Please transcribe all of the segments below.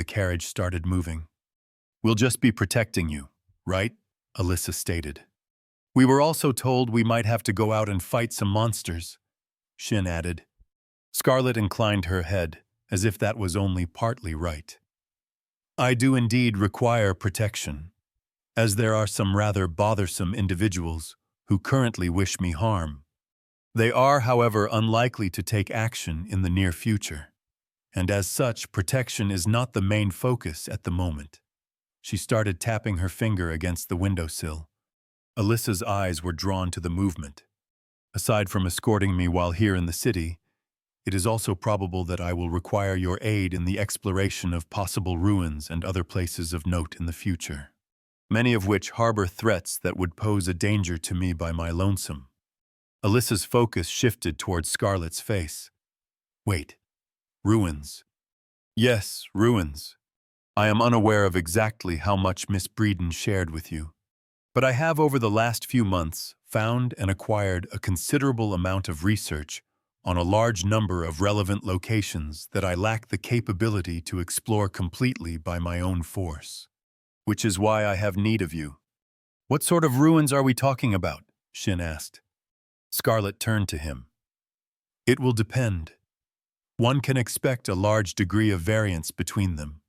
The carriage started moving. "We'll just be protecting you, right?" Alyssa stated. "We were also told we might have to go out and fight some monsters," Shin added. Scarlet inclined her head, as if that was only partly right. "I do indeed require protection, as there are some rather bothersome individuals who currently wish me harm. They are, however, unlikely to take action in the near future, and as such, protection is not the main focus at the moment." She started tapping her finger against the windowsill. Alyssa's eyes were drawn to the movement. "Aside from escorting me while here in the city, it is also probable that I will require your aid in the exploration of possible ruins and other places of note in the future, many of which harbor threats that would pose a danger to me by my lonesome." Alyssa's focus shifted towards Scarlet's face. "Wait, ruins?" "Yes, ruins. I am unaware of exactly how much Miss Breeden shared with you, but I have over the last few months found and acquired a considerable amount of research on a large number of relevant locations that I lack the capability to explore completely by my own force, which is why I have need of you." "What sort of ruins are we talking about?" Shin asked. Scarlet turned to him. "It will depend. One can expect a large degree of variance between them,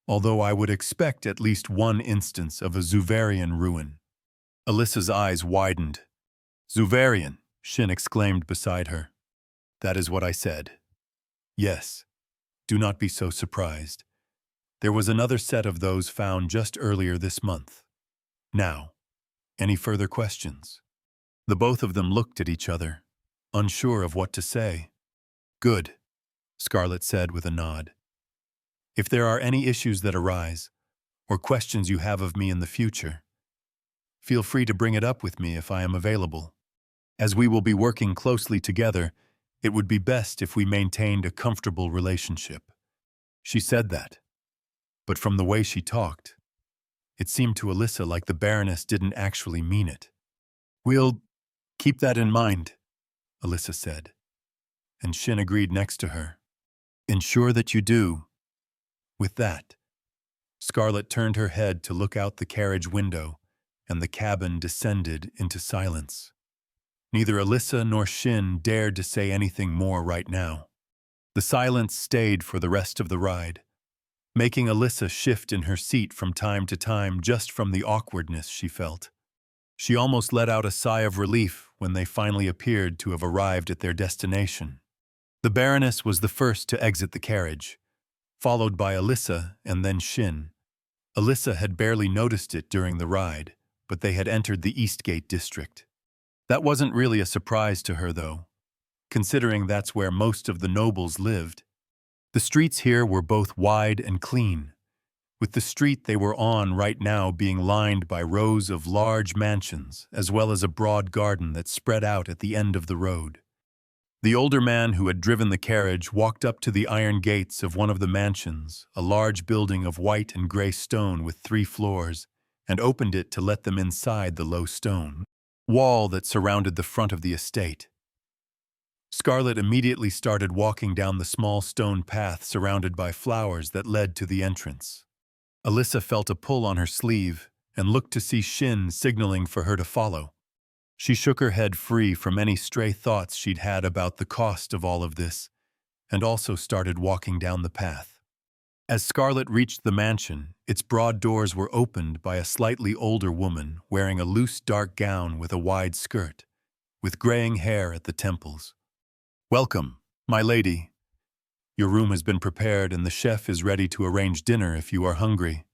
although I would expect at least one instance of a Zuvarian ruin." Alyssa's eyes widened. "Zuvarian," Shin exclaimed beside her. "That is what I said. Yes, do not be so surprised. There was another set of those found just earlier this month. Now, any further questions?" The both of them looked at each other, unsure of what to say. "Good," Scarlet said with a nod. "If there are any issues that arise, or questions you have of me in the future, feel free to bring it up with me if I am available. As we will be working closely together, it would be best if we maintained a comfortable relationship." She said that, but from the way she talked, it seemed to Alyssa like the Baroness didn't actually mean it. "We'll keep that in mind," Alyssa said, and Shin agreed next to her. "Ensure that you do." With that, Scarlet turned her head to look out the carriage window, and the cabin descended into silence. Neither Alyssa nor Shin dared to say anything more right now. The silence stayed for the rest of the ride, making Alyssa shift in her seat from time to time just from the awkwardness she felt. She almost let out a sigh of relief when they finally appeared to have arrived at their destination. The Baroness was the first to exit the carriage, followed by Alyssa and then Shin. Alyssa had barely noticed it during the ride, but they had entered the Eastgate district. That wasn't really a surprise to her, though, considering that's where most of the nobles lived. The streets here were both wide and clean, with the street they were on right now being lined by rows of large mansions, as well as a broad garden that spread out at the end of the road. The older man who had driven the carriage walked up to the iron gates of one of the mansions, a large building of white and gray stone with 3 floors, and opened it to let them inside the low stone wall that surrounded the front of the estate. Scarlet immediately started walking down the small stone path surrounded by flowers that led to the entrance. Alyssa felt a pull on her sleeve and looked to see Shin signaling for her to follow. She shook her head free from any stray thoughts she'd had about the cost of all of this, and also started walking down the path. As Scarlet reached the mansion, its broad doors were opened by a slightly older woman wearing a loose dark gown with a wide skirt, with graying hair at the temples. "Welcome, my lady. Your room has been prepared and the chef is ready to arrange dinner if you are hungry,"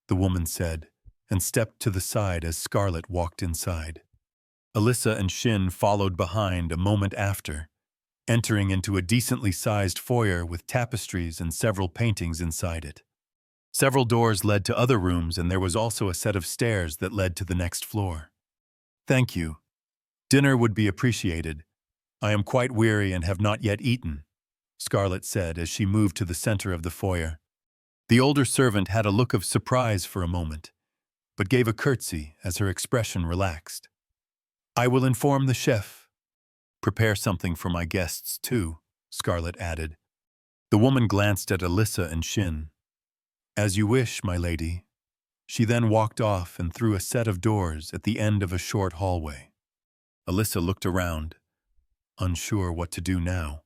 the woman said, and stepped to the side as Scarlet walked inside. Alyssa and Shin followed behind a moment after, entering into a decently sized foyer with tapestries and several paintings inside it. Several doors led to other rooms, and there was also a set of stairs that led to the next floor. "Thank you. Dinner would be appreciated. I am quite weary and have not yet eaten," Scarlet said as she moved to the center of the foyer. The older servant had a look of surprise for a moment, but gave a curtsy as her expression relaxed. "I will inform the chef. Prepare something for my guests, too," Scarlet added. The woman glanced at Alyssa and Shin. As you wish, my lady. She then walked off and through a set of doors at the end of a short hallway. Alyssa looked around, unsure what to do now.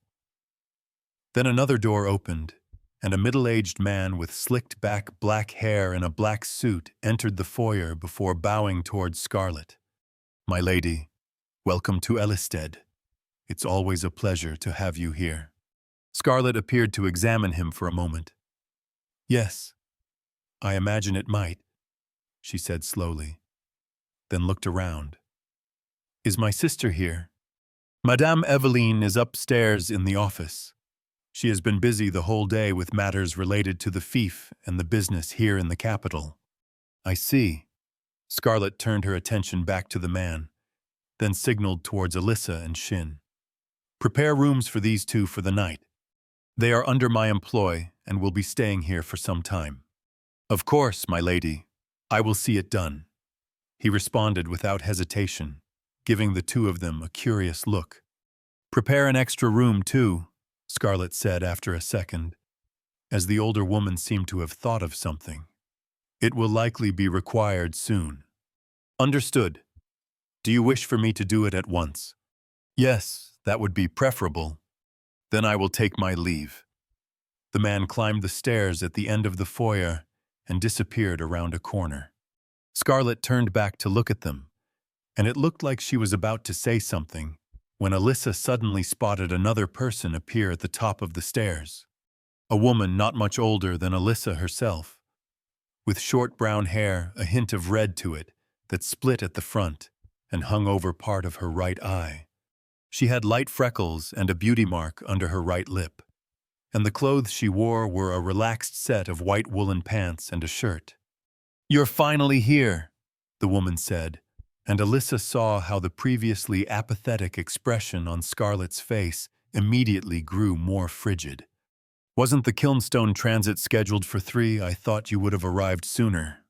Then another door opened, and a middle-aged man with slicked-back black hair and a black suit entered the foyer before bowing towards Scarlet. My lady, welcome to Elisted. It's always a pleasure to have you here. Scarlet appeared to examine him for a moment. Yes, I imagine it might, she said slowly, then looked around. Is my sister here? Madame Eveline is upstairs in the office. She has been busy the whole day with matters related to the fief and the business here in the capital. I see. Scarlet turned her attention back to the man, then signaled towards Alyssa and Shin. Prepare rooms for these two for the night. They are under my employ and will be staying here for some time. Of course, my lady. I will see it done. He responded without hesitation, giving the two of them a curious look. Prepare an extra room, too, Scarlet said after a second, as the older woman seemed to have thought of something. It will likely be required soon. Understood. Do you wish for me to do it at once? Yes, that would be preferable. Then I will take my leave. The man climbed the stairs at the end of the foyer and disappeared around a corner. Scarlet turned back to look at them, and it looked like she was about to say something when Alyssa suddenly spotted another person appear at the top of the stairs. A woman not much older than Alyssa herself, with short brown hair, a hint of red to it, that split at the front and hung over part of her right eye. She had light freckles and a beauty mark under her right lip, and the clothes she wore were a relaxed set of white woolen pants and a shirt. You're finally here, the woman said, and Alyssa saw how the previously apathetic expression on Scarlet's face immediately grew more frigid. Wasn't the Kilnstone transit scheduled for 3? I thought you would have arrived sooner.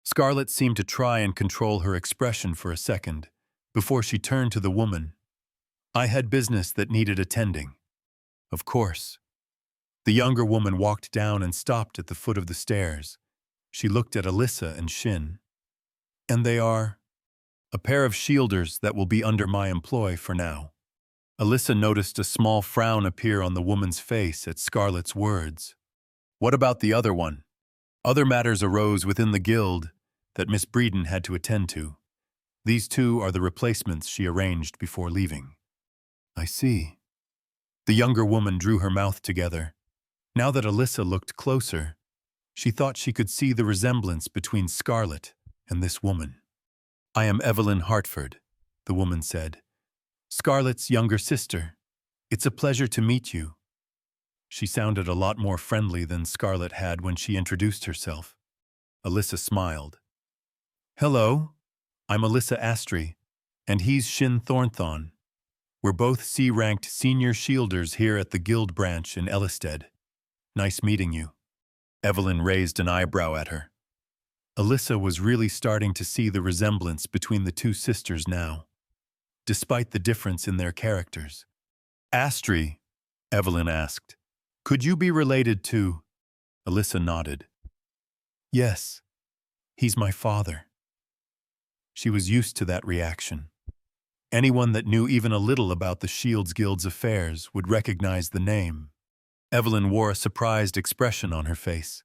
Scarlet seemed to try and control her expression for a second, before she turned to the woman. I had business that needed attending. Of course. The younger woman walked down and stopped at the foot of the stairs. She looked at Alyssa and Shin. And they are? A pair of shielders that will be under my employ for now. Alyssa noticed a small frown appear on the woman's face at Scarlet's words. What about the other one? Other matters arose within the guild that Miss Breeden had to attend to. These two are the replacements she arranged before leaving. I see. The younger woman drew her mouth together. Now that Alyssa looked closer, she thought she could see the resemblance between Scarlet and this woman. I am Evelyn Hartford, the woman said. Scarlet's younger sister. It's a pleasure to meet you. She sounded a lot more friendly than Scarlet had when she introduced herself. Alyssa smiled. Hello, I'm Alyssa Astry, and he's Shin Thornthon. We're both C-ranked senior shielders here at the guild branch in Elisted. Nice meeting you. Evelyn raised an eyebrow at her. Alyssa was really starting to see the resemblance between the two sisters now, despite the difference in their characters. Astry, Evelyn asked, could you be related to? Alyssa nodded. Yes, he's my father. She was used to that reaction. Anyone that knew even a little about the Shields Guild's affairs would recognize the name. Evelyn wore a surprised expression on her face.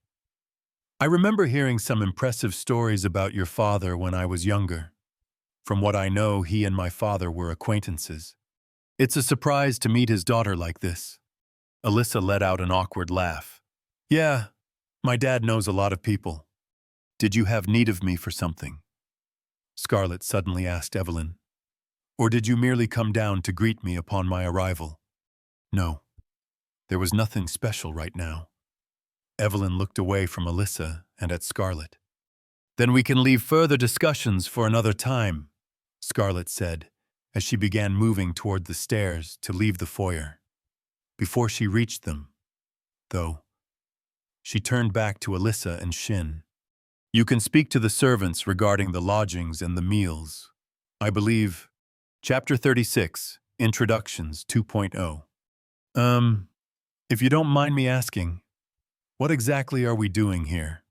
I remember hearing some impressive stories about your father when I was younger. From what I know, he and my father were acquaintances. It's a surprise to meet his daughter like this. Alyssa let out an awkward laugh. Yeah, my dad knows a lot of people. Did you have need of me for something? Scarlet suddenly asked Evelyn. Or did you merely come down to greet me upon my arrival? No, there was nothing special right now. Evelyn looked away from Alyssa and at Scarlet. Then we can leave further discussions for another time, Scarlet said, as she began moving toward the stairs to leave the foyer. Before she reached them, though, she turned back to Alyssa and Shin. You can speak to the servants regarding the lodgings and the meals. I believe, Chapter 36, Introductions 2.0. If you don't mind me asking, what exactly are we doing here?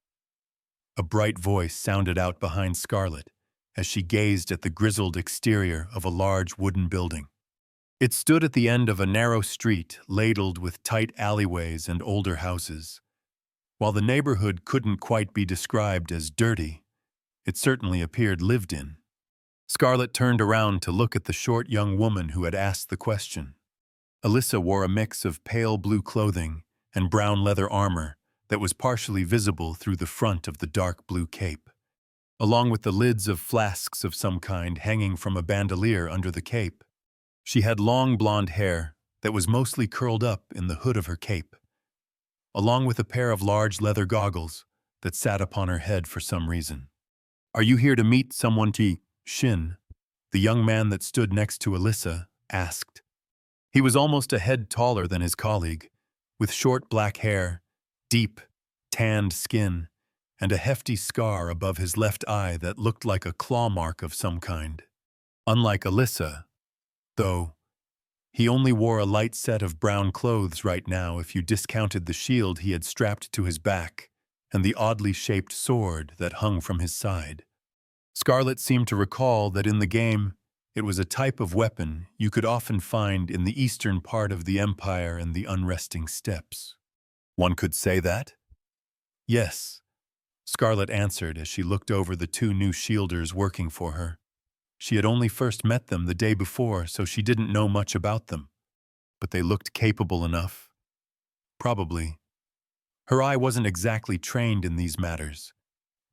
A bright voice sounded out behind Scarlet as she gazed at the grizzled exterior of a large wooden building. It stood at the end of a narrow street ladled with tight alleyways and older houses. While the neighborhood couldn't quite be described as dirty, it certainly appeared lived in. Scarlet turned around to look at the short young woman who had asked the question. Alyssa wore a mix of pale blue clothing and brown leather armor that was partially visible through the front of the dark blue cape, along with the lids of flasks of some kind hanging from a bandolier under the cape. She had long blonde hair that was mostly curled up in the hood of her cape, along with a pair of large leather goggles that sat upon her head for some reason. "Are you here to meet someone?" Shin, the young man that stood next to Alyssa, asked. He was almost a head taller than his colleague, with short black hair, deep, tanned skin, and a hefty scar above his left eye that looked like a claw mark of some kind. Unlike Alyssa, though, he only wore a light set of brown clothes right now if you discounted the shield he had strapped to his back and the oddly shaped sword that hung from his side. Scarlet seemed to recall that in the game, it was a type of weapon you could often find in the eastern part of the Empire and the unresting steppes. One could say that? Yes, Scarlet answered as she looked over the two new shielders working for her. She had only first met them the day before, so she didn't know much about them. But they looked capable enough. Probably. Her eye wasn't exactly trained in these matters,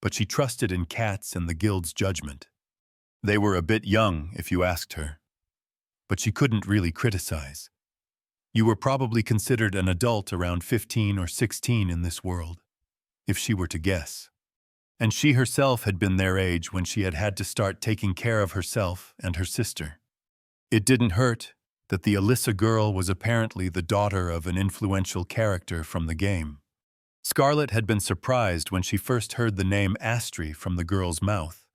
but she trusted in Kat's and the guild's judgment. They were a bit young, if you asked her. But she couldn't really criticize. You were probably considered an adult around 15 or 16 in this world, if she were to guess. And she herself had been their age when she had had to start taking care of herself and her sister. It didn't hurt that the Alyssa girl was apparently the daughter of an influential character from the game. Scarlet had been surprised when she first heard the name Astri from the girl's mouth,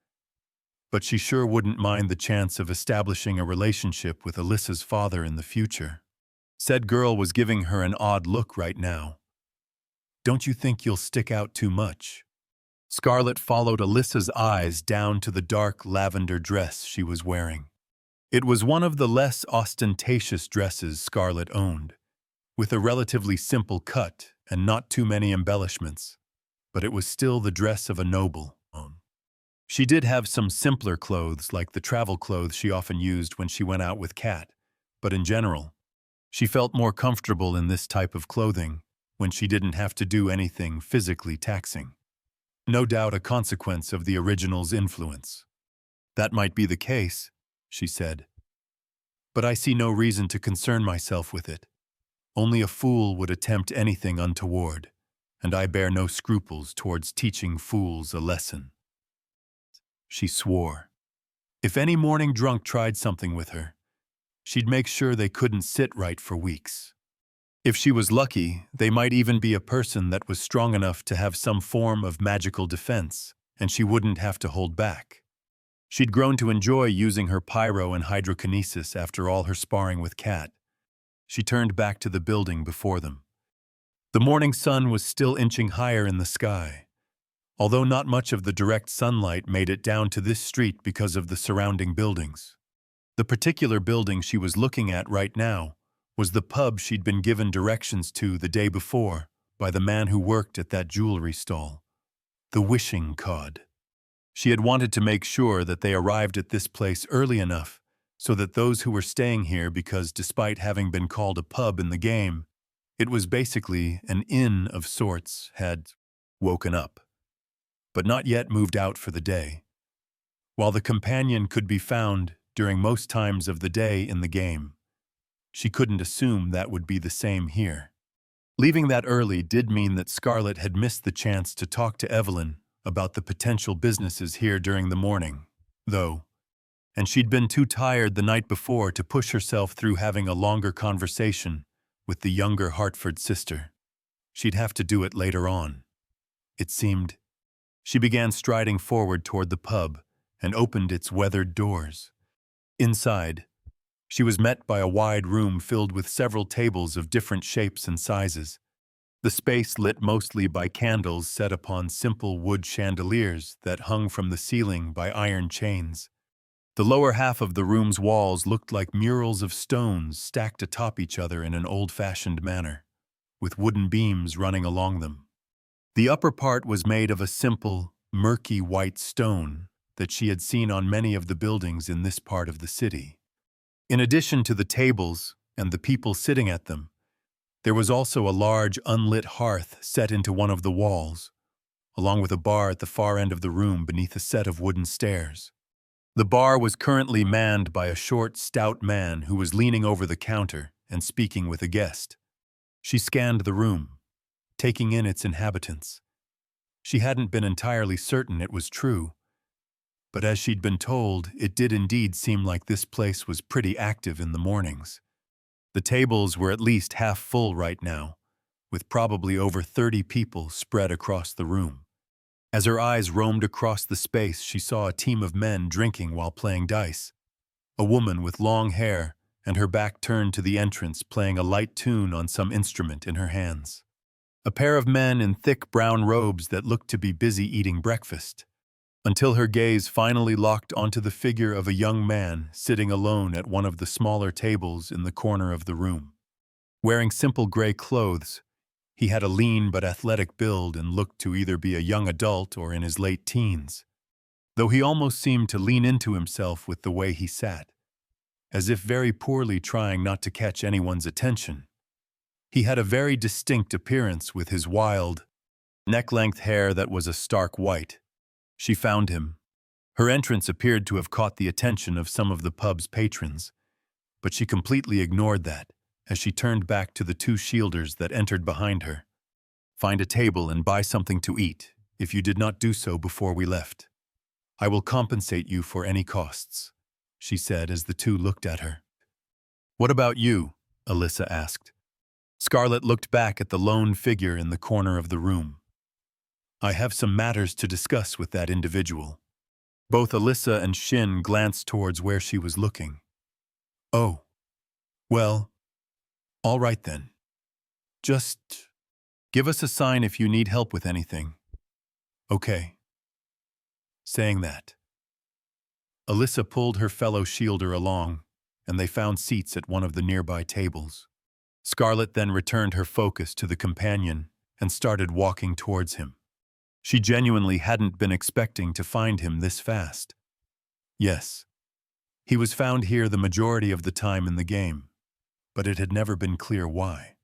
but she sure wouldn't mind the chance of establishing a relationship with Alyssa's father in the future. Said girl was giving her an odd look right now. "Don't you think you'll stick out too much?" Scarlet followed Alyssa's eyes down to the dark lavender dress she was wearing. It was one of the less ostentatious dresses Scarlet owned, with a relatively simple cut and not too many embellishments, but it was still the dress of a noble. She did have some simpler clothes like the travel clothes she often used when she went out with Kat, but in general, she felt more comfortable in this type of clothing when she didn't have to do anything physically taxing. No doubt a consequence of the original's influence. "That might be the case," she said, "but I see no reason to concern myself with it. Only a fool would attempt anything untoward, and I bear no scruples towards teaching fools a lesson." She swore. If any morning drunk tried something with her, she'd make sure they couldn't sit right for weeks. If she was lucky, they might even be a person that was strong enough to have some form of magical defense, and she wouldn't have to hold back. She'd grown to enjoy using her pyro and hydrokinesis after all her sparring with Kat. She turned back to the building before them. The morning sun was still inching higher in the sky, although not much of the direct sunlight made it down to this street because of the surrounding buildings. The particular building she was looking at right now was the pub she'd been given directions to the day before by the man who worked at that jewelry stall. The Wishing Cod. She had wanted to make sure that they arrived at this place early enough so that those who were staying here, because despite having been called a pub in the game, it was basically an inn of sorts, had woken up, but not yet moved out for the day. While the companion could be found during most times of the day in the game, she couldn't assume that would be the same here. Leaving that early did mean that Scarlet had missed the chance to talk to Evelyn about the potential businesses here during the morning, though, and she'd been too tired the night before to push herself through having a longer conversation with the younger Hartford sister. She'd have to do it later on. It seemed. She began striding forward toward the pub and opened its weathered doors. Inside, she was met by a wide room filled with several tables of different shapes and sizes. The space lit mostly by candles set upon simple wood chandeliers that hung from the ceiling by iron chains. The lower half of the room's walls looked like murals of stones stacked atop each other in an old-fashioned manner, with wooden beams running along them. The upper part was made of a simple, murky white stone that she had seen on many of the buildings in this part of the city. In addition to the tables and the people sitting at them, there was also a large unlit hearth set into one of the walls, along with a bar at the far end of the room beneath a set of wooden stairs. The bar was currently manned by a short, stout man who was leaning over the counter and speaking with a guest. She scanned the room, taking in its inhabitants. She hadn't been entirely certain it was true, but as she'd been told, it did indeed seem like this place was pretty active in the mornings. The tables were at least half full right now, with probably over 30 people spread across the room. As her eyes roamed across the space, she saw a team of men drinking while playing dice. A woman with long hair and her back turned to the entrance playing a light tune on some instrument in her hands. A pair of men in thick brown robes that looked to be busy eating breakfast, until her gaze finally locked onto the figure of a young man sitting alone at one of the smaller tables in the corner of the room. Wearing simple gray clothes, he had a lean but athletic build and looked to either be a young adult or in his late teens, though he almost seemed to lean into himself with the way he sat, as if very poorly trying not to catch anyone's attention. He had a very distinct appearance with his wild, neck-length hair that was a stark white. She found him. Her entrance appeared to have caught the attention of some of the pub's patrons, but she completely ignored that as she turned back to the two shielders that entered behind her. "Find a table and buy something to eat, if you did not do so before we left. I will compensate you for any costs," she said as the two looked at her. "What about you?" Alyssa asked. Scarlett looked back at the lone figure in the corner of the room. "I have some matters to discuss with that individual." Both Alyssa and Shin glanced towards where she was looking. "Oh, well, all right then. Just give us a sign if you need help with anything." "Okay." Saying that, Alyssa pulled her fellow shielder along, and they found seats at one of the nearby tables. Scarlett then returned her focus to the companion and started walking towards him. She genuinely hadn't been expecting to find him this fast. Yes, he was found here the majority of the time in the game, but it had never been clear why.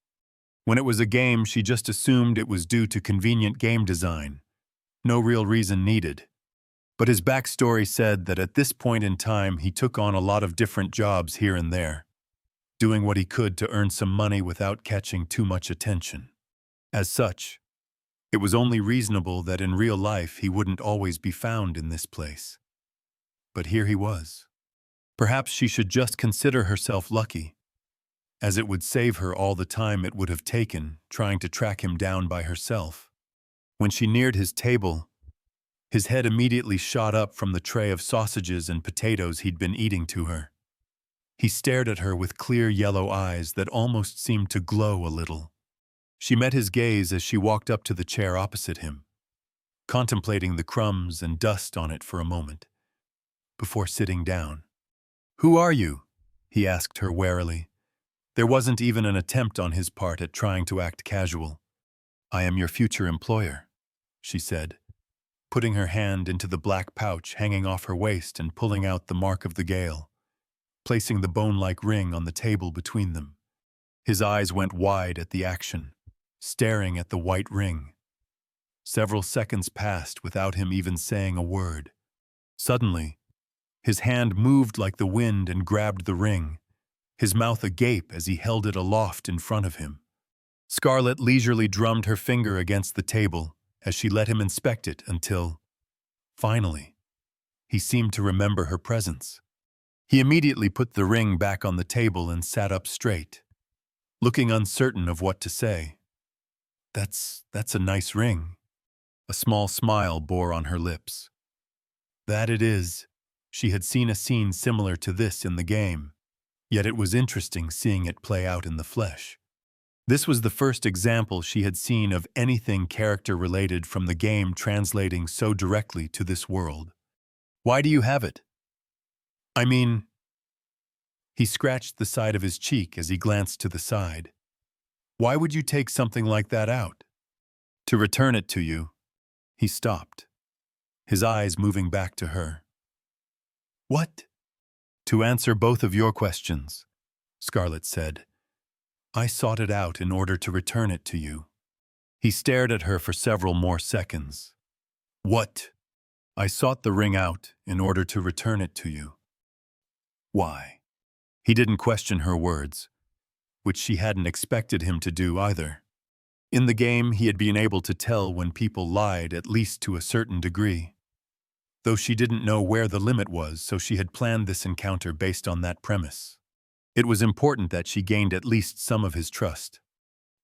When it was a game, she just assumed it was due to convenient game design. No real reason needed. But his backstory said that at this point in time he took on a lot of different jobs here and there, doing what he could to earn some money without catching too much attention. As such, it was only reasonable that in real life he wouldn't always be found in this place. But here he was. Perhaps she should just consider herself lucky, as it would save her all the time it would have taken trying to track him down by herself. When she neared his table, his head immediately shot up from the tray of sausages and potatoes he'd been eating to her. He stared at her with clear yellow eyes that almost seemed to glow a little. She met his gaze as she walked up to the chair opposite him, contemplating the crumbs and dust on it for a moment, before sitting down. "Who are you?" he asked her warily. There wasn't even an attempt on his part at trying to act casual. "I am your future employer," she said, putting her hand into the black pouch hanging off her waist and pulling out the mark of the Gale, placing the bone-like ring on the table between them. His eyes went wide at the action, staring at the white ring. Several seconds passed without him even saying a word. Suddenly, his hand moved like the wind and grabbed the ring, his mouth agape as he held it aloft in front of him. Scarlett leisurely drummed her finger against the table as she let him inspect it until, finally, he seemed to remember her presence. He immediately put the ring back on the table and sat up straight, looking uncertain of what to say. That's a nice ring." A small smile bore on her lips. That it is. She had seen a scene similar to this in the game, yet it was interesting seeing it play out in the flesh. This was the first example she had seen of anything character-related from the game translating so directly to this world. Why do you have it? I mean... He scratched the side of his cheek as he glanced to the side. Why would you take something like that out? To return it to you. He stopped, his eyes moving back to her. What? To answer both of your questions, Scarlett said. I sought it out in order to return it to you. He stared at her for several more seconds. What? I sought the ring out in order to return it to you. Why? He didn't question her words, which she hadn't expected him to do either. In the game, he had been able to tell when people lied, at least to a certain degree. Though she didn't know where the limit was, so she had planned this encounter based on that premise. It was important that she gained at least some of his trust.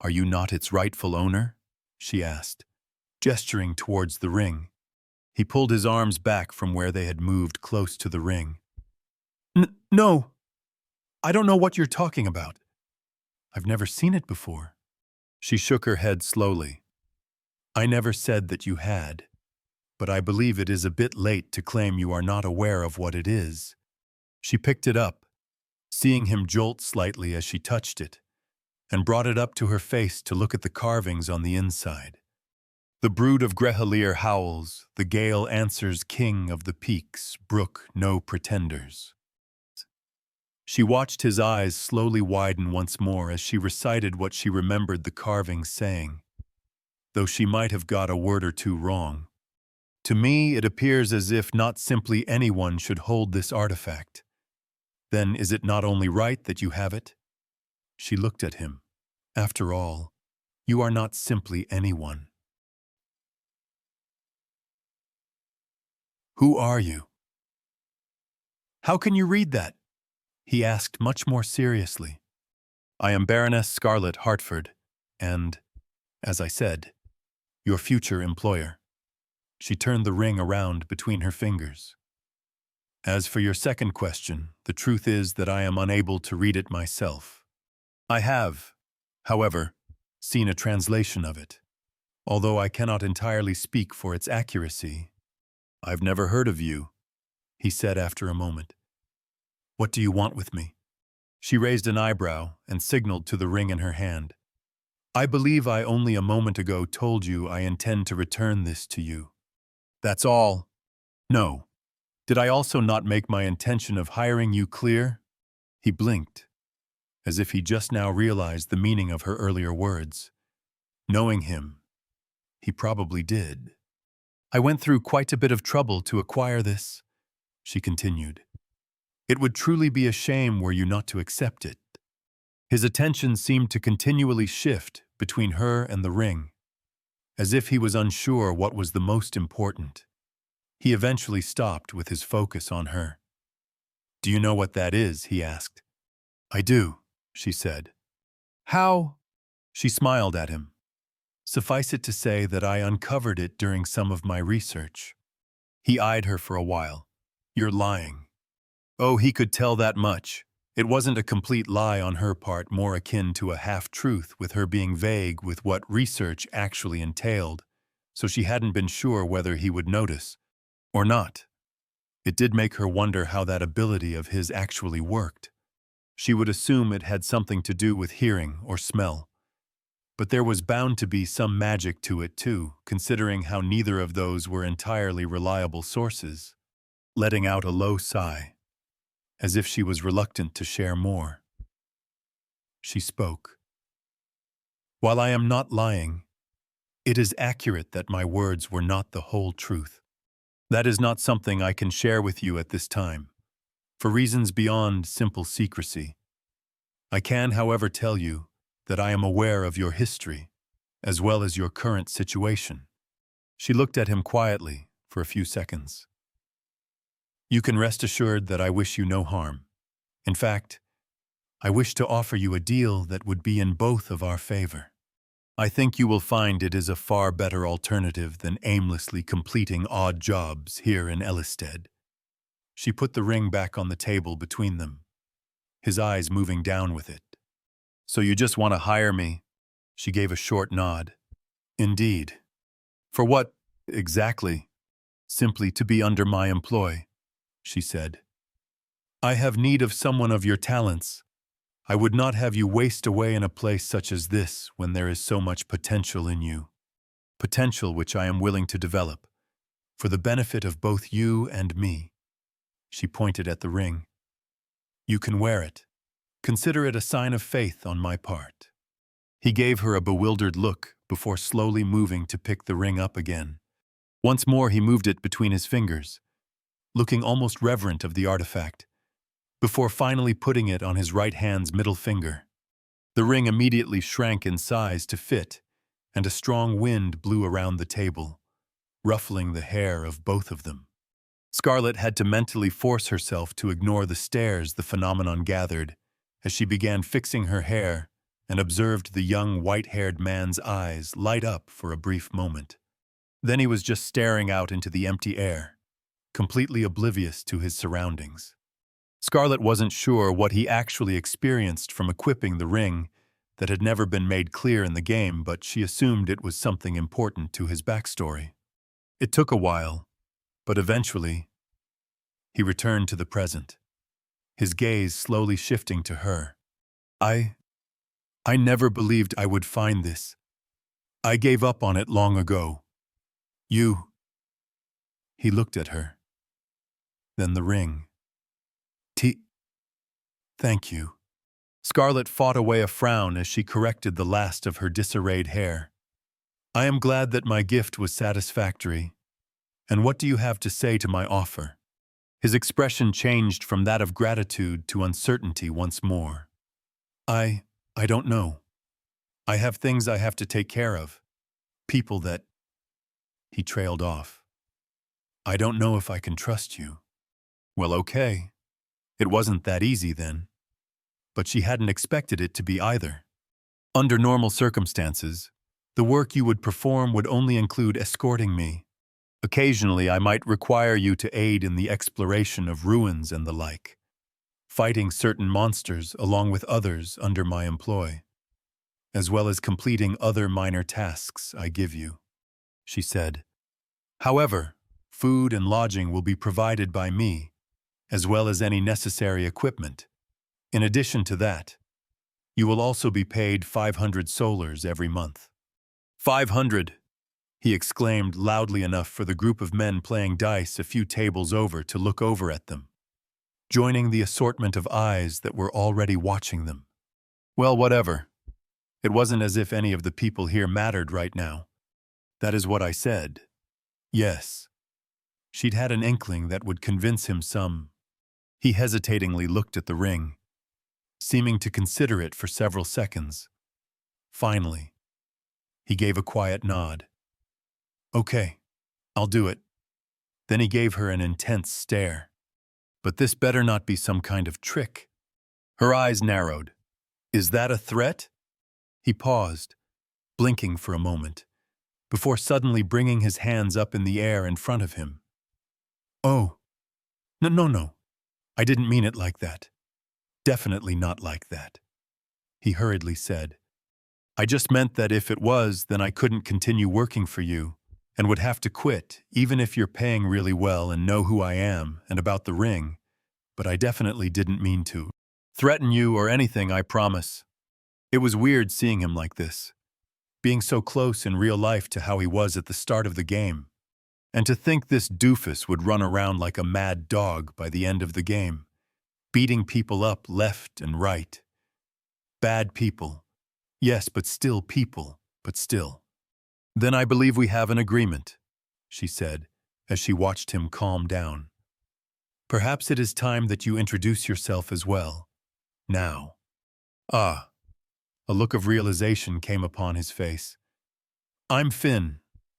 Are you not its rightful owner? She asked, gesturing towards the ring. He pulled his arms back from where they had moved close to the ring. No. I don't know what you're talking about. I've never seen it before. She shook her head slowly. I never said that you had, but I believe it is a bit late to claim you are not aware of what it is. She picked it up, seeing him jolt slightly as she touched it, and brought it up to her face to look at the carvings on the inside. The brood of Grehalir howls, the gale answers king of the peaks, brook no pretenders. She watched his eyes slowly widen once more as she recited what she remembered the carvings saying, though she might have got a word or two wrong. To me, it appears as if not simply anyone should hold this artifact. Then is it not only right that you have it? She looked at him. After all, you are not simply anyone. Who are you? How can you read that? He asked much more seriously. I am Baroness Scarlett Hartford, and, as I said, your future employer. She turned the ring around between her fingers. As for your second question, the truth is that I am unable to read it myself. I have, however, seen a translation of it. Although I cannot entirely speak for its accuracy. I've never heard of you, he said after a moment. What do you want with me? She raised an eyebrow and signaled to the ring in her hand. I believe I only a moment ago told you I intend to return this to you. That's all. No. Did I also not make my intention of hiring you clear? He blinked, as if he just now realized the meaning of her earlier words. Knowing him, he probably did. I went through quite a bit of trouble to acquire this, she continued. It would truly be a shame were you not to accept it. His attention seemed to continually shift between her and the ring, as if he was unsure what was the most important. He eventually stopped with his focus on her. Do you know what that is? He asked. I do, she said. How? She smiled at him. Suffice it to say that I uncovered it during some of my research. He eyed her for a while. You're lying. Oh, he could tell that much. It wasn't a complete lie on her part, more akin to a half-truth, with her being vague with what research actually entailed, so she hadn't been sure whether he would notice or not. It did make her wonder how that ability of his actually worked. She would assume it had something to do with hearing or smell. But there was bound to be some magic to it too, considering how neither of those were entirely reliable sources. Letting out a low sigh, as if she was reluctant to share more. She spoke. While I am not lying, it is accurate that my words were not the whole truth. That is not something I can share with you at this time, for reasons beyond simple secrecy. I can, however, tell you that I am aware of your history, as well as your current situation. She looked at him quietly for a few seconds. You can rest assured that I wish you no harm. In fact, I wish to offer you a deal that would be in both of our favor. I think you will find it is a far better alternative than aimlessly completing odd jobs here in Ellisted. She put the ring back on the table between them, his eyes moving down with it. So you just want to hire me She gave a short nod. Indeed. For what, exactly? Simply to be under my employ, she said. I have need of someone of your talents. I would not have you waste away in a place such as this when there is so much potential in you. Potential which I am willing to develop, for the benefit of both you and me. She pointed at the ring. You can wear it. Consider it a sign of faith on my part. He gave her a bewildered look before slowly moving to pick the ring up again. Once more he moved it between his fingers, looking almost reverent of the artifact, before finally putting it on his right hand's middle finger. The ring immediately shrank in size to fit, and a strong wind blew around the table, ruffling the hair of both of them. Scarlett had to mentally force herself to ignore the stares the phenomenon gathered as she began fixing her hair and observed the young white-haired man's eyes light up for a brief moment. Then he was just staring out into the empty air, completely oblivious to his surroundings. Scarlett wasn't sure what he actually experienced from equipping the ring that had never been made clear in the game, but she assumed it was something important to his backstory. It took a while, but eventually, he returned to the present, his gaze slowly shifting to her. I never believed I would find this. I gave up on it long ago. You. He looked at her. Then the ring. Thank you. Scarlett fought away a frown as she corrected the last of her disarrayed hair. I am glad that my gift was satisfactory. And what do you have to say to my offer? His expression changed from that of gratitude to uncertainty once more. I don't know. I have things I have to take care of. People that... He trailed off. I don't know if I can trust you. Well, okay. It wasn't that easy then. But she hadn't expected it to be either. Under normal circumstances, the work you would perform would only include escorting me. Occasionally, I might require you to aid in the exploration of ruins and the like, fighting certain monsters along with others under my employ, as well as completing other minor tasks I give you, she said. However, food and lodging will be provided by me, as well as any necessary equipment. In addition to that, you will also be paid 500 solars every month. 500! He exclaimed loudly enough for the group of men playing dice a few tables over to look over at them, joining the assortment of eyes that were already watching them. Well, whatever. It wasn't as if any of the people here mattered right now. That is what I said. Yes. She'd had an inkling that would convince him some. He hesitatingly looked at the ring, seeming to consider it for several seconds. Finally, he gave a quiet nod. Okay, I'll do it. Then he gave her an intense stare. But this better not be some kind of trick. Her eyes narrowed. Is that a threat? He paused, blinking for a moment, before suddenly bringing his hands up in the air in front of him. Oh, no. I didn't mean it like that. Definitely not like that. He hurriedly said. I just meant that if it was, then I couldn't continue working for you and would have to quit, even if you're paying really well and know who I am and about the ring. But I definitely didn't mean to threaten you or anything, I promise. It was weird seeing him like this, being so close in real life to how he was at the start of the game. And to think this doofus would run around like a mad dog by the end of the game, beating people up left and right. Bad people. Yes, but still people, but still. Then I believe we have an agreement, she said, as she watched him calm down. Perhaps it is time that you introduce yourself as well. Now. Ah. A look of realization came upon his face. I'm Finn.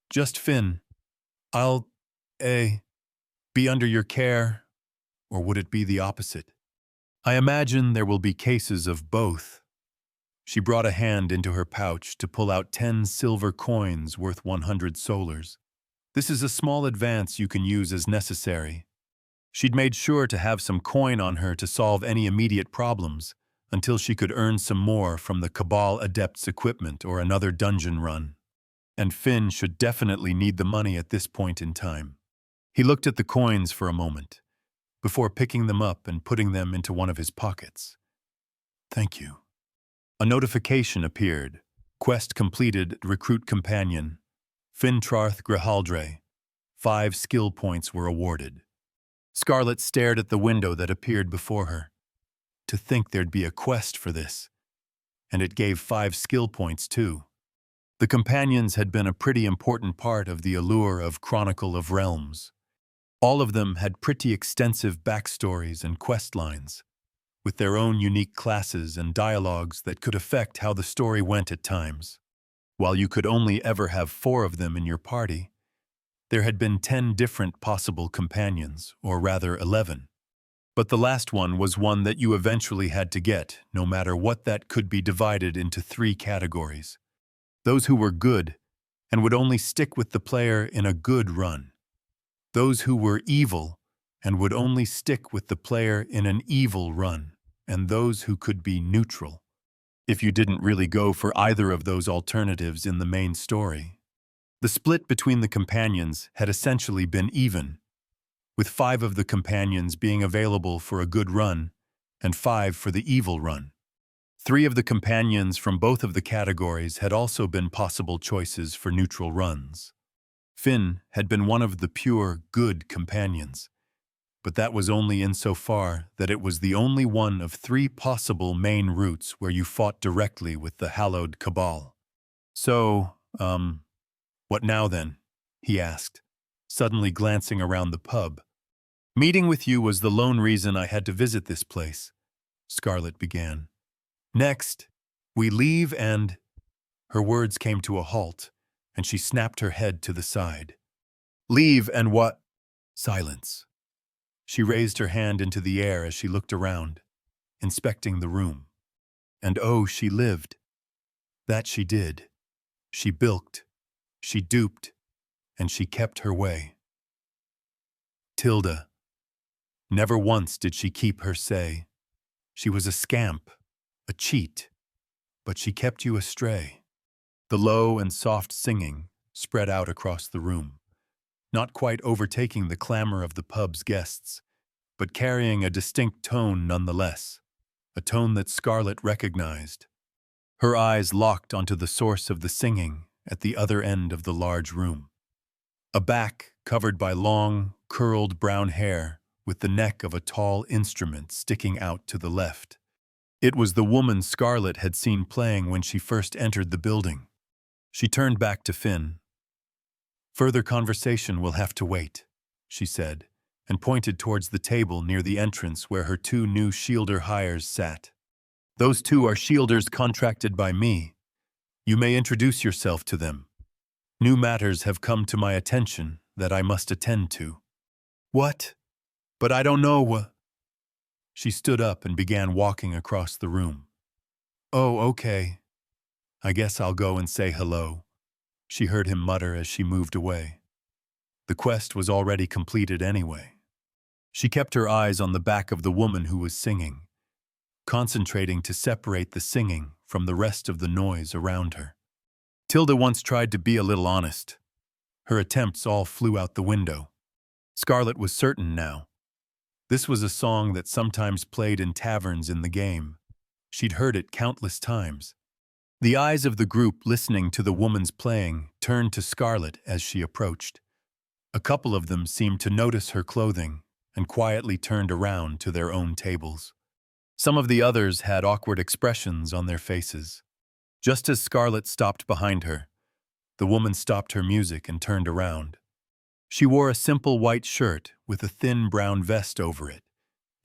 Just Finn. I'll, be under your care, or would it be the opposite? I imagine there will be cases of both. She brought a hand into her pouch to pull out 10 silver coins worth 100 solars. This is a small advance you can use as necessary. She'd made sure to have some coin on her to solve any immediate problems, until she could earn some more from the Cabal Adept's equipment or another dungeon run. And Finn should definitely need the money at this point in time. He looked at the coins for a moment, before picking them up and putting them into one of his pockets. "Thank you." A notification appeared. Quest completed, recruit companion. Fintrarth Grihaldre. 5 skill points were awarded. Scarlet stared at the window that appeared before her. To think there'd be a quest for this. And it gave 5 skill points too. The companions had been a pretty important part of the allure of Chronicle of Realms. All of them had pretty extensive backstories and quest lines, with their own unique classes and dialogues that could affect how the story went at times. While you could only ever have 4 of them in your party, there had been 10 different possible companions, or rather 11. But the last one was one that you eventually had to get, no matter what. That could be divided into 3 categories. Those who were good and would only stick with the player in a good run. Those who were evil and would only stick with the player in an evil run. And those who could be neutral, if you didn't really go for either of those alternatives in the main story. The split between the companions had essentially been even, with 5 of the companions being available for a good run and 5 for the evil run. 3 of the companions from both of the categories had also been possible choices for neutral runs. Finn had been one of the pure good companions, but that was only insofar that it was the only one of 3 possible main routes where you fought directly with the hallowed Cabal. "So, what now then?" he asked, suddenly glancing around the pub. "Meeting with you was the lone reason I had to visit this place," Scarlet began. "Next, we leave and—" Her words came to a halt, and she snapped her head to the side. "Leave and what?" Silence. She raised her hand into the air as she looked around, inspecting the room. And oh, she lived. That she did. She bilked, she duped, and she kept her way. Tilda. Never once did she keep her say. She was a scamp, a cheat, but she kept you astray. The low and soft singing spread out across the room, not quite overtaking the clamor of the pub's guests, but carrying a distinct tone nonetheless, a tone that Scarlet recognized. Her eyes locked onto the source of the singing at the other end of the large room. A back covered by long, curled brown hair with the neck of a tall instrument sticking out to the left. It was the woman Scarlet had seen playing when she first entered the building. She turned back to Finn. "Further conversation will have to wait," she said, and pointed towards the table near the entrance where her 2 new shielder hires sat. "Those 2 are shielders contracted by me. You may introduce yourself to them. New matters have come to my attention that I must attend to." "What? But I don't know." She stood up and began walking across the room. "Oh, okay. I guess I'll go and say hello," she heard him mutter as she moved away. The quest was already completed anyway. She kept her eyes on the back of the woman who was singing, concentrating to separate the singing from the rest of the noise around her. Tilda once tried to be a little honest. Her attempts all flew out the window. Scarlet was certain now. This was a song that sometimes played in taverns in the game. She'd heard it countless times. The eyes of the group listening to the woman's playing turned to Scarlet as she approached. A couple of them seemed to notice her clothing and quietly turned around to their own tables. Some of the others had awkward expressions on their faces. Just as Scarlet stopped behind her, the woman stopped her music and turned around. She wore a simple white shirt with a thin brown vest over it,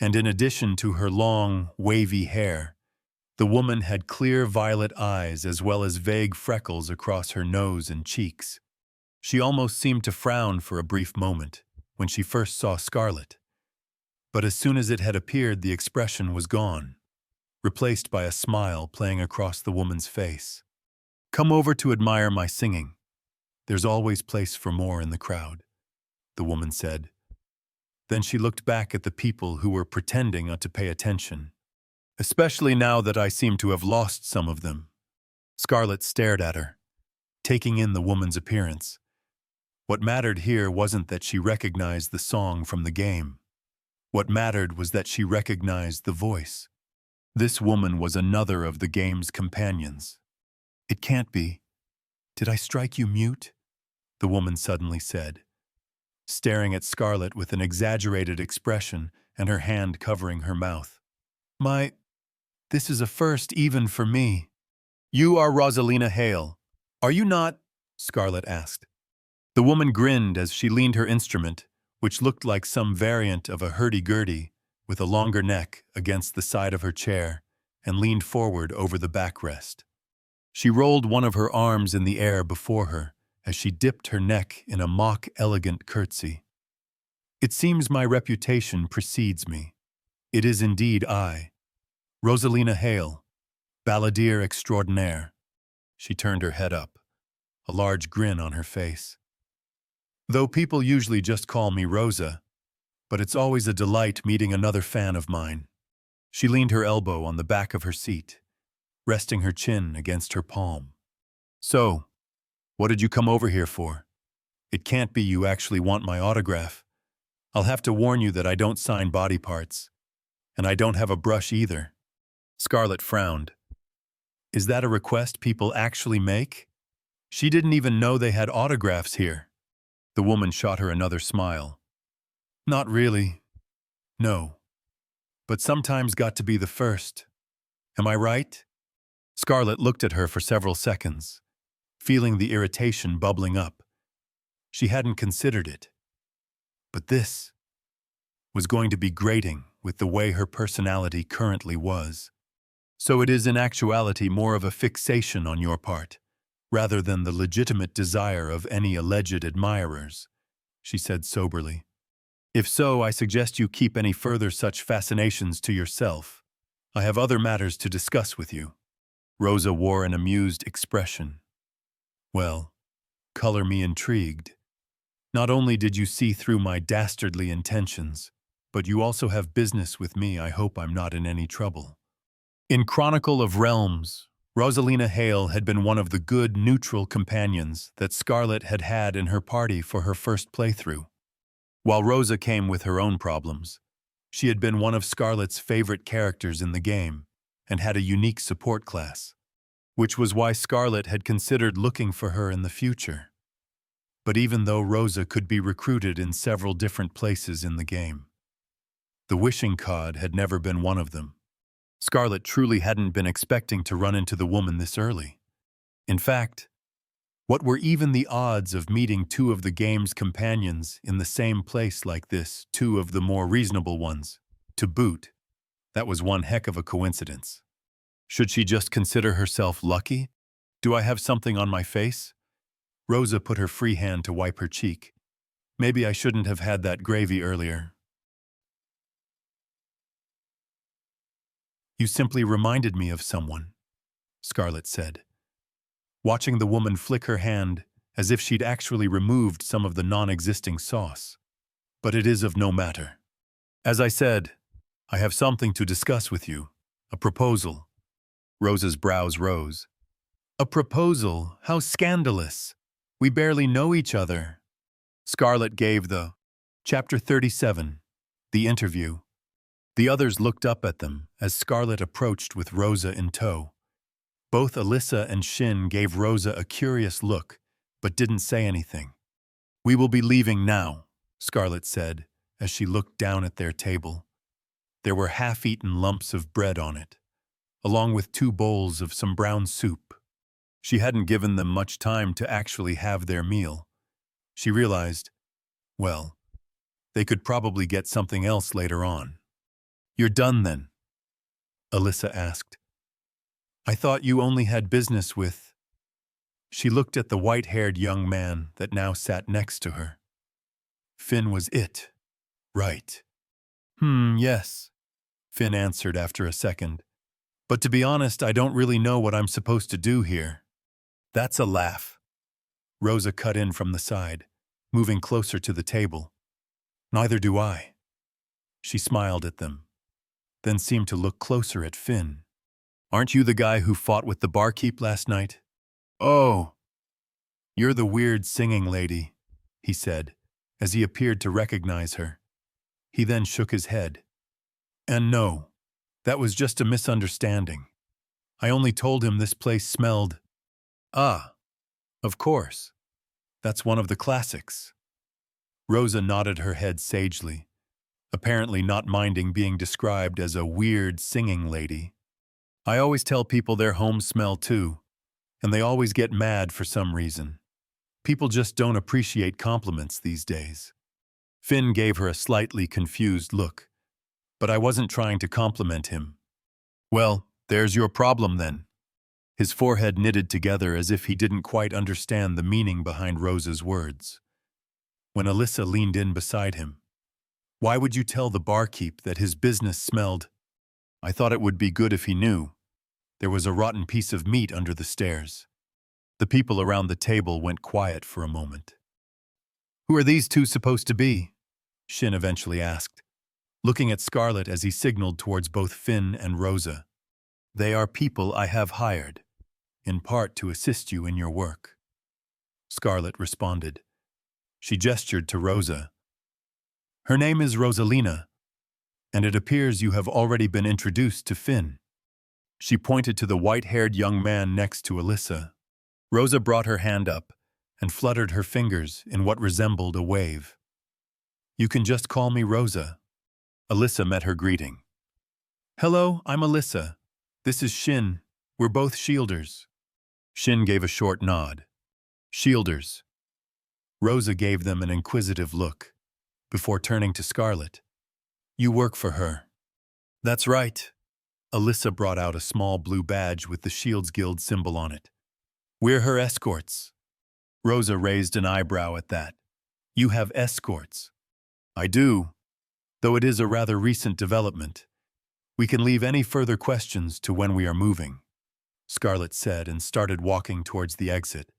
and in addition to her long, wavy hair, the woman had clear violet eyes as well as vague freckles across her nose and cheeks. She almost seemed to frown for a brief moment when she first saw Scarlet, but as soon as it had appeared, the expression was gone, replaced by a smile playing across the woman's face. "Come over to admire my singing. There's always place for more in the crowd," the woman said. Then she looked back at the people who were pretending not to pay attention. especially now that I seem to have lost some of them. Scarlet stared at her, taking in the woman's appearance. What mattered here wasn't that she recognized the song from the game. What mattered was that she recognized the voice. This woman was another of the game's companions. It can't be. Did I strike you mute? The woman suddenly said, staring at Scarlet with an exaggerated expression and her hand covering her mouth. This is a first even for me. You are Rosalina Hale, are you not? Scarlet asked. The woman grinned as she leaned her instrument, which looked like some variant of a hurdy-gurdy, with a longer neck against the side of her chair, and leaned forward over the backrest. She rolled one of her arms in the air before her as she dipped her neck in a mock-elegant curtsy. It seems my reputation precedes me. It is indeed I, Rosalina Hale, balladeer extraordinaire. She turned her head up, a large grin on her face. Though people usually just call me Rosa, but it's always a delight meeting another fan of mine. She leaned her elbow on the back of her seat, resting her chin against her palm. So, what did you come over here for? It can't be you actually want my autograph. I'll have to warn you that I don't sign body parts, and I don't have a brush either. Scarlet frowned. Is that a request people actually make? She didn't even know they had autographs here. The woman shot her another smile. Not really. No. But sometimes got to be the first. Am I right? Scarlet looked at her for several seconds, feeling the irritation bubbling up. She hadn't considered it. But this was going to be grating with the way her personality currently was. So it is in actuality more of a fixation on your part, rather than the legitimate desire of any alleged admirers, she said soberly. If so, I suggest you keep any further such fascinations to yourself. I have other matters to discuss with you. Rosa wore an amused expression. Well, color me intrigued. Not only did you see through my dastardly intentions, but you also have business with me. I hope I'm not in any trouble. In Chronicle of Realms, Rosalina Hale had been one of the good, neutral companions that Scarlet had had in her party for her first playthrough. While Rosa came with her own problems, she had been one of Scarlet's favorite characters in the game and had a unique support class, which was why Scarlet had considered looking for her in the future. But even though Rosa could be recruited in several different places in the game, the Wishing Cod had never been one of them. Scarlet truly hadn't been expecting to run into the woman this early. In fact, what were even the odds of meeting two of the game's companions in the same place like this, two of the more reasonable ones, to boot? That was one heck of a coincidence. Should she just consider herself lucky? Do I have something on my face? Rosa put her free hand to wipe her cheek. Maybe I shouldn't have had that gravy earlier. You simply reminded me of someone, Scarlet said, watching the woman flick her hand as if she'd actually removed some of the non-existing sauce. But it is of no matter. As I said, I have something to discuss with you, a proposal. Rosa's brows rose. A proposal? How scandalous. We barely know each other. Scarlet gave the Chapter 37, the interview. The others looked up at them as Scarlet approached with Rosa in tow. Both Alyssa and Shin gave Rosa a curious look, but didn't say anything. We will be leaving now, Scarlet said, as she looked down at their table. There were half-eaten lumps of bread on it, along with 2 bowls of some brown soup. She hadn't given them much time to actually have their meal. She realized, well, they could probably get something else later on. You're done then? Alyssa asked. I thought you only had business with... She looked at the white-haired young man that now sat next to her. Finn was it, right? Yes, Finn answered after a second. But to be honest, I don't really know what I'm supposed to do here. That's a laugh. Rosa cut in from the side, moving closer to the table. Neither do I. She smiled at them. then seemed to look closer at Finn. "Aren't you the guy who fought with the barkeep last night?" "Oh, you're the weird singing lady," he said, as he appeared to recognize her. He then shook his head. "And no, that was just a misunderstanding. I only told him this place smelled—" "Ah, of course. That's one of the classics." Rosa nodded her head sagely, apparently not minding being described as a weird singing lady. "I always tell people their homes smell too, and they always get mad for some reason. People just don't appreciate compliments these days." Finn gave her a slightly confused look. "But I wasn't trying to compliment him." "Well, there's your problem then." His forehead knitted together as if he didn't quite understand the meaning behind Rosa's words. When Alyssa leaned in beside him, "Why would you tell the barkeep that his business smelled?" "I thought it would be good if he knew. There was a rotten piece of meat under the stairs." The people around the table went quiet for a moment. "Who are these two supposed to be?" Shin eventually asked, looking at Scarlet as he signaled towards both Finn and Rosa. "They are people I have hired, in part to assist you in your work." Scarlet responded. She gestured to Rosa. "Her name is Rosalina, and it appears you have already been introduced to Finn." She pointed to the white-haired young man next to Alyssa. Rosa brought her hand up and fluttered her fingers in what resembled a wave. "You can just call me Rosa." Alyssa met her greeting. "Hello, I'm Alyssa. This is Shin. We're both shielders." Shin gave a short nod. "Shielders." Rosa gave them an inquisitive look, before turning to Scarlet. "You work for her." "That's right." Alyssa brought out a small blue badge with the Shields Guild symbol on it. "We're her escorts." Rosa raised an eyebrow at that. "You have escorts?" "I do, though it is a rather recent development. We can leave any further questions to when we are moving," Scarlet said and started walking towards the exit.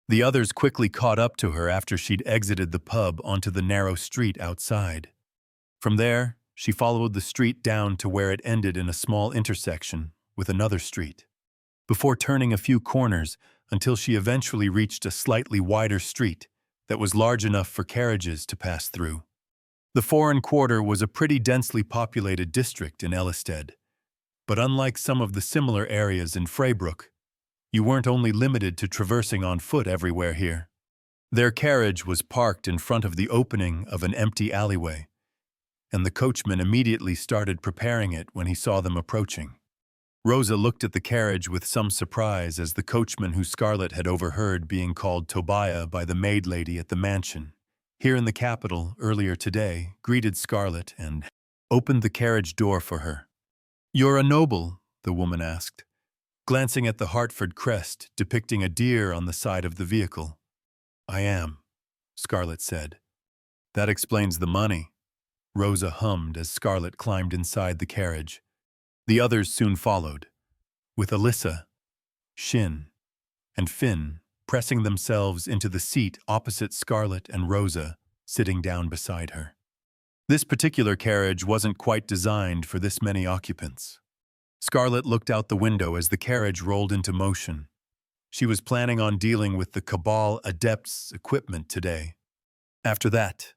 The others quickly caught up to her after she'd exited the pub onto the narrow street outside. From there, she followed the street down to where it ended in a small intersection with another street, before turning a few corners until she eventually reached a slightly wider street that was large enough for carriages to pass through. The Foreign Quarter was a pretty densely populated district in Ellisted, but unlike some of the similar areas in Freybrook, you weren't only limited to traversing on foot everywhere here. Their carriage was parked in front of the opening of an empty alleyway, and the coachman immediately started preparing it when he saw them approaching. Rosa looked at the carriage with some surprise as the coachman who Scarlet had overheard being called Tobiah by the maid lady at the mansion here in the capital earlier today greeted Scarlet and opened the carriage door for her. "You're a noble?" the woman asked, glancing at the Hartford crest depicting a deer on the side of the vehicle. "I am," Scarlet said. "That explains the money," Rosa hummed as Scarlet climbed inside the carriage. The others soon followed, with Alyssa, Shin, and Finn pressing themselves into the seat opposite Scarlet and Rosa, sitting down beside her. This particular carriage wasn't quite designed for this many occupants. Scarlet looked out the window as the carriage rolled into motion. She was planning on dealing with the Cabal Adepts' equipment today. After that,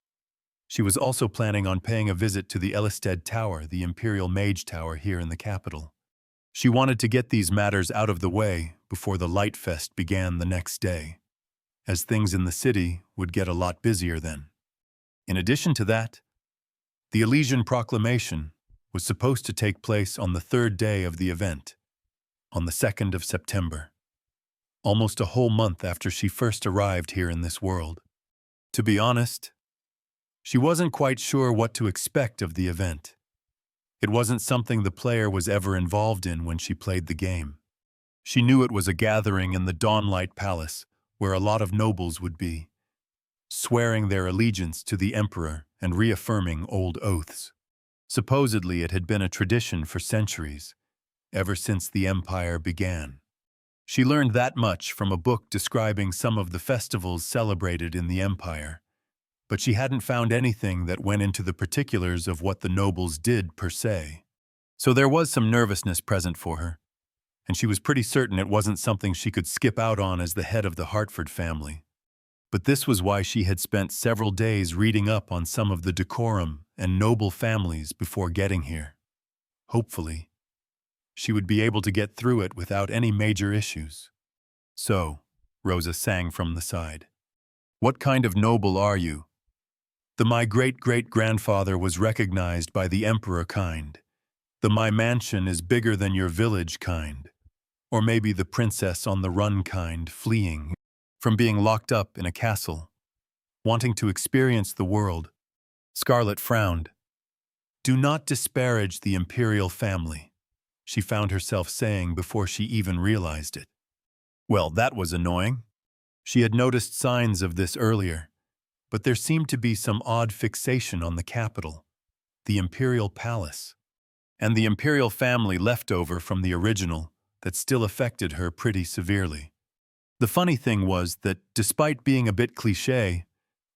she was also planning on paying a visit to the Ellisted Tower, the Imperial Mage Tower here in the capital. She wanted to get these matters out of the way before the Light Fest began the next day, as things in the city would get a lot busier then. In addition to that, the Elysian Proclamation was supposed to take place on the third day of the event, on the 2nd of September, almost a whole month after she first arrived here in this world. To be honest, she wasn't quite sure what to expect of the event. It wasn't something the player was ever involved in when she played the game. She knew it was a gathering in the Dawnlight Palace where a lot of nobles would be, swearing their allegiance to the Emperor and reaffirming old oaths. Supposedly it had been a tradition for centuries, ever since the Empire began. She learned that much from a book describing some of the festivals celebrated in the Empire, but she hadn't found anything that went into the particulars of what the nobles did per se. So there was some nervousness present for her, and she was pretty certain it wasn't something she could skip out on as the head of the Hartford family. But this was why she had spent several days reading up on some of the decorum and noble families before getting here. Hopefully, she would be able to get through it without any major issues. So, Rosa sang from the side. What kind of noble are you? My great-great-grandfather was recognized by the emperor kind. My mansion is bigger than your village kind. Or maybe the princess on the run kind, fleeing from being locked up in a castle, wanting to experience the world. Scarlet frowned. Do not disparage the imperial family, she found herself saying before she even realized it. Well, that was annoying. She had noticed signs of this earlier, but there seemed to be some odd fixation on the capital, the imperial palace, and the imperial family left over from the original that still affected her pretty severely. The funny thing was that, despite being a bit cliché,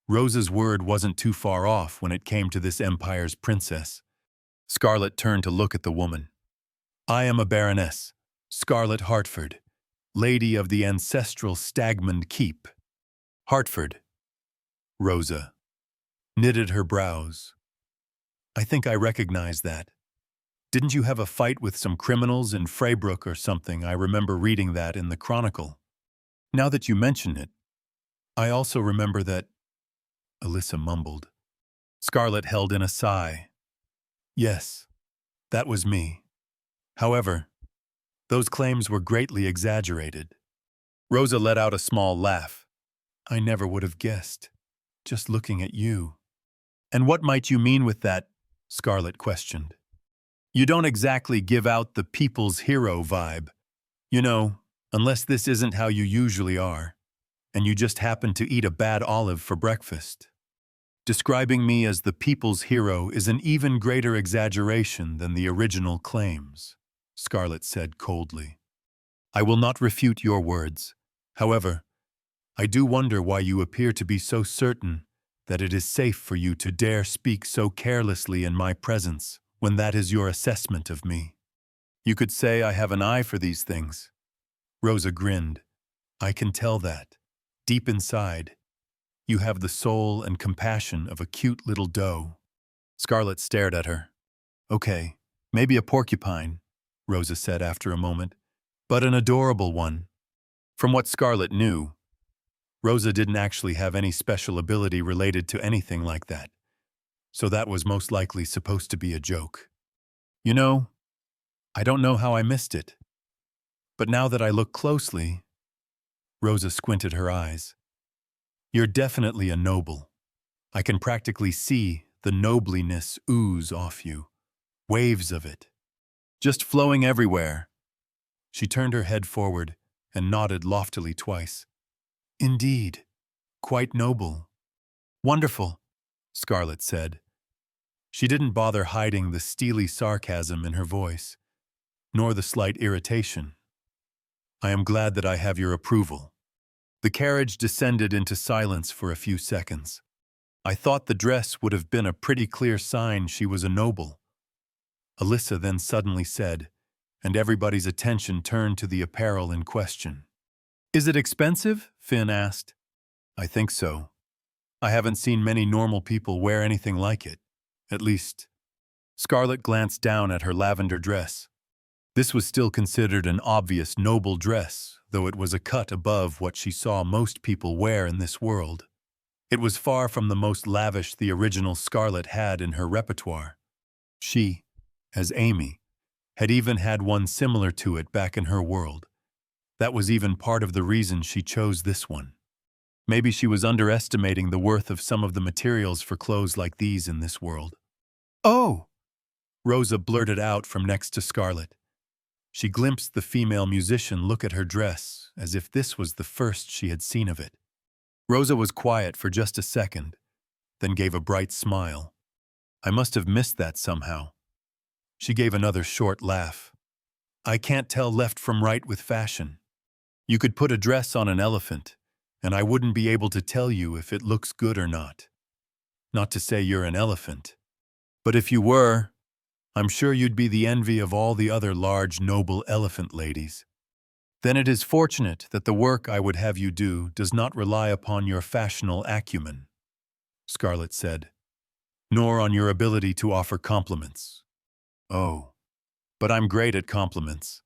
Rosa's word wasn't too far off when it came to this empire's princess. Scarlet turned to look at the woman. I am a baroness, Scarlet Hartford, lady of the ancestral Stagmund Keep. Hartford. Rosa knitted her brows. I think I recognize that. Didn't you have a fight with some criminals in Fraybrook or something? I remember reading that in the Chronicle. Now that you mention it, I also remember that... Alyssa mumbled. Scarlet held in a sigh. Yes, that was me. However, those claims were greatly exaggerated. Rosa let out a small laugh. I never would have guessed, just looking at you. And what might you mean with that? Scarlet questioned. You don't exactly give out the people's hero vibe. You know, unless this isn't how you usually are, and you just happen to eat a bad olive for breakfast. Describing me as the people's hero is an even greater exaggeration than the original claims, Scarlet said coldly. I will not refute your words. However, I do wonder why you appear to be so certain that it is safe for you to dare speak so carelessly in my presence when that is your assessment of me. You could say I have an eye for these things. Rosa grinned. I can tell that. Deep inside, you have the soul and compassion of a cute little doe. Scarlet stared at her. Okay, maybe a porcupine, Rosa said after a moment, but an adorable one. From what Scarlet knew, Rosa didn't actually have any special ability related to anything like that, so that was most likely supposed to be a joke. You know, I don't know how I missed it, but now that I look closely, Rosa squinted her eyes. You're definitely a noble. I can practically see the nobliness ooze off you, waves of it, just flowing everywhere. She turned her head forward and nodded loftily twice. Indeed, quite noble. Wonderful, Scarlet said. She didn't bother hiding the steely sarcasm in her voice, nor the slight irritation. I am glad that I have your approval. The carriage descended into silence for a few seconds. I thought the dress would have been a pretty clear sign she was a noble. Alyssa then suddenly said, and everybody's attention turned to the apparel in question. Is it expensive? Finn asked. I think so. I haven't seen many normal people wear anything like it. At least. Scarlet glanced down at her lavender dress. This was still considered an obvious noble dress, though it was a cut above what she saw most people wear in this world. It was far from the most lavish the original Scarlet had in her repertoire. She, as Amy, had even had one similar to it back in her world. That was even part of the reason she chose this one. Maybe she was underestimating the worth of some of the materials for clothes like these in this world. Oh! Rosa blurted out from next to Scarlet. She glimpsed the female musician look at her dress as if this was the first she had seen of it. Rosa was quiet for just a second, then gave a bright smile. I must have missed that somehow. She gave another short laugh. I can't tell left from right with fashion. You could put a dress on an elephant, and I wouldn't be able to tell you if it looks good or not. Not to say you're an elephant. But if you were, I'm sure you'd be the envy of all the other large, noble elephant ladies. Then it is fortunate that the work I would have you do does not rely upon your fashional acumen, Scarlet said, nor on your ability to offer compliments. Oh, but I'm great at compliments,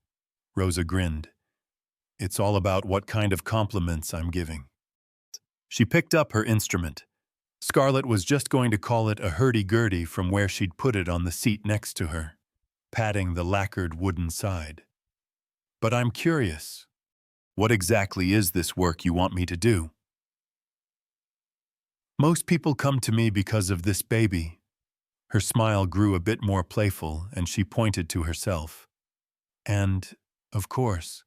Rosa grinned. It's all about what kind of compliments I'm giving. She picked up her instrument. Scarlet was just going to call it a hurdy-gurdy from where she'd put it on the seat next to her, patting the lacquered wooden side. But I'm curious. What exactly is this work you want me to do? Most people come to me because of this baby. Her smile grew a bit more playful, and she pointed to herself. And, of course,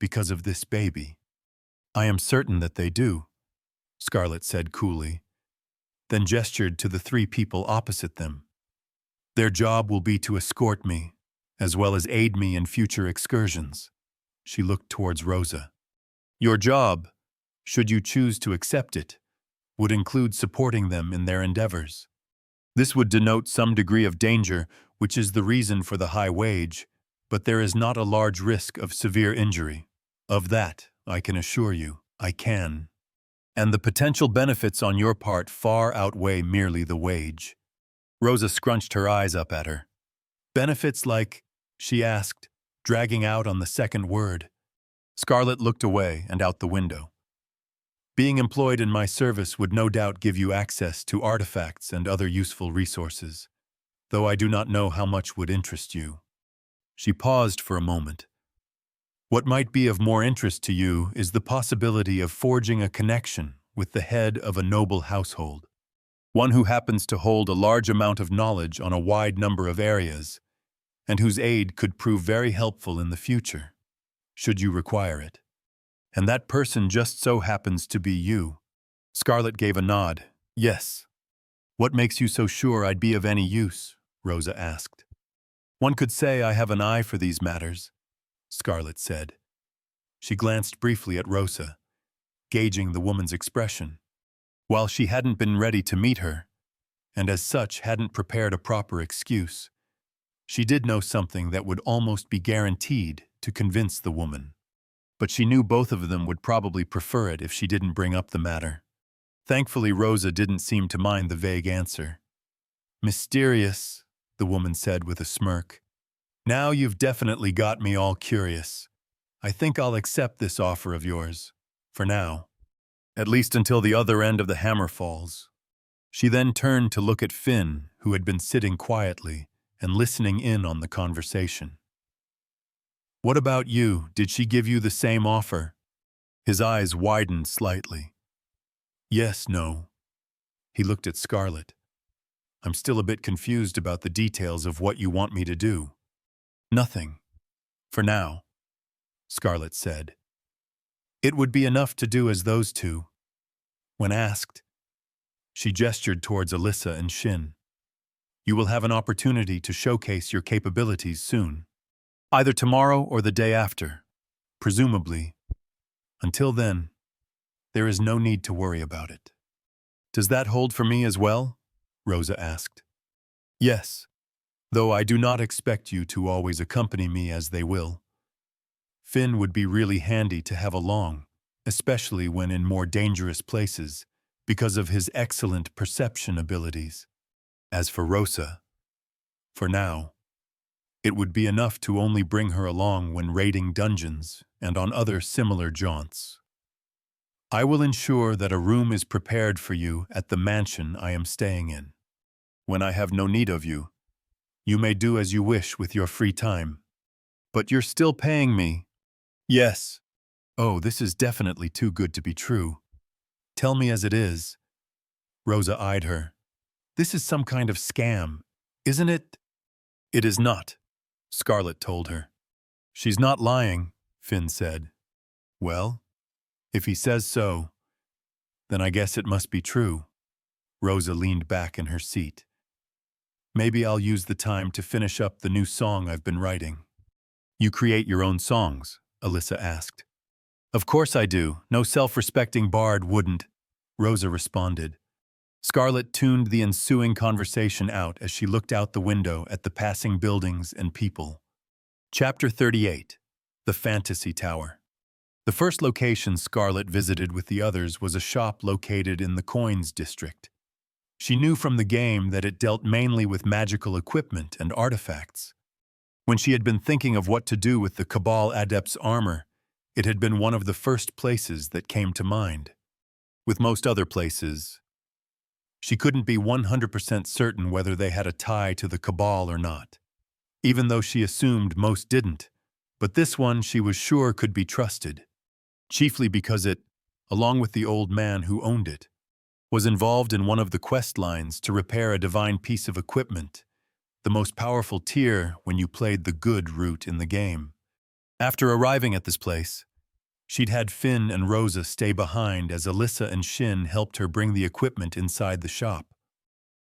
because of this baby. I am certain that they do, Scarlet said coolly, then gestured to the 3 people opposite them. Their job will be to escort me, as well as aid me in future excursions. She looked towards Rosa. Your job, should you choose to accept it, would include supporting them in their endeavors. This would denote some degree of danger, which is the reason for the high wage, but there is not a large risk of severe injury. Of that, I can assure you, I can. And the potential benefits on your part far outweigh merely the wage. Rosa scrunched her eyes up at her. Benefits like, she asked, dragging out on the second word. Scarlet looked away and out the window. Being employed in my service would no doubt give you access to artifacts and other useful resources, though I do not know how much would interest you. She paused for a moment. What might be of more interest to you is the possibility of forging a connection with the head of a noble household, one who happens to hold a large amount of knowledge on a wide number of areas, and whose aid could prove very helpful in the future, should you require it. And that person just so happens to be you. Scarlet gave a nod. Yes. What makes you so sure I'd be of any use? Rosa asked. One could say I have an eye for these matters, Scarlet said. She glanced briefly at Rosa, gauging the woman's expression. While she hadn't been ready to meet her, and as such hadn't prepared a proper excuse, she did know something that would almost be guaranteed to convince the woman. But she knew both of them would probably prefer it if she didn't bring up the matter. Thankfully, Rosa didn't seem to mind the vague answer. Mysterious, the woman said with a smirk. Now you've definitely got me all curious. I think I'll accept this offer of yours, for now. At least until the other end of the hammer falls. She then turned to look at Finn, who had been sitting quietly and listening in on the conversation. What about you? Did she give you the same offer? His eyes widened slightly. Yes, no. He looked at Scarlet. I'm still a bit confused about the details of what you want me to do. Nothing. For now, Scarlet said. It would be enough to do as those two. When asked, she gestured towards Alyssa and Shin. You will have an opportunity to showcase your capabilities soon. Either tomorrow or the day after, presumably. Until then, there is no need to worry about it. Does that hold for me as well? Rosa asked. Yes, though I do not expect you to always accompany me as they will. Finn would be really handy to have along, especially when in more dangerous places, because of his excellent perception abilities. As for Rosa, for now, it would be enough to only bring her along when raiding dungeons and on other similar jaunts. I will ensure that a room is prepared for you at the mansion I am staying in. When I have no need of you, you may do as you wish with your free time. But you're still paying me. Yes. Oh, this is definitely too good to be true. Tell me as it is. Rosa eyed her. This is some kind of scam, isn't it? It is not, Scarlet told her. She's not lying, Finn said. Well, if he says so, then I guess it must be true. Rosa leaned back in her seat. Maybe I'll use the time to finish up the new song I've been writing. You create your own songs? Alyssa asked. Of course I do. No self-respecting bard wouldn't, Rosa responded. Scarlet tuned the ensuing conversation out as she looked out the window at the passing buildings and people. Chapter 38. The Fantasy Tower. The first location Scarlet visited with the others was a shop located in the Coins District. She knew from the game that it dealt mainly with magical equipment and artifacts. When she had been thinking of what to do with the Cabal Adept's armor, it had been one of the first places that came to mind. With most other places, she couldn't be 100% certain whether they had a tie to the Cabal or not, even though she assumed most didn't, but this one she was sure could be trusted, chiefly because it, along with the old man who owned it, was involved in one of the quest lines to repair a divine piece of equipment, the most powerful tier when you played the good route in the game. After arriving at this place, she'd had Finn and Rosa stay behind as Alyssa and Shin helped her bring the equipment inside the shop.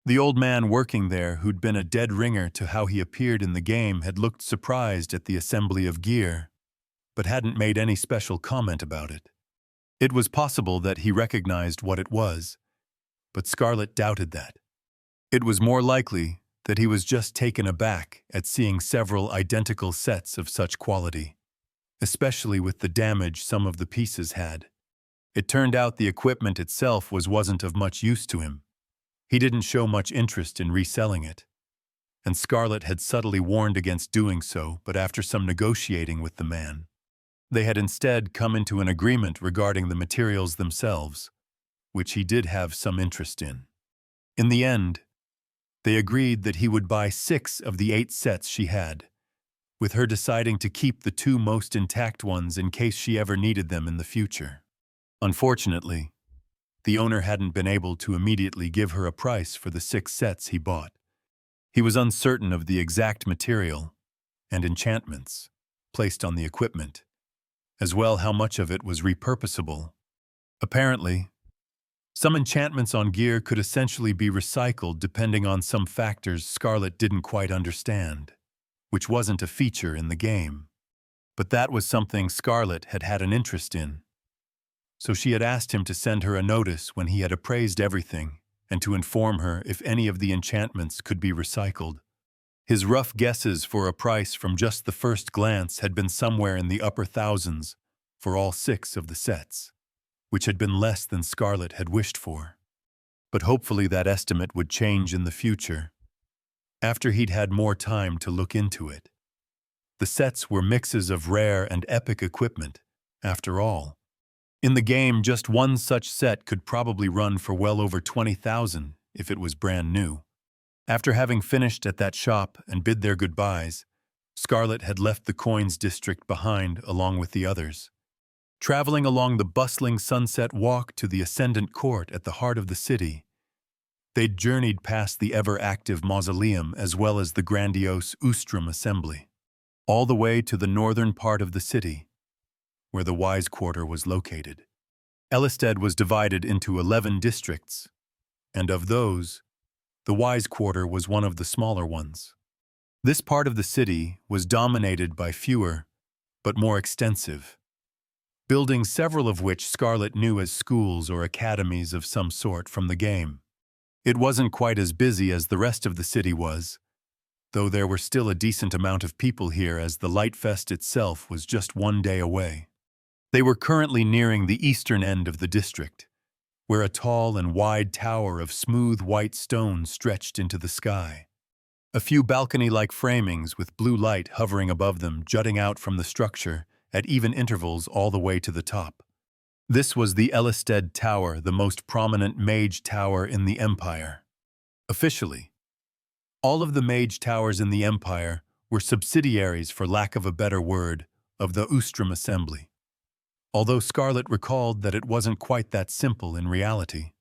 The old man working there, who'd been a dead ringer to how he appeared in the game, had looked surprised at the assembly of gear, but hadn't made any special comment about it. It was possible that he recognized what it was, but Scarlet doubted that. It was more likely that he was just taken aback at seeing several identical sets of such quality, especially with the damage some of the pieces had. It turned out the equipment itself wasn't of much use to him. He didn't show much interest in reselling it, and Scarlet had subtly warned against doing so, but after some negotiating with the man, they had instead come into an agreement regarding the materials themselves, which he did have some interest in. In the end, they agreed that he would buy 6 of the 8 sets she had, with her deciding to keep the 2 most intact ones in case she ever needed them in the future. Unfortunately, the owner hadn't been able to immediately give her a price for the 6 sets he bought. He was uncertain of the exact material and enchantments placed on the equipment, as well how much of it was repurposable. Apparently, some enchantments on gear could essentially be recycled depending on some factors Scarlet didn't quite understand, which wasn't a feature in the game. But that was something Scarlet had had an interest in. So she had asked him to send her a notice when he had appraised everything and to inform her if any of the enchantments could be recycled. His rough guesses for a price from just the first glance had been somewhere in the upper thousands for all 6 of the sets, which had been less than Scarlet had wished for. But hopefully that estimate would change in the future, after he'd had more time to look into it. The sets were mixes of rare and epic equipment, after all. In the game, just one such set could probably run for well over 20,000 if it was brand new. After having finished at that shop and bid their goodbyes, Scarlet had left the Coins District behind along with the others. Traveling along the bustling Sunset Walk to the Ascendant Court at the heart of the city, they'd journeyed past the ever-active Mausoleum as well as the grandiose Ustrum Assembly, all the way to the northern part of the city, where the Wise Quarter was located. Ellisted was divided into 11 districts, and of those, the Wise Quarter was one of the smaller ones. This part of the city was dominated by fewer, but more extensive buildings, several of which Scarlet knew as schools or academies of some sort from the game. It wasn't quite as busy as the rest of the city was, though there were still a decent amount of people here as the Lightfest itself was just one day away. They were currently nearing the eastern end of the district, where a tall and wide tower of smooth white stone stretched into the sky. A few balcony-like framings with blue light hovering above them jutting out from the structure at even intervals all the way to the top. This was the Ellisted Tower, the most prominent mage tower in the Empire. Officially, all of the mage towers in the Empire were subsidiaries, for lack of a better word, of the Ustrum Assembly, although Scarlet recalled that it wasn't quite that simple in reality.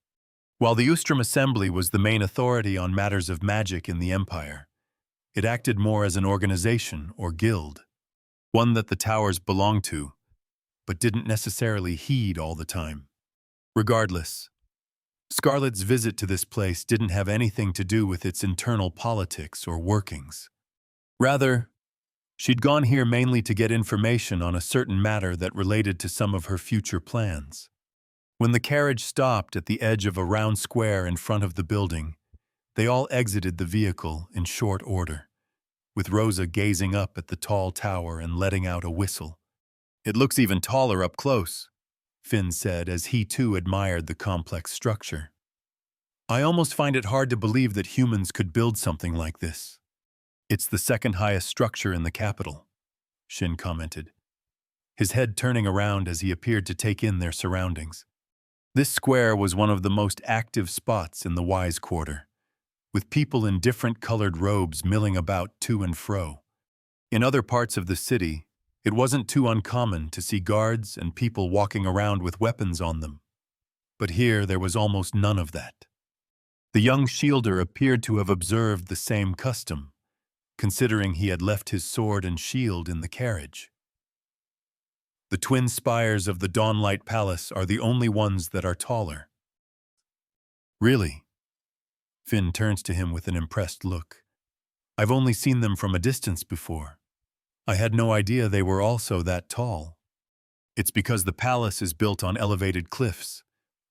While the Ustrum Assembly was the main authority on matters of magic in the Empire, it acted more as an organization or guild, one that the towers belonged to, but didn't necessarily heed all the time. Regardless, Scarlet's visit to this place didn't have anything to do with its internal politics or workings. Rather, she'd gone here mainly to get information on a certain matter that related to some of her future plans. When the carriage stopped at the edge of a round square in front of the building, they all exited the vehicle in short order, with Rosa gazing up at the tall tower and letting out a whistle. "It looks even taller up close," Finn said as he too admired the complex structure. "I almost find it hard to believe that humans could build something like this." "It's the second highest structure in the capital," Shin commented, his head turning around as he appeared to take in their surroundings. This square was one of the most active spots in the Wise Quarter, with people in different colored robes milling about to and fro. In other parts of the city, it wasn't too uncommon to see guards and people walking around with weapons on them. But here there was almost none of that. The young shielder appeared to have observed the same custom, considering he had left his sword and shield in the carriage. "The twin spires of the Dawnlight Palace are the only ones that are taller." "Really?" Finn turns to him with an impressed look. "I've only seen them from a distance before. I had no idea they were also that tall." "It's because the palace is built on elevated cliffs.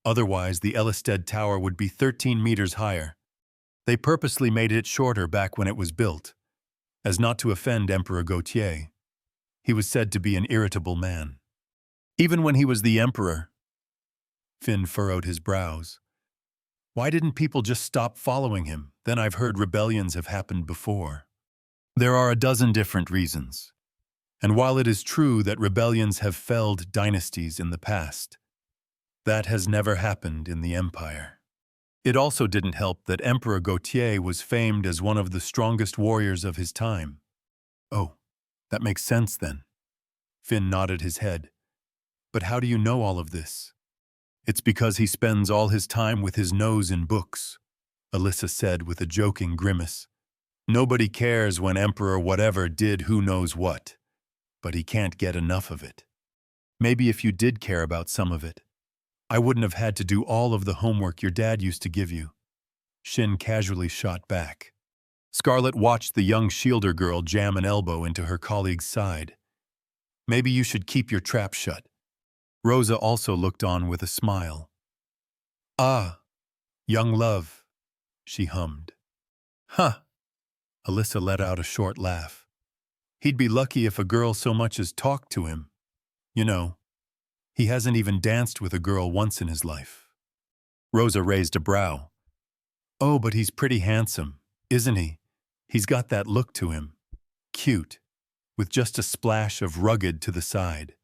Otherwise, the Ellisted Tower would be 13 meters higher. They purposely made it shorter back when it was built, as not to offend Emperor Gautier. He was said to be an irritable man. Even when he was the emperor." Finn furrowed his brows. "Why didn't people just stop following him? Then I've heard rebellions have happened before." "There are a dozen different reasons. And while it is true that rebellions have felled dynasties in the past, that has never happened in the Empire. It also didn't help that Emperor Gautier was famed as one of the strongest warriors of his time." "Oh, that makes sense then." Finn nodded his head. "But how do you know all of this?" "It's because he spends all his time with his nose in books," Alyssa said with a joking grimace. "Nobody cares when Emperor whatever did who knows what, but he can't get enough of it. Maybe if you did care about some of it, I wouldn't have had to do all of the homework your dad used to give you." Shin casually shot back. Scarlet watched the young shielder girl jam an elbow into her colleague's side. "Maybe you should keep your trap shut." Rosa also looked on with a smile. "Ah, young love," she hummed. "Huh." Alyssa let out a short laugh. "He'd be lucky if a girl so much as talked to him. You know, he hasn't even danced with a girl once in his life." Rosa raised a brow. "Oh, but he's pretty handsome, isn't he? He's got that look to him. Cute, with just a splash of rugged to the side.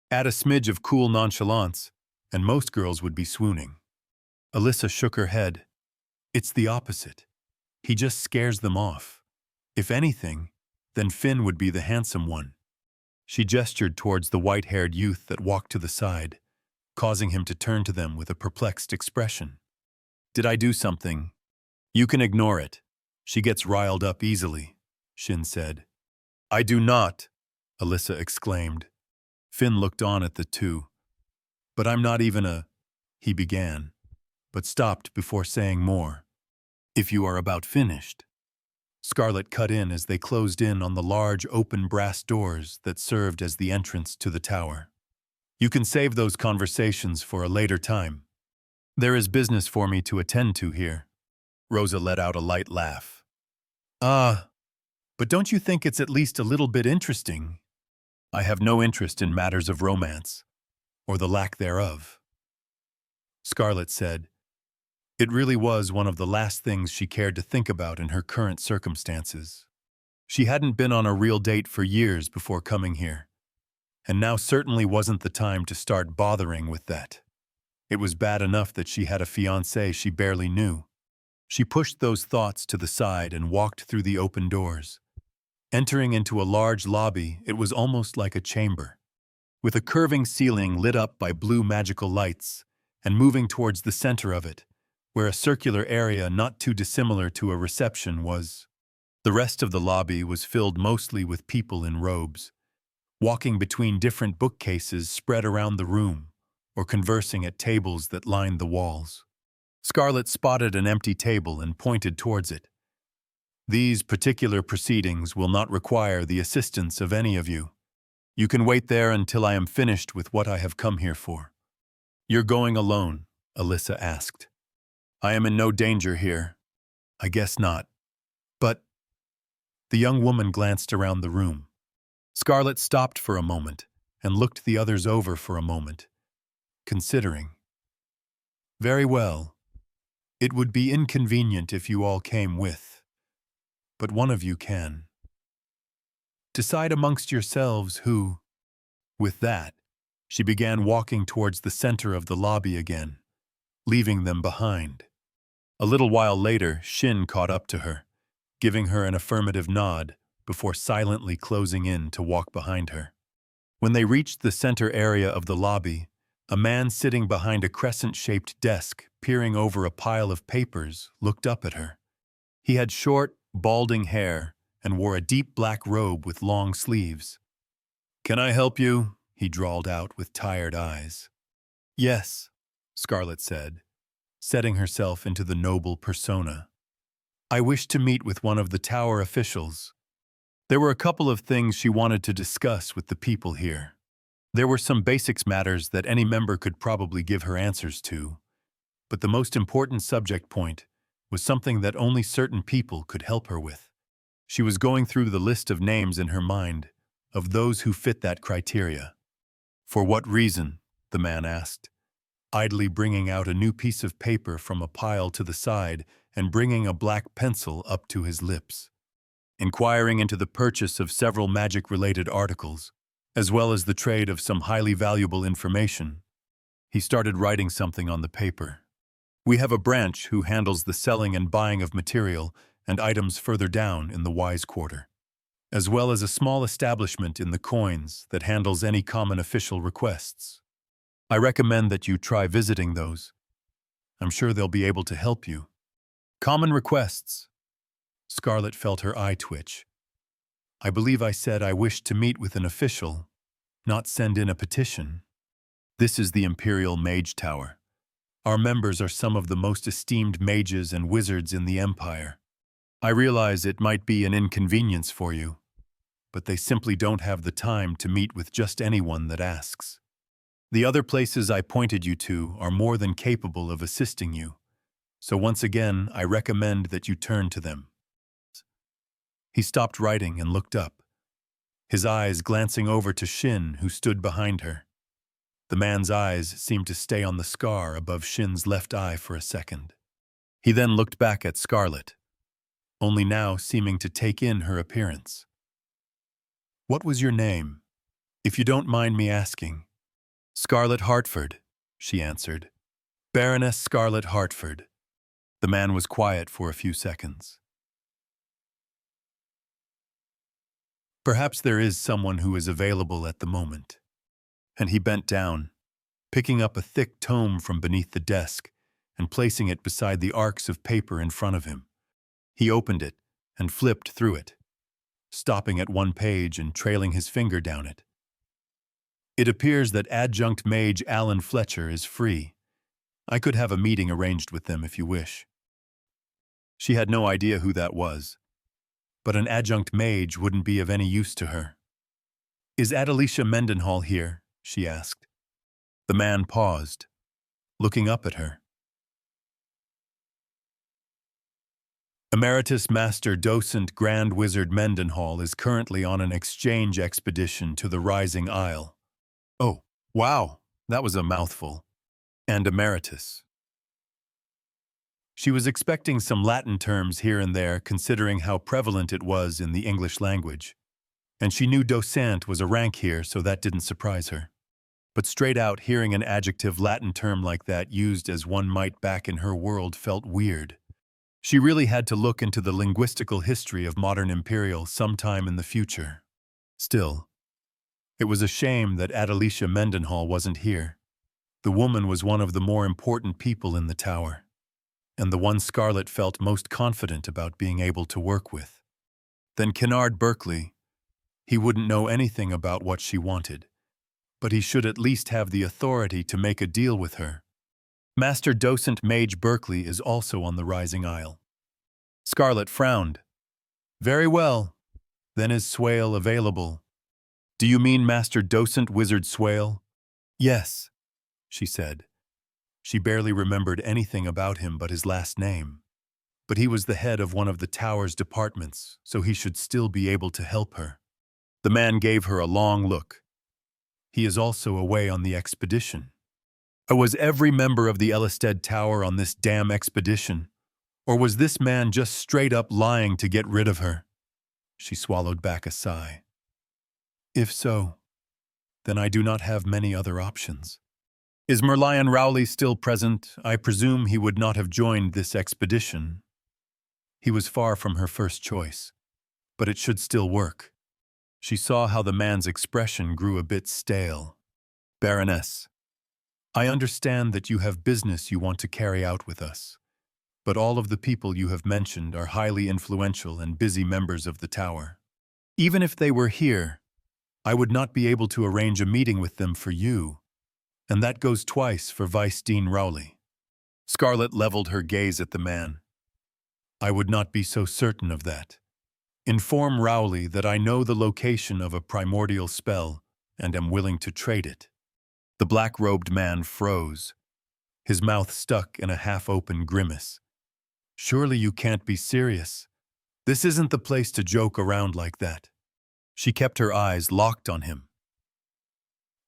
Add a smidge of cool nonchalance, and most girls would be swooning." Alyssa shook her head. "It's the opposite. He just scares them off. If anything, then Finn would be the handsome one." She gestured towards the white-haired youth that walked to the side, causing him to turn to them with a perplexed expression. "Did I do something?" "You can ignore it. She gets riled up easily," Shin said. "I do not," Alyssa exclaimed. Finn looked on at the two. "But I'm not even a—" he began, but stopped before saying more. "If you are about finished." Scarlet cut in as they closed in on the large open brass doors that served as the entrance to the tower. "You can save those conversations for a later time. There is business for me to attend to here." Rosa let out a light laugh. "Ah, but don't you think it's at least a little bit interesting?" "I have no interest in matters of romance, or the lack thereof," Scarlet said. It really was one of the last things she cared to think about in her current circumstances. She hadn't been on a real date for years before coming here, and now certainly wasn't the time to start bothering with that. It was bad enough that she had a fiancé she barely knew. She pushed those thoughts to the side and walked through the open doors. Entering into a large lobby, it was almost like a chamber, with a curving ceiling lit up by blue magical lights, and moving towards the center of it, where a circular area not too dissimilar to a reception was. The rest of the lobby was filled mostly with people in robes, walking between different bookcases spread around the room, or conversing at tables that lined the walls. Scarlet spotted an empty table and pointed towards it. "These particular proceedings will not require the assistance of any of you. You can wait there until I am finished with what I have come here for." You're going alone, Alyssa asked. I am in no danger here. I guess not. But the young woman glanced around the room. Scarlett stopped for a moment and looked the others over for a moment, considering. Very well. It would be inconvenient if you all came with, but one of you can. Decide amongst yourselves who. With that, she began walking towards the center of the lobby again, leaving them behind. A little while later, Shin caught up to her, giving her an affirmative nod before silently closing in to walk behind her. When they reached the center area of the lobby, a man sitting behind a crescent-shaped desk, peering over a pile of papers, looked up at her. He had short, balding hair and wore a deep black robe with long sleeves. "Can I help you?" he drawled out with tired eyes. "Yes," Scarlett said, setting herself into the noble persona. "I wish to meet with one of the tower officials." There were a couple of things she wanted to discuss with the people here. There were some basics matters that any member could probably give her answers to, but the most important subject point was something that only certain people could help her with. She was going through the list of names in her mind of those who fit that criteria. "For what reason?" the man asked, idly bringing out a new piece of paper from a pile to the side and bringing a black pencil up to his lips. "Inquiring into the purchase of several magic-related articles, as well as the trade of some highly valuable information." He started writing something on the paper. "We have a branch who handles the selling and buying of material and items further down in the Wise Quarter, as well as a small establishment in the Coins that handles any common official requests. I recommend that you try visiting those. I'm sure they'll be able to help you." "Common requests." Scarlett felt her eye twitch. "I believe I said I wished to meet with an official, not send in a petition. This is the Imperial Mage Tower. Our members are some of the most esteemed mages and wizards in the Empire. I realize it might be an inconvenience for you, but they simply don't have the time to meet with just anyone that asks. The other places I pointed you to are more than capable of assisting you, so once again I recommend that you turn to them." He stopped writing and looked up, his eyes glancing over to Shin, who stood behind her. The man's eyes seemed to stay on the scar above Shin's left eye for a second. He then looked back at Scarlett, only now seeming to take in her appearance. "What was your name, if you don't mind me asking?" "Scarlett Hartford," she answered. "Baroness Scarlett Hartford." The man was quiet for a few seconds. "Perhaps there is someone who is available at the moment." And he bent down, picking up a thick tome from beneath the desk and placing it beside the arcs of paper in front of him. He opened it and flipped through it, stopping at one page and trailing his finger down it. "It appears that adjunct mage Alan Fletcher is free. I could have a meeting arranged with them if you wish." She had no idea who that was, but an adjunct mage wouldn't be of any use to her. "Is Adelicia Mendenhall here?" she asked. The man paused, looking up at her. "Emeritus Master Docent Grand Wizard Mendenhall is currently on an exchange expedition to the Rising Isle." Oh, wow, that was a mouthful. And emeritus. She was expecting some Latin terms here and there, considering how prevalent it was in the English language. And she knew docent was a rank here, so that didn't surprise her. But straight out, hearing an adjective Latin term like that used as one might back in her world felt weird. She really had to look into the linguistical history of modern Imperial sometime in the future. Still, it was a shame that Adelicia Mendenhall wasn't here. The woman was one of the more important people in the tower, and the one Scarlett felt most confident about being able to work with. Then Kennard Berkeley. He wouldn't know anything about what she wanted, but he should at least have the authority to make a deal with her. Master Docent Mage Berkeley is also on the Rising Isle. Scarlett frowned. "Very well. Then is Swale available?" "Do you mean Master Docent Wizard Swale?" "Yes," she said, She barely remembered anything about him but his last name. But he was the head of one of the tower's departments, so he should still be able to help her. The man gave her a long look. He is also away on the expedition. Was every member of the Ellisted Tower on this damn expedition? Or was this man just straight up lying to get rid of her? She swallowed back a sigh. If so, then I do not have many other options. Is Merlion Rowley still present? I presume he would not have joined this expedition. He was far from her first choice, but it should still work. She saw how the man's expression grew a bit stale. Baroness, I understand that you have business you want to carry out with us, but all of the people you have mentioned are highly influential and busy members of the tower. Even if they were here, I would not be able to arrange a meeting with them for you, and that goes twice for Vice Dean Rowley. Scarlet leveled her gaze at the man. I would not be so certain of that. Inform Rowley that I know the location of a primordial spell and am willing to trade it. The black-robed man froze, his mouth stuck in a half-open grimace. Surely you can't be serious. This isn't the place to joke around like that. She kept her eyes locked on him.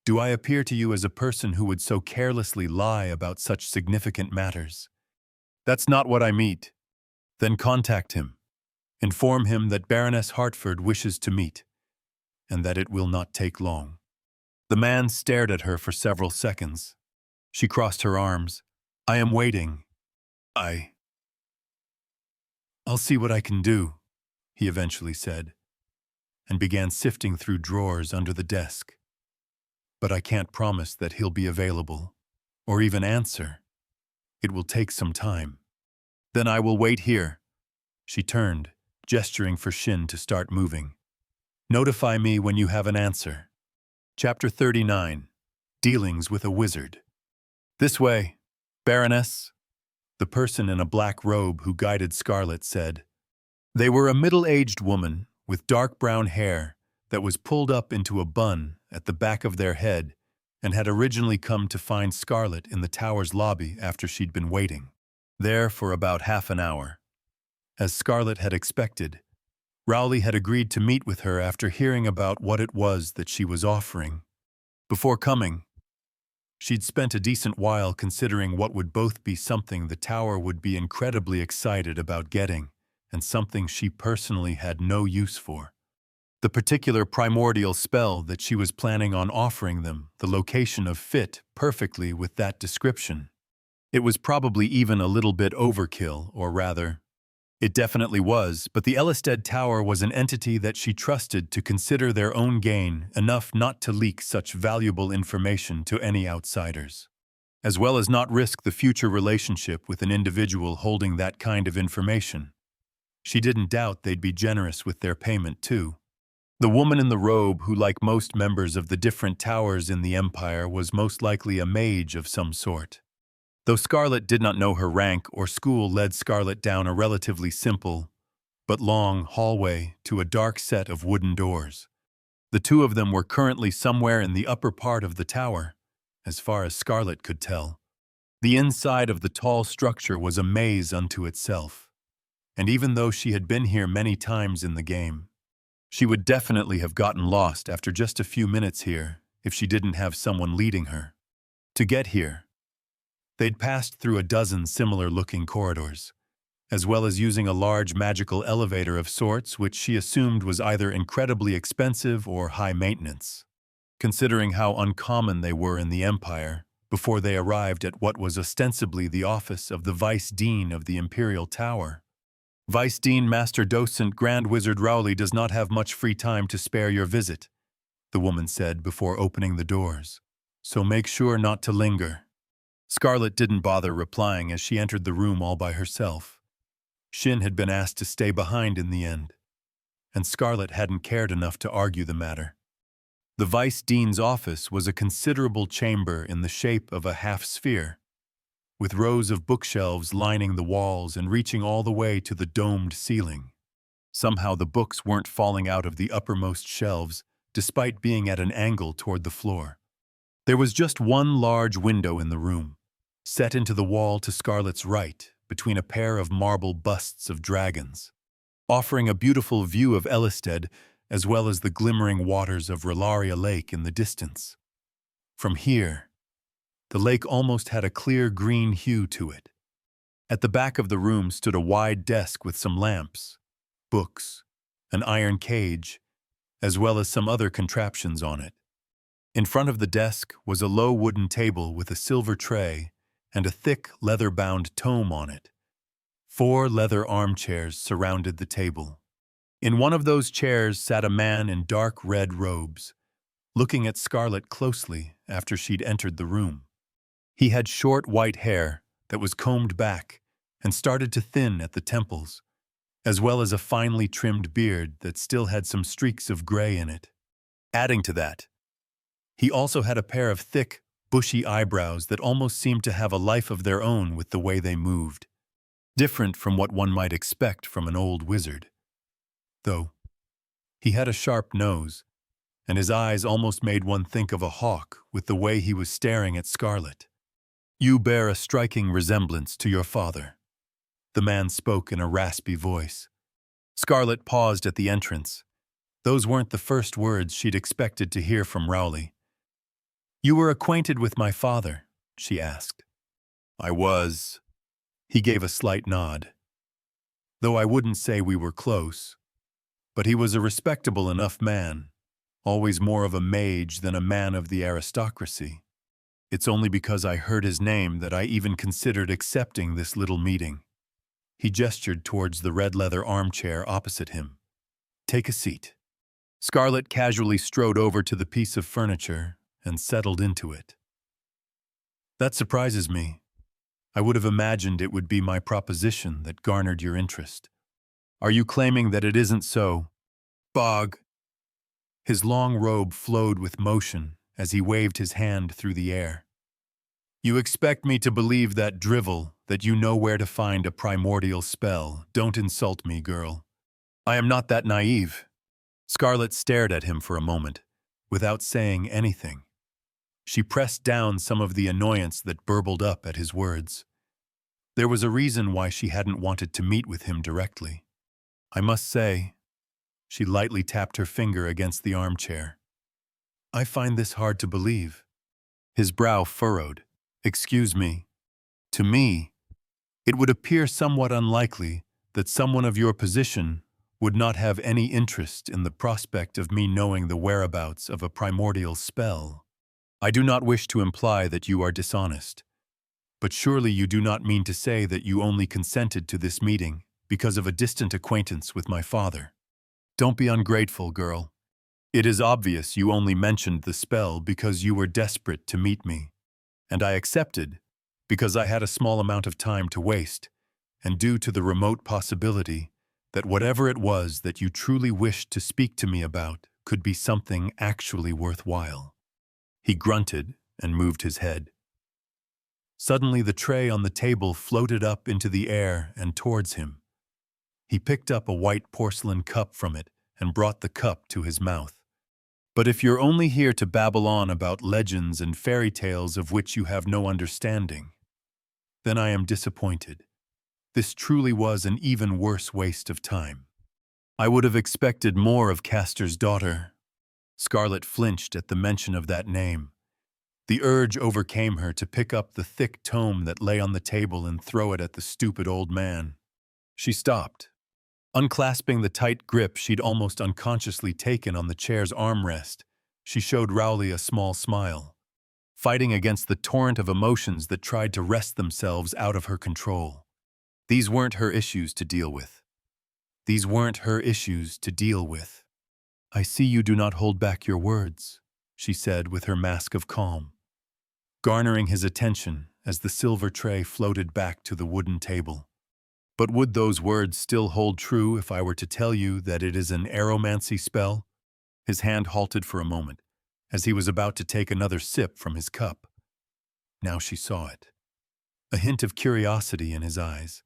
Do I appear to you as a person who would so carelessly lie about such significant matters? That's not what I mean. Then contact him. Inform him that Baroness Hartford wishes to meet, and that it will not take long. The man stared at her for several seconds. She crossed her arms. I am waiting. I'll see what I can do, he eventually said, and began sifting through drawers under the desk. But I can't promise that he'll be available, or even answer. It will take some time. Then I will wait here. She turned, gesturing for Shin to start moving. Notify me when you have an answer. Chapter 39. Dealings with a Wizard. This way, Baroness. The person in a black robe who guided Scarlet said. They were a middle-aged woman with dark brown hair that was pulled up into a bun at the back of their head and had originally come to find Scarlet in the tower's lobby after she'd been waiting there for about half an hour. As Scarlet had expected, Rowley had agreed to meet with her after hearing about what it was that she was offering. Before coming, she'd spent a decent while considering what would both be something the tower would be incredibly excited about getting and something she personally had no use for. The particular primordial spell that she was planning on offering them, the location of fit perfectly with that description. It was probably even a little bit overkill, or rather, it definitely was, but the Ellisted Tower was an entity that she trusted to consider their own gain enough not to leak such valuable information to any outsiders, as well as not risk the future relationship with an individual holding that kind of information. She didn't doubt they'd be generous with their payment, too. The woman in the robe, who like most members of the different towers in the Empire was most likely a mage of some sort. Though Scarlet did not know her rank or school, led Scarlet down a relatively simple but long hallway to a dark set of wooden doors. The two of them were currently somewhere in the upper part of the tower, as far as Scarlet could tell. The inside of the tall structure was a maze unto itself, and even though she had been here many times in the game, she would definitely have gotten lost after just a few minutes here if she didn't have someone leading her. To get here, they'd passed through a dozen similar-looking corridors, as well as using a large magical elevator of sorts which she assumed was either incredibly expensive or high maintenance, considering how uncommon they were in the Empire before they arrived at what was ostensibly the office of the Vice Dean of the Imperial Tower. Vice Dean Master Docent Grand Wizard Rowley does not have much free time to spare your visit, the woman said before opening the doors, so make sure not to linger. Scarlet didn't bother replying as she entered the room all by herself. Shin had been asked to stay behind in the end, and Scarlet hadn't cared enough to argue the matter. The Vice Dean's office was a considerable chamber in the shape of a half-sphere, with rows of bookshelves lining the walls and reaching all the way to the domed ceiling. Somehow the books weren't falling out of the uppermost shelves, despite being at an angle toward the floor. There was just one large window in the room, set into the wall to Scarlet's right, between a pair of marble busts of dragons, offering a beautiful view of Ellisted as well as the glimmering waters of Relaria Lake in the distance. From here, the lake almost had a clear green hue to it. At the back of the room stood a wide desk with some lamps, books, an iron cage, as well as some other contraptions on it. In front of the desk was a low wooden table with a silver tray and a thick leather-bound tome on it. 4 leather armchairs surrounded the table. In one of those chairs sat a man in dark red robes, looking at Scarlet closely after she'd entered the room. He had short white hair that was combed back and started to thin at the temples, as well as a finely trimmed beard that still had some streaks of gray in it. Adding to that, he also had a pair of thick, bushy eyebrows that almost seemed to have a life of their own with the way they moved, different from what one might expect from an old wizard. Though, he had a sharp nose, and his eyes almost made one think of a hawk with the way he was staring at Scarlet. "You bear a striking resemblance to your father," the man spoke in a raspy voice. Scarlet paused at the entrance. Those weren't the first words she'd expected to hear from Rowley. "You were acquainted with my father?" she asked. "I was." He gave a slight nod. "Though I wouldn't say we were close. But he was a respectable enough man, always more of a mage than a man of the aristocracy. It's only because I heard his name that I even considered accepting this little meeting." He gestured towards the red leather armchair opposite him. "Take a seat." Scarlet casually strode over to the piece of furniture and settled into it. "That surprises me. I would have imagined it would be my proposition that garnered your interest. Are you claiming that it isn't so?" "Bog." His long robe flowed with motion as he waved his hand through the air. "You expect me to believe that drivel, that you know where to find a primordial spell. Don't insult me, girl. I am not that naive." Scarlet stared at him for a moment, without saying anything. She pressed down some of the annoyance that burbled up at his words. There was a reason why she hadn't wanted to meet with him directly. "I must say," she lightly tapped her finger against the armchair, "I find this hard to believe." His brow furrowed. "Excuse me. To me, it would appear somewhat unlikely that someone of your position would not have any interest in the prospect of me knowing the whereabouts of a primordial spell. I do not wish to imply that you are dishonest, but surely you do not mean to say that you only consented to this meeting because of a distant acquaintance with my father. Don't be ungrateful, girl. It is obvious you only mentioned the spell because you were desperate to meet me, and I accepted because I had a small amount of time to waste, and due to the remote possibility that whatever it was that you truly wished to speak to me about could be something actually worthwhile." He grunted and moved his head. Suddenly the tray on the table floated up into the air and towards him. He picked up a white porcelain cup from it and brought the cup to his mouth. "But if you're only here to babble on about legends and fairy tales of which you have no understanding, then I am disappointed. This truly was an even worse waste of time. I would have expected more of Castor's daughter." Scarlet flinched at the mention of that name. The urge overcame her to pick up the thick tome that lay on the table and throw it at the stupid old man. She stopped. Unclasping the tight grip she'd almost unconsciously taken on the chair's armrest, she showed Rowley a small smile, fighting against the torrent of emotions that tried to wrest themselves out of her control. These weren't her issues to deal with. These weren't her issues to deal with. "I see you do not hold back your words," she said with her mask of calm, garnering his attention as the silver tray floated back to the wooden table. "But would those words still hold true if I were to tell you that it is an aeromancy spell?" His hand halted for a moment, as he was about to take another sip from his cup. Now she saw it. A hint of curiosity in his eyes.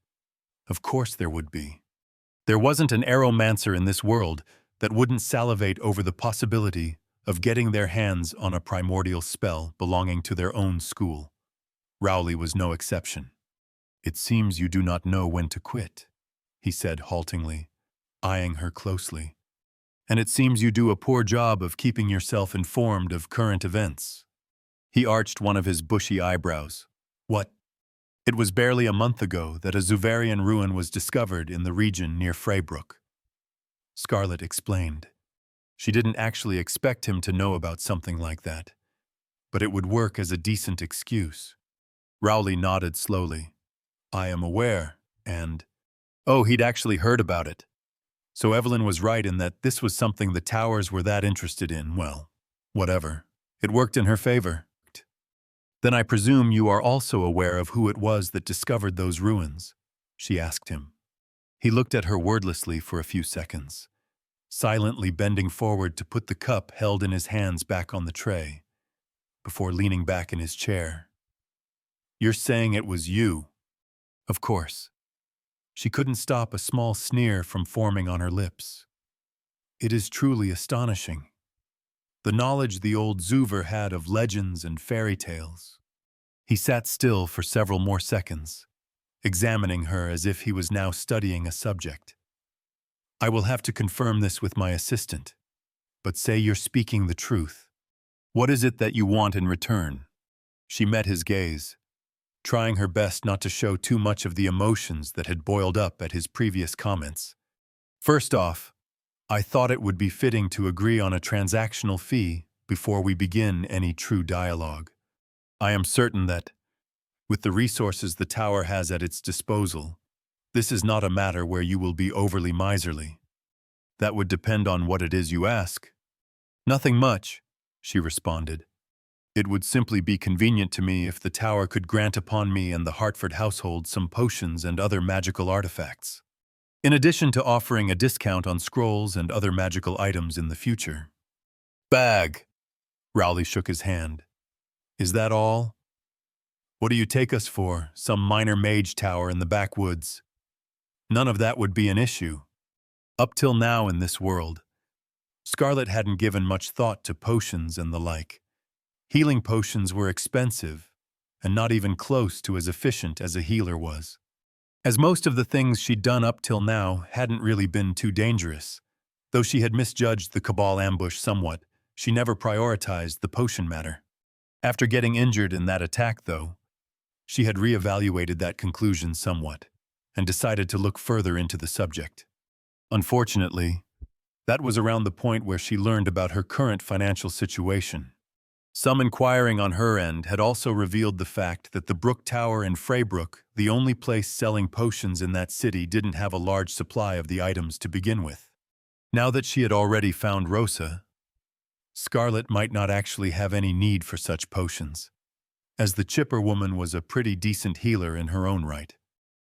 Of course there would be. There wasn't an aeromancer in this world that wouldn't salivate over the possibility of getting their hands on a primordial spell belonging to their own school. Rowley was no exception. "It seems you do not know when to quit," he said haltingly, eyeing her closely. "And it seems you do a poor job of keeping yourself informed of current events." He arched one of his bushy eyebrows. "What?" "It was barely a month ago that a Zuvarian ruin was discovered in the region near Freybrook," Scarlet explained. She didn't actually expect him to know about something like that, but it would work as a decent excuse. Rowley nodded slowly. "I am aware, and—" Oh, he'd actually heard about it. So Evelyn was right in that this was something the Towers were that interested in. Well, whatever. It worked in her favor. "Then I presume you are also aware of who it was that discovered those ruins?" she asked him. He looked at her wordlessly for a few seconds, silently bending forward to put the cup held in his hands back on the tray, before leaning back in his chair. "You're saying it was you?" "Of course." She couldn't stop a small sneer from forming on her lips. "It is truly astonishing. The knowledge the old Zuver had of legends and fairy tales." He sat still for several more seconds, examining her as if he was now studying a subject. "I will have to confirm this with my assistant, but say you're speaking the truth. What is it that you want in return?" She met his gaze, trying her best not to show too much of the emotions that had boiled up at his previous comments. "First off, I thought it would be fitting to agree on a transactional fee before we begin any true dialogue. I am certain that, with the resources the Tower has at its disposal, this is not a matter where you will be overly miserly. That would depend on what it is you ask." "Nothing much," she responded. "It would simply be convenient to me if the Tower could grant upon me and the Hartford household some potions and other magical artifacts, in addition to offering a discount on scrolls and other magical items in the future." "Bag!" Rowley shook his hand. "Is that all? What do you take us for, some minor mage tower in the backwoods? None of that would be an issue. Up till now in this world, Scarlet hadn't given much thought to potions and the like. Healing potions were expensive, and not even close to as efficient as a healer was. As most of the things she'd done up till now hadn't really been too dangerous. Though she had misjudged the Cabal ambush somewhat, she never prioritized the potion matter. After getting injured in that attack, though, she had reevaluated that conclusion somewhat, and decided to look further into the subject. Unfortunately, that was around the point where she learned about her current financial situation. Some inquiring on her end had also revealed the fact that the Brook Tower in Freybrook, the only place selling potions in that city, didn't have a large supply of the items to begin with. Now that she had already found Rosa, Scarlet might not actually have any need for such potions, as the Chipper woman was a pretty decent healer in her own right.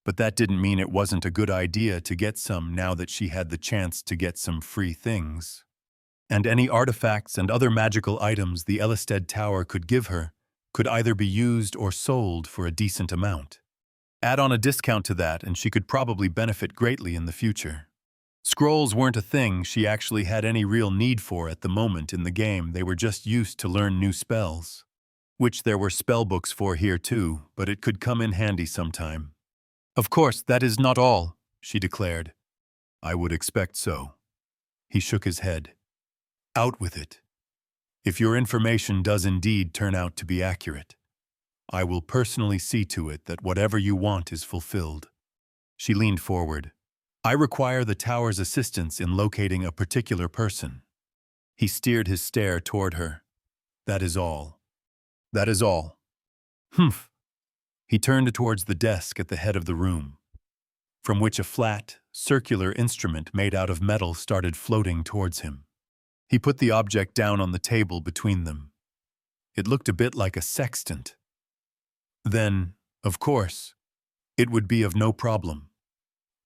But that didn't mean it wasn't a good idea to get some now that she had the chance to get some free things. And any artifacts and other magical items the Ellisted Tower could give her could either be used or sold for a decent amount. Add on a discount to that and she could probably benefit greatly in the future. Scrolls weren't a thing she actually had any real need for at the moment in the game. They were just used to learn new spells, which there were spell books for here too, but it could come in handy sometime. "Of course, that is not all," she declared. "I would expect so." He shook his head. "Out with it. If your information does indeed turn out to be accurate, I will personally see to it that whatever you want is fulfilled." She leaned forward. "I require the Tower's assistance in locating a particular person." He steered his stare toward her. "That is all." "That is all." "Humph." He turned towards the desk at the head of the room, from which a flat, circular instrument made out of metal started floating towards him. He put the object down on the table between them. It looked a bit like a sextant. "Then, of course, it would be of no problem.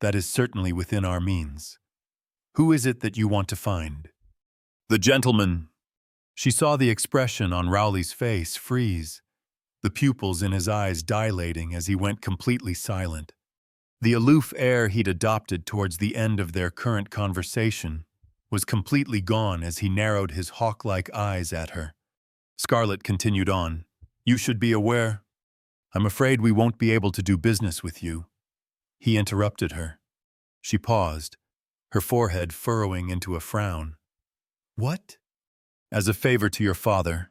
That is certainly within our means. Who is it that you want to find?" "The gentleman." She saw the expression on Rowley's face freeze, the pupils in his eyes dilating as he went completely silent. The aloof air he'd adopted towards the end of their current conversation was completely gone as he narrowed his hawk-like eyes at her. Scarlet continued on. "You should be aware." I'm afraid we won't be able to do business with you. He interrupted her. She paused, her forehead furrowing into a frown. What? As a favor to your father,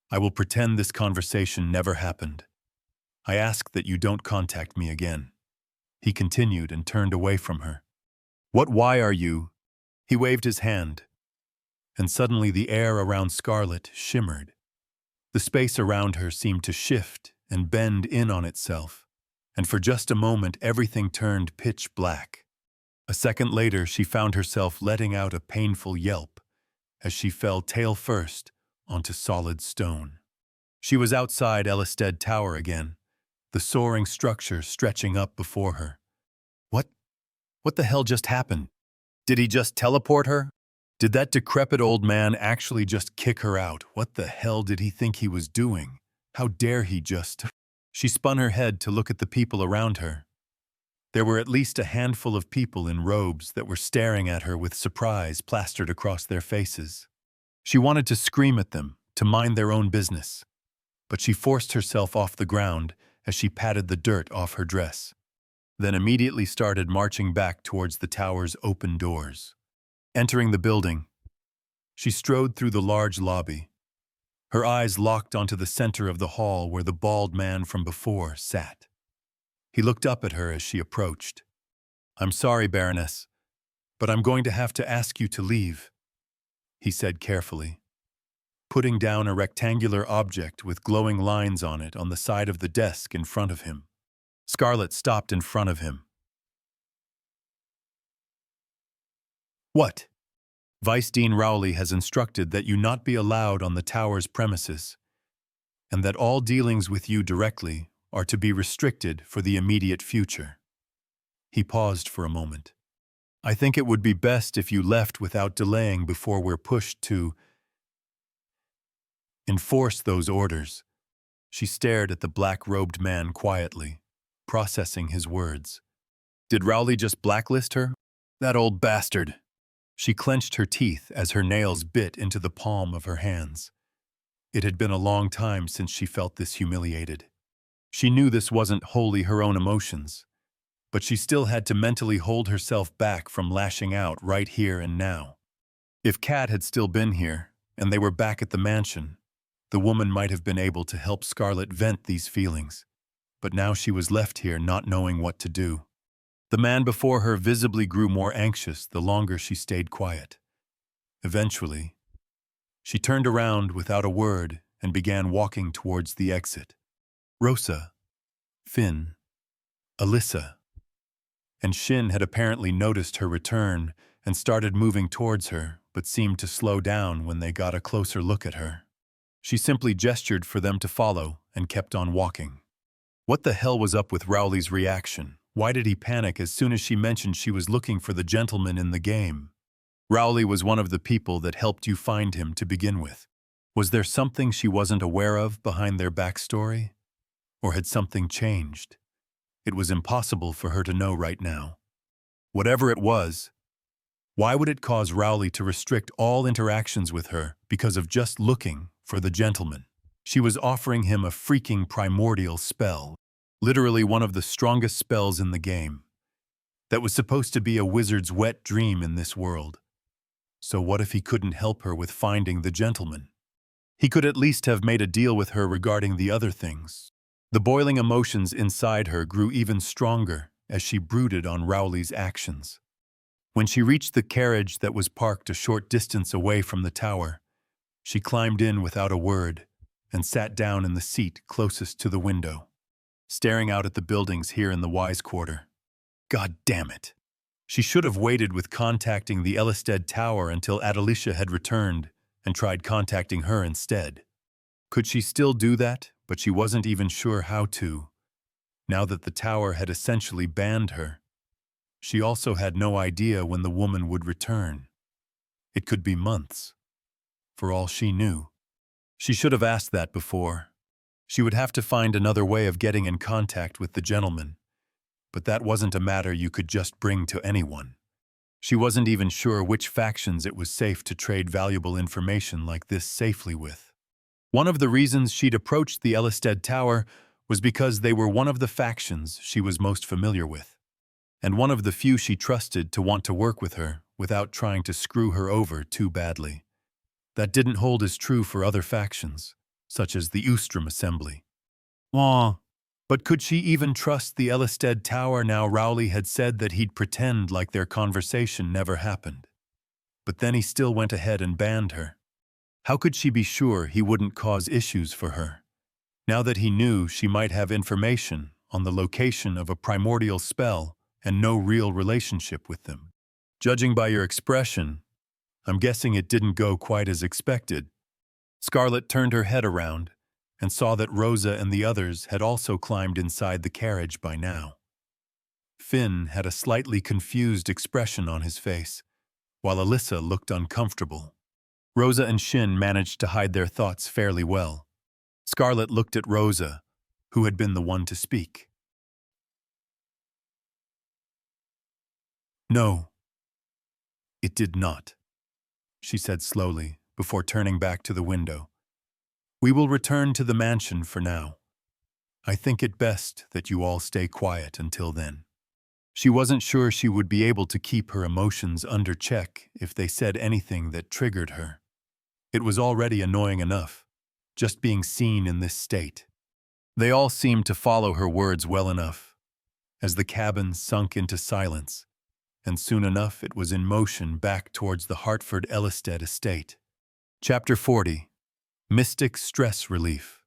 I will pretend this conversation never happened. I ask that you don't contact me again. He continued and turned away from her. Why are you? He waved his hand, and suddenly the air around Scarlet shimmered. The space around her seemed to shift and bend in on itself, and for just a moment everything turned pitch black. A second later, she found herself letting out a painful yelp as she fell tail first onto solid stone. She was outside Ellisted Tower again, the soaring structure stretching up before her. What the hell just happened? Did he just teleport her? Did that decrepit old man actually just kick her out? What the hell did he think he was doing? How dare he just... She spun her head to look at the people around her. There were at least a handful of people in robes that were staring at her with surprise plastered across their faces. She wanted to scream at them, to mind their own business, but she forced herself off the ground as she patted the dirt off her dress, then immediately started marching back towards the tower's open doors. Entering the building, she strode through the large lobby. Her eyes locked onto the center of the hall where the bald man from before sat. He looked up at her as she approached. I'm sorry, Baroness, but I'm going to have to ask you to leave, he said carefully, putting down a rectangular object with glowing lines on it on the side of the desk in front of him. Scarlet stopped in front of him. What? Vice Dean Rowley has instructed that you not be allowed on the tower's premises, and that all dealings with you directly are to be restricted for the immediate future. He paused for a moment. I think it would be best if you left without delaying before we're pushed to enforce those orders. She stared at the black-robed man quietly, processing his words. Did Rowley just blacklist her? That old bastard. She clenched her teeth as her nails bit into the palm of her hands. It had been a long time since she felt this humiliated. She knew this wasn't wholly her own emotions, but she still had to mentally hold herself back from lashing out right here and now. If Kat had still been here, and they were back at the mansion, the woman might have been able to help Scarlet vent these feelings. But now she was left here not knowing what to do. The man before her visibly grew more anxious the longer she stayed quiet. Eventually, she turned around without a word and began walking towards the exit. Rosa, Finn, Alyssa, and Shin had apparently noticed her return and started moving towards her, but seemed to slow down when they got a closer look at her. She simply gestured for them to follow and kept on walking. What the hell was up with Rowley's reaction? Why did he panic as soon as she mentioned she was looking for the gentleman in the game? Rowley was one of the people that helped you find him to begin with. Was there something she wasn't aware of behind their backstory? Or had something changed? It was impossible for her to know right now. Whatever it was, why would it cause Rowley to restrict all interactions with her because of just looking for the gentleman? She was offering him a freaking primordial spell, literally one of the strongest spells in the game, that was supposed to be a wizard's wet dream in this world. So what if he couldn't help her with finding the gentleman? He could at least have made a deal with her regarding the other things. The boiling emotions inside her grew even stronger as she brooded on Rowley's actions. When she reached the carriage that was parked a short distance away from the tower, she climbed in without a word and sat down in the seat closest to the window, staring out at the buildings here in the Wise Quarter. God damn it. She should have waited with contacting the Ellisted Tower until Adelicia had returned and tried contacting her instead. Could she still do that? But she wasn't even sure how to, now that the tower had essentially banned her. She also had no idea when the woman would return. It could be months, for all she knew. She should have asked that before. She would have to find another way of getting in contact with the gentleman, but that wasn't a matter you could just bring to anyone. She wasn't even sure which factions it was safe to trade valuable information like this safely with. One of the reasons she'd approached the Ellisted Tower was because they were one of the factions she was most familiar with, and one of the few she trusted to want to work with her without trying to screw her over too badly. That didn't hold as true for other factions, such as the Ustrom Assembly. Wah! But could she even trust the Ellisted Tower now Rowley had said that he'd pretend like their conversation never happened? But then he still went ahead and banned her. How could she be sure he wouldn't cause issues for her, now that he knew she might have information on the location of a primordial spell and no real relationship with them? Judging by your expression, I'm guessing it didn't go quite as expected. Scarlet turned her head around and saw that Rosa and the others had also climbed inside the carriage by now. Finn had a slightly confused expression on his face, while Alyssa looked uncomfortable. Rosa and Shin managed to hide their thoughts fairly well. Scarlet looked at Rosa, who had been the one to speak. No, it did not, she said slowly, before turning back to the window. We will return to the mansion for now. I think it best that you all stay quiet until then. She wasn't sure she would be able to keep her emotions under check if they said anything that triggered her. It was already annoying enough, just being seen in this state. They all seemed to follow her words well enough, as the cabin sunk into silence, and soon enough it was in motion back towards the Hartford Ellisted estate. Chapter 40. Mystic Stress Relief.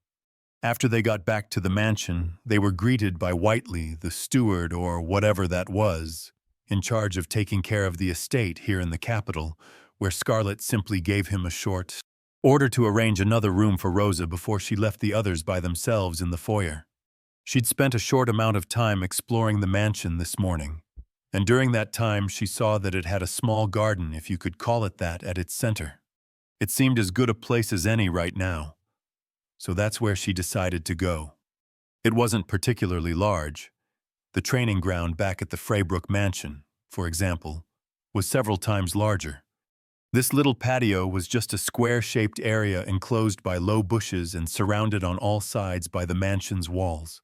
After they got back to the mansion, they were greeted by Whiteley, the steward or whatever that was, in charge of taking care of the estate here in the capital, where Scarlet simply gave him a short order to arrange another room for Rosa before she left the others by themselves in the foyer. She'd spent a short amount of time exploring the mansion this morning, and during that time she saw that it had a small garden, if you could call it that, at its center. It seemed as good a place as any right now, so that's where she decided to go. It wasn't particularly large. The training ground back at the Fraybrook Mansion, for example, was several times larger. This little patio was just a square-shaped area enclosed by low bushes and surrounded on all sides by the mansion's walls.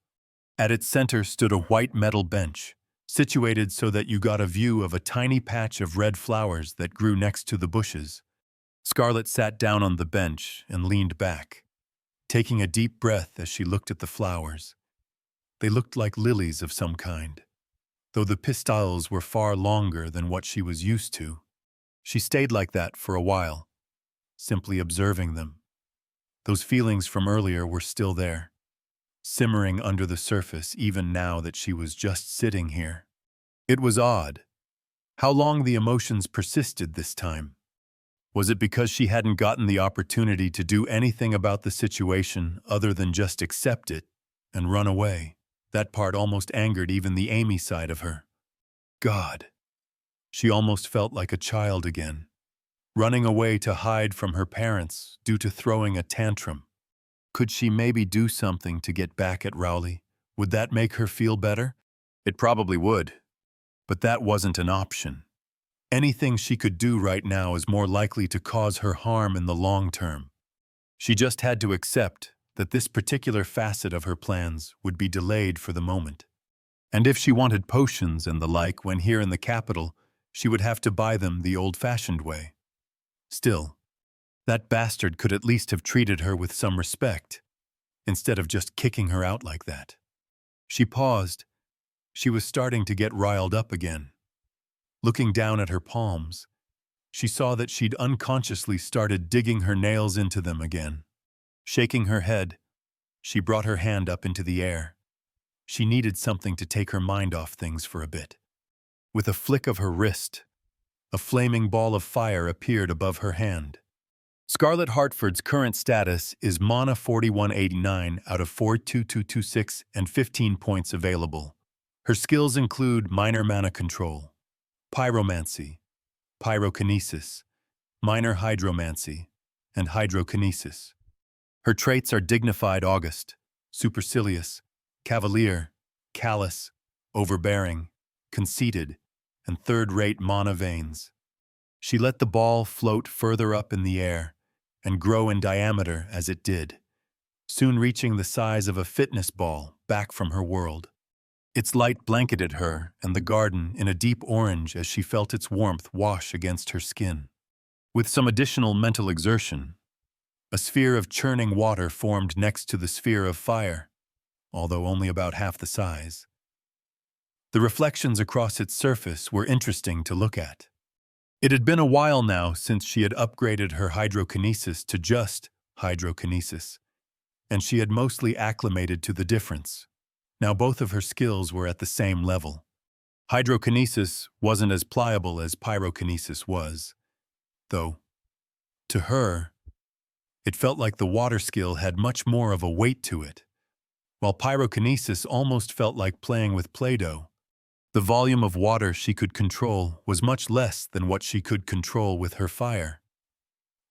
At its center stood a white metal bench, situated so that you got a view of a tiny patch of red flowers that grew next to the bushes. Scarlet sat down on the bench and leaned back, taking a deep breath as she looked at the flowers. They looked like lilies of some kind, though the pistils were far longer than what she was used to. She stayed like that for a while, simply observing them. Those feelings from earlier were still there, simmering under the surface even now that she was just sitting here. It was odd how long the emotions persisted this time. Was it because she hadn't gotten the opportunity to do anything about the situation other than just accept it and run away? That part almost angered even the Amy side of her. God. She almost felt like a child again, running away to hide from her parents due to throwing a tantrum. Could she maybe do something to get back at Rowley? Would that make her feel better? It probably would, but that wasn't an option. Anything she could do right now is more likely to cause her harm in the long term. She just had to accept that this particular facet of her plans would be delayed for the moment. And if she wanted potions and the like when here in the capital, she would have to buy them the old-fashioned way. Still, that bastard could at least have treated her with some respect, instead of just kicking her out like that. She paused. She was starting to get riled up again. Looking down at her palms, she saw that she'd unconsciously started digging her nails into them again. Shaking her head, she brought her hand up into the air. She needed something to take her mind off things for a bit. With a flick of her wrist, a flaming ball of fire appeared above her hand. Scarlet Hartford's current status is Mana 4189 out of 42226 and 15 points available. Her skills include Minor Mana Control, Pyromancy, Pyrokinesis, Minor Hydromancy, and Hydrokinesis. Her traits are Dignified August, Supercilious, Cavalier, Callous, Overbearing, Conceited, and third-rate mana veins. She let the ball float further up in the air and grow in diameter as it did, soon reaching the size of a fitness ball back from her world. Its light blanketed her and the garden in a deep orange as she felt its warmth wash against her skin. With some additional mental exertion, a sphere of churning water formed next to the sphere of fire, although only about half the size. The reflections across its surface were interesting to look at. It had been a while now since she had upgraded her hydrokinesis to just hydrokinesis, and she had mostly acclimated to the difference. Now both of her skills were at the same level. Hydrokinesis wasn't as pliable as pyrokinesis was, though, to her, it felt like the water skill had much more of a weight to it, while pyrokinesis almost felt like playing with Play-Doh. The volume of water she could control was much less than what she could control with her fire.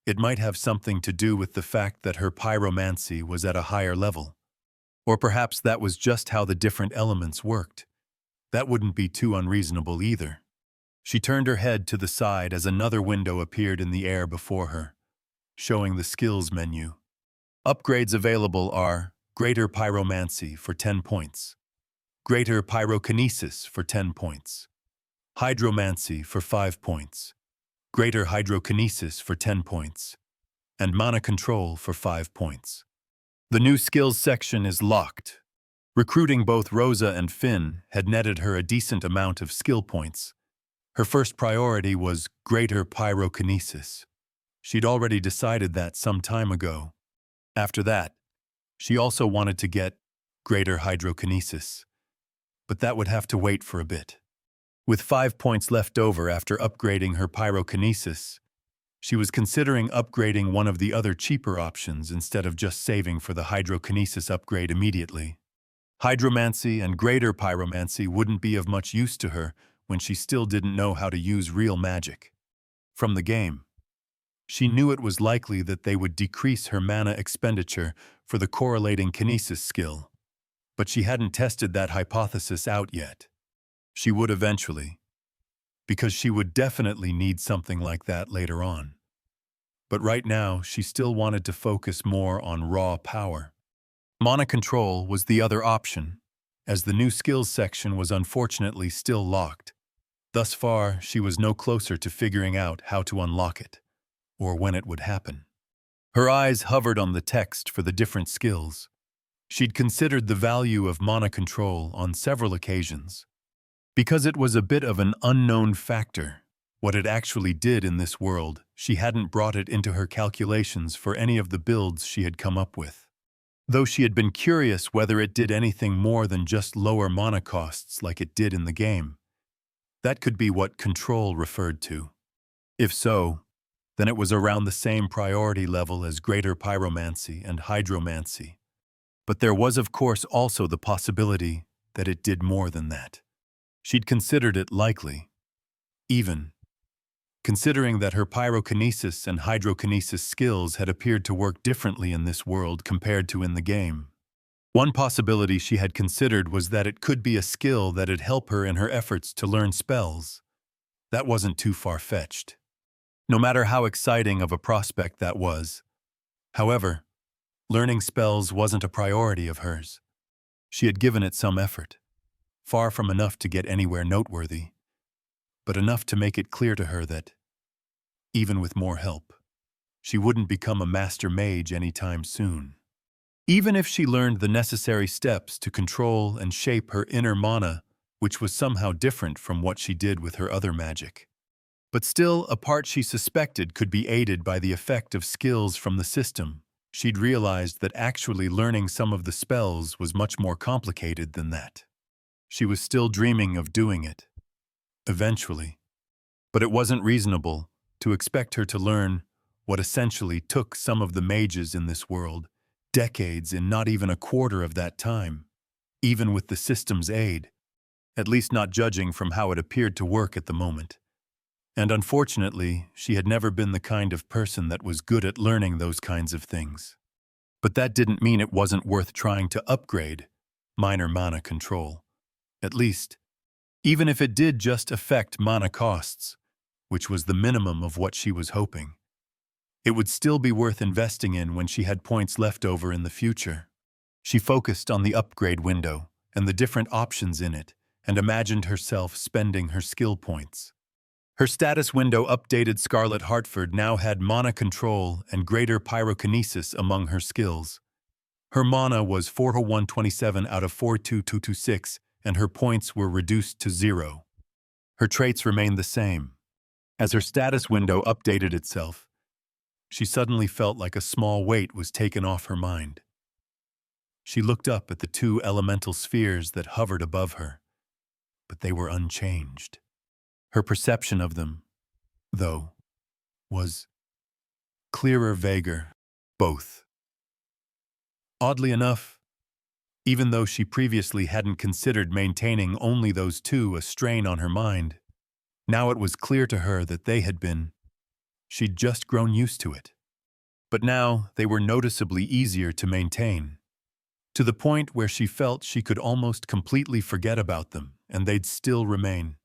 It might have something to do with the fact that her pyromancy was at a higher level. Or perhaps that was just how the different elements worked. That wouldn't be too unreasonable either. She turned her head to the side as another window appeared in the air before her, showing the skills menu. Upgrades available are Greater Pyromancy for 10 points, Greater Pyrokinesis for 10 points, Hydromancy for 5 points, Greater Hydrokinesis for 10 points, and Mana Control for 5 points. The new skills section is locked. Recruiting both Rosa and Finn had netted her a decent amount of skill points. Her first priority was Greater Pyrokinesis. She'd already decided that some time ago. After that, she also wanted to get Greater Hydrokinesis, but that would have to wait for a bit. With 5 points left over after upgrading her pyrokinesis, she was considering upgrading one of the other cheaper options instead of just saving for the hydrokinesis upgrade immediately. Hydromancy and greater pyromancy wouldn't be of much use to her when she still didn't know how to use real magic. From the game, she knew it was likely that they would decrease her mana expenditure for the correlating kinesis skill, but she hadn't tested that hypothesis out yet. She would eventually, because she would definitely need something like that later on. But right now, she still wanted to focus more on raw power. Mana Control was the other option, as the new skills section was unfortunately still locked. Thus far, she was no closer to figuring out how to unlock it, or when it would happen. Her eyes hovered on the text for the different skills. She'd considered the value of Mana Control on several occasions. Because it was a bit of an unknown factor, what it actually did in this world, she hadn't brought it into her calculations for any of the builds she had come up with. Though she had been curious whether it did anything more than just lower mana costs like it did in the game. That could be what Control referred to. If so, then it was around the same priority level as Greater Pyromancy and Hydromancy. But there was of course also the possibility that it did more than that. She'd considered it likely, even considering that her pyrokinesis and hydrokinesis skills had appeared to work differently in this world compared to in the game. One possibility she had considered was that it could be a skill that'd help her in her efforts to learn spells. That wasn't too far-fetched, no matter how exciting of a prospect that was. However, learning spells wasn't a priority of hers. She had given it some effort. Far from enough to get anywhere noteworthy, but enough to make it clear to her that, even with more help, she wouldn't become a master mage anytime soon. Even if she learned the necessary steps to control and shape her inner mana, which was somehow different from what she did with her other magic. But still, a part she suspected could be aided by the effect of skills from the system. She'd realized that actually learning some of the spells was much more complicated than that. She was still dreaming of doing it, eventually, but it wasn't reasonable to expect her to learn what essentially took some of the mages in this world decades in not even a quarter of that time, even with the system's aid, at least not judging from how it appeared to work at the moment. And unfortunately, she had never been the kind of person that was good at learning those kinds of things. But that didn't mean it wasn't worth trying to upgrade minor mana control. At least, even if it did just affect mana costs, which was the minimum of what she was hoping. It would still be worth investing in when she had points left over in the future. She focused on the upgrade window and the different options in it, and imagined herself spending her skill points. Her status window updated. Scarlet Hartford now had mana control and greater pyrokinesis among her skills. Her mana was 4127 out of 42226, and her points were reduced to 0. Her traits remained the same. As her status window updated itself, she suddenly felt like a small weight was taken off her mind. She looked up at the 2 elemental spheres that hovered above her, but they were unchanged. Her perception of them, though, was clearer, vaguer, both. Oddly enough, even though she previously hadn't considered maintaining only those 2 a strain on her mind, now it was clear to her that they had been. She'd just grown used to it. But now they were noticeably easier to maintain, to the point where she felt she could almost completely forget about them, and they'd still remain.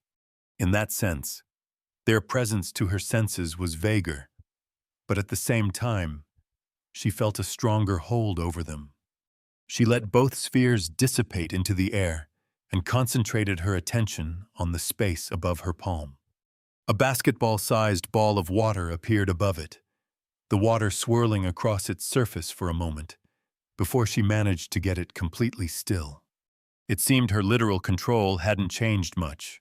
In that sense, their presence to her senses was vaguer, but at the same time, she felt a stronger hold over them. She let both spheres dissipate into the air and concentrated her attention on the space above her palm. A basketball-sized ball of water appeared above it, the water swirling across its surface for a moment, before she managed to get it completely still. It seemed her literal control hadn't changed much.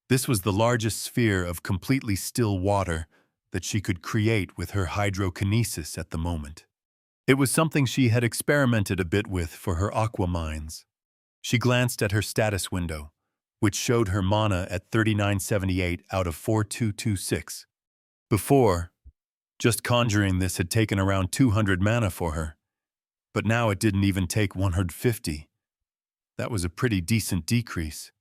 This was the largest sphere of completely still water that she could create with her hydrokinesis at the moment. It was something she had experimented a bit with for her aqua mines. She glanced at her status window, which showed her mana at 3978 out of 4226. Before, just conjuring this had taken around 200 mana for her, but now it didn't even take 150. That was a pretty decent decrease.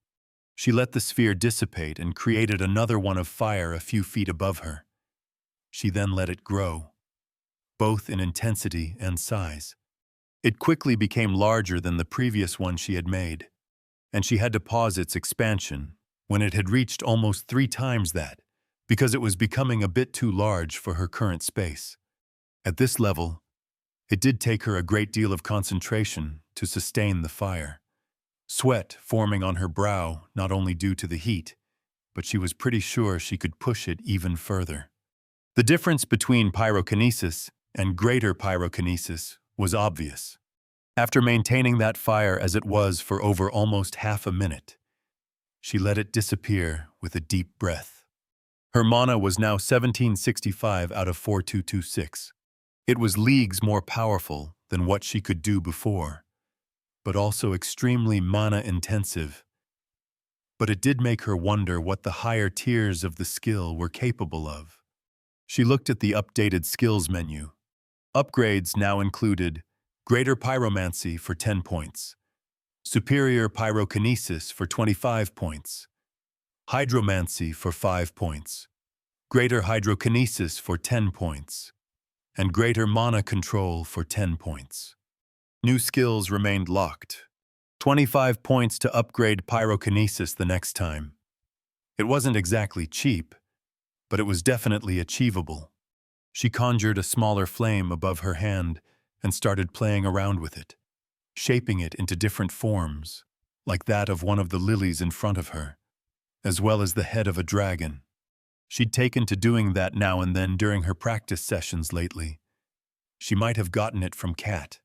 She let the sphere dissipate and created another one of fire a few feet above her. She then let it grow, both in intensity and size. It quickly became larger than the previous one she had made, and she had to pause its expansion when it had reached almost 3 times that, because it was becoming a bit too large for her current space. At this level, it did take her a great deal of concentration to sustain the fire. Sweat forming on her brow, not only due to the heat, but she was pretty sure she could push it even further. The difference between pyrokinesis and greater pyrokinesis was obvious. After maintaining that fire as it was for over almost half a minute, she let it disappear with a deep breath. Her mana was now 1765 out of 4226. It was leagues more powerful than what she could do before, but also extremely mana-intensive. But it did make her wonder what the higher tiers of the skill were capable of. She looked at the updated skills menu. Upgrades now included Greater Pyromancy for 10 points, Superior Pyrokinesis for 25 points, Hydromancy for 5 points, Greater Hydrokinesis for 10 points, and Greater Mana Control for 10 points. New skills remained locked. 25 points to upgrade pyrokinesis the next time. It wasn't exactly cheap, but it was definitely achievable. She conjured a smaller flame above her hand and started playing around with it, shaping it into different forms, like that of one of the lilies in front of her, as well as the head of a dragon. She'd taken to doing that now and then during her practice sessions lately. She might have gotten it from Kat.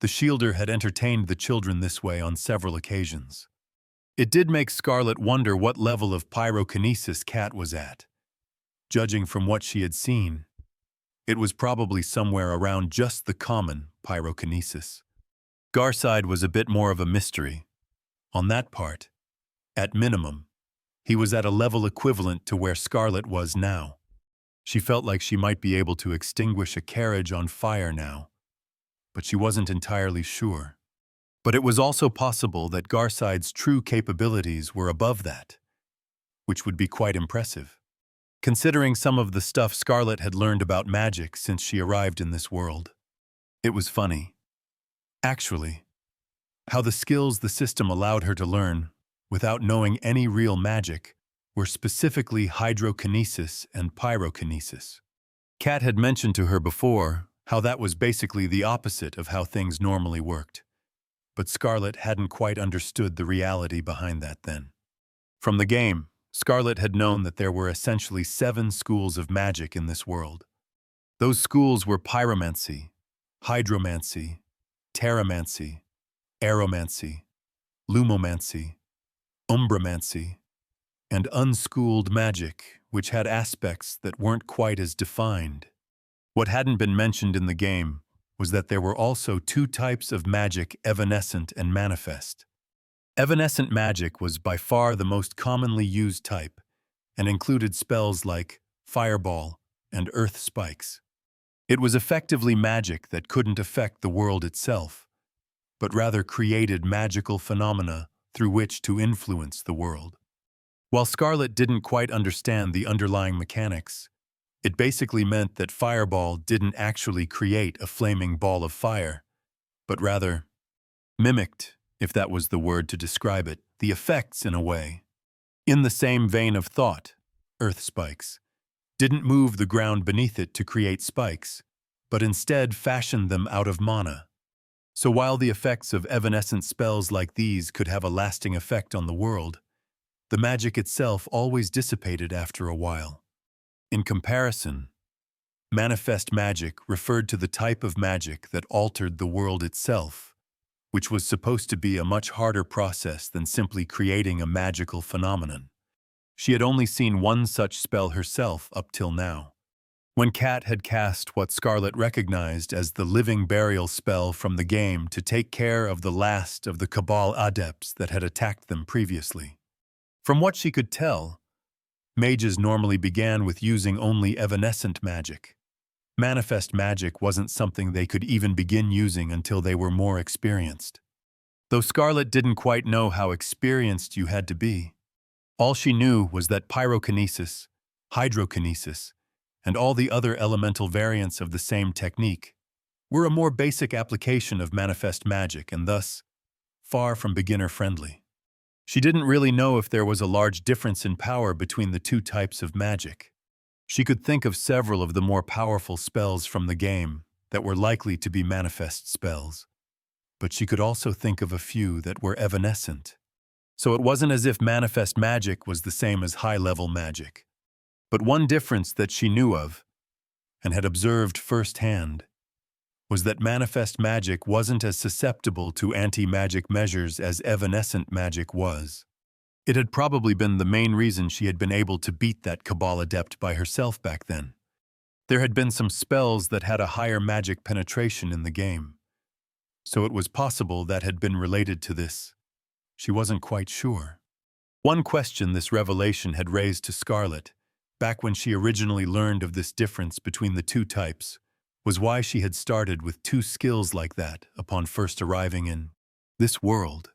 The Shielder had entertained the children this way on several occasions. It did make Scarlet wonder what level of pyrokinesis Kat was at. Judging from what she had seen, it was probably somewhere around just the common pyrokinesis. Garside was a bit more of a mystery. On that part, at minimum, he was at a level equivalent to where Scarlet was now. She felt like she might be able to extinguish a carriage on fire now, but she wasn't entirely sure. But it was also possible that Garside's true capabilities were above that, which would be quite impressive, considering some of the stuff Scarlet had learned about magic since she arrived in this world. It was funny, actually, how the skills the system allowed her to learn, without knowing any real magic, were specifically hydrokinesis and pyrokinesis. Kat had mentioned to her before how that was basically the opposite of how things normally worked. But Scarlett hadn't quite understood the reality behind that then. From the game, Scarlett had known that there were essentially 7 schools of magic in this world. Those schools were pyromancy, hydromancy, terramancy, aeromancy, lumomancy, umbramancy, and unschooled magic, which had aspects that weren't quite as defined. What hadn't been mentioned in the game was that there were also 2 types of magic, evanescent and manifest. Evanescent magic was by far the most commonly used type, and included spells like fireball and earth spikes. It was effectively magic that couldn't affect the world itself, but rather created magical phenomena through which to influence the world. While Scarlett didn't quite understand the underlying mechanics, it basically meant that fireball didn't actually create a flaming ball of fire, but rather mimicked, if that was the word to describe it, the effects in a way. In the same vein of thought, earth spikes didn't move the ground beneath it to create spikes, but instead fashioned them out of mana. So while the effects of evanescent spells like these could have a lasting effect on the world, the magic itself always dissipated after a while. In comparison, manifest magic referred to the type of magic that altered the world itself, which was supposed to be a much harder process than simply creating a magical phenomenon. She had only seen one such spell herself up till now. When Kat had cast what Scarlett recognized as the living burial spell from the game to take care of the last of the Cabal adepts that had attacked them previously. From what she could tell, mages normally began with using only evanescent magic. Manifest magic wasn't something they could even begin using until they were more experienced. Though Scarlett didn't quite know how experienced you had to be, all she knew was that pyrokinesis, hydrokinesis, and all the other elemental variants of the same technique were a more basic application of manifest magic and thus far from beginner-friendly. She didn't really know if there was a large difference in power between the 2 types of magic. She could think of several of the more powerful spells from the game that were likely to be manifest spells, but she could also think of a few that were evanescent. So it wasn't as if manifest magic was the same as high-level magic. But one difference that she knew of, and had observed firsthand, was that manifest magic wasn't as susceptible to anti-magic measures as evanescent magic was. It had probably been the main reason she had been able to beat that Cabal adept by herself back then. There had been some spells that had a higher magic penetration in the game, so it was possible that had been related to this. She wasn't quite sure. One question this revelation had raised to Scarlett, back when she originally learned of this difference between the 2 types, was why she had started with 2 skills like that upon first arriving in this world.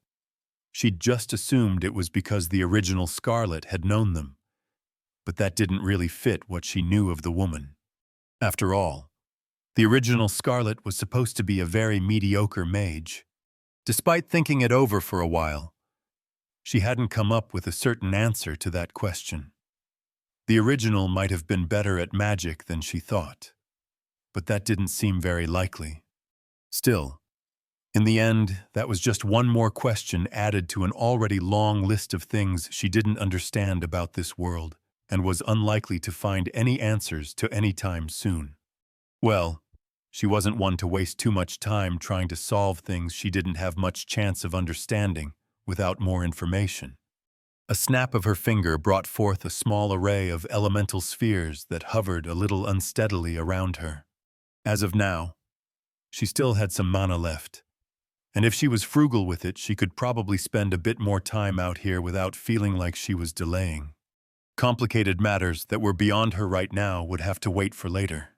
She'd just assumed it was because the original Scarlett had known them, but that didn't really fit what she knew of the woman. After all, the original Scarlett was supposed to be a very mediocre mage. Despite thinking it over for a while, she hadn't come up with a certain answer to that question. The original might have been better at magic than she thought, but that didn't seem very likely. Still, in the end, that was just one more question added to an already long list of things she didn't understand about this world and was unlikely to find any answers to any time soon. Well, she wasn't one to waste too much time trying to solve things she didn't have much chance of understanding without more information. A snap of her finger brought forth a small array of elemental spheres that hovered a little unsteadily around her. As of now, she still had some mana left, and if she was frugal with it, she could probably spend a bit more time out here without feeling like she was delaying. Complicated matters that were beyond her right now would have to wait for later.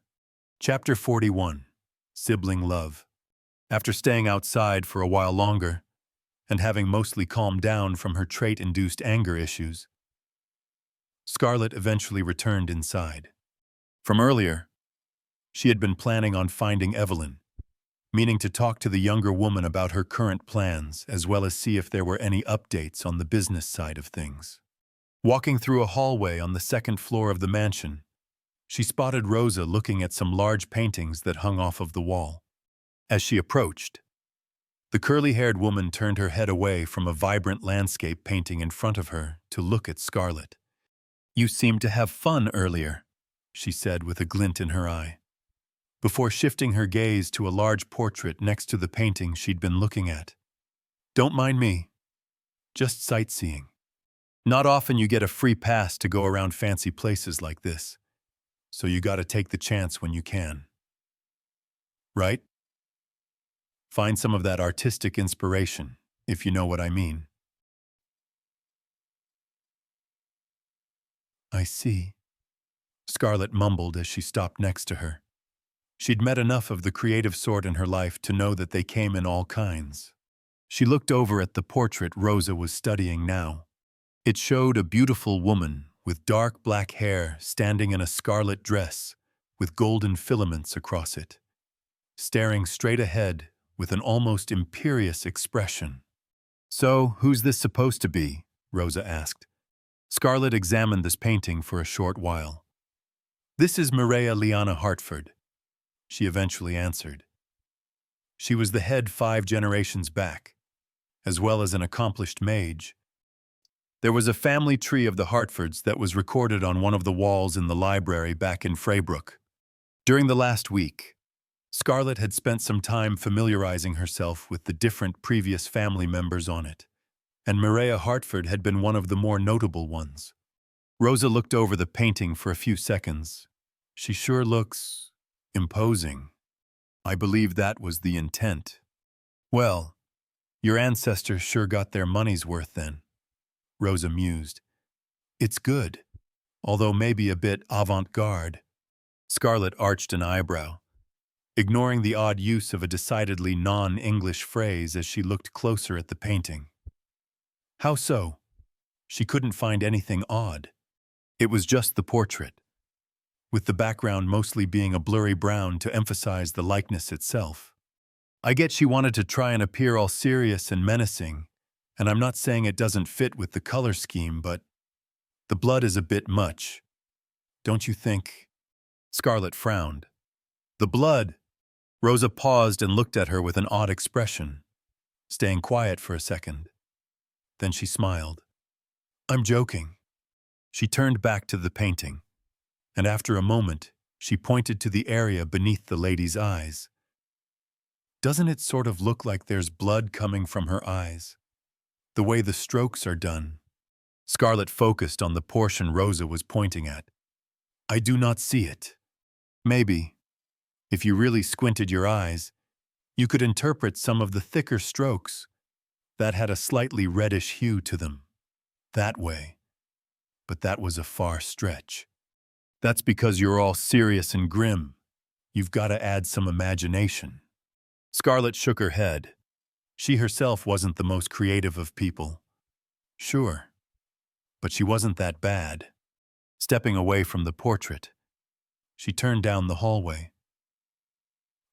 Chapter 41. Sibling Love. After staying outside for a while longer, and having mostly calmed down from her trait-induced anger issues, Scarlett eventually returned inside. From earlier, she had been planning on finding Evelyn, meaning to talk to the younger woman about her current plans as well as see if there were any updates on the business side of things. Walking through a hallway on the 2nd floor of the mansion, She spotted Rosa looking at some large paintings that hung off of the wall. As she approached, the curly-haired woman turned her head away from a vibrant landscape painting in front of her to look at Scarlet. "You seemed to have fun earlier," she said with a glint in her eye, before shifting her gaze to a large portrait next to the painting she'd been looking at. "Don't mind me. Just sightseeing. Not often you get a free pass to go around fancy places like this, so you gotta take the chance when you can. Right? Find some of that artistic inspiration, if you know what I mean." "I see," Scarlet mumbled as she stopped next to her. She'd met enough of the creative sort in her life to know that they came in all kinds. She looked over at the portrait Rosa was studying now. It showed a beautiful woman with dark black hair standing in a scarlet dress with golden filaments across it, staring straight ahead with an almost imperious expression. "So, who's this supposed to be?" Rosa asked. Scarlet examined this painting for a short while. "This is Maria Liana Hartford," she eventually answered. She was the head 5 generations back, as well as an accomplished mage. There was a family tree of the Hartfords that was recorded on one of the walls in the library back in Fraybrook. During the last week, Scarlet had spent some time familiarizing herself with the different previous family members on it, and Maria Hartford had been one of the more notable ones. Rosa looked over the painting for a few seconds. "She sure looks imposing. I believe that was the intent." "Well, your ancestors sure got their money's worth then," Rosa mused. "It's good, although maybe a bit avant-garde." Scarlet arched an eyebrow, ignoring the odd use of a decidedly non-English phrase as she looked closer at the painting. How so? She couldn't find anything odd. It was just the portrait, with the background mostly being a blurry brown to emphasize the likeness itself. "I get she wanted to try and appear all serious and menacing, and I'm not saying it doesn't fit with the color scheme, but the blood is a bit much. Don't you think?" Scarlet frowned. "The blood?" Rosa paused and looked at her with an odd expression, staying quiet for a second. Then she smiled. "I'm joking." She turned back to the painting, and after a moment, she pointed to the area beneath the lady's eyes. "Doesn't it sort of look like there's blood coming from her eyes? The way the strokes are done." Scarlet focused on the portion Rosa was pointing at. "I do not see it. Maybe, if you really squinted your eyes, you could interpret some of the thicker strokes that had a slightly reddish hue to them. That way. But that was a far stretch. That's because you're all serious and grim. You've got to add some imagination." Scarlet shook her head. She herself wasn't the most creative of people. Sure, but she wasn't that bad. Stepping away from the portrait, she turned down the hallway.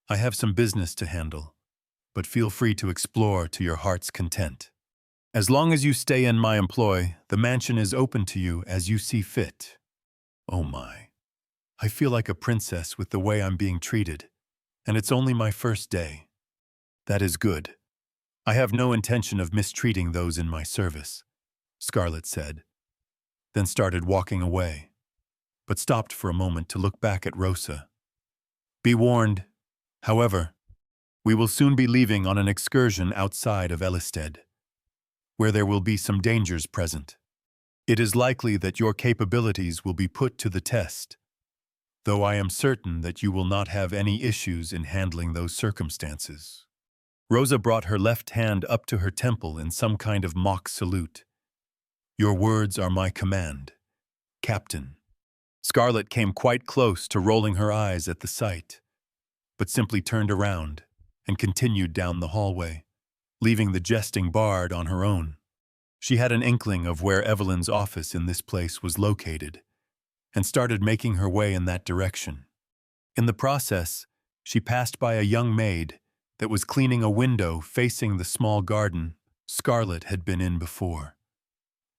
"I have some business to handle, but feel free to explore to your heart's content. As long as you stay in my employ, the mansion is open to you as you see fit." Oh my. I feel like a princess with the way I'm being treated, and it's only my first day. That is good. I have no intention of mistreating those in my service, Scarlet said, then started walking away, but stopped for a moment to look back at Rosa. "Be warned, however, we will soon be leaving on an excursion outside of Ellisted, where there will be some dangers present. It is likely that your capabilities will be put to the test, though I am certain that you will not have any issues in handling those circumstances." Rosa brought her left hand up to her temple in some kind of mock salute. "Your words are my command, Captain." Scarlet came quite close to rolling her eyes at the sight, but simply turned around and continued down the hallway, leaving the jesting bard on her own. She had an inkling of where Evelyn's office in this place was located, and started making her way in that direction. In the process, she passed by a young maid that was cleaning a window facing the small garden Scarlet had been in before,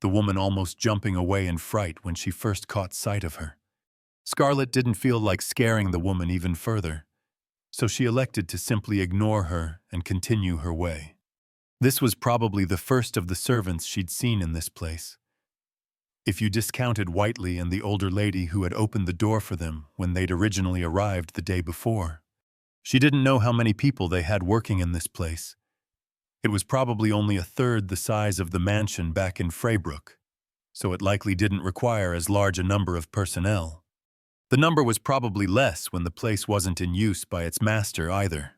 the woman almost jumping away in fright when she first caught sight of her. Scarlett didn't feel like scaring the woman even further, so she elected to simply ignore her and continue her way. This was probably the first of the servants she'd seen in this place, if you discounted Whiteley and the older lady who had opened the door for them when they'd originally arrived the day before. She didn't know how many people they had working in this place. It was probably only a third the size of the mansion back in Fraybrook, so it likely didn't require as large a number of personnel. The number was probably less when the place wasn't in use by its master either.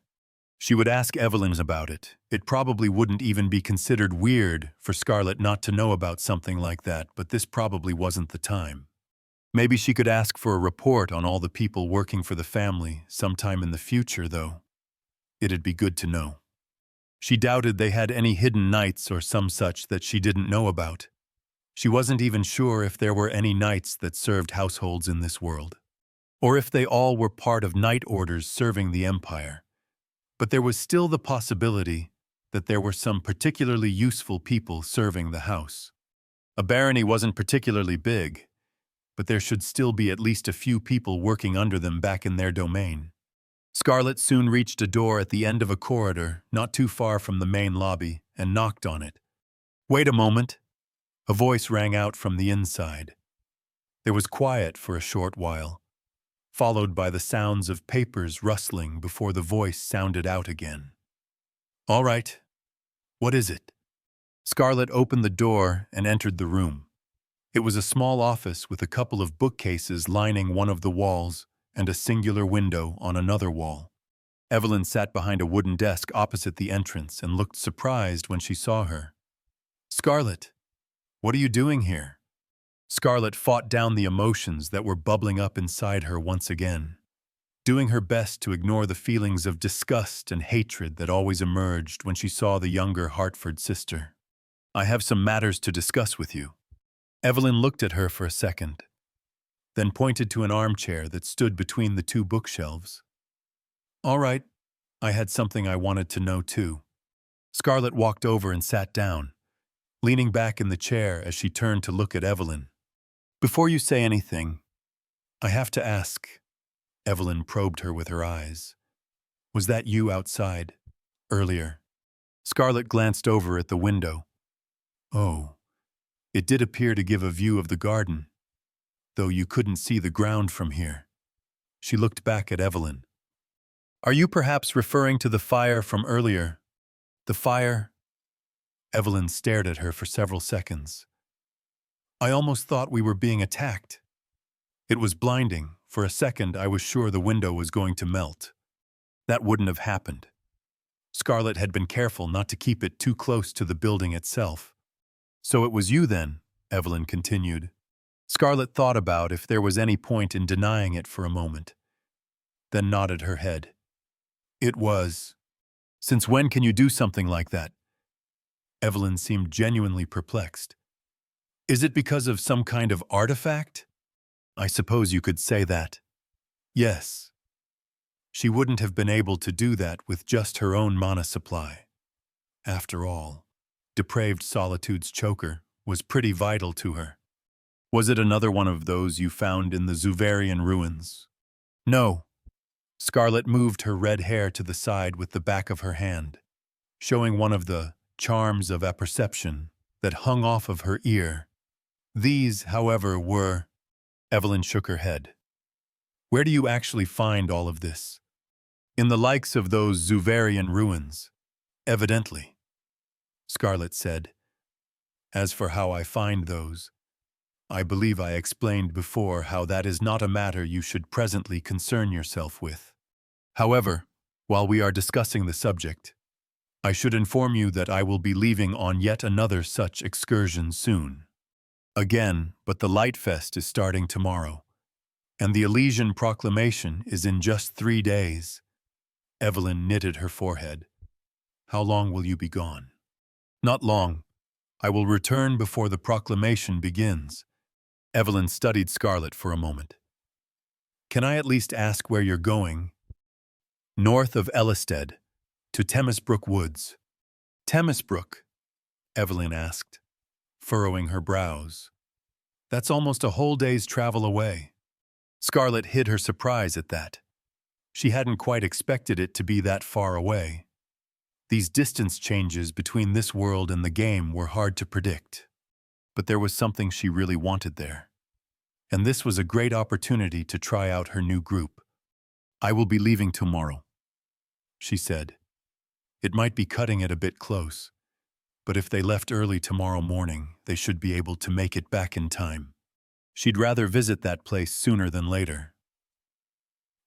She would ask Evelyn about it. It probably wouldn't even be considered weird for Scarlett not to know about something like that, but this probably wasn't the time. Maybe she could ask for a report on all the people working for the family sometime in the future, though. It'd be good to know. She doubted they had any hidden knights or some such that she didn't know about. She wasn't even sure if there were any knights that served households in this world, or if they all were part of knight orders serving the Empire. But there was still the possibility that there were some particularly useful people serving the house. A barony wasn't particularly big, but there should still be at least a few people working under them back in their domain. Scarlett soon reached a door at the end of a corridor not too far from the main lobby and knocked on it. "Wait a moment," a voice rang out from the inside. There was quiet for a short while, followed by the sounds of papers rustling before the voice sounded out again. "All right. What is it?" Scarlett opened the door and entered the room. It was a small office with a couple of bookcases lining one of the walls and a singular window on another wall. Evelyn sat behind a wooden desk opposite the entrance and looked surprised when she saw her. "Scarlett, what are you doing here?" Scarlett fought down the emotions that were bubbling up inside her once again, doing her best to ignore the feelings of disgust and hatred that always emerged when she saw the younger Hartford sister. "I have some matters to discuss with you." Evelyn looked at her for a second, then pointed to an armchair that stood between the two bookshelves. "All right, I had something I wanted to know too." Scarlett walked over and sat down, leaning back in the chair as she turned to look at Evelyn. "Before you say anything, I have to ask." Evelyn probed her with her eyes. "Was that you outside, earlier?" Scarlett glanced over at the window. "Oh, it did appear to give a view of the garden, though you couldn't see the ground from here." She looked back at Evelyn. "Are you perhaps referring to the fire from earlier? The fire?" Evelyn stared at her for several seconds. "I almost thought we were being attacked. It was blinding. For a second, I was sure the window was going to melt. That wouldn't have happened." Scarlett had been careful not to keep it too close to the building itself. "So it was you then," Evelyn continued. Scarlett thought about if there was any point in denying it for a moment, then nodded her head. "It was. Since when can you do something like that?" Evelyn seemed genuinely perplexed. "Is it because of some kind of artifact?" "I suppose you could say that." "Yes. She wouldn't have been able to do that with just her own mana supply. After all, depraved solitude's choker was pretty vital to her." "Was it another one of those you found in the Zuvarian ruins?" "No." Scarlett moved her red hair to the side with the back of her hand, showing one of the charms of apperception that hung off of her ear. "These, however, were—" Evelyn shook her head. "Where do you actually find all of this?" "In the likes of those Zuvarian ruins, evidently," Scarlett said. "As for how I find those, I believe I explained before how that is not a matter you should presently concern yourself with. However, while we are discussing the subject, I should inform you that I will be leaving on yet another such excursion soon. Again, but the Lightfest is starting tomorrow, and the Elysian Proclamation is in just 3 days. Evelyn knitted her forehead. "How long will you be gone?" "Not long. I will return before the proclamation begins." Evelyn studied Scarlett for a moment. "Can I at least ask where you're going?" "North of Ellisted, to Temesbrook Woods." "Temesbrook?" Evelyn asked, furrowing her brows. "That's almost a whole day's travel away." Scarlet hid her surprise at that. She hadn't quite expected it to be that far away. These distance changes between this world and the game were hard to predict. But there was something she really wanted there. And this was a great opportunity to try out her new group. "I will be leaving tomorrow," she said. It might be cutting it a bit close, but if they left early tomorrow morning, they should be able to make it back in time. She'd rather visit that place sooner than later.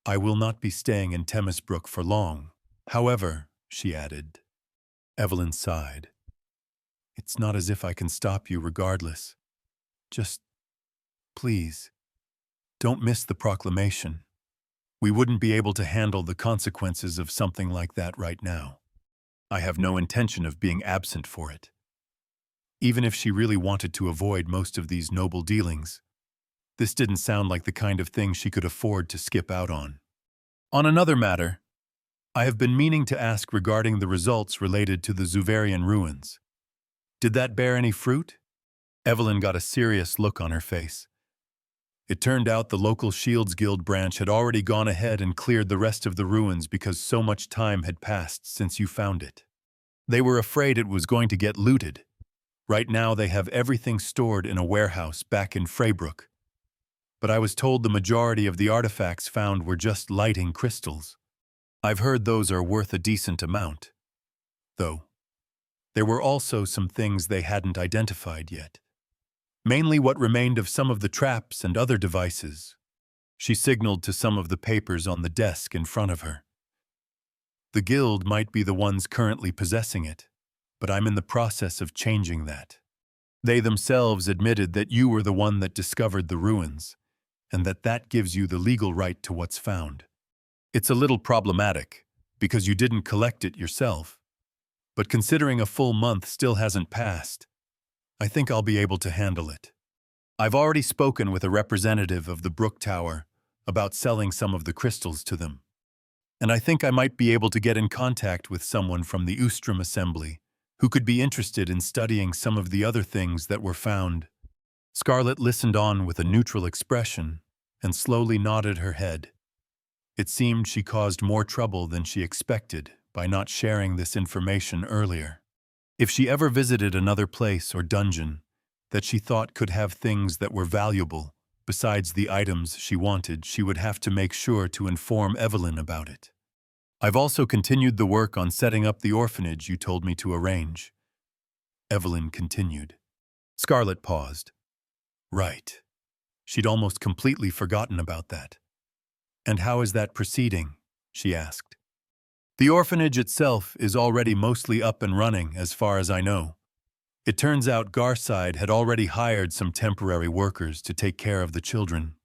"I will not be staying in Temesbrook for long. However," she added. Evelyn sighed. "It's not as if I can stop you regardless. Just, please, don't miss the proclamation. We wouldn't be able to handle the consequences of something like that right now. I have no intention of being absent for it." Even if she really wanted to avoid most of these noble dealings, this didn't sound like the kind of thing she could afford to skip out on. "On another matter, I have been meaning to ask regarding the results related to the Zuvarian ruins. Did that bear any fruit?" Evelyn got a serious look on her face. It turned out the local Shields Guild branch had already gone ahead and cleared the rest of the ruins because so much time had passed since you found it. They were afraid it was going to get looted. Right now they have everything stored in a warehouse back in Freybrook. But I was told the majority of the artifacts found were just lighting crystals. I've heard those are worth a decent amount, though. There were also some things they hadn't identified yet. Mainly what remained of some of the traps and other devices. She signaled to some of the papers on the desk in front of her. "The guild might be the ones currently possessing it, but I'm in the process of changing that. They themselves admitted that you were the one that discovered the ruins, and that gives you the legal right to what's found. It's a little problematic, because you didn't collect it yourself. But considering a full month still hasn't passed, I think I'll be able to handle it. I've already spoken with a representative of the Brook Tower about selling some of the crystals to them. And I think I might be able to get in contact with someone from the Ustrom Assembly who could be interested in studying some of the other things that were found." Scarlet listened on with a neutral expression and slowly nodded her head. It seemed she caused more trouble than she expected by not sharing this information earlier. If she ever visited another place or dungeon that she thought could have things that were valuable, besides the items she wanted, she would have to make sure to inform Evelyn about it. "I've also continued the work on setting up the orphanage you told me to arrange," Evelyn continued. Scarlet paused. Right. She'd almost completely forgotten about that. "And how is that proceeding?" she asked. "The orphanage itself is already mostly up and running, as far as I know. It turns out Garside had already hired some temporary workers to take care of the children.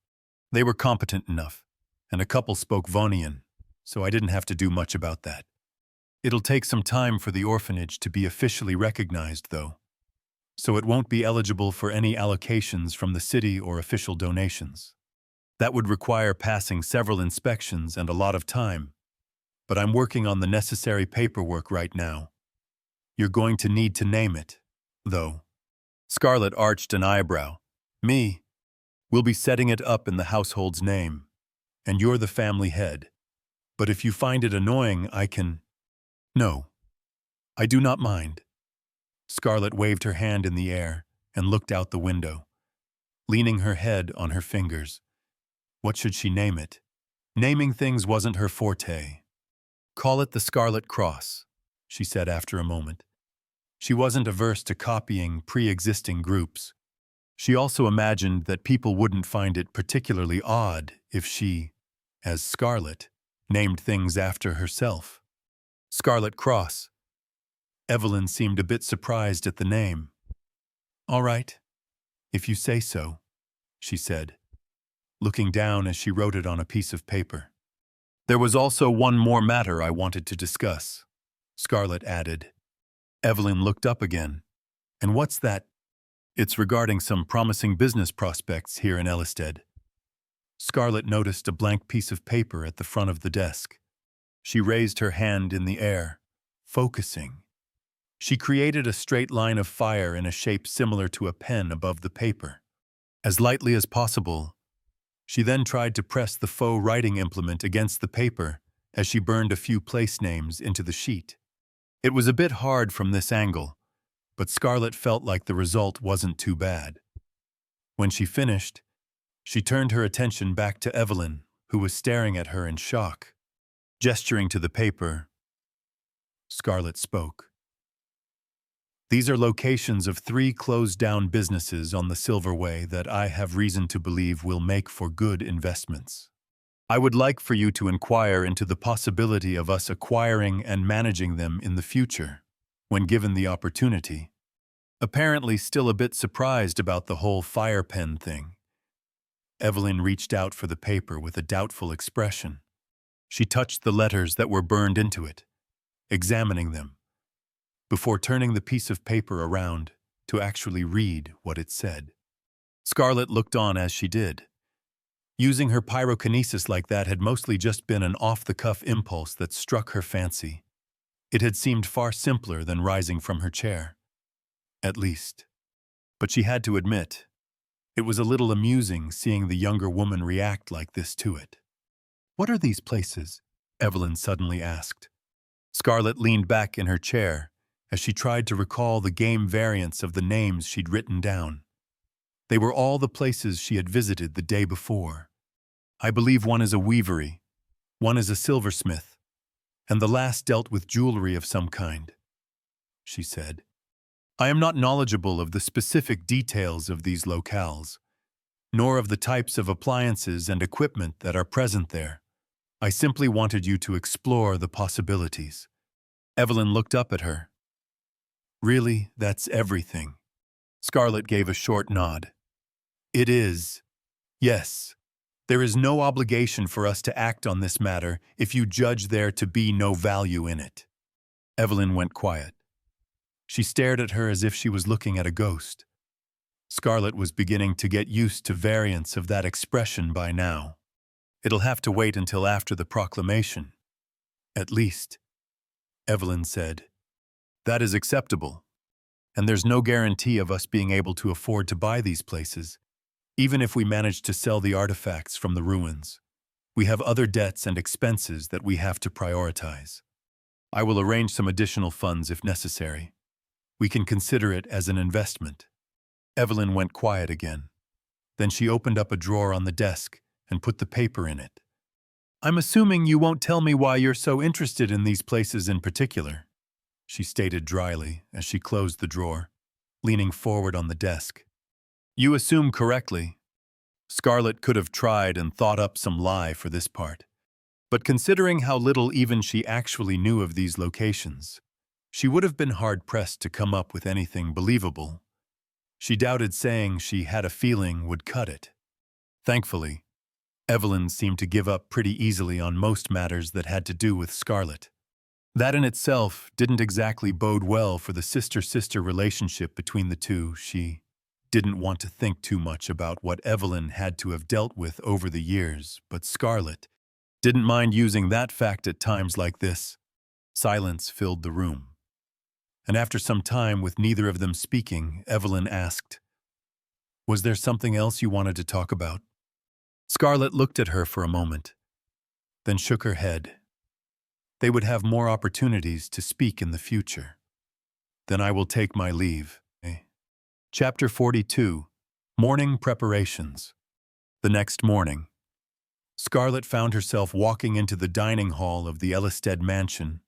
They were competent enough, and a couple spoke Vonian, so I didn't have to do much about that. It'll take some time for the orphanage to be officially recognized, though, so it won't be eligible for any allocations from the city or official donations. That would require passing several inspections and a lot of time, but I'm working on the necessary paperwork right now. You're going to need to name it, though." Scarlet arched an eyebrow. "Me? We'll be setting it up in the household's name, and you're the family head. But if you find it annoying, I can—" "No, I do not mind." Scarlet waved her hand in the air and looked out the window, leaning her head on her fingers. What should she name it? Naming things wasn't her forte. "Call it the Scarlet Cross," she said after a moment. She wasn't averse to copying pre-existing groups. She also imagined that people wouldn't find it particularly odd if she, as Scarlet, named things after herself. Scarlet Cross. Evelyn seemed a bit surprised at the name. "All right, if you say so," she said, looking down as she wrote it on a piece of paper. "There was also one more matter I wanted to discuss," Scarlet added. Evelyn looked up again. "And what's that?" "It's regarding some promising business prospects here in Ellisted." Scarlet noticed a blank piece of paper at the front of the desk. She raised her hand in the air, focusing. She created a straight line of fire in a shape similar to a pen above the paper. As lightly as possible, She then tried to press the faux writing implement against the paper as she burned a few place names into the sheet. It was a bit hard from this angle, but Scarlett felt like the result wasn't too bad. When she finished, she turned her attention back to Evelyn, who was staring at her in shock. Gesturing to the paper, Scarlett spoke. "These are locations of 3 closed-down businesses on the Silverway that I have reason to believe will make for good investments. I would like for you to inquire into the possibility of us acquiring and managing them in the future, when given the opportunity." Apparently still a bit surprised about the whole fire pen thing, Evelyn reached out for the paper with a doubtful expression. She touched the letters that were burned into it, examining them, before turning the piece of paper around to actually read what it said. Scarlett looked on as she did. Using her pyrokinesis like that had mostly just been an off-the-cuff impulse that struck her fancy. It had seemed far simpler than rising from her chair. At least. But she had to admit, it was a little amusing seeing the younger woman react like this to it. "What are these places?" Evelyn suddenly asked. Scarlett leaned back in her chair as she tried to recall the game variants of the names she'd written down. They were all the places she had visited the day before. "I believe one is a weavery, one is a silversmith, and the last dealt with jewelry of some kind," she said. "I am not knowledgeable of the specific details of these locales, nor of the types of appliances and equipment that are present there. I simply wanted you to explore the possibilities." Evelyn looked up at her. "Really, that's everything?" Scarlett gave a short nod. "It is. Yes. There is no obligation for us to act on this matter if you judge there to be no value in it." Evelyn went quiet. She stared at her as if she was looking at a ghost. Scarlett was beginning to get used to variants of that expression by now. "It'll have to wait until after the proclamation. At least," Evelyn said. "That is acceptable. And there's no guarantee of us being able to afford to buy these places, even if we manage to sell the artifacts from the ruins. We have other debts and expenses that we have to prioritize. I will arrange some additional funds if necessary. We can consider it as an investment." Evelyn went quiet again. Then she opened up a drawer on the desk and put the paper in it. "I'm assuming you won't tell me why you're so interested in these places in particular," she stated dryly as she closed the drawer, leaning forward on the desk. "You assume correctly." Scarlett could have tried and thought up some lie for this part. But considering how little even she actually knew of these locations, she would have been hard-pressed to come up with anything believable. She doubted saying she had a feeling would cut it. Thankfully, Evelyn seemed to give up pretty easily on most matters that had to do with Scarlett. That in itself didn't exactly bode well for the sister-sister relationship between the two. She didn't want to think too much about what Evelyn had to have dealt with over the years, but Scarlett didn't mind using that fact at times like this. Silence filled the room. And after some time with neither of them speaking, Evelyn asked, "Was there something else you wanted to talk about?" Scarlett looked at her for a moment, then shook her head. They would have more opportunities to speak in the future. "Then I will take my leave." Chapter 42. Morning Preparations. The next morning, Scarlett found herself walking into the dining hall of the Ellisted mansion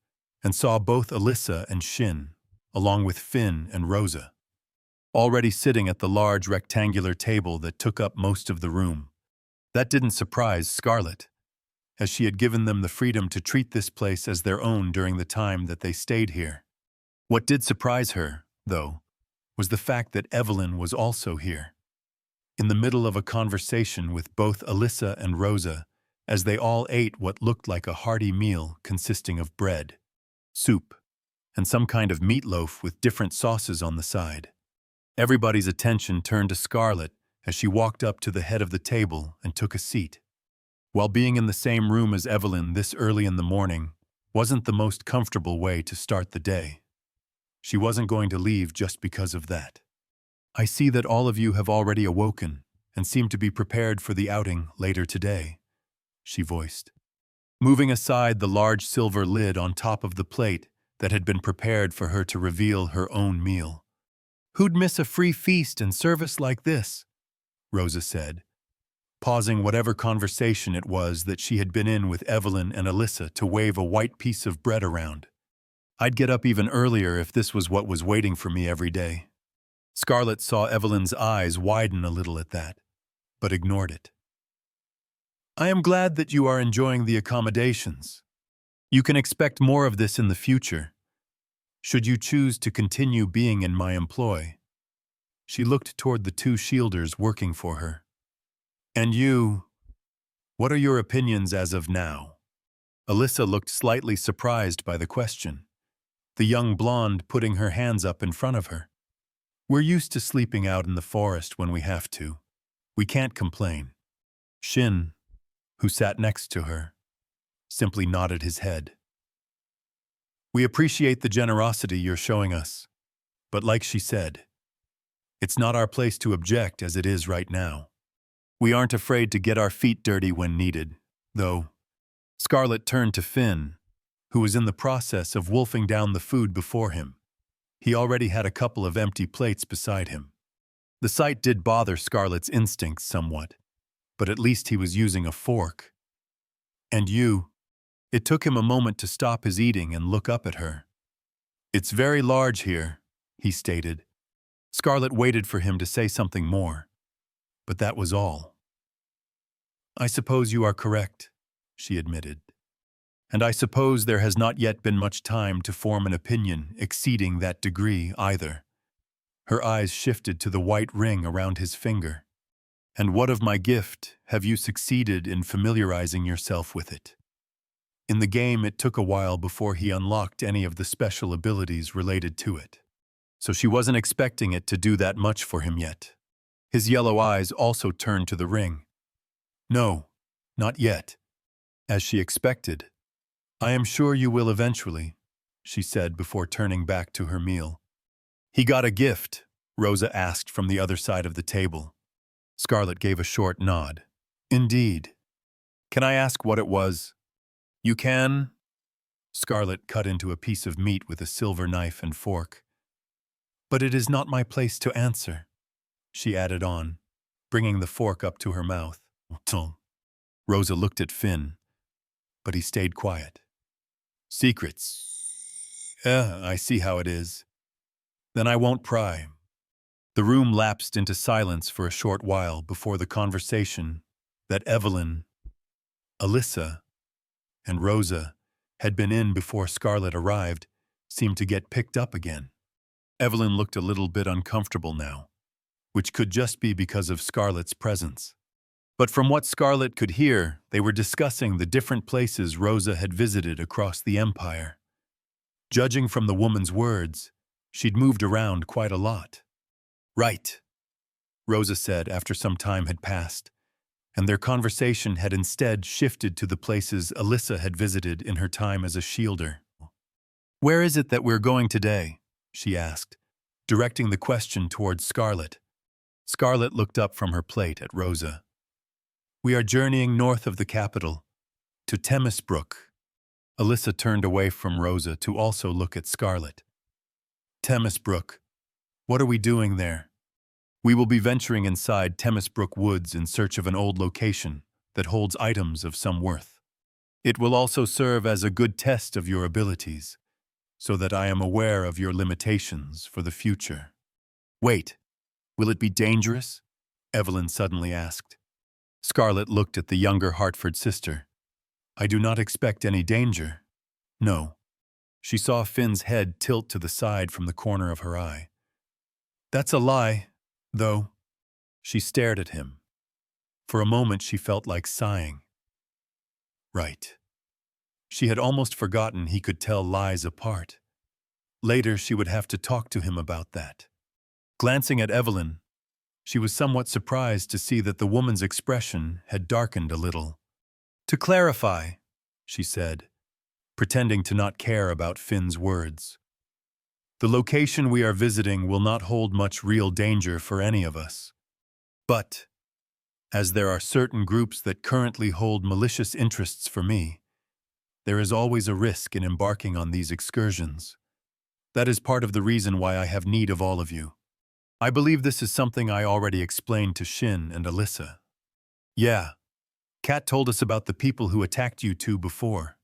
and saw both Alyssa and Shin, along with Finn and Rosa, already sitting at the large rectangular table that took up most of the room. That didn't surprise Scarlett, as she had given them the freedom to treat this place as their own during the time that they stayed here. What did surprise her, though, was the fact that Evelyn was also here, in the middle of a conversation with both Alyssa and Rosa, as they all ate what looked like a hearty meal consisting of bread, soup, and some kind of meatloaf with different sauces on the side. Everybody's attention turned to Scarlett as she walked up to the head of the table and took a seat. While being in the same room as Evelyn this early in the morning wasn't the most comfortable way to start the day, she wasn't going to leave just because of that. "I see that all of you have already awoken and seemed to be prepared for the outing later today, she voiced, moving aside the large silver lid on top of the plate that had been prepared for her to reveal her own meal. Who'd miss a free feast and service like this? Rosa said, pausing whatever conversation it was that she had been in with Evelyn and Alyssa to wave a white piece of bread around. I'd get up even earlier if this was what was waiting for me every day. Scarlett saw Evelyn's eyes widen a little at that, but ignored it. I am glad that you are enjoying the accommodations. You can expect more of this in the future, should you choose to continue being in my employ. She looked toward the two shielders working for her. And you, what are your opinions as of now? Alyssa looked slightly surprised by the question, the young blonde putting her hands up in front of her. We're used to sleeping out in the forest when we have to. We can't complain. Shin, who sat next to her, simply nodded his head. We appreciate the generosity you're showing us, but like she said, it's not our place to object as it is right now. We aren't afraid to get our feet dirty when needed, though. Scarlett turned to Finn, who was in the process of wolfing down the food before him. He already had a couple of empty plates beside him. The sight did bother Scarlett's instincts somewhat, but at least he was using a fork. And you? It took him a moment to stop his eating and look up at her. It's very large here, he stated. Scarlett waited for him to say something more, but that was all. I suppose you are correct, she admitted. And I suppose there has not yet been much time to form an opinion exceeding that degree either. Her eyes shifted to the white ring around his finger. And what of my gift have you succeeded in familiarizing yourself with it? In the game, it took a while before he unlocked any of the special abilities related to it. So she wasn't expecting it to do that much for him yet. His yellow eyes also turned to the ring. No, not yet. As she expected. I am sure you will eventually, she said before turning back to her meal. He got a gift, Rosa asked from the other side of the table. Scarlett gave a short nod. Indeed. Can I ask what it was? You can? Scarlett cut into a piece of meat with a silver knife and fork. But it is not my place to answer, she added on, bringing the fork up to her mouth. Rosa looked at Finn, but he stayed quiet. Secrets. I see how it is. Then I won't pry. The room lapsed into silence for a short while before the conversation that Evelyn, Alyssa, and Rosa had been in before Scarlett arrived seemed to get picked up again. Evelyn looked a little bit uncomfortable now, which could just be because of Scarlett's presence. But from what Scarlett could hear, they were discussing the different places Rosa had visited across the Empire. Judging from the woman's words, she'd moved around quite a lot. Right, Rosa said after some time had passed, and their conversation had instead shifted to the places Alyssa had visited in her time as a shielder. Where is it that we're going today? She asked, directing the question towards Scarlett. Scarlett looked up from her plate at Rosa. We are journeying north of the capital, to Temesbrook. Alyssa turned away from Rosa to also look at Scarlett. Temesbrook. What are we doing there? We will be venturing inside Temesbrook Woods in search of an old location that holds items of some worth. It will also serve as a good test of your abilities, so that I am aware of your limitations for the future. Wait, will it be dangerous? Evelyn suddenly asked. Scarlett looked at the younger Hartford sister. I do not expect any danger. No. She saw Finn's head tilt to the side from the corner of her eye. That's a lie, though. She stared at him. For a moment she felt like sighing. Right. She had almost forgotten he could tell lies apart. Later she would have to talk to him about that. Glancing at Evelyn, she was somewhat surprised to see that the woman's expression had darkened a little. To clarify, she said, pretending to not care about Finn's words. The location we are visiting will not hold much real danger for any of us. But As there are certain groups that currently hold malicious interests for me, there is always a risk in embarking on these excursions. That is part of the reason why I have need of all of you. I believe this is something I already explained to Shin and Alyssa. Yeah, Kat told us about the people who attacked you two before,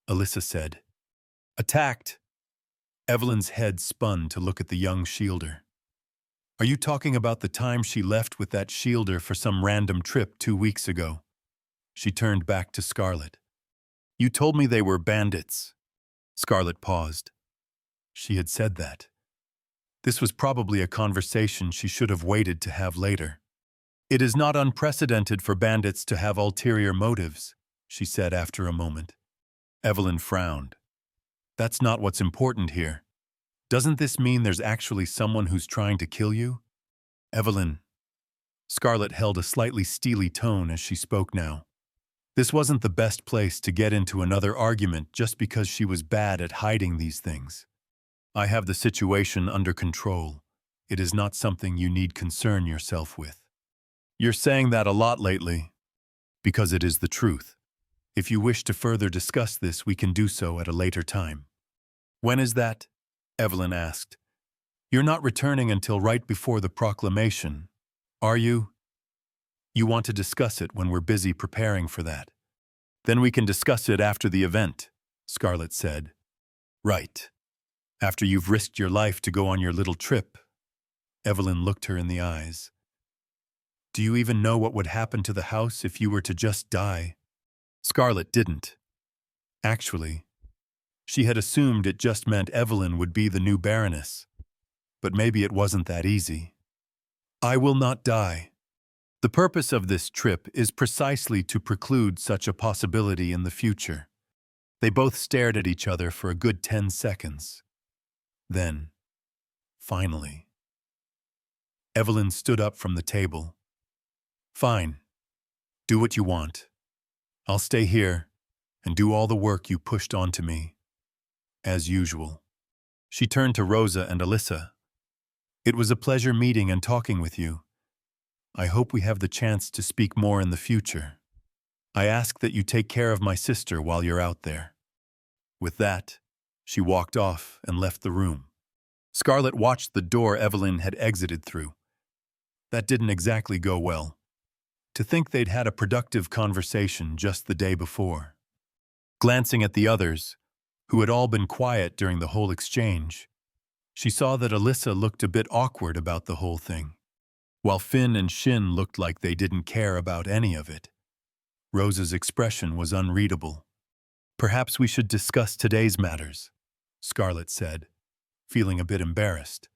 Alyssa said. Attacked? Evelyn's head spun to look at the young shielder. Are you talking about the time she left with that shielder for some random trip 2 weeks ago? She turned back to Scarlet. You told me they were bandits. Scarlet paused. She had said that. This was probably a conversation she should have waited to have later. It is not unprecedented for bandits to have ulterior motives, she said after a moment. Evelyn frowned. That's not what's important here. Doesn't this mean there's actually someone who's trying to kill you? Evelyn. Scarlet held a slightly steely tone as she spoke now. This wasn't the best place to get into another argument just because she was bad at hiding these things. I have the situation under control. It is not something you need concern yourself with. You're saying that a lot lately, because it is the truth. If you wish to further discuss this, we can do so at a later time. When is that? Evelyn asked. You're not returning until right before the proclamation, are you? You want to discuss it when we're busy preparing for that. Then we can discuss it after the event, Scarlet said. Right. After you've risked your life to go on your little trip. Evelyn looked her in the eyes. Do you even know what would happen to the house if you were to just die? Scarlet didn't. Actually, she had assumed it just meant Evelyn would be the new Baroness. But maybe it wasn't that easy. I will not die. The purpose of this trip is precisely to preclude such a possibility in the future. They both stared at each other for a good 10 seconds. Then, finally, Evelyn stood up from the table. Fine. Do what you want. I'll stay here and do all the work you pushed onto me. As usual. She turned to Rosa and Alyssa. It was a pleasure meeting and talking with you. I hope we have the chance to speak more in the future. I ask that you take care of my sister while you're out there. With that, she walked off and left the room. Scarlet watched the door Evelyn had exited through. That didn't exactly go well. To think they'd had a productive conversation just the day before. Glancing at the others, who had all been quiet during the whole exchange, she saw that Alyssa looked a bit awkward about the whole thing, while Finn and Shin looked like they didn't care about any of it. Rosa's expression was unreadable. Perhaps we should discuss today's matters, Scarlet said, feeling a bit embarrassed.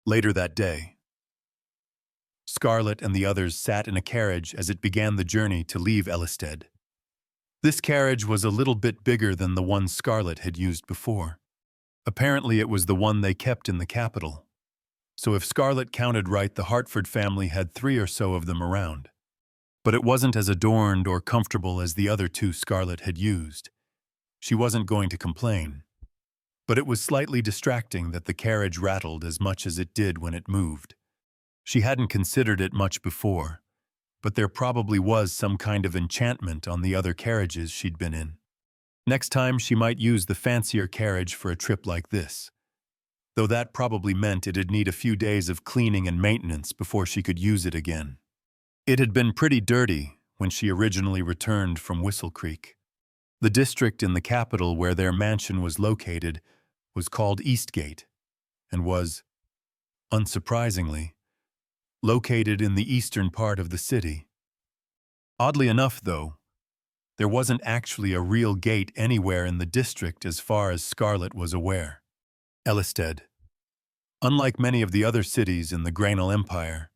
Later that day, Scarlet and the others sat in a carriage as it began the journey to leave Ellisted. This carriage was a little bit bigger than the one Scarlet had used before. Apparently it was the one they kept in the capital. So if Scarlet counted right, the Hartford family had 3 or so of them around. But it wasn't as adorned or comfortable as the other 2 Scarlet had used. She wasn't going to complain. But it was slightly distracting that the carriage rattled as much as it did when it moved. She hadn't considered it much before, but there probably was some kind of enchantment on the other carriages she'd been in. Next time she might use the fancier carriage for a trip like this, though that probably meant it'd need a few days of cleaning and maintenance before she could use it again. It had been pretty dirty when she originally returned from Whistle Creek. The district in the capital where their mansion was located was called Eastgate and was, unsurprisingly, located in the eastern part of the city. Oddly enough, though, there wasn't actually a real gate anywhere in the district as far as Scarlet was aware. Ellisted, unlike many of the other cities in the Graynell Empire,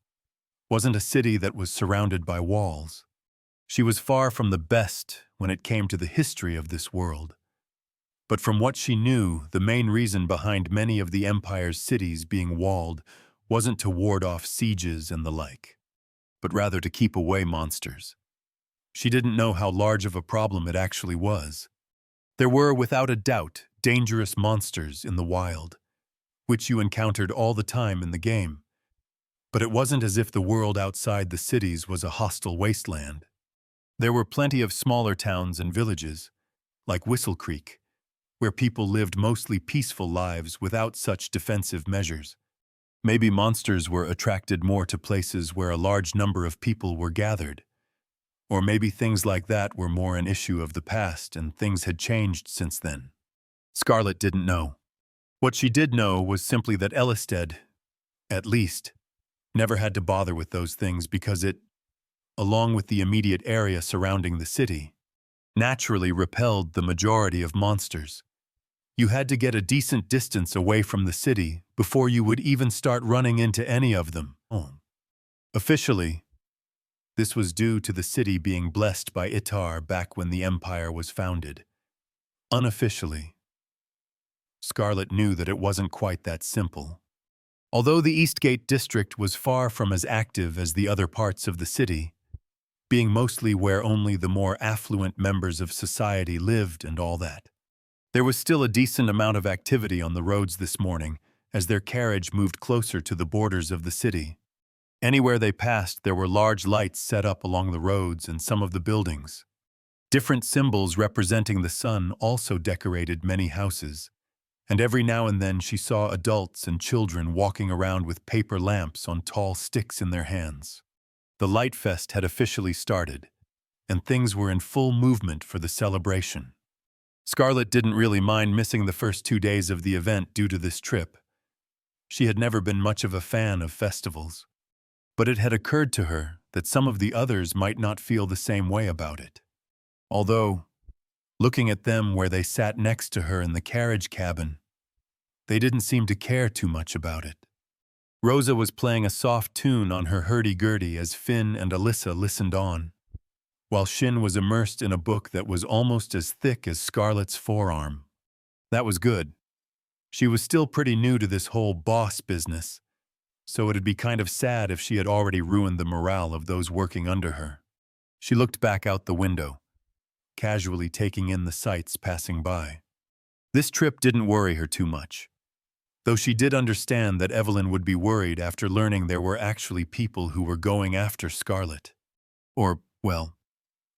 wasn't a city that was surrounded by walls. She was far from the best when it came to the history of this world. But from what she knew, the main reason behind many of the Empire's cities being walled wasn't to ward off sieges and the like, but rather to keep away monsters. She didn't know how large of a problem it actually was. There were, without a doubt, dangerous monsters in the wild, which you encountered all the time in the game. But it wasn't as if the world outside the cities was a hostile wasteland. There were plenty of smaller towns and villages, like Whistle Creek, where people lived mostly peaceful lives without such defensive measures. Maybe monsters were attracted more to places where a large number of people were gathered. Or maybe things like that were more an issue of the past and things had changed since then. Scarlet didn't know. What she did know was simply that Ellisted, at least, never had to bother with those things because it, along with the immediate area surrounding the city, naturally repelled the majority of monsters. You had to get a decent distance away from the city before you would even start running into any of them. Officially, this was due to the city being blessed by Itar back when the Empire was founded. Unofficially, Scarlet knew that it wasn't quite that simple. Although the Eastgate district was far from as active as the other parts of the city, being mostly where only the more affluent members of society lived and all that, there was still a decent amount of activity on the roads this morning as their carriage moved closer to the borders of the city. Anywhere they passed, there were large lights set up along the roads and some of the buildings. Different symbols representing the sun also decorated many houses, and every now and then she saw adults and children walking around with paper lamps on tall sticks in their hands. The Light Fest had officially started, and things were in full movement for the celebration. Scarlet didn't really mind missing the first 2 days of the event due to this trip. She had never been much of a fan of festivals, but it had occurred to her that some of the others might not feel the same way about it. Although, looking at them where they sat next to her in the carriage cabin, they didn't seem to care too much about it. Rosa was playing a soft tune on her hurdy-gurdy as Finn and Alyssa listened on, while Shin was immersed in a book that was almost as thick as Scarlet's forearm. That was good. She was still pretty new to this whole boss business, so it'd be kind of sad if she had already ruined the morale of those working under her. She looked back out the window, casually taking in the sights passing by. This trip didn't worry her too much, though she did understand that Evelyn would be worried after learning there were actually people who were going after Scarlet. Or, well,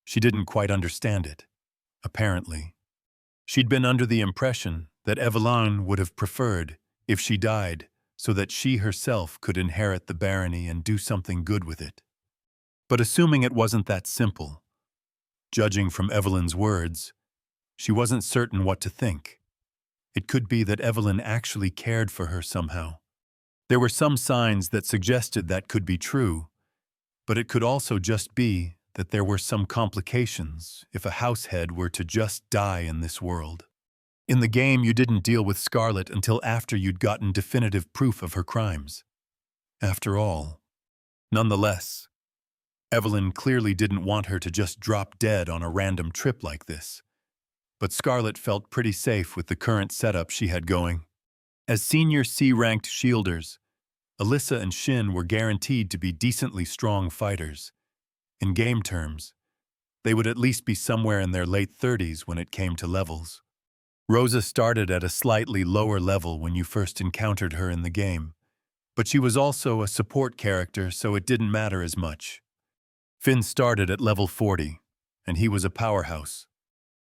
she didn't quite understand it, apparently. She'd been under the impression that Evelyn would have preferred if she died so that she herself could inherit the barony and do something good with it. But assuming it wasn't that simple, judging from Evelyn's words, she wasn't certain what to think. It could be that Evelyn actually cared for her somehow. There were some signs that suggested that could be true, but it could also just be that there were some complications if a househead were to just die in this world. In the game, you didn't deal with Scarlet until after you'd gotten definitive proof of her crimes. After all, nonetheless, Evelyn clearly didn't want her to just drop dead on a random trip like this. But Scarlet felt pretty safe with the current setup she had going. As senior C-ranked shielders, Alyssa and Shin were guaranteed to be decently strong fighters. In game terms, they would at least be somewhere in their late 30s when it came to levels. Rosa started at a slightly lower level when you first encountered her in the game, but she was also a support character, so it didn't matter as much. Finn started at level 40, and he was a powerhouse.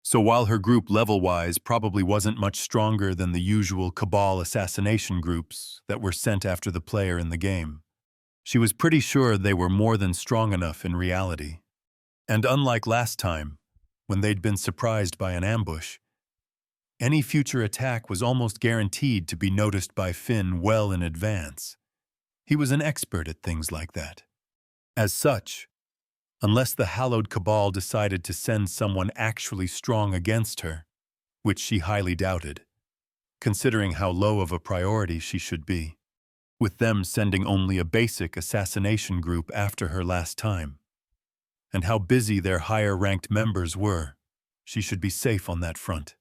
So while her group level-wise probably wasn't much stronger than the usual Cabal assassination groups that were sent after the player in the game, she was pretty sure they were more than strong enough in reality. And unlike last time, when they'd been surprised by an ambush, any future attack was almost guaranteed to be noticed by Finn well in advance. He was an expert at things like that. As such, unless the hallowed Cabal decided to send someone actually strong against her, which she highly doubted, considering how low of a priority she should be, with them sending only a basic assassination group after her last time, and how busy their higher-ranked members were, she should be safe on that front.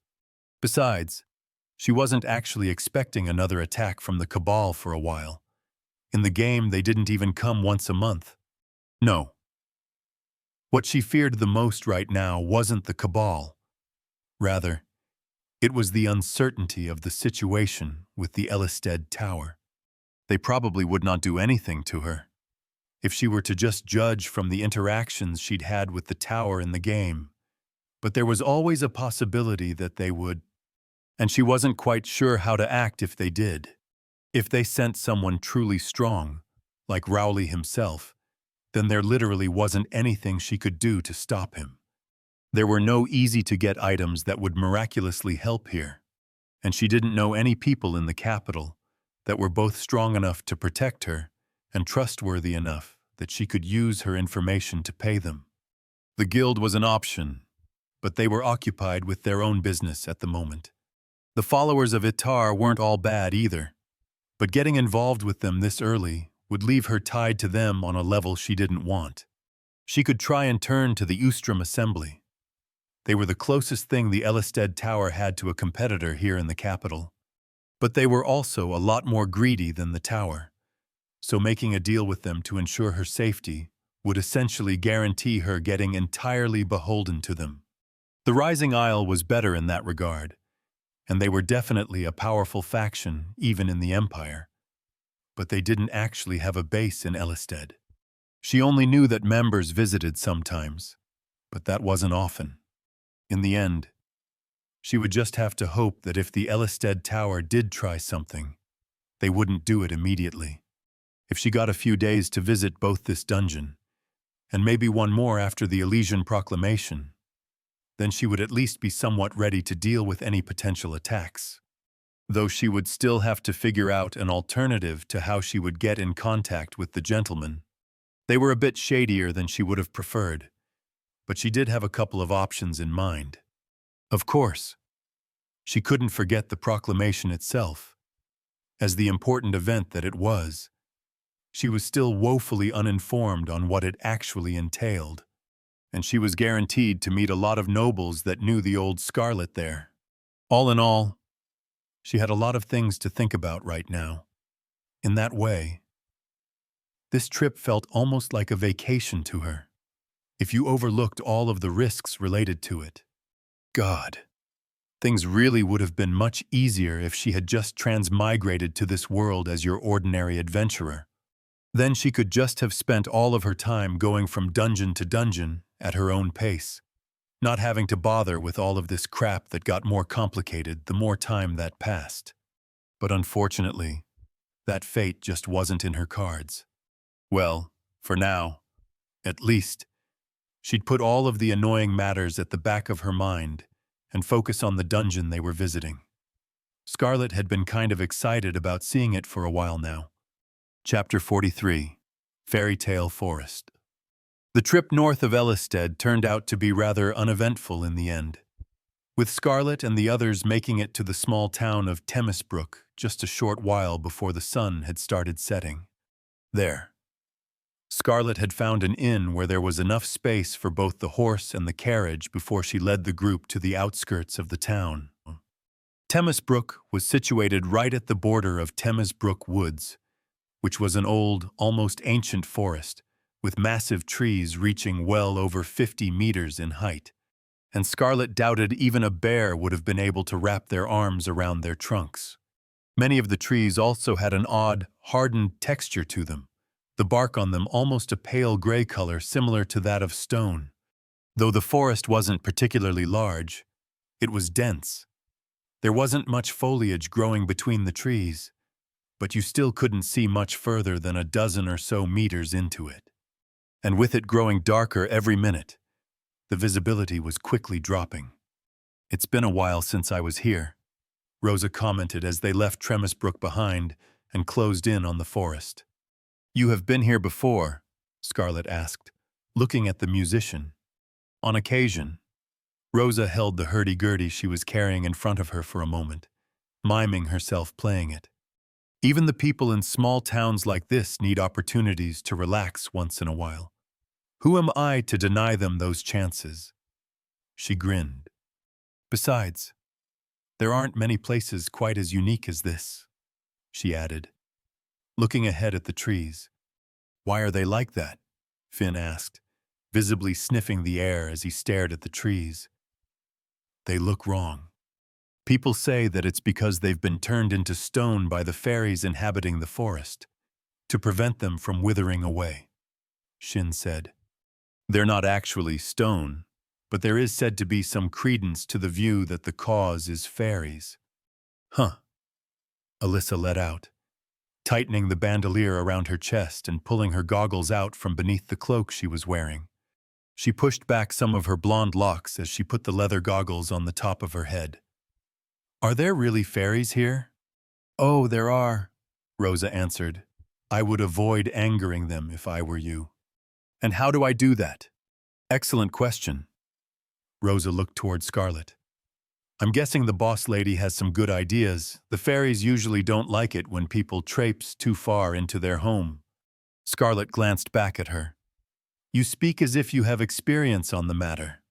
Besides, she wasn't actually expecting another attack from the Cabal for a while. In the game, they didn't even come once a month. No. What she feared the most right now wasn't the Cabal. Rather, it was the uncertainty of the situation with the Ellisted Tower. They probably would not do anything to her, if she were to just judge from the interactions she'd had with the tower in the game. But there was always a possibility that they would, and she wasn't quite sure how to act if they did. If they sent someone truly strong, like Rowley himself, then there literally wasn't anything she could do to stop him. There were no easy-to-get items that would miraculously help here, and she didn't know any people in the capital that were both strong enough to protect her and trustworthy enough that she could use her information to pay them. The guild was an option, but they were occupied with their own business at the moment. The followers of Itar weren't all bad either, but getting involved with them this early would leave her tied to them on a level she didn't want. She could try and turn to the Ustrom Assembly. They were the closest thing the Elisted Tower had to a competitor here in the capital. But they were also a lot more greedy than the tower, so making a deal with them to ensure her safety would essentially guarantee her getting entirely beholden to them. The Rising Isle was better in that regard, and they were definitely a powerful faction even in the Empire. But they didn't actually have a base in Elisted. She only knew that members visited sometimes, but that wasn't often. In the end, she would just have to hope that if the Elisted Tower did try something, they wouldn't do it immediately. If she got a few days to visit both this dungeon, and maybe one more after the Elysian Proclamation, then she would at least be somewhat ready to deal with any potential attacks. Though she would still have to figure out an alternative to how she would get in contact with the gentlemen. They were a bit shadier than she would have preferred, but she did have a couple of options in mind. Of course, she couldn't forget the proclamation itself. As the important event that it was, she was still woefully uninformed on what it actually entailed, and she was guaranteed to meet a lot of nobles that knew the old Scarlet there. All in all, she had a lot of things to think about right now. In that way, this trip felt almost like a vacation to her, if you overlooked all of the risks related to it. God, things really would have been much easier if she had just transmigrated to this world as your ordinary adventurer. Then she could just have spent all of her time going from dungeon to dungeon at her own pace, not having to bother with all of this crap that got more complicated the more time that passed. But unfortunately, that fate just wasn't in her cards. Well, for now, at least, she'd put all of the annoying matters at the back of her mind and focus on the dungeon they were visiting. Scarlet had been kind of excited about seeing it for a while now. Chapter 43, Fairy Tale Forest. The trip north of Elisted turned out to be rather uneventful in the end, with Scarlet and the others making it to the small town of Temesbrook just a short while before the sun had started setting. There, Scarlet had found an inn where there was enough space for both the horse and the carriage before she led the group to the outskirts of the town. Temesbrook was situated right at the border of Temesbrook Woods, which was an old, almost ancient forest, with massive trees reaching well over 50 meters in height, and Scarlet doubted even a bear would have been able to wrap their arms around their trunks. Many of the trees also had an odd, hardened texture to them, the bark on them almost a pale gray color similar to that of stone. Though the forest wasn't particularly large, it was dense. There wasn't much foliage growing between the trees, but you still couldn't see much further than a dozen or so meters into it. And with it growing darker every minute, the visibility was quickly dropping. "It's been a while since I was here," Rosa commented as they left Temesbrook behind and closed in on the forest. "You have been here before?" Scarlet asked, looking at the musician. "On occasion." Rosa held the hurdy-gurdy she was carrying in front of her for a moment, miming herself playing it. Even the people in small towns like this need opportunities to relax once in a while. Who am I to deny them those chances? She grinned. "Besides, there aren't many places quite as unique as this," she added, looking ahead at the trees. "Why are they like that?" Finn asked, visibly sniffing the air as he stared at the trees. "They look wrong." People say that it's because they've been turned into stone by the fairies inhabiting the forest, to prevent them from withering away, Shin said. They're not actually stone, but there is said to be some credence to the view that the cause is fairies. Huh, Alyssa let out, tightening the bandolier around her chest and pulling her goggles out from beneath the cloak she was wearing. She pushed back some of her blonde locks as she put the leather goggles on the top of her head. Are there really fairies here? Oh, there are, Rosa answered. I would avoid angering them if I were you. And how do I do that? Excellent question. Rosa looked toward Scarlet. I'm guessing the boss lady has some good ideas. The fairies usually don't like it when people traipse too far into their home. Scarlet glanced back at her. You speak as if you have experience on the matter.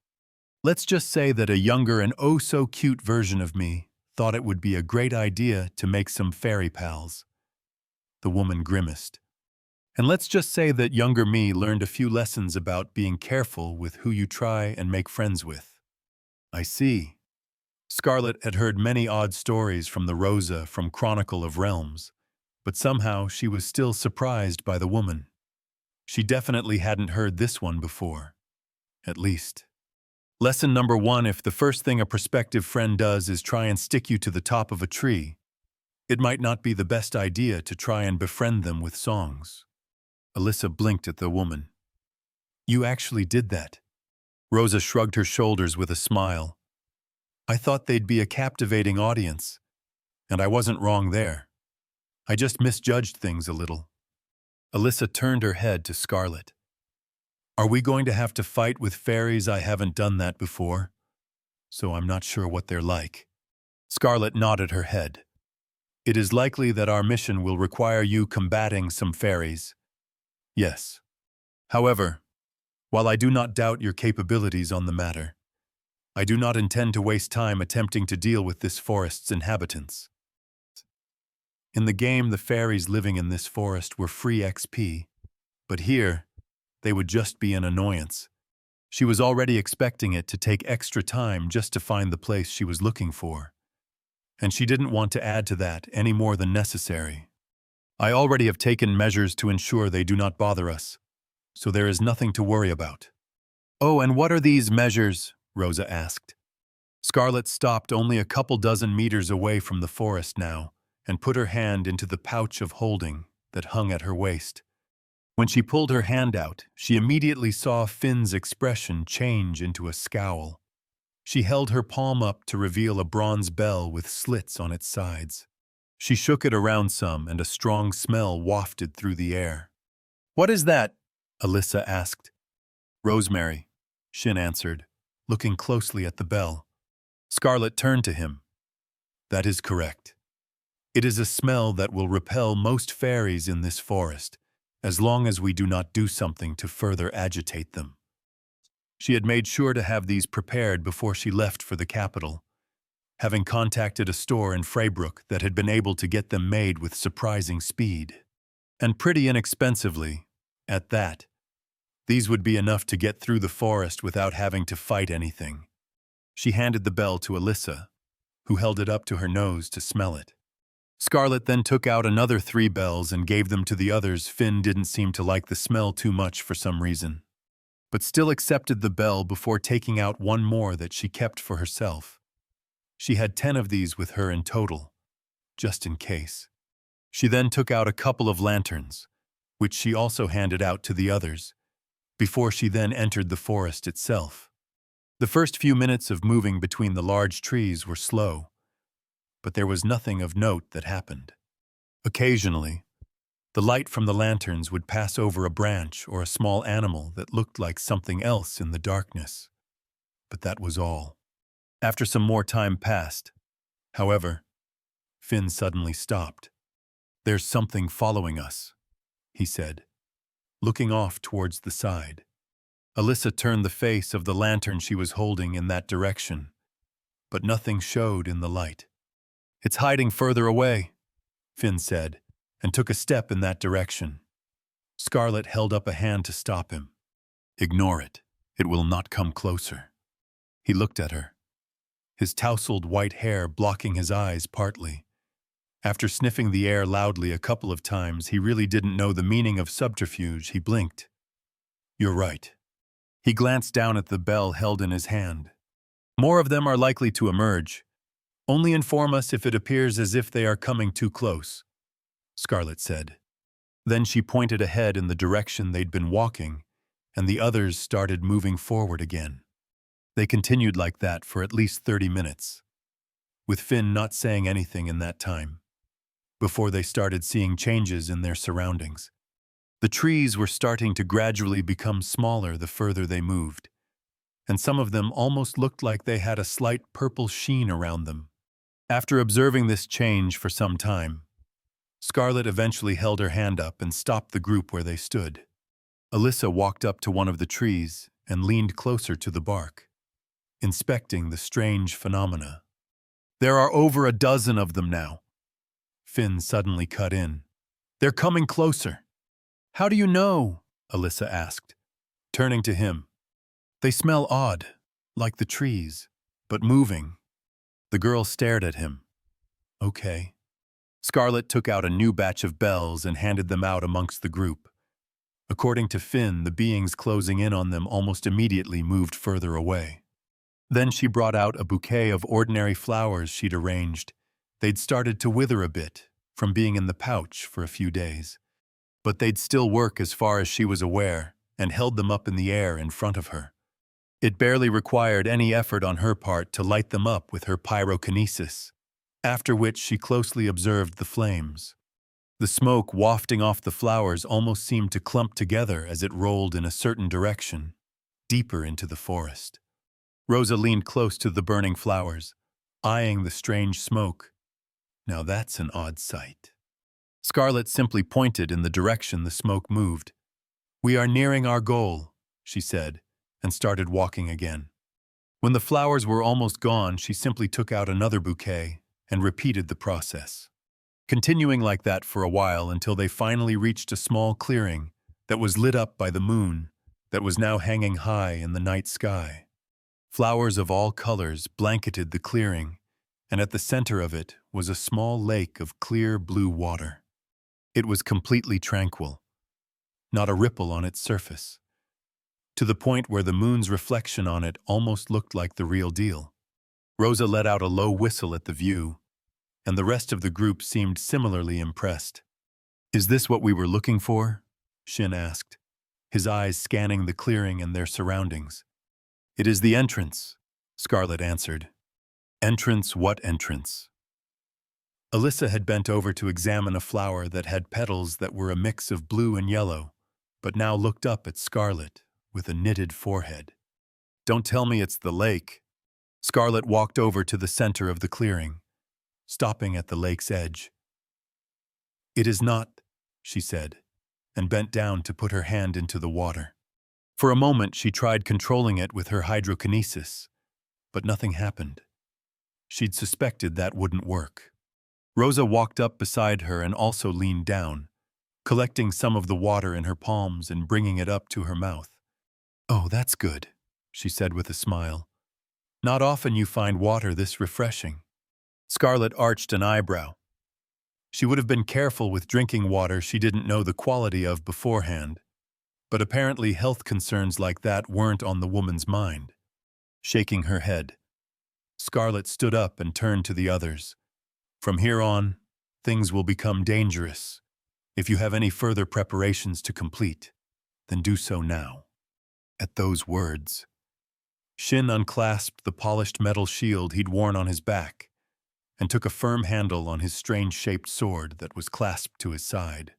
Let's just say that a younger and oh-so-cute version of me thought it would be a great idea to make some fairy pals. The woman grimaced. And let's just say that younger me learned a few lessons about being careful with who you try and make friends with. I see. Scarlet had heard many odd stories from the Rosa from Chronicle of Realms, but somehow she was still surprised by the woman. She definitely hadn't heard this one before. At least. Lesson number 1: if the first thing a prospective friend does is try and stick you to the top of a tree, it might not be the best idea to try and befriend them with songs. Alyssa blinked at the woman. You actually did that. Rosa shrugged her shoulders with a smile. I thought they'd be a captivating audience, and I wasn't wrong there. I just misjudged things a little. Alyssa turned her head to Scarlet. Are we going to have to fight with fairies? I haven't done that before, so I'm not sure what they're like. Scarlet nodded her head. It is likely that our mission will require you combating some fairies. Yes. However, while I do not doubt your capabilities on the matter, I do not intend to waste time attempting to deal with this forest's inhabitants. In the game, the fairies living in this forest were free XP, but here, they would just be an annoyance. She was already expecting it to take extra time just to find the place she was looking for, and she didn't want to add to that any more than necessary. I already have taken measures to ensure they do not bother us, so there is nothing to worry about. Oh, and what are these measures? Rosa asked. Scarlet stopped only a couple dozen meters away from the forest now and put her hand into the pouch of holding that hung at her waist. When she pulled her hand out, she immediately saw Finn's expression change into a scowl. She held her palm up to reveal a bronze bell with slits on its sides. She shook it around some, and a strong smell wafted through the air. What is that? Alyssa asked. Rosemary, Shin answered, looking closely at the bell. Scarlet turned to him. That is correct. It is a smell that will repel most fairies in this forest, as long as we do not do something to further agitate them. She had made sure to have these prepared before she left for the capital, having contacted a store in Freybrook that had been able to get them made with surprising speed. And pretty inexpensively, at that. These would be enough to get through the forest without having to fight anything. She handed the bell to Alyssa, who held it up to her nose to smell it. Scarlet then took out another 3 bells and gave them to the others. Finn didn't seem to like the smell too much for some reason, but still accepted the bell before taking out one more that she kept for herself. She had 10 of these with her in total, just in case. She then took out a couple of lanterns, which she also handed out to the others, before she then entered the forest itself. The first few minutes of moving between the large trees were slow, but there was nothing of note that happened. Occasionally, the light from the lanterns would pass over a branch or a small animal that looked like something else in the darkness, but that was all. After some more time passed, however, Finn suddenly stopped. There's something following us, he said, looking off towards the side. Alyssa turned the face of the lantern she was holding in that direction, but nothing showed in the light. It's hiding further away, Finn said, and took a step in that direction. Scarlet held up a hand to stop him. Ignore it. It will not come closer. He looked at her. his tousled white hair blocking his eyes partly. After sniffing the air loudly a couple of times, he really didn't know the meaning of subterfuge. He blinked. "You're right." He glanced down at the bell held in his hand. "More of them are likely to emerge. Only inform us if it appears as if they are coming too close," Scarlet said. Then she pointed ahead in the direction they'd been walking, and the others started moving forward again. They continued like that for at least 30 minutes, with Finn not saying anything in that time, before they started seeing changes in their surroundings. The trees were starting to gradually become smaller the further they moved, and some of them almost looked like they had a slight purple sheen around them. After observing this change for some time, Scarlet eventually held her hand up and stopped the group where they stood. Alyssa walked up to one of the trees and leaned closer to the bark, inspecting the strange phenomena. "There are over a dozen of them now." Finn suddenly cut in. "They're coming closer." "How do you know?" Alyssa asked, turning to him. "They smell odd, like the trees, but moving." The girl stared at him. "Okay." Scarlet took out a new batch of bells and handed them out amongst the group. According to Finn, the beings closing in on them almost immediately moved further away. Then she brought out a bouquet of ordinary flowers she'd arranged. They'd started to wither a bit from being in the pouch for a few days, but they'd still work as far as she was aware, and held them up in the air in front of her. It barely required any effort on her part to light them up with her pyrokinesis, after which she closely observed the flames. The smoke wafting off the flowers almost seemed to clump together as it rolled in a certain direction, deeper into the forest. Rosa leaned close to the burning flowers, eyeing the strange smoke. "Now that's an odd sight." Scarlet simply pointed in the direction the smoke moved. "We are nearing our goal," she said, and started walking again. When the flowers were almost gone, she simply took out another bouquet and repeated the process, continuing like that for a while until they finally reached a small clearing that was lit up by the moon that was now hanging high in the night sky. Flowers of all colors blanketed the clearing, and at the center of it was a small lake of clear blue water. It was completely tranquil, not a ripple on its surface, to the point where the moon's reflection on it almost looked like the real deal. Rosa let out a low whistle at the view, and the rest of the group seemed similarly impressed. "Is this what we were looking for?" Shin asked, his eyes scanning the clearing and their surroundings. "It is the entrance," Scarlet answered. "Entrance? What entrance?" Alyssa had bent over to examine a flower that had petals that were a mix of blue and yellow, but now looked up at Scarlet with a knitted forehead. "Don't tell me it's the lake." Scarlet walked over to the center of the clearing, stopping at the lake's edge. "It is not," she said, and bent down to put her hand into the water. For a moment she tried controlling it with her hydrokinesis, but nothing happened. She'd suspected that wouldn't work. Rosa walked up beside her and also leaned down, collecting some of the water in her palms and bringing it up to her mouth. "Oh, that's good," she said with a smile. "Not often you find water this refreshing." Scarlet arched an eyebrow. She would have been careful with drinking water she didn't know the quality of beforehand, but apparently health concerns like that weren't on the woman's mind. Shaking her head, Scarlet stood up and turned to the others. "From here on, things will become dangerous. If you have any further preparations to complete, then do so now." At those words, Shin unclasped the polished metal shield he'd worn on his back and took a firm handle on his strange-shaped sword that was clasped to his side.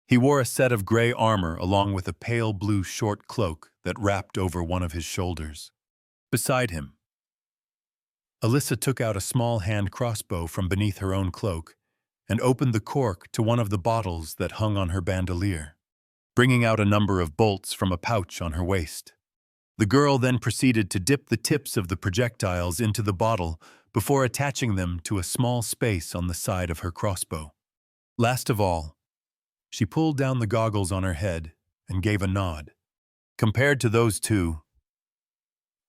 He wore a set of gray armor along with a pale blue short cloak that wrapped over one of his shoulders. Beside him, Alyssa took out a small hand crossbow from beneath her own cloak and opened the cork to one of the bottles that hung on her bandolier, bringing out a number of bolts from a pouch on her waist. The girl then proceeded to dip the tips of the projectiles into the bottle before attaching them to a small space on the side of her crossbow. Last of all, she pulled down the goggles on her head and gave a nod. Compared to those two,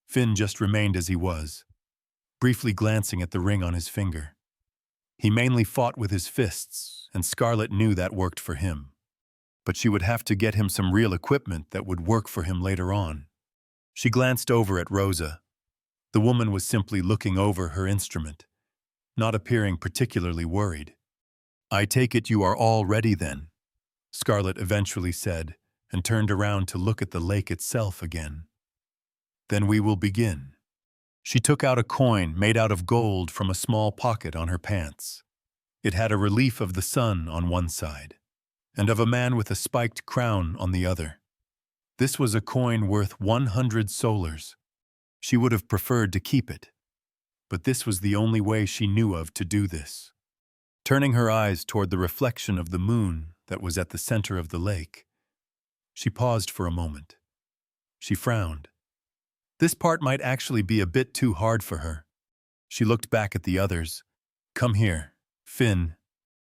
Finn just remained as he was, briefly glancing at the ring on his finger. He mainly fought with his fists, and Scarlet knew that worked for him. But she would have to get him some real equipment that would work for him later on. She glanced over at Rosa. The woman was simply looking over her instrument, not appearing particularly worried. "I take it you are all ready then," Scarlet eventually said, and turned around to look at the lake itself again. "Then we will begin." She took out a coin made out of gold from a small pocket on her pants. It had a relief of the sun on one side, and of a man with a spiked crown on the other. This was a coin worth 100 solars. She would have preferred to keep it, but this was the only way she knew of to do this. Turning her eyes toward the reflection of the moon that was at the center of the lake, she paused for a moment. She frowned. This part might actually be a bit too hard for her. She looked back at the others. "Come here, Finn."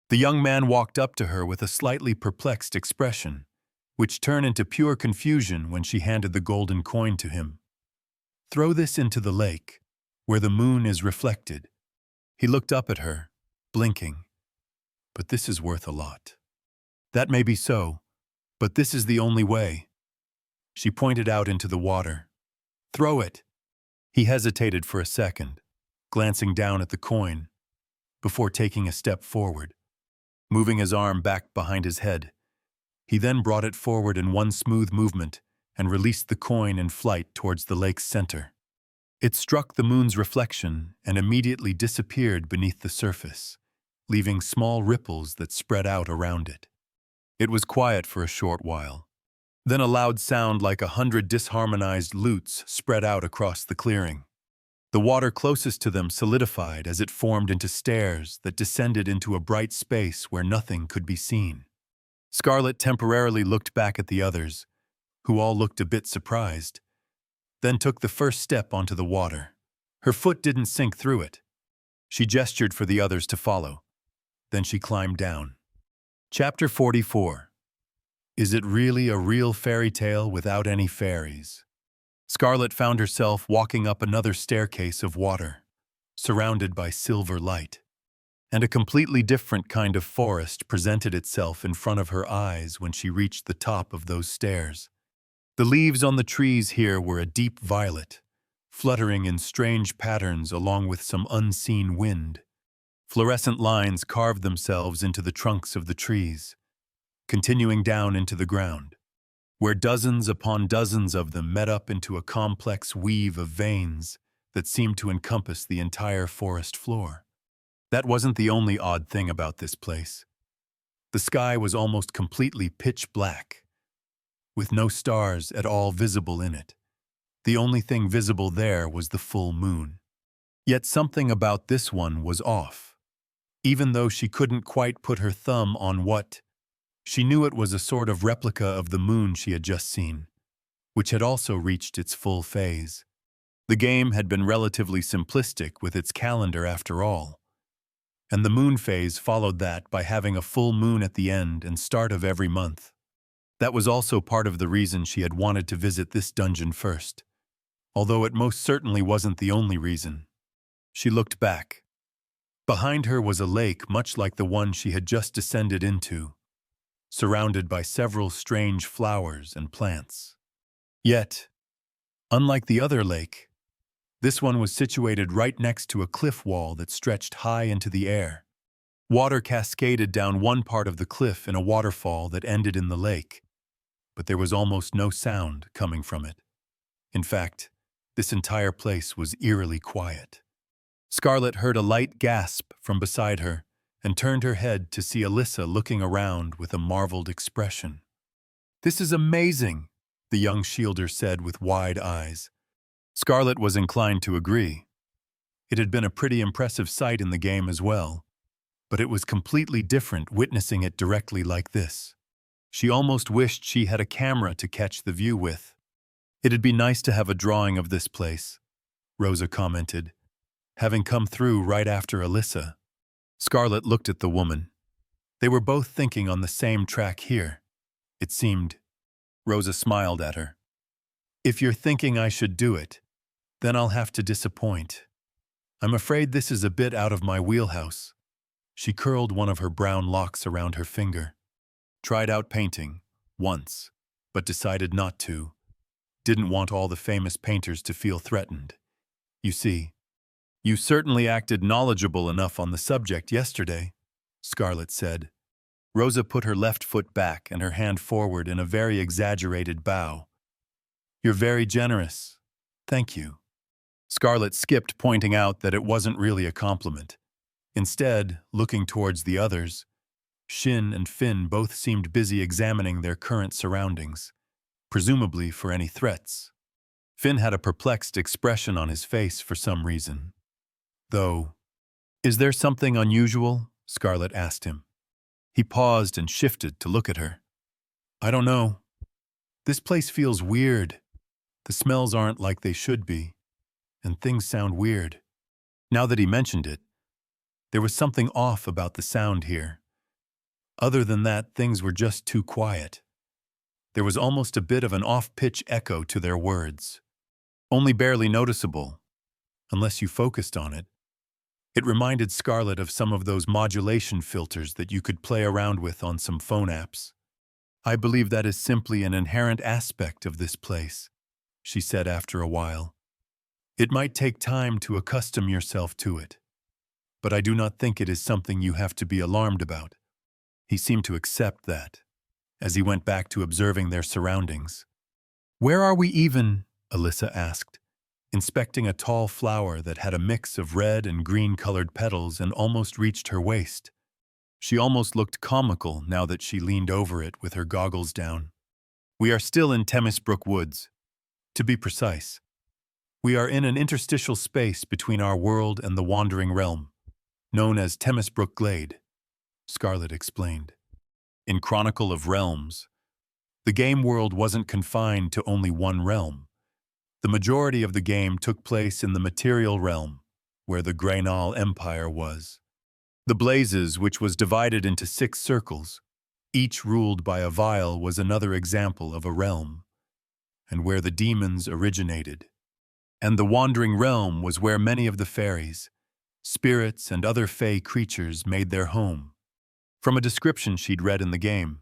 The young man walked up to her with a slightly perplexed expression, which turned into pure confusion when she handed the golden coin to him. "Throw this into the lake, where the moon is reflected." He looked up at her, blinking. "But this is worth a lot." "That may be so, but this is the only way." She pointed out into the water. "Throw it." He hesitated for a second, glancing down at the coin, before taking a step forward, moving his arm back behind his head. He then brought it forward in one smooth movement and released the coin in flight towards the lake's center. It struck the moon's reflection and immediately disappeared beneath the surface, leaving small ripples that spread out around it. It was quiet for a short while. Then a loud sound like 100 disharmonized lutes spread out across the clearing. The water closest to them solidified as it formed into stairs that descended into a bright space where nothing could be seen. Scarlet temporarily looked back at the others, who all looked a bit surprised, then took the first step onto the water. Her foot didn't sink through it. She gestured for the others to follow. Then she climbed down. Chapter 44. Is it really a real fairy tale without any fairies? Scarlet found herself walking up another staircase of water, surrounded by silver light. And a completely different kind of forest presented itself in front of her eyes when she reached the top of those stairs. The leaves on the trees here were a deep violet, fluttering in strange patterns along with some unseen wind. Fluorescent lines carved themselves into the trunks of the trees, continuing down into the ground, where dozens upon dozens of them met up into a complex weave of veins that seemed to encompass the entire forest floor. That wasn't the only odd thing about this place. The sky was almost completely pitch black, with no stars at all visible in it. The only thing visible there was the full moon. Yet something about this one was off. Even though she couldn't quite put her thumb on what, she knew it was a sort of replica of the moon she had just seen, which had also reached its full phase. The game had been relatively simplistic with its calendar after all, and the moon phase followed that by having a full moon at the end and start of every month. That was also part of the reason she had wanted to visit this dungeon first, although it most certainly wasn't the only reason. She looked back. Behind her was a lake much like the one she had just descended into, surrounded by several strange flowers and plants. Yet, unlike the other lake, this one was situated right next to a cliff wall that stretched high into the air. Water cascaded down one part of the cliff in a waterfall that ended in the lake, but there was almost no sound coming from it. In fact, this entire place was eerily quiet. Scarlet heard a light gasp from beside her and turned her head to see Alyssa looking around with a marveled expression. "This is amazing," the young shielder said with wide eyes. Scarlet was inclined to agree. It had been a pretty impressive sight in the game as well, but it was completely different witnessing it directly like this. She almost wished she had a camera to catch the view with. "It'd be nice to have a drawing of this place," Rosa commented, having come through right after Alyssa. Scarlet looked at the woman. They were both thinking on the same track here, it seemed. Rosa smiled at her. "If you're thinking I should do it, then I'll have to disappoint." I'm afraid this is a bit out of my wheelhouse. She curled one of her brown locks around her finger. Tried out painting, once, but decided not to. Didn't want all the famous painters to feel threatened. You see, you certainly acted knowledgeable enough on the subject yesterday, Scarlett said. Rosa put her left foot back and her hand forward in a very exaggerated bow. You're very generous. Thank you. Scarlett skipped, pointing out that it wasn't really a compliment. Instead, looking towards the others, Shin and Finn both seemed busy examining their current surroundings, presumably for any threats. Finn had a perplexed expression on his face for some reason. Though, is there something unusual? Scarlett asked him. He paused and shifted to look at her. I don't know. This place feels weird. The smells aren't like they should be, and things sound weird. Now that he mentioned it, there was something off about the sound here. Other than that, things were just too quiet. There was almost a bit of an off-pitch echo to their words. Only barely noticeable, unless you focused on it. It reminded Scarlett of some of those modulation filters that you could play around with on some phone apps. I believe that is simply an inherent aspect of this place, she said after a while. It might take time to accustom yourself to it, but I do not think it is something you have to be alarmed about. He seemed to accept that, as he went back to observing their surroundings. Where are we even? Alyssa asked, inspecting a tall flower that had a mix of red and green-colored petals and almost reached her waist. She almost looked comical now that she leaned over it with her goggles down. We are still in Temesbrook Woods. To be precise, we are in an interstitial space between our world and the Wandering Realm, known as Temesbrook Glade, Scarlett explained. In Chronicle of Realms, the game world wasn't confined to only one realm. The majority of the game took place in the material realm, where the Greynal Empire was. The Blazes, which was divided into 6 circles, each ruled by a vial, was another example of a realm, and where the demons originated. And the Wandering Realm was where many of the fairies, spirits, and other fey creatures made their home. From a description she'd read in the game,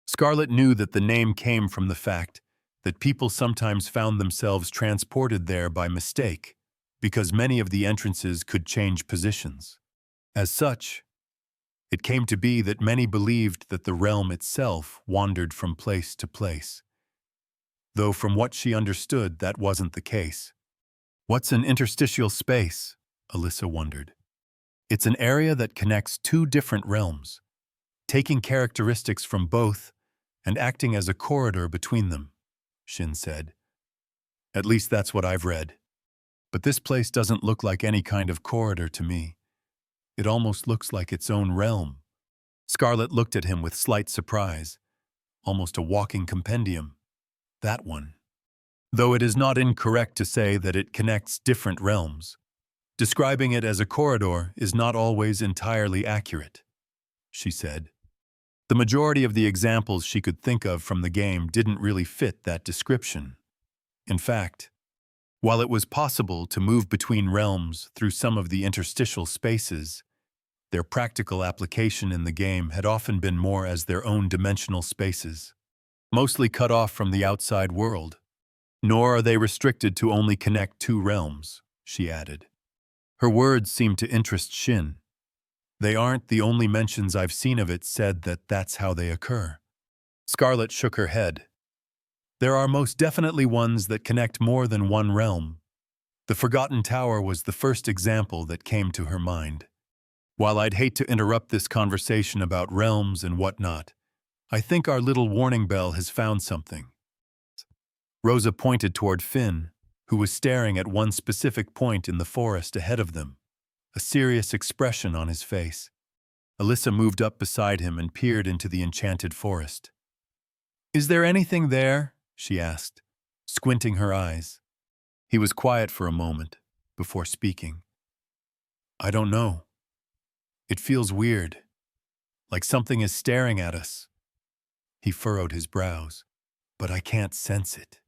Scarlett knew that the name came from the fact that people sometimes found themselves transported there by mistake, because many of the entrances could change positions. As such, it came to be that many believed that the realm itself wandered from place to place. Though from what she understood, that wasn't the case. What's an interstitial space? Alyssa wondered. It's an area that connects 2 different realms, taking characteristics from both and acting as a corridor between them, Shin said. At least that's what I've read. But this place doesn't look like any kind of corridor to me. It almost looks like its own realm. Scarlett looked at him with slight surprise, almost a walking compendium. That one. Though it is not incorrect to say that it connects different realms, describing it as a corridor is not always entirely accurate, she said. The majority of the examples she could think of from the game didn't really fit that description. In fact, while it was possible to move between realms through some of the interstitial spaces, their practical application in the game had often been more as their own dimensional spaces, mostly cut off from the outside world. Nor are they restricted to only connect 2 realms, she added. Her words seemed to interest Shin. They aren't the only mentions I've seen of it said that that's how they occur. Scarlett shook her head. There are most definitely ones that connect more than one realm. The Forgotten Tower was the first example that came to her mind. While I'd hate to interrupt this conversation about realms and whatnot, I think our little warning bell has found something. Rosa pointed toward Finn, who was staring at one specific point in the forest ahead of them, a serious expression on his face. Alyssa moved up beside him and peered into the enchanted forest. Is there anything there? She asked, squinting her eyes. He was quiet for a moment, before speaking. I don't know. It feels weird, like something is staring at us. He furrowed his brows, but I can't sense it.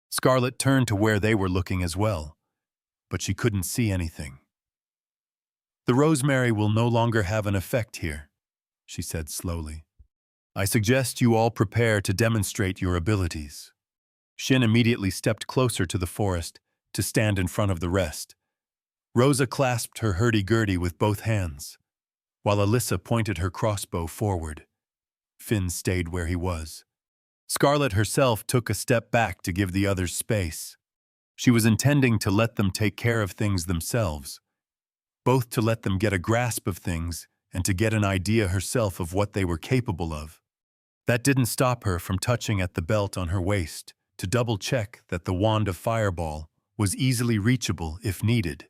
Scarlett turned to where they were looking as well, but she couldn't see anything. The rosemary will no longer have an effect here, she said slowly. I suggest you all prepare to demonstrate your abilities. Shin immediately stepped closer to the forest to stand in front of the rest. Rosa clasped her hurdy-gurdy with both hands, while Alyssa pointed her crossbow forward. Finn stayed where he was. Scarlet herself took a step back to give the others space. She was intending to let them take care of things themselves, both to let them get a grasp of things and to get an idea herself of what they were capable of. That didn't stop her from touching at the belt on her waist to double-check that the wand of Fireball was easily reachable if needed.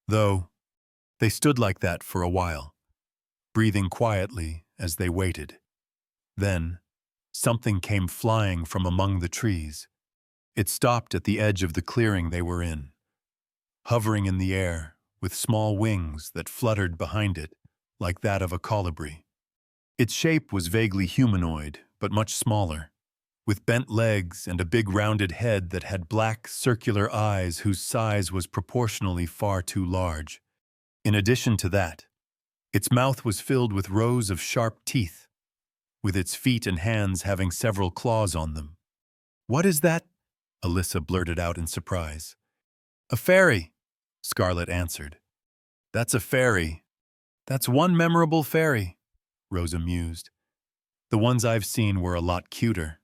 Though, they stood like that for a while, breathing quietly as they waited. Then, something came flying from among the trees. It stopped at the edge of the clearing they were in, hovering in the air with small wings that fluttered behind it like that of a colibri. Its shape was vaguely humanoid, but much smaller, with bent legs and a big rounded head that had black, circular eyes whose size was proportionally far too large. In addition to that, its mouth was filled with rows of sharp teeth, with its feet and hands having several claws on them. "What is that?" Alyssa blurted out in surprise. "A fairy," Scarlet answered. "That's a fairy. That's one memorable fairy," Rosa mused. "The ones I've seen were a lot cuter."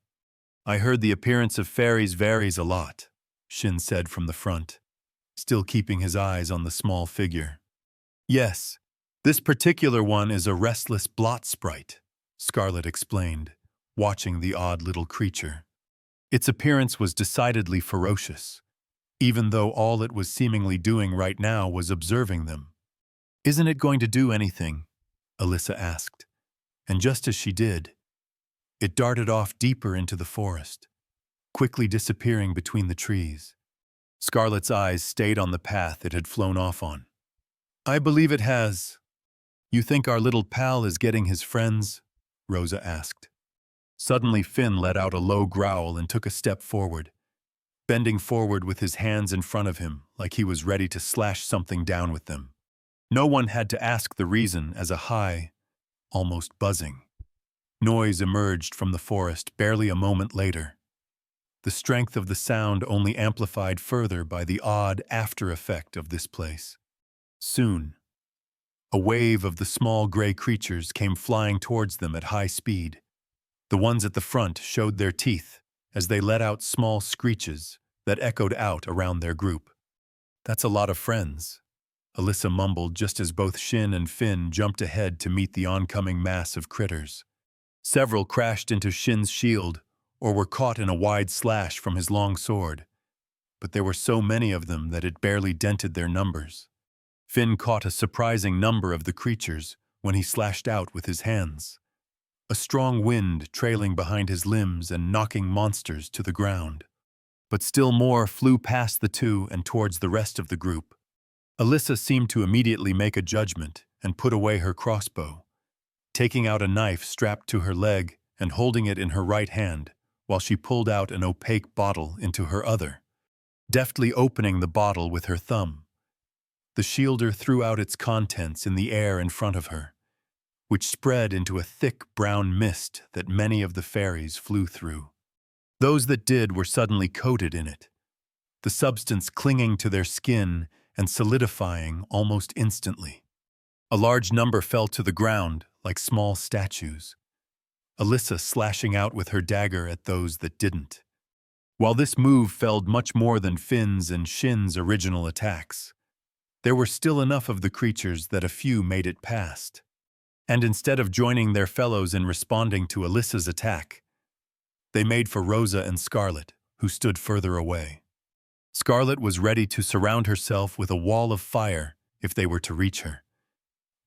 "I heard the appearance of fairies varies a lot," Shin said from the front, still keeping his eyes on the small figure. "Yes, this particular one is a restless blot sprite," Scarlet explained, watching the odd little creature. Its appearance was decidedly ferocious, even though all it was seemingly doing right now was observing them. "Isn't it going to do anything?" Alyssa asked, and just as she did, it darted off deeper into the forest, quickly disappearing between the trees. Scarlet's eyes stayed on the path it had flown off on. "I believe it has. You think our little pal is getting his friends?" Rosa asked. Suddenly Finn let out a low growl and took a step forward, bending forward with his hands in front of him like he was ready to slash something down with them. No one had to ask the reason as a high, almost buzzing noise emerged from the forest barely a moment later, the strength of the sound only amplified further by the odd after-effect of this place. Soon, a wave of the small gray creatures came flying towards them at high speed. The ones at the front showed their teeth as they let out small screeches that echoed out around their group. "That's a lot of friends," Alyssa mumbled just as both Shin and Finn jumped ahead to meet the oncoming mass of critters. Several crashed into Shin's shield or were caught in a wide slash from his long sword, but there were so many of them that it barely dented their numbers. Finn caught a surprising number of the creatures when he slashed out with his hands, a strong wind trailing behind his limbs and knocking monsters to the ground. But still more flew past the two and towards the rest of the group. Alyssa seemed to immediately make a judgment and put away her crossbow, taking out a knife strapped to her leg and holding it in her right hand while she pulled out an opaque bottle into her other, deftly opening the bottle with her thumb. The shielder threw out its contents in the air in front of her, which spread into a thick brown mist that many of the fairies flew through. Those that did were suddenly coated in it, the substance clinging to their skin and solidifying almost instantly. A large number fell to the ground like small statues, Alyssa slashing out with her dagger at those that didn't. While this move felled much more than Finn's and Shin's original attacks, there were still enough of the creatures that a few made it past. And instead of joining their fellows in responding to Alyssa's attack, they made for Rosa and Scarlet, who stood further away. Scarlet was ready to surround herself with a wall of fire if they were to reach her,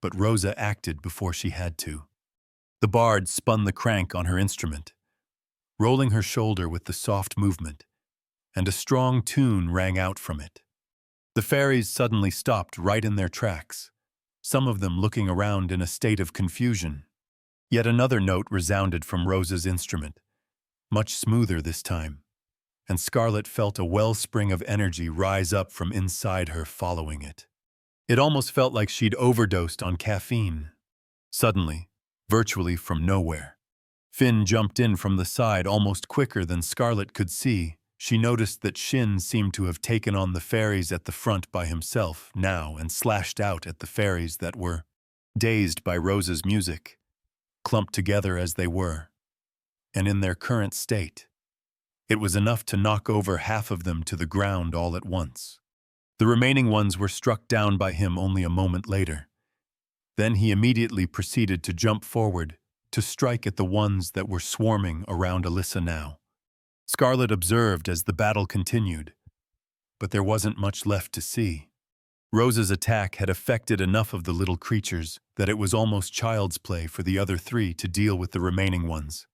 but Rosa acted before she had to. The bard spun the crank on her instrument, rolling her shoulder with the soft movement, and a strong tune rang out from it. The fairies suddenly stopped right in their tracks, some of them looking around in a state of confusion. Yet another note resounded from Rosa's instrument, much smoother this time, and Scarlet felt a wellspring of energy rise up from inside her following it. It almost felt like she'd overdosed on caffeine. Suddenly, virtually from nowhere, Finn jumped in from the side almost quicker than Scarlet could see. She noticed that Shin seemed to have taken on the fairies at the front by himself now and slashed out at the fairies that were, dazed by Rosa's music, clumped together as they were, and in their current state. It was enough to knock over half of them to the ground all at once. The remaining ones were struck down by him only a moment later. Then he immediately proceeded to jump forward, to strike at the ones that were swarming around Alyssa now. Scarlet observed as the battle continued, but there wasn't much left to see. Rosa's attack had affected enough of the little creatures that it was almost child's play for the other three to deal with the remaining ones.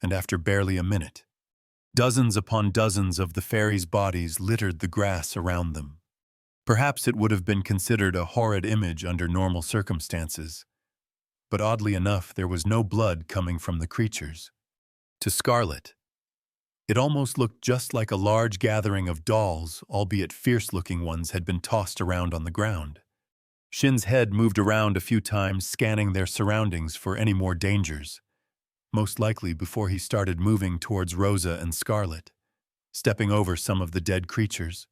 And after barely a minute, dozens upon dozens of the fairies' bodies littered the grass around them. Perhaps it would have been considered a horrid image under normal circumstances, but oddly enough there was no blood coming from the creatures. To Scarlet, it almost looked just like a large gathering of dolls, albeit fierce-looking ones had been tossed around on the ground. Shin's head moved around a few times, scanning their surroundings for any more dangers, most likely before he started moving towards Rosa and Scarlet, stepping over some of the dead creatures.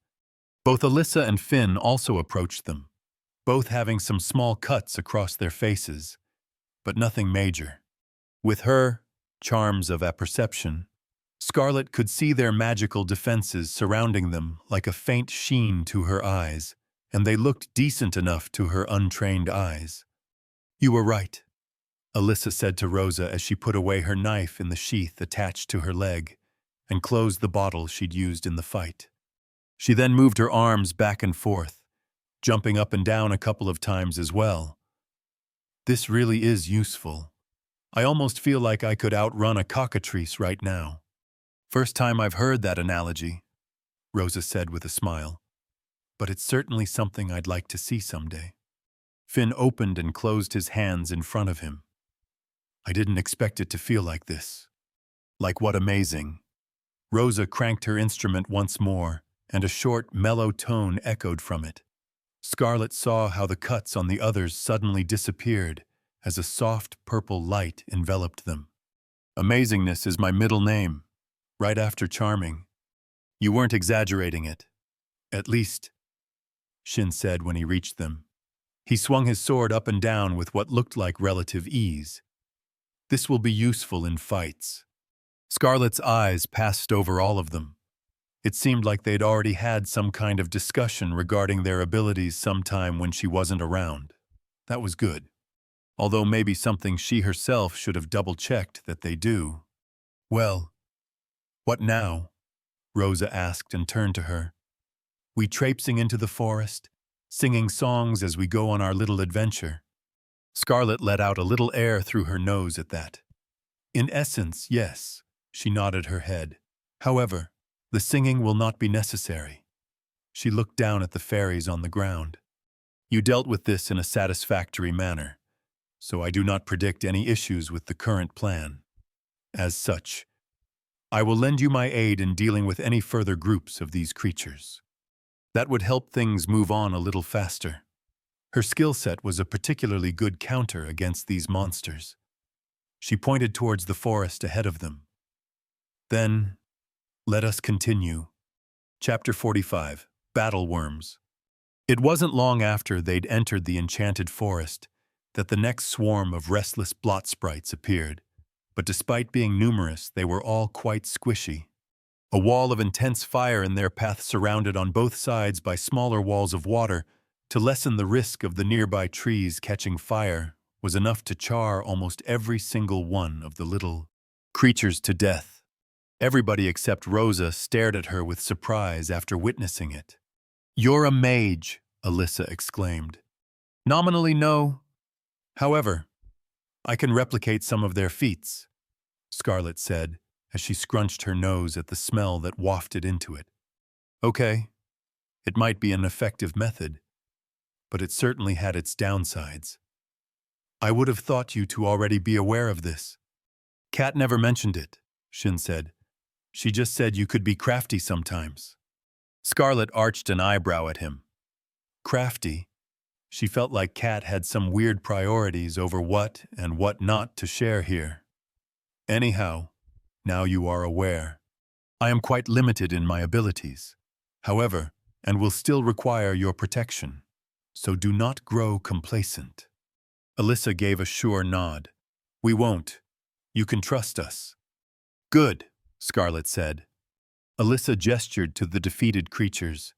Both Alyssa and Finn also approached them, both having some small cuts across their faces, but nothing major. With her charms of apperception, Scarlet could see their magical defenses surrounding them like a faint sheen to her eyes, and they looked decent enough to her untrained eyes. "You were right," Alyssa said to Rosa as she put away her knife in the sheath attached to her leg and closed the bottle she'd used in the fight. She then moved her arms back and forth, jumping up and down a couple of times as well. "This really is useful. I almost feel like I could outrun a cockatrice right now." "First time I've heard that analogy," Rosa said with a smile, "but it's certainly something I'd like to see someday." Finn opened and closed his hands in front of him. "I didn't expect it to feel like this." "Like what amazing?" Rosa cranked her instrument once more, and a short, mellow tone echoed from it. Scarlet saw how the cuts on the others suddenly disappeared as a soft purple light enveloped them. "Amazingness is my middle name, right after charming. You weren't exaggerating it. At least," Shin said when he reached them. He swung his sword up and down with what looked like relative ease. "This will be useful in fights." Scarlet's eyes passed over all of them. It seemed like they'd already had some kind of discussion regarding their abilities sometime when she wasn't around. That was good. Although maybe something she herself should have double-checked that they do. "Well, what now?" Rosa asked and turned to her. "We traipsing into the forest, singing songs as we go on our little adventure?" Scarlet let out a little air through her nose at that. "In essence, yes," she nodded her head. "However, the singing will not be necessary." She looked down at the fairies on the ground. "You dealt with this in a satisfactory manner, so I do not predict any issues with the current plan. As such, I will lend you my aid in dealing with any further groups of these creatures. That would help things move on a little faster." Her skill set was a particularly good counter against these monsters. She pointed towards the forest ahead of them. "Then, let us continue." Chapter 45, Battle Worms. It wasn't long after they'd entered the enchanted forest that the next swarm of restless blot sprites appeared, but despite being numerous, they were all quite squishy. A wall of intense fire in their path, surrounded on both sides by smaller walls of water to lessen the risk of the nearby trees catching fire, was enough to char almost every single one of the little creatures to death. Everybody except Rosa stared at her with surprise after witnessing it. "You're a mage," Alyssa exclaimed. "Nominally, no. However, I can replicate some of their feats," Scarlet said, as she scrunched her nose at the smell that wafted into it. "Okay, it might be an effective method, but it certainly had its downsides. I would have thought you to already be aware of this." "Kat never mentioned it," Shin said. "She just said you could be crafty sometimes." Scarlet arched an eyebrow at him. "Crafty? She felt like Kat had some weird priorities over what and what not to share here. Anyhow, now you are aware. I am quite limited in my abilities, however, and will still require your protection. So do not grow complacent. Alyssa gave a sure nod. We won't. You can trust us. Good, Scarlet said. Alyssa gestured to the defeated creatures.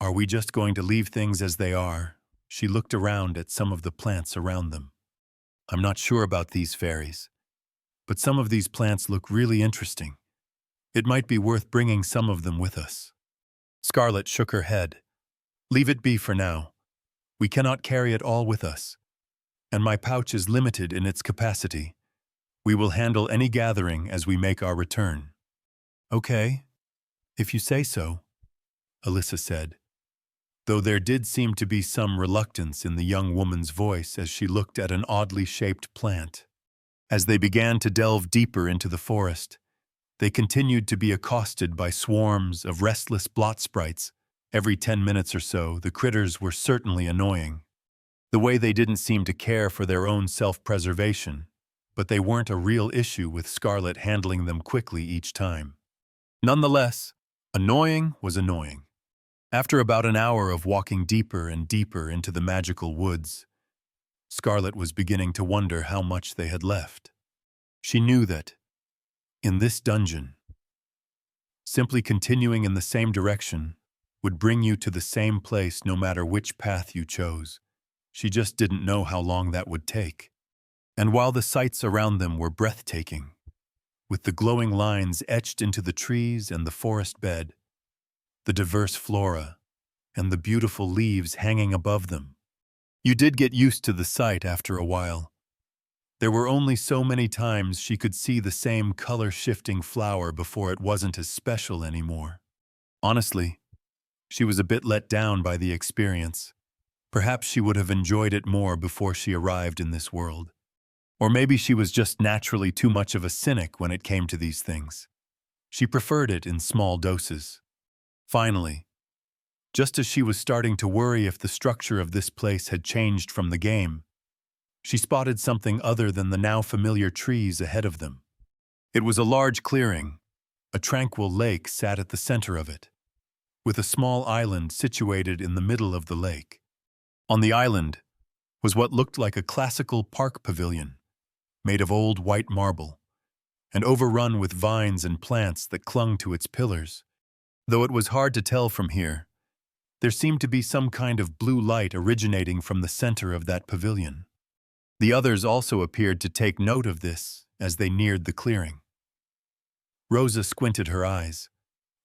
Are we just going to leave things as they are? She looked around at some of the plants around them. I'm not sure about these fairies, but some of these plants look really interesting. It might be worth bringing some of them with us. Scarlet shook her head. Leave it be for now. We cannot carry it all with us, and my pouch is limited in its capacity. We will handle any gathering as we make our return. Okay, if you say so, Alyssa said, though there did seem to be some reluctance in the young woman's voice as she looked at an oddly shaped plant. As they began to delve deeper into the forest, they continued to be accosted by swarms of restless blot sprites. Every 10 minutes or so, the critters were certainly annoying. The way they didn't seem to care for their own self-preservation, but they weren't a real issue with Scarlet handling them quickly each time. Nonetheless, annoying was annoying. After about an hour of walking deeper and deeper into the magical woods, Scarlet was beginning to wonder how much they had left. She knew that, in this dungeon, simply continuing in the same direction would bring you to the same place no matter which path you chose. She just didn't know how long that would take. And while the sights around them were breathtaking, with the glowing lines etched into the trees and the forest bed, the diverse flora, and the beautiful leaves hanging above them, you did get used to the sight after a while. There were only so many times she could see the same color-shifting flower before it wasn't as special anymore. Honestly, she was a bit let down by the experience. Perhaps she would have enjoyed it more before she arrived in this world. Or maybe she was just naturally too much of a cynic when it came to these things. She preferred it in small doses. Finally, just as she was starting to worry if the structure of this place had changed from the game, she spotted something other than the now familiar trees ahead of them. It was a large clearing. A tranquil lake sat at the center of it, with a small island situated in the middle of the lake. On the island was what looked like a classical park pavilion, made of old white marble, and overrun with vines and plants that clung to its pillars. Though it was hard to tell from here, there seemed to be some kind of blue light originating from the center of that pavilion. The others also appeared to take note of this as they neared the clearing. Rosa squinted her eyes,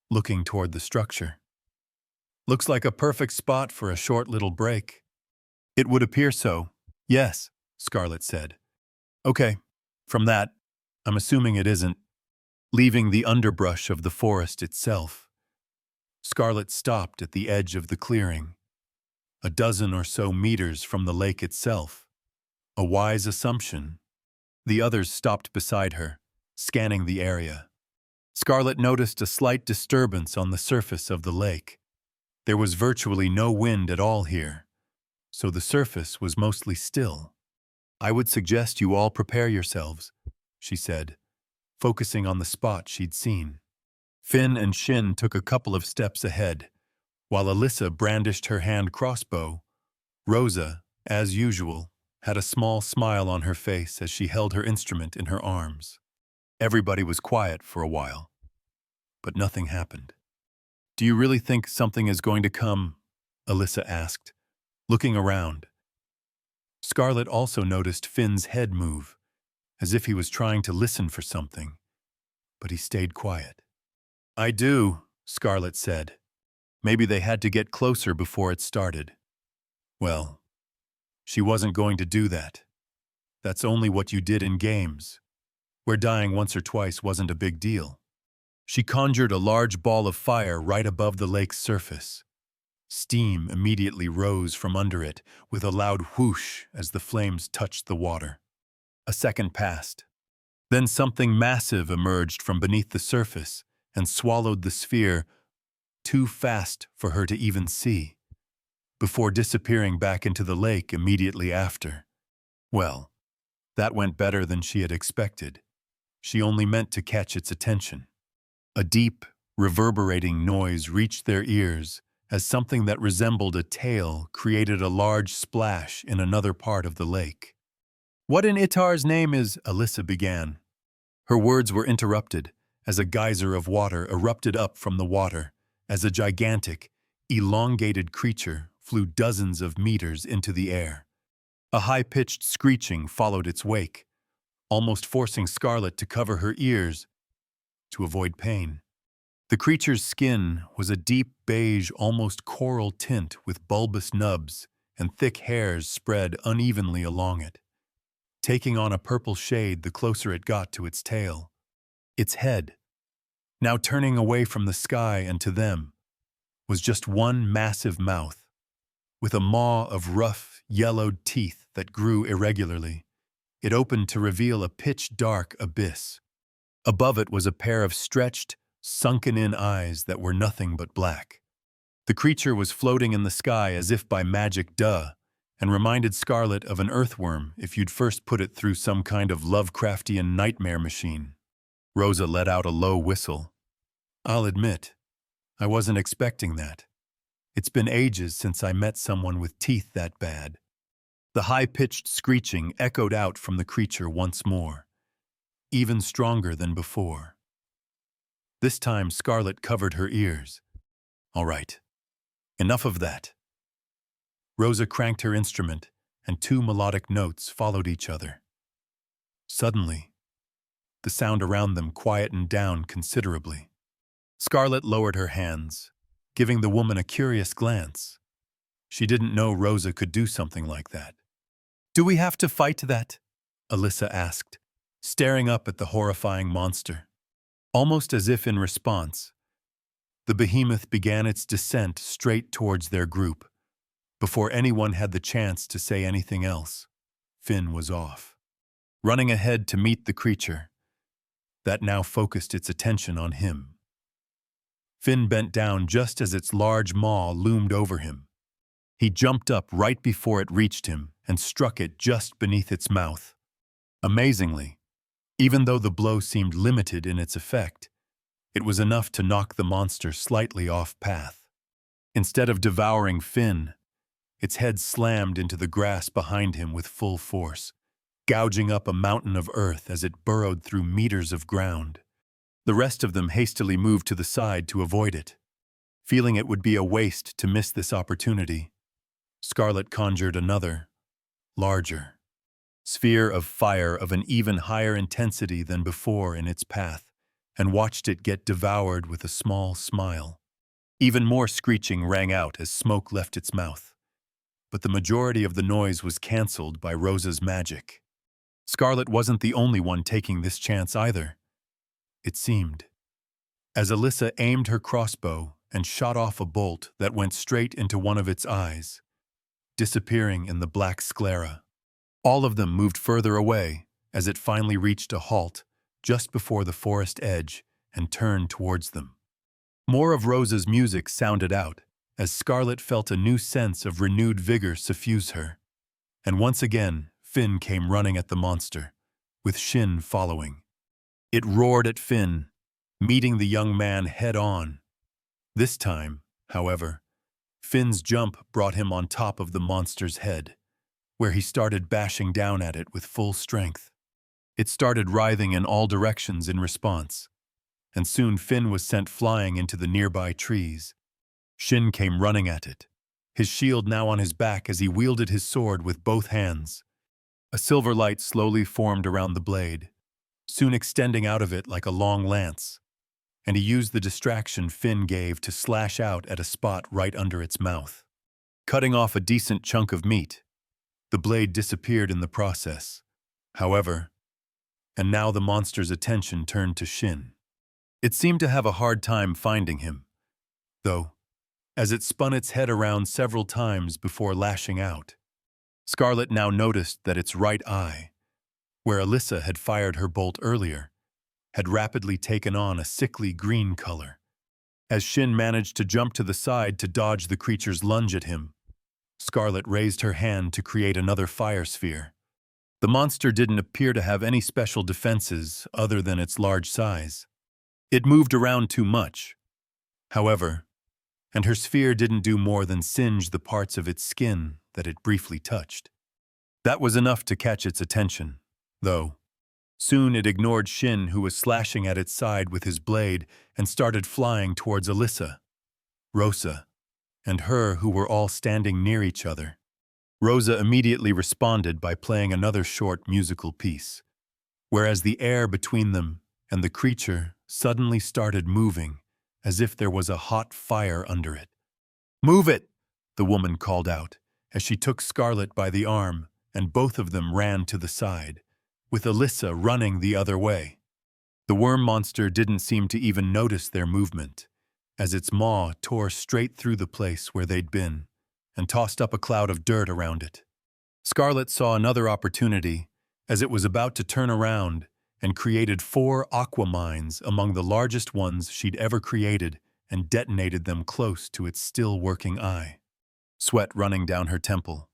looking toward the structure. Looks like a perfect spot for a short little break. It would appear so, yes, Scarlet said. Okay, from that, I'm assuming it isn't. Leaving the underbrush of the forest itself, Scarlet stopped at the edge of the clearing, a dozen or so meters from the lake itself. A wise assumption. The others stopped beside her, scanning the area. Scarlet noticed a slight disturbance on the surface of the lake. There was virtually no wind at all here, so the surface was mostly still. I would suggest you all prepare yourselves, she said, focusing on the spot she'd seen. Finn and Shin took a couple of steps ahead, while Alyssa brandished her hand crossbow. Rosa, as usual, had a small smile on her face as she held her instrument in her arms. Everybody was quiet for a while, but nothing happened. Do you really think something is going to come? Alyssa asked, looking around. Scarlet also noticed Finn's head move, as if he was trying to listen for something, but he stayed quiet. I do, Scarlet said. Maybe they had to get closer before it started. Well, she wasn't going to do that. That's only what you did in games, where dying once or twice wasn't a big deal. She conjured a large ball of fire right above the lake's surface. Steam immediately rose from under it with a loud whoosh as the flames touched the water. A second passed. Then something massive emerged from beneath the surface and swallowed the sphere, too fast for her to even see. before disappearing back into the lake immediately after. Well, that went better than she had expected. She only meant to catch its attention. A deep, reverberating noise reached their ears as something that resembled a tail created a large splash in another part of the lake. "What in Itar's name is—" Alyssa began. Her words were interrupted as a geyser of water erupted up from the water as a gigantic, elongated creature flew dozens of meters into the air. A high-pitched screeching followed its wake, almost forcing Scarlet to cover her ears to avoid pain. The creature's skin was a deep beige, almost coral tint with bulbous nubs and thick hairs spread unevenly along it, taking on a purple shade the closer it got to its tail. Its head, now turning away from the sky and to them, was just one massive mouth, with a maw of rough, yellowed teeth that grew irregularly. It opened to reveal a pitch-dark abyss. Above it was a pair of stretched, sunken-in eyes that were nothing but black. The creature was floating in the sky as if by magic, and reminded Scarlet of an earthworm if you'd first put it through some kind of Lovecraftian nightmare machine. Rosa let out a low whistle. "I'll admit, I wasn't expecting that. It's been ages since I met someone with teeth that bad." The high-pitched screeching echoed out from the creature once more, even stronger than before. This time Scarlet covered her ears. "All right, enough of that." Rosa cranked her instrument, and two melodic notes followed each other. Suddenly, the sound around them quietened down considerably. Scarlet lowered her hands, giving the woman a curious glance. She didn't know Rosa could do something like that. "Do we have to fight that?" Alyssa asked, staring up at the horrifying monster. Almost as if in response, the behemoth began its descent straight towards their group. Before anyone had the chance to say anything else, Finn was off, running ahead to meet the creature that now focused its attention on him. Finn bent down just as its large maw loomed over him. He jumped up right before it reached him and struck it just beneath its mouth. Amazingly, even though the blow seemed limited in its effect, it was enough to knock the monster slightly off path. Instead of devouring Finn, its head slammed into the grass behind him with full force, gouging up a mountain of earth as it burrowed through meters of ground. The rest of them hastily moved to the side to avoid it, feeling it would be a waste to miss this opportunity. Scarlet conjured another, larger, sphere of fire of an even higher intensity than before in its path, and watched it get devoured with a small smile. Even more screeching rang out as smoke left its mouth, but the majority of the noise was cancelled by Rosa's magic. Scarlet wasn't the only one taking this chance either, it seemed, as Alyssa aimed her crossbow and shot off a bolt that went straight into one of its eyes, disappearing in the black sclera. All of them moved further away as it finally reached a halt just before the forest edge and turned towards them. More of Rosa's music sounded out as Scarlet felt a new sense of renewed vigor suffuse her. And once again, Finn came running at the monster, with Shin following. It roared at Finn, meeting the young man head-on. This time, however, Finn's jump brought him on top of the monster's head, where he started bashing down at it with full strength. It started writhing in all directions in response, and soon Finn was sent flying into the nearby trees. Shin came running at it, his shield now on his back as he wielded his sword with both hands. A silver light slowly formed around the blade, soon extending out of it like a long lance, and he used the distraction Finn gave to slash out at a spot right under its mouth. Cutting off a decent chunk of meat, the blade disappeared in the process, however, and now the monster's attention turned to Shin. It seemed to have a hard time finding him, though, as it spun its head around several times before lashing out. Scarlet now noticed that its right eye, where Alyssa had fired her bolt earlier, had rapidly taken on a sickly green color. As Shin managed to jump to the side to dodge the creature's lunge at him, Scarlet raised her hand to create another fire sphere. The monster didn't appear to have any special defenses other than its large size. It moved around too much, however, and her sphere didn't do more than singe the parts of its skin that it briefly touched. That was enough to catch its attention, though. Soon it ignored Shin, who was slashing at its side with his blade, and started flying towards Alyssa, Rosa, and her, who were all standing near each other. Rosa immediately responded by playing another short musical piece, whereas the air between them and the creature suddenly started moving, as if there was a hot fire under it. "Move it!" the woman called out, as she took Scarlet by the arm, and both of them ran to the side, with Alyssa running the other way. The worm monster didn't seem to even notice their movement, as its maw tore straight through the place where they'd been, and tossed up a cloud of dirt around it. Scarlet saw another opportunity, as it was about to turn around, and created 4 aqua mines among the largest ones she'd ever created, and detonated them close to its still working eye. Sweat running down her temple.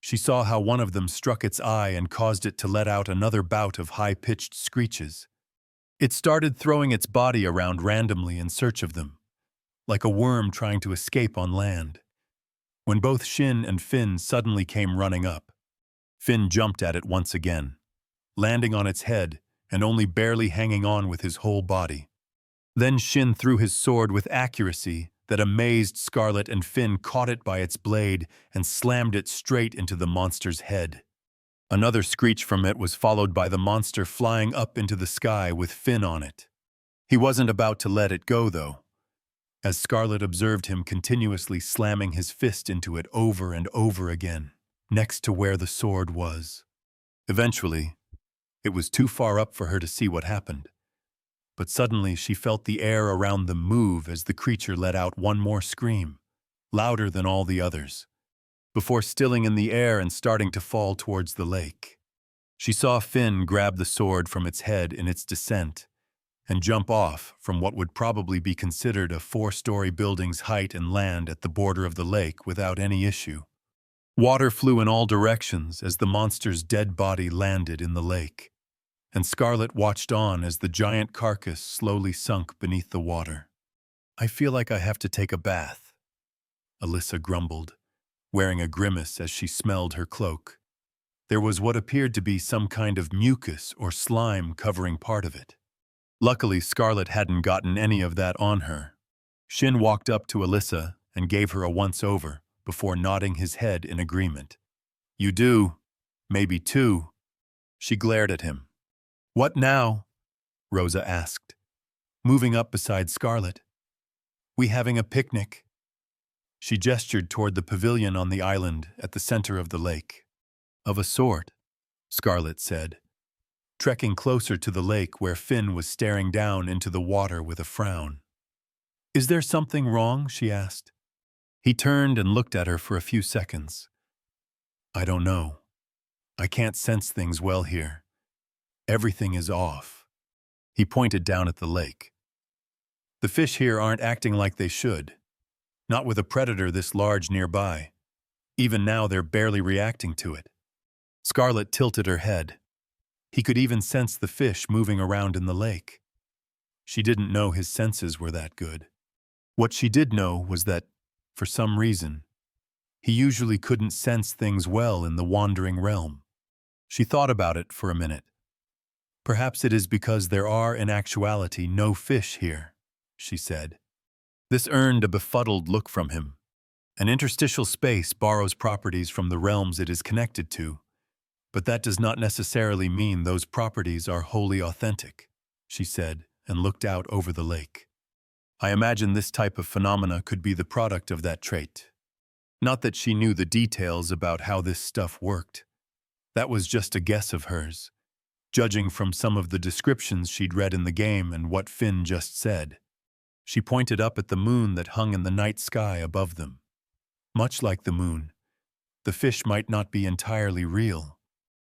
She saw how one of them struck its eye and caused it to let out another bout of high-pitched screeches. It started throwing its body around randomly in search of them, like a worm trying to escape on land. When both Shin and Finn suddenly came running up, Finn jumped at it once again, landing on its head and only barely hanging on with his whole body. Then Shin threw his sword with accuracy that amazed Scarlet, and Finn caught it by its blade and slammed it straight into the monster's head. Another screech from it was followed by the monster flying up into the sky with Finn on it. He wasn't about to let it go, though, as Scarlet observed him continuously slamming his fist into it over and over again, next to where the sword was. Eventually, it was too far up for her to see what happened, but suddenly she felt the air around them move as the creature let out one more scream, louder than all the others, before stilling in the air and starting to fall towards the lake. She saw Finn grab the sword from its head in its descent and jump off from what would probably be considered a 4-story building's height and land at the border of the lake without any issue. Water flew in all directions as the monster's dead body landed in the lake, and Scarlet watched on as the giant carcass slowly sunk beneath the water. "I feel like I have to take a bath," Alyssa grumbled, wearing a grimace as she smelled her cloak. There was what appeared to be some kind of mucus or slime covering part of it. Luckily, Scarlet hadn't gotten any of that on her. Shin walked up to Alyssa and gave her a once-over before nodding his head in agreement. "You do. Maybe 2. She glared at him. "What now?" Rosa asked, moving up beside Scarlet. "We having a picnic?" She gestured toward the pavilion on the island at the center of the lake. "Of a sort," Scarlet said, trekking closer to the lake where Finn was staring down into the water with a frown. "Is there something wrong?" she asked. He turned and looked at her for a few seconds. "I don't know. I can't sense things well here. Everything is off." He pointed down at the lake. "The fish here aren't acting like they should. Not with a predator this large nearby. Even now they're barely reacting to it." Scarlet tilted her head. He could even sense the fish moving around in the lake. She didn't know his senses were that good. What she did know was that, for some reason, he usually couldn't sense things well in the wandering realm. She thought about it for a minute. "Perhaps it is because there are in actuality no fish here," she said. This earned a befuddled look from him. An interstitial space borrows properties from the realms it is connected to, but that does not necessarily mean those properties are wholly authentic, she said, and looked out over the lake. "I imagine this type of phenomena could be the product of that trait. Not that she knew the details about how this stuff worked. That was just a guess of hers, judging from some of the descriptions she'd read in the game and what Finn just said. She pointed up at the moon that hung in the night sky above them. Much like the moon, the fish might not be entirely real.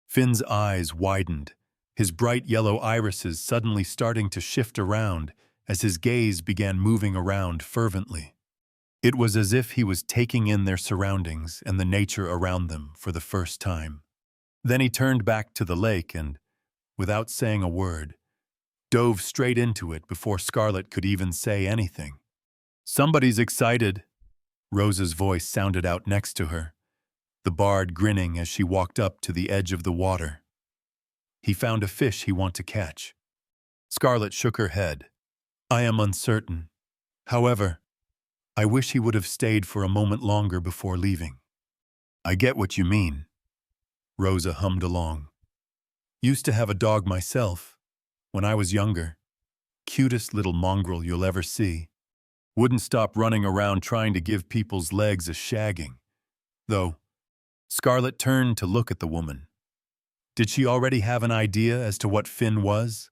Finn's eyes widened, his bright yellow irises suddenly starting to shift around as his gaze began moving around fervently. It was as if he was taking in their surroundings and the nature around them for the first time. Then he turned back to the lake and, without saying a word, dove straight into it before Scarlet could even say anything. "Somebody's excited," Rosa's voice sounded out next to her, the bard grinning as she walked up to the edge of the water. "He found a fish he wants to catch." Scarlet shook her head. "I am uncertain. However, I wish he would have stayed for a moment longer before leaving." "I get what you mean," Rosa hummed along. "Used to have a dog myself, when I was younger. Cutest little mongrel you'll ever see. Wouldn't stop running around trying to give people's legs a shagging. Though," Scarlet turned to look at the woman. Did she already have an idea as to what Finn was?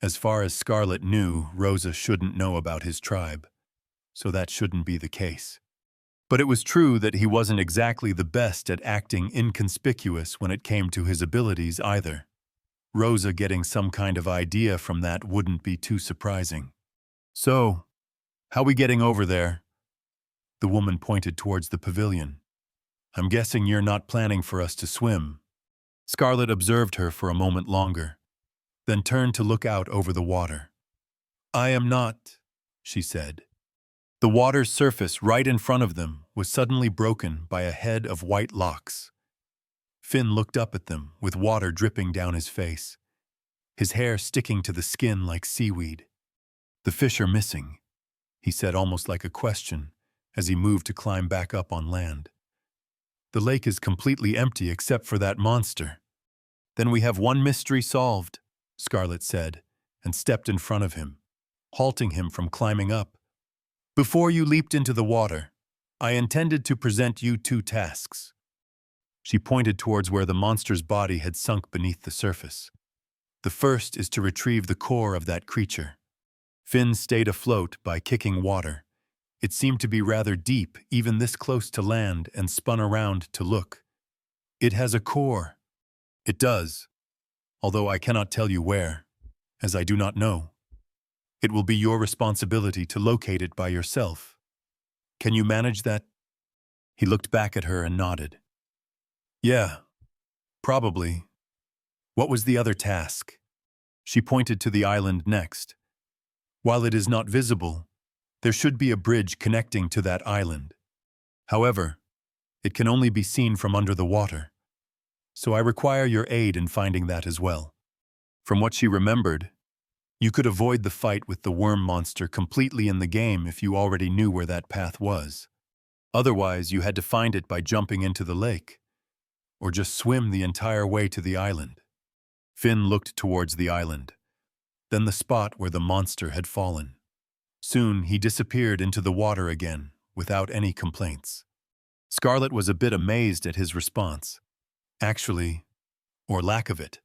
As far as Scarlet knew, Rosa shouldn't know about his tribe, so that shouldn't be the case. But it was true that he wasn't exactly the best at acting inconspicuous when it came to his abilities either. Rosa getting some kind of idea from that wouldn't be too surprising. "So, how we getting over there?" The woman pointed towards the pavilion. "I'm guessing you're not planning for us to swim." Scarlet observed her for a moment longer, then turned to look out over the water. "I am not," she said. The water's surface right in front of them was suddenly broken by a head of white locks. Finn looked up at them, with water dripping down his face, his hair sticking to the skin like seaweed. "The fish are missing," he said almost like a question, as he moved to climb back up on land. "The lake is completely empty except for that monster." "Then we have one mystery solved," Scarlet said, and stepped in front of him, halting him from climbing up. "Before you leaped into the water, I intended to present you 2 tasks. She pointed towards where the monster's body had sunk beneath the surface. "The first is to retrieve the core of that creature." Finn stayed afloat by kicking water. It seemed to be rather deep, even this close to land, and spun around to look. "It has a core." "It does, although I cannot tell you where, as I do not know. It will be your responsibility to locate it by yourself. Can you manage that?" He looked back at her and nodded. "Yeah, probably. What was the other task?" She pointed to the island next. "While it is not visible, there should be a bridge connecting to that island. However, it can only be seen from under the water, so I require your aid in finding that as well." From what she remembered, you could avoid the fight with the worm monster completely in the game if you already knew where that path was. Otherwise, you had to find it by jumping into the lake, or just swim the entire way to the island. Finn looked towards the island, then the spot where the monster had fallen. Soon he disappeared into the water again, without any complaints. Scarlet was a bit amazed at his response. Actually, or lack of it.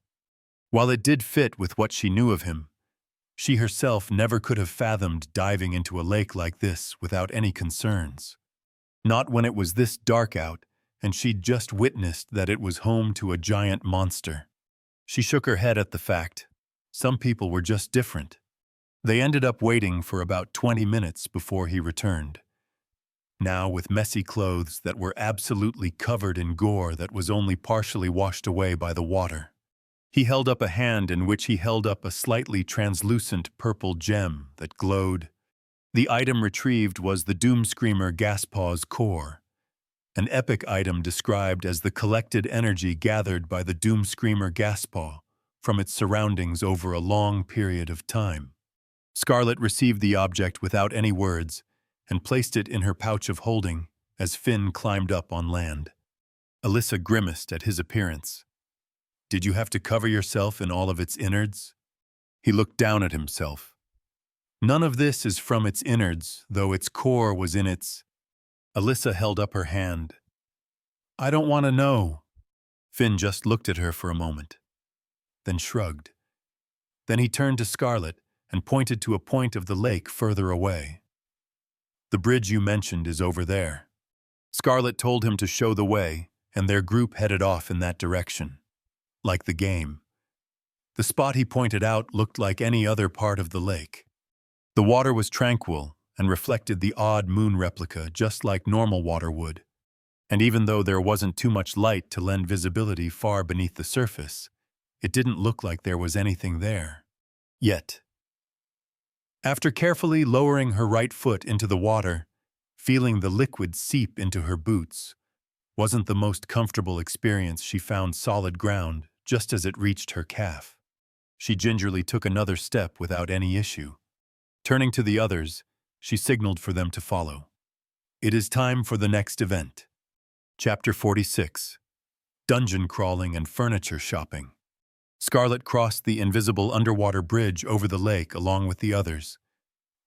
While it did fit with what she knew of him, she herself never could have fathomed diving into a lake like this without any concerns. Not when it was this dark out, and she'd just witnessed that it was home to a giant monster. She shook her head at the fact. Some people were just different. They ended up waiting for about 20 minutes before he returned. Now with messy clothes that were absolutely covered in gore that was only partially washed away by the water. He held up a hand in which he held up a slightly translucent purple gem that glowed. The item retrieved was the Doomscreamer Gaspaw's core, an epic item described as the collected energy gathered by the Doomscreamer Gaspaw from its surroundings over a long period of time. Scarlet received the object without any words and placed it in her pouch of holding as Finn climbed up on land. Alyssa grimaced at his appearance. "Did you have to cover yourself in all of its innards?" He looked down at himself. "None of this is from its innards, though its core was in its—" Alyssa held up her hand. "I don't want to know." Finn just looked at her for a moment, then shrugged. Then he turned to Scarlet and pointed to a point of the lake further away. "The bridge you mentioned is over there." Scarlet told him to show the way, and their group headed off in that direction. Like the game. The spot he pointed out looked like any other part of the lake. The water was tranquil, and reflected the odd moon replica just like normal water would. And even though there wasn't too much light to lend visibility far beneath the surface, it didn't look like there was anything there. Yet. After carefully lowering her right foot into the water, feeling the liquid seep into her boots, wasn't the most comfortable experience. She found solid ground just as it reached her calf. She gingerly took another step without any issue. Turning to the others, she signaled for them to follow. It is time for the next event. Chapter 46. Dungeon Crawling and Furniture Shopping. Scarlet crossed the invisible underwater bridge over the lake along with the others,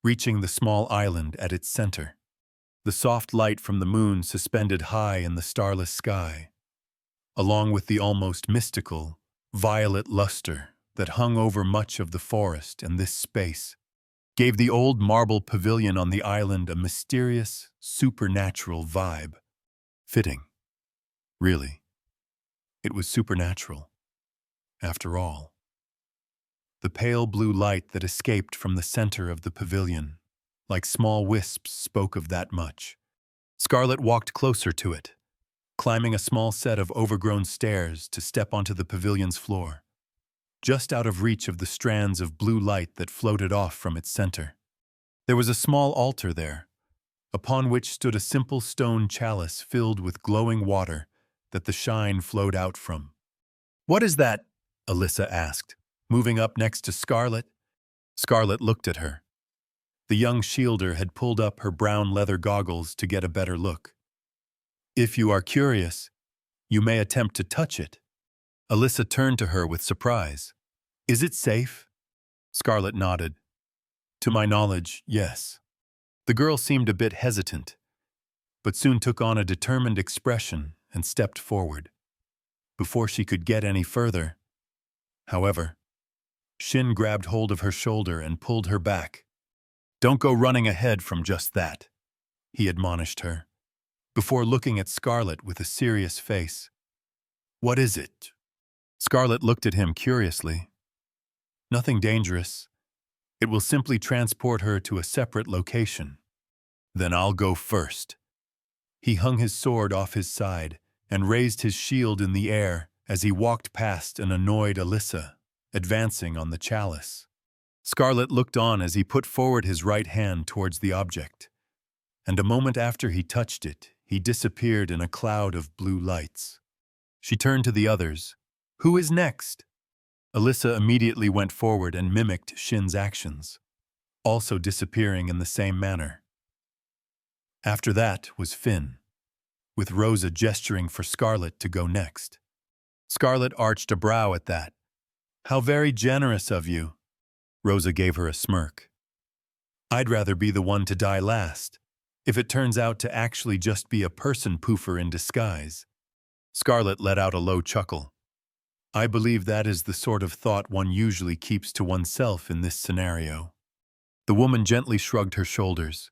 reaching the small island at its center. The soft light from the moon suspended high in the starless sky, along with the almost mystical, violet luster that hung over much of the forest and this space, gave the old marble pavilion on the island a mysterious, supernatural vibe. Fitting. Really. It was supernatural. After all. The pale blue light that escaped from the center of the pavilion, like small wisps, spoke of that much. Scarlet walked closer to it, climbing a small set of overgrown stairs to step onto the pavilion's floor, just out of reach of the strands of blue light that floated off from its center. There was a small altar there, upon which stood a simple stone chalice filled with glowing water that the shine flowed out from. "What is that?" Alyssa asked, moving up next to Scarlet. Scarlet looked at her. The young shielder had pulled up her brown leather goggles to get a better look. "If you are curious, you may attempt to touch it." Alyssa turned to her with surprise. "Is it safe?" Scarlet nodded. "To my knowledge, yes." The girl seemed a bit hesitant, but soon took on a determined expression and stepped forward. Before she could get any further, however, Shin grabbed hold of her shoulder and pulled her back. "Don't go running ahead from just that," he admonished her, before looking at Scarlet with a serious face. "What is it?" Scarlet looked at him curiously. "Nothing dangerous. It will simply transport her to a separate location." "Then I'll go first." He hung his sword off his side and raised his shield in the air as he walked past an annoyed Alyssa, advancing on the chalice. Scarlet looked on as he put forward his right hand towards the object, and a moment after he touched it, he disappeared in a cloud of blue lights. She turned to the others. "Who is next?" Alyssa immediately went forward and mimicked Shin's actions, also disappearing in the same manner. After that was Finn, with Rosa gesturing for Scarlet to go next. Scarlet arched a brow at that. "How very generous of you." Rosa gave her a smirk. "I'd rather be the one to die last, if it turns out to actually just be a person poofer in disguise." Scarlet let out a low chuckle. "I believe that is the sort of thought one usually keeps to oneself in this scenario." The woman gently shrugged her shoulders.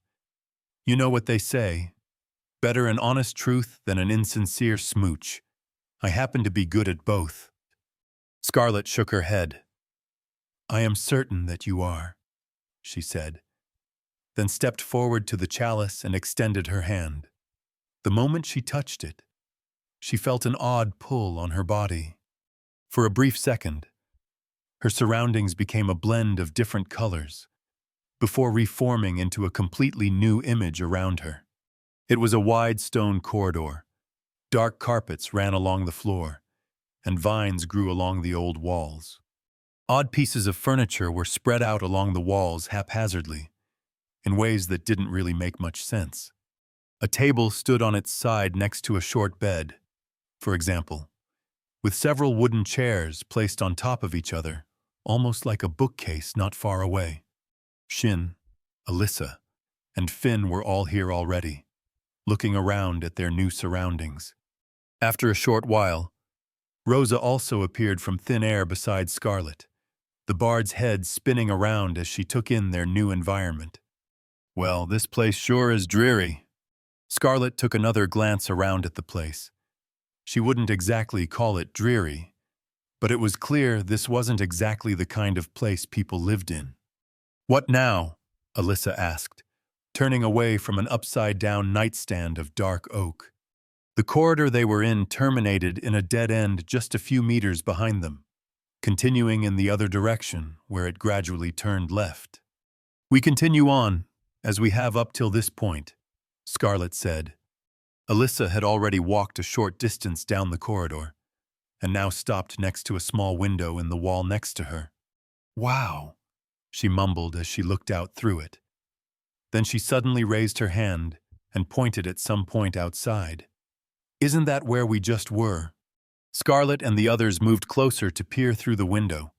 "You know what they say, better an honest truth than an insincere smooch. I happen to be good at both." Scarlet shook her head. "I am certain that you are," she said, then stepped forward to the chalice and extended her hand. The moment she touched it, she felt an odd pull on her body. For a brief second, her surroundings became a blend of different colors, before reforming into a completely new image around her. It was a wide stone corridor. Dark carpets ran along the floor, and vines grew along the old walls. Odd pieces of furniture were spread out along the walls haphazardly, in ways that didn't really make much sense. A table stood on its side next to a short bed, for example, with several wooden chairs placed on top of each other, almost like a bookcase not far away. Shin, Alyssa, and Finn were all here already, looking around at their new surroundings. After a short while, Rosa also appeared from thin air beside Scarlet, the bard's head spinning around as she took in their new environment. "Well, this place sure is dreary." Scarlet took another glance around at the place. She wouldn't exactly call it dreary, but it was clear this wasn't exactly the kind of place people lived in. "What now?" Alyssa asked, turning away from an upside-down nightstand of dark oak. The corridor they were in terminated in a dead end just a few meters behind them, continuing in the other direction where it gradually turned left. "We continue on, as we have up till this point," Scarlett said. Alyssa had already walked a short distance down the corridor, and now stopped next to a small window in the wall next to her. "Wow," she mumbled as she looked out through it. Then she suddenly raised her hand and pointed at some point outside. "Isn't that where we just were?" Scarlett and the others moved closer to peer through the window,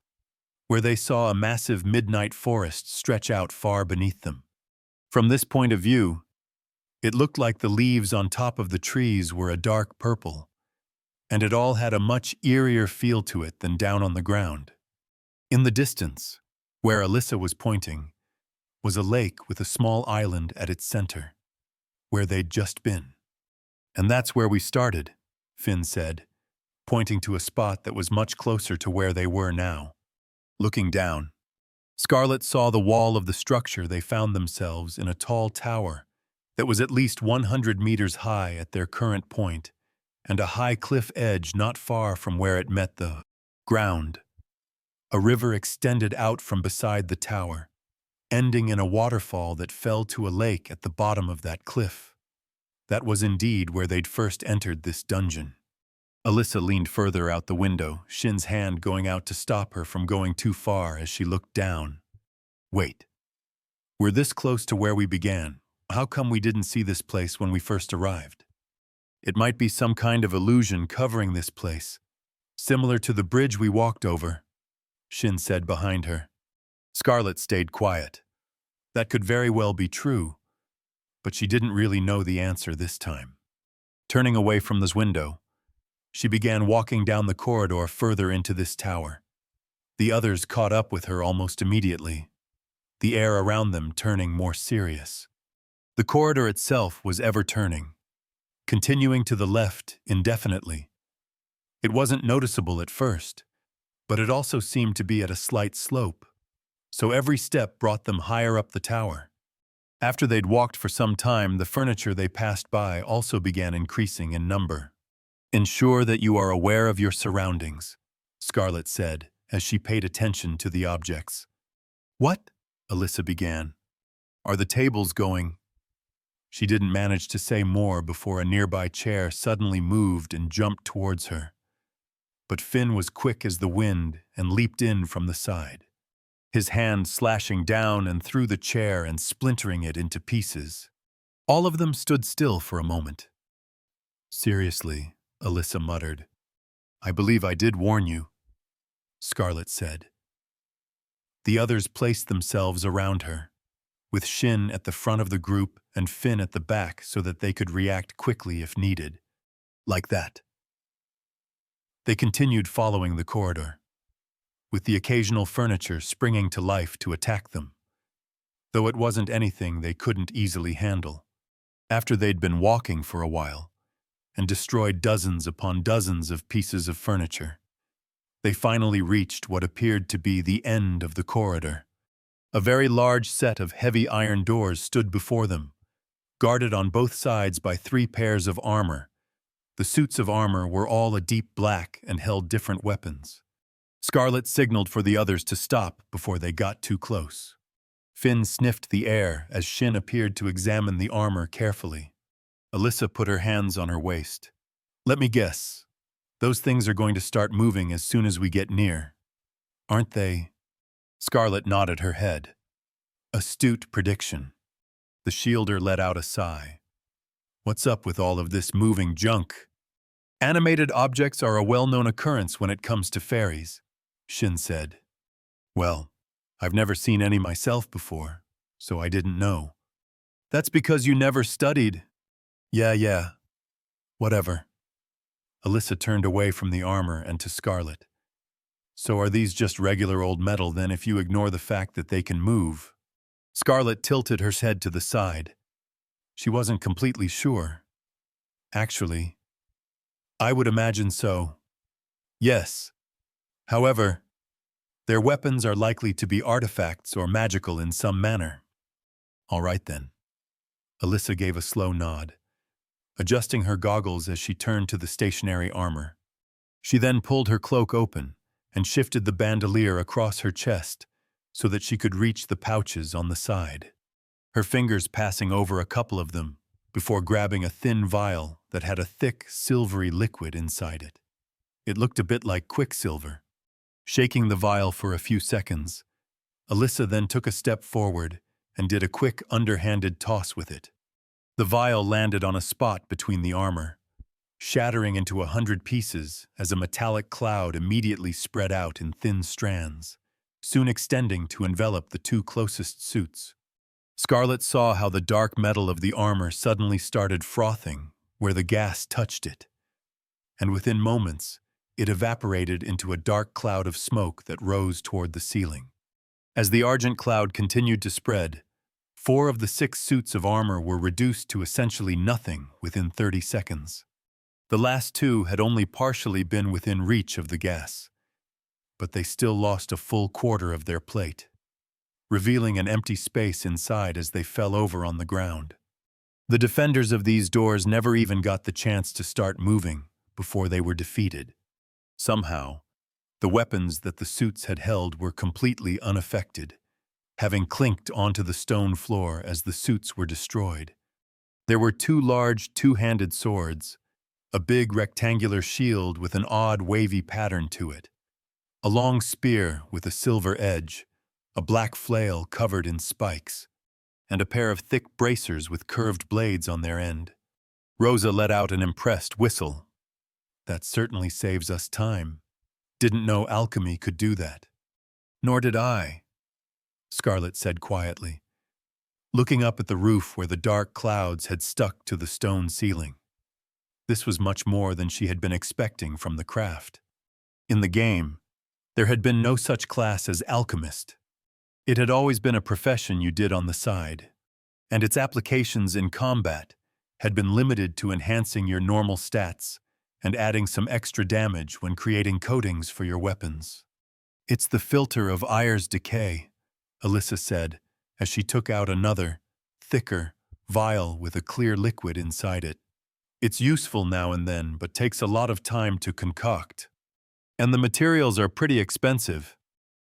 where they saw a massive midnight forest stretch out far beneath them. From this point of view, it looked like the leaves on top of the trees were a dark purple, and it all had a much eerier feel to it than down on the ground. In the distance, where Alyssa was pointing, was a lake with a small island at its center, where they'd just been. "And that's where we started," Finn said, pointing to a spot that was much closer to where they were now. Looking down, Scarlett saw the wall of the structure they found themselves in, a tall tower that was at least 100 meters high at their current point, and a high cliff edge not far from where it met the ground. A river extended out from beside the tower, ending in a waterfall that fell to a lake at the bottom of that cliff. That was indeed where they'd first entered this dungeon. Alyssa leaned further out the window, Shin's hand going out to stop her from going too far as she looked down. "Wait. We're this close to where we began. How come we didn't see this place when we first arrived? It might be some kind of illusion covering this place, similar to the bridge we walked over," Shin said behind her. Scarlett stayed quiet. That could very well be true, but she didn't really know the answer this time. Turning away from this window, she began walking down the corridor further into this tower. The others caught up with her almost immediately, the air around them turning more serious. The corridor itself was ever turning, continuing to the left indefinitely. It wasn't noticeable at first, but it also seemed to be at a slight slope, so every step brought them higher up the tower. After they'd walked for some time, the furniture they passed by also began increasing in number. "Ensure that you are aware of your surroundings," Scarlett said as she paid attention to the objects. "What?" Alyssa began. "Are the tables going?" She didn't manage to say more before a nearby chair suddenly moved and jumped towards her. But Finn was quick as the wind and leaped in from the side, his hand slashing down and through the chair and splintering it into pieces. All of them stood still for a moment. "Seriously," Alyssa muttered. "I believe I did warn you," Scarlett said. The others placed themselves around her, with Shin at the front of the group and Finn at the back so that they could react quickly if needed. Like that. They continued following the corridor, with the occasional furniture springing to life to attack them, though it wasn't anything they couldn't easily handle. After they'd been walking for a while, and destroyed dozens upon dozens of pieces of furniture, they finally reached what appeared to be the end of the corridor. A very large set of heavy iron doors stood before them, guarded on both sides by 3 pairs of armor. The suits of armor were all a deep black and held different weapons. Scarlett signaled for the others to stop before they got too close. Finn sniffed the air as Shin appeared to examine the armor carefully. Alyssa put her hands on her waist. "Let me guess. Those things are going to start moving as soon as we get near, aren't they?" Scarlett nodded her head. Astute prediction. The shielder let out a sigh. "What's up with all of this moving junk?" "Animated objects are a well-known occurrence when it comes to fairies," Shin said. "Well, I've never seen any myself before, so I didn't know." "That's because you never studied." Yeah. Whatever." Alyssa turned away from the armor and to Scarlett. "So are these just regular old metal then if you ignore the fact that they can move?" Scarlett tilted her head to the side. She wasn't completely sure. "Actually, I would imagine so. Yes. However, their weapons are likely to be artifacts or magical in some manner." "All right then. Alyssa gave a slow nod, adjusting her goggles as she turned to the stationary armor. She then pulled her cloak open and shifted the bandolier across her chest so that she could reach the pouches on the side, her fingers passing over a couple of them before grabbing a thin vial that had a thick, silvery liquid inside it. It looked a bit like quicksilver. Shaking the vial for a few seconds, Alyssa then took a step forward and did a quick underhanded toss with it. The vial landed on a spot between the armor, shattering into 100 pieces as a metallic cloud immediately spread out in thin strands, soon extending to envelop the two closest suits. Scarlet saw how the dark metal of the armor suddenly started frothing where the gas touched it, and within moments, it evaporated into a dark cloud of smoke that rose toward the ceiling. As the argent cloud continued to spread, 4 of the 6 suits of armor were reduced to essentially nothing within 30 seconds. The last 2 had only partially been within reach of the gas, but they still lost a full quarter of their plate, revealing an empty space inside as they fell over on the ground. The defenders of these doors never even got the chance to start moving before they were defeated. Somehow, the weapons that the suits had held were completely unaffected, having clinked onto the stone floor as the suits were destroyed. There were 2 large, two-handed swords, a big rectangular shield with an odd wavy pattern to it, a long spear with a silver edge, a black flail covered in spikes, and a pair of thick bracers with curved blades on their end. Rosa let out an impressed whistle. That certainly saves us time. Didn't know alchemy could do that. Nor did I, Scarlet said quietly, looking up at the roof where the dark clouds had stuck to the stone ceiling. This was much more than she had been expecting from the craft. In the game, there had been no such class as alchemist. It had always been a profession you did on the side, and its applications in combat had been limited to enhancing your normal stats and adding some extra damage when creating coatings for your weapons. It's the filter of Ayer's decay, Alyssa said, as she took out another, thicker, vial with a clear liquid inside it. It's useful now and then, but takes a lot of time to concoct. And the materials are pretty expensive.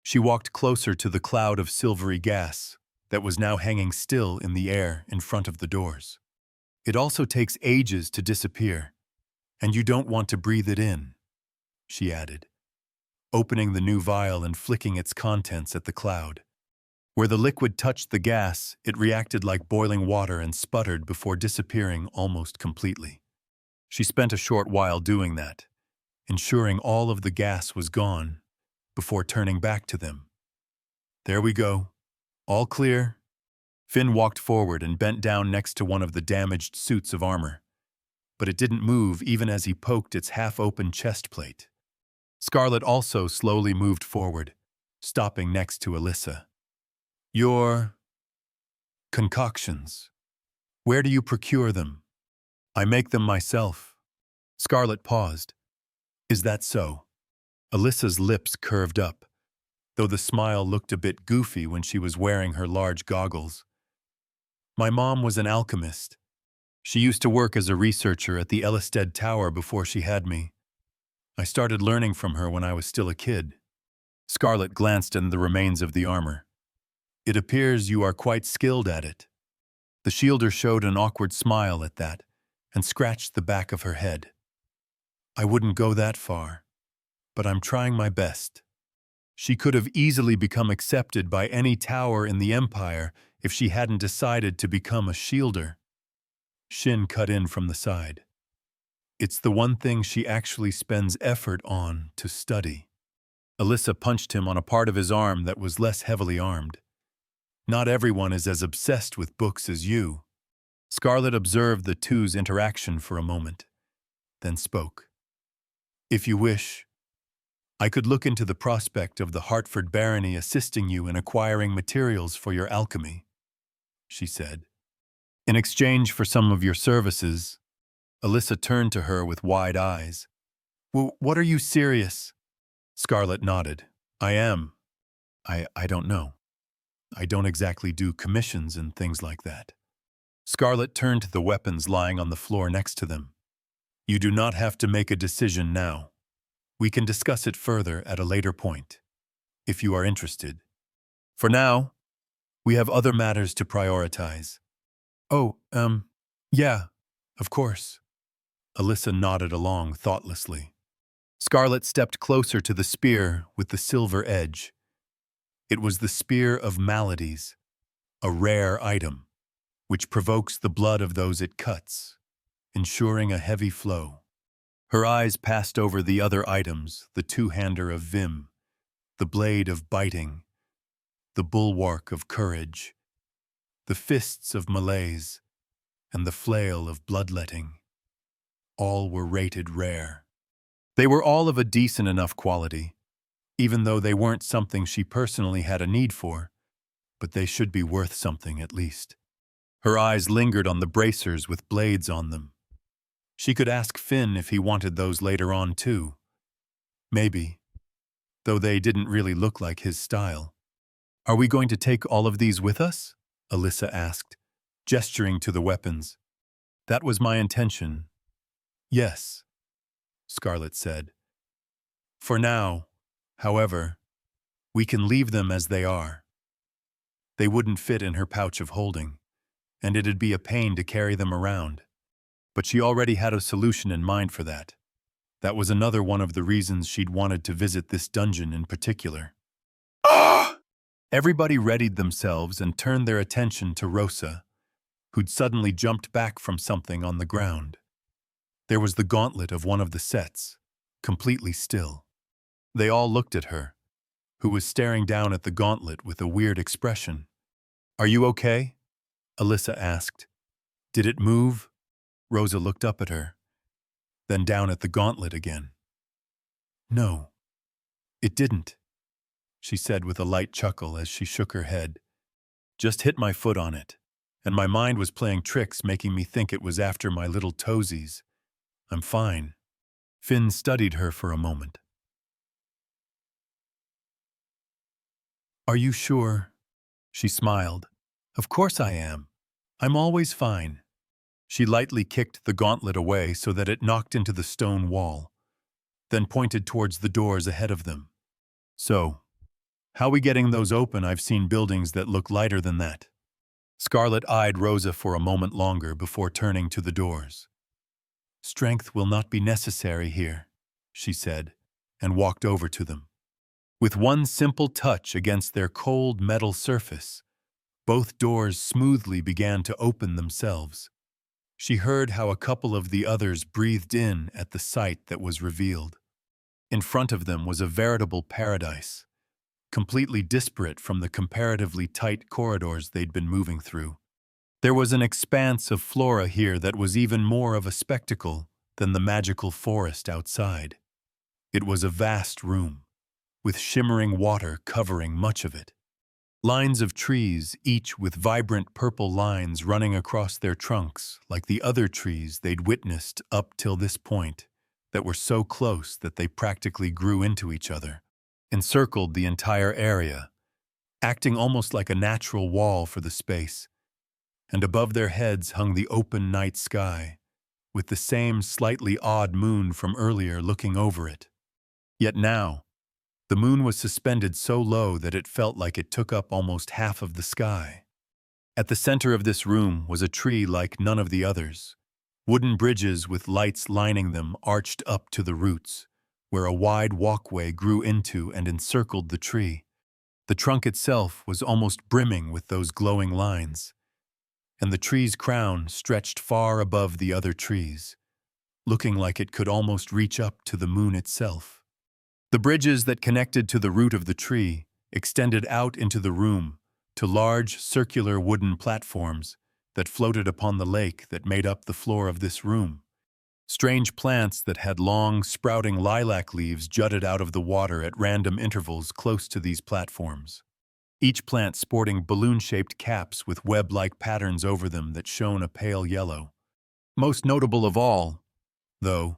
She walked closer to the cloud of silvery gas that was now hanging still in the air in front of the doors. It also takes ages to disappear, and you don't want to breathe it in, she added, opening the new vial and flicking its contents at the cloud. Where the liquid touched the gas, it reacted like boiling water and sputtered before disappearing almost completely. She spent a short while doing that, ensuring all of the gas was gone before turning back to them. There we go. All clear. Finn walked forward and bent down next to one of the damaged suits of armor, but it didn't move even as he poked its half-open chest plate. Scarlet also slowly moved forward, stopping next to Alyssa. Your concoctions. Where do you procure them? I make them myself. Scarlet paused. Is that so? Alyssa's lips curved up, though the smile looked a bit goofy when she was wearing her large goggles. My mom was an alchemist. She used to work as a researcher at the Ellisted Tower before she had me. I started learning from her when I was still a kid. Scarlet glanced at the remains of the armor. It appears you are quite skilled at it. The shielder showed an awkward smile at that and scratched the back of her head. I wouldn't go that far, but I'm trying my best. She could have easily become accepted by any tower in the Empire if she hadn't decided to become a shielder. Shin cut in from the side. It's the one thing she actually spends effort on to study. Alyssa punched him on a part of his arm that was less heavily armed. Not everyone is as obsessed with books as you. Scarlet observed the two's interaction for a moment, then spoke. If you wish, I could look into the prospect of the Hartford Barony assisting you in acquiring materials for your alchemy, she said. In exchange for some of your services, Alyssa turned to her with wide eyes. What are you serious? Scarlet nodded. I am. I don't know. I don't exactly do commissions and things like that. Scarlet turned to the weapons lying on the floor next to them. You do not have to make a decision now. We can discuss it further at a later point, if you are interested. For now, we have other matters to prioritize. Oh, yeah, of course. Alyssa nodded along thoughtlessly. Scarlet stepped closer to the spear with the silver edge. It was the Spear of Maladies, a rare item, which provokes the blood of those it cuts, ensuring a heavy flow. Her eyes passed over the other items, the two-hander of Vim, the blade of biting, the bulwark of courage, the fists of malaise, and the flail of bloodletting. All were rated rare. They were all of a decent enough quality, even though they weren't something she personally had a need for, but they should be worth something at least. Her eyes lingered on the bracers with blades on them. She could ask Finn if he wanted those later on too. Maybe, though they didn't really look like his style. Are we going to take all of these with us? Alyssa asked, gesturing to the weapons. That was my intention. Yes, Scarlet said. For now, however, we can leave them as they are. They wouldn't fit in her pouch of holding, and it'd be a pain to carry them around. But she already had a solution in mind for that. That was another one of the reasons she'd wanted to visit this dungeon in particular. Ah! Everybody readied themselves and turned their attention to Rosa, who'd suddenly jumped back from something on the ground. There was the gauntlet of one of the sets, completely still. They all looked at her, who was staring down at the gauntlet with a weird expression. Are you okay? Alyssa asked. Did it move? Rosa looked up at her, then down at the gauntlet again. No, it didn't, she said with a light chuckle as she shook her head. Just hit my foot on it, and my mind was playing tricks making me think it was after my little toesies. I'm fine. Finn studied her for a moment. Are you sure? She smiled. Of course I am. I'm always fine. She lightly kicked the gauntlet away so that it knocked into the stone wall, then pointed towards the doors ahead of them. So, how we getting those open? I've seen buildings that look lighter than that. Scarlet eyed Rosa for a moment longer before turning to the doors. Strength will not be necessary here, she said, and walked over to them. With one simple touch against their cold metal surface, both doors smoothly began to open themselves. She heard how a couple of the others breathed in at the sight that was revealed. In front of them was a veritable paradise, completely disparate from the comparatively tight corridors they'd been moving through. There was an expanse of flora here that was even more of a spectacle than the magical forest outside. It was a vast room, with shimmering water covering much of it. Lines of trees, each with vibrant purple lines running across their trunks, like the other trees they'd witnessed up till this point, that were so close that they practically grew into each other, encircled the entire area, acting almost like a natural wall for the space. And above their heads hung the open night sky, with the same slightly odd moon from earlier looking over it. Yet now, the moon was suspended so low that it felt like it took up almost half of the sky. At the center of this room was a tree like none of the others. Wooden bridges with lights lining them arched up to the roots, where a wide walkway grew into and encircled the tree. The trunk itself was almost brimming with those glowing lines, and the tree's crown stretched far above the other trees, looking like it could almost reach up to the moon itself. The bridges that connected to the root of the tree extended out into the room to large circular wooden platforms that floated upon the lake that made up the floor of this room. Strange plants that had long, sprouting lilac leaves jutted out of the water at random intervals close to these platforms, each plant sporting balloon-shaped caps with web-like patterns over them that shone a pale yellow. Most notable of all, though,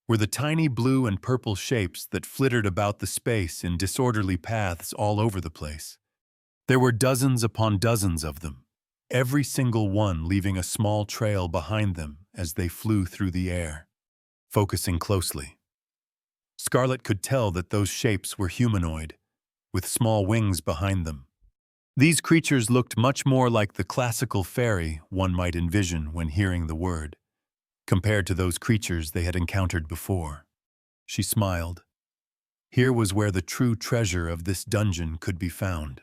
were the tiny blue and purple shapes that flittered about the space in disorderly paths all over the place. There were dozens upon dozens of them, every single one leaving a small trail behind them as they flew through the air. Focusing closely, Scarlet could tell that those shapes were humanoid, with small wings behind them. These creatures looked much more like the classical fairy one might envision when hearing the word, compared to those creatures they had encountered before. She smiled. Here was where the true treasure of this dungeon could be found.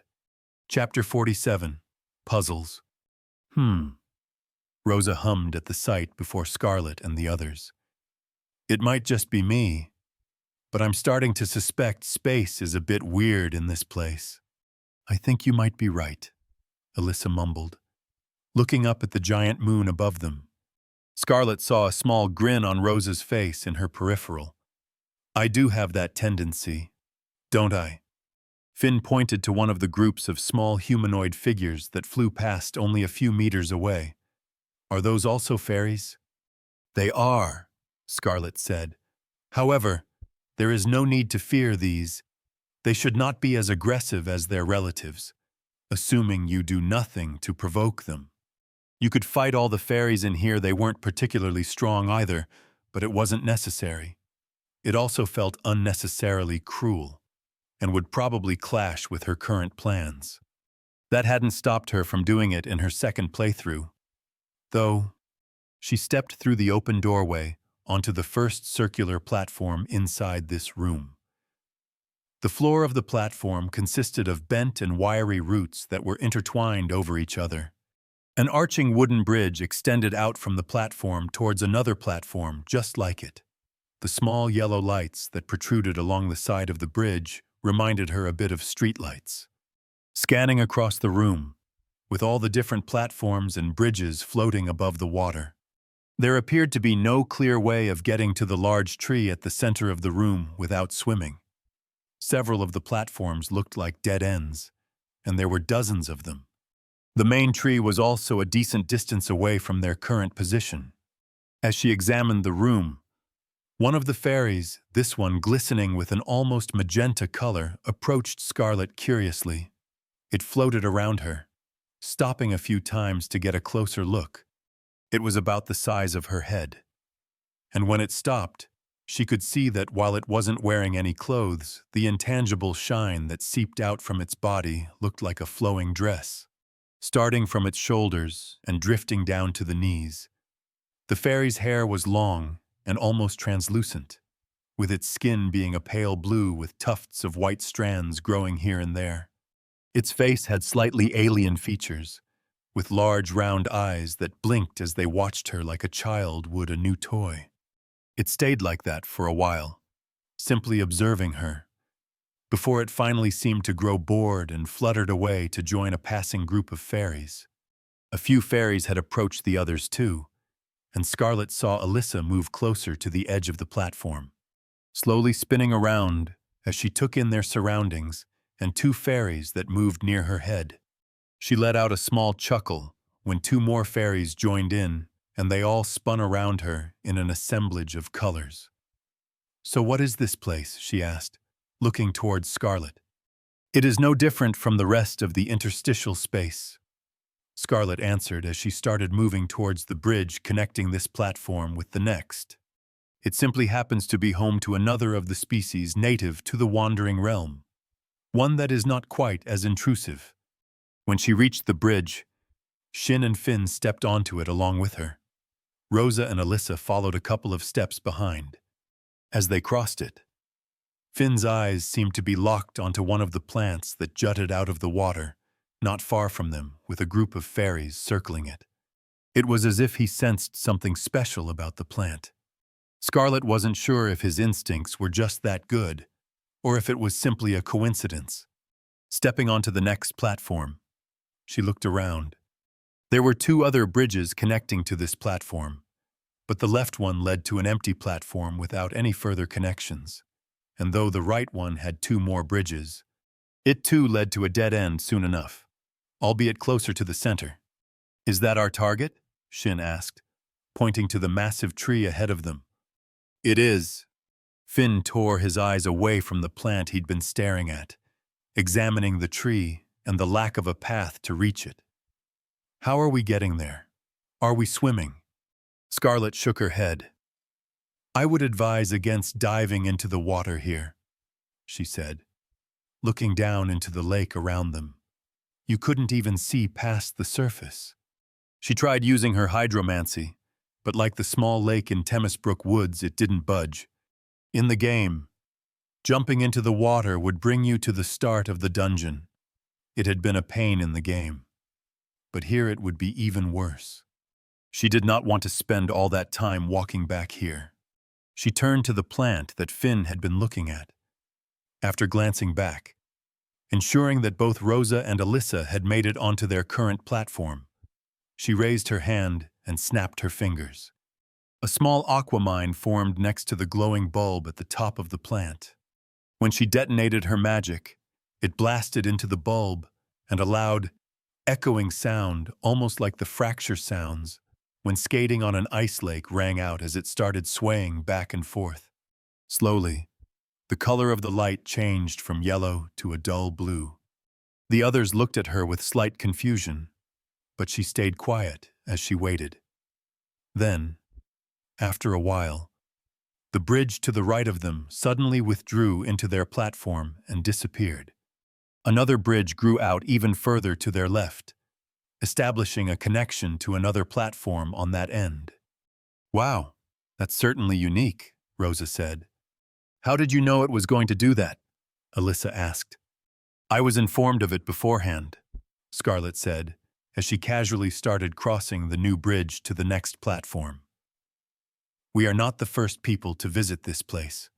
Chapter 47. Puzzles. Rosa hummed at the sight before Scarlet and the others. It might just be me, but I'm starting to suspect space is a bit weird in this place. I think you might be right, Alyssa mumbled. Looking up at the giant moon above them, Scarlet saw a small grin on Rosa's face in her peripheral. I do have that tendency, don't I? Finn pointed to one of the groups of small humanoid figures that flew past only a few meters away. Are those also fairies? They are, Scarlet said. However, there is no need to fear these. They should not be as aggressive as their relatives, assuming you do nothing to provoke them. You could fight all the fairies in here, they weren't particularly strong either, but it wasn't necessary. It also felt unnecessarily cruel, and would probably clash with her current plans. That hadn't stopped her from doing it in her second playthrough. Though, she stepped through the open doorway onto the first circular platform inside this room. The floor of the platform consisted of bent and wiry roots that were intertwined over each other. An arching wooden bridge extended out from the platform towards another platform just like it. The small yellow lights that protruded along the side of the bridge reminded her a bit of streetlights. Scanning across the room, with all the different platforms and bridges floating above the water, there appeared to be no clear way of getting to the large tree at the center of the room without swimming. Several of the platforms looked like dead ends, and there were dozens of them. The main tree was also a decent distance away from their current position. As she examined the room, one of the fairies, this one glistening with an almost magenta color, approached Scarlet curiously. It floated around her, stopping a few times to get a closer look. It was about the size of her head. And when it stopped, she could see that while it wasn't wearing any clothes, the intangible shine that seeped out from its body looked like a flowing dress. Starting from its shoulders and drifting down to the knees, the fairy's hair was long and almost translucent, with its skin being a pale blue with tufts of white strands growing here and there. Its face had slightly alien features, with large round eyes that blinked as they watched her like a child would a new toy. It stayed like that for a while, simply observing her, before it finally seemed to grow bored and fluttered away to join a passing group of fairies. A few fairies had approached the others too, and Scarlet saw Alyssa move closer to the edge of the platform, slowly spinning around as she took in their surroundings and two fairies that moved near her head. She let out a small chuckle when two more fairies joined in, and they all spun around her in an assemblage of colors. "So what is this place?" she asked, looking towards Scarlet. "It is no different from the rest of the interstitial space," Scarlet answered as she started moving towards the bridge connecting this platform with the next. "It simply happens to be home to another of the species native to the Wandering Realm, one that is not quite as intrusive." When she reached the bridge, Shin and Finn stepped onto it along with her. Rosa and Alyssa followed a couple of steps behind. As they crossed it, Finn's eyes seemed to be locked onto one of the plants that jutted out of the water, not far from them, with a group of fairies circling it. It was as if he sensed something special about the plant. Scarlet wasn't sure if his instincts were just that good, or if it was simply a coincidence. Stepping onto the next platform, she looked around. There were two other bridges connecting to this platform, but the left one led to an empty platform without any further connections. And though the right one had two more bridges, it too led to a dead end soon enough, albeit closer to the center. "Is that our target?" Shin asked, pointing to the massive tree ahead of them. "It is." Finn tore his eyes away from the plant he'd been staring at, examining the tree and the lack of a path to reach it. How are we getting there? Are we swimming? Scarlet shook her head. I would advise against diving into the water here, she said, looking down into the lake around them. You couldn't even see past the surface. She tried using her hydromancy, but like the small lake in Temesbrook Woods, it didn't budge. In the game, jumping into the water would bring you to the start of the dungeon. It had been a pain in the game. But here it would be even worse. She did not want to spend all that time walking back here. She turned to the plant that Finn had been looking at. After glancing back, ensuring that both Rosa and Alyssa had made it onto their current platform, she raised her hand and snapped her fingers. A small aquamine formed next to the glowing bulb at the top of the plant. When she detonated her magic, it blasted into the bulb and a loud, echoing sound, almost like the fracture sounds when skating on an ice lake, rang out as it started swaying back and forth. Slowly, the color of the light changed from yellow to a dull blue. The others looked at her with slight confusion, but she stayed quiet as she waited. Then, after a while, the bridge to the right of them suddenly withdrew into their platform and disappeared. Another bridge grew out even further to their left, establishing a connection to another platform on that end. Wow, that's certainly unique, Rosa said. How did you know it was going to do that? Alyssa asked. I was informed of it beforehand, Scarlet said, as she casually started crossing the new bridge to the next platform. We are not the first people to visit this place.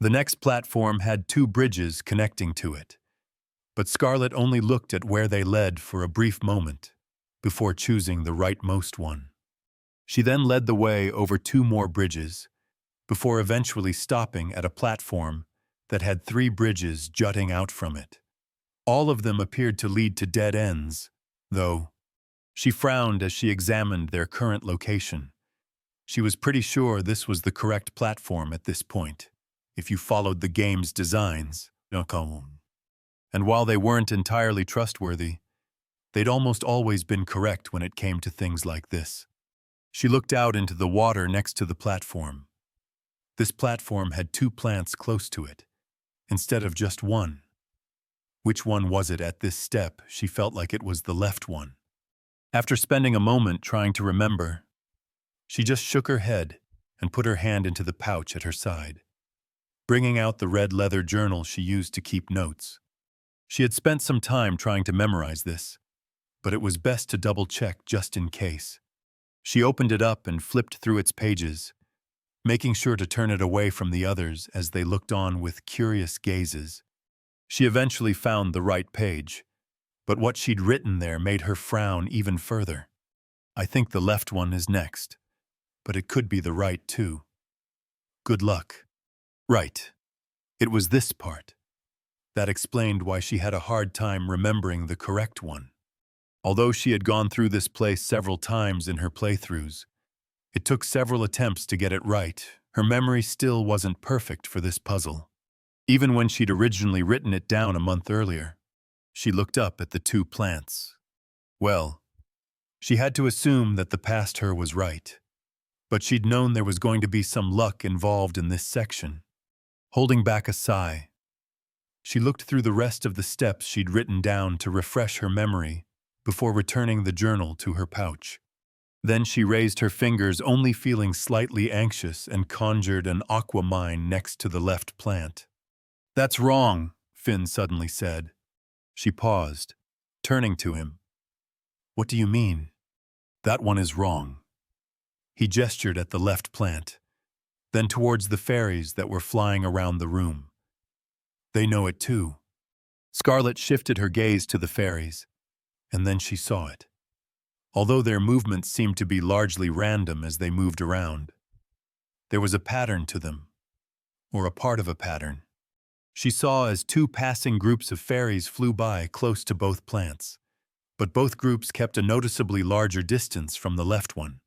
The next platform had 2 bridges connecting to it, but Scarlet only looked at where they led for a brief moment before choosing the rightmost one. She then led the way over 2 more bridges, before eventually stopping at a platform that had 3 bridges jutting out from it. All of them appeared to lead to dead ends, though. She frowned as she examined their current location. She was pretty sure this was the correct platform at this point, if you followed the game's designs. And while they weren't entirely trustworthy, they'd almost always been correct when it came to things like this. She looked out into the water next to the platform. This platform had 2 plants close to it, instead of just one. Which one was it at this step? She felt like it was the left one. After spending a moment trying to remember, she just shook her head and put her hand into the pouch at her side, bringing out the red leather journal she used to keep notes. She had spent some time trying to memorize this, but it was best to double-check just in case. She opened it up and flipped through its pages, making sure to turn it away from the others as they looked on with curious gazes. She eventually found the right page, but what she'd written there made her frown even further. I think the left one is next, but it could be the right too. Good luck. Right. It was this part. That explained why she had a hard time remembering the correct one. Although she had gone through this place several times in her playthroughs, it took several attempts to get it right. Her memory still wasn't perfect for this puzzle. Even when she'd originally written it down a month earlier, she looked up at the 2 plants. Well, she had to assume that the past her was right, but she'd known there was going to be some luck involved in this section. Holding back a sigh, she looked through the rest of the steps she'd written down to refresh her memory before returning the journal to her pouch. Then she raised her fingers, only feeling slightly anxious, and conjured an aquamine next to the left plant. That's wrong, Finn suddenly said. She paused, turning to him. What do you mean? That one is wrong. He gestured at the left plant, then towards the fairies that were flying around the room. They know it too. Scarlet shifted her gaze to the fairies, and then she saw it. Although their movements seemed to be largely random as they moved around, there was a pattern to them, or a part of a pattern. She saw as 2 passing groups of fairies flew by close to both plants, but both groups kept a noticeably larger distance from the left one.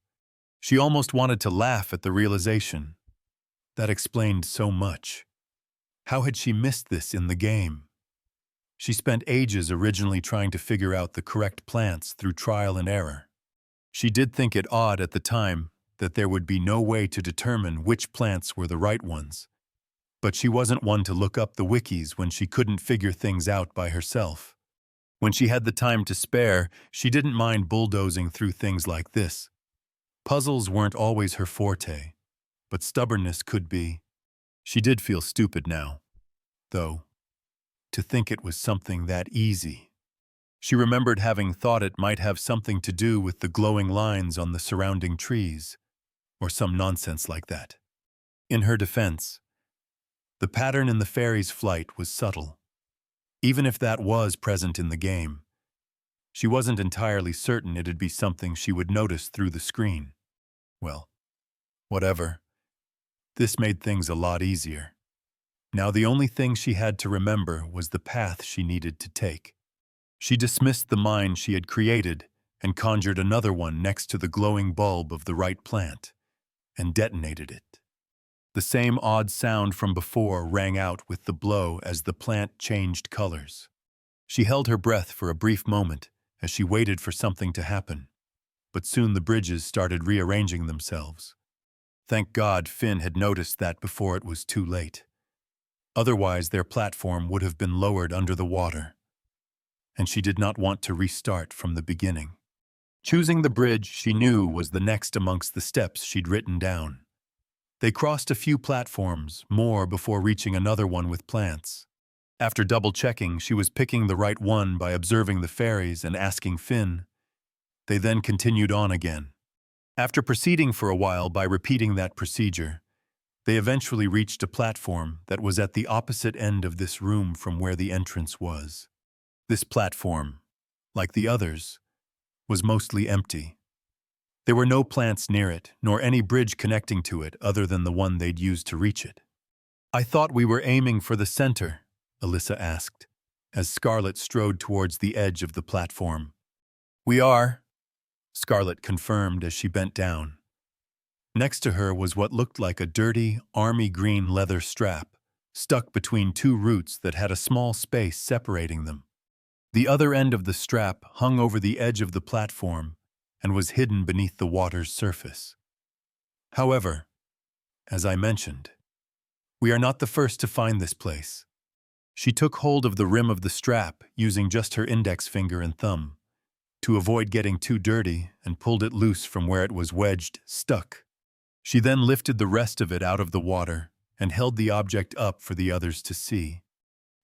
She almost wanted to laugh at the realization. That explained so much. How had she missed this in the game? She spent ages originally trying to figure out the correct plants through trial and error. She did think it odd at the time that there would be no way to determine which plants were the right ones. But she wasn't one to look up the wikis when she couldn't figure things out by herself. When she had the time to spare, she didn't mind bulldozing through things like this. Puzzles weren't always her forte, but stubbornness could be. She did feel stupid now, though, to think it was something that easy. She remembered having thought it might have something to do with the glowing lines on the surrounding trees, or some nonsense like that. In her defense, the pattern in the fairy's flight was subtle. Even if that was present in the game, she wasn't entirely certain it'd be something she would notice through the screen. Well, whatever. This made things a lot easier. Now the only thing she had to remember was the path she needed to take. She dismissed the mind she had created and conjured another one next to the glowing bulb of the right plant, and detonated it. The same odd sound from before rang out with the blow as the plant changed colors. She held her breath for a brief moment as she waited for something to happen, but soon the bridges started rearranging themselves. Thank God Finn had noticed that before it was too late. Otherwise, their platform would have been lowered under the water, and she did not want to restart from the beginning. Choosing the bridge she knew was the next amongst the steps she'd written down. They crossed a few platforms, more before reaching another one with plants. After double-checking she was picking the right one by observing the fairies and asking Finn, they then continued on again. After proceeding for a while by repeating that procedure, they eventually reached a platform that was at the opposite end of this room from where the entrance was. This platform, like the others, was mostly empty. There were no plants near it, nor any bridge connecting to it other than the one they'd used to reach it. "I thought we were aiming for the center," Alyssa asked, as Scarlet strode towards the edge of the platform. "We are," Scarlet confirmed as she bent down. Next to her was what looked like a dirty, army green leather strap, stuck between two roots that had a small space separating them. The other end of the strap hung over the edge of the platform and was hidden beneath the water's surface. However, as I mentioned, we are not the first to find this place. She took hold of the rim of the strap using just her index finger and thumb to avoid getting too dirty and pulled it loose from where it was wedged, stuck. She then lifted the rest of it out of the water and held the object up for the others to see.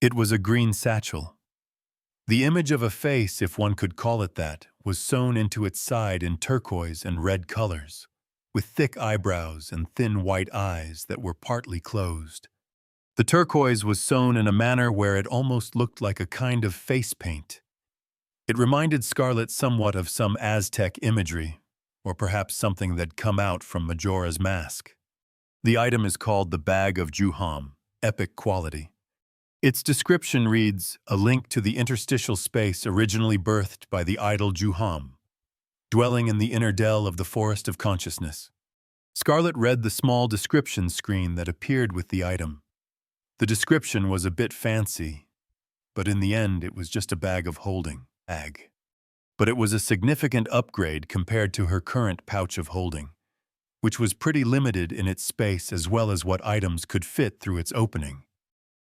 It was a green satchel. The image of a face, if one could call it that, was sewn into its side in turquoise and red colors, with thick eyebrows and thin white eyes that were partly closed. The turquoise was sewn in a manner where it almost looked like a kind of face paint. It reminded Scarlet somewhat of some Aztec imagery, or perhaps something that'd come out from Majora's Mask. The item is called the Bag of Juham, epic quality. Its description reads, "A link to the interstitial space originally birthed by the idol Juham, dwelling in the inner dell of the Forest of Consciousness." Scarlet read the small description screen that appeared with the item. The description was a bit fancy, but in the end it was just a bag of holding. But it was a significant upgrade compared to her current pouch of holding, which was pretty limited in its space as well as what items could fit through its opening.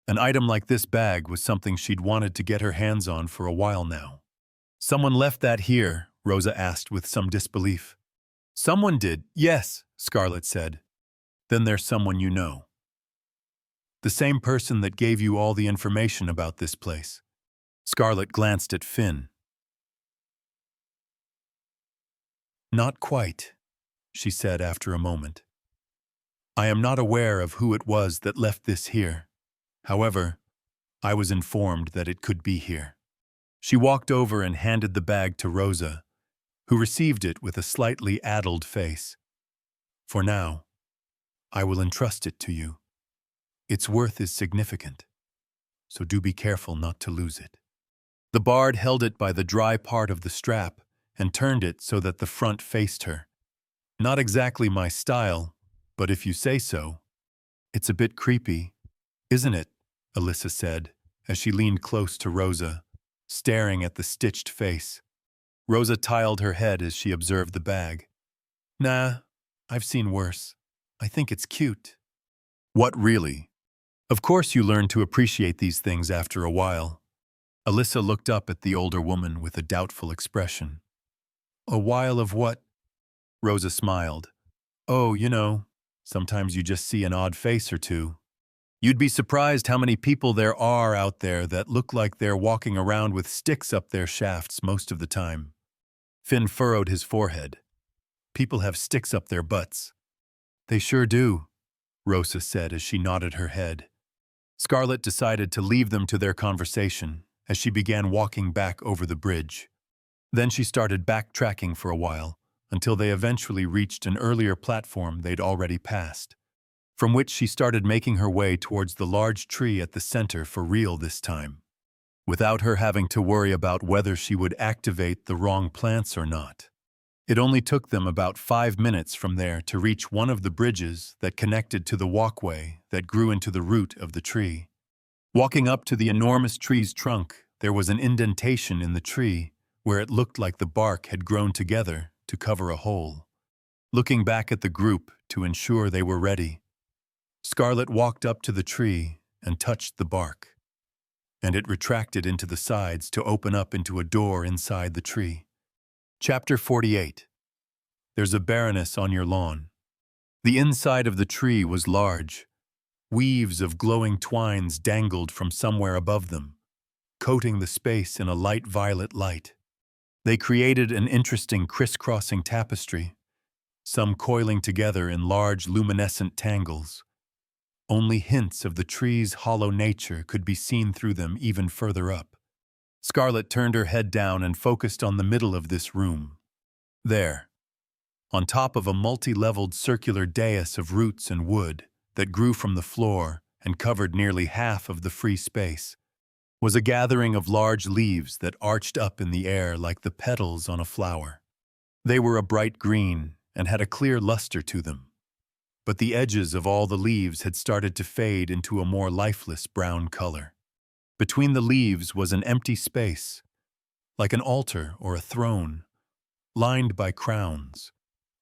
An item like this bag was something she'd wanted to get her hands on for a while now. "Someone left that here?" Rosa asked with some disbelief. "Someone did, yes," Scarlet said. "Then there's someone you know. The same person that gave you all the information about this place." Scarlet glanced at Finn. "Not quite," she said after a moment. "I am not aware of who it was that left this here. However, I was informed that it could be here." She walked over and handed the bag to Rosa, who received it with a slightly addled face. "For now, I will entrust it to you. Its worth is significant, so do be careful not to lose it." The bard held it by the dry part of the strap and turned it so that the front faced her. "Not exactly my style, but if you say so. It's a bit creepy, isn't it?" Alyssa said, as she leaned close to Rosa, staring at the stitched face. Rosa tiled her head as she observed the bag. Nah, I've seen worse. I think it's cute. What really? Of course you learn to appreciate these things after a while. Alyssa looked up at the older woman with a doubtful expression. A while of what? Rosa smiled. Oh, sometimes you just see an odd face or two. You'd be surprised how many people there are out there that look like they're walking around with sticks up their shafts most of the time. Finn furrowed his forehead. People have sticks up their butts. They sure do, Rosa said as she nodded her head. Scarlett decided to leave them to their conversation as she began walking back over the bridge. Then she started backtracking for a while until they eventually reached an earlier platform they'd already passed, from which she started making her way towards the large tree at the center for real this time, without her having to worry about whether she would activate the wrong plants or not. It only took them about 5 minutes from there to reach one of the bridges that connected to the walkway that grew into the root of the tree. Walking up to the enormous tree's trunk, there was an indentation in the tree where it looked like the bark had grown together to cover a hole. Looking back at the group to ensure they were ready, Scarlett walked up to the tree and touched the bark, and it retracted into the sides to open up into a door inside the tree. Chapter 48. There's a Baroness on your lawn. The inside of the tree was large. Weaves of glowing twines dangled from somewhere above them, coating the space in a light violet light. They created an interesting crisscrossing tapestry, some coiling together in large luminescent tangles. Only hints of the tree's hollow nature could be seen through them even further up. Scarlett turned her head down and focused on the middle of this room. There, on top of a multi-leveled circular dais of roots and wood that grew from the floor and covered nearly half of the free space, was a gathering of large leaves that arched up in the air like the petals on a flower. They were a bright green and had a clear luster to them, but the edges of all the leaves had started to fade into a more lifeless brown color. Between the leaves was an empty space, like an altar or a throne, lined by crowns,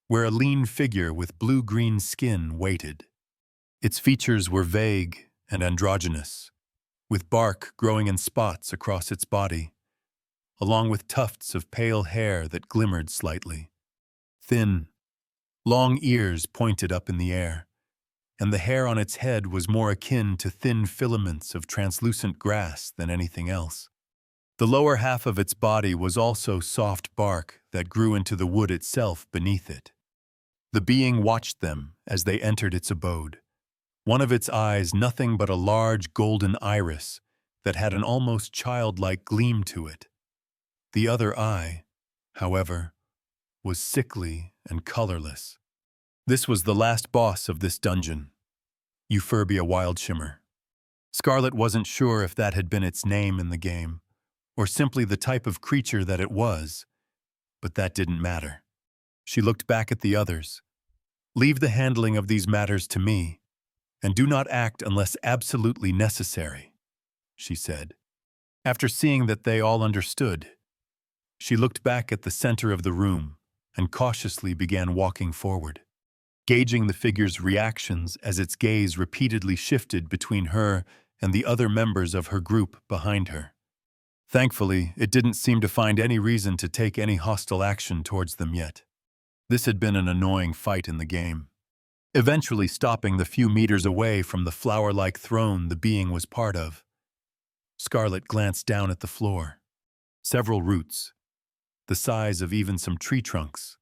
where a lean figure with blue-green skin waited. Its features were vague and androgynous, with bark growing in spots across its body, along with tufts of pale hair that glimmered slightly. Thin, long ears pointed up in the air, and the hair on its head was more akin to thin filaments of translucent grass than anything else. The lower half of its body was also soft bark that grew into the wood itself beneath it. The being watched them as they entered its abode. One of its eyes nothing but a large golden iris that had an almost childlike gleam to it. The other eye, however, was sickly and colorless. This was the last boss of this dungeon, Euphorbia Wildshimmer. Scarlett wasn't sure if that had been its name in the game, or simply the type of creature that it was, but that didn't matter. She looked back at the others. Leave the handling of these matters to me, and do not act unless absolutely necessary, she said. After seeing that they all understood, she looked back at the center of the room and cautiously began walking forward, gauging the figure's reactions as its gaze repeatedly shifted between her and the other members of her group behind her. Thankfully, it didn't seem to find any reason to take any hostile action towards them yet. This had been an annoying fight in the game, eventually stopping the few meters away from the flower-like throne the being was part of. Scarlett glanced down at the floor. Several roots, the size of even some tree trunks,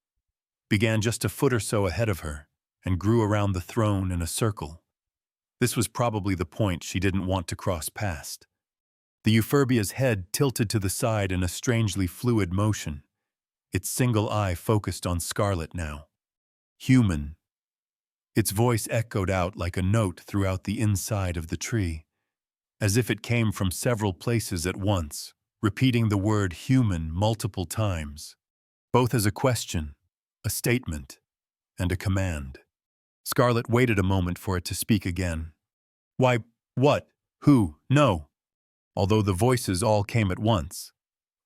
began just a foot or so ahead of her and grew around the throne in a circle. This was probably the point she didn't want to cross past. The Euphorbia's head tilted to the side in a strangely fluid motion, its single eye focused on Scarlett now. Human. Its voice echoed out like a note throughout the inside of the tree, as if it came from several places at once, repeating the word human multiple times, both as a question, a statement, and a command. Scarlett waited a moment for it to speak again. Why, what, who, no. although the voices all came at once.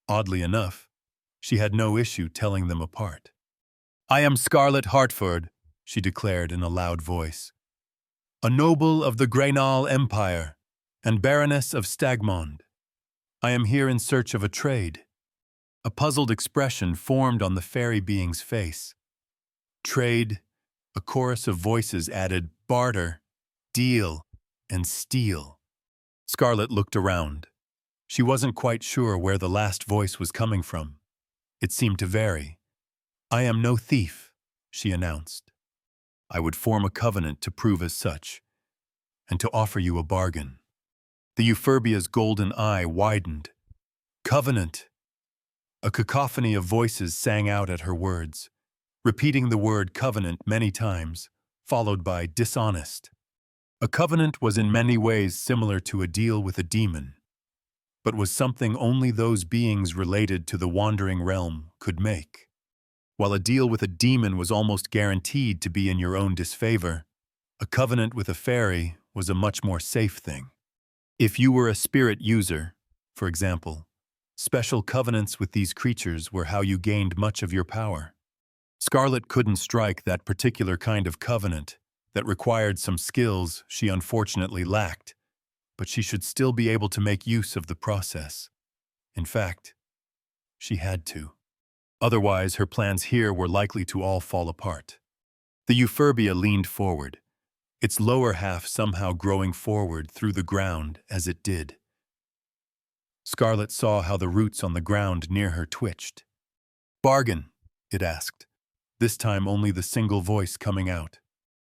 Oddly enough, she had no issue telling them apart. "I am Scarlet Hartford," she declared in a loud voice, "a noble of the Greynall Empire and Baroness of Stagmond. I am here in search of a trade." A puzzled expression formed on the fairy being's face. Trade, a chorus of voices added barter, deal, and steal. Scarlet looked around. She wasn't quite sure where the last voice was coming from. It seemed to vary. "I am no thief," she announced. "I would form a covenant to prove as such, and to offer you a bargain." The Euphobia's golden eye widened. "Covenant!" A cacophony of voices sang out at her words, repeating the word covenant many times, followed by dishonest. A covenant was in many ways similar to a deal with a demon, but was something only those beings related to the wandering realm could make. While a deal with a demon was almost guaranteed to be in your own disfavor, a covenant with a fairy was a much more safe thing. If you were a spirit user, for example, special covenants with these creatures were how you gained much of your power. Scarlet couldn't strike that particular kind of covenant that required some skills she unfortunately lacked, but she should still be able to make use of the process. In fact, she had to. Otherwise, her plans here were likely to all fall apart. The Euphorbia leaned forward, its lower half somehow growing forward through the ground as it did. Scarlet saw how the roots on the ground near her twitched. "Bargain," it asked, this time only the single voice coming out.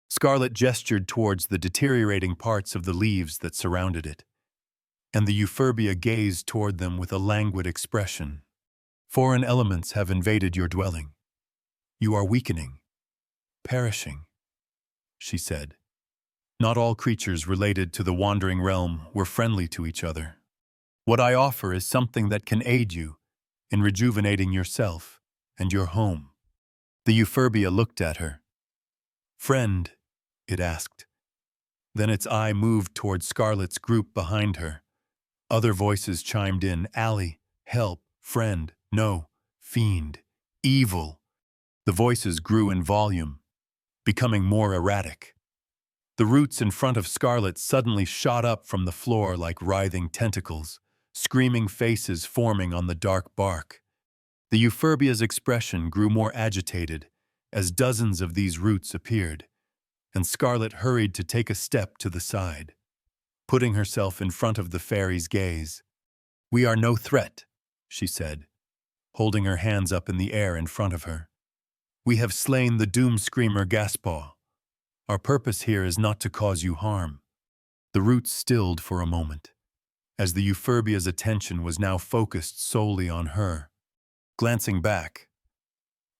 Scarlet gestured towards the deteriorating parts of the leaves that surrounded it, and the Euphorbia gazed toward them with a languid expression. "Foreign elements have invaded your dwelling. You are weakening, perishing," she said. Not all creatures related to the wandering realm were friendly to each other. "What I offer is something that can aid you in rejuvenating yourself and your home." The Euphorbia looked at her. "Friend," it asked. Then its eye moved toward Scarlet's group behind her. Other voices chimed in: "Ally, help, friend, no, fiend, evil." The voices grew in volume, becoming more erratic. The roots in front of Scarlet suddenly shot up from the floor like writhing tentacles, screaming faces forming on the dark bark. The Euphorbia's expression grew more agitated as dozens of these roots appeared, and Scarlet hurried to take a step to the side, putting herself in front of the fairy's gaze. "We are no threat," she said, holding her hands up in the air in front of her. "We have slain the doom screamer Gaspaw. Our purpose here is not to cause you harm." The roots stilled for a moment, as the Euphorbia's attention was now focused solely on her. Glancing back,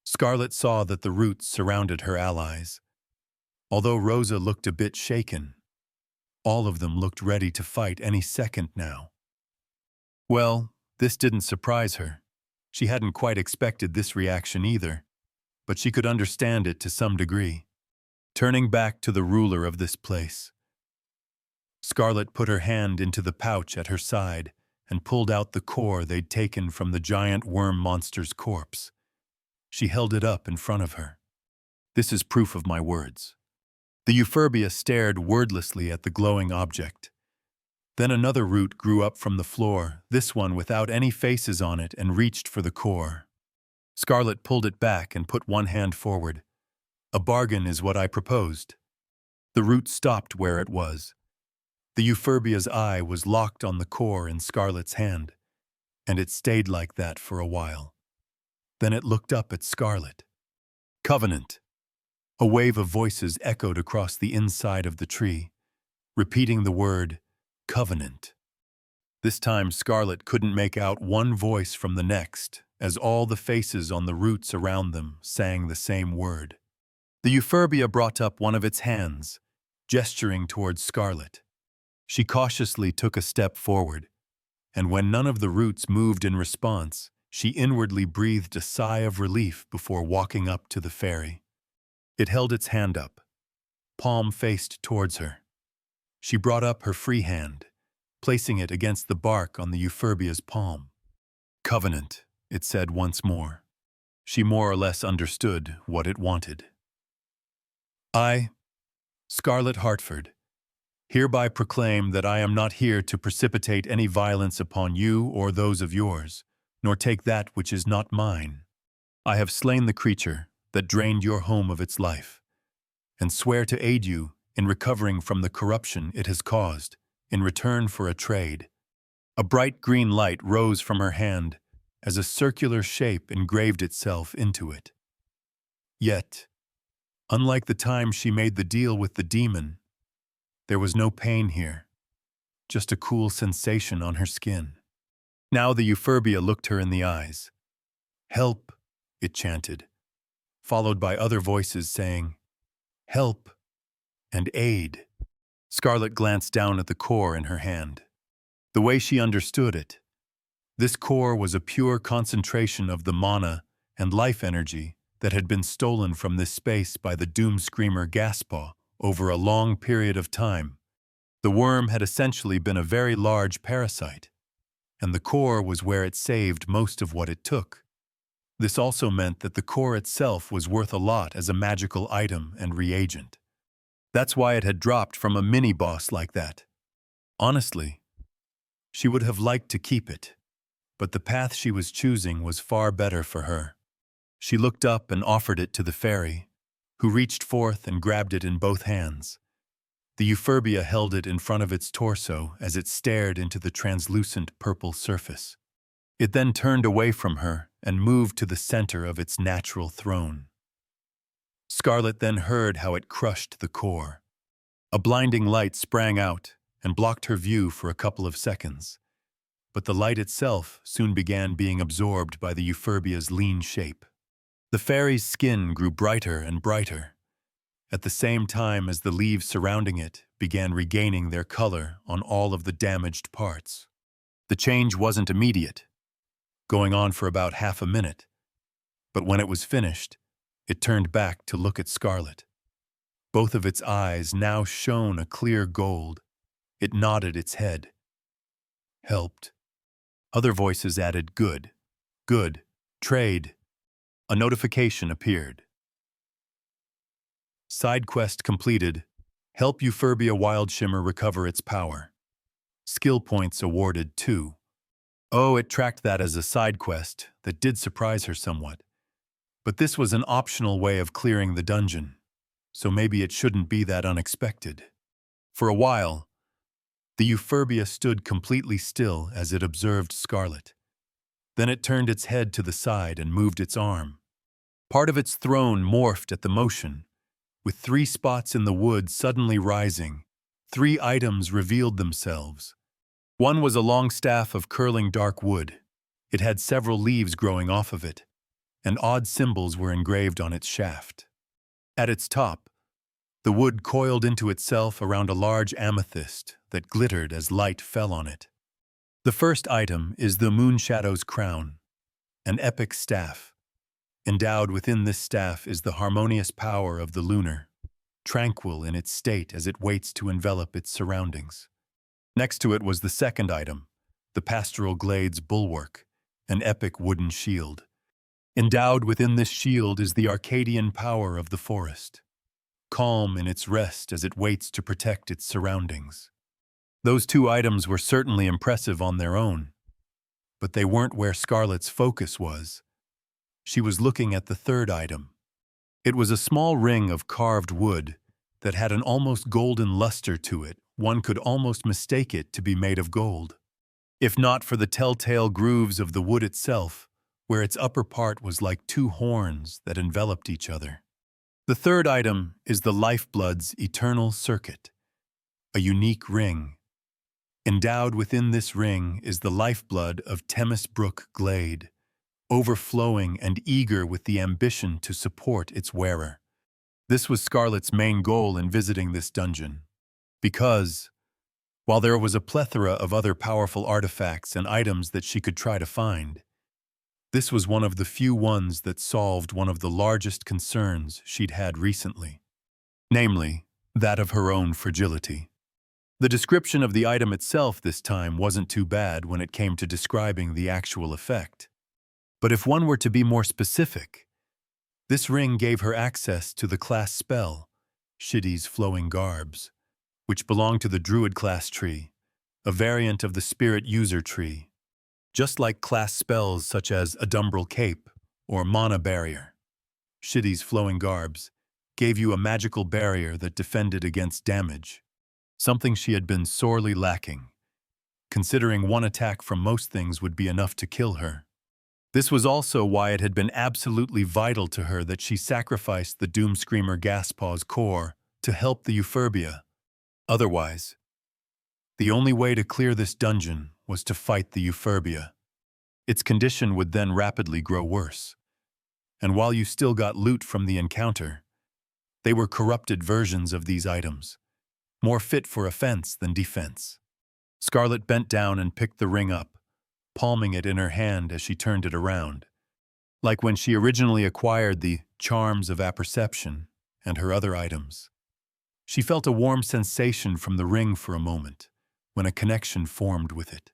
Scarlet saw that the roots surrounded her allies. Although Rosa looked a bit shaken, all of them looked ready to fight any second now. Well, this didn't surprise her. She hadn't quite expected this reaction either, but she could understand it to some degree. Turning back to the ruler of this place, Scarlet put her hand into the pouch at her side and pulled out the core they'd taken from the giant worm monster's corpse. She held it up in front of her. "This is proof of my words." The Euphorbia stared wordlessly at the glowing object. Then another root grew up from the floor, this one without any faces on it, and reached for the core. Scarlet pulled it back and put one hand forward. "A bargain is what I proposed." The root stopped where it was. The Euphorbia's eye was locked on the core in Scarlet's hand, and it stayed like that for a while. Then it looked up at Scarlet. "Covenant." A wave of voices echoed across the inside of the tree, repeating the word, "Covenant." This time Scarlet couldn't make out one voice from the next, as all the faces on the roots around them sang the same word. The Euphorbia brought up one of its hands, gesturing towards Scarlet. She cautiously took a step forward, and when none of the roots moved in response, she inwardly breathed a sigh of relief before walking up to the fairy. It held its hand up, palm faced towards her. She brought up her free hand, placing it against the bark on the euphorbia's palm. Covenant, it said once more. She more or less understood what it wanted. I, Scarlett Hartford, hereby proclaim that I am not here to precipitate any violence upon you or those of yours, nor take that which is not mine. I have slain the creature that drained your home of its life, and swear to aid you in recovering from the corruption it has caused in return for a trade. A bright green light rose from her hand as a circular shape engraved itself into it. Yet, unlike the time she made the deal with the demon, there was no pain here, just a cool sensation on her skin. Now the euphorbia looked her in the eyes. Help, it chanted, followed by other voices saying, help and aid. Scarlett glanced down at the core in her hand. The way she understood it, this core was a pure concentration of the mana and life energy that had been stolen from this space by the doom screamer Gaspaw over a long period of time. The worm had essentially been a very large parasite, and the core was where it saved most of what it took. This also meant that the core itself was worth a lot as a magical item and reagent. That's why it had dropped from a mini-boss like that. Honestly, she would have liked to keep it, but the path she was choosing was far better for her. She looked up and offered it to the fairy, who reached forth and grabbed it in both hands. The euphorbia held it in front of its torso as it stared into the translucent purple surface. It then turned away from her and moved to the center of its natural throne. Scarlett then heard how it crushed the core. A blinding light sprang out and blocked her view for a couple of seconds, but the light itself soon began being absorbed by the euphorbia's lean shape. The fairy's skin grew brighter and brighter, at the same time as the leaves surrounding it began regaining their color on all of the damaged parts. The change wasn't immediate, going on for about half a minute, but when it was finished, it turned back to look at Scarlett. Both of its eyes now shone a clear gold. It nodded its head. Helped. Other voices added good, trade. A notification appeared. Side quest completed. Help Euphorbia Wild Shimmer recover its power. Skill points awarded 2. Oh, it tracked that as a side quest that did surprise her somewhat. But this was an optional way of clearing the dungeon, so maybe it shouldn't be that unexpected. For a while, the Euphorbia stood completely still as it observed Scarlett. Then it turned its head to the side and moved its arm. Part of its throne morphed at the motion. With 3 spots in the wood suddenly rising, 3 items revealed themselves. One was a long staff of curling dark wood. It had several leaves growing off of it, and odd symbols were engraved on its shaft. At its top, the wood coiled into itself around a large amethyst that glittered as light fell on it. The first item is the Moonshadow's Crown, an epic staff. Endowed within this staff is the harmonious power of the lunar, tranquil in its state as it waits to envelop its surroundings. Next to it was the second item, the Pastoral Glade's Bulwark, an epic wooden shield. Endowed within this shield is the Arcadian power of the forest, calm in its rest as it waits to protect its surroundings. Those 2 items were certainly impressive on their own, but they weren't where Scarlett's focus was. She was looking at the third item. It was a small ring of carved wood that had an almost golden luster to it. One could almost mistake it to be made of gold, if not for the telltale grooves of the wood itself, where its upper part was like 2 horns that enveloped each other. The third item is the Lifeblood's Eternal Circuit, a unique ring. Endowed within this ring is the lifeblood of Themis Brook Glade, overflowing and eager with the ambition to support its wearer. This was Scarlett's main goal in visiting this dungeon, because, while there was a plethora of other powerful artifacts and items that she could try to find, this was one of the few ones that solved one of the largest concerns she'd had recently, namely, that of her own fragility. The description of the item itself this time wasn't too bad when it came to describing the actual effect. But if one were to be more specific, this ring gave her access to the class spell, Shitty's Flowing Garbs, which belonged to the Druid class tree, a variant of the Spirit User tree, just like class spells such as Adumbral Cape or Mana Barrier. Shitty's Flowing Garbs gave you a magical barrier that defended against damage, something she had been sorely lacking, considering one attack from most things would be enough to kill her. This was also why it had been absolutely vital to her that she sacrificed the Doomscreamer Gaspaw's core to help the Euphorbia. Otherwise, the only way to clear this dungeon was to fight the Euphorbia. Its condition would then rapidly grow worse. And while you still got loot from the encounter, they were corrupted versions of these items, more fit for offense than defense. Scarlet bent down and picked the ring up, palming it in her hand as she turned it around, like when she originally acquired the Charms of Apperception and her other items. She felt a warm sensation from the ring for a moment, when a connection formed with it.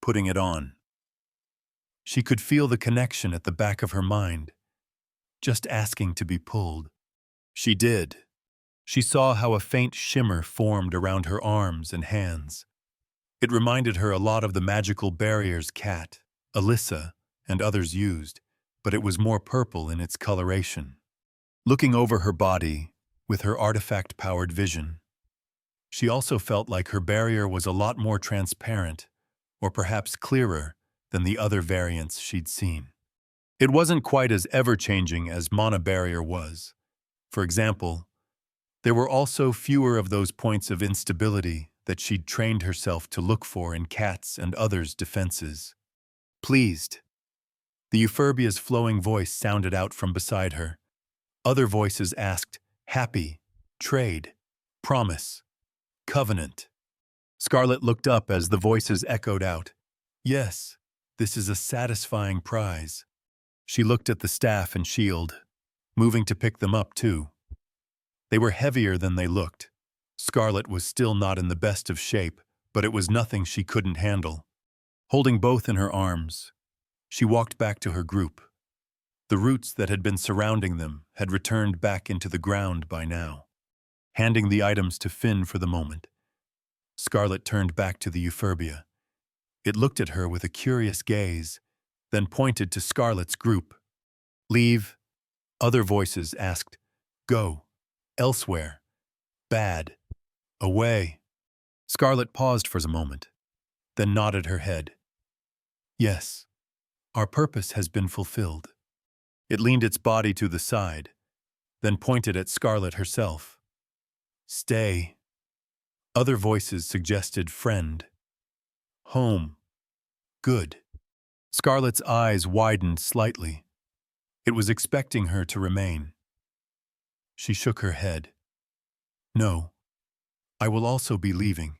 Putting it on, she could feel the connection at the back of her mind, just asking to be pulled. She did. She saw how a faint shimmer formed around her arms and hands. It reminded her a lot of the magical barriers Kat, Alyssa, and others used, but it was more purple in its coloration. Looking over her body, with her artifact-powered vision, she also felt like her barrier was a lot more transparent, or perhaps clearer, than the other variants she'd seen. It wasn't quite as ever-changing as Mana Barrier was. For example, there were also fewer of those points of instability that she'd trained herself to look for in Kat's and others' defenses. Pleased. The Euphorbia's flowing voice sounded out from beside her. Other voices asked, happy, trade, promise, covenant. Scarlet looked up as the voices echoed out, yes, this is a satisfying prize. She looked at the staff and shield, moving to pick them up too. They were heavier than they looked. Scarlet was still not in the best of shape, but it was nothing she couldn't handle. Holding both in her arms, she walked back to her group. The roots that had been surrounding them had returned back into the ground by now. Handing the items to Finn for the moment, Scarlet turned back to the Euphorbia. It looked at her with a curious gaze, then pointed to Scarlet's group. Leave. Other voices asked, go, elsewhere, bad, away. Scarlet paused for a moment, then nodded her head. Yes, our purpose has been fulfilled. It leaned its body to the side, then pointed at Scarlet herself. Stay. Other voices suggested friend. Home. Good. Scarlet's eyes widened slightly. It was expecting her to remain. She shook her head. No, I will also be leaving.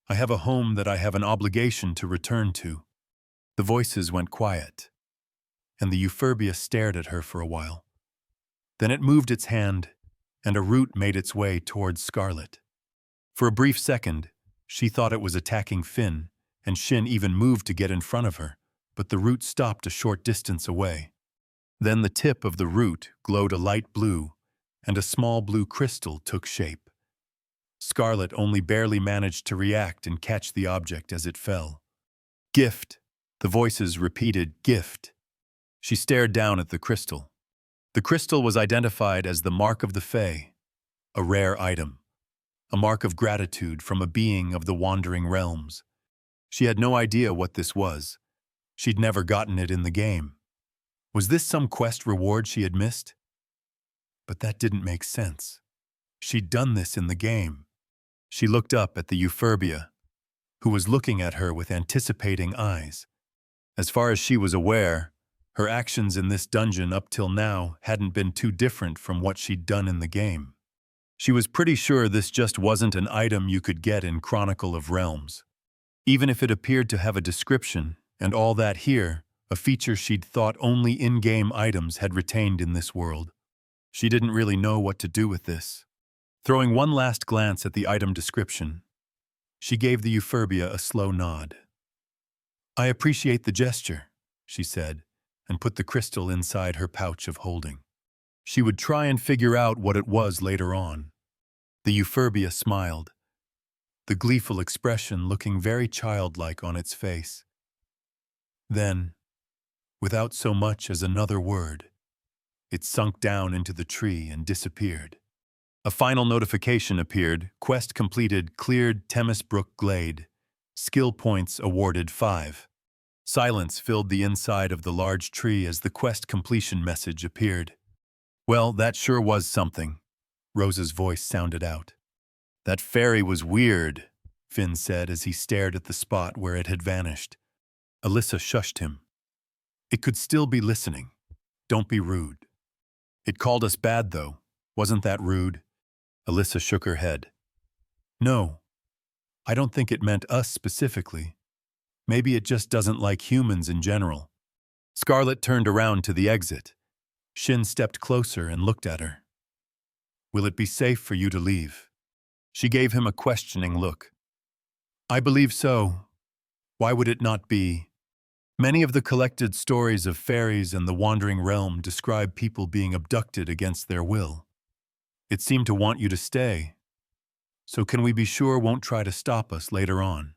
I have a home that I have an obligation to return to. The voices went quiet, and the Euphorbia stared at her for a while. Then it moved its hand, and a root made its way towards Scarlet. For a brief second, she thought it was attacking Finn, and Shin even moved to get in front of her, but the root stopped a short distance away. Then the tip of the root glowed a light blue, and a small blue crystal took shape. Scarlet only barely managed to react and catch the object as it fell. Gift. The voices repeated, gift. She stared down at the crystal. The crystal was identified as the Mark of the Fae, a rare item, a mark of gratitude from a being of the wandering realms. She had no idea what this was. She'd never gotten it in the game. Was this some quest reward she had missed? But that didn't make sense. She'd done this in the game. She looked up at the Euphorbia, who was looking at her with anticipating eyes. As far as she was aware, her actions in this dungeon up till now hadn't been too different from what she'd done in the game. She was pretty sure this just wasn't an item you could get in Chronicle of Realms. Even if it appeared to have a description, and all that here, a feature she'd thought only in-game items had retained in this world. She didn't really know what to do with this. Throwing one last glance at the item description, She gave the euphorbia a slow nod. "I appreciate the gesture," she said, and put the crystal inside her pouch of holding. She would try and figure out what it was later on. The euphorbia smiled, the gleeful expression looking very childlike on its face. Then, without so much as another word, it sunk down into the tree and disappeared. A final notification appeared: quest completed, cleared Temis Brook Glade. Skill points awarded 5. Silence filled the inside of the large tree as the quest completion message appeared. "Well, that sure was something," Rose's voice sounded out. "That fairy was weird," Finn said as he stared at the spot where it had vanished. Alyssa shushed him. "It could still be listening. Don't be rude." "It called us bad, though. Wasn't that rude?" Alyssa shook her head. "No, I don't think it meant us specifically. Maybe it just doesn't like humans in general." Scarlet turned around to the exit. Shin stepped closer and looked at her. "Will it be safe for you to leave?" She gave him a questioning look. "I believe so. Why would it not be? Many of the collected stories of fairies and the wandering realm describe people being abducted against their will. It seemed to want you to stay. So can we be sure it won't try to stop us later on?"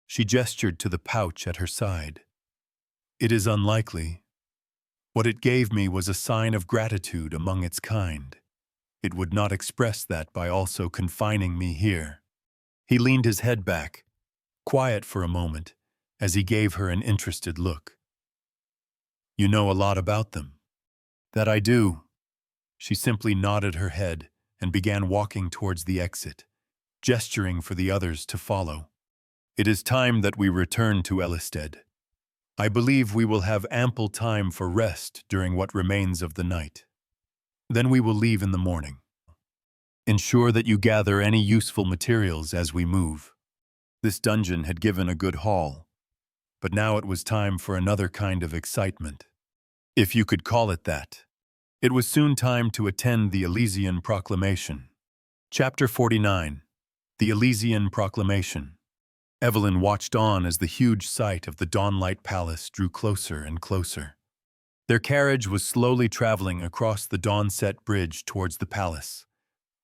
She gestured to the pouch at her side. "It is unlikely. What it gave me was a sign of gratitude among its kind. It would not express that by also confining me here." He leaned his head back, quiet for a moment, as he gave her an interested look. "You know a lot about them." "That I do." She simply nodded her head and began walking towards the exit, gesturing for the others to follow. "It is time that we return to Elisted. I believe we will have ample time for rest during what remains of the night. Then we will leave in the morning. Ensure that you gather any useful materials as we move." This dungeon had given a good haul, but now it was time for another kind of excitement, if you could call it that. It was soon time to attend the Elysian Proclamation. Chapter 49. The Elysian Proclamation. Evelyn watched on as the huge sight of the Dawnlight Palace drew closer and closer. Their carriage was slowly traveling across the Dawnset Bridge towards the palace,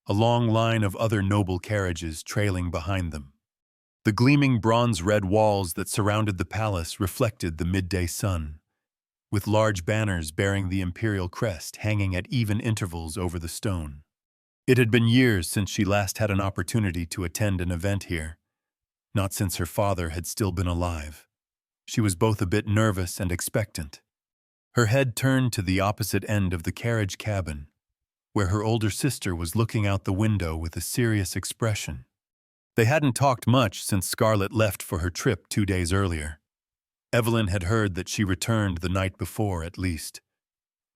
a long line of other noble carriages trailing behind them. The gleaming bronze-red walls that surrounded the palace reflected the midday sun, with large banners bearing the imperial crest hanging at even intervals over the stone. It had been years since she last had an opportunity to attend an event here, not since her father had still been alive. She was both a bit nervous and expectant. Her head turned to the opposite end of the carriage cabin, where her older sister was looking out the window with a serious expression. They hadn't talked much since Scarlet left for her trip 2 days earlier. Evelyn had heard that she returned the night before, at least.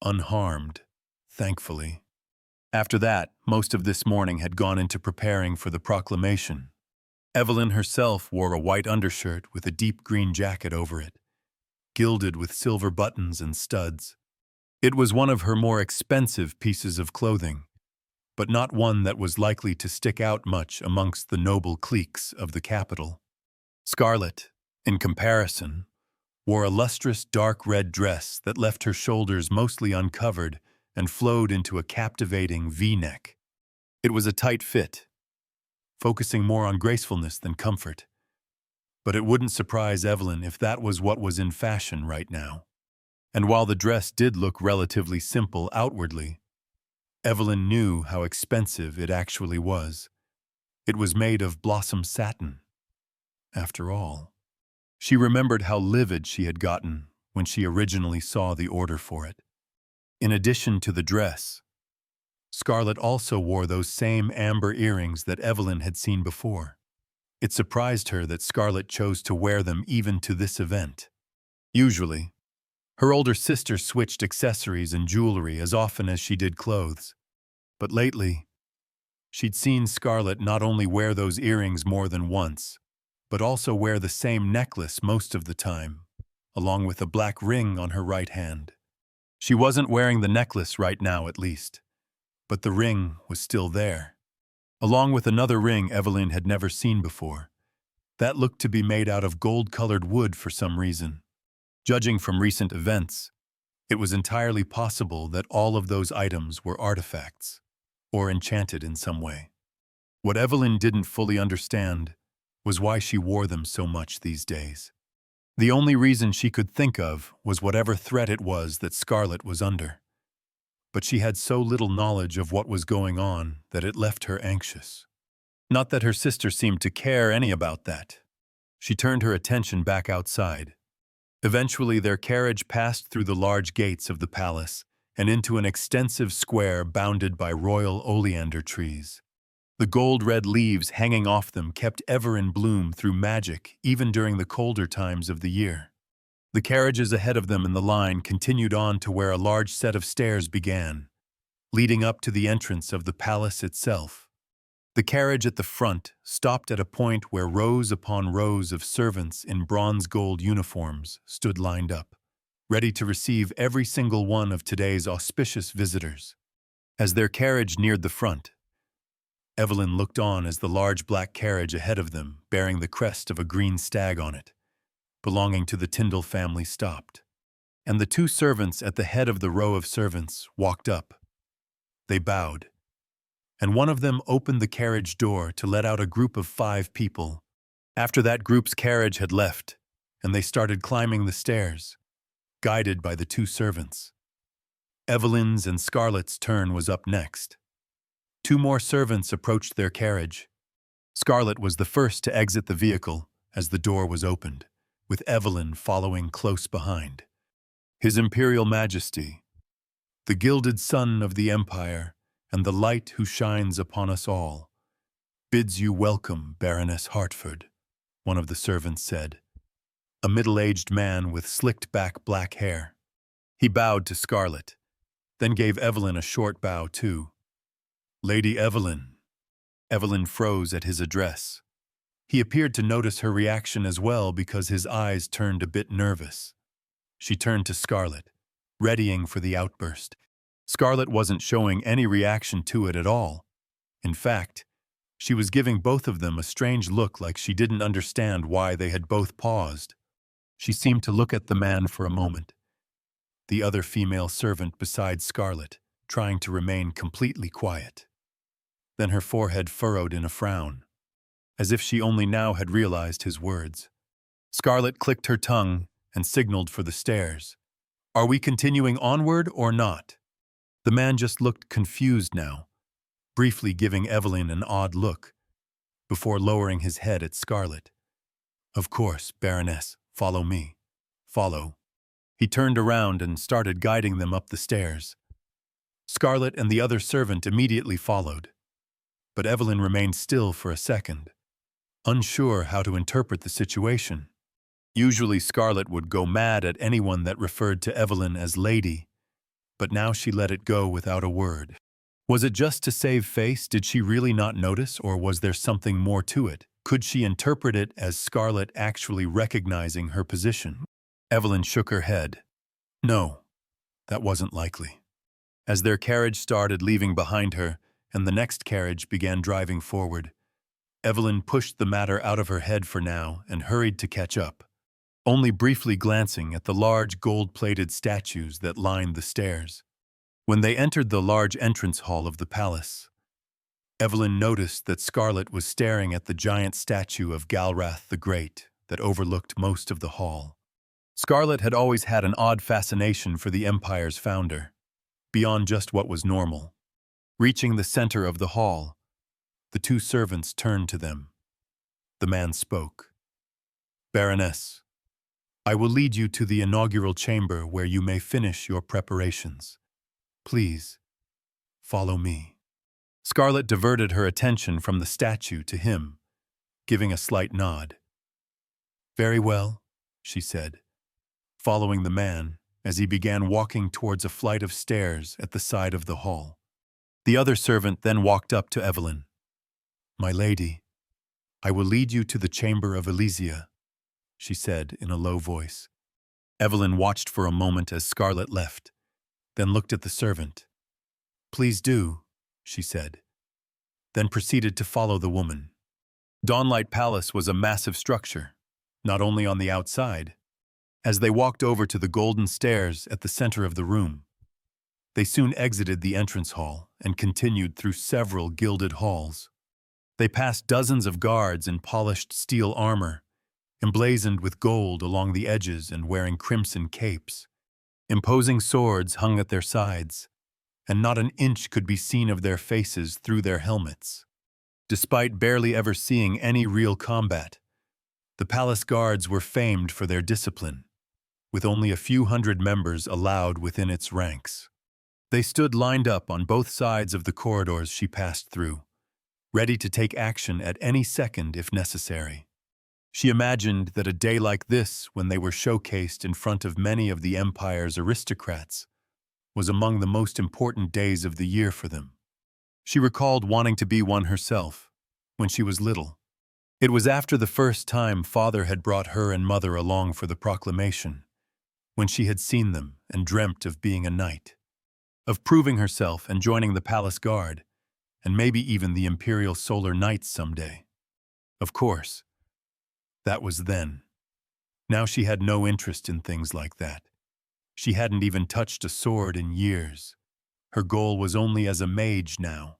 Unharmed, thankfully. After that, most of this morning had gone into preparing for the proclamation. Evelyn herself wore a white undershirt with a deep green jacket over it, gilded with silver buttons and studs. It was one of her more expensive pieces of clothing, but not one that was likely to stick out much amongst the noble cliques of the capital. Scarlet, in comparison, wore a lustrous dark red dress that left her shoulders mostly uncovered and flowed into a captivating V-neck. It was a tight fit, focusing more on gracefulness than comfort. But it wouldn't surprise Evelyn if that was what was in fashion right now. And while the dress did look relatively simple outwardly, Evelyn knew how expensive it actually was. It was made of blossom satin. After all, she remembered how livid she had gotten when she originally saw the order for it. In addition to the dress, Scarlet also wore those same amber earrings that Evelyn had seen before. It surprised her that Scarlet chose to wear them even to this event. Usually, her older sister switched accessories and jewelry as often as she did clothes. But lately, she'd seen Scarlet not only wear those earrings more than once, but also wear the same necklace most of the time, along with a black ring on her right hand. She wasn't wearing the necklace right now, at least, but the ring was still there, along with another ring Evelyn had never seen before, That looked to be made out of gold-colored wood for some reason. Judging from recent events, it was entirely possible that all of those items were artifacts, or enchanted in some way. What Evelyn didn't fully understand was why she wore them so much these days. The only reason she could think of was whatever threat it was that Scarlet was under. But she had so little knowledge of what was going on that it left her anxious. Not that her sister seemed to care any about that. She turned her attention back outside. Eventually, their carriage passed through the large gates of the palace and into an extensive square bounded by royal oleander trees. The gold-red leaves hanging off them kept ever in bloom through magic even during the colder times of the year. The carriages ahead of them in the line continued on to where a large set of stairs began, leading up to the entrance of the palace itself. The carriage at the front stopped at a point where rows upon rows of servants in bronze-gold uniforms stood lined up, ready to receive every single one of today's auspicious visitors. As their carriage neared the front, Evelyn looked on as the large black carriage ahead of them, bearing the crest of a green stag on it, belonging to the Tyndall family, stopped. And the two servants at the head of the row of servants walked up. They bowed, and one of them opened the carriage door to let out a group of 5 people. After that group's carriage had left, and they started climbing the stairs, guided by the 2 servants. Evelyn's and Scarlet's turn was up next. 2 more servants approached their carriage. Scarlet was the first to exit the vehicle as the door was opened, with Evelyn following close behind. His Imperial Majesty, the gilded sun of the Empire, and the light who shines upon us all, bids you welcome, Baroness Hartford, one of the servants said, a middle-aged man with slicked-back black hair. He bowed to Scarlet, then gave Evelyn a short bow too. Lady Evelyn. Evelyn froze at his address. He appeared to notice her reaction as well because his eyes turned a bit nervous. She turned to Scarlet, readying for the outburst. Scarlet wasn't showing any reaction to it at all. In fact, she was giving both of them a strange look like she didn't understand why they had both paused. She seemed to look at the man for a moment, the other female servant beside Scarlet, trying to remain completely quiet. Then her forehead furrowed in a frown, as if she only now had realized his words. Scarlet clicked her tongue and signaled for the stairs. Are we continuing onward or not? The man just looked confused now, briefly giving Evelyn an odd look, before lowering his head at Scarlet. Of course, Baroness, follow me. Follow. He turned around and started guiding them up the stairs. Scarlet and the other servant immediately followed, but Evelyn remained still for a second, unsure how to interpret the situation. Usually Scarlet would go mad at anyone that referred to Evelyn as lady, but now she let it go without a word. Was it just to save face? Did she really not notice, or was there something more to it? Could she interpret it as Scarlet actually recognizing her position? Evelyn shook her head. No, that wasn't likely. As their carriage started leaving behind her, and the next carriage began driving forward, Evelyn pushed the matter out of her head for now and hurried to catch up, only briefly glancing at the large gold-plated statues that lined the stairs. When they entered the large entrance hall of the palace, Evelyn noticed that Scarlet was staring at the giant statue of Galrath the Great that overlooked most of the hall. Scarlet had always had an odd fascination for the Empire's founder, beyond just what was normal. Reaching the center of the hall, the 2 servants turned to them. The man spoke. Baroness, I will lead you to the inaugural chamber where you may finish your preparations. Please, follow me. Scarlet diverted her attention from the statue to him, giving a slight nod. Very well, she said, following the man as he began walking towards a flight of stairs at the side of the hall. The other servant then walked up to Evelyn. My lady, I will lead you to the chamber of Elysia, she said in a low voice. Evelyn watched for a moment as Scarlet left, then looked at the servant. Please do, she said, then proceeded to follow the woman. Dawnlight Palace was a massive structure, not only on the outside. As they walked over to the golden stairs at the center of the room, they soon exited the entrance hall and continued through several gilded halls. They passed dozens of guards in polished steel armor, emblazoned with gold along the edges and wearing crimson capes. Imposing swords hung at their sides, and not an inch could be seen of their faces through their helmets. Despite barely ever seeing any real combat, the palace guards were famed for their discipline, with only a few hundred members allowed within its ranks. They stood lined up on both sides of the corridors she passed through, ready to take action at any second if necessary. She imagined that a day like this, when they were showcased in front of many of the Empire's aristocrats, was among the most important days of the year for them. She recalled wanting to be one herself, when she was little. It was after the first time Father had brought her and Mother along for the proclamation, when she had seen them and dreamt of being a knight, of proving herself and joining the palace guard, and maybe even the Imperial Solar Knights someday. Of course, that was then. Now she had no interest in things like that. She hadn't even touched a sword in years. Her goal was only as a mage now,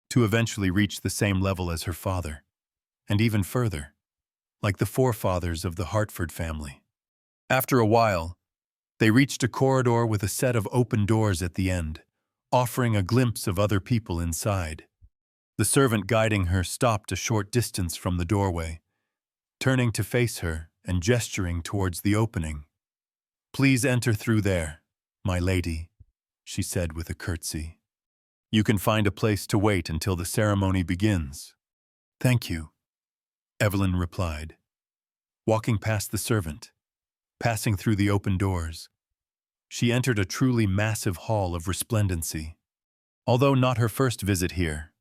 to eventually reach the same level as her father, and even further, like the forefathers of the Hartford family. After a while, they reached a corridor with a set of open doors at the end, offering a glimpse of other people inside. The servant guiding her stopped a short distance from the doorway, turning to face her and gesturing towards the opening. "Please enter through there, my lady," she said with a curtsy. "You can find a place to wait until the ceremony begins." "Thank you," Evelyn replied, walking past the servant. Passing through the open doors, she entered a truly massive hall of resplendency. Although not her first visit here,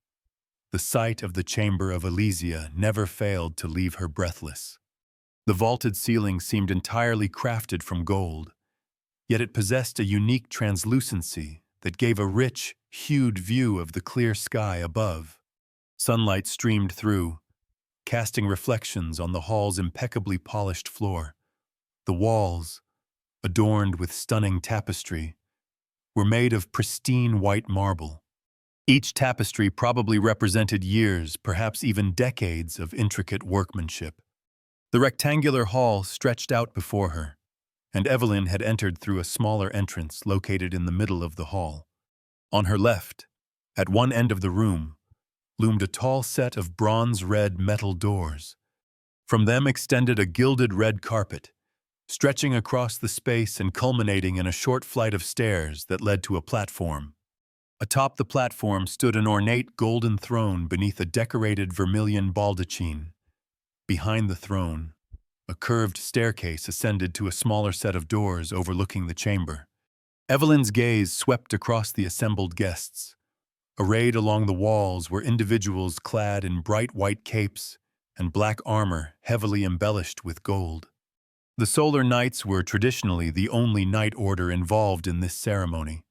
the sight of the Chamber of Elysia never failed to leave her breathless. The vaulted ceiling seemed entirely crafted from gold, yet it possessed a unique translucency that gave a rich, hued view of the clear sky above. Sunlight streamed through, casting reflections on the hall's impeccably polished floor. The walls, adorned with stunning tapestry, were made of pristine white marble. Each tapestry probably represented years, perhaps even decades, of intricate workmanship. The rectangular hall stretched out before her, and Evelyn had entered through a smaller entrance located in the middle of the hall. On her left, at one end of the room, loomed a tall set of bronze-red metal doors. From them extended a gilded red carpet, stretching across the space and culminating in a short flight of stairs that led to a platform. Atop the platform stood an ornate golden throne beneath a decorated vermilion baldachin. Behind the throne, a curved staircase ascended to a smaller set of doors overlooking the chamber. Evelyn's gaze swept across the assembled guests. Arrayed along the walls were individuals clad in bright white capes and black armor heavily embellished with gold. The Solar Knights were traditionally the only knight order involved in this ceremony,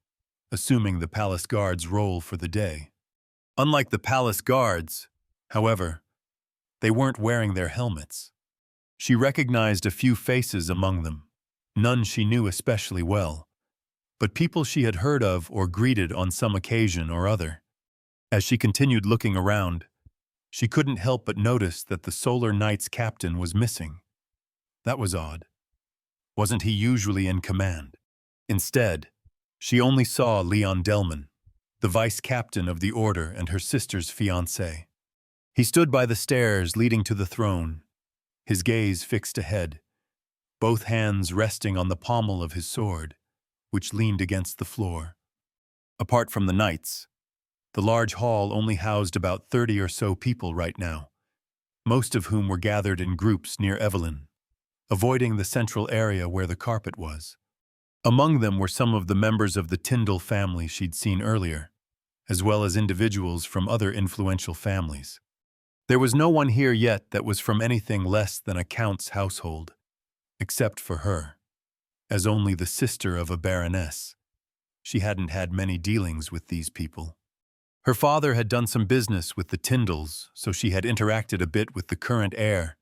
assuming the palace guard's role for the day. Unlike the palace guards, however, they weren't wearing their helmets. She recognized a few faces among them, none she knew especially well, but people she had heard of or greeted on some occasion or other. As she continued looking around, she couldn't help but notice that the Solar Knight's captain was missing. That was odd. Wasn't he usually in command? Instead, she only saw Leon Delman, the vice captain of the order and her sister's fiancé. He stood by the stairs leading to the throne, his gaze fixed ahead, both hands resting on the pommel of his sword, which leaned against the floor. Apart from the knights, the large hall only housed about 30 or so people right now, most of whom were gathered in groups near Evelyn, avoiding the central area where the carpet was. Among them were some of the members of the Tyndall family she'd seen earlier, as well as individuals from other influential families. There was no one here yet that was from anything less than a count's household, except for her. As only the sister of a baroness, she hadn't had many dealings with these people. Her father had done some business with the Tyndalls, so she had interacted a bit with the current heir,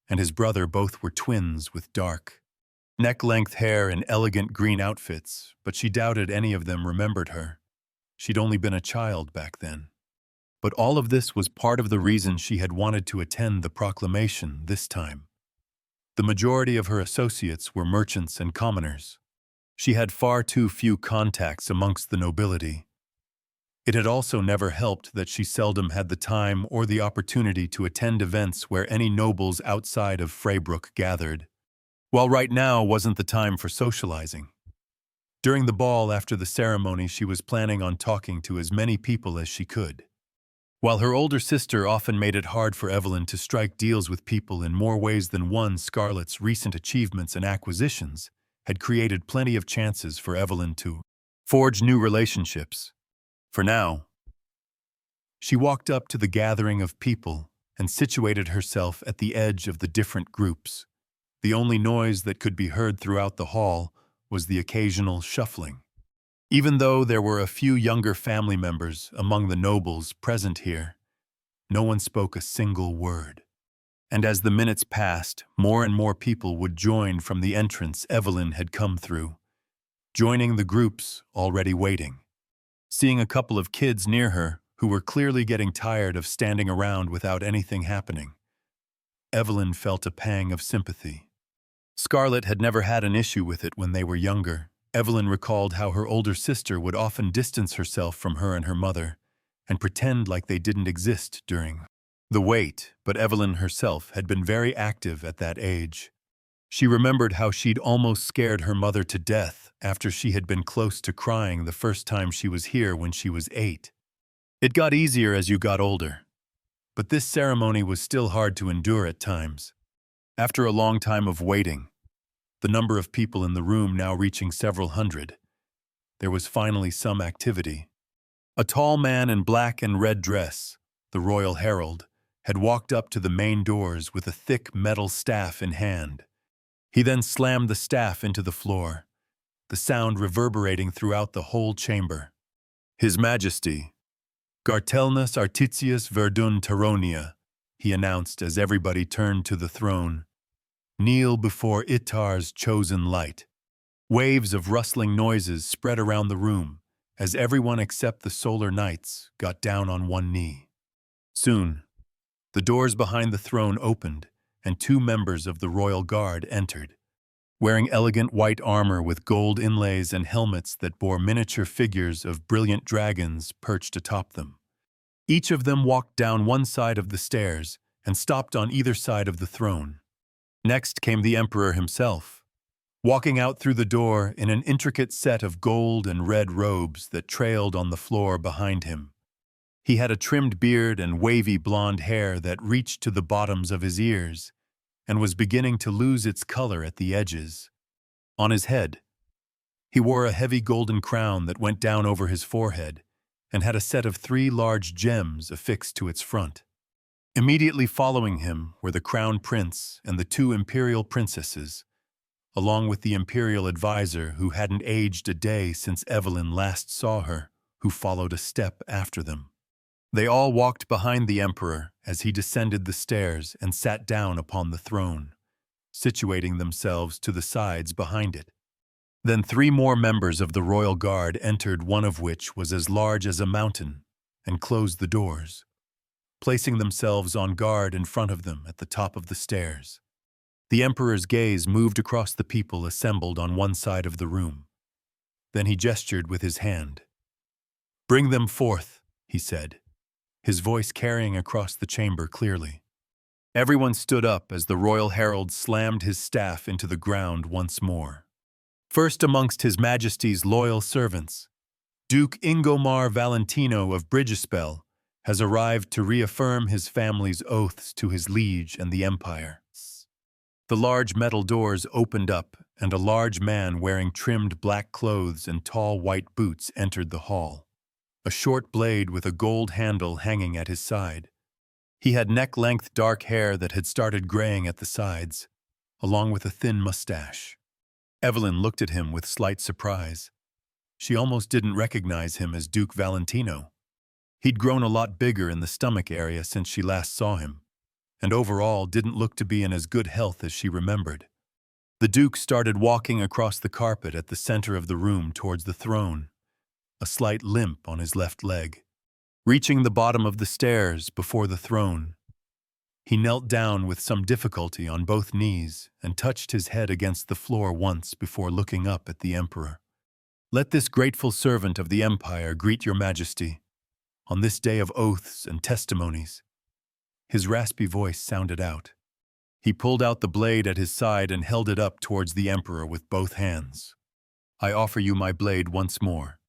and his brother both were twins with dark, neck-length hair and elegant green outfits, but she doubted any of them remembered her. She'd only been a child back then. But all of this was part of the reason she had wanted to attend the proclamation this time. The majority of her associates were merchants and commoners. She had far too few contacts amongst the nobility. It had also never helped that she seldom had the time or the opportunity to attend events where any nobles outside of Freybrook gathered, while right now wasn't the time for socializing. During the ball after the ceremony, she was planning on talking to as many people as she could. While her older sister often made it hard for Evelyn to strike deals with people in more ways than one, Scarlett's recent achievements and acquisitions had created plenty of chances for Evelyn to forge new relationships. For now, she walked up to the gathering of people and situated herself at the edge of the different groups. The only noise that could be heard throughout the hall was the occasional shuffling. Even though there were a few younger family members among the nobles present here, no one spoke a single word. And as the minutes passed, more and more people would join from the entrance Evelyn had come through, joining the groups already waiting. Seeing a couple of kids near her who were clearly getting tired of standing around without anything happening, Evelyn felt a pang of sympathy. Scarlett had never had an issue with it when they were younger. Evelyn recalled how her older sister would often distance herself from her and her mother and pretend like they didn't exist during the wait, but Evelyn herself had been very active at that age. She remembered how she'd almost scared her mother to death after she had been close to crying the first time she was here when she was 8. It got easier as you got older, but this ceremony was still hard to endure at times. After a long time of waiting, the number of people in the room now reaching several hundred, there was finally some activity. A tall man in black and red dress, the royal herald, had walked up to the main doors with a thick metal staff in hand. He then slammed the staff into the floor, the sound reverberating throughout the whole chamber. His Majesty, Gartelnus Artitius Verdun Taronia, he announced as everybody turned to the throne. Kneel before Itar's chosen light. Waves of rustling noises spread around the room as everyone except the Solar Knights got down on one knee. Soon, the doors behind the throne opened and 2 members of the royal guard entered, wearing elegant white armor with gold inlays and helmets that bore miniature figures of brilliant dragons perched atop them. Each of them walked down one side of the stairs and stopped on either side of the throne. Next came the emperor himself, walking out through the door in an intricate set of gold and red robes that trailed on the floor behind him. He had a trimmed beard and wavy blonde hair that reached to the bottoms of his ears and was beginning to lose its color at the edges. On his head, he wore a heavy golden crown that went down over his forehead and had a set of 3 large gems affixed to its front. Immediately following him were the crown prince and the 2 imperial princesses, along with the imperial advisor who hadn't aged a day since Evelyn last saw her, who followed a step after them. They all walked behind the emperor as he descended the stairs and sat down upon the throne, situating themselves to the sides behind it. Then 3 more members of the royal guard entered, one of which was as large as a mountain, and closed the doors, placing themselves on guard in front of them at the top of the stairs. The emperor's gaze moved across the people assembled on one side of the room. Then he gestured with his hand. "Bring them forth," he said, his voice carrying across the chamber clearly. Everyone stood up as the royal herald slammed his staff into the ground once more. First amongst His Majesty's loyal servants, Duke Ingomar Valentino of Bridgespel has arrived to reaffirm his family's oaths to his liege and the Empire. The large metal doors opened up, and a large man wearing trimmed black clothes and tall white boots entered the hall, a short blade with a gold handle hanging at his side. He had neck-length dark hair that had started graying at the sides, along with a thin mustache. Evelyn looked at him with slight surprise. She almost didn't recognize him as Duke Valentino. He'd grown a lot bigger in the stomach area since she last saw him, and overall didn't look to be in as good health as she remembered. The Duke started walking across the carpet at the center of the room towards the throne, a slight limp on his left leg. Reaching the bottom of the stairs before the throne, he knelt down with some difficulty on both knees and touched his head against the floor once before looking up at the Emperor. "Let this grateful servant of the Empire greet your Majesty on this day of oaths and testimonies." His raspy voice sounded out. He pulled out the blade at his side and held it up towards the Emperor with both hands. "I offer you my blade once more,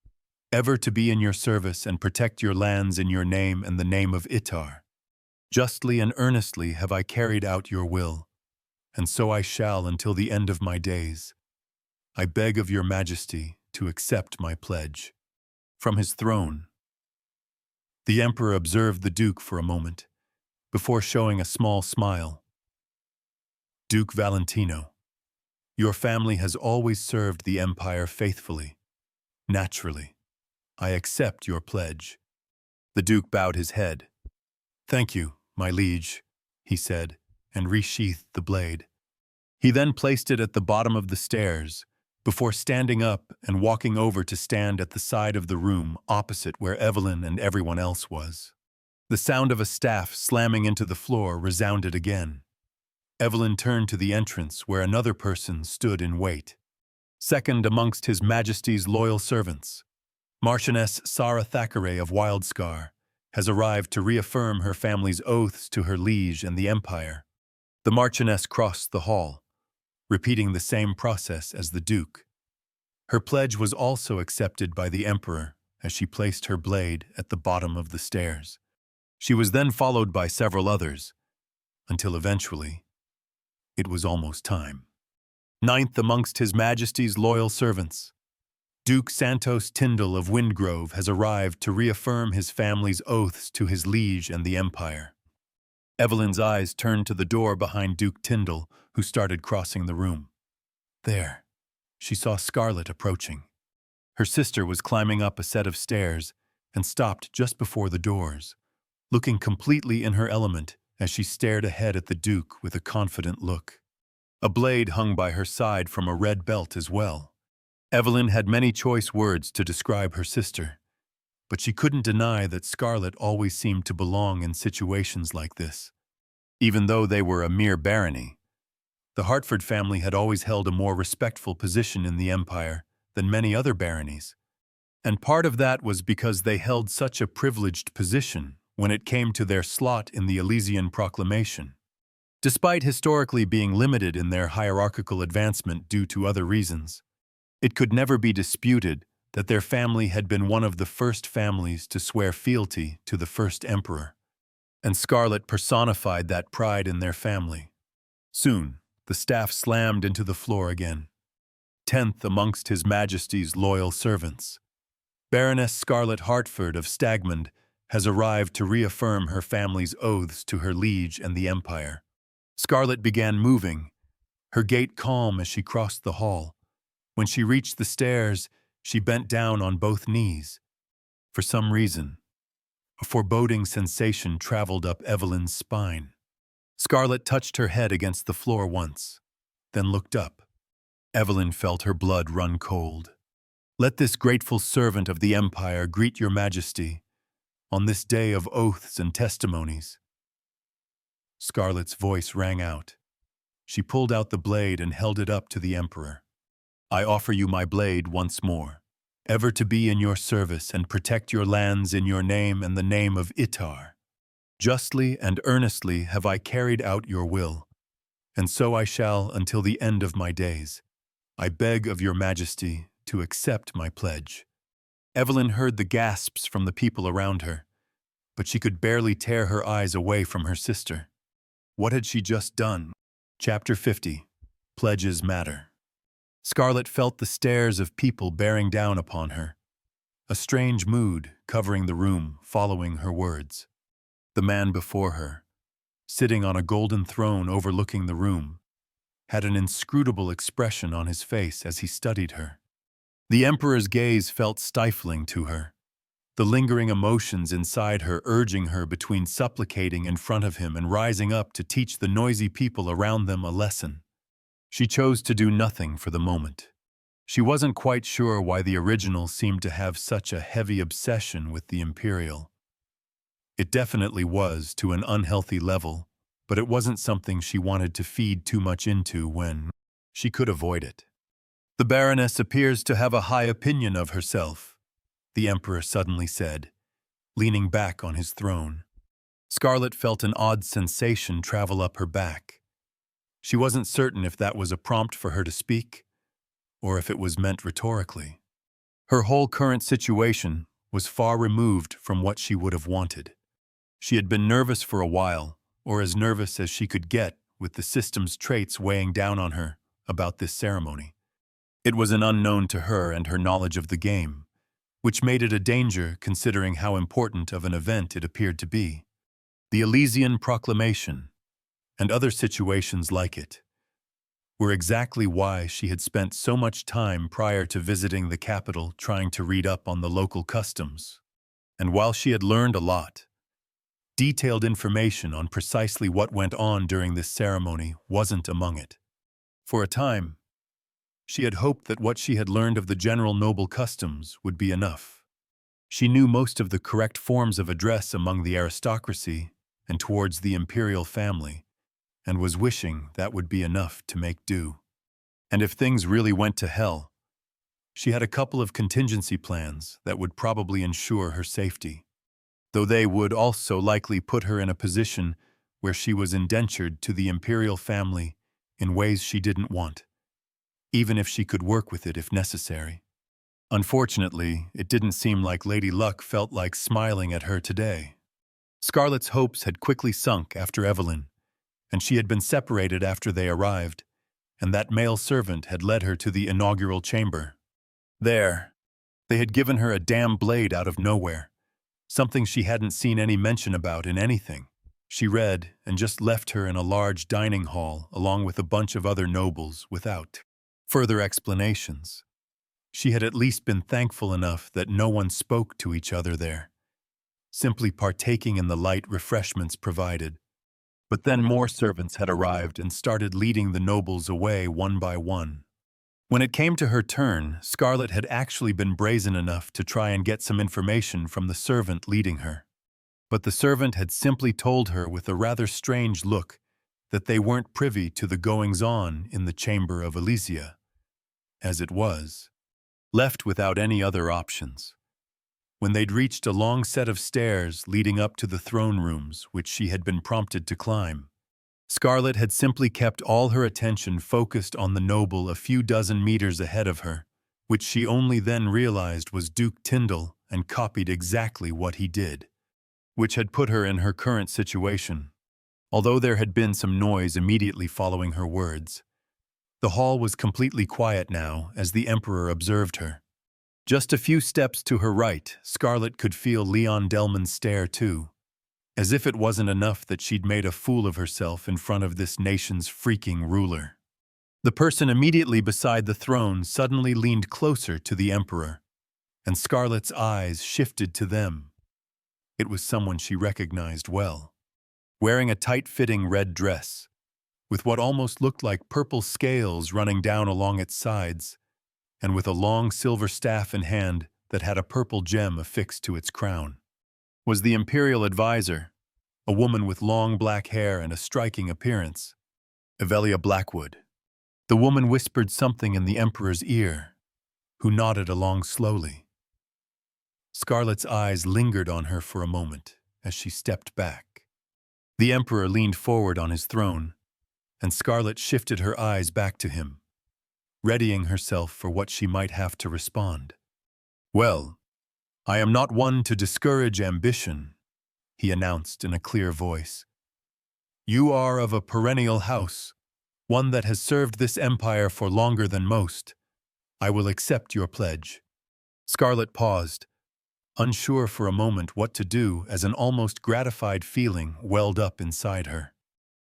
ever to be in your service and protect your lands in your name and the name of Itar. Justly and earnestly have I carried out your will, and so I shall until the end of my days. I beg of your Majesty to accept my pledge." From his throne, the Emperor observed the Duke for a moment, before showing a small smile. "Duke Valentino, your family has always served the Empire faithfully. Naturally, I accept your pledge." The Duke bowed his head. "Thank you, my liege," he said, and resheathed the blade. He then placed it at the bottom of the stairs, before standing up and walking over to stand at the side of the room opposite where Evelyn and everyone else was. The sound of a staff slamming into the floor resounded again. Evelyn turned to the entrance where another person stood in wait. Second amongst His Majesty's loyal servants, Marchioness Sarah Thackeray of Wildscar has arrived to reaffirm her family's oaths to her liege and the Empire. The Marchioness crossed the hall, repeating the same process as the Duke. Her pledge was also accepted by the Emperor as she placed her blade at the bottom of the stairs. She was then followed by several others, until eventually, it was almost time. Ninth amongst His Majesty's loyal servants, Duke Santos Tyndall of Windgrove has arrived to reaffirm his family's oaths to his liege and the Empire. Evelyn's eyes turned to the door behind Duke Tyndall, who started crossing the room. There, she saw Scarlet approaching. Her sister was climbing up a set of stairs and stopped just before the doors, looking completely in her element as she stared ahead at the Duke with a confident look. A blade hung by her side from a red belt as well. Evelyn had many choice words to describe her sister, but she couldn't deny that Scarlet always seemed to belong in situations like this. Even though they were a mere barony, the Hartford family had always held a more respectful position in the Empire than many other baronies, and part of that was because they held such a privileged position when it came to their slot in the Elysian Proclamation. Despite historically being limited in their hierarchical advancement due to other reasons, it could never be disputed that their family had been one of the first families to swear fealty to the first emperor, and Scarlet personified that pride in their family. Soon, the staff slammed into the floor again. 10th amongst His Majesty's loyal servants, Baroness Scarlet Hartford of Stagmund has arrived to reaffirm her family's oaths to her liege and the Empire. Scarlet began moving, her gait calm as she crossed the hall. When she reached the stairs, she bent down on both knees. For some reason, a foreboding sensation traveled up Evelyn's spine. Scarlet touched her head against the floor once, then looked up. Evelyn felt her blood run cold. "Let this grateful servant of the Empire greet your Majesty on this day of oaths and testimonies." Scarlet's voice rang out. She pulled out the blade and held it up to the Emperor. "I offer you my blade once more, ever to be in your service and protect your lands in your name and the name of Itar. Justly and earnestly have I carried out your will, and so I shall until the end of my days. I beg of your Majesty to accept my pledge." Evelyn heard the gasps from the people around her, but she could barely tear her eyes away from her sister. What had she just done? Chapter 50. Pledges Matter. Scarlet felt the stares of people bearing down upon her, a strange mood covering the room following her words. The man before her, sitting on a golden throne overlooking the room, had an inscrutable expression on his face as he studied her. The Emperor's gaze felt stifling to her. the lingering emotions inside her urging her between supplicating in front of him and rising up to teach the noisy people around them a lesson. She chose to do nothing for the moment. She wasn't quite sure why the original seemed to have such a heavy obsession with the Imperial. It definitely was to an unhealthy level, but it wasn't something she wanted to feed too much into when she could avoid it. The Baroness appears to have a high opinion of herself, the Emperor suddenly said, leaning back on his throne. Scarlet felt an odd sensation travel up her back. She wasn't certain if that was a prompt for her to speak, or if it was meant rhetorically. Her whole current situation was far removed from what she would have wanted. She had been nervous for a while, or as nervous as she could get with the system's traits weighing down on her about this ceremony. It was an unknown to her and her knowledge of the game, which made it a danger considering how important of an event it appeared to be. The Elysian Proclamation, and other situations like it, were exactly why she had spent so much time prior to visiting the capital trying to read up on the local customs. And while she had learned a lot, detailed information on precisely what went on during this ceremony wasn't among it. For a time, she had hoped that what she had learned of the general noble customs would be enough. She knew most of the correct forms of address among the aristocracy and towards the imperial family, and was wishing that would be enough to make do. And if things really went to hell, she had a couple of contingency plans that would probably ensure her safety, though they would also likely put her in a position where she was indentured to the imperial family in ways she didn't want, even if she could work with it if necessary. Unfortunately, it didn't seem like Lady Luck felt like smiling at her today. Scarlet's hopes had quickly sunk after Evelyn, and she had been separated after they arrived, and that male servant had led her to the inaugural chamber. There, they had given her a damn blade out of nowhere, something she hadn't seen any mention about in anything. She read and just left her in a large dining hall along with a bunch of other nobles without further explanations. She had at least been thankful enough that no one spoke to each other there, simply partaking in the light refreshments provided. But then more servants had arrived and started leading the nobles away one by one. When it came to her turn, Scarlet had actually been brazen enough to try and get some information from the servant leading her. But the servant had simply told her with a rather strange look that they weren't privy to the goings-on in the Chamber of Elysia. As it was, left without any other options. When they'd reached a long set of stairs leading up to the throne rooms which she had been prompted to climb, Scarlet had simply kept all her attention focused on the noble a few dozen meters ahead of her, which she only then realized was Duke Tyndall and copied exactly what he did, which had put her in her current situation. Although there had been some noise immediately following her words, the hall was completely quiet now as the Emperor observed her. Just a few steps to her right, Scarlet could feel Leon Delman stare too, as if it wasn't enough that she'd made a fool of herself in front of this nation's freaking ruler. The person immediately beside the throne suddenly leaned closer to the Emperor, and Scarlet's eyes shifted to them. It was someone she recognized well, wearing a tight-fitting red dress, with what almost looked like purple scales running down along its sides, and with a long silver staff in hand that had a purple gem affixed to its crown. Was the Imperial Advisor, a woman with long black hair and a striking appearance, Evelia Blackwood. The woman whispered something in the Emperor's ear, who nodded along slowly. Scarlet's eyes lingered on her for a moment as she stepped back. The Emperor leaned forward on his throne, and Scarlet shifted her eyes back to him, readying herself for what she might have to respond. "Well, I am not one to discourage ambition," he announced in a clear voice. "You are of a perennial house, one that has served this empire for longer than most. I will accept your pledge." Scarlet paused, unsure for a moment what to do as an almost gratified feeling welled up inside her,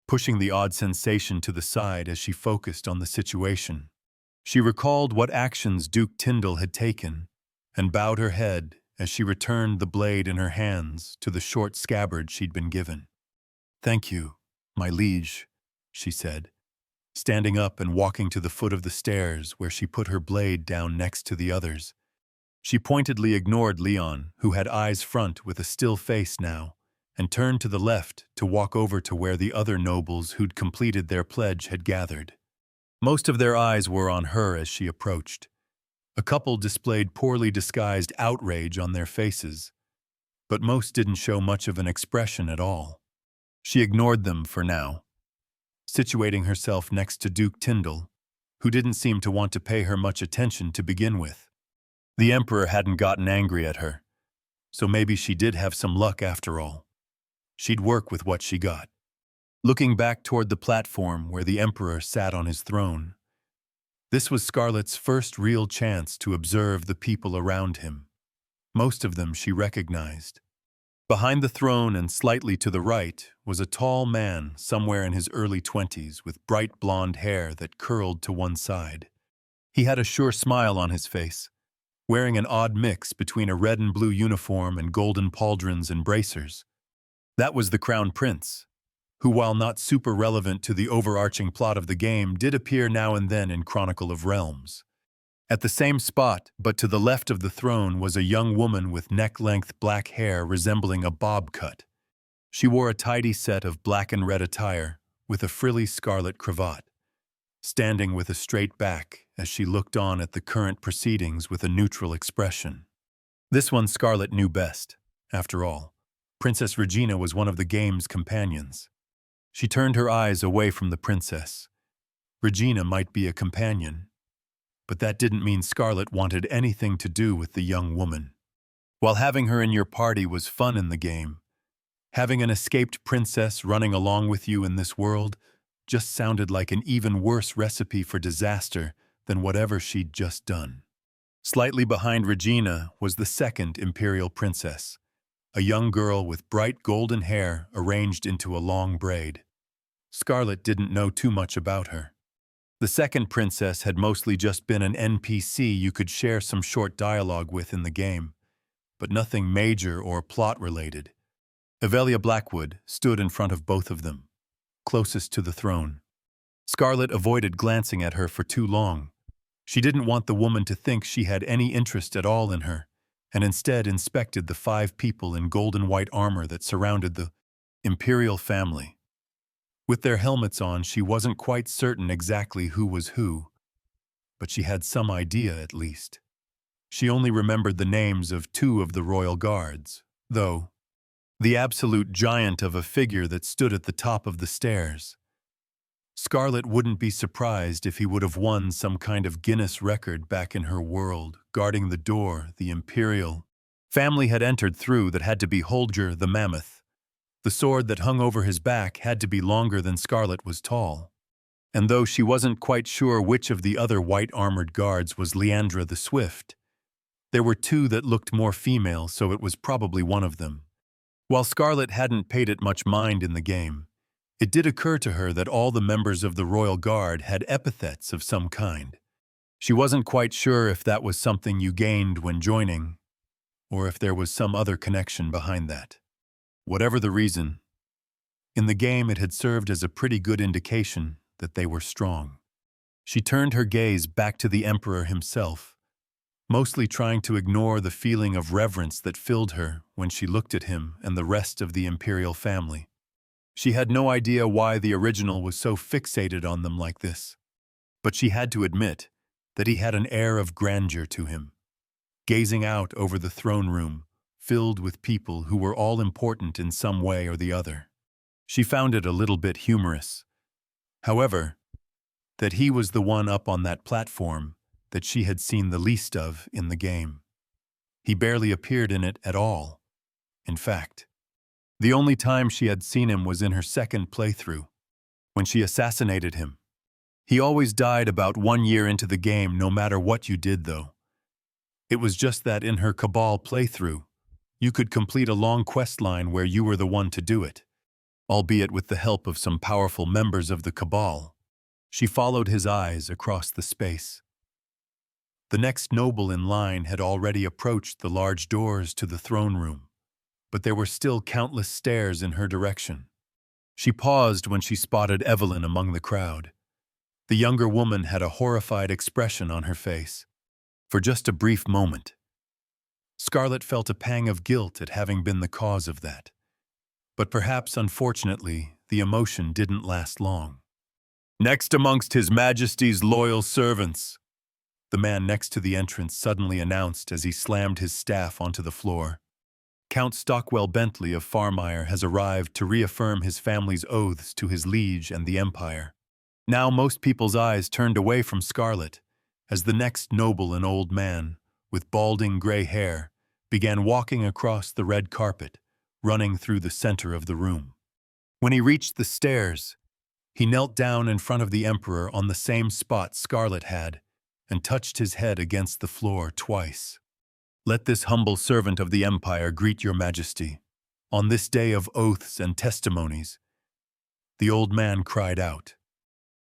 pushing the odd sensation to the side as she focused on the situation. She recalled what actions Duke Tyndall had taken and bowed her head as she returned the blade in her hands to the short scabbard she'd been given. "Thank you, my liege," she said, standing up and walking to the foot of the stairs where she put her blade down next to the others. She pointedly ignored Leon, who had eyes front with a still face now, and turned to the left to walk over to where the other nobles who'd completed their pledge had gathered. Most of their eyes were on her as she approached. A couple displayed poorly disguised outrage on their faces, but most didn't show much of an expression at all. She ignored them for now, situating herself next to Duke Tyndall, who didn't seem to want to pay her much attention to begin with. The Emperor hadn't gotten angry at her, so maybe she did have some luck after all. She'd work with what she got. Looking back toward the platform where the Emperor sat on his throne, this was Scarlett's first real chance to observe the people around him. Most of them she recognized. Behind the throne and slightly to the right was a tall man somewhere in his early 20s with bright blonde hair that curled to one side. He had a sure smile on his face, wearing an odd mix between a red and blue uniform and golden pauldrons and bracers. That was the Crown Prince, who, while not super relevant to the overarching plot of the game, did appear now and then in Chronicle of Realms. At the same spot, but to the left of the throne, was a young woman with neck-length black hair resembling a bob cut. She wore a tidy set of black and red attire, with a frilly scarlet cravat, standing with a straight back as she looked on at the current proceedings with a neutral expression. This one Scarlett knew best. After all, Princess Regina was one of the game's companions. She turned her eyes away from the princess. Regina might be a companion, but that didn't mean Scarlett wanted anything to do with the young woman. While having her in your party was fun in the game, having an escaped princess running along with you in this world just sounded like an even worse recipe for disaster than whatever she'd just done. Slightly behind Regina was the second imperial princess, a young girl with bright golden hair arranged into a long braid. Scarlett didn't know too much about her. The second princess had mostly just been an NPC you could share some short dialogue with in the game, but nothing major or plot-related. Avelia Blackwood stood in front of both of them, closest to the throne. Scarlett avoided glancing at her for too long. She didn't want the woman to think she had any interest at all in her, and instead inspected the 5 people in golden white armor that surrounded the imperial family. With their helmets on, she wasn't quite certain exactly who was who, but she had some idea at least. She only remembered the names of 2 of the royal guards, though. The absolute giant of a figure that stood at the top of the stairs. Scarlett wouldn't be surprised if he would have won some kind of Guinness record back in her world, guarding the door the imperial family had entered through that had to be Holger the Mammoth. The sword that hung over his back had to be longer than Scarlett was tall. And though she wasn't quite sure which of the other white-armored guards was Leandra the Swift, there were 2 that looked more female, so it was probably one of them. While Scarlett hadn't paid it much mind in the game, it did occur to her that all the members of the Royal Guard had epithets of some kind. She wasn't quite sure if that was something you gained when joining, or if there was some other connection behind that. Whatever the reason, in the game it had served as a pretty good indication that they were strong. She turned her gaze back to the Emperor himself, mostly trying to ignore the feeling of reverence that filled her when she looked at him and the rest of the imperial family. She had no idea why the original was so fixated on them like this, but she had to admit that he had an air of grandeur to him, gazing out over the throne room, filled with people who were all important in some way or the other. She found it a little bit humorous, however, that he was the one up on that platform that she had seen the least of in the game. He barely appeared in it at all. In fact, the only time she had seen him was in her second playthrough, when she assassinated him. He always died about 1 year into the game, no matter what you did, though. It was just that in her Cabal playthrough, you could complete a long quest line where you were the one to do it, albeit with the help of some powerful members of the Cabal. She followed his eyes across the space. The next noble in line had already approached the large doors to the throne room, but there were still countless stares in her direction. She paused when she spotted Evelyn among the crowd. The younger woman had a horrified expression on her face. For just a brief moment, Scarlet felt a pang of guilt at having been the cause of that. But perhaps, unfortunately, the emotion didn't last long. "Next amongst His Majesty's loyal servants," the man next to the entrance suddenly announced as he slammed his staff onto the floor. "Count Stockwell Bentley of Farmire has arrived to reaffirm his family's oaths to his liege and the Empire." Now most people's eyes turned away from Scarlet as the next noble, an old man, with balding gray hair, began walking across the red carpet, running through the center of the room. When he reached the stairs, he knelt down in front of the Emperor on the same spot Scarlet had and touched his head against the floor twice. "Let this humble servant of the Empire greet your Majesty. On this day of oaths and testimonies," the old man cried out,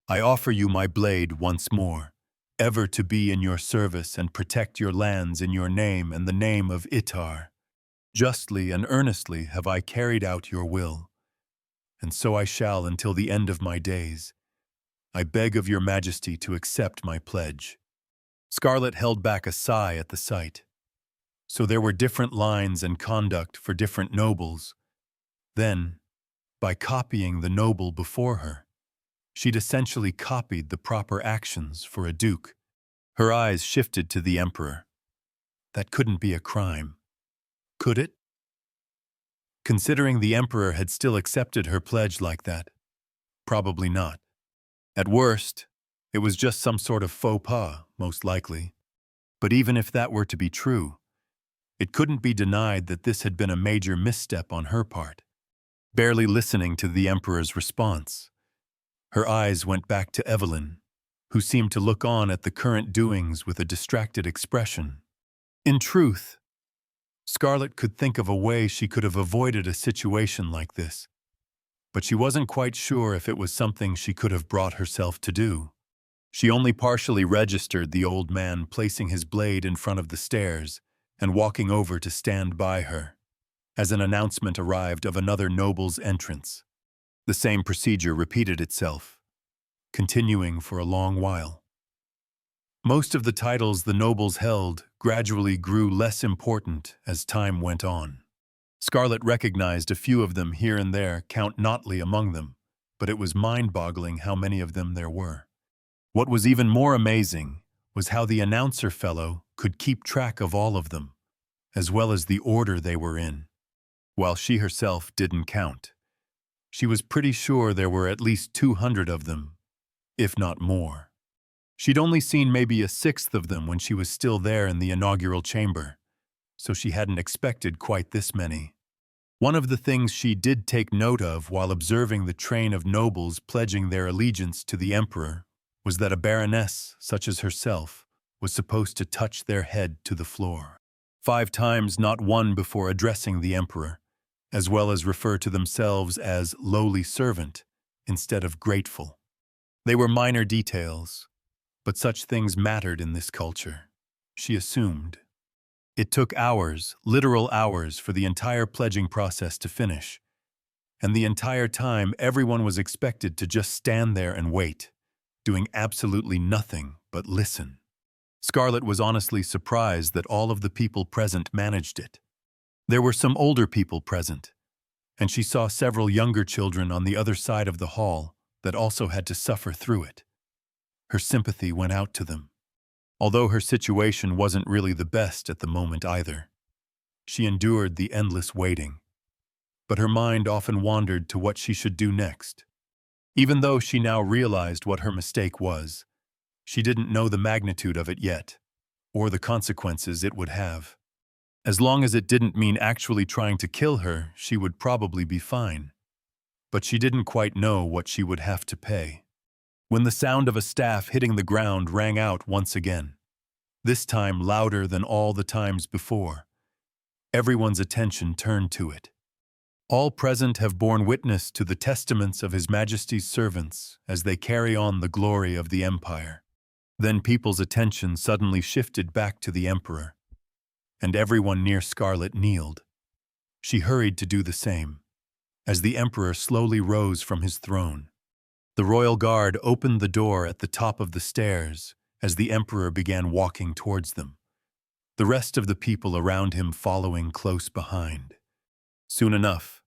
"I offer you my blade once more, ever to be in your service and protect your lands in your name and the name of Itar. Justly and earnestly have I carried out your will, and so I shall until the end of my days. I beg of your Majesty to accept my pledge." Scarlet held back a sigh at the sight. So there were different lines and conduct for different nobles. Then, by copying the noble before her, she'd essentially copied the proper actions for a duke. Her eyes shifted to the Emperor. That couldn't be a crime. Could it? Considering the Emperor had still accepted her pledge like that, probably not. At worst, it was just some sort of faux pas, most likely. But even if that were to be true, it couldn't be denied that this had been a major misstep on her part. Barely listening to the Emperor's response, her eyes went back to Evelyn, who seemed to look on at the current doings with a distracted expression. In truth, Scarlet could think of a way she could have avoided a situation like this, but she wasn't quite sure if it was something she could have brought herself to do. She only partially registered the old man placing his blade in front of the stairs and walking over to stand by her, as an announcement arrived of another noble's entrance. The same procedure repeated itself, continuing for a long while. Most of the titles the nobles held gradually grew less important as time went on. Scarlet recognized a few of them here and there, Count Notley among them, but it was mind-boggling how many of them there were. What was even more amazing was how the announcer fellow could keep track of all of them, as well as the order they were in, while she herself didn't count. She was pretty sure there were at least 200 of them, if not more. She'd only seen maybe a sixth of them when she was still there in the inaugural chamber, so she hadn't expected quite this many. One of the things she did take note of while observing the train of nobles pledging their allegiance to the Emperor was that a baroness, such as herself, was supposed to touch their head to the floor 5 times, not one before addressing the Emperor, as well as refer to themselves as lowly servant instead of grateful. They were minor details, but such things mattered in this culture, she assumed. It took hours, literal hours, for the entire pledging process to finish, and the entire time everyone was expected to just stand there and wait, doing absolutely nothing but listen. Scarlet was honestly surprised that all of the people present managed it. There were some older people present, and she saw several younger children on the other side of the hall that also had to suffer through it. Her sympathy went out to them, although her situation wasn't really the best at the moment either. She endured the endless waiting, but her mind often wandered to what she should do next. Even though she now realized what her mistake was, she didn't know the magnitude of it yet, or the consequences it would have. As long as it didn't mean actually trying to kill her, she would probably be fine. But she didn't quite know what she would have to pay. When the sound of a staff hitting the ground rang out once again, this time louder than all the times before, everyone's attention turned to it. All present have borne witness to the testaments of His Majesty's servants as they carry on the glory of the Empire. Then people's attention suddenly shifted back to the Emperor, and everyone near Scarlet kneeled. She hurried to do the same. As the Emperor slowly rose from his throne, the royal guard opened the door at the top of the stairs as the Emperor began walking towards them, the rest of the people around him following close behind. Soon enough,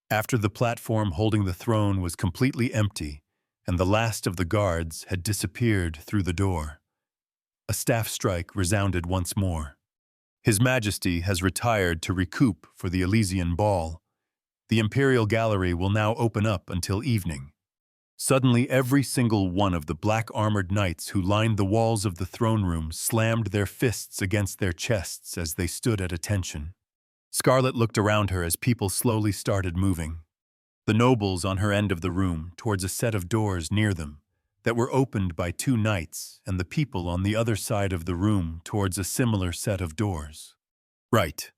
after the platform holding the throne was completely empty and the last of the guards had disappeared through the door, a staff strike resounded once more. His Majesty has retired to recoup for the Elysian Ball. The Imperial Gallery will now open up until evening. Suddenly, every single one of the black-armored knights who lined the walls of the throne room slammed their fists against their chests as they stood at attention. Scarlet looked around her as people slowly started moving. The nobles on her end of the room towards a set of doors near them that were opened by two knights, and the people on the other side of the room towards a similar set of doors. Right.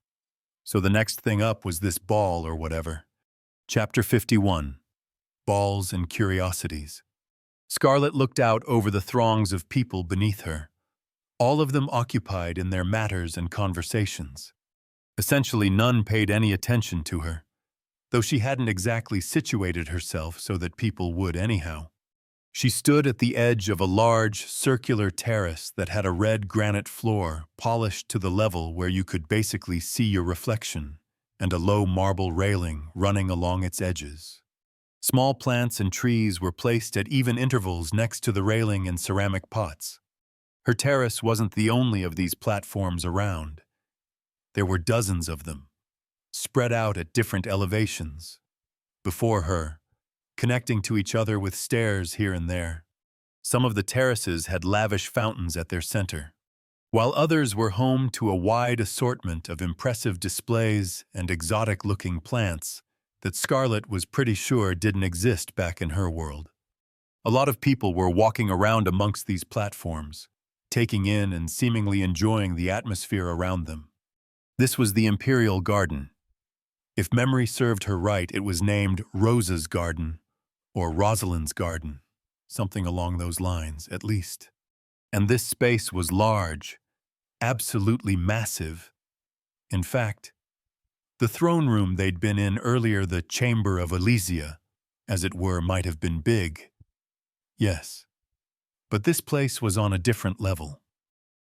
So the next thing up was this ball or whatever. Chapter 51. Balls and Curiosities. Scarlet looked out over the throngs of people beneath her, all of them occupied in their matters and conversations. Essentially, none paid any attention to her, though she hadn't exactly situated herself so that people would anyhow. She stood at the edge of a large, circular terrace that had a red granite floor polished to the level where you could basically see your reflection, and a low marble railing running along its edges. Small plants and trees were placed at even intervals next to the railing in ceramic pots. Her terrace wasn't the only of these platforms around. There were dozens of them, spread out at different elevations. Before her, connecting to each other with stairs here and there. Some of the terraces had lavish fountains at their center, while others were home to a wide assortment of impressive displays and exotic-looking plants that Scarlet was pretty sure didn't exist back in her world. A lot of people were walking around amongst these platforms, taking in and seemingly enjoying the atmosphere around them. This was the Imperial Garden. If memory served her right, it was named Rosa's Garden, or Rosalind's Garden, something along those lines, at least. And this space was large, absolutely massive. In fact, the throne room they'd been in earlier, the Chamber of Elysia, as it were, might have been big. Yes, but this place was on a different level.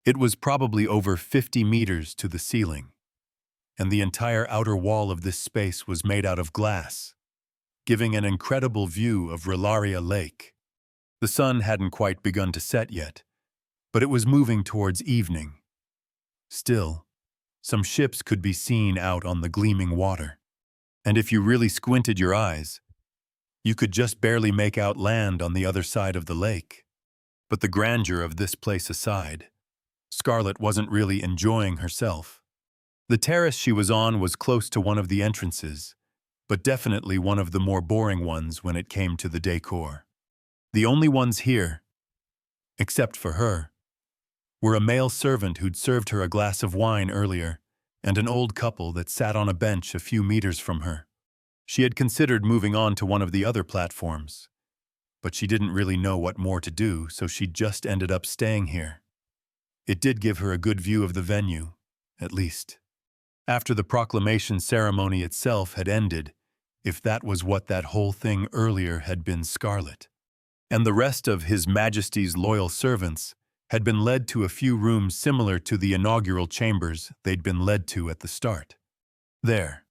It was probably over 50 meters to the ceiling, and the entire outer wall of this space was made out of glass, giving an incredible view of Rilaria Lake. The sun hadn't quite begun to set yet, but it was moving towards evening. Still, some ships could be seen out on the gleaming water, and if you really squinted your eyes, you could just barely make out land on the other side of the lake. But the grandeur of this place aside, Scarlet wasn't really enjoying herself. The terrace she was on was close to one of the entrances, but definitely one of the more boring ones when it came to the decor. The only ones here, except for her, were a male servant who'd served her a glass of wine earlier, and an old couple that sat on a bench a few meters from her. She had considered moving on to one of the other platforms, but she didn't really know what more to do, so she just ended up staying here. It did give her a good view of the venue, at least. After the proclamation ceremony itself had ended, if that was what that whole thing earlier had been, Scarlet, and the rest of His Majesty's loyal servants had been led to a few rooms similar to the inaugural chambers they'd been led to at the start. There,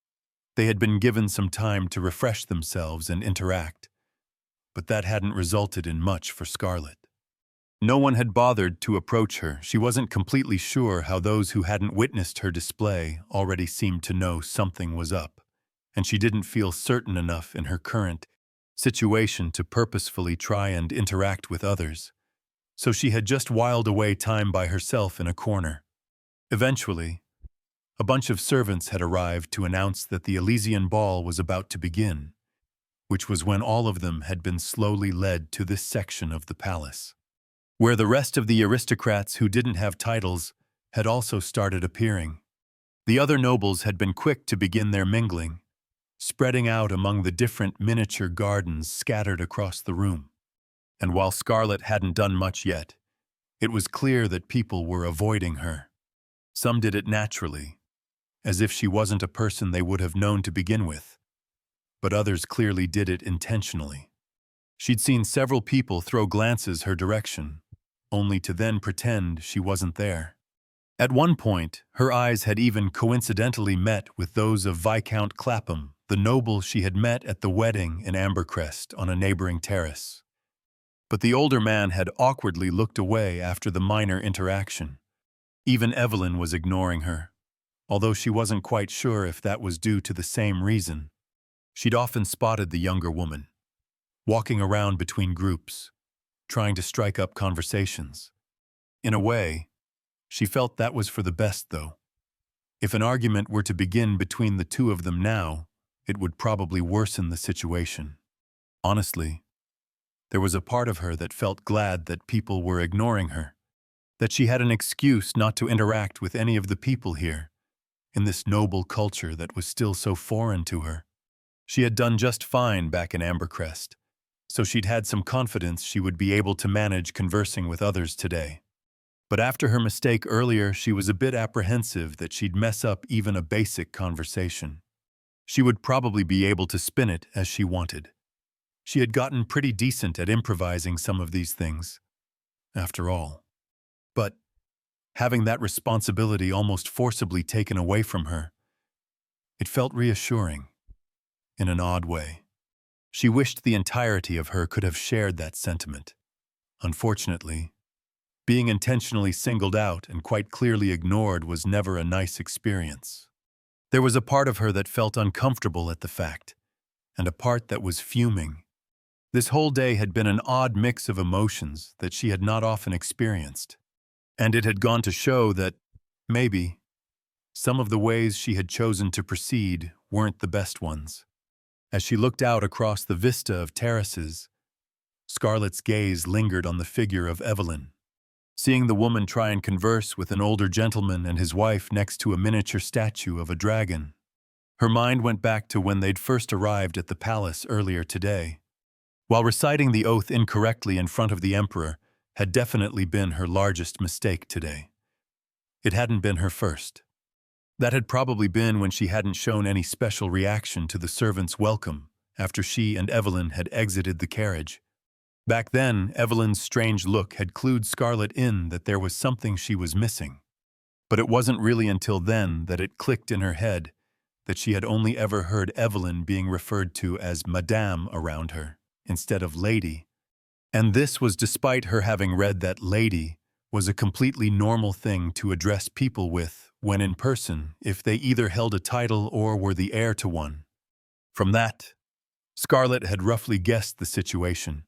they had been given some time to refresh themselves and interact, but that hadn't resulted in much for Scarlet. No one had bothered to approach her. She wasn't completely sure how those who hadn't witnessed her display already seemed to know something was up, and she didn't feel certain enough in her current situation to purposefully try and interact with others, so she had just whiled away time by herself in a corner. Eventually, a bunch of servants had arrived to announce that the Elysian Ball was about to begin, which was when all of them had been slowly led to this section of the palace, where the rest of the aristocrats who didn't have titles had also started appearing. The other nobles had been quick to begin their mingling, spreading out among the different miniature gardens scattered across the room. And while Scarlet hadn't done much yet, It was clear that people were avoiding her. Some did it naturally, as if she wasn't a person they would have known to begin with, but others clearly did it intentionally. She'd seen several people throw glances her direction, only to then pretend she wasn't there. At one point, her eyes had even coincidentally met with those of Viscount Clapham, the noble she had met at the wedding in Ambercrest on a neighboring terrace. But the older man had awkwardly looked away after the minor interaction. Even Evelyn was ignoring her, although she wasn't quite sure if that was due to the same reason. She'd often spotted the younger woman, walking around between groups, trying to strike up conversations. In a way, she felt that was for the best, though. If an argument were to begin between the two of them now, it would probably worsen the situation. Honestly, there was a part of her that felt glad that people were ignoring her, that she had an excuse not to interact with any of the people here, in this noble culture that was still so foreign to her. She had done just fine back in Ambercrest, so she'd had some confidence she would be able to manage conversing with others today. But after her mistake earlier, she was a bit apprehensive that she'd mess up even a basic conversation. She would probably be able to spin it as she wanted. She had gotten pretty decent at improvising some of these things, after all. But having that responsibility almost forcibly taken away from her, it felt reassuring, in an odd way. She wished the entirety of her could have shared that sentiment. Unfortunately, being intentionally singled out and quite clearly ignored was never a nice experience. There was a part of her that felt uncomfortable at the fact, and a part that was fuming. This whole day had been an odd mix of emotions that she had not often experienced, and it had gone to show that, maybe, some of the ways she had chosen to proceed weren't the best ones. As she looked out across the vista of terraces, Scarlett's gaze lingered on the figure of Evelyn. Seeing the woman try and converse with an older gentleman and his wife next to a miniature statue of a dragon, her mind went back to when they'd first arrived at the palace earlier today. While reciting the oath incorrectly in front of the emperor had definitely been her largest mistake today. It hadn't been her first. That had probably been when she hadn't shown any special reaction to the servant's welcome after she and Evelyn had exited the carriage. Back then, Evelyn's strange look had clued Scarlett in that there was something she was missing. But it wasn't really until then that it clicked in her head that she had only ever heard Evelyn being referred to as Madame around her, instead of Lady. And this was despite her having read that Lady was a completely normal thing to address people with when in person, if they either held a title or were the heir to one. From that, Scarlett had roughly guessed the situation,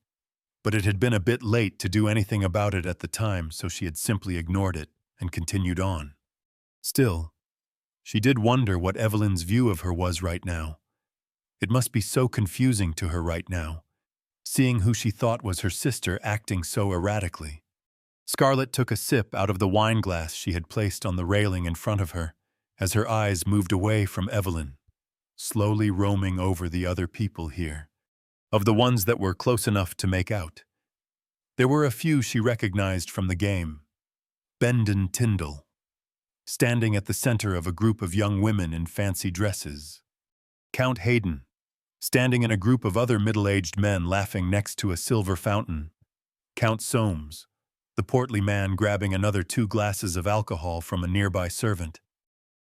but it had been a bit late to do anything about it at the time, so she had simply ignored it and continued on. Still, she did wonder what Evelyn's view of her was right now. It must be so confusing to her right now, seeing who she thought was her sister acting so erratically. Scarlett took a sip out of the wine glass she had placed on the railing in front of her, as her eyes moved away from Evelyn, slowly roaming over the other people here. Of the ones that were close enough to make out, there were a few she recognized from the game. Bendon Tyndall, standing at the center of a group of young women in fancy dresses. Count Hayden, standing in a group of other middle-aged men laughing next to a silver fountain. Count Soames, the portly man grabbing another 2 glasses of alcohol from a nearby servant.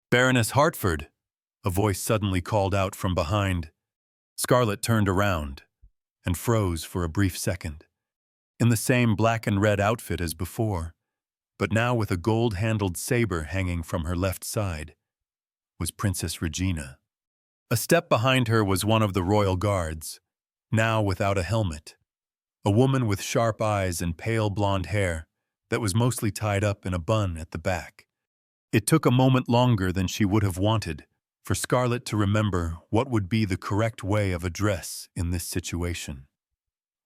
Baroness Hartford, a voice suddenly called out from behind. Scarlett turned around and froze for a brief second. In the same black and red outfit as before, but now with a gold-handled saber hanging from her left side, was Princess Regina. A step behind her was one of the royal guards, now without a helmet. A woman with sharp eyes and pale blonde hair that was mostly tied up in a bun at the back. It took a moment longer than she would have wanted for Scarlett to remember what would be the correct way of address in this situation,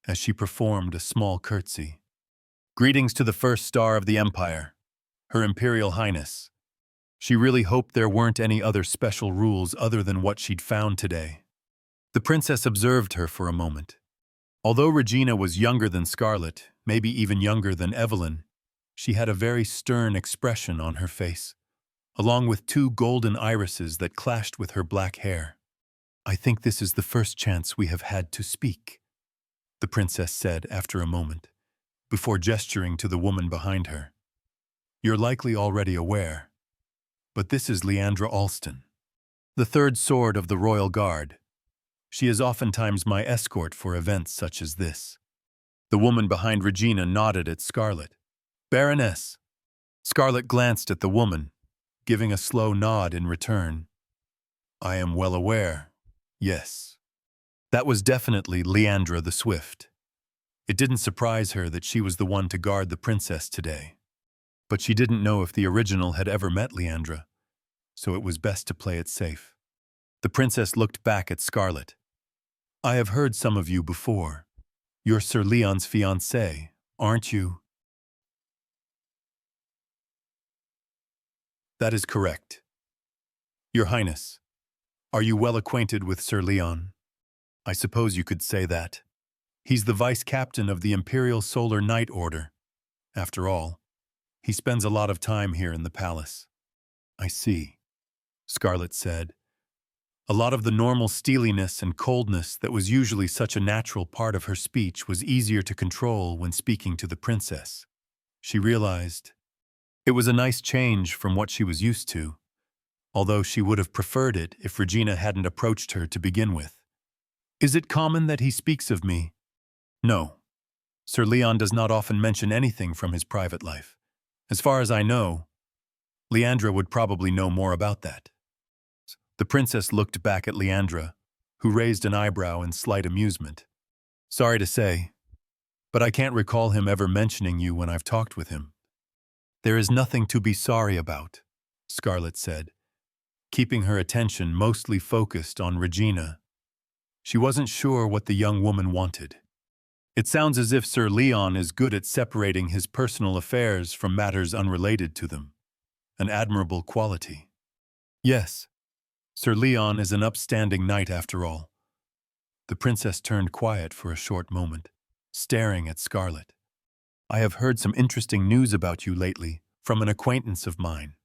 as she performed a small curtsy. Greetings to the first star of the Empire, Her Imperial Highness. She really hoped there weren't any other special rules other than what she'd found today. The princess observed her for a moment. Although Regina was younger than Scarlett, maybe even younger than Evelyn, She had a very stern expression on her face, along with two golden irises that clashed with her black hair. "I think this is the first chance we have had to speak," the princess said after a moment, before gesturing to the woman behind her. "You're likely already aware, but this is Leandra Alston, the third sword of the Royal Guard. She is oftentimes my escort for events such as this." The woman behind Regina nodded at Scarlet. "Baroness." Scarlet glanced at the woman, giving a slow nod in return. "I am well aware, yes." That was definitely Leandra the Swift. It didn't surprise her that she was the one to guard the princess today. But she didn't know if the original had ever met Leandra, so it was best to play it safe. The princess looked back at Scarlet. "I have heard some of you before. You're Sir Leon's fiancée, aren't you?" "That is correct. Your Highness, are you well acquainted with Sir Leon?" "I suppose you could say that. He's the vice-captain of the Imperial Solar Knight Order. After all, he spends a lot of time here in the palace." "I see," Scarlet said. A lot of the normal steeliness and coldness that was usually such a natural part of her speech was easier to control when speaking to the princess. She realized it was a nice change from what she was used to, although she would have preferred it if Regina hadn't approached her to begin with. "Is it common that he speaks of me?" "No. Sir Leon does not often mention anything from his private life. As far as I know, Leandra would probably know more about that." The princess looked back at Leandra, who raised an eyebrow in slight amusement. "Sorry to say, but I can't recall him ever mentioning you when I've talked with him." "There is nothing to be sorry about," Scarlet said, keeping her attention mostly focused on Regina. She wasn't sure what the young woman wanted. "It sounds as if Sir Leon is good at separating his personal affairs from matters unrelated to them. An admirable quality." "Yes. Sir Leon is an upstanding knight after all." The princess turned quiet for a short moment, staring at Scarlet. "I have heard some interesting news about you lately from an acquaintance of mine,"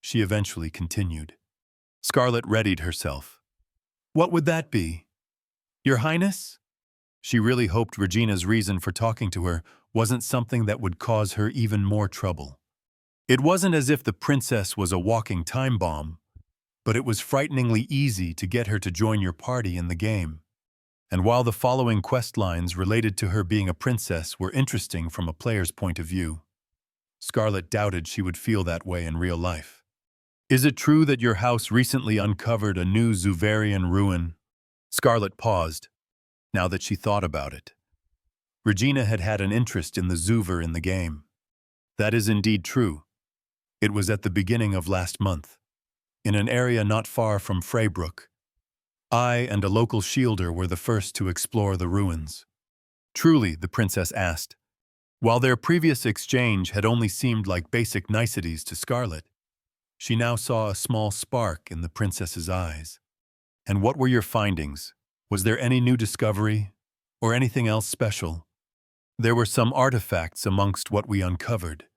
she eventually continued. Scarlet readied herself. "What would that be?" "Your Highness?" She really hoped Regina's reason for talking to her wasn't something that would cause her even more trouble. It wasn't as if the princess was a walking time bomb, but it was frighteningly easy to get her to join your party in the game. And while the following quest lines related to her being a princess were interesting from a player's point of view, Scarlet doubted she would feel that way in real life. "Is it true that your house recently uncovered a new Zuvarian ruin?" Scarlet paused, now that she thought about it. Regina had had an interest in the Zuver in the game. "That is indeed true. It was at the beginning of last month, in an area not far from Freybrook. I and a local shielder were the first to explore the ruins." "Truly?" the princess asked. While their previous exchange had only seemed like basic niceties to Scarlet, she now saw a small spark in the princess's eyes. "And what were your findings? Was there any new discovery, or anything else special?" "There were some artifacts amongst what we uncovered.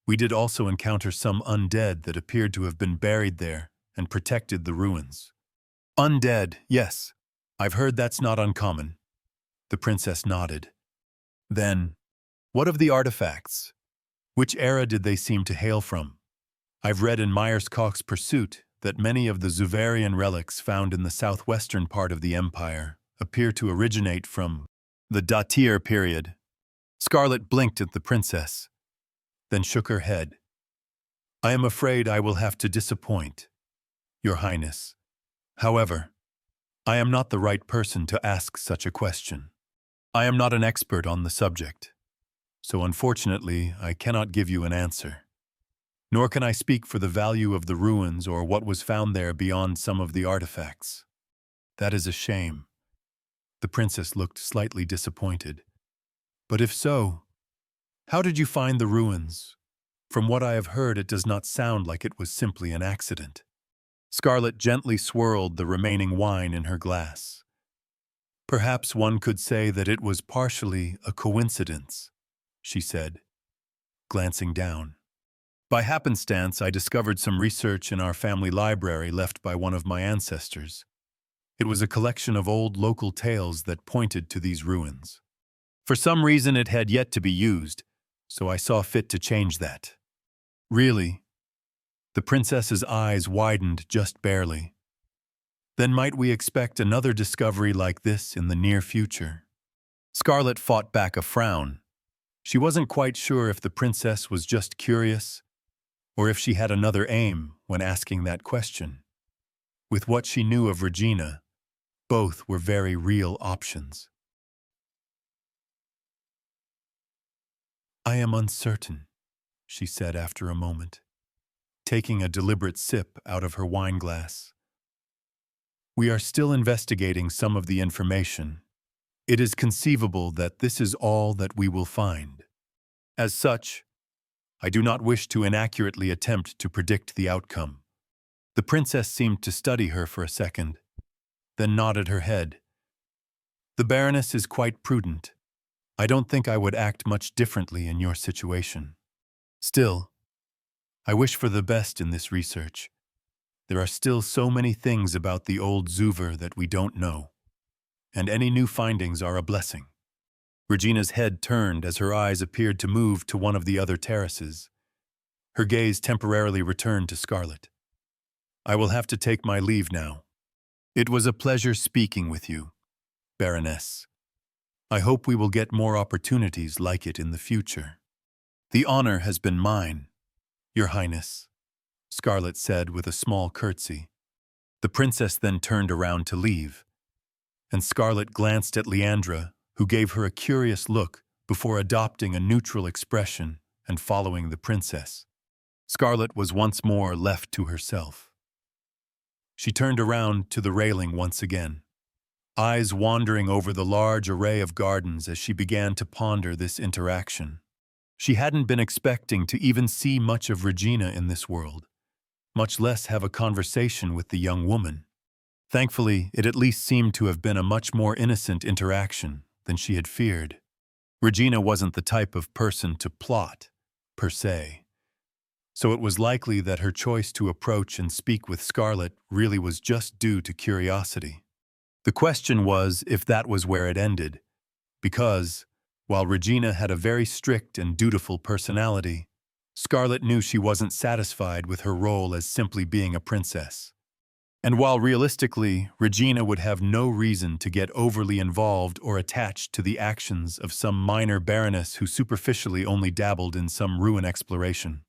We did also encounter some undead that appeared to have been buried there and protected the ruins." "Undead, yes. I've heard that's not uncommon." The princess nodded. "Then, what of the artifacts? Which era did they seem to hail from?" "I've read in Myers-Koch's Pursuit that many of the Zuvarian relics found in the southwestern part of the Empire appear to originate from the Datir period." Scarlet blinked at the princess, then shook her head. "I am afraid I will have to disappoint, Your Highness. However, I am not the right person to ask such a question. I am not an expert on the subject, so unfortunately I cannot give you an answer. Nor can I speak for the value of the ruins or what was found there beyond some of the artifacts." "That is a shame." The princess looked slightly disappointed. "But if so, how did you find the ruins? From what I have heard, it does not sound like it was simply an accident." Scarlet gently swirled the remaining wine in her glass. "Perhaps one could say that it was partially a coincidence," she said. glancing down. By happenstance, I discovered some research in our family library left by one of my ancestors. It was a collection of old local tales that pointed to these ruins. For some reason, it had yet to be used, so I saw fit to change that. Really? The princess's eyes widened just barely. Then might we expect another discovery like this in the near future? Scarlet fought back a frown. She wasn't quite sure if the princess was just curious, or if she had another aim when asking that question. With what she knew of Regina, both were very real options. "I am uncertain," she said after a moment, taking a deliberate sip out of her wineglass. "We are still investigating some of the information. It is conceivable that this is all that we will find. As such, I do not wish to inaccurately attempt to predict the outcome." The princess seemed to study her for a second, then nodded her head. "The Baroness is quite prudent. I don't think I would act much differently in your situation. Still, I wish for the best in this research. There are still so many things about the old Zuver that we don't know, and any new findings are a blessing." Regina's head turned as her eyes appeared to move to one of the other terraces. Her gaze temporarily returned to Scarlet. "I will have to take my leave now. It was a pleasure speaking with you, Baroness. I hope we will get more opportunities like it in the future." "The honor has been mine, Your Highness," Scarlet said with a small curtsy. The princess then turned around to leave, and Scarlet glanced at Leandra, who gave her a curious look before adopting a neutral expression and following the princess. Scarlet was once more left to herself. She turned around to the railing once again, eyes wandering over the large array of gardens as she began to ponder this interaction. She hadn't been expecting to even see much of Regina in this world, much less have a conversation with the young woman. Thankfully, it at least seemed to have been a much more innocent interaction than she had feared. Regina wasn't the type of person to plot, per se, so it was likely that her choice to approach and speak with Scarlet really was just due to curiosity. The question was if that was where it ended, because, while Regina had a very strict and dutiful personality, Scarlet knew she wasn't satisfied with her role as simply being a princess. And while realistically, Regina would have no reason to get overly involved or attached to the actions of some minor baroness who superficially only dabbled in some ruin exploration,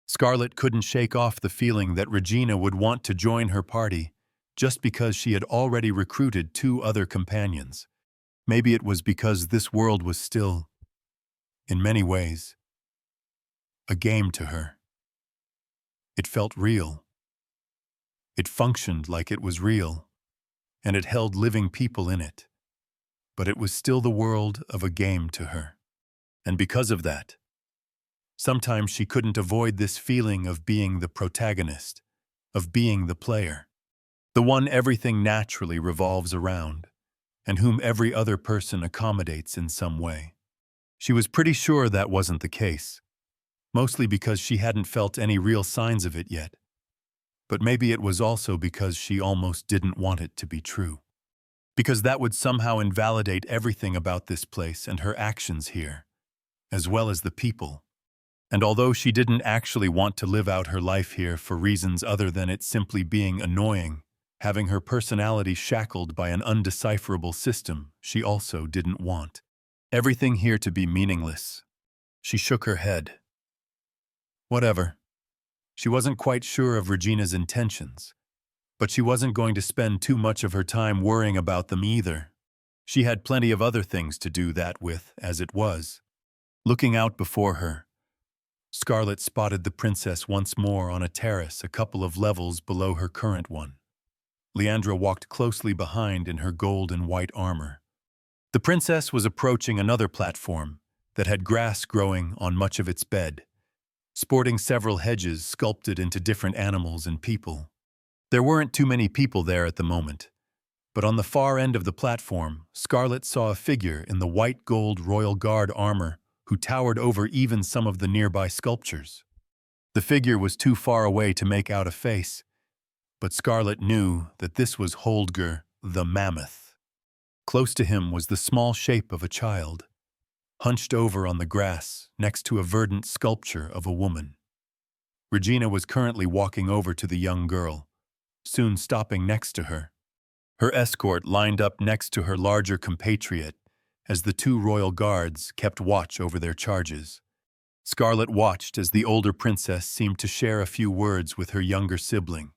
Scarlet couldn't shake off the feeling that Regina would want to join her party just because she had already recruited 2 other companions. Maybe it was because this world was still, in many ways, a game to her. It felt real. It functioned like it was real, and it held living people in it. But it was still the world of a game to her. And because of that, sometimes she couldn't avoid this feeling of being the protagonist, of being the player, the one everything naturally revolves around, and whom every other person accommodates in some way. She was pretty sure that wasn't the case, mostly because she hadn't felt any real signs of it yet. But maybe it was also because she almost didn't want it to be true. Because that would somehow invalidate everything about this place and her actions here, as well as the people. And although she didn't actually want to live out her life here for reasons other than it simply being annoying, having her personality shackled by an undecipherable system, she also didn't want everything here to be meaningless. She shook her head. Whatever. She wasn't quite sure of Regina's intentions, but she wasn't going to spend too much of her time worrying about them either. She had plenty of other things to do that with, as it was. Looking out before her, Scarlet spotted the princess once more on a terrace a couple of levels below her current one. Leandra walked closely behind in her gold and white armor. The princess was approaching another platform that had grass growing on much of its bed, sporting several hedges sculpted into different animals and people. There weren't too many people there at the moment, but on the far end of the platform, Scarlet saw a figure in the white gold royal guard armor who towered over even some of the nearby sculptures. The figure was too far away to make out a face, but Scarlet knew that this was Holdger the Mammoth. Close to him was the small shape of a child, hunched over on the grass next to a verdant sculpture of a woman. Regina was currently walking over to the young girl, soon stopping next to her. Her escort lined up next to her larger compatriot as the two royal guards kept watch over their charges. Scarlet watched as the older princess seemed to share a few words with her younger sibling,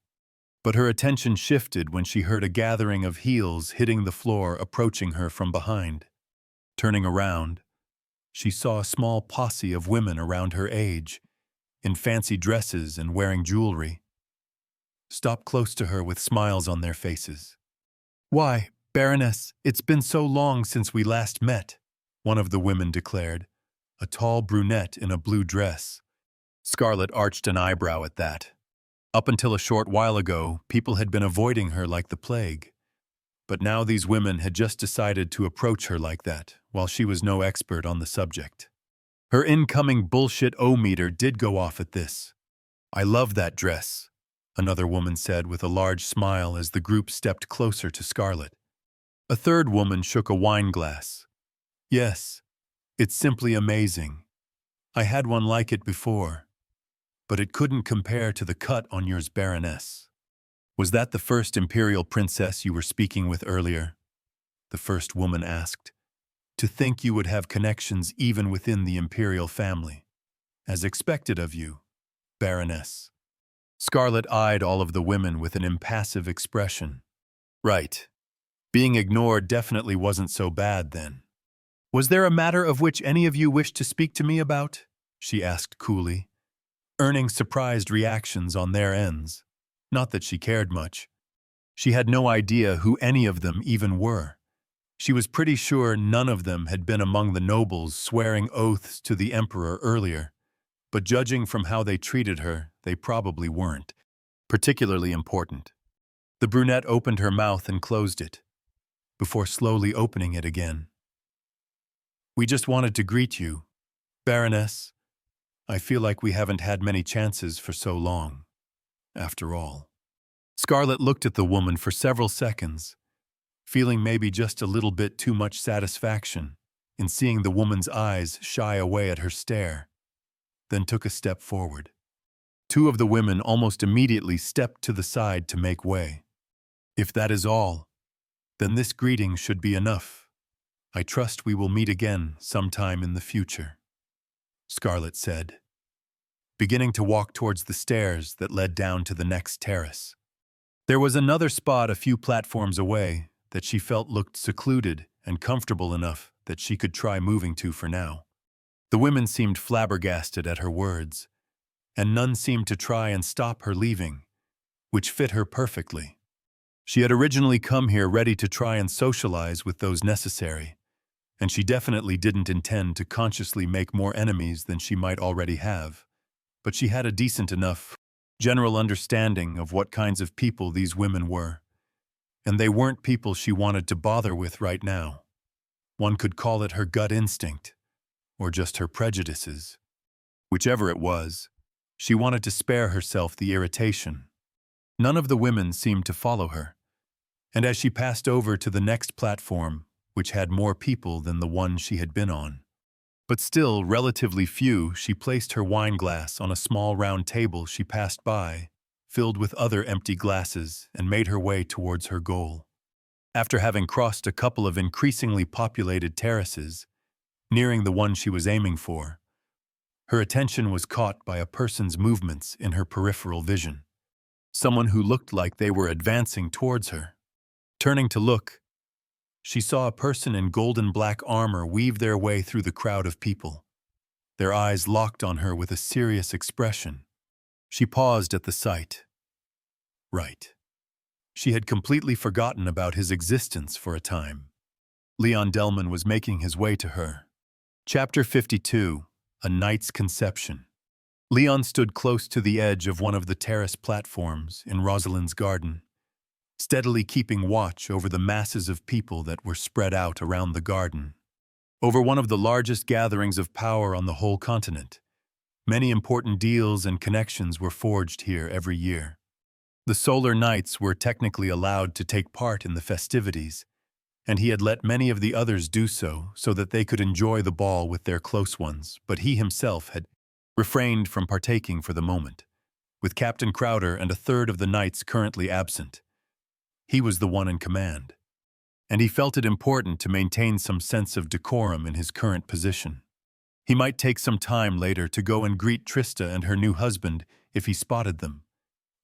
but her attention shifted when she heard a gathering of heels hitting the floor approaching her from behind. Turning around, she saw a small posse of women around her age, in fancy dresses and wearing jewelry, stopped close to her with smiles on their faces. "Why, Baroness, it's been so long since we last met," one of the women declared, a tall brunette in a blue dress. Scarlet arched an eyebrow at that. Up until a short while ago, people had been avoiding her like the plague. But now these women had just decided to approach her like that, while she was no expert on the subject. Her incoming bullshit-o-meter did go off at this. "I love that dress," another woman said with a large smile as the group stepped closer to Scarlet. A third woman shook a wine glass. "Yes, it's simply amazing. I had one like it before, but it couldn't compare to the cut on yours, Baroness." "Was that the first imperial princess you were speaking with earlier?" the first woman asked. "To think you would have connections even within the imperial family. As expected of you, Baroness." Scarlet eyed all of the women with an impassive expression. "Right. Being ignored definitely wasn't so bad then. Was there a matter of which any of you wished to speak to me about?" she asked coolly, earning surprised reactions on their ends. Not that she cared much. She had no idea who any of them even were. She was pretty sure none of them had been among the nobles swearing oaths to the emperor earlier, but judging from how they treated her, they probably weren't particularly important. The brunette opened her mouth and closed it, before slowly opening it again. "We just wanted to greet you, Baroness. I feel like we haven't had many chances for so long, after all." Scarlet looked at the woman for several seconds, feeling maybe just a little bit too much satisfaction in seeing the woman's eyes shy away at her stare, then took a step forward. Two of the women almost immediately stepped to the side to make way. "If that is all, then this greeting should be enough. I trust we will meet again sometime in the future," Scarlet said, beginning to walk towards the stairs that led down to the next terrace. There was another spot a few platforms away that she felt looked secluded and comfortable enough that she could try moving to for now. The women seemed flabbergasted at her words, and none seemed to try and stop her leaving, which fit her perfectly. She had originally come here ready to try and socialize with those necessary, and she definitely didn't intend to consciously make more enemies than she might already have. But she had a decent enough general understanding of what kinds of people these women were, and they weren't people she wanted to bother with right now. One could call it her gut instinct, or just her prejudices. Whichever it was, she wanted to spare herself the irritation. None of the women seemed to follow her, and as she passed over to the next platform, which had more people than the one she had been on, but still relatively few, she placed her wine glass on a small round table she passed by, filled with other empty glasses, and made her way towards her goal. After having crossed a couple of increasingly populated terraces, nearing the one she was aiming for, her attention was caught by a person's movements in her peripheral vision. Someone who looked like they were advancing towards her. Turning to look, she saw a person in golden black armor weave their way through the crowd of people. Their eyes locked on her with a serious expression. She paused at the sight. Right. She had completely forgotten about his existence for a time. Leon Delman was making his way to her. Chapter 52, A Knight's Conception. Leon stood close to the edge of one of the terrace platforms in Rosalind's garden, steadily keeping watch over the masses of people that were spread out around the garden. over one of the largest gatherings of power on the whole continent. Many important deals and connections were forged here every year. The Solar Knights were technically allowed to take part in the festivities, and he had let many of the others do so that they could enjoy the ball with their close ones, but he himself had refrained from partaking for the moment, with Captain Crowder and a third of the knights currently absent. He was the one in command, and he felt it important to maintain some sense of decorum in his current position. He might take some time later to go and greet Trista and her new husband if he spotted them,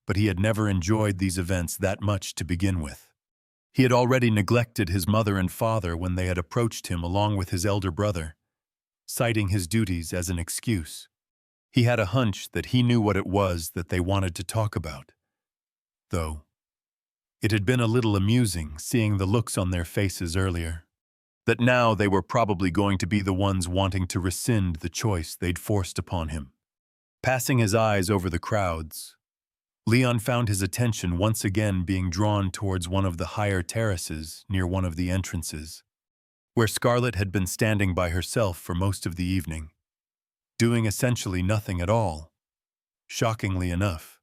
but he had never enjoyed these events that much to begin with. He had already neglected his mother and father when they had approached him along with his elder brother, citing his duties as an excuse. He had a hunch that he knew what it was that they wanted to talk about, though it had been a little amusing seeing the looks on their faces earlier, that now they were probably going to be the ones wanting to rescind the choice they'd forced upon him. Passing his eyes over the crowds, Leon found his attention once again being drawn towards one of the higher terraces near one of the entrances, where Scarlet had been standing by herself for most of the evening, doing essentially nothing at all. Shockingly enough,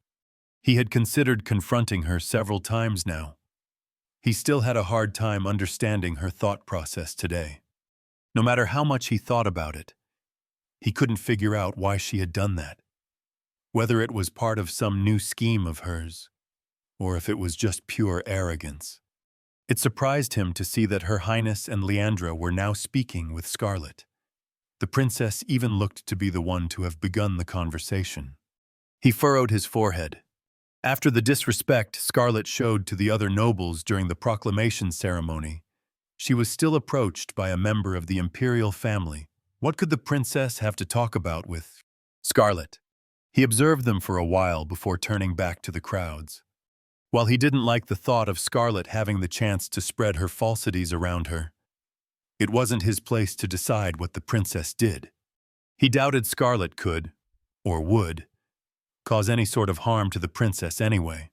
he had considered confronting her several times now. He still had a hard time understanding her thought process today. No matter how much he thought about it, he couldn't figure out why she had done that. Whether it was part of some new scheme of hers, or if it was just pure arrogance. It surprised him to see that Her Highness and Leandra were now speaking with Scarlet. The princess even looked to be the one to have begun the conversation. He furrowed his forehead. After the disrespect Scarlet showed to the other nobles during the proclamation ceremony, she was still approached by a member of the imperial family. What could the princess have to talk about with Scarlet? He observed them for a while before turning back to the crowds. While he didn't like the thought of Scarlet having the chance to spread her falsities around her, it wasn't his place to decide what the princess did. He doubted Scarlet could, or would, cause any sort of harm to the princess anyway.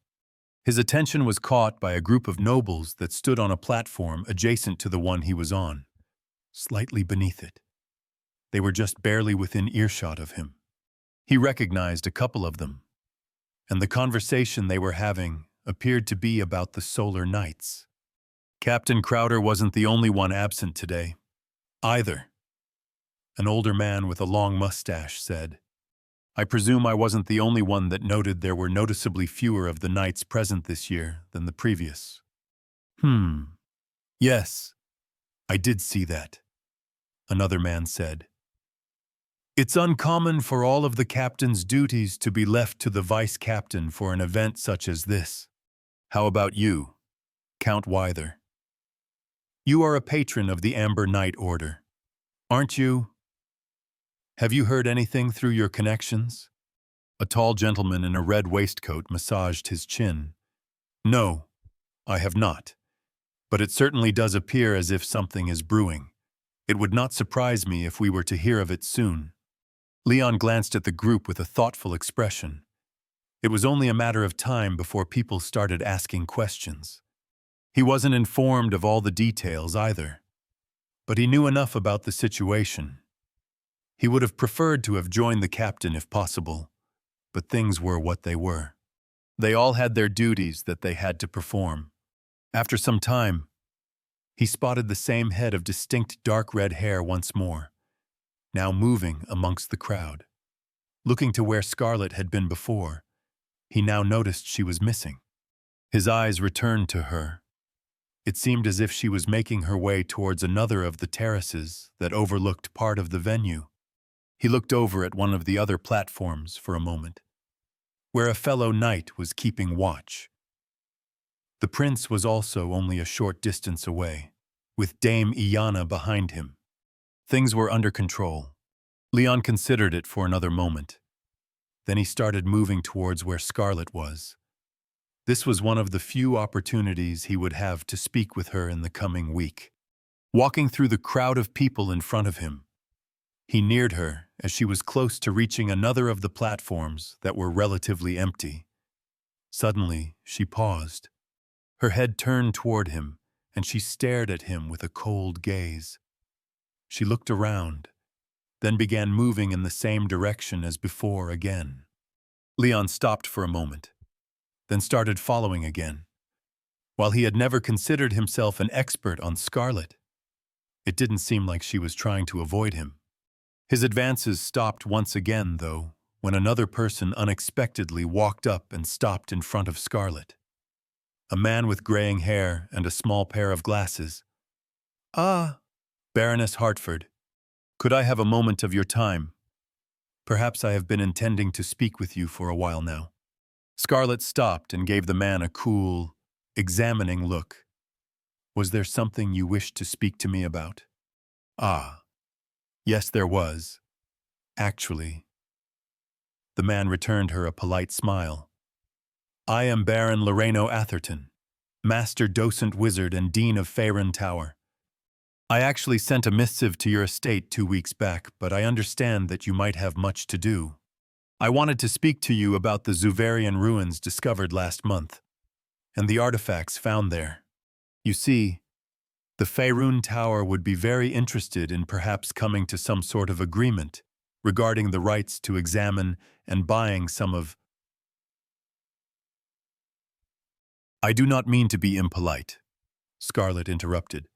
His attention was caught by a group of nobles that stood on a platform adjacent to the one he was on, slightly beneath it. They were just barely within earshot of him. He recognized a couple of them, and the conversation they were having appeared to be about the Solar Knights. Captain Crowder wasn't the only one absent today, either. An older man with a long mustache said, "I presume I wasn't the only one that noted there were noticeably fewer of the knights present this year than the previous." Yes, I did see that," another man said. "It's uncommon for all of the captain's duties to be left to the vice-captain for an event such as this. How about you, Count Wyther? You are a patron of the Amber Knight Order, aren't you? Have you heard anything through your connections?" A tall gentleman in a red waistcoat massaged his chin. "No, I have not. But it certainly does appear as if something is brewing. It would not surprise me if we were to hear of it soon." Leon glanced at the group with a thoughtful expression. It was only a matter of time before people started asking questions. He wasn't informed of all the details either, but he knew enough about the situation. He would have preferred to have joined the captain if possible, but things were what they were. They all had their duties that they had to perform. After some time, he spotted the same head of distinct dark red hair once more, now moving amongst the crowd. Looking to where Scarlet had been before, he now noticed she was missing. His eyes returned to her. It seemed as if she was making her way towards another of the terraces that overlooked part of the venue. He looked over at one of the other platforms for a moment, where a fellow knight was keeping watch. The prince was also only a short distance away, with Dame Iana behind him. Things were under control. Leon considered it for another moment. Then he started moving towards where Scarlet was. This was one of the few opportunities he would have to speak with her in the coming week. Walking through the crowd of people in front of him, he neared her as she was close to reaching another of the platforms that were relatively empty. Suddenly, she paused. Her head turned toward him, and she stared at him with a cold gaze. She looked around, then began moving in the same direction as before again. Leon stopped for a moment, then started following again. While he had never considered himself an expert on Scarlet, it didn't seem like she was trying to avoid him. His advances stopped once again, though, when another person unexpectedly walked up and stopped in front of Scarlet. A man with graying hair and a small pair of glasses. "Ah, Baroness Hartford, could I have a moment of your time? Perhaps I have been intending to speak with you for a while now." Scarlet stopped and gave the man a cool, examining look. "Was there something you wished to speak to me about?" "Ah, yes there was. Actually." The man returned her a polite smile. "I am Baron Loreno Atherton, Master Docent Wizard and Dean of Faerun Tower. I actually sent a missive to your estate 2 weeks back, but I understand that you might have much to do. I wanted to speak to you about the Zuvarian ruins discovered last month, and the artifacts found there. You see, the Faerun Tower would be very interested in perhaps coming to some sort of agreement regarding the rights to examine and buying some of—" "I do not mean to be impolite," Scarlet interrupted.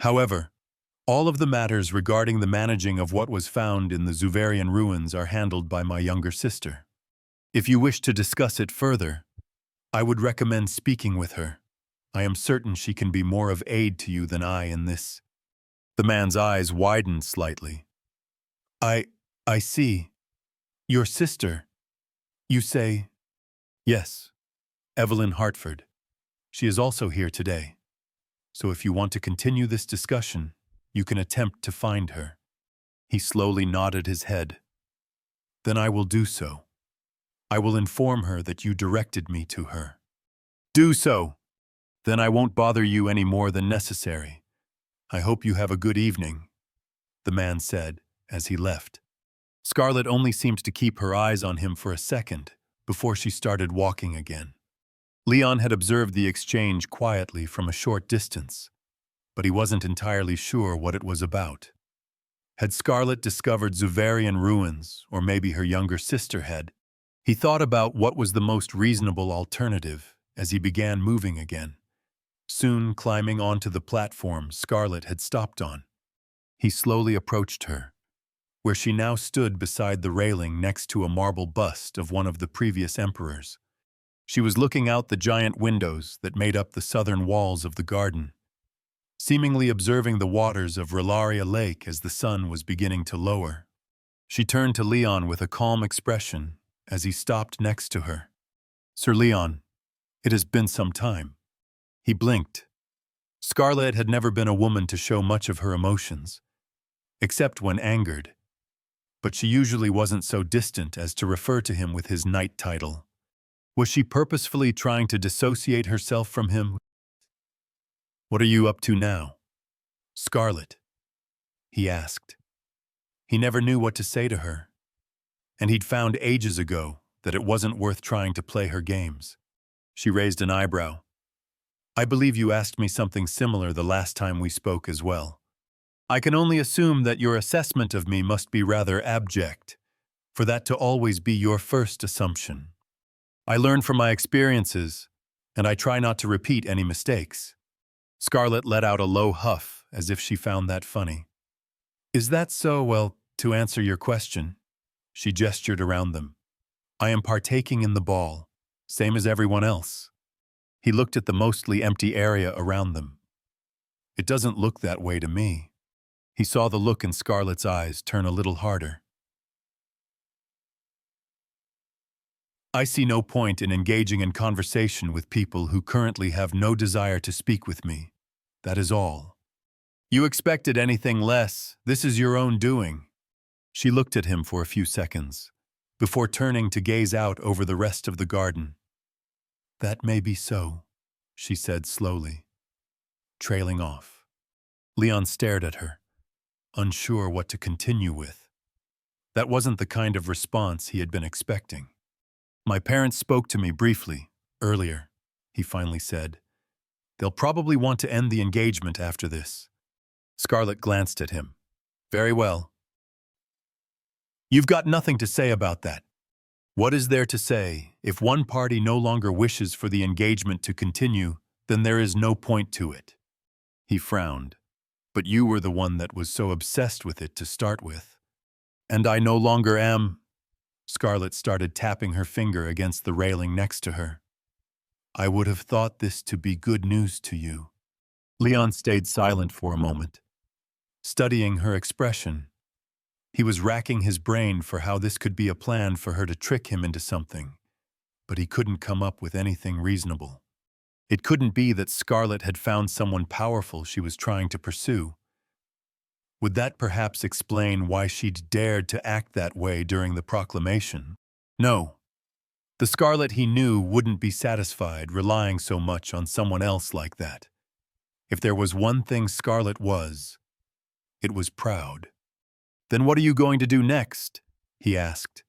"However, all of the matters regarding the managing of what was found in the Zuvarian ruins are handled by my younger sister. If you wish to discuss it further, I would recommend speaking with her. I am certain she can be more of aid to you than I in this." The man's eyes widened slightly. I see. Your sister. You say—" "Yes, Evelyn Hartford. She is also here today. So if you want to continue this discussion, you can attempt to find her." He slowly nodded his head. "Then I will do so. I will inform her that you directed me to her." "Do so. Then I won't bother you any more than necessary. I hope you have a good evening," the man said as he left. Scarlet only seemed to keep her eyes on him for a second before she started walking again. Leon had observed the exchange quietly from a short distance, but he wasn't entirely sure what it was about. Had Scarlet discovered Zuvarian ruins, or maybe her younger sister had? He thought about what was the most reasonable alternative as he began moving again, soon climbing onto the platform Scarlet had stopped on. He slowly approached her, where she now stood beside the railing next to a marble bust of one of the previous emperors. She was looking out the giant windows that made up the southern walls of the garden, seemingly observing the waters of Rilaria Lake as the sun was beginning to lower. She turned to Leon with a calm expression as he stopped next to her. "Sir Leon, it has been some time." He blinked. Scarlet had never been a woman to show much of her emotions, except when angered, but she usually wasn't so distant as to refer to him with his knight title. Was she purposefully trying to dissociate herself from him? "What are you up to now, Scarlet?" he asked. He never knew what to say to her, and he'd found ages ago that it wasn't worth trying to play her games. She raised an eyebrow. "I believe you asked me something similar the last time we spoke as well. I can only assume that your assessment of me must be rather abject, for that to always be your first assumption. I learn from my experiences, and I try not to repeat any mistakes." Scarlet let out a low huff as if she found that funny. "Is that so? Well, to answer your question," she gestured around them, "I am partaking in the ball, same as everyone else." He looked at the mostly empty area around them. "It doesn't look that way to me." He saw the look in Scarlet's eyes turn a little harder. "I see no point in engaging in conversation with people who currently have no desire to speak with me. That is all. You expected anything less. This is your own doing." She looked at him for a few seconds, before turning to gaze out over the rest of the garden. "That may be so," she said slowly, trailing off. Leon stared at her, unsure what to continue with. That wasn't the kind of response he had been expecting. "My parents spoke to me briefly, earlier," he finally said. "They'll probably want to end the engagement after this." Scarlet glanced at him. Very well. You've got nothing to say about that. What is there to say? If one party no longer wishes for the engagement to continue, then there is no point to it. He frowned. But you were the one that was so obsessed with it to start with. And I no longer am. Scarlett started tapping her finger against the railing next to her. I would have thought this to be good news to you. Leon stayed silent for a moment, studying her expression. He was racking his brain for how this could be a plan for her to trick him into something, but he couldn't come up with anything reasonable. It couldn't be that Scarlett had found someone powerful she was trying to pursue. Would that perhaps explain why she'd dared to act that way during the proclamation? No. The Scarlett he knew wouldn't be satisfied relying so much on someone else like that. If there was one thing Scarlett was, it was proud. Then what are you going to do next? He asked,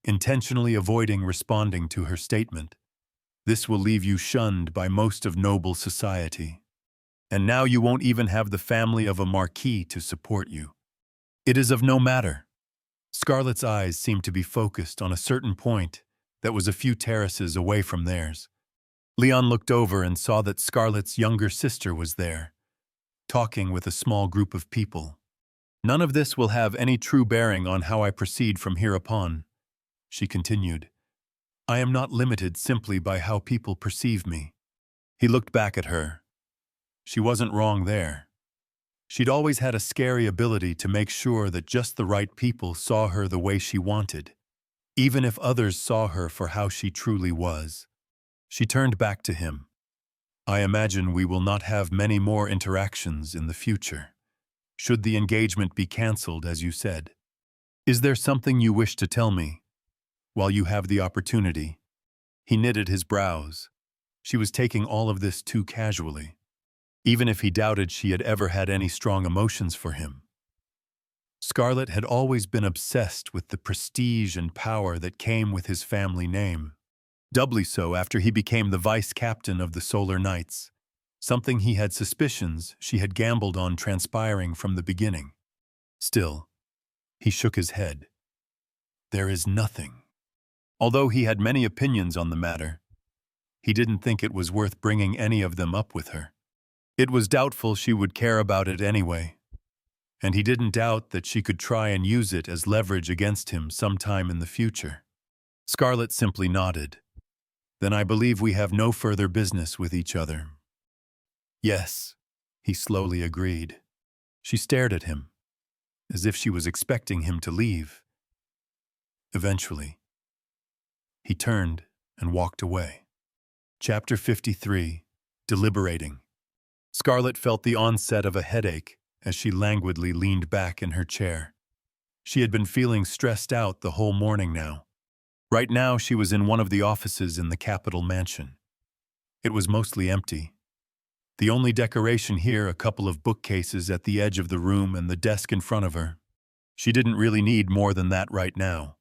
intentionally avoiding responding to her statement. This will leave you shunned by most of noble society. And now you won't even have the family of a marquis to support you. It is of no matter. Scarlett's eyes seemed to be focused on a certain point that was a few terraces away from theirs. Leon looked over and saw that Scarlett's younger sister was there, talking with a small group of people. None of this will have any true bearing on how I proceed from here upon, she continued. I am not limited simply by how people perceive me. He looked back at her. She wasn't wrong there. She'd always had a scary ability to make sure that just the right people saw her the way she wanted, even if others saw her for how she truly was. She turned back to him. I imagine we will not have many more interactions in the future. Should the engagement be cancelled, as you said. Is there something you wish to tell me? While you have the opportunity. He knitted his brows. She was taking all of this too casually, even if he doubted she had ever had any strong emotions for him. Scarlett had always been obsessed with the prestige and power that came with his family name. Doubly so after he became the vice captain of the Solar Knights, something he had suspicions she had gambled on transpiring from the beginning. Still, he shook his head. There is nothing. Although he had many opinions on the matter, he didn't think it was worth bringing any of them up with her. It was doubtful she would care about it anyway, and he didn't doubt that she could try and use it as leverage against him sometime in the future. Scarlett simply nodded. Then I believe we have no further business with each other. Yes, he slowly agreed. She stared at him, as if she was expecting him to leave. Eventually, he turned and walked away. Chapter 53. Deliberating. Scarlett felt the onset of a headache as she languidly leaned back in her chair. She had been feeling stressed out the whole morning now. Right now she was in one of the offices in the Capitol mansion. It was mostly empty. The only decoration here, a couple of bookcases at the edge of the room and the desk in front of her. She didn't really need more than that right now,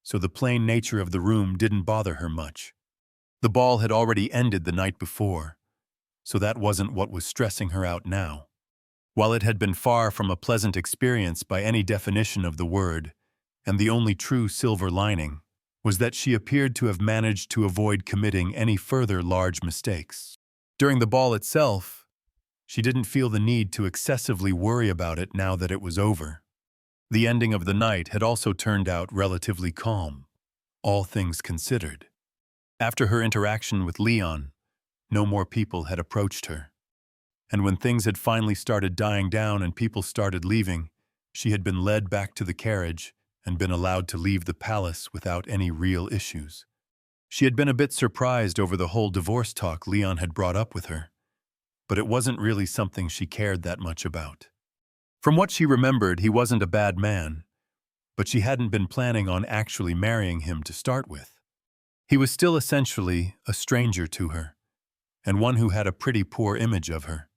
so the plain nature of the room didn't bother her much. The ball had already ended the night before, so that wasn't what was stressing her out now. While it had been far from a pleasant experience by any definition of the word, and the only true silver lining was that she appeared to have managed to avoid committing any further large mistakes. During the ball itself, she didn't feel the need to excessively worry about it now that it was over. The ending of the night had also turned out relatively calm, all things considered. After her interaction with Leon, no more people had approached her. And when things had finally started dying down and people started leaving, she had been led back to the carriage and been allowed to leave the palace without any real issues. She had been a bit surprised over the whole divorce talk Leon had brought up with her, but it wasn't really something she cared that much about. From what she remembered, he wasn't a bad man, but she hadn't been planning on actually marrying him to start with. He was still essentially a stranger to her, and one who had a pretty poor image of her.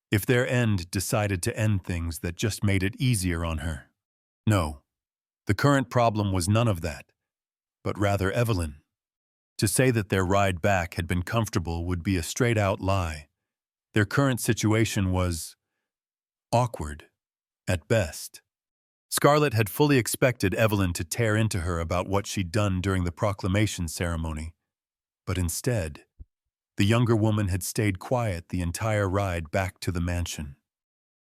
If their end decided to end things that just made it easier on her. No, the current problem was none of that, but rather Evelyn. To say that their ride back had been comfortable would be a straight-out lie. Their current situation was awkward, at best. Scarlett had fully expected Evelyn to tear into her about what she'd done during the proclamation ceremony, but instead, the younger woman had stayed quiet the entire ride back to the mansion.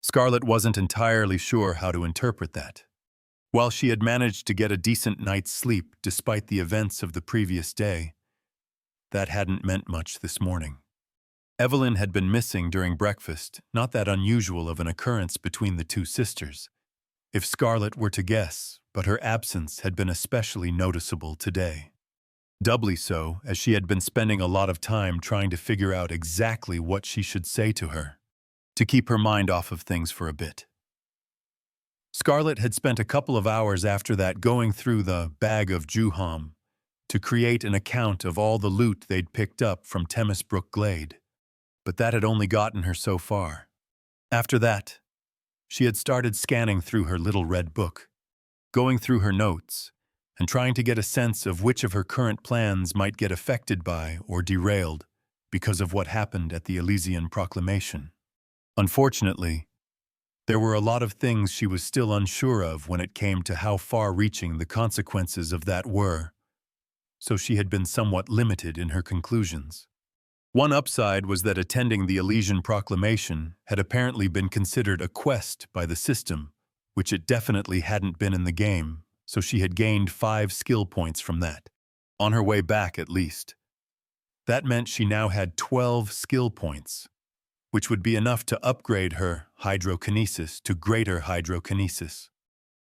Scarlett wasn't entirely sure how to interpret that. While she had managed to get a decent night's sleep despite the events of the previous day, that hadn't meant much this morning. Evelyn had been missing during breakfast, not that unusual of an occurrence between the two sisters, if Scarlett were to guess, but her absence had been especially noticeable today. Doubly so, as she had been spending a lot of time trying to figure out exactly what she should say to her, to keep her mind off of things for a bit. Scarlett had spent a couple of hours after that going through the bag of Juham to create an account of all the loot they'd picked up from Temesbrook Glade, but that had only gotten her so far. After that, she had started scanning through her little red book, going through her notes, and trying to get a sense of which of her current plans might get affected by or derailed because of what happened at the Elysian Proclamation. Unfortunately, there were a lot of things she was still unsure of when it came to how far-reaching the consequences of that were, so she had been somewhat limited in her conclusions. One upside was that attending the Elysian Proclamation had apparently been considered a quest by the system, which it definitely hadn't been in the game, so she had gained 5 skill points from that, on her way back at least. That meant she now had 12 skill points, which would be enough to upgrade her hydrokinesis to greater hydrokinesis.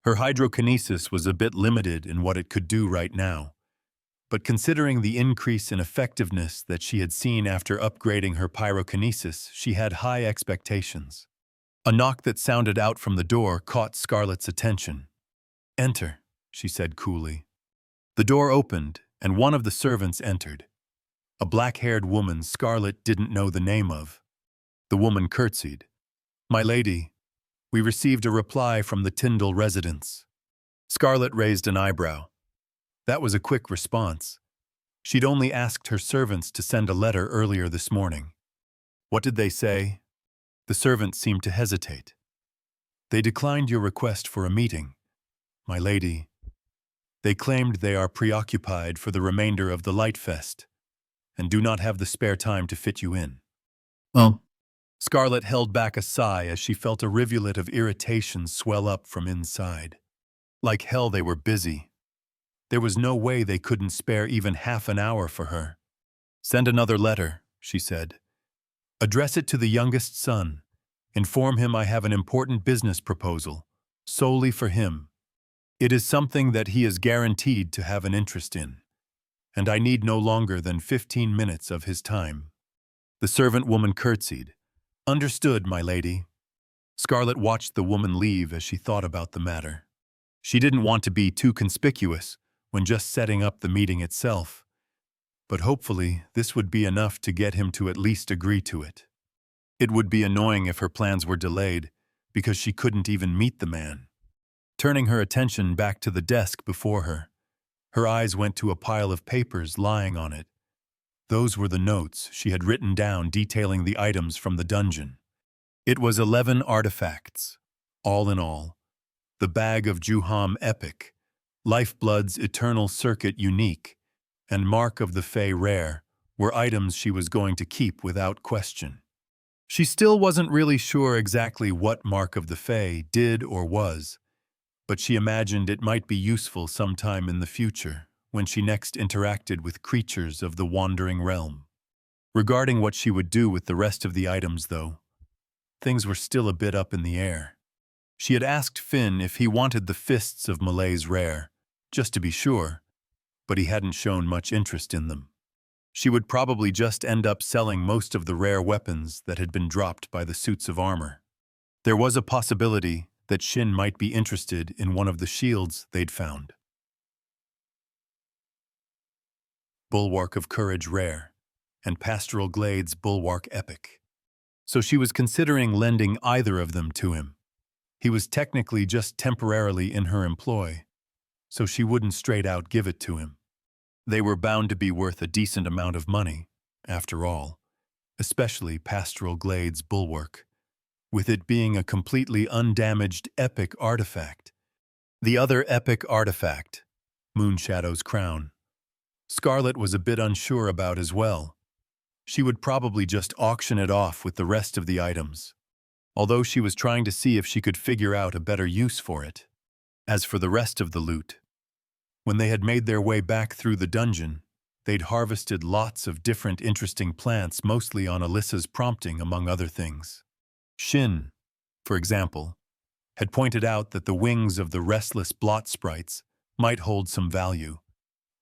Her hydrokinesis was a bit limited in what it could do right now, but considering the increase in effectiveness that she had seen after upgrading her pyrokinesis, she had high expectations. A knock that sounded out from the door caught Scarlett's attention. "Enter," she said coolly. The door opened, and one of the servants entered. A black-haired woman Scarlett didn't know the name of. The woman curtsied. "My lady, we received a reply from the Tyndall residence." Scarlett raised an eyebrow. That was a quick response. She'd only asked her servants to send a letter earlier this morning. "What did they say?" The servant seemed to hesitate. "They declined your request for a meeting, my lady. They claimed they are preoccupied for the remainder of the Lightfest and do not have the spare time to fit you in." Well, Scarlett held back a sigh as she felt a rivulet of irritation swell up from inside. Like hell they were busy. There was no way they couldn't spare even half an hour for her. "Send another letter," she said. "Address it to the youngest son. Inform him I have an important business proposal, solely for him. It is something that he is guaranteed to have an interest in, and I need no longer than 15 minutes of his time." The servant woman curtsied. "Understood, my lady." Scarlett watched the woman leave as she thought about the matter. She didn't want to be too conspicuous when just setting up the meeting itself, but hopefully this would be enough to get him to at least agree to it. It would be annoying if her plans were delayed because she couldn't even meet the man. Turning her attention back to the desk before her, her eyes went to a pile of papers lying on it. Those were the notes she had written down detailing the items from the dungeon. It was 11 artifacts, all in all. The Bag of Juham Epic, Lifeblood's Eternal Circuit Unique, and Mark of the Fae Rare were items she was going to keep without question. She still wasn't really sure exactly what Mark of the Fae did or was, but she imagined it might be useful sometime in the future when she next interacted with creatures of the Wandering Realm. Regarding what she would do with the rest of the items, though, things were still a bit up in the air. She had asked Finn if he wanted the Fists of Malay's Rare, just to be sure, but he hadn't shown much interest in them. She would probably just end up selling most of the rare weapons that had been dropped by the suits of armor. There was a possibility that Shin might be interested in one of the shields they'd found. Bulwark of Courage Rare, and Pastoral Glade's Bulwark Epic. So she was considering lending either of them to him. He was technically just temporarily in her employ, so she wouldn't straight out give it to him. They were bound to be worth a decent amount of money, after all, especially Pastoral Glade's Bulwark, with it being a completely undamaged epic artifact The other epic artifact, Moonshadow's crown, Scarlet was a bit unsure about as well. She would probably just auction it off with the rest of the items, although she was trying to see if she could figure out a better use for it. As for the rest of the loot, when they had made their way back through the dungeon, they'd harvested lots of different interesting plants, mostly on Alyssa's prompting, among other things. Shin, for example, had pointed out that the wings of the restless blot sprites might hold some value,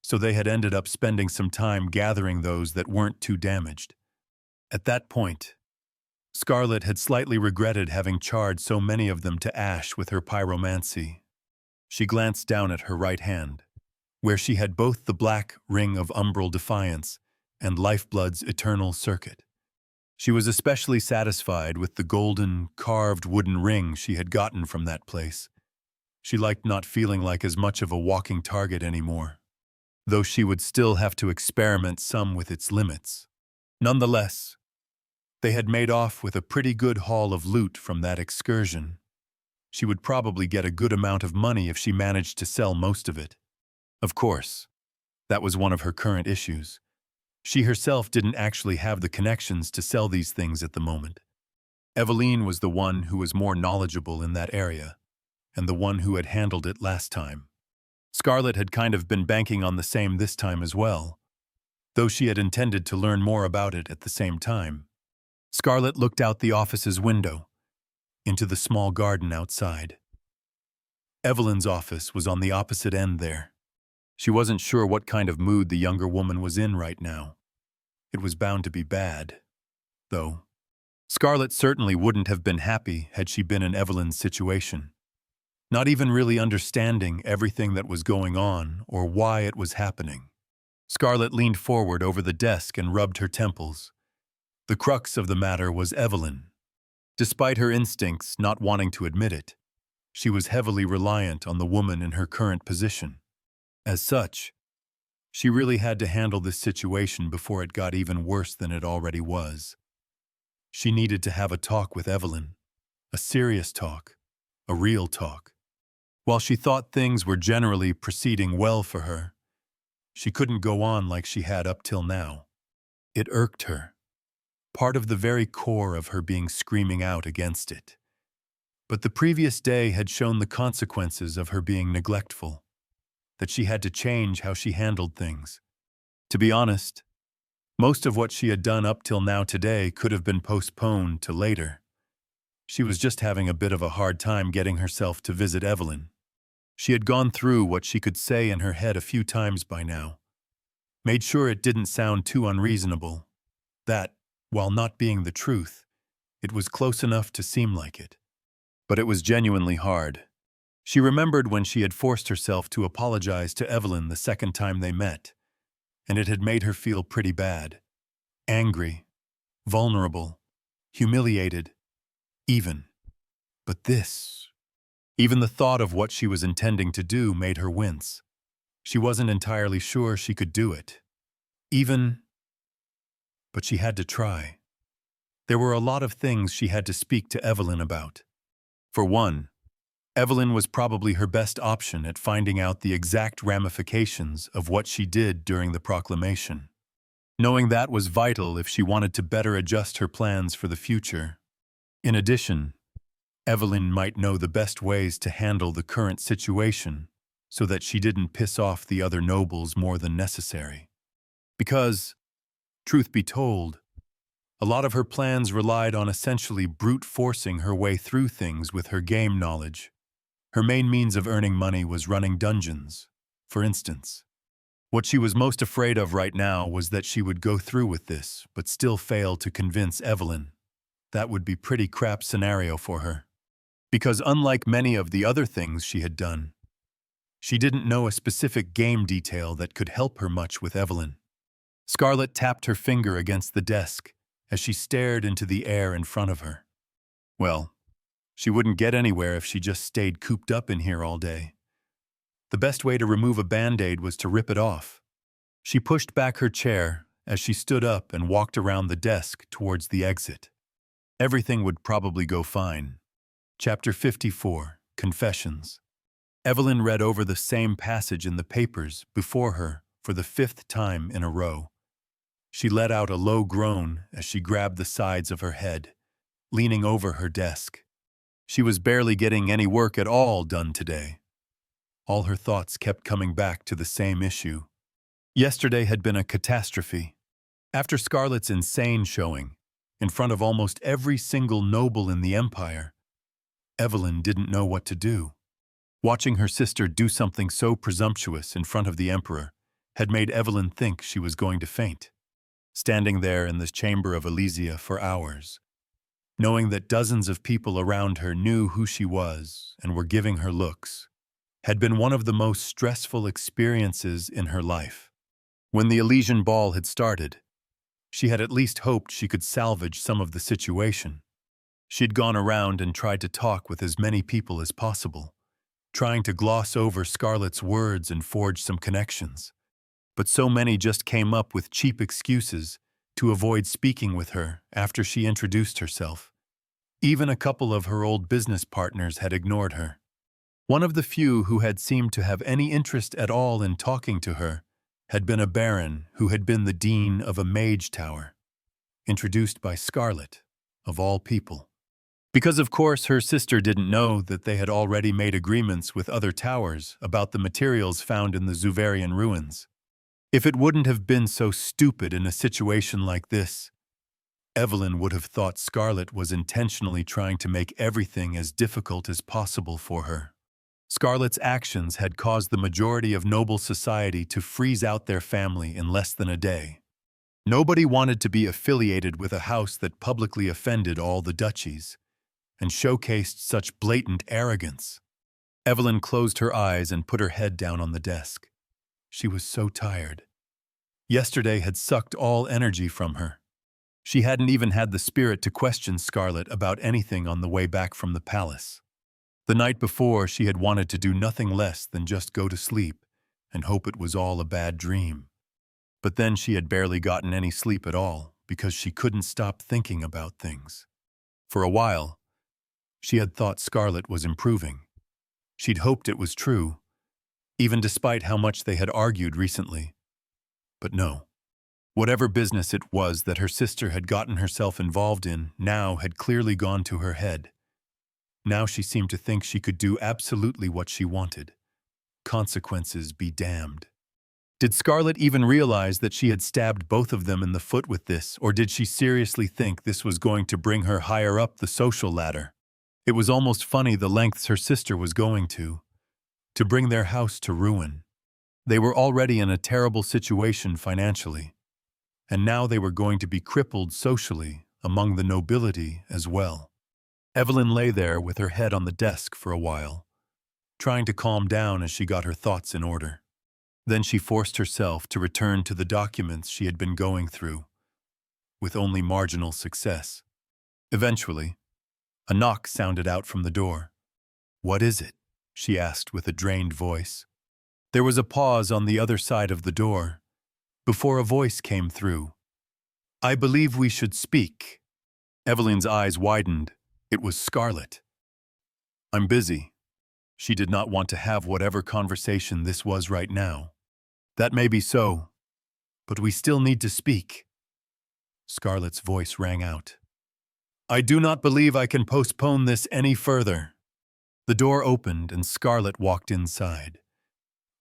so they had ended up spending some time gathering those that weren't too damaged. At that point, Scarlet had slightly regretted having charred so many of them to ash with her pyromancy. She glanced down at her right hand, where she had both the black ring of umbral defiance and Lifeblood's eternal circuit. She was especially satisfied with the golden, carved wooden ring she had gotten from that place. She liked not feeling like as much of a walking target anymore, though she would still have to experiment some with its limits. Nonetheless, they had made off with a pretty good haul of loot from that excursion. She would probably get a good amount of money if she managed to sell most of it. Of course, that was one of her current issues. She herself didn't actually have the connections to sell these things at the moment. Eveline was the one who was more knowledgeable in that area, and the one who had handled it last time. Scarlet had kind of been banking on the same this time as well, though she had intended to learn more about it at the same time. Scarlet looked out the office's window, into the small garden outside. Eveline's office was on the opposite end there. She wasn't sure what kind of mood the younger woman was in right now. It was bound to be bad, though. Scarlet certainly wouldn't have been happy had she been in Eveline's situation, not even really understanding everything that was going on or why it was happening. Scarlet leaned forward over the desk and rubbed her temples. The crux of the matter was Eveline. Despite her instincts not wanting to admit it, she was heavily reliant on the woman in her current position. As such, she really had to handle this situation before it got even worse than it already was. She needed to have a talk with Eveline, a serious talk, a real talk. While she thought things were generally proceeding well for her, she couldn't go on like she had up till now. It irked her, part of the very core of her being screaming out against it. But the previous day had shown the consequences of her being neglectful, that she had to change how she handled things. To be honest, most of what she had done up till now today could have been postponed to later. She was just having a bit of a hard time getting herself to visit Eveline. She had gone through what she could say in her head a few times by now, made sure it didn't sound too unreasonable, that, while not being the truth, it was close enough to seem like it. But it was genuinely hard. She remembered when she had forced herself to apologize to Eveline the second time they met, and it had made her feel pretty bad. Angry, vulnerable, humiliated, even. But this, even the thought of what she was intending to do made her wince. She wasn't entirely sure she could do it. But she had to try. There were a lot of things she had to speak to Eveline about. For one, Eveline was probably her best option at finding out the exact ramifications of what she did during the proclamation. Knowing that was vital if she wanted to better adjust her plans for the future. In addition, Eveline might know the best ways to handle the current situation so that she didn't piss off the other nobles more than necessary. Because, truth be told, a lot of her plans relied on essentially brute forcing her way through things with her game knowledge. Her main means of earning money was running dungeons, for instance. What she was most afraid of right now was that she would go through with this, but still fail to convince Eveline. That would be pretty crap scenario for her. Because unlike many of the other things she had done, she didn't know a specific game detail that could help her much with Eveline. Scarlet tapped her finger against the desk as she stared into the air in front of her. Well, she wouldn't get anywhere if she just stayed cooped up in here all day. The best way to remove a Band-Aid was to rip it off. She pushed back her chair as she stood up and walked around the desk towards the exit. Everything would probably go fine. Chapter 54, Confessions. Evelyn read over the same passage in the papers before her for the 5th time in a row. She let out a low groan as she grabbed the sides of her head, leaning over her desk. She was barely getting any work at all done today. All her thoughts kept coming back to the same issue. Yesterday had been a catastrophe. After Scarlett's insane showing, in front of almost every single noble in the empire, Evelyn didn't know what to do. Watching her sister do something so presumptuous in front of the emperor had made Evelyn think she was going to faint. Standing there in the chamber of Elysia for hours, knowing that dozens of people around her knew who she was and were giving her looks, had been one of the most stressful experiences in her life. When the Elysian ball had started, she had at least hoped she could salvage some of the situation. She'd gone around and tried to talk with as many people as possible, trying to gloss over Scarlett's words and forge some connections. But so many just came up with cheap excuses to avoid speaking with her after she introduced herself. Even a couple of her old business partners had ignored her. One of the few who had seemed to have any interest at all in talking to her had been a baron who had been the dean of a mage tower, introduced by Scarlett, of all people. Because of course her sister didn't know that they had already made agreements with other towers about the materials found in the Zuvarian ruins. If it wouldn't have been so stupid in a situation like this, Evelyn would have thought Scarlett was intentionally trying to make everything as difficult as possible for her. Scarlett's actions had caused the majority of noble society to freeze out their family in less than a day. Nobody wanted to be affiliated with a house that publicly offended all the duchies and showcased such blatant arrogance. Evelyn closed her eyes and put her head down on the desk. She was so tired. Yesterday had sucked all energy from her. She hadn't even had the spirit to question Scarlett about anything on the way back from the palace. The night before, she had wanted to do nothing less than just go to sleep and hope it was all a bad dream. But then she had barely gotten any sleep at all because she couldn't stop thinking about things. For a while, she had thought Scarlett was improving. She'd hoped it was true, even despite how much they had argued recently. But no. Whatever business it was that her sister had gotten herself involved in now had clearly gone to her head. Now she seemed to think she could do absolutely what she wanted. Consequences be damned. Did Scarlett even realize that she had stabbed both of them in the foot with this, or did she seriously think this was going to bring her higher up the social ladder? It was almost funny the lengths her sister was going to bring their house to ruin. They were already in a terrible situation financially, and now they were going to be crippled socially among the nobility as well. Evelyn lay there with her head on the desk for a while, trying to calm down as she got her thoughts in order. Then she forced herself to return to the documents she had been going through, with only marginal success. Eventually, a knock sounded out from the door. "What is it?" she asked with a drained voice. There was a pause on the other side of the door, before a voice came through. "I believe we should speak." Evelyn's eyes widened. It was Scarlett. "I'm busy." She did not want to have whatever conversation this was right now. "That may be so, but we still need to speak." Scarlett's voice rang out. "I do not believe I can postpone this any further." The door opened and Scarlett walked inside,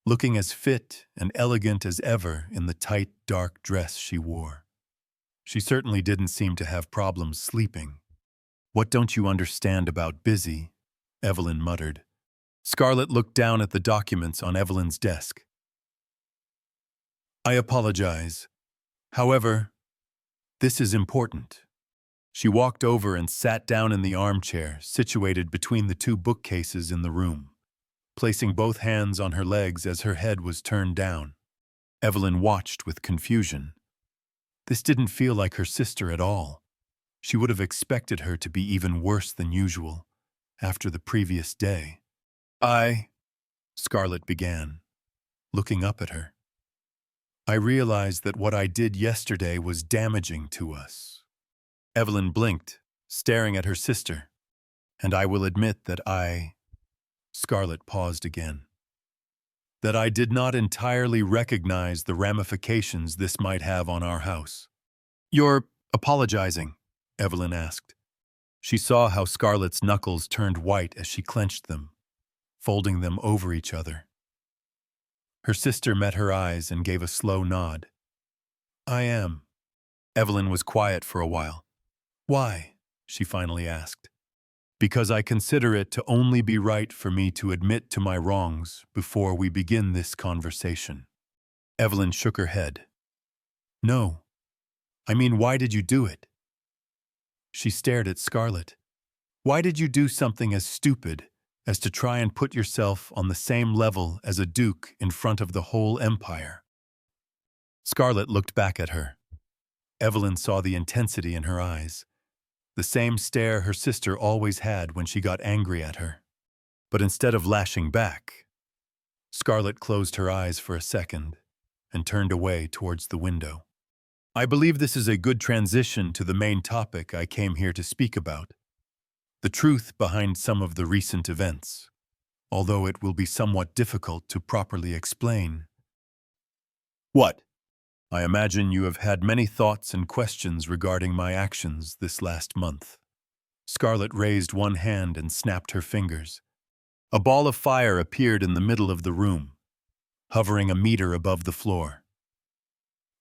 looking as fit and elegant as ever in the tight, dark dress she wore. She certainly didn't seem to have problems sleeping. "What don't you understand about busy?" Evelyn muttered. Scarlett looked down at the documents on Evelyn's desk. "I apologize. However, this is important." She walked over and sat down in the armchair situated between the two bookcases in the room, placing both hands on her legs as her head was turned down. Evelyn watched with confusion. This didn't feel like her sister at all. She would have expected her to be even worse than usual after the previous day. Scarlett began, looking up at her. "I realized that what I did yesterday was damaging to us." Evelyn blinked, staring at her sister. "And I will admit that Scarlet paused again. That I did not entirely recognize the ramifications this might have on our house. You're apologizing, Evelyn asked. She saw how Scarlet's knuckles turned white as she clenched them, folding them over each other. Her sister met her eyes and gave a slow nod. I am. Evelyn was quiet for a while. Why? She finally asked. Because I consider it to only be right for me to admit to my wrongs before we begin this conversation. Evelyn shook her head. No. I mean, why did you do it? She stared at Scarlet. Why did you do something as stupid as to try and put yourself on the same level as a duke in front of the whole empire? Scarlet looked back at her. Evelyn saw the intensity in her eyes, the same stare her sister always had when she got angry at her. But instead of lashing back, Scarlet closed her eyes for a second and turned away towards the window. I believe this is a good transition to the main topic I came here to speak about, the truth behind some of the recent events, although it will be somewhat difficult to properly explain. What? I imagine you have had many thoughts and questions regarding my actions this last month. Scarlet raised one hand and snapped her fingers. A ball of fire appeared in the middle of the room, hovering a meter above the floor.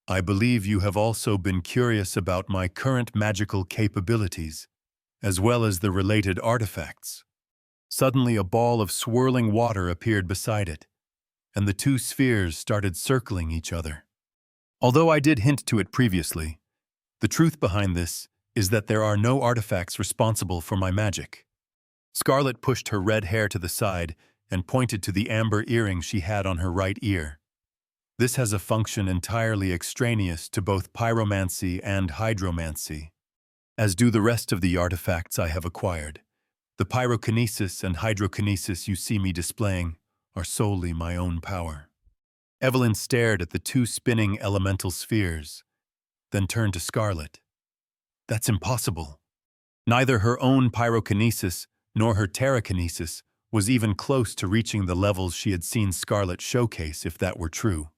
I believe you have also been curious about my current magical capabilities, as well as the related artifacts. Suddenly, a ball of swirling water appeared beside it, and the two spheres started circling each other. Although I did hint to it previously, the truth behind this is that there are no artifacts responsible for my magic. Scarlet pushed her red hair to the side and pointed to the amber earring she had on her right ear. This has a function entirely extraneous to both pyromancy and hydromancy, as do the rest of the artifacts I have acquired. The pyrokinesis and hydrokinesis you see me displaying are solely my own power. Evelyn stared at the two spinning elemental spheres, then turned to Scarlet. That's impossible. Neither her own pyrokinesis nor her terrakinesis was even close to reaching the levels she had seen Scarlet showcase if that were true.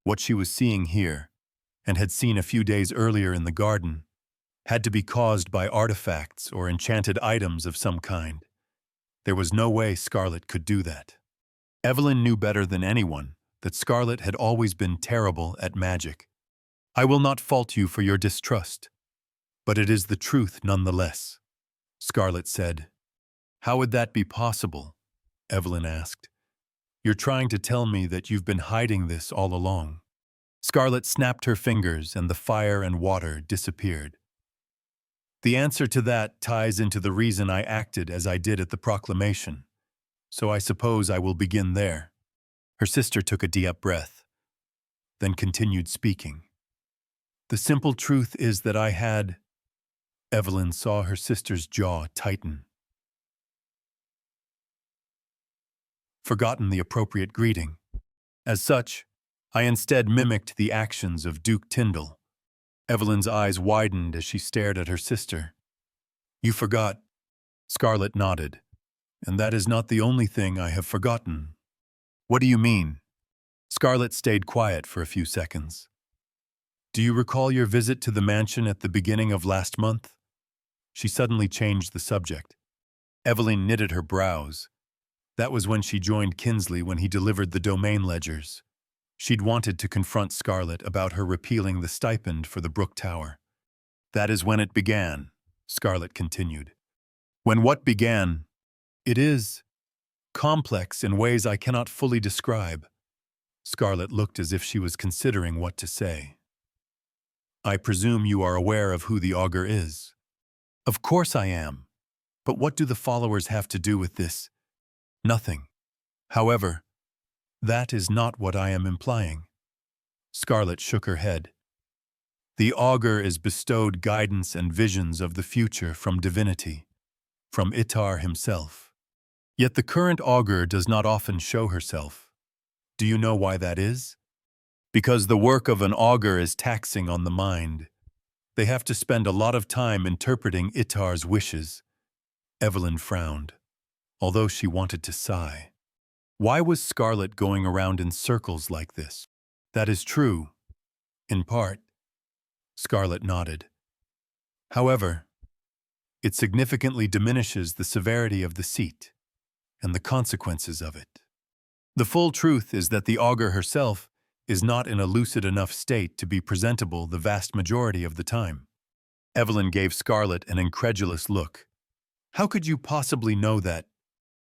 What she was seeing here, and had seen a few days earlier in the garden, had to be caused by artifacts or enchanted items of some kind. There was no way Scarlet could do that. Evelyn knew better than anyone that Scarlet had always been terrible at magic. I will not fault you for your distrust, but it is the truth nonetheless, Scarlet said. How would that be possible? Evelyn asked. You're trying to tell me that you've been hiding this all along. Scarlet snapped her fingers and the fire and water disappeared. The answer to that ties into the reason I acted as I did at the proclamation, so I suppose I will begin there. Her sister took a deep breath, then continued speaking. The simple truth is that I had... Evelyn saw her sister's jaw tighten. Forgotten the appropriate greeting. As such, I instead mimicked the actions of Duke Tyndall. Evelyn's eyes widened as she stared at her sister. You forgot. Scarlet nodded. And that is not the only thing I have forgotten. What do you mean? Scarlet stayed quiet for a few seconds. Do you recall your visit to the mansion at the beginning of last month? She suddenly changed the subject. Evelyn knitted her brows. That was when she joined Kinsley when he delivered the domain ledgers. She'd wanted to confront Scarlet about her repealing the stipend for the Brook Tower. That is when it began, Scarlet continued. When what began? It is complex in ways I cannot fully describe. Scarlet looked as if she was considering what to say. I presume you are aware of who the augur is. Of course I am. But what do the followers have to do with this? Nothing. However, that is not what I am implying. Scarlet shook her head. The augur is bestowed guidance and visions of the future from divinity, from Itar himself. Yet the current augur does not often show herself. Do you know why that is? Because the work of an augur is taxing on the mind. They have to spend a lot of time interpreting Itar's wishes. Evelyn frowned. although she wanted to sigh. Why was Scarlet going around in circles like this? That is true, in part. Scarlet nodded. However, it significantly diminishes the severity of the seat and the consequences of it. The full truth is that the augur herself is not in a lucid enough state to be presentable the vast majority of the time. Evelyn gave Scarlet an incredulous look. How could you possibly know that?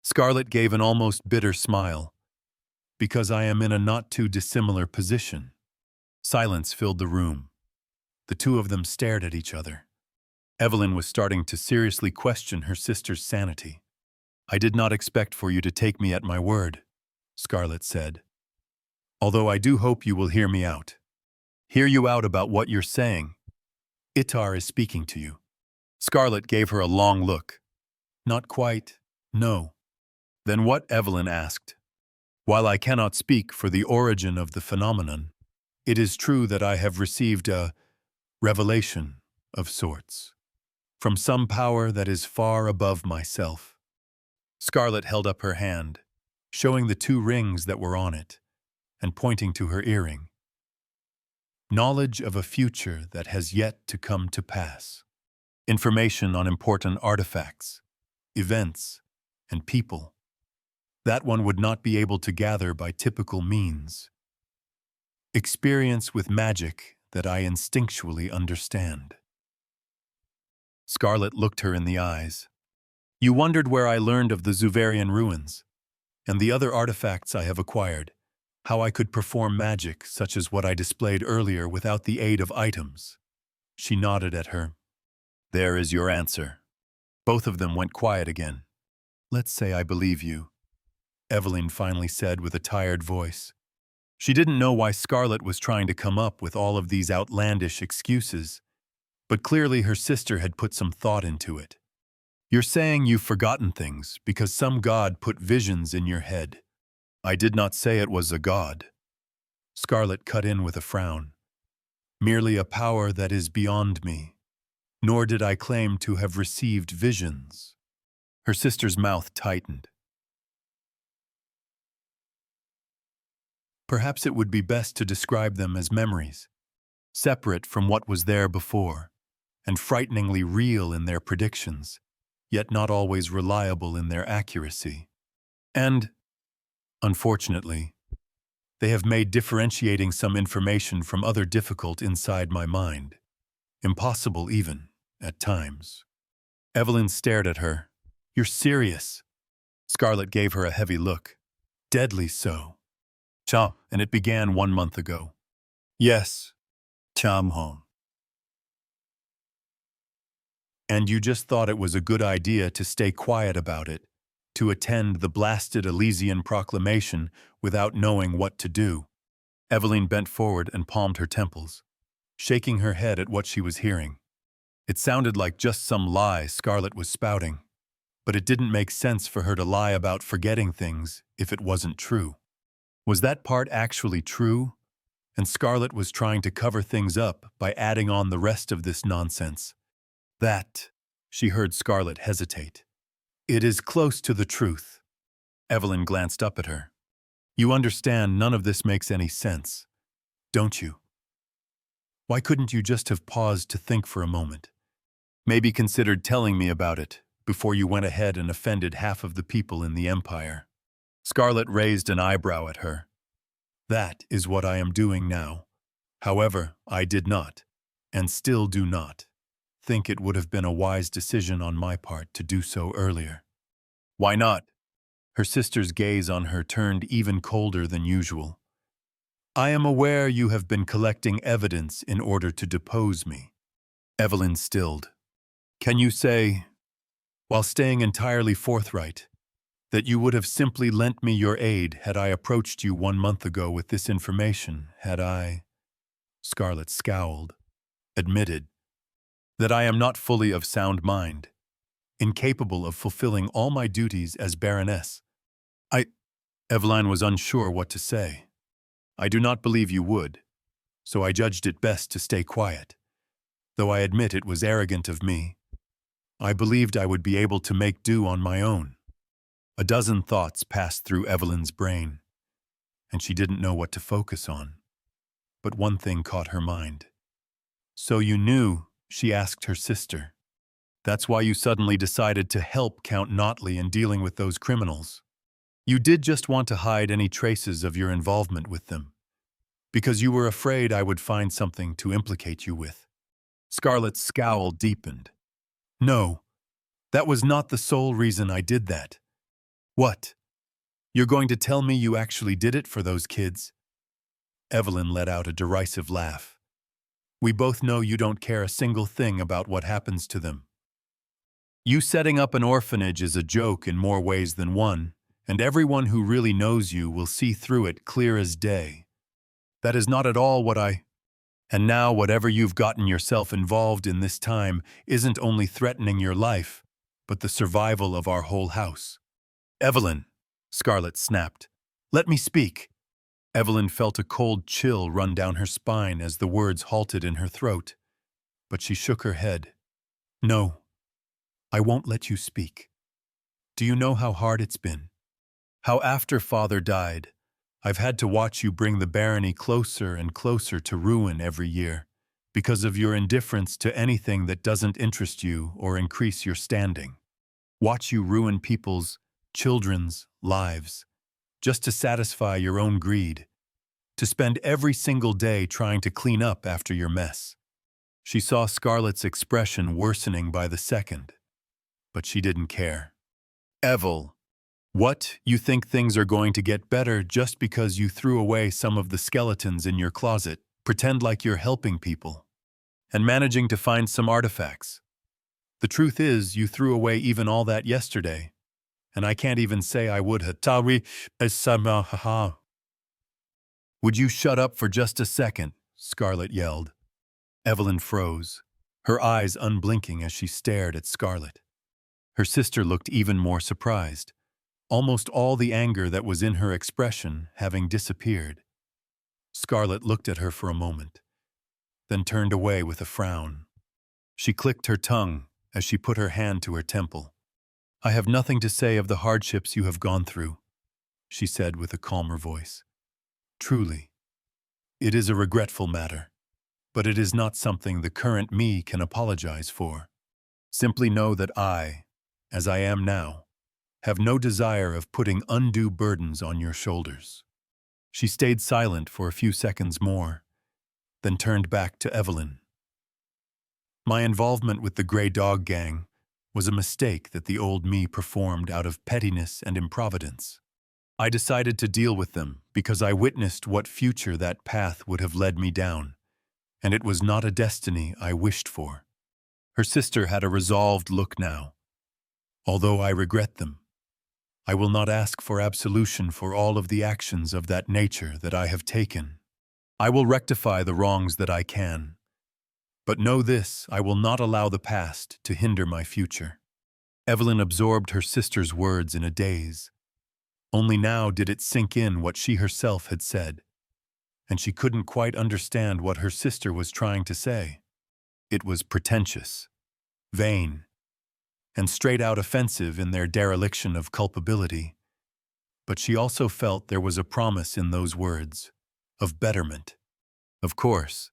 Scarlet gave an almost bitter smile. Because I am in a not too dissimilar position. Silence filled the room. The two of them stared at each other. Evelyn was starting to seriously question her sister's sanity. I did not expect for you to take me at my word, Scarlet said. Although I do hope you will hear me out. Hear you out about what you're saying. Itar is speaking to you. Scarlet gave her a long look. Not quite, no. Then what? Evelyn asked. While I cannot speak for the origin of the phenomenon, it is true that I have received a revelation of sorts from some power that is far above myself. Scarlet held up her hand, showing the 2 rings that were on it, and pointing to her earring. Knowledge of a future that has yet to come to pass. Information on important artifacts, events, and people. That one would not be able to gather by typical means. Experience with magic that I instinctually understand. Scarlet looked her in the eyes. You wondered where I learned of the Zuvarian ruins, and the other artifacts I have acquired, how I could perform magic such as what I displayed earlier without the aid of items. She nodded at her. There is your answer. Both of them went quiet again. Let's say I believe you, Evelyn finally said with a tired voice. She didn't know why Scarlet was trying to come up with all of these outlandish excuses, but clearly her sister had put some thought into it. You're saying you've forgotten things because some god put visions in your head. I did not say it was a god. Scarlet cut in with a frown. Merely a power that is beyond me. Nor did I claim to have received visions. Her sister's mouth tightened. Perhaps it would be best to describe them as memories, separate from what was there before, and frighteningly real in their predictions, yet not always reliable in their accuracy. And, unfortunately, they have made differentiating some information from other difficult inside my mind. Impossible even, at times. Evelyn stared at her. You're serious. Scarlet gave her a heavy look. Deadly so. Cham, and it began 1 month ago. Yes, Cham home. And you just thought it was a good idea to stay quiet about it, to attend the blasted Elysian proclamation without knowing what to do. Evelyn bent forward and palmed her temples, shaking her head at what she was hearing. It sounded like just some lie Scarlet was spouting, but it didn't make sense for her to lie about forgetting things if it wasn't true. Was that part actually true? And Scarlet was trying to cover things up by adding on the rest of this nonsense. That, she heard Scarlet hesitate. It is close to the truth. Evelyn glanced up at her. You understand none of this makes any sense, don't you? Why couldn't you just have paused to think for a moment? Maybe considered telling me about it before you went ahead and offended half of the people in the Empire. Scarlet raised an eyebrow at her. That is what I am doing now. However, I did not, and still do not, think it would have been a wise decision on my part to do so earlier. Why not? Her sister's gaze on her turned even colder than usual. I am aware you have been collecting evidence in order to depose me. Evelyn stilled. Can you say, while staying entirely forthright, that you would have simply lent me your aid had I approached you 1 month ago with this information, had I, Scarlet scowled, admitted, that I am not fully of sound mind, incapable of fulfilling all my duties as Baroness. Evelyn was unsure what to say. I do not believe you would, so I judged it best to stay quiet, though I admit it was arrogant of me. I believed I would be able to make do on my own. A dozen thoughts passed through Evelyn's brain, and she didn't know what to focus on. But one thing caught her mind. "So you knew," she asked her sister. "That's why you suddenly decided to help Count Notley in dealing with those criminals. You did just want to hide any traces of your involvement with them, because you were afraid I would find something to implicate you with." Scarlett's scowl deepened. "No, that was not the sole reason I did that." "What? You're going to tell me you actually did it for those kids?" Evelyn let out a derisive laugh. "We both know you don't care a single thing about what happens to them. You setting up an orphanage is a joke in more ways than one, and everyone who really knows you will see through it clear as day. That is not at all what I... And now whatever you've gotten yourself involved in this time isn't only threatening your life, but the survival of our whole house." "Evelyn," Scarlett snapped, "let me speak." Evelyn felt a cold chill run down her spine as the words halted in her throat, but she shook her head. "No, I won't let you speak. Do you know how hard it's been? How after Father died, I've had to watch you bring the barony closer and closer to ruin every year, because of your indifference to anything that doesn't interest you or increase your standing. Watch you ruin people's, children's, lives, just to satisfy your own greed, to spend every single day trying to clean up after your mess." She saw Scarlett's expression worsening by the second, but she didn't care. "Evel, what, you think things are going to get better just because you threw away some of the skeletons in your closet, pretend like you're helping people, and managing to find some artifacts? The truth is, you threw away even all that yesterday, and I can't even say I would ha. Would you shut up for just a second?" Scarlett yelled. Evelyn froze, her eyes unblinking as she stared at Scarlett. Her sister looked even more surprised, almost all the anger that was in her expression having disappeared. Scarlett looked at her for a moment, then turned away with a frown. She clicked her tongue as she put her hand to her temple. "I have nothing to say of the hardships you have gone through," she said with a calmer voice. "Truly, it is a regretful matter, but it is not something the current me can apologize for. Simply know that I, as I am now, have no desire of putting undue burdens on your shoulders." She stayed silent for a few seconds more, then turned back to Evelyn. "My involvement with the Grey Dog Gang was a mistake that the old me performed out of pettiness and improvidence. I decided to deal with them because I witnessed what future that path would have led me down, and it was not a destiny I wished for." Her sister had a resolved look now. "Although I regret them, I will not ask for absolution for all of the actions of that nature that I have taken. I will rectify the wrongs that I can. But know this, I will not allow the past to hinder my future." Evelyn absorbed her sister's words in a daze. Only now did it sink in what she herself had said, and she couldn't quite understand what her sister was trying to say. It was pretentious, vain, and straight-out offensive in their dereliction of culpability. But she also felt there was a promise in those words, of betterment. Of course,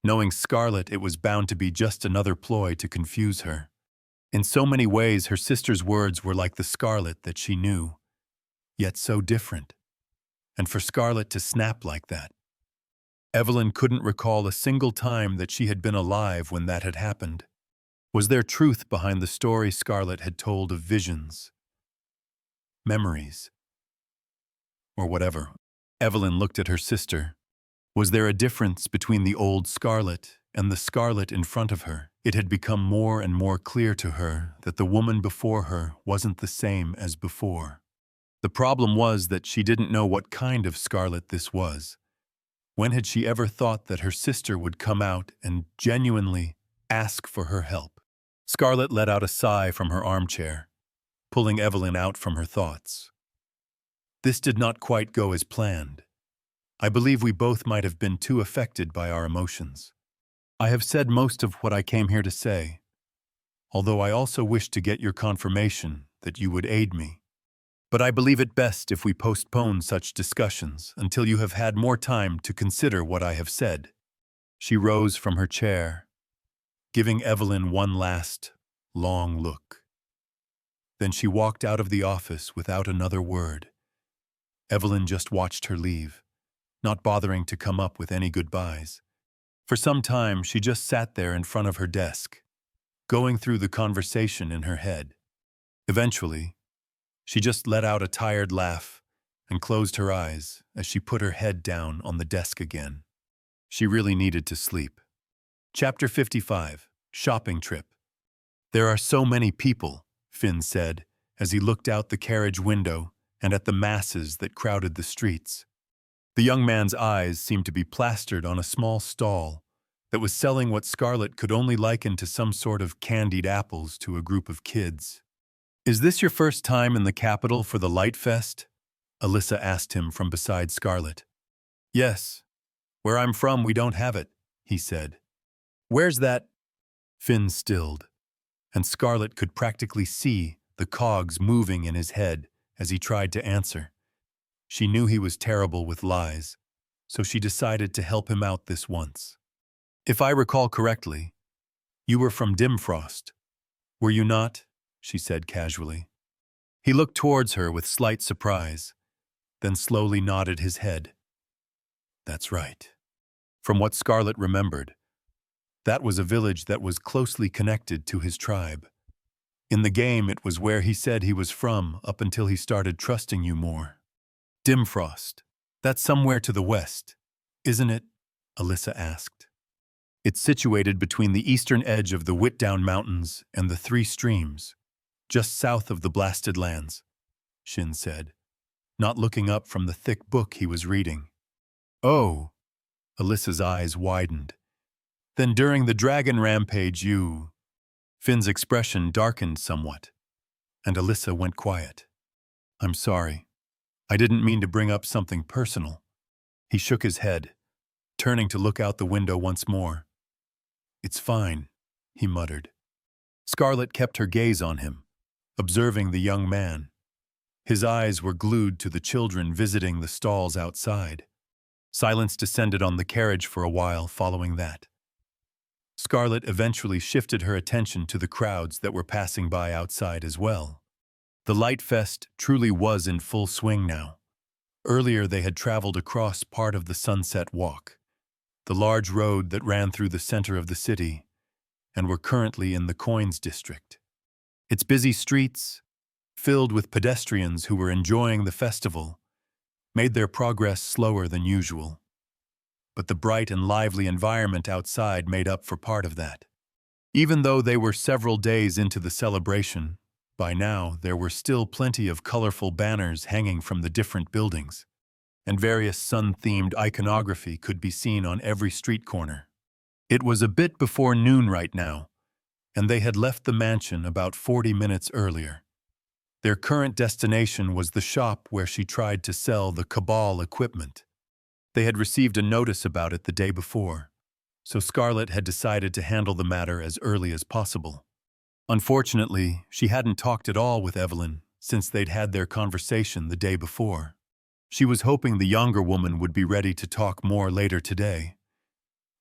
knowing Scarlett, it was bound to be just another ploy to confuse her. In so many ways, her sister's words were like the Scarlett that she knew, yet so different. And for Scarlett to snap like that. Evelyn couldn't recall a single time that she had been alive when that had happened. Was there truth behind the story Scarlett had told of visions, memories, or whatever? Evelyn looked at her sister. Was there a difference between the old Scarlett and the Scarlett in front of her? It had become more and more clear to her that the woman before her wasn't the same as before. The problem was that she didn't know what kind of Scarlett this was. When had she ever thought that her sister would come out and genuinely ask for her help? Scarlett let out a sigh from her armchair, pulling Evelyn out from her thoughts. "This did not quite go as planned. I believe we both might have been too affected by our emotions. I have said most of what I came here to say, although I also wish to get your confirmation that you would aid me. But I believe it best if we postpone such discussions until you have had more time to consider what I have said. She rose from her chair, giving Evelyn one last, long look. Then she walked out of the office without another word. Evelyn just watched her leave, not bothering to come up with any goodbyes. For some time, she just sat there in front of her desk, going through the conversation in her head. Eventually, she just let out a tired laugh and closed her eyes as she put her head down on the desk again. She really needed to sleep. Chapter 55, Shopping Trip. There are so many people, Finn said, as he looked out the carriage window and at the masses that crowded the streets. The young man's eyes seemed to be plastered on a small stall that was selling what Scarlett could only liken to some sort of candied apples to a group of kids. "Is this your first time in the capital for the Light Fest?" Alyssa asked him from beside Scarlett. "Yes. Where I'm from, we don't have it," he said. "Where's that?" Finn stilled, and Scarlett could practically see the cogs moving in his head as he tried to answer. She knew he was terrible with lies, so she decided to help him out this once. "If I recall correctly, you were from Dimfrost, were you not?" she said casually. He looked towards her with slight surprise, then slowly nodded his head. That's right. From what Scarlett remembered, that was a village that was closely connected to his tribe. In the game, it was where he said he was from up until he started trusting you more. Dimfrost. That's somewhere to the west, isn't it? Alyssa asked. It's situated between the eastern edge of the Whitdown Mountains and the Three Streams, just south of the Blasted Lands, Shin said, not looking up from the thick book he was reading. Oh, Alyssa's eyes widened. Then during the dragon rampage Finn's expression darkened somewhat, and Alyssa went quiet. I'm sorry. I didn't mean to bring up something personal. He shook his head, turning to look out the window once more. It's fine, he muttered. Scarlett kept her gaze on him, observing the young man. His eyes were glued to the children visiting the stalls outside. Silence descended on the carriage for a while following that. Scarlett eventually shifted her attention to the crowds that were passing by outside as well. The Light Fest truly was in full swing now. Earlier they had traveled across part of the Sunset Walk, the large road that ran through the center of the city, and were currently in the Coins District. Its busy streets, filled with pedestrians who were enjoying the festival, made their progress slower than usual. But the bright and lively environment outside made up for part of that. Even though they were several days into the celebration, by now there were still plenty of colorful banners hanging from the different buildings, and various sun-themed iconography could be seen on every street corner. It was a bit before noon right now, and they had left the mansion about 40 minutes earlier. Their current destination was the shop where she tried to sell the Cabal equipment. They had received a notice about it the day before, so Scarlett had decided to handle the matter as early as possible. Unfortunately, she hadn't talked at all with Evelyn since they'd had their conversation the day before. She was hoping the younger woman would be ready to talk more later today,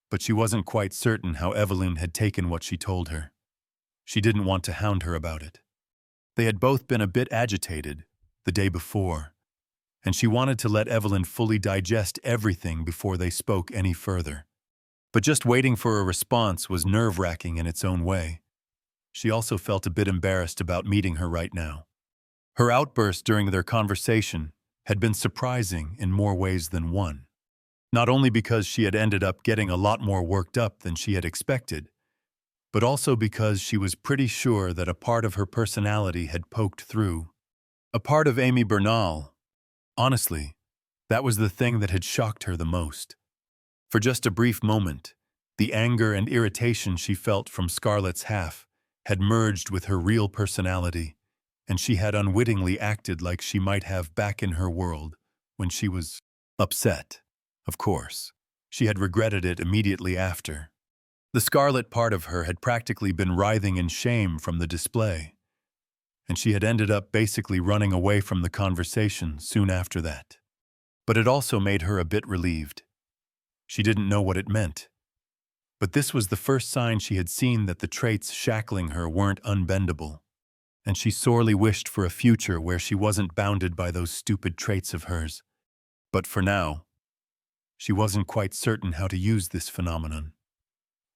but she wasn't quite certain how Evelyn had taken what she told her. She didn't want to hound her about it. They had both been a bit agitated the day before, and she wanted to let Evelyn fully digest everything before they spoke any further. But just waiting for a response was nerve-wracking in its own way. She also felt a bit embarrassed about meeting her right now. Her outburst during their conversation had been surprising in more ways than one. Not only because she had ended up getting a lot more worked up than she had expected, but also because she was pretty sure that a part of her personality had poked through. A part of Amy Bernal. Honestly, that was the thing that had shocked her the most. For just a brief moment, the anger and irritation she felt from Scarlett's half had merged with her real personality, and she had unwittingly acted like she might have back in her world when she was upset. Of course, she had regretted it immediately after. The Scarlett part of her had practically been writhing in shame from the display, and she had ended up basically running away from the conversation soon after that. But it also made her a bit relieved. She didn't know what it meant. But this was the first sign she had seen that the traits shackling her weren't unbendable, and she sorely wished for a future where she wasn't bounded by those stupid traits of hers. But for now, she wasn't quite certain how to use this phenomenon.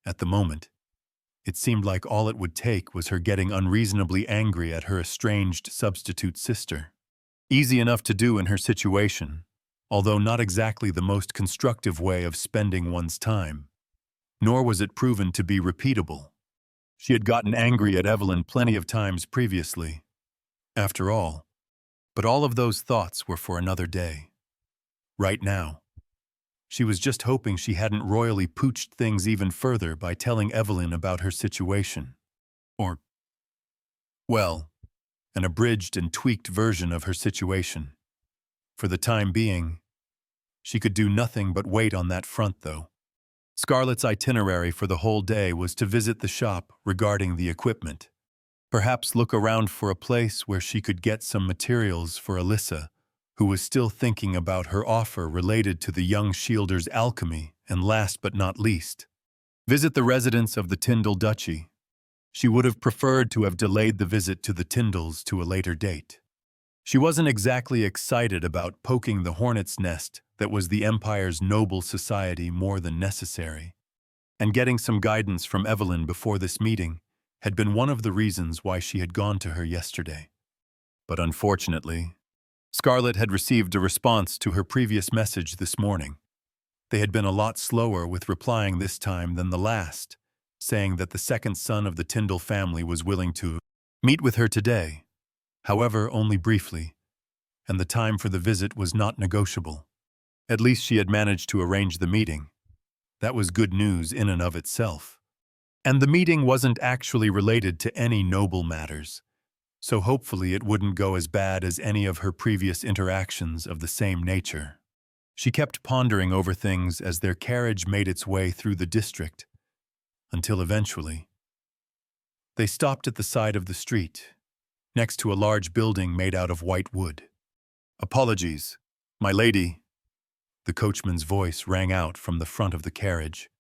At the moment, it seemed like all it would take was her getting unreasonably angry at her estranged substitute sister. Easy enough to do in her situation, although not exactly the most constructive way of spending one's time. Nor was it proven to be repeatable. She had gotten angry at Evelyn plenty of times previously. After all, but all of those thoughts were for another day. Right now, she was just hoping she hadn't royally pooched things even further by telling Evelyn about her situation. Or, well, an abridged and tweaked version of her situation. For the time being, she could do nothing but wait on that front, though. Scarlett's itinerary for the whole day was to visit the shop regarding the equipment. Perhaps look around for a place where she could get some materials for Alyssa, who was still thinking about her offer related to the young Shielder's alchemy, and last but not least, visit the residence of the Tyndall Duchy. She would have preferred to have delayed the visit to the Tyndalls to a later date. She wasn't exactly excited about poking the hornet's nest that was the Empire's noble society more than necessary, and getting some guidance from Evelyn before this meeting had been one of the reasons why she had gone to her yesterday. But unfortunately, Scarlett had received a response to her previous message this morning. They had been a lot slower with replying this time than the last, saying that the second son of the Tyndall family was willing to meet with her today, however only briefly, and the time for the visit was not negotiable. At least she had managed to arrange the meeting. That was good news in and of itself. And the meeting wasn't actually related to any noble matters, so hopefully it wouldn't go as bad as any of her previous interactions of the same nature. She kept pondering over things as their carriage made its way through the district, until eventually they stopped at the side of the street, next to a large building made out of white wood. "Apologies, my lady," the coachman's voice rang out from the front of the carriage.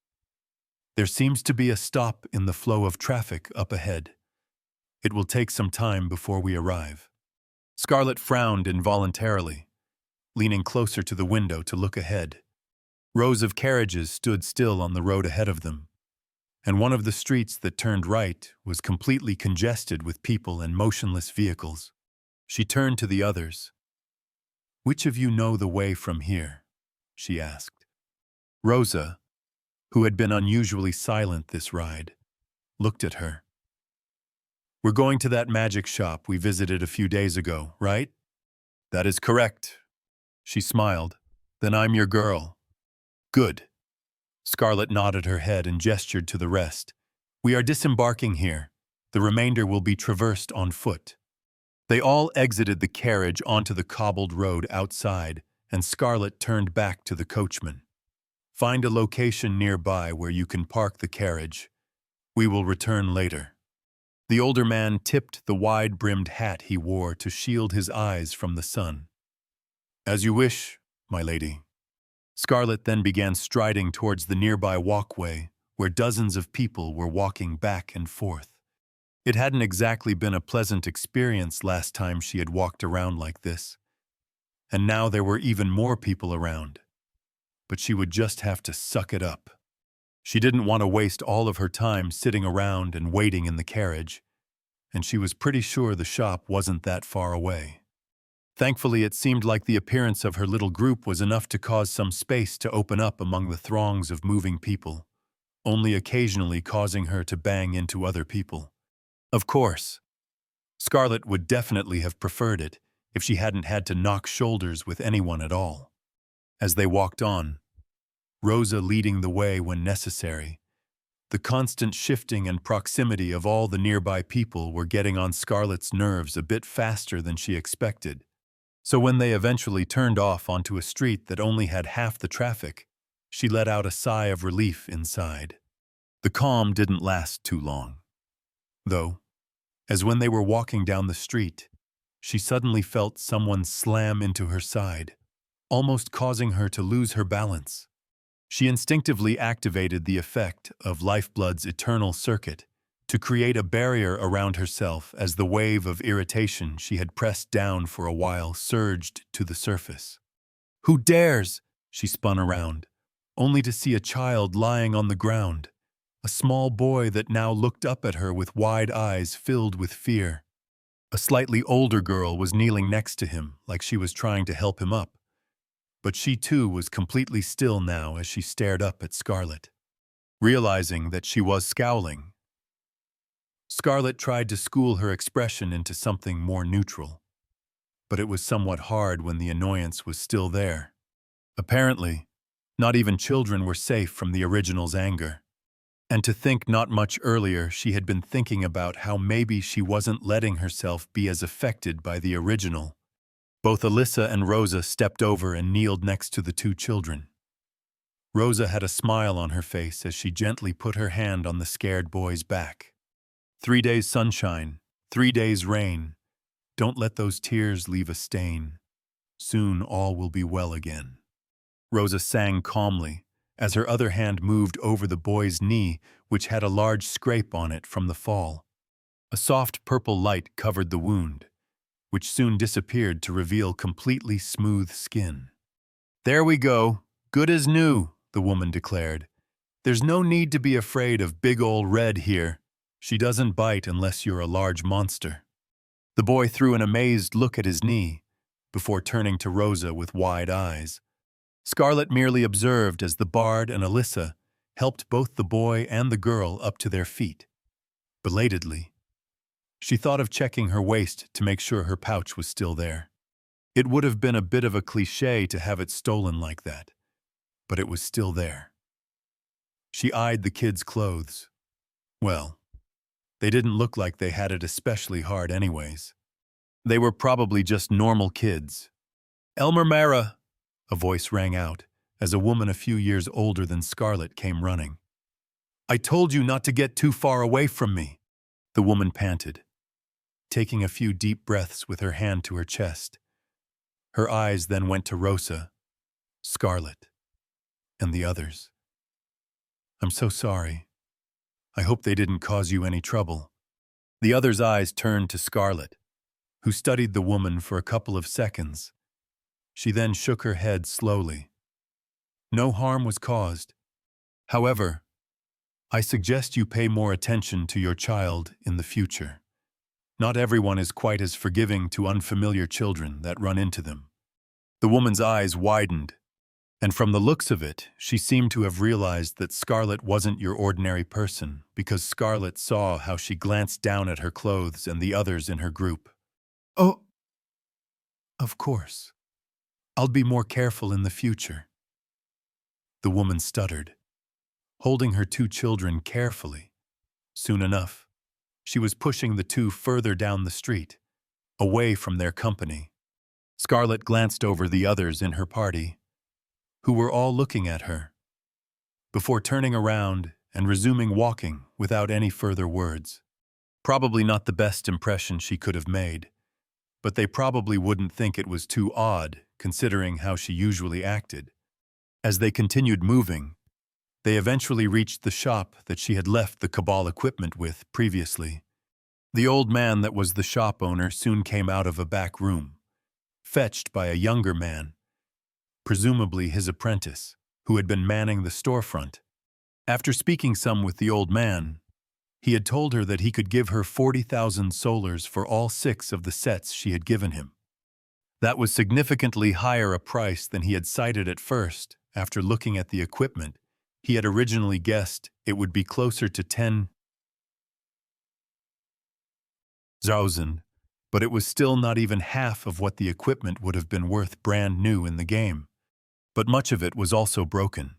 "There seems to be a stop in the flow of traffic up ahead. It will take some time before we arrive." Scarlett frowned involuntarily, leaning closer to the window to look ahead. Rows of carriages stood still on the road ahead of them, and one of the streets that turned right was completely congested with people and motionless vehicles. She turned to the others. "Which of you know the way from here?" she asked. Rosa, who had been unusually silent this ride, looked at her. "We're going to that magic shop we visited a few days ago, right?" "That is correct." She smiled. "Then I'm your girl." "Good." Scarlett nodded her head and gestured to the rest. "We are disembarking here. The remainder will be traversed on foot." They all exited the carriage onto the cobbled road outside, and Scarlett turned back to the coachman. "Find a location nearby where you can park the carriage. We will return later." The older man tipped the wide-brimmed hat he wore to shield his eyes from the sun. "As you wish, my lady." Scarlett then began striding towards the nearby walkway, where dozens of people were walking back and forth. It hadn't exactly been a pleasant experience last time she had walked around like this, and now there were even more people around. But she would just have to suck it up. She didn't want to waste all of her time sitting around and waiting in the carriage, and she was pretty sure the shop wasn't that far away. Thankfully, it seemed like the appearance of her little group was enough to cause some space to open up among the throngs of moving people, only occasionally causing her to bang into other people. Of course, Scarlett would definitely have preferred it if she hadn't had to knock shoulders with anyone at all. As they walked on, Rosa leading the way when necessary, the constant shifting and proximity of all the nearby people were getting on Scarlett's nerves a bit faster than she expected. So when they eventually turned off onto a street that only had half the traffic, she let out a sigh of relief inside. The calm didn't last too long, though. as when they were walking down the street, she suddenly felt someone slam into her side, almost causing her to lose her balance. She instinctively activated the effect of Lifeblood's eternal circuit to create a barrier around herself as the wave of irritation she had pressed down for a while surged to the surface. "Who dares?" She spun around, only to see a child lying on the ground, a small boy that now looked up at her with wide eyes filled with fear. A slightly older girl was kneeling next to him like she was trying to help him up, but she too was completely still now as she stared up at Scarlet. Realizing that she was scowling, Scarlet tried to school her expression into something more neutral, but it was somewhat hard when the annoyance was still there. Apparently, not even children were safe from the original's anger. And to think not much earlier she had been thinking about how maybe she wasn't letting herself be as affected by the original. Both Alyssa and Rosa stepped over and kneeled next to the two children. Rosa had a smile on her face as she gently put her hand on the scared boy's back. 3 days sunshine, 3 days rain. Don't let those tears leave a stain. Soon all will be well again. Rosa sang calmly, as her other hand moved over the boy's knee, which had a large scrape on it from the fall. A soft purple light covered the wound, which soon disappeared to reveal completely smooth skin. "There we go, good as new," the woman declared. "There's no need to be afraid of big ol' Red here. She doesn't bite unless you're a large monster." The boy threw an amazed look at his knee, before turning to Rosa with wide eyes. Scarlet merely observed as the bard and Alyssa helped both the boy and the girl up to their feet. Belatedly, she thought of checking her waist to make sure her pouch was still there. It would have been a bit of a cliché to have it stolen like that, but it was still there. She eyed the kids' clothes. Well, they didn't look like they had it especially hard anyways. They were probably just normal kids. "Elmer Mara," a voice rang out as a woman a few years older than Scarlet came running. "I told you not to get too far away from me," the woman panted, taking a few deep breaths with her hand to her chest. Her eyes then went to Rosa, Scarlet, and the others. "I'm so sorry. I hope they didn't cause you any trouble." The others' eyes turned to Scarlet, who studied the woman for a couple of seconds. She then shook her head slowly. "No harm was caused. However, I suggest you pay more attention to your child in the future. Not everyone is quite as forgiving to unfamiliar children that run into them." The woman's eyes widened, and from the looks of it, she seemed to have realized that Scarlet wasn't your ordinary person, because Scarlet saw how she glanced down at her clothes and the others in her group. "Oh, of course. I'll be more careful in the future," the woman stuttered, holding her two children carefully. Soon enough, she was pushing the two further down the street, away from their company. Scarlet glanced over the others in her party, who were all looking at her, before turning around and resuming walking without any further words. Probably not the best impression she could have made, but they probably wouldn't think it was too odd, considering how she usually acted. As they continued moving, they eventually reached the shop that she had left the Cabal equipment with previously. The old man that was the shop owner soon came out of a back room, fetched by a younger man, presumably his apprentice, who had been manning the storefront. After speaking some with the old man, he had told her that he could give her 40,000 solars for all 6 of the sets she had given him. That was significantly higher a price than he had cited at first. After looking at the equipment, he had originally guessed it would be closer to 10,000, but it was still not even half of what the equipment would have been worth brand new in the game. But much of it was also broken,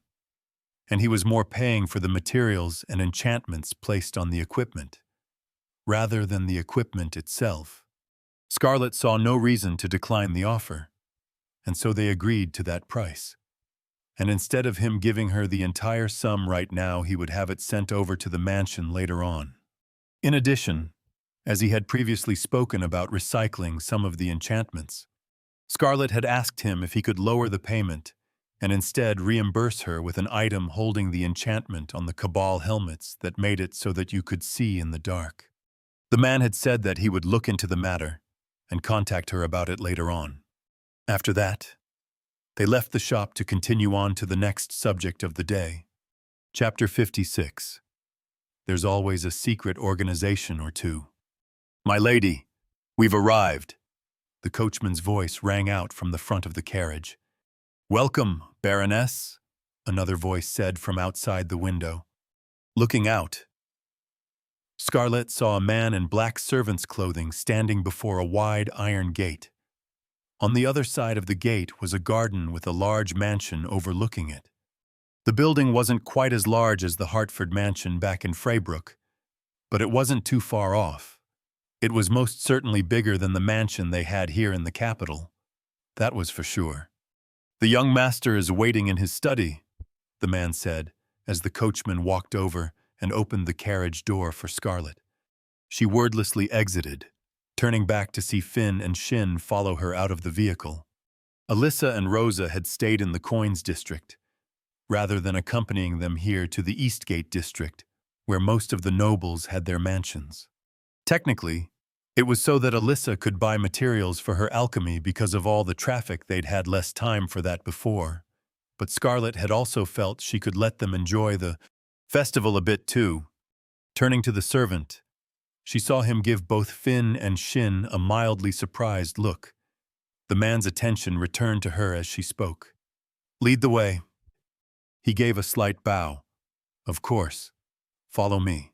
and he was more paying for the materials and enchantments placed on the equipment, rather than the equipment itself. Scarlet saw no reason to decline the offer, and so they agreed to that price. And instead of him giving her the entire sum right now, he would have it sent over to the mansion later on. In addition, as he had previously spoken about recycling some of the enchantments. Scarlet had asked him if he could lower the payment and instead reimburse her with an item holding the enchantment on the Cabal helmets that made it so that you could see in the dark. The man had said that he would look into the matter and contact her about it later on. After that, they left the shop to continue on to the next subject of the day. Chapter 56. There's always a secret organization or two. My lady, we've arrived. The coachman's voice rang out from the front of the carriage. Welcome, Baroness, another voice said from outside the window. Looking out, Scarlet saw a man in black servant's clothing standing before a wide iron gate. On the other side of the gate was a garden with a large mansion overlooking it. The building wasn't quite as large as the Hartford mansion back in Fraybrook, but it wasn't too far off. It was most certainly bigger than the mansion they had here in the capital. That was for sure. The young master is waiting in his study, the man said, as the coachman walked over and opened the carriage door for Scarlet. She wordlessly exited, turning back to see Finn and Shin follow her out of the vehicle. Alyssa and Rosa had stayed in the Coins district, rather than accompanying them here to the Eastgate district, where most of the nobles had their mansions. Technically, it was so that Alyssa could buy materials for her alchemy because of all the traffic they'd had less time for that before. But Scarlet had also felt she could let them enjoy the festival a bit too. Turning to the servant, she saw him give both Finn and Shin a mildly surprised look. The man's attention returned to her as she spoke. Lead the way. He gave a slight bow. Of course. Follow me.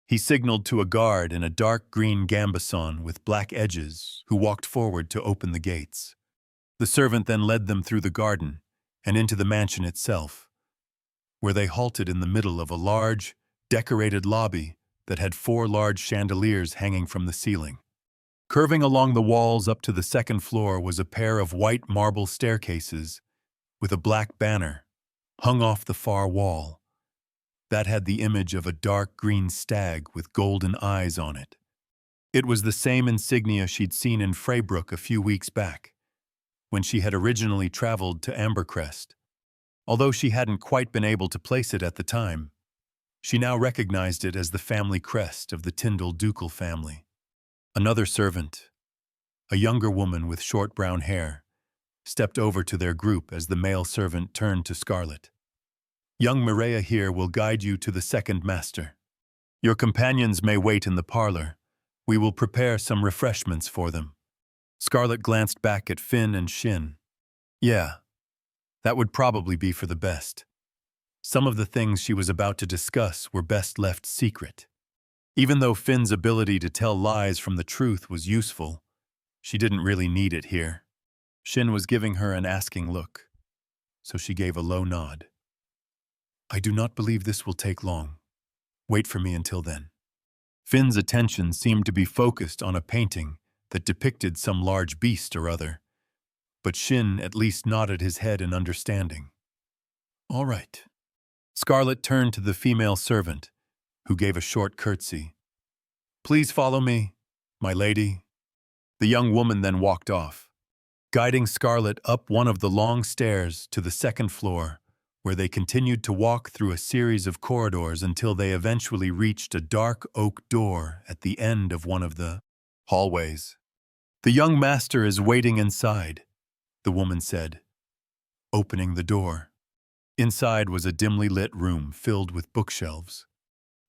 He signaled to a guard in a dark green gambeson with black edges who walked forward to open the gates. The servant then led them through the garden and into the mansion itself, where they halted in the middle of a large, decorated lobby that had 4 large chandeliers hanging from the ceiling. Curving along the walls up to the second floor was a pair of white marble staircases with a black banner hung off the far wall. That had the image of a dark green stag with golden eyes on it. It was the same insignia she'd seen in Fraybrook a few weeks back, when she had originally traveled to Ambercrest. Although she hadn't quite been able to place it at the time, she now recognized it as the family crest of the Tyndall ducal family. Another servant, a younger woman with short brown hair, stepped over to their group as the male servant turned to Scarlet. Young Mireia here will guide you to the second master. Your companions may wait in the parlor. We will prepare some refreshments for them. Scarlet glanced back at Finn and Shin. Yeah, that would probably be for the best. Some of the things she was about to discuss were best left secret. Even though Finn's ability to tell lies from the truth was useful, she didn't really need it here. Shin was giving her an asking look, so she gave a low nod. I do not believe this will take long. Wait for me until then. Finn's attention seemed to be focused on a painting that depicted some large beast or other, but Shin at least nodded his head in understanding. All right. Scarlet turned to the female servant, who gave a short curtsy. Please follow me, my lady. The young woman then walked off, guiding Scarlet up one of the long stairs to the second floor, where they continued to walk through a series of corridors until they eventually reached a dark oak door at the end of one of the hallways. The young master is waiting inside, the woman said, opening the door. Inside was a dimly lit room filled with bookshelves.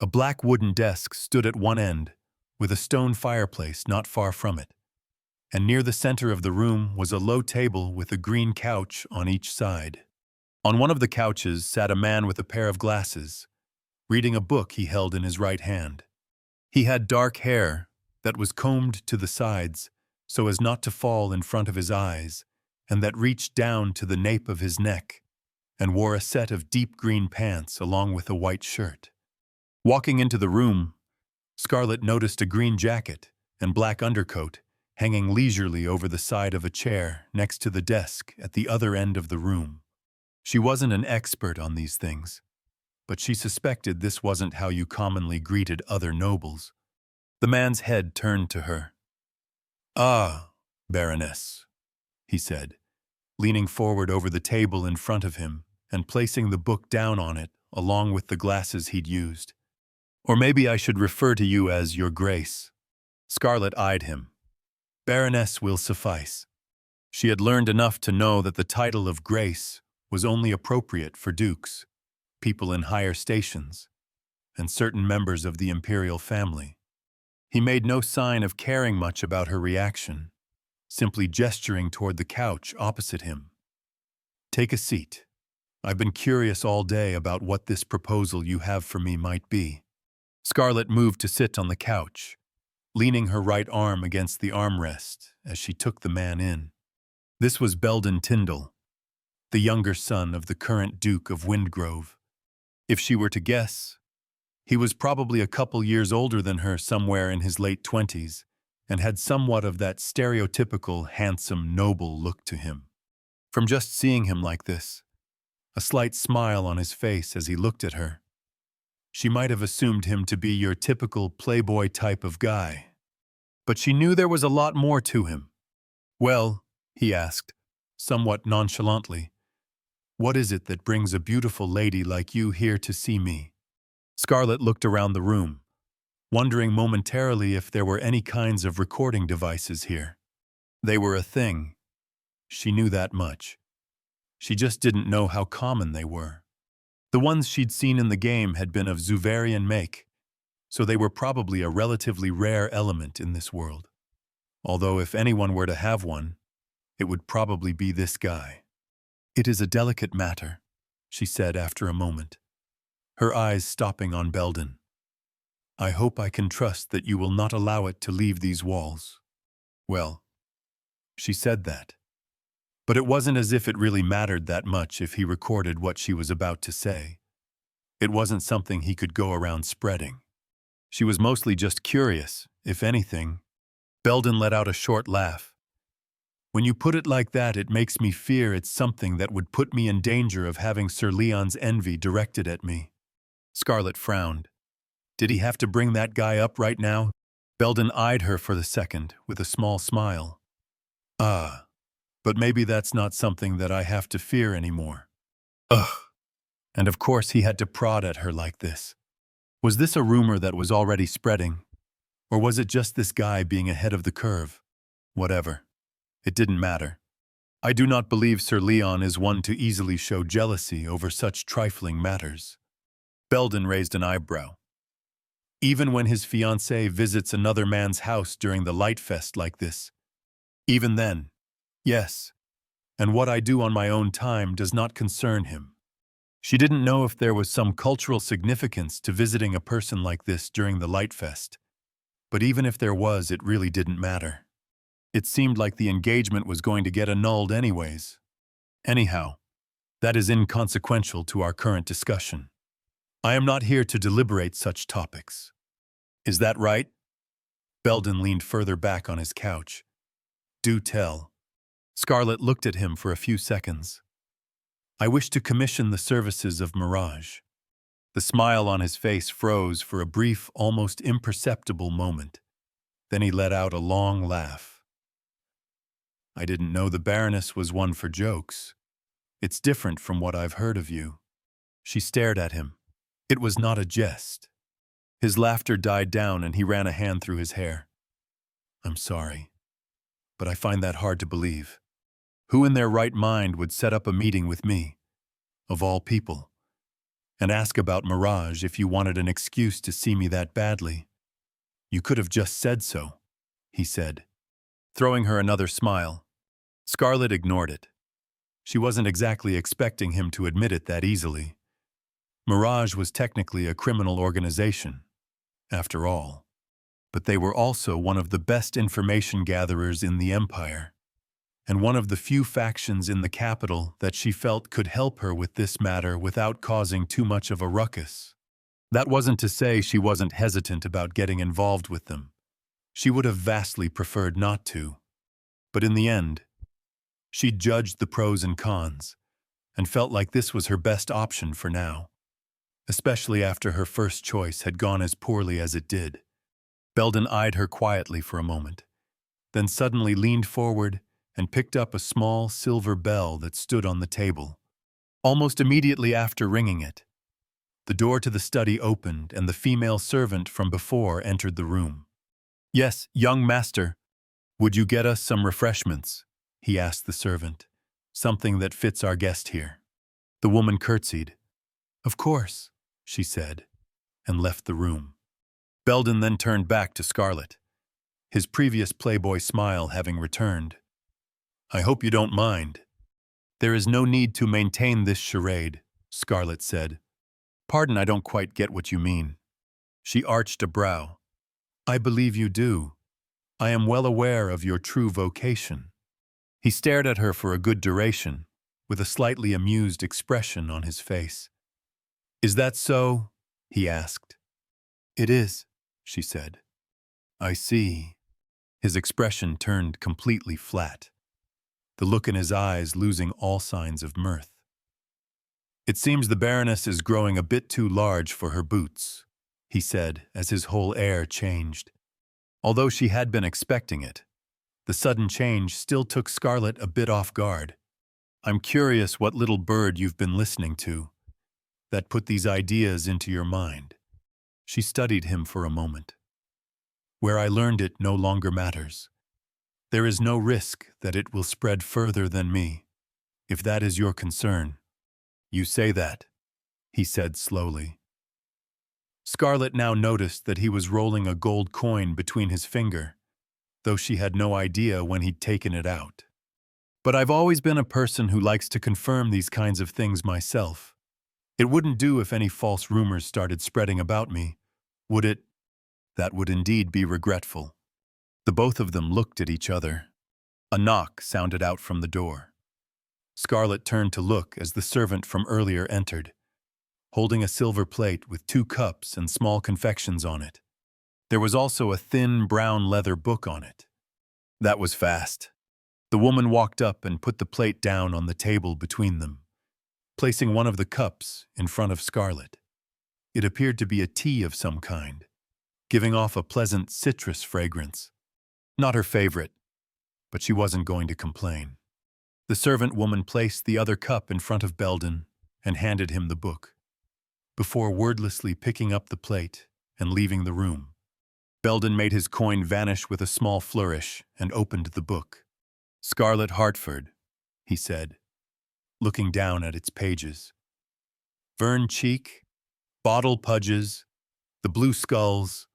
A black wooden desk stood at one end, with a stone fireplace not far from it, and near the center of the room was a low table with a green couch on each side. On one of the couches sat a man with a pair of glasses, reading a book he held in his right hand. He had dark hair that was combed to the sides so as not to fall in front of his eyes, and that reached down to the nape of his neck, and wore a set of deep green pants along with a white shirt. Walking into the room, Scarlet noticed a green jacket and black undercoat hanging leisurely over the side of a chair next to the desk at the other end of the room. She wasn't an expert on these things, but she suspected this wasn't how you commonly greeted other nobles. The man's head turned to her. "Ah, Baroness," he said, leaning forward over the table in front of him and placing the book down on it along with the glasses he'd used. "Or maybe I should refer to you as Your Grace." Scarlet eyed him. Baroness will suffice. She had learned enough to know that the title of Grace was only appropriate for dukes, people in higher stations, and certain members of the imperial family. He made no sign of caring much about her reaction, simply gesturing toward the couch opposite him. "Take a seat. I've been curious all day about what this proposal you have for me might be." Scarlet moved to sit on the couch, leaning her right arm against the armrest as she took the man in. This was Belden Tyndall, the younger son of the current Duke of Windgrove. If she were to guess, he was probably a couple years older than her, somewhere in his late 20s, and had somewhat of that stereotypical, handsome, noble look to him. From just seeing him like this, a slight smile on his face as he looked at her, she might have assumed him to be your typical playboy type of guy. But she knew there was a lot more to him. "Well," he asked, somewhat nonchalantly, "what is it that brings a beautiful lady like you here to see me?" Scarlet looked around the room, wondering momentarily if there were any kinds of recording devices here. They were a thing. She knew that much. She just didn't know how common they were. The ones she'd seen in the game had been of Zuvarian make, so they were probably a relatively rare element in this world. Although if anyone were to have one, it would probably be this guy. "It is a delicate matter," she said after a moment, her eyes stopping on Belden. "I hope I can trust that you will not allow it to leave these walls." Well, she said that. But it wasn't as if it really mattered that much if he recorded what she was about to say. It wasn't something he could go around spreading. She was mostly just curious, if anything. Belden let out a short laugh. "When you put it like that, it makes me fear it's something that would put me in danger of having Sir Leon's envy directed at me." Scarlet frowned. Did he have to bring that guy up right now? Belden eyed her for the second, with a small smile. "Ah, but maybe that's not something that I have to fear anymore." Ugh. And of course he had to prod at her like this. Was this a rumor that was already spreading? Or was it just this guy being ahead of the curve? Whatever. It didn't matter. "I do not believe Sir Leon is one to easily show jealousy over such trifling matters." Belden raised an eyebrow. "Even when his fiancée visits another man's house during the Light Fest like this? Even then, yes. And what I do on my own time does not concern him." She didn't know if there was some cultural significance to visiting a person like this during the Light Fest. But even if there was, it really didn't matter. It seemed like the engagement was going to get annulled anyways. Anyhow, that is inconsequential to our current discussion. I am not here to deliberate such topics. Is that right? Belden leaned further back on his couch. "Do tell." Scarlet looked at him for a few seconds. "I wish to commission the services of Mirage." The smile on his face froze for a brief, almost imperceptible moment. Then he let out a long laugh. "I didn't know the Baroness was one for jokes. It's different from what I've heard of you." She stared at him. It was not a jest. His laughter died down and he ran a hand through his hair. "I'm sorry, but I find that hard to believe. Who in their right mind would set up a meeting with me, of all people, and ask about Mirage if you wanted an excuse to see me that badly? You could have just said so," he said, throwing her another smile. Scarlet ignored it. She wasn't exactly expecting him to admit it that easily. Mirage was technically a criminal organization, after all, but they were also one of the best information gatherers in the Empire, and one of the few factions in the capital that she felt could help her with this matter without causing too much of a ruckus. That wasn't to say she wasn't hesitant about getting involved with them. She would have vastly preferred not to. But in the end, she judged the pros and cons, and felt like this was her best option for now, especially after her first choice had gone as poorly as it did. Belden eyed her quietly for a moment, then suddenly leaned forward and picked up a small silver bell that stood on the table. Almost immediately after ringing it, the door to the study opened and the female servant from before entered the room. "Yes, young master, would you get us some refreshments?" he asked the servant. "Something that fits our guest here." The woman curtsied. "Of course," she said, and left the room. Belden then turned back to Scarlet, his previous playboy smile having returned. "I hope you don't mind." "There is no need to maintain this charade," Scarlet said. "Pardon, I don't quite get what you mean." She arched a brow. "I believe you do. I am well aware of your true vocation." He stared at her for a good duration, with a slightly amused expression on his face. "Is that so?" he asked. "It is," she said. "I see." His expression turned completely flat, the look in his eyes losing all signs of mirth. "It seems the Baroness is growing a bit too large for her boots," he said as his whole air changed. Although she had been expecting it, the sudden change still took Scarlet a bit off guard. "I'm curious what little bird you've been listening to that put these ideas into your mind." She studied him for a moment. "Where I learned it no longer matters. There is no risk that it will spread further than me, if that is your concern." "You say that," he said slowly. Scarlet now noticed that he was rolling a gold coin between his finger, though she had no idea when he'd taken it out. "But I've always been a person who likes to confirm these kinds of things myself. It wouldn't do if any false rumors started spreading about me, would it?" "That would indeed be regretful." The both of them looked at each other. A knock sounded out from the door. Scarlet turned to look as the servant from earlier entered, holding a silver plate with 2 cups and small confections on it. There was also a thin brown leather book on it. That was fast. The woman walked up and put the plate down on the table between them, placing one of the cups in front of Scarlet. It appeared to be a tea of some kind, giving off a pleasant citrus fragrance. Not her favorite, but she wasn't going to complain. The servant woman placed the other cup in front of Belden and handed him the book, before wordlessly picking up the plate and leaving the room. Belden made his coin vanish with a small flourish and opened the book. "Scarlet Hartford," he said, looking down at its pages. "Vern Cheek, Bottle Pudges, The Blue Skulls,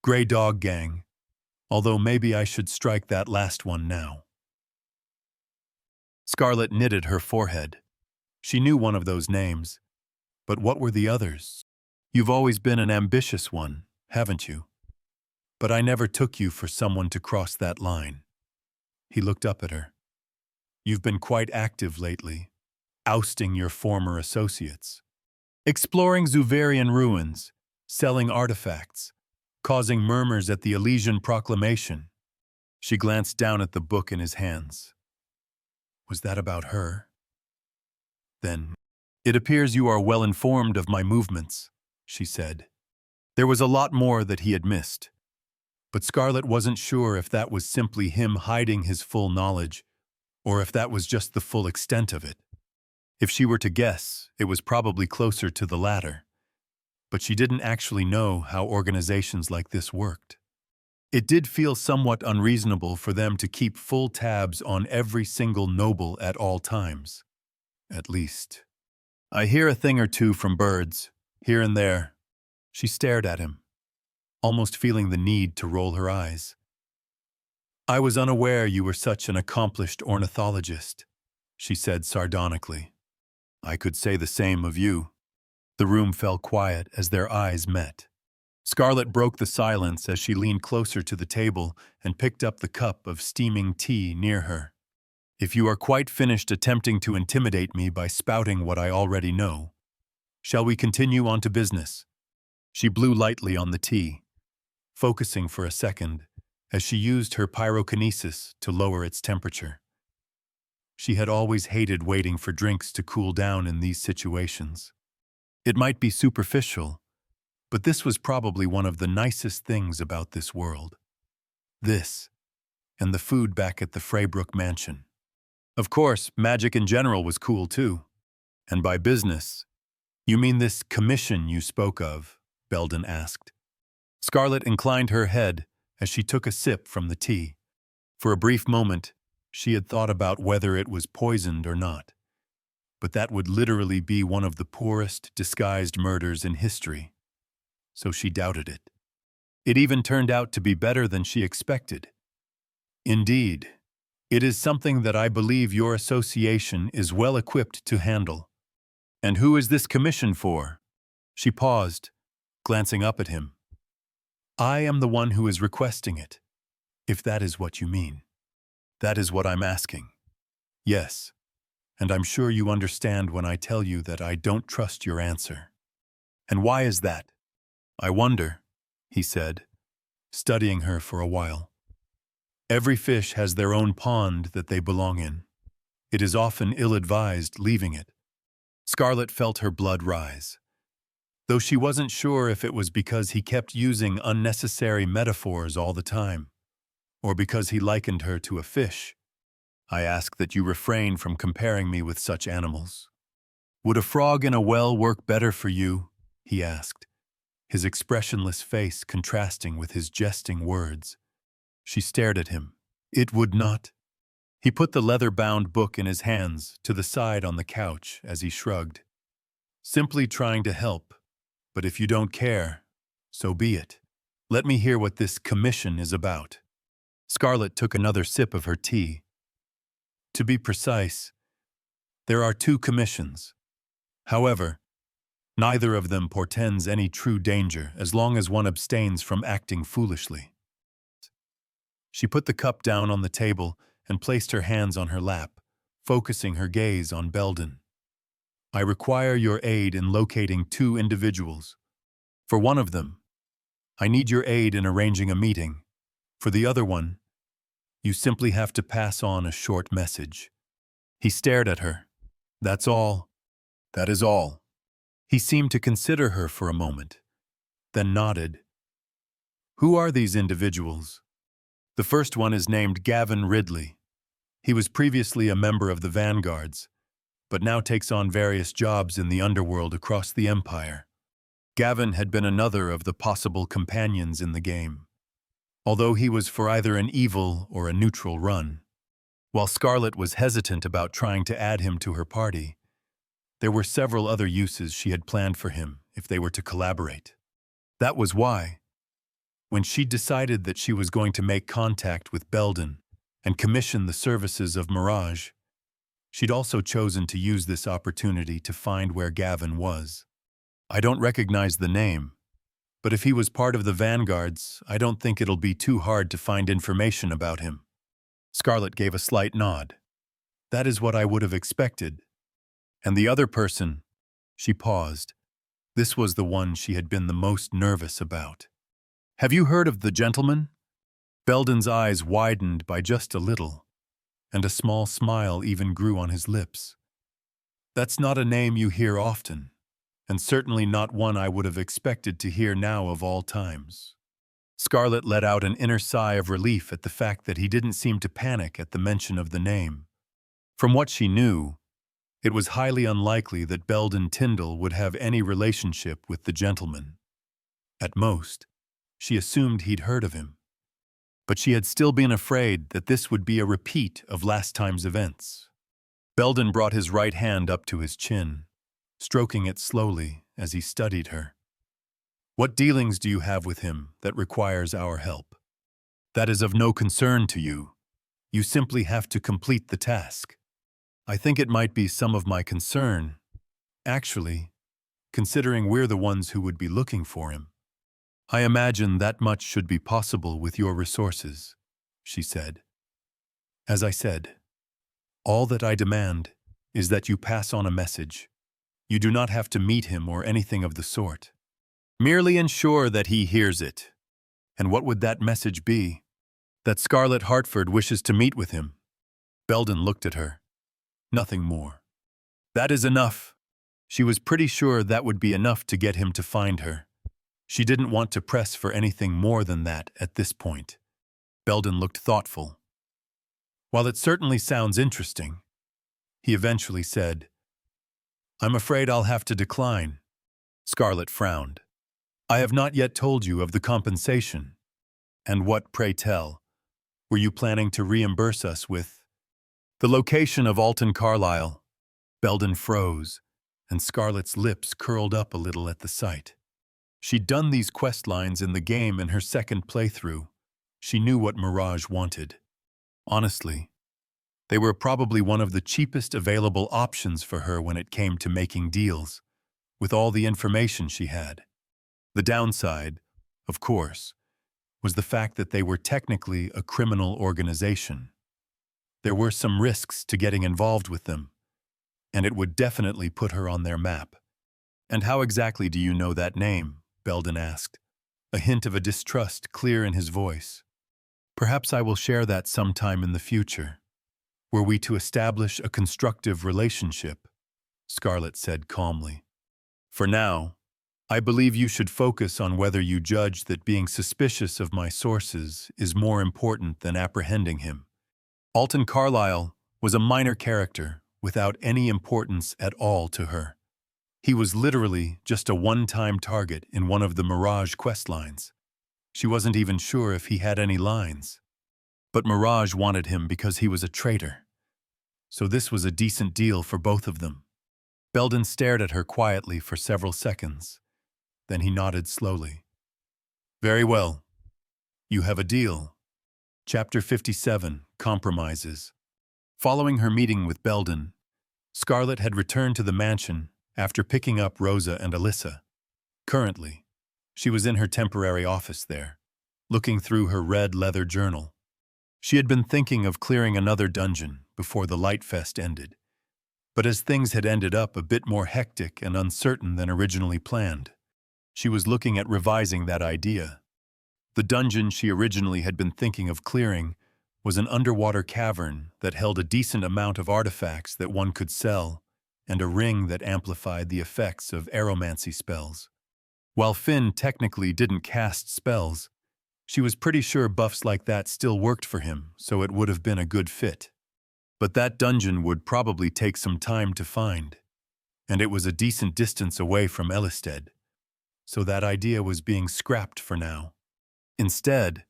Grey Dog Gang, although maybe I should strike that last one now." Scarlet knitted her forehead. She knew one of those names, but what were the others? "You've always been an ambitious one, haven't you? But I never took you for someone to cross that line." He looked up at her. "You've been quite active lately, ousting your former associates, exploring Zuverian ruins, selling artifacts, causing murmurs at the Elysian Proclamation." She glanced down at the book in his hands. Was that about her? Then, "It appears you are well informed of my movements," she said. There was a lot more that he had missed, but Scarlet wasn't sure if that was simply him hiding his full knowledge, or if that was just the full extent of it. If she were to guess, it was probably closer to the latter, but she didn't actually know how organizations like this worked. It did feel somewhat unreasonable for them to keep full tabs on every single noble at all times. At least, "I hear a thing or two from birds, here and there." She stared at him, almost feeling the need to roll her eyes. "I was unaware you were such an accomplished ornithologist," she said sardonically. "I could say the same of you." The room fell quiet as their eyes met. Scarlet broke the silence as she leaned closer to the table and picked up the cup of steaming tea near her. "If you are quite finished attempting to intimidate me by spouting what I already know, shall we continue on to business?" She blew lightly on the tea, focusing for a second as she used her pyrokinesis to lower its temperature. She had always hated waiting for drinks to cool down in these situations. It might be superficial, But this was probably one of the nicest things about this world. This, and the food back at the Fraybrook mansion. Of course, magic in general was cool too. And by business, you mean this commission you spoke of? Belden asked. Scarlet inclined her head as she took a sip from the tea. For a brief moment, she had thought about whether it was poisoned or not. But that would literally be one of the poorest disguised murders in history. So she doubted it. It even turned out to be better than she expected. Indeed, it is something that I believe your association is well equipped to handle. And who is this commission for? She paused, glancing up at him. I am the one who is requesting it, if that is what you mean. That is what I'm asking. Yes, and I'm sure you understand when I tell you that I don't trust your answer. And why is that? I wonder, he said, studying her for a while. Every fish has their own pond that they belong in. It is often ill-advised leaving it. Scarlet felt her blood rise, though she wasn't sure if it was because he kept using unnecessary metaphors all the time, or because he likened her to a fish. I ask that you refrain from comparing me with such animals. Would a frog in a well work better for you? He asked, his expressionless face contrasting with his jesting words. She stared at him. It would not. He put the leather-bound book in his hands to the side on the couch as he shrugged. Simply trying to help, but if you don't care, so be it. Let me hear what this commission is about. Scarlet took another sip of her tea. To be precise, there are 2 commissions. However, neither of them portends any true danger as long as one abstains from acting foolishly. She put the cup down on the table and placed her hands on her lap, focusing her gaze on Belden. I require your aid in locating 2 individuals. For one of them, I need your aid in arranging a meeting. For the other one, you simply have to pass on a short message. He stared at her. That's all. That is all. He seemed to consider her for a moment, then nodded. Who are these individuals? The first one is named Gavin Ridley. He was previously a member of the Vanguards, but now takes on various jobs in the underworld across the Empire. Gavin had been another of the possible companions in the game, although he was for either an evil or a neutral run. While Scarlet was hesitant about trying to add him to her party, there were several other uses she had planned for him if they were to collaborate. That was why, when she decided that she was going to make contact with Belden and commission the services of Mirage, she'd also chosen to use this opportunity to find where Gavin was. I don't recognize the name, but if he was part of the Vanguards, I don't think it'll be too hard to find information about him. Scarlet gave a slight nod. That is what I would have expected. And the other person, she paused. This was the one she had been the most nervous about. Have you heard of the gentleman? Belden's eyes widened by just a little, and a small smile even grew on his lips. That's not a name you hear often, and certainly not one I would have expected to hear now of all times. Scarlet let out an inner sigh of relief at the fact that he didn't seem to panic at the mention of the name. From what she knew, it was highly unlikely that Belden Tyndall would have any relationship with the gentleman. At most, she assumed he'd heard of him. But she had still been afraid that this would be a repeat of last time's events. Belden brought his right hand up to his chin, stroking it slowly as he studied her. What dealings do you have with him that requires our help? That is of no concern to you. You simply have to complete the task. I think it might be some of my concern, actually, considering we're the ones who would be looking for him. I imagine that much should be possible with your resources, she said. As I said, all that I demand is that you pass on a message. You do not have to meet him or anything of the sort. Merely ensure that he hears it. And what would that message be? That Scarlet Hartford wishes to meet with him. Belden looked at her. Nothing more. That is enough. She was pretty sure that would be enough to get him to find her. She didn't want to press for anything more than that at this point. Belden looked thoughtful. While it certainly sounds interesting, he eventually said, "I'm afraid I'll have to decline." Scarlet frowned. "I have not yet told you of the compensation. And what, pray tell, were you planning to reimburse us with?" "The location of Alton Carlisle." Belden froze, and Scarlet's lips curled up a little at the sight. She'd done these quest lines in the game in her second playthrough. She knew what Mirage wanted. Honestly, they were probably one of the cheapest available options for her when it came to making deals, with all the information she had. The downside, of course, was the fact that they were technically a criminal organization. There were some risks to getting involved with them, and it would definitely put her on their map. "And how exactly do you know that name?" Belden asked, a hint of a distrust clear in his voice. "Perhaps I will share that sometime in the future. Were we to establish a constructive relationship," Scarlet said calmly. "For now, I believe you should focus on whether you judge that being suspicious of my sources is more important than apprehending him." Alton Carlisle was a minor character without any importance at all to her. He was literally just a one-time target in one of the Mirage quest lines. She wasn't even sure if he had any lines. But Mirage wanted him because he was a traitor. So this was a decent deal for both of them. Belden stared at her quietly for several seconds. Then he nodded slowly. "Very well. You have a deal." Chapter 57, Compromises. Following her meeting with Belden, Scarlet had returned to the mansion after picking up Rosa and Alyssa. Currently, she was in her temporary office there, looking through her red leather journal. She had been thinking of clearing another dungeon before the Light Fest ended, but as things had ended up a bit more hectic and uncertain than originally planned, she was looking at revising that idea. The dungeon she originally had been thinking of clearing was an underwater cavern that held a decent amount of artifacts that one could sell and a ring that amplified the effects of aeromancy spells. While Finn technically didn't cast spells, she was pretty sure buffs like that still worked for him, so it would have been a good fit. But that dungeon would probably take some time to find, and it was a decent distance away from Elisted, so that idea was being scrapped for now. Instead,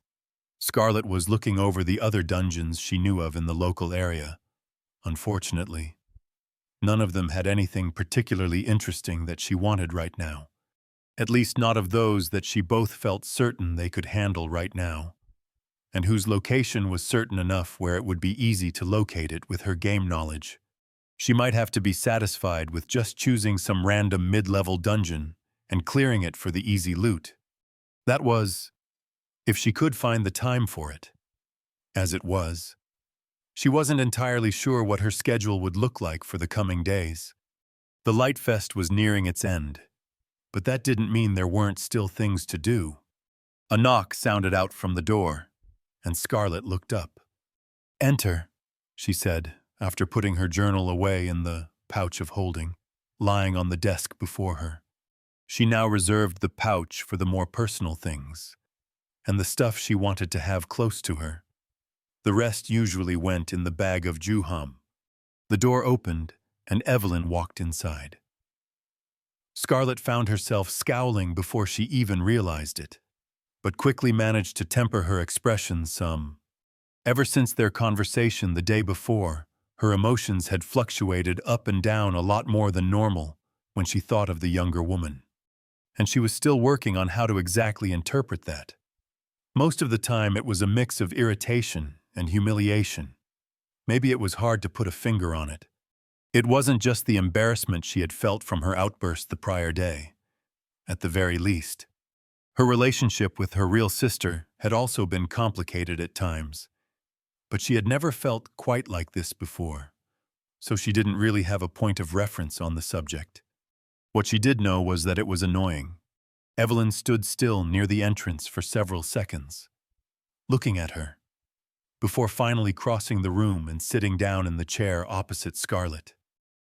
Scarlet was looking over the other dungeons she knew of in the local area. Unfortunately, none of them had anything particularly interesting that she wanted right now. At least not of those that she both felt certain they could handle right now, and whose location was certain enough where it would be easy to locate it with her game knowledge. She might have to be satisfied with just choosing some random mid-level dungeon and clearing it for the easy loot. That was, if she could find the time for it. As it was, she wasn't entirely sure what her schedule would look like for the coming days. The Light Fest was nearing its end, but that didn't mean there weren't still things to do. A knock sounded out from the door, and Scarlet looked up. "Enter," she said, after putting her journal away in the pouch of holding, lying on the desk before her. She now reserved the pouch for the more personal things, and the stuff she wanted to have close to her. The rest usually went in the bag of Juham. The door opened, and Evelyn walked inside. Scarlet found herself scowling before she even realized it, but quickly managed to temper her expression some. Ever since their conversation the day before, her emotions had fluctuated up and down a lot more than normal when she thought of the younger woman. And she was still working on how to exactly interpret that. Most of the time it was a mix of irritation and humiliation. Maybe it was hard to put a finger on it. It wasn't just the embarrassment she had felt from her outburst the prior day. At the very least, her relationship with her real sister had also been complicated at times. But she had never felt quite like this before, so she didn't really have a point of reference on the subject. What she did know was that it was annoying. Evelyn stood still near the entrance for several seconds, looking at her, before finally crossing the room and sitting down in the chair opposite Scarlet.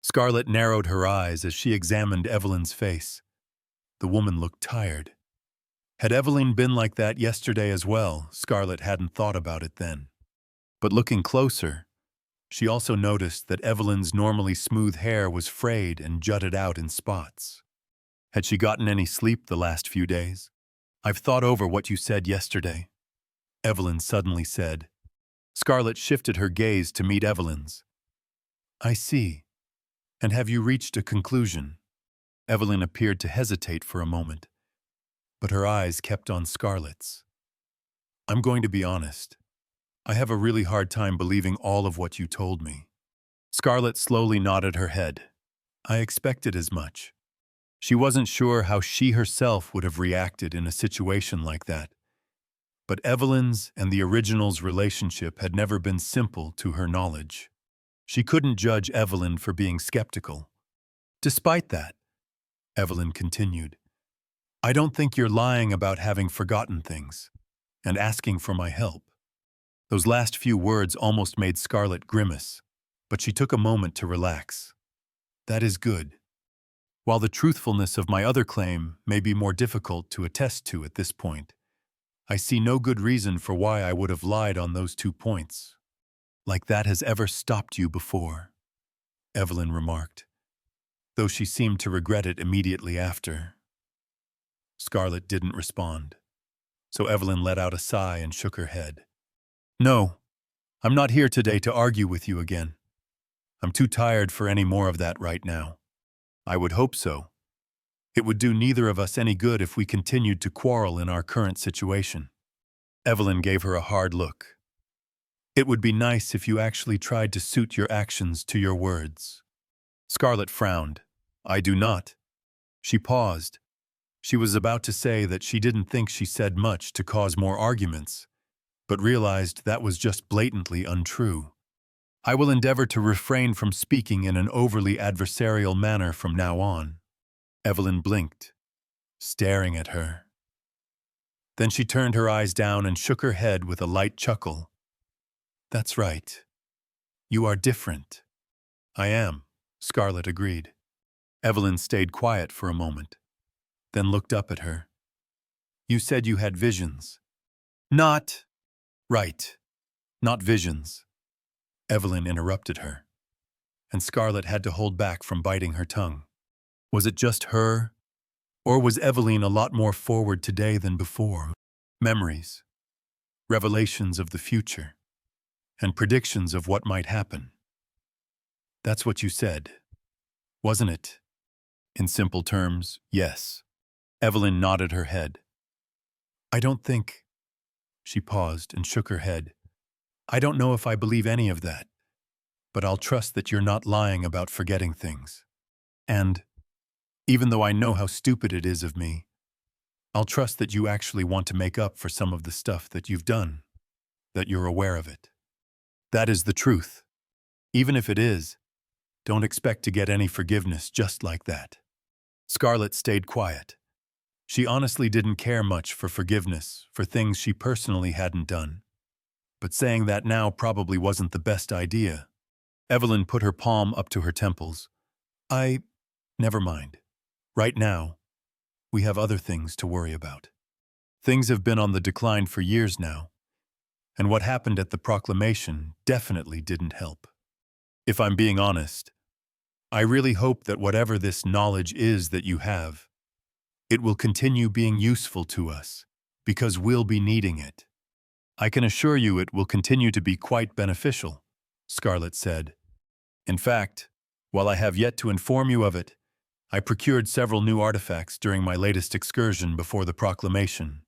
Scarlet narrowed her eyes as she examined Evelyn's face. The woman looked tired, Had Evelyn been like that yesterday as well, Scarlett hadn't thought about it then. But looking closer, she also noticed that Evelyn's normally smooth hair was frayed and jutted out in spots. Had she gotten any sleep the last few days? I've thought over what you said yesterday, Evelyn suddenly said. Scarlett shifted her gaze to meet Evelyn's. I see. And have you reached a conclusion? Evelyn appeared to hesitate for a moment, but her eyes kept on Scarlett's. I'm going to be honest. I have a really hard time believing all of what you told me. Scarlett slowly nodded her head. I expected as much. She wasn't sure how she herself would have reacted in a situation like that. But Evelyn's and the original's relationship had never been simple to her knowledge. She couldn't judge Evelyn for being skeptical. Despite that, Evelyn continued, I don't think you're lying about having forgotten things and asking for my help. Those last few words almost made Scarlett grimace, but she took a moment to relax. That is good. While the truthfulness of my other claim may be more difficult to attest to at this point, I see no good reason for why I would have lied on those 2 points. Like that has ever stopped you before, Evelyn remarked, though she seemed to regret it immediately after. Scarlett didn't respond, so Evelyn let out a sigh and shook her head. No, I'm not here today to argue with you again. I'm too tired for any more of that right now. I would hope so. It would do neither of us any good if we continued to quarrel in our current situation. Evelyn gave her a hard look. It would be nice if you actually tried to suit your actions to your words. Scarlett frowned. I do not. She paused. She was about to say that she didn't think she said much to cause more arguments, but realized that was just blatantly untrue. I will endeavor to refrain from speaking in an overly adversarial manner from now on. Evelyn blinked, staring at her. Then she turned her eyes down and shook her head with a light chuckle. That's right. You are different. I am, Scarlett agreed. Evelyn stayed quiet for a moment, then looked up at her. You said you had visions. Not. Right. Not visions. Evelyn interrupted her, and Scarlett had to hold back from biting her tongue. Was it just her, or was Evelyn a lot more forward today than before? Memories, revelations of the future, and predictions of what might happen. That's what you said, wasn't it? In simple terms, yes. Evelyn nodded her head. I don't think... She paused and shook her head. I don't know if I believe any of that, but I'll trust that you're not lying about forgetting things. And, even though I know how stupid it is of me, I'll trust that you actually want to make up for some of the stuff that you've done, that you're aware of it. That is the truth. Even if it is, don't expect to get any forgiveness just like that. Scarlett stayed quiet. She honestly didn't care much for forgiveness for things she personally hadn't done. But saying that now probably wasn't the best idea. Evelyn put her palm up to her temples. Never mind. Right now, we have other things to worry about. Things have been on the decline for years now, and what happened at the proclamation definitely didn't help. If I'm being honest, I really hope that whatever this knowledge is that you have, it will continue being useful to us, because we'll be needing it. I can assure you it will continue to be quite beneficial, Scarlett said. In fact, while I have yet to inform you of it, I procured several new artifacts during my latest excursion before the proclamation.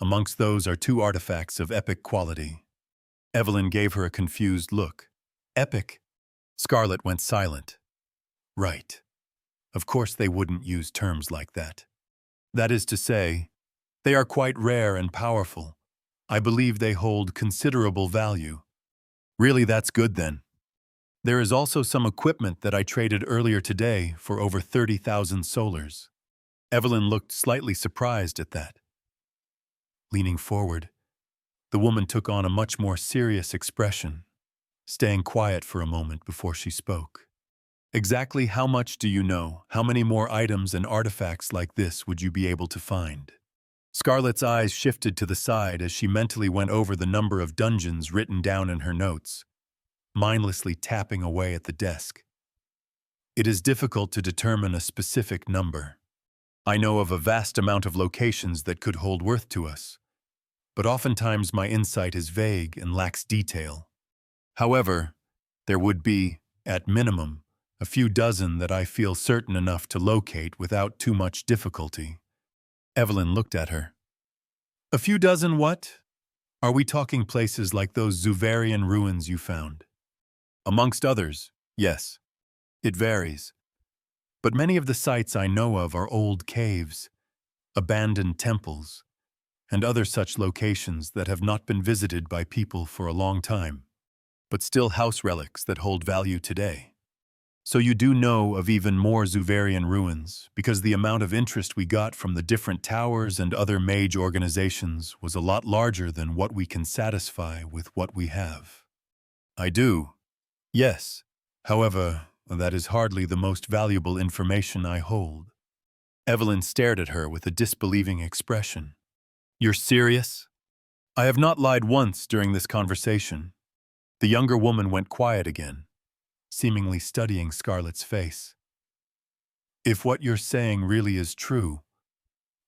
Amongst those are 2 artifacts of epic quality. Evelyn gave her a confused look. Epic? Scarlett went silent. Right. Of course they wouldn't use terms like that. That is to say, they are quite rare and powerful. I believe they hold considerable value. Really, that's good then. There is also some equipment that I traded earlier today for over 30,000 solars. Evelyn looked slightly surprised at that. Leaning forward, the woman took on a much more serious expression, staying quiet for a moment before she spoke. Exactly how much do you know? How many more items and artifacts like this would you be able to find? Scarlett's eyes shifted to the side as she mentally went over the number of dungeons written down in her notes, mindlessly tapping away at the desk. It is difficult to determine a specific number. I know of a vast amount of locations that could hold worth to us, but oftentimes my insight is vague and lacks detail. However, there would be, at minimum, a few dozen that I feel certain enough to locate without too much difficulty. Evelyn looked at her. A few dozen what? Are we talking places like those Zuvarian ruins you found? Amongst others, yes. It varies. But many of the sites I know of are old caves, abandoned temples, and other such locations that have not been visited by people for a long time, but still house relics that hold value today. So you do know of even more Zuvarian ruins, because the amount of interest we got from the different towers and other mage organizations was a lot larger than what we can satisfy with what we have. I do. Yes. However, that is hardly the most valuable information I hold. Evelyn stared at her with a disbelieving expression. You're serious? I have not lied once during this conversation. The younger woman went quiet again, seemingly studying Scarlett's face. If what you're saying really is true,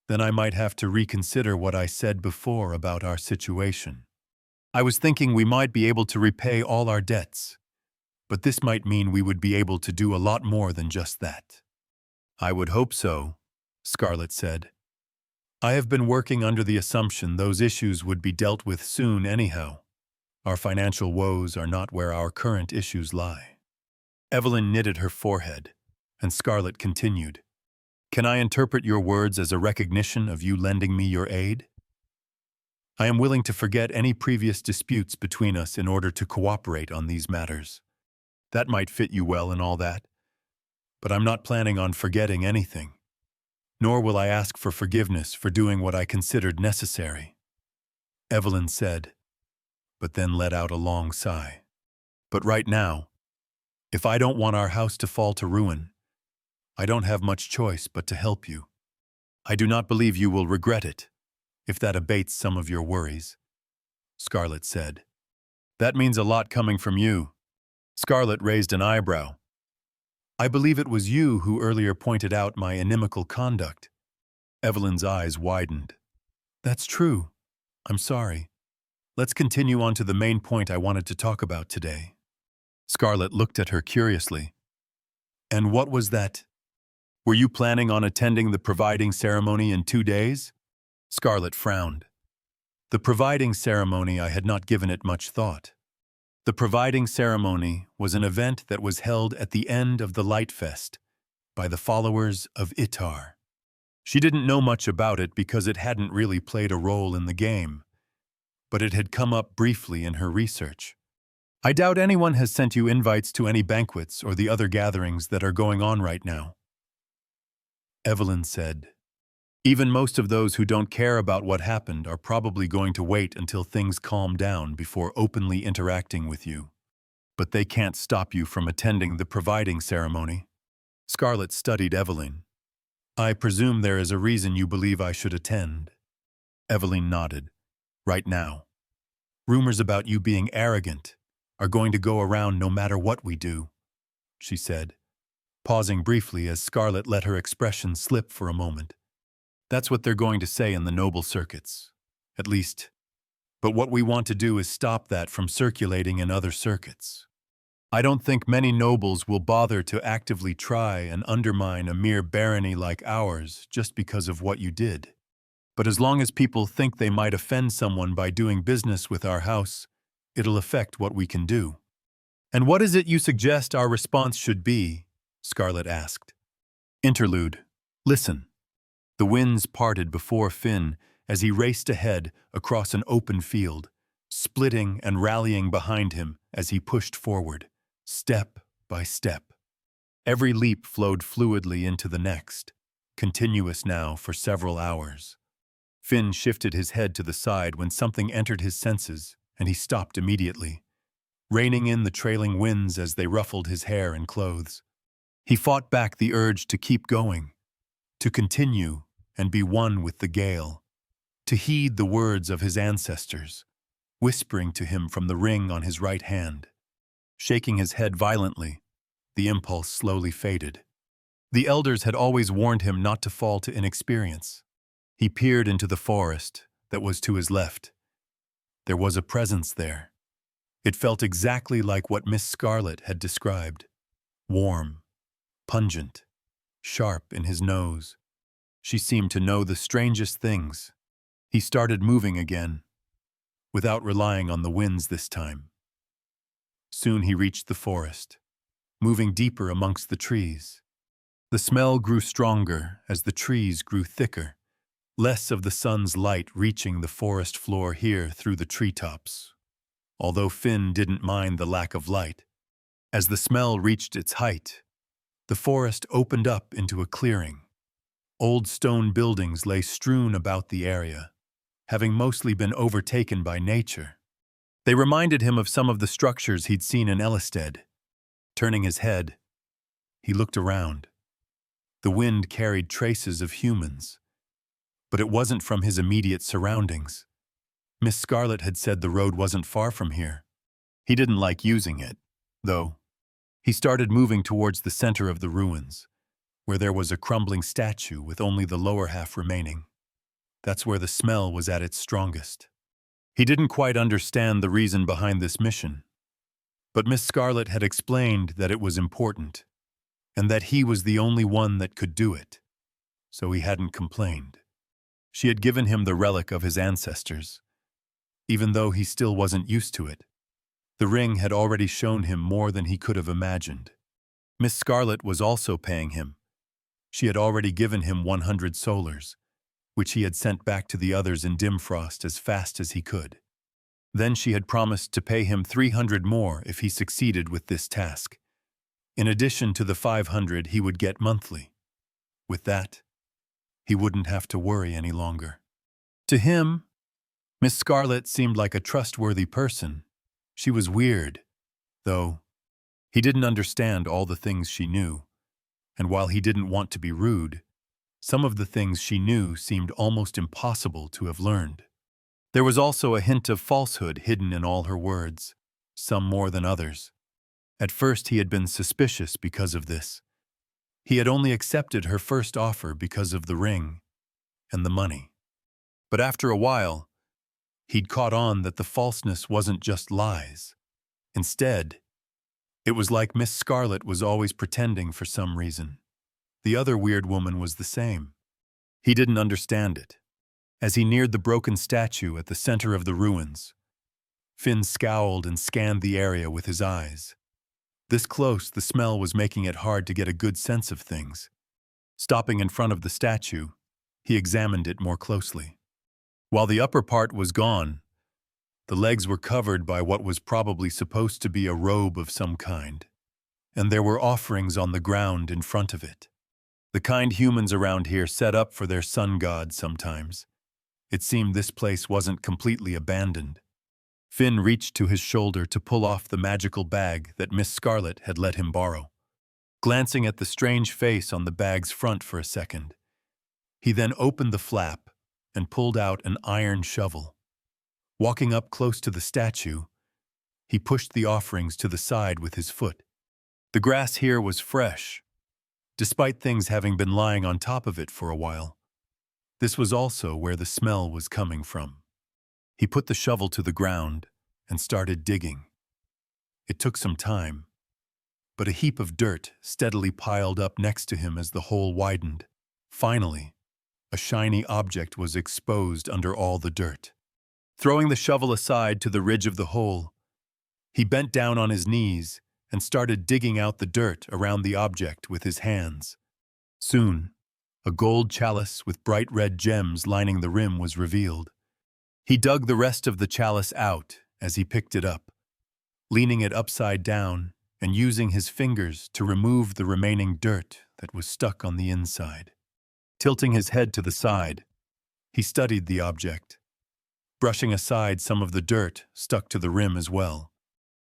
then I might have to reconsider what I said before about our situation. I was thinking we might be able to repay all our debts, but this might mean we would be able to do a lot more than just that. I would hope so, Scarlett said. I have been working under the assumption those issues would be dealt with soon anyhow. Our financial woes are not where our current issues lie. Evelyn knitted her forehead, and Scarlett continued. Can I interpret your words as a recognition of you lending me your aid? I am willing to forget any previous disputes between us in order to cooperate on these matters. That might fit you well and all that, but I'm not planning on forgetting anything, nor will I ask for forgiveness for doing what I considered necessary. Evelyn said, but then let out a long sigh. But right now, if I don't want our house to fall to ruin, I don't have much choice but to help you. I do not believe you will regret it, if that abates some of your worries, Scarlett said. That means a lot coming from you. Scarlett raised an eyebrow. I believe it was you who earlier pointed out my inimical conduct. Evelyn's eyes widened. That's true. I'm sorry. Let's continue on to the main point I wanted to talk about today. Scarlett looked at her curiously. And what was that? Were you planning on attending the providing ceremony in 2 days? Scarlett frowned. The providing ceremony, I had not given it much thought. The providing ceremony was an event that was held at the end of the Light Fest by the followers of Itar. She didn't know much about it because it hadn't really played a role in the game, but it had come up briefly in her research. I doubt anyone has sent you invites to any banquets or the other gatherings that are going on right now. Evelyn said, even most of those who don't care about what happened are probably going to wait until things calm down before openly interacting with you. But they can't stop you from attending the providing ceremony. Scarlett studied Evelyn. I presume there is a reason you believe I should attend. Evelyn nodded. Right now. Rumors about you being arrogant are going to go around no matter what we do, she said, pausing briefly as Scarlett let her expression slip for a moment. That's what they're going to say in the noble circuits, at least. But what we want to do is stop that from circulating in other circuits. I don't think many nobles will bother to actively try and undermine a mere barony like ours just because of what you did. But as long as people think they might offend someone by doing business with our house, it'll affect what we can do. And what is it you suggest our response should be? Scarlett asked. Interlude. Listen. The winds parted before Finn as he raced ahead across an open field, splitting and rallying behind him as he pushed forward, step by step. Every leap flowed fluidly into the next, continuous now for several hours. Finn shifted his head to the side when something entered his senses, and he stopped immediately, reining in the trailing winds as they ruffled his hair and clothes. He fought back the urge to keep going, to continue and be one with the gale. to heed the words of his ancestors, whispering to him from the ring on his right hand. Shaking his head violently, the impulse slowly faded. The elders had always warned him not to fall to inexperience. He peered into the forest that was to his left. There was a presence there. It felt exactly like what Miss Scarlet had described. Warm, pungent, sharp in his nose. She seemed to know the strangest things. He started moving again, without relying on the winds this time. Soon he reached the forest, moving deeper amongst the trees. The smell grew stronger as the trees grew thicker, less of the sun's light reaching the forest floor here through the treetops. Although Finn didn't mind the lack of light, as the smell reached its height, the forest opened up into a clearing. Old stone buildings lay strewn about the area, having mostly been overtaken by nature. They reminded him of some of the structures he'd seen in Ellisted. Turning his head, he looked around. The wind carried traces of humans, but it wasn't from his immediate surroundings. Miss Scarlet had said the road wasn't far from here. He didn't like using it, though. He started moving towards the center of the ruins, where there was a crumbling statue with only the lower half remaining. That's where the smell was at its strongest. He didn't quite understand the reason behind this mission, but Miss Scarlet had explained that it was important, and that he was the only one that could do it, so he hadn't complained. She had given him the relic of his ancestors, even though he still wasn't used to it. The ring had already shown him more than he could have imagined. Miss Scarlet was also paying him. She had already given him 100 solars, which he had sent back to the others in Dimfrost as fast as he could. Then she had promised to pay him 300 more if he succeeded with this task, in addition to the 500 he would get monthly. With that, he wouldn't have to worry any longer. To him, Miss Scarlet seemed like a trustworthy person. She was weird, though. He didn't understand all the things she knew, and while he didn't want to be rude, some of the things she knew seemed almost impossible to have learned. There was also a hint of falsehood hidden in all her words, some more than others. At first he had been suspicious because of this. He had only accepted her first offer because of the ring and the money. But after a while, he'd caught on that the falseness wasn't just lies. Instead, it was like Miss Scarlet was always pretending for some reason. The other weird woman was the same. He didn't understand it. As he neared the broken statue at the center of the ruins, Finn scowled and scanned the area with his eyes. This close, the smell was making it hard to get a good sense of things. Stopping in front of the statue, he examined it more closely. While the upper part was gone, the legs were covered by what was probably supposed to be a robe of some kind, and there were offerings on the ground in front of it. The kind humans around here set up for their sun god sometimes. It seemed this place wasn't completely abandoned. Finn reached to his shoulder to pull off the magical bag that Miss Scarlet had let him borrow. Glancing at the strange face on the bag's front for a second, he then opened the flap and pulled out an iron shovel. Walking up close to the statue, he pushed the offerings to the side with his foot. The grass here was fresh, despite things having been lying on top of it for a while. This was also where the smell was coming from. He put the shovel to the ground and started digging. It took some time, but a heap of dirt steadily piled up next to him as the hole widened. Finally, a shiny object was exposed under all the dirt. Throwing the shovel aside to the ridge of the hole, he bent down on his knees and started digging out the dirt around the object with his hands. Soon, a gold chalice with bright red gems lining the rim was revealed. He dug the rest of the chalice out as he picked it up, leaning it upside down and using his fingers to remove the remaining dirt that was stuck on the inside. Tilting his head to the side, he studied the object, brushing aside some of the dirt stuck to the rim as well.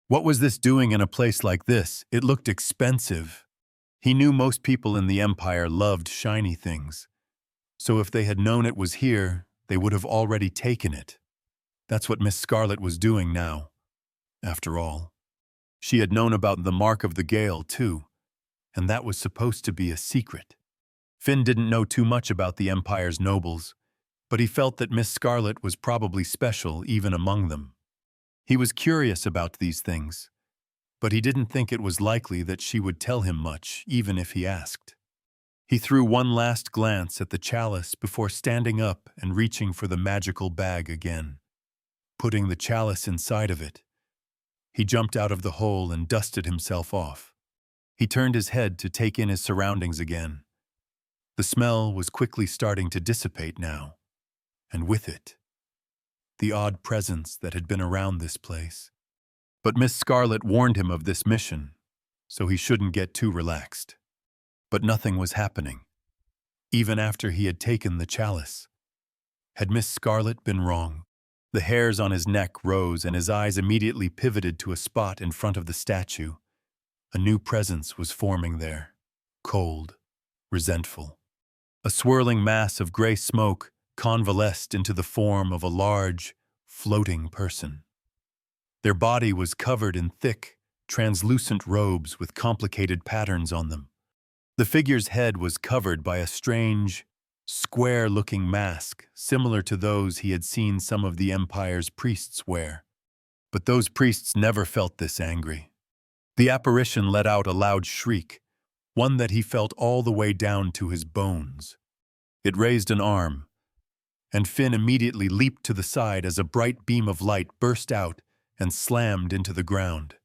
What was this doing in a place like this? It looked expensive. He knew most people in the Empire loved shiny things, so if they had known it was here, they would have already taken it. That's what Miss Scarlet was doing now, after all. She had known about the Mark of the Gale, too, and that was supposed to be a secret. Finn didn't know too much about the Empire's nobles, but he felt that Miss Scarlet was probably special even among them. He was curious about these things, but he didn't think it was likely that she would tell him much, even if he asked. He threw one last glance at the chalice before standing up and reaching for the magical bag again. Putting the chalice inside of it, he jumped out of the hole and dusted himself off. He turned his head to take in his surroundings again. The smell was quickly starting to dissipate now, and with it, the odd presence that had been around this place. But Miss Scarlet warned him of this mission, so he shouldn't get too relaxed. But nothing was happening, even after he had taken the chalice. Had Miss Scarlet been wrong? The hairs on his neck rose and his eyes immediately pivoted to a spot in front of the statue. A new presence was forming there, cold, resentful. A swirling mass of gray smoke convalesced into the form of a large, floating person. Their body was covered in thick, translucent robes with complicated patterns on them. The figure's head was covered by a strange, square-looking mask similar to those he had seen some of the Empire's priests wear. But those priests never felt this angry. The apparition let out a loud shriek, one that he felt all the way down to his bones. It raised an arm, and Finn immediately leaped to the side as a bright beam of light burst out and slammed into the ground,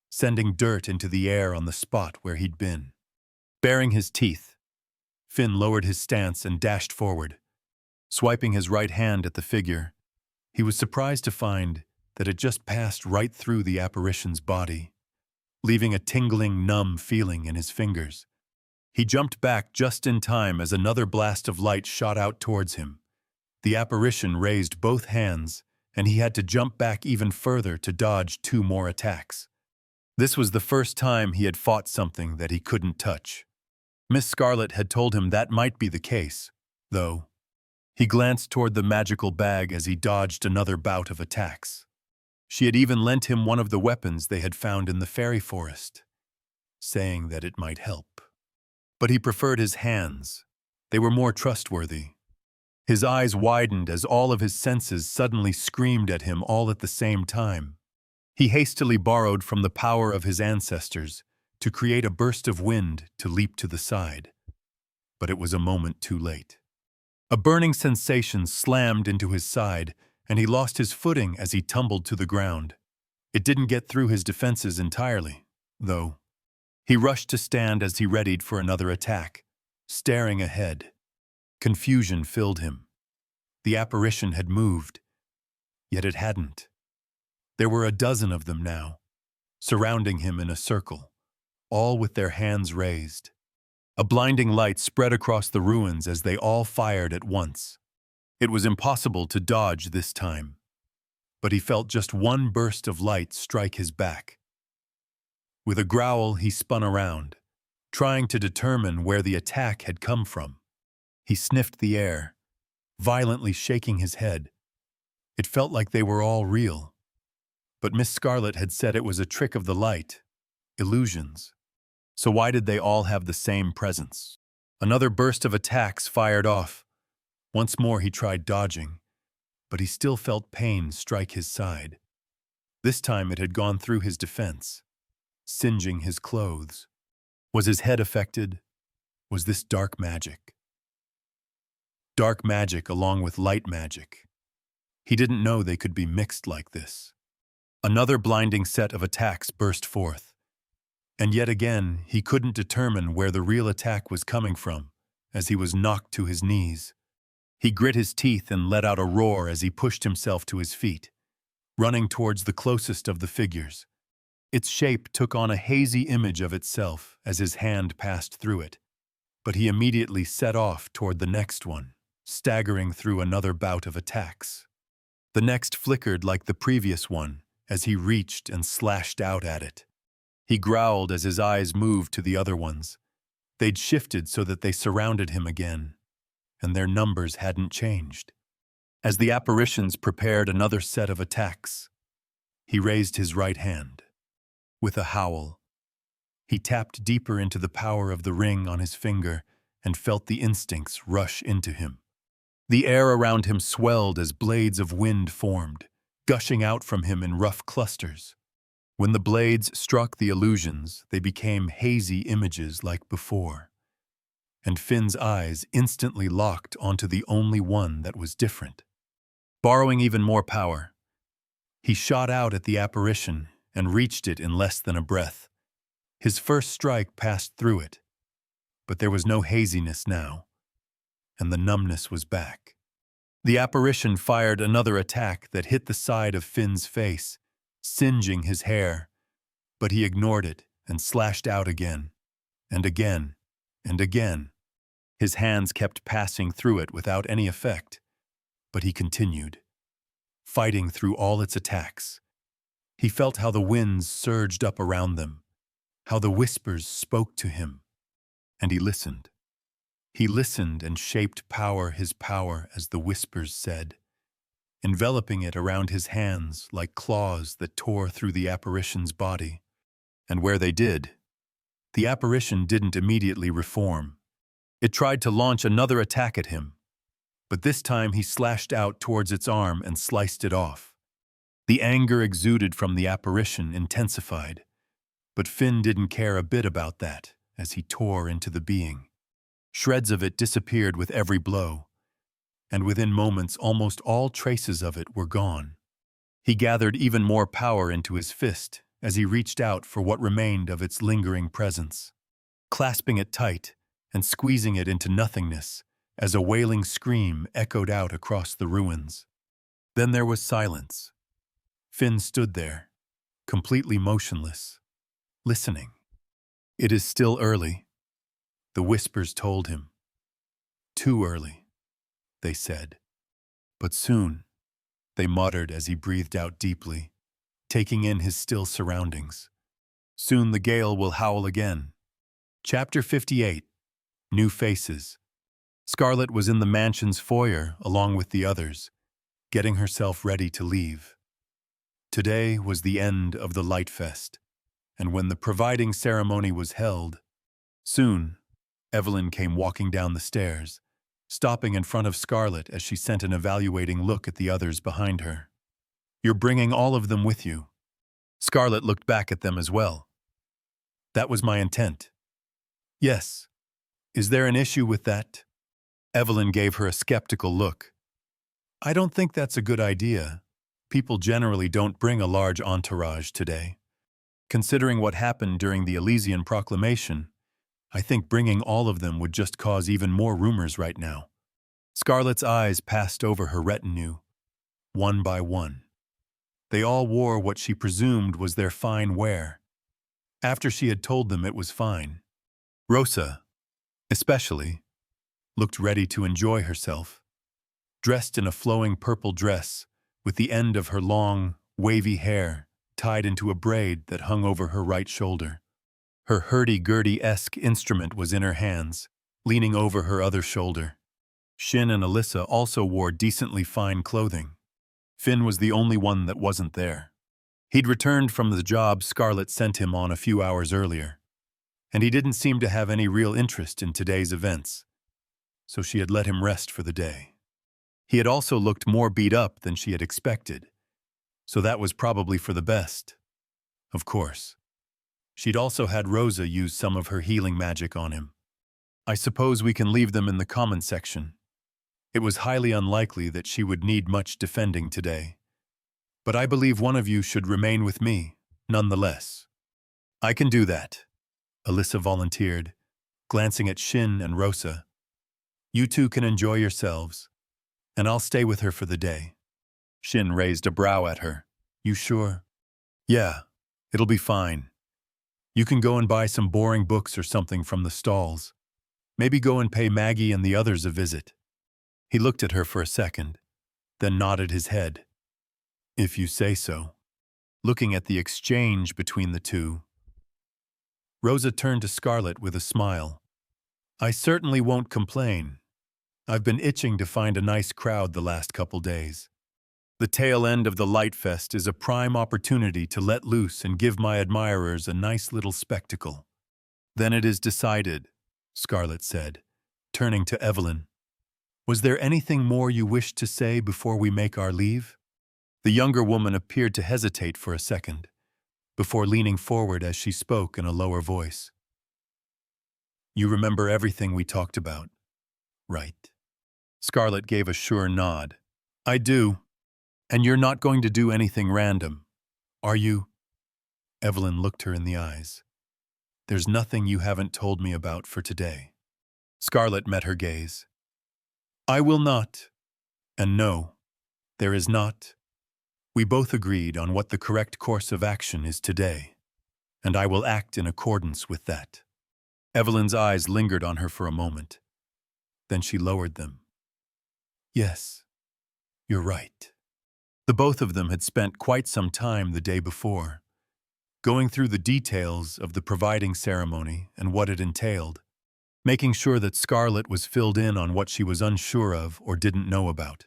sending dirt into the air on the spot where he'd been. Baring his teeth, Finn lowered his stance and dashed forward. Swiping his right hand at the figure, he was surprised to find that it just passed right through the apparition's body, leaving a tingling, numb feeling in his fingers. He jumped back just in time as another blast of light shot out towards him. The apparition raised both hands, and he had to jump back even further to dodge 2 more attacks. This was the first time he had fought something that he couldn't touch. Miss Scarlet had told him that might be the case, though. He glanced toward the magical bag as he dodged another bout of attacks. She had even lent him one of the weapons they had found in the fairy forest, saying that it might help. But he preferred his hands. They were more trustworthy. His eyes widened as all of his senses suddenly screamed at him all at the same time. He hastily borrowed from the power of his ancestors to create a burst of wind to leap to the side. But it was a moment too late. A burning sensation slammed into his side, and he lost his footing as he tumbled to the ground. It didn't get through his defenses entirely, though. He rushed to stand as he readied for another attack, staring ahead. Confusion filled him. The apparition had moved, yet it hadn't. There were a dozen of them now, surrounding him in a circle, all with their hands raised. A blinding light spread across the ruins as they all fired at once. It was impossible to dodge this time, but he felt just one burst of light strike his back. With a growl, he spun around, trying to determine where the attack had come from. He sniffed the air, violently shaking his head. It felt like they were all real. But Miss Scarlet had said it was a trick of the light, illusions. So why did they all have the same presence? Another burst of attacks fired off. Once more he tried dodging, but he still felt pain strike his side. This time it had gone through his defense, singeing his clothes. Was his head affected? Was this dark magic? Dark magic along with light magic. He didn't know they could be mixed like this. Another blinding set of attacks burst forth. And yet again, he couldn't determine where the real attack was coming from, as he was knocked to his knees. He grit his teeth and let out a roar as he pushed himself to his feet, running towards the closest of the figures. Its shape took on a hazy image of itself as his hand passed through it, but he immediately set off toward the next one, staggering through another bout of attacks. The next flickered like the previous one as he reached and slashed out at it. He growled as his eyes moved to the other ones. They'd shifted so that they surrounded him again, and their numbers hadn't changed. As the apparitions prepared another set of attacks, he raised his right hand. With a howl, he tapped deeper into the power of the ring on his finger and felt the instincts rush into him. The air around him swelled as blades of wind formed, gushing out from him in rough clusters. When the blades struck the illusions, they became hazy images like before, and Finn's eyes instantly locked onto the only one that was different. Borrowing even more power, he shot out at the apparition and reached it in less than a breath. His first strike passed through it, but there was no haziness now, and the numbness was back. The apparition fired another attack that hit the side of Finn's face, singeing his hair, but he ignored it and slashed out again, and again, and again. His hands kept passing through it without any effect, but he continued, fighting through all its attacks. He felt how the winds surged up around them, how the whispers spoke to him, and he listened. He listened and shaped his power as the whispers said, enveloping it around his hands like claws that tore through the apparition's body. And where they did, the apparition didn't immediately reform. It tried to launch another attack at him, but this time he slashed out towards its arm and sliced it off. The anger exuded from the apparition intensified, but Finn didn't care a bit about that as he tore into the being. Shreds of it disappeared with every blow, and within moments almost all traces of it were gone. He gathered even more power into his fist as he reached out for what remained of its lingering presence, clasping it tight and squeezing it into nothingness as a wailing scream echoed out across the ruins. Then there was silence. Finn stood there, completely motionless, listening. "It is still early," the whispers told him. "Too early," they said. "But soon," they muttered as he breathed out deeply, taking in his still surroundings. "Soon the gale will howl again." Chapter 58. New Faces. Scarlet was in the mansion's foyer along with the others, getting herself ready to leave. Today was the end of the Light Fest, and when the providing ceremony was held, soon Evelyn came walking down the stairs, stopping in front of Scarlet as she sent an evaluating look at the others behind her. "You're bringing all of them with you." Scarlet looked back at them as well. "That was my intent." "Yes. Is there an issue with that?" Evelyn gave her a skeptical look. "I don't think that's a good idea. People generally don't bring a large entourage today. Considering what happened during the Elysian Proclamation, I think bringing all of them would just cause even more rumors right now." Scarlet's eyes passed over her retinue, one by one. They all wore what she presumed was their fine wear, after she had told them it was fine. Rosa, especially, looked ready to enjoy herself, dressed in a flowing purple dress with the end of her long, wavy hair tied into a braid that hung over her right shoulder. Her hurdy-gurdy-esque instrument was in her hands, leaning over her other shoulder. Shin and Alyssa also wore decently fine clothing. Finn was the only one that wasn't there. He'd returned from the job Scarlet sent him on a few hours earlier, and he didn't seem to have any real interest in today's events, so she had let him rest for the day. He had also looked more beat up than she had expected, so that was probably for the best. Of course. She'd also had Rosa use some of her healing magic on him. "I suppose we can leave them in the common section." It was highly unlikely that she would need much defending today. "But I believe one of you should remain with me, nonetheless." "I can do that," Alyssa volunteered, glancing at Shin and Rosa. "You two can enjoy yourselves, and I'll stay with her for the day." Shin raised a brow at her. "You sure?" "Yeah, it'll be fine. You can go and buy some boring books or something from the stalls. Maybe go and pay Maggie and the others a visit." He looked at her for a second, then nodded his head. "If you say so." Looking at the exchange between the two, Rosa turned to Scarlet with a smile. "I certainly won't complain. I've been itching to find a nice crowd the last couple days. The tail end of the Light Fest is a prime opportunity to let loose and give my admirers a nice little spectacle. Then it is decided, Scarlett said, turning to Evelyn. Was there anything more you wished to say before we make our leave? The younger woman appeared to hesitate for a second, before leaning forward as she spoke in a lower voice. You remember everything we talked about, right? Scarlett gave a sure nod. I do. And you're not going to do anything random, are you? Evelyn looked her in the eyes. There's nothing you haven't told me about for today. Scarlett met her gaze. I will not. And no, there is not. We both agreed on what the correct course of action is today, and I will act in accordance with that. Evelyn's eyes lingered on her for a moment. Then she lowered them. Yes, you're right. The both of them had spent quite some time the day before, going through the details of the providing ceremony and what it entailed, making sure that Scarlett was filled in on what she was unsure of or didn't know about.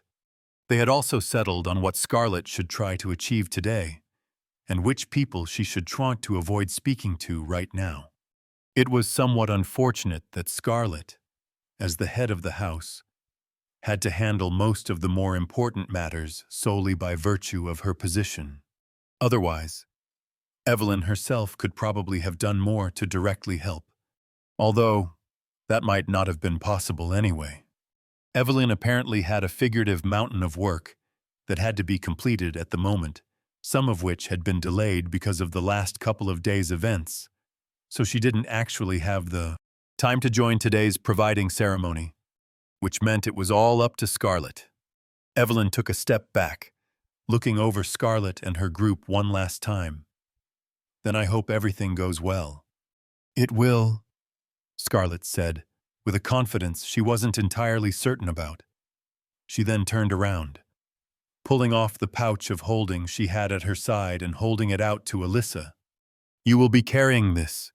They had also settled on what Scarlett should try to achieve today, and which people she should try to avoid speaking to right now. It was somewhat unfortunate that Scarlett, as the head of the house, had to handle most of the more important matters solely by virtue of her position. Otherwise, Evelyn herself could probably have done more to directly help, although that might not have been possible anyway. Evelyn apparently had a figurative mountain of work that had to be completed at the moment, some of which had been delayed because of the last couple of days' events, so she didn't actually have the time to join today's providing ceremony, which meant it was all up to Scarlett. Evelyn took a step back, looking over Scarlett and her group one last time. Then I hope everything goes well. It will, Scarlett said, with a confidence she wasn't entirely certain about. She then turned around, pulling off the pouch of holding she had at her side and holding it out to Alyssa. You will be carrying this.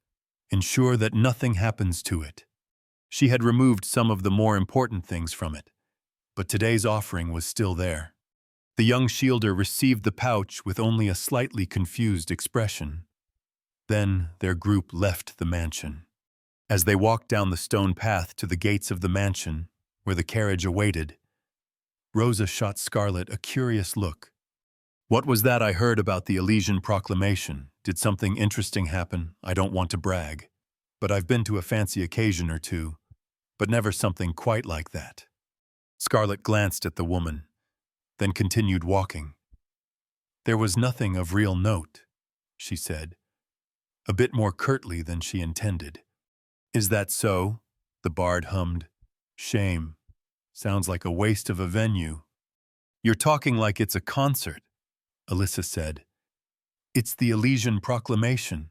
Ensure that nothing happens to it. She had removed some of the more important things from it, but today's offering was still there. The young shielder received the pouch with only a slightly confused expression. Then their group left the mansion. As they walked down the stone path to the gates of the mansion, where the carriage awaited, Rosa shot Scarlett a curious look. What was that I heard about the Elysian proclamation? Did something interesting happen? I don't want to brag, but I've been to a fancy occasion or two, but never something quite like that. Scarlett glanced at the woman, then continued walking. There was nothing of real note, she said, a bit more curtly than she intended. Is that so? The bard hummed. Shame. Sounds like a waste of a venue. You're talking like it's a concert, Alyssa said. It's the Elysian proclamation.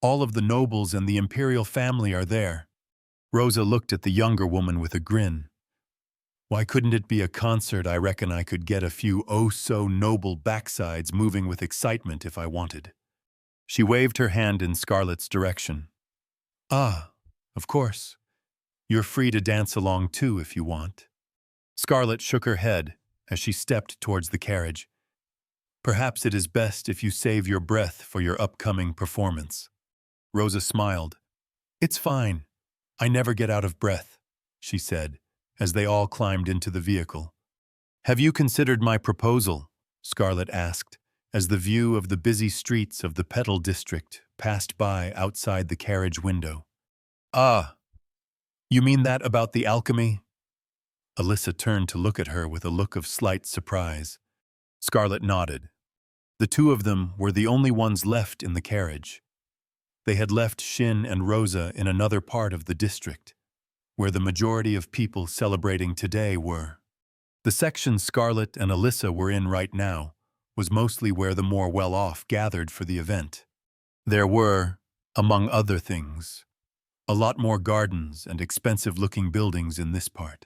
All of the nobles and the imperial family are there. Rosa looked at the younger woman with a grin. Why couldn't it be a concert? I reckon I could get a few oh-so-noble backsides moving with excitement if I wanted. She waved her hand in Scarlett's direction. Ah, of course. You're free to dance along too if you want. Scarlett shook her head as she stepped towards the carriage. Perhaps it is best if you save your breath for your upcoming performance. Rosa smiled. It's fine. I never get out of breath, she said, as they all climbed into the vehicle. Have you considered my proposal? Scarlett asked, as the view of the busy streets of the Petal District passed by outside the carriage window. Ah, you mean that about the alchemy? Alyssa turned to look at her with a look of slight surprise. Scarlett nodded. The two of them were the only ones left in the carriage. They had left Shin and Rosa in another part of the district, where the majority of people celebrating today were. The section Scarlett and Alyssa were in right now was mostly where the more well-off gathered for the event. There were, among other things, a lot more gardens and expensive-looking buildings in this part.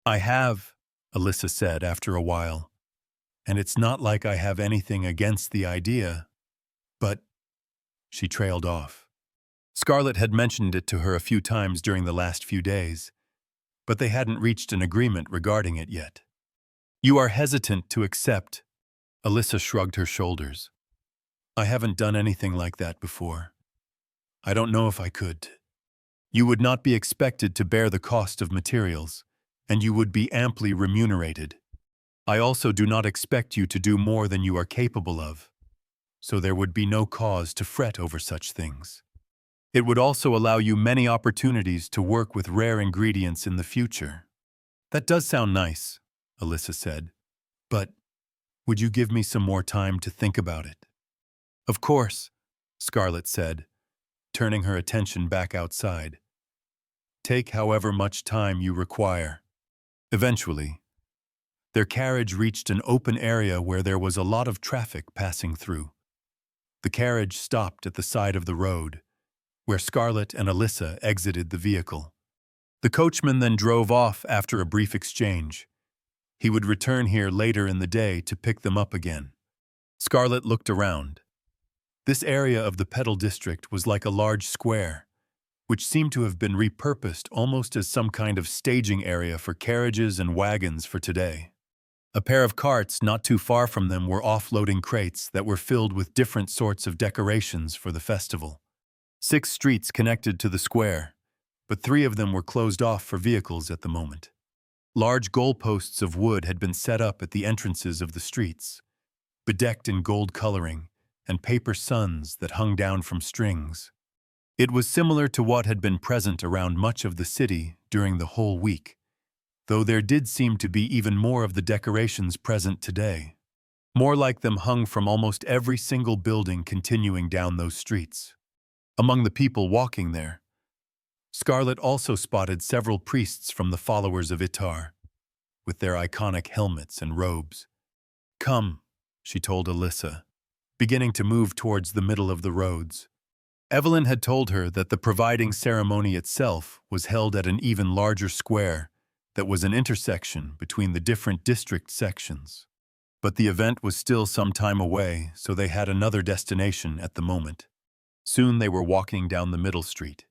I have, Alyssa said after a while, and it's not like I have anything against the idea, but she trailed off. Scarlett had mentioned it to her a few times during the last few days, but they hadn't reached an agreement regarding it yet. You are hesitant to accept. Alyssa shrugged her shoulders. I haven't done anything like that before. I don't know if I could. You would not be expected to bear the cost of materials, and you would be amply remunerated. I also do not expect you to do more than you are capable of, so there would be no cause to fret over such things. It would also allow you many opportunities to work with rare ingredients in the future. That does sound nice, Alyssa said, but would you give me some more time to think about it? Of course, Scarlett said, turning her attention back outside. Take however much time you require. Eventually, their carriage reached an open area where there was a lot of traffic passing through. The carriage stopped at the side of the road, where Scarlett and Alyssa exited the vehicle. The coachman then drove off after a brief exchange. He would return here later in the day to pick them up again. Scarlett looked around. This area of the Petal District was like a large square, which seemed to have been repurposed almost as some kind of staging area for carriages and wagons for today. A pair of carts not too far from them were offloading crates that were filled with different sorts of decorations for the festival. 6 streets connected to the square, but 3 of them were closed off for vehicles at the moment. Large goalposts of wood had been set up at the entrances of the streets, bedecked in gold coloring and paper suns that hung down from strings. It was similar to what had been present around much of the city during the whole week, though there did seem to be even more of the decorations present today. More like them hung from almost every single building continuing down those streets. Among the people walking there, Scarlett also spotted several priests from the followers of Itar, with their iconic helmets and robes. Come, she told Alyssa, beginning to move towards the middle of the roads. Evelyn had told her that the providing ceremony itself was held at an even larger square that was an intersection between the different district sections. But the event was still some time away, so they had another destination at the moment. Soon they were walking down the middle street,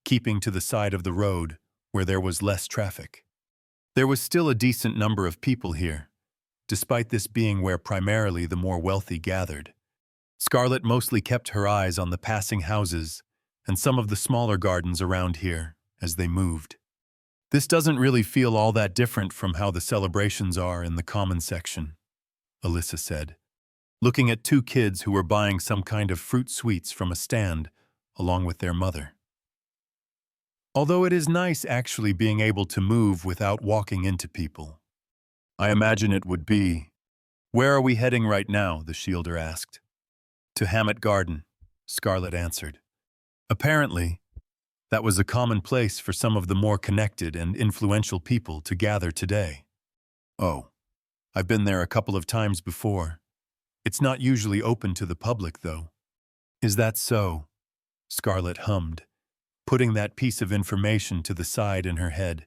keeping to the side of the road where there was less traffic. There was still a decent number of people here, despite this being where primarily the more wealthy gathered. Scarlett mostly kept her eyes on the passing houses and some of the smaller gardens around here as they moved. This doesn't really feel all that different from how the celebrations are in the common section, Alyssa said, looking at 2 kids who were buying some kind of fruit sweets from a stand along with their mother. Although it is nice actually being able to move without walking into people. I imagine it would be. Where are we heading right now? The Shielder asked. To Hammett Garden, Scarlett answered. Apparently, that was a common place for some of the more connected and influential people to gather today. Oh, I've been there a couple of times before. It's not usually open to the public, though. Is that so? Scarlett hummed, putting that piece of information to the side in her head.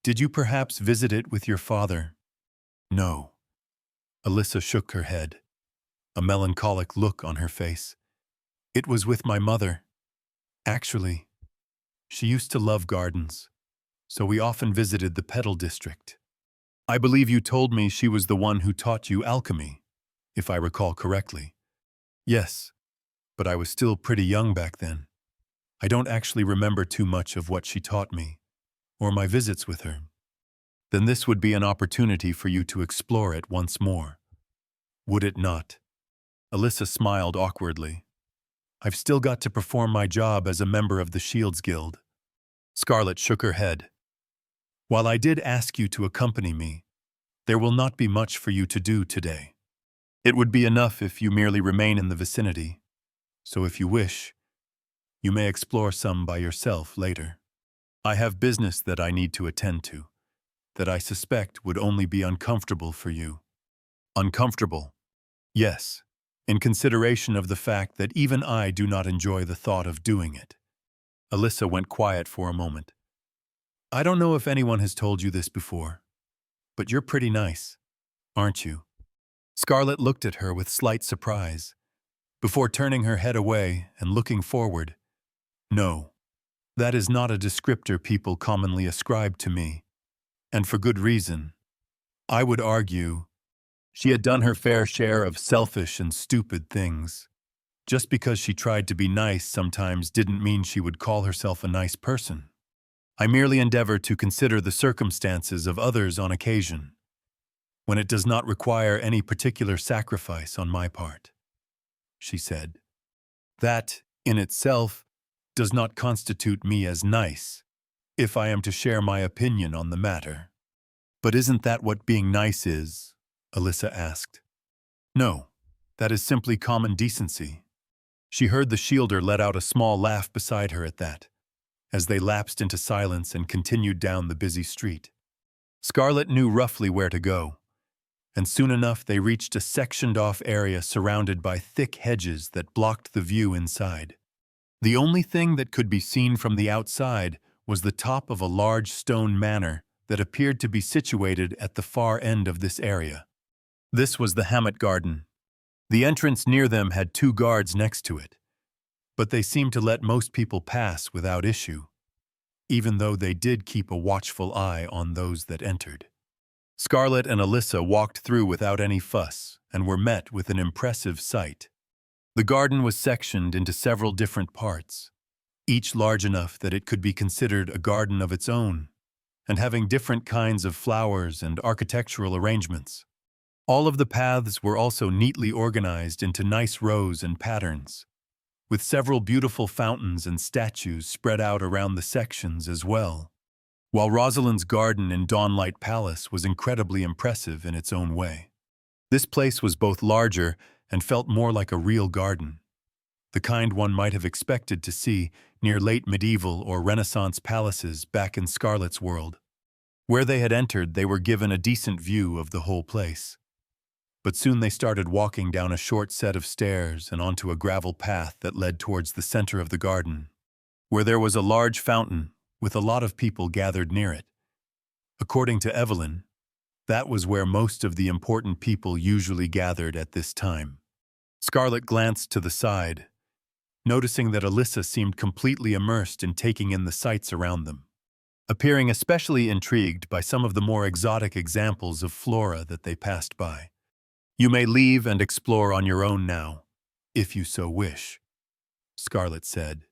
Did you perhaps visit it with your father? No. Alyssa shook her head, a melancholic look on her face. It was with my mother. Actually, she used to love gardens, so we often visited the Petal District. I believe you told me she was the one who taught you alchemy, if I recall correctly. Yes, but I was still pretty young back then. I don't actually remember too much of what she taught me, or my visits with her. Then this would be an opportunity for you to explore it once more. Would it not? Alyssa smiled awkwardly. I've still got to perform my job as a member of the Shields Guild. Scarlett shook her head. While I did ask you to accompany me, there will not be much for you to do today. It would be enough if you merely remain in the vicinity, so if you wish, you may explore some by yourself later. I have business that I need to attend to, that I suspect would only be uncomfortable for you. Uncomfortable? Yes, in consideration of the fact that even I do not enjoy the thought of doing it. Alyssa went quiet for a moment. I don't know if anyone has told you this before, but you're pretty nice, aren't you? Scarlett looked at her with slight surprise, before turning her head away and looking forward. No, That is not a descriptor people commonly ascribe to me, and for good reason. I would argue she had done her fair share of selfish and stupid things. Just because she tried to be nice sometimes didn't mean she would call herself a nice person. I merely endeavor to consider the circumstances of others on occasion, when it does not require any particular sacrifice on my part, she said. That, in itself, does not constitute me as nice, if I am to share my opinion on the matter. But isn't that what being nice is? Alyssa asked. No, that is simply common decency. She heard the shielder let out a small laugh beside her at that, as they lapsed into silence and continued down the busy street. Scarlet knew roughly where to go, and soon enough they reached a sectioned-off area surrounded by thick hedges that blocked the view inside. The only thing that could be seen from the outside was the top of a large stone manor that appeared to be situated at the far end of this area. This was the Hammett Garden. The entrance near them had 2 guards next to it, but they seemed to let most people pass without issue, even though they did keep a watchful eye on those that entered. Scarlet and Alyssa walked through without any fuss and were met with an impressive sight. The garden was sectioned into several different parts, each large enough that it could be considered a garden of its own, and having different kinds of flowers and architectural arrangements. All of the paths were also neatly organized into nice rows and patterns, with several beautiful fountains and statues spread out around the sections as well, while Rosalind's garden in Dawnlight Palace was incredibly impressive in its own way. This place was both larger and felt more like a real garden, the kind one might have expected to see near late medieval or Renaissance palaces back in Scarlet's world. Where they had entered, they were given a decent view of the whole place. But soon they started walking down a short set of stairs and onto a gravel path that led towards the center of the garden, where there was a large fountain with a lot of people gathered near it. According to Evelyn, that was where most of the important people usually gathered at this time. Scarlet glanced to the side, noticing that Alyssa seemed completely immersed in taking in the sights around them, appearing especially intrigued by some of the more exotic examples of flora that they passed by. You may leave and explore on your own now, if you so wish, Scarlet said.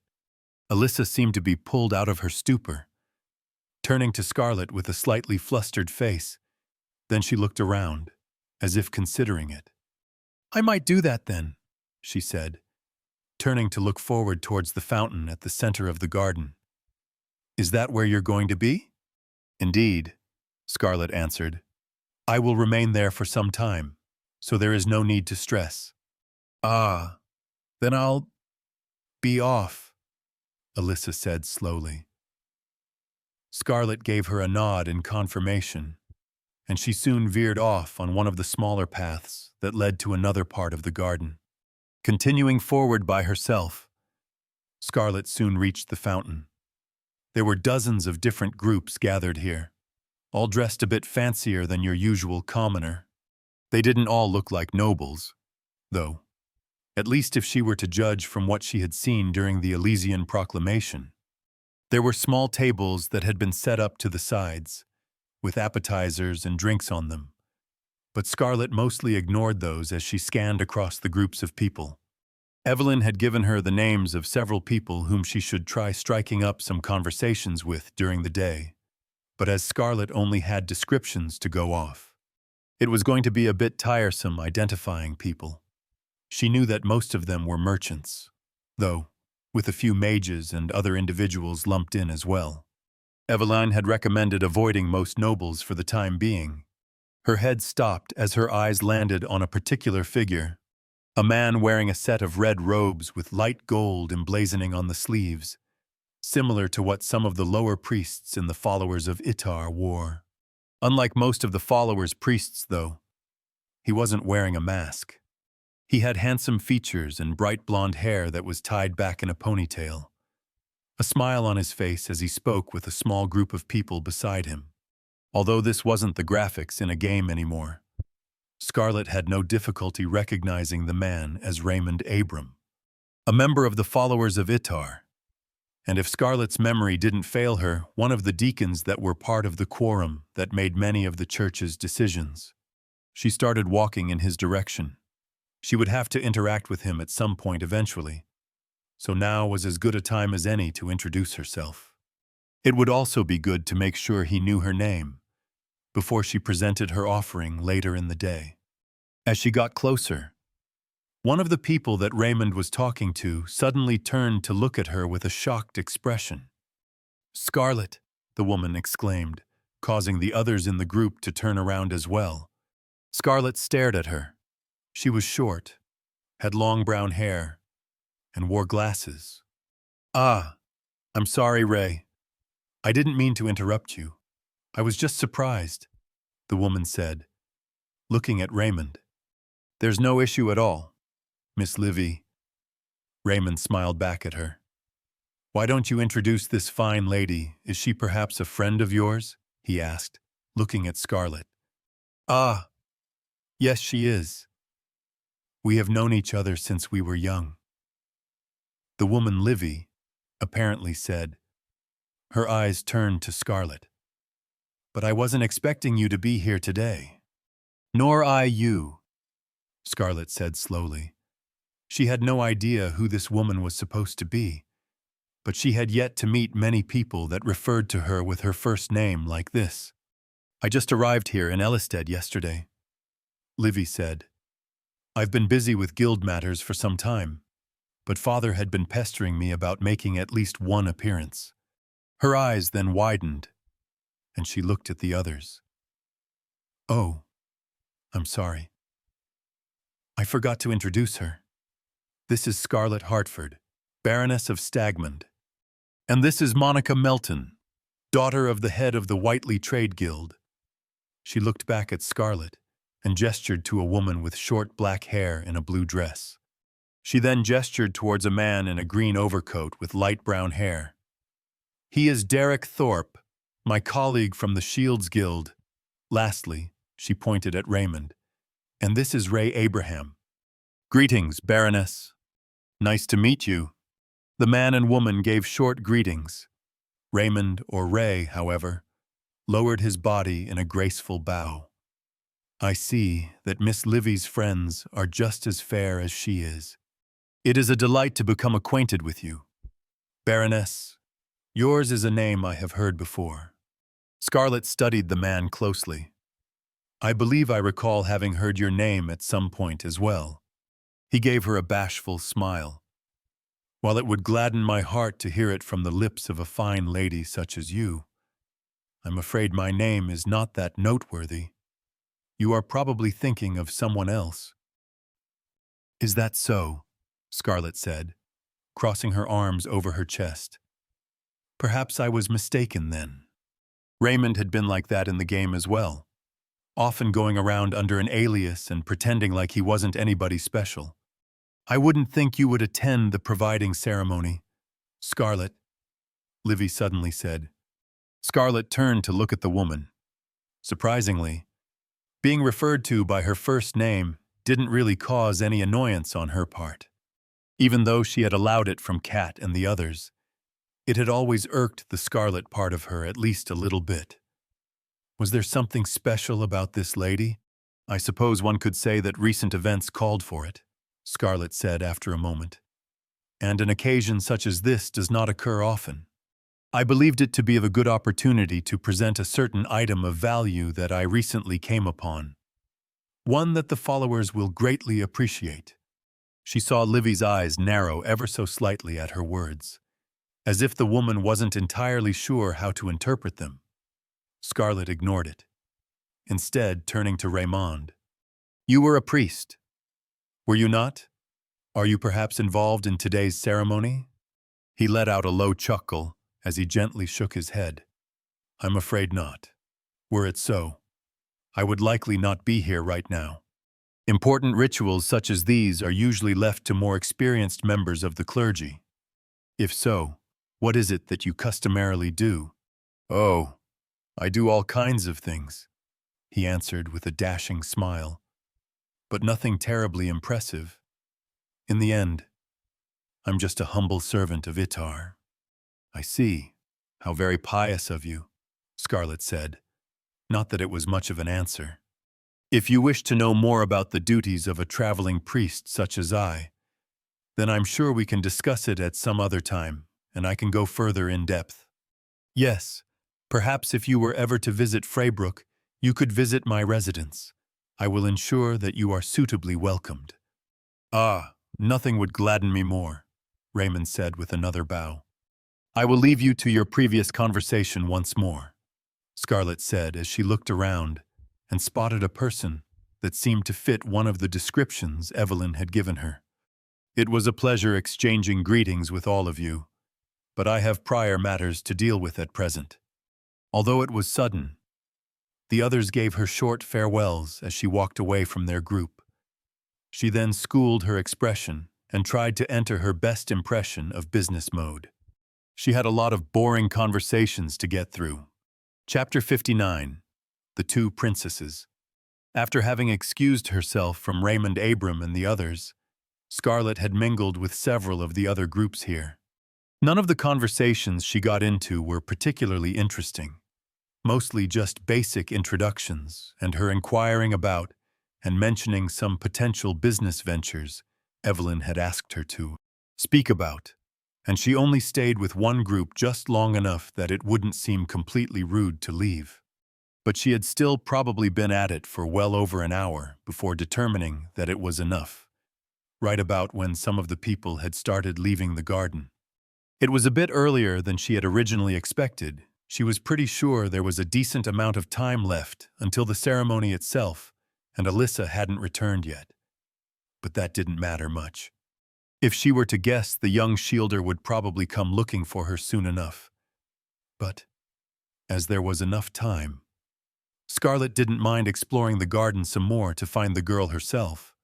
Alyssa seemed to be pulled out of her stupor, turning to Scarlet with a slightly flustered face. Then she looked around, as if considering it. I might do that then, she said, turning to look forward towards the fountain at the center of the garden. Is that where you're going to be? Indeed, Scarlet answered. I will remain there for some time, so there is no need to stress. Ah, then I'll be off, Alyssa said slowly. Scarlet gave her a nod in confirmation, and she soon veered off on one of the smaller paths that led to another part of the garden. Continuing forward by herself, Scarlet soon reached the fountain. There were dozens of different groups gathered here, all dressed a bit fancier than your usual commoner. They didn't all look like nobles, though, at least if she were to judge from what she had seen during the Elysian Proclamation. There were small tables that had been set up to the sides, with appetizers and drinks on them, but Scarlet mostly ignored those as she scanned across the groups of people. Evelyn had given her the names of several people whom she should try striking up some conversations with during the day, but as Scarlet only had descriptions to go off, it was going to be a bit tiresome identifying people. She knew that most of them were merchants, though, with a few mages and other individuals lumped in as well. Eveline had recommended avoiding most nobles for the time being. Her head stopped as her eyes landed on a particular figure, a man wearing a set of red robes with light gold emblazoning on the sleeves, similar to what some of the lower priests in the followers of Itar wore. Unlike most of the followers' priests, though, he wasn't wearing a mask. He had handsome features and bright blonde hair that was tied back in a ponytail, a smile on his face as he spoke with a small group of people beside him. Although this wasn't the graphics in a game anymore, Scarlet had no difficulty recognizing the man as Raymond Abram, a member of the followers of Itar, And if Scarlett's memory didn't fail her, one of the deacons that were part of the quorum that made many of the church's decisions. She started walking in his direction. She would have to interact with him at some point eventually, so now was as good a time as any to introduce herself. It would also be good to make sure he knew her name before she presented her offering later in the day. As she got closer, one of the people that Raymond was talking to suddenly turned to look at her with a shocked expression. "Scarlett," the woman exclaimed, causing the others in the group to turn around as well. Scarlett stared at her. She was short, had long brown hair, and wore glasses. "Ah, I'm sorry, Ray. I didn't mean to interrupt you. I was just surprised," the woman said, looking at Raymond. "There's no issue at all, Miss Livy." Raymond smiled back at her. "Why don't you introduce this fine lady? Is she perhaps a friend of yours?" he asked, looking at Scarlett. "Ah, yes, she is. We have known each other since we were young," the woman Livy apparently said. Her eyes turned to Scarlett. "But I wasn't expecting you to be here today." "Nor I you," Scarlett said slowly. She had no idea who this woman was supposed to be, but she had yet to meet many people that referred to her with her first name like this. "I just arrived here in Ellisted yesterday," Livy said. "I've been busy with guild matters for some time, but Father had been pestering me about making at least one appearance." Her eyes then widened, and she looked at the others. "Oh, I'm sorry. I forgot to introduce her. This is Scarlett Hartford, Baroness of Stagmund. And this is Monica Melton, daughter of the head of the Whiteley Trade Guild." She looked back at Scarlett and gestured to a woman with short black hair in a blue dress. She then gestured towards a man in a green overcoat with light brown hair. "He is Derek Thorpe, my colleague from the Shields Guild." Lastly, she pointed at Raymond. "And this is Ray Abraham." "Greetings, Baroness. Nice to meet you." The man and woman gave short greetings. Raymond, or Ray, however, lowered his body in a graceful bow. "I see that Miss Livy's friends are just as fair as she is. It is a delight to become acquainted with you. Baroness, yours is a name I have heard before." Scarlett studied the man closely. "I believe I recall having heard your name at some point as well." He gave her a bashful smile. "While it would gladden my heart to hear it from the lips of a fine lady such as you, I'm afraid my name is not that noteworthy. You are probably thinking of someone else." "Is that so?" Scarlett said, crossing her arms over her chest. "Perhaps I was mistaken then." Raymond had been like that in the game as well, often going around under an alias and pretending like he wasn't anybody special. "I wouldn't think you would attend the providing ceremony, Scarlett," Livy suddenly said. Scarlett turned to look at the woman. Surprisingly, being referred to by her first name didn't really cause any annoyance on her part. Even though she had allowed it from Kat and the others, it had always irked the Scarlett part of her at least a little bit. Was there something special about this lady? "I suppose one could say that recent events called for it," Scarlett said after a moment. "And an occasion such as this does not occur often. I believed it to be of a good opportunity to present a certain item of value that I recently came upon. One that the followers will greatly appreciate." She saw Livy's eyes narrow ever so slightly at her words, as if the woman wasn't entirely sure how to interpret them. Scarlett ignored it, instead turning to Raymond. "You were a priest, were you not? Are you perhaps involved in today's ceremony?" He let out a low chuckle as he gently shook his head. "I'm afraid not. Were it so, I would likely not be here right now. Important rituals such as these are usually left to more experienced members of the clergy. If so, what is it that you customarily do?" "Oh, I do all kinds of things," he answered with a dashing smile. "But nothing terribly impressive. In the end, I'm just a humble servant of Itar." I see. How very pious of you, Scarlet said. Not that it was much of an answer. If you wish to know more about the duties of a traveling priest such as I, then I'm sure we can discuss it at some other time, and I can go further in depth. Yes, perhaps if you were ever to visit Freybrook, you could visit my residence. I will ensure that you are suitably welcomed. Ah, nothing would gladden me more, Raymond said with another bow. I will leave you to your previous conversation once more, Scarlet said as she looked around and spotted a person that seemed to fit one of the descriptions Evelyn had given her. It was a pleasure exchanging greetings with all of you, but I have prior matters to deal with at present. Although it was sudden, the others gave her short farewells as she walked away from their group. She then schooled her expression and tried to enter her best impression of business mode. She had a lot of boring conversations to get through. Chapter 59. The Two Princesses. After having excused herself from Raymond Abram and the others, Scarlet had mingled with several of the other groups here. None of the conversations she got into were particularly interesting, mostly just basic introductions and her inquiring about and mentioning some potential business ventures Evelyn had asked her to speak about, and she only stayed with one group just long enough that it wouldn't seem completely rude to leave. But she had still probably been at it for well over an hour before determining that it was enough, right about when some of the people had started leaving the garden. It was a bit earlier than she had originally expected. She was pretty sure there was a decent amount of time left until the ceremony itself, and Alyssa hadn't returned yet. But that didn't matter much. If she were to guess, the young shielder would probably come looking for her soon enough. But, as there was enough time, Scarlet didn't mind exploring the garden some more to find the girl herself.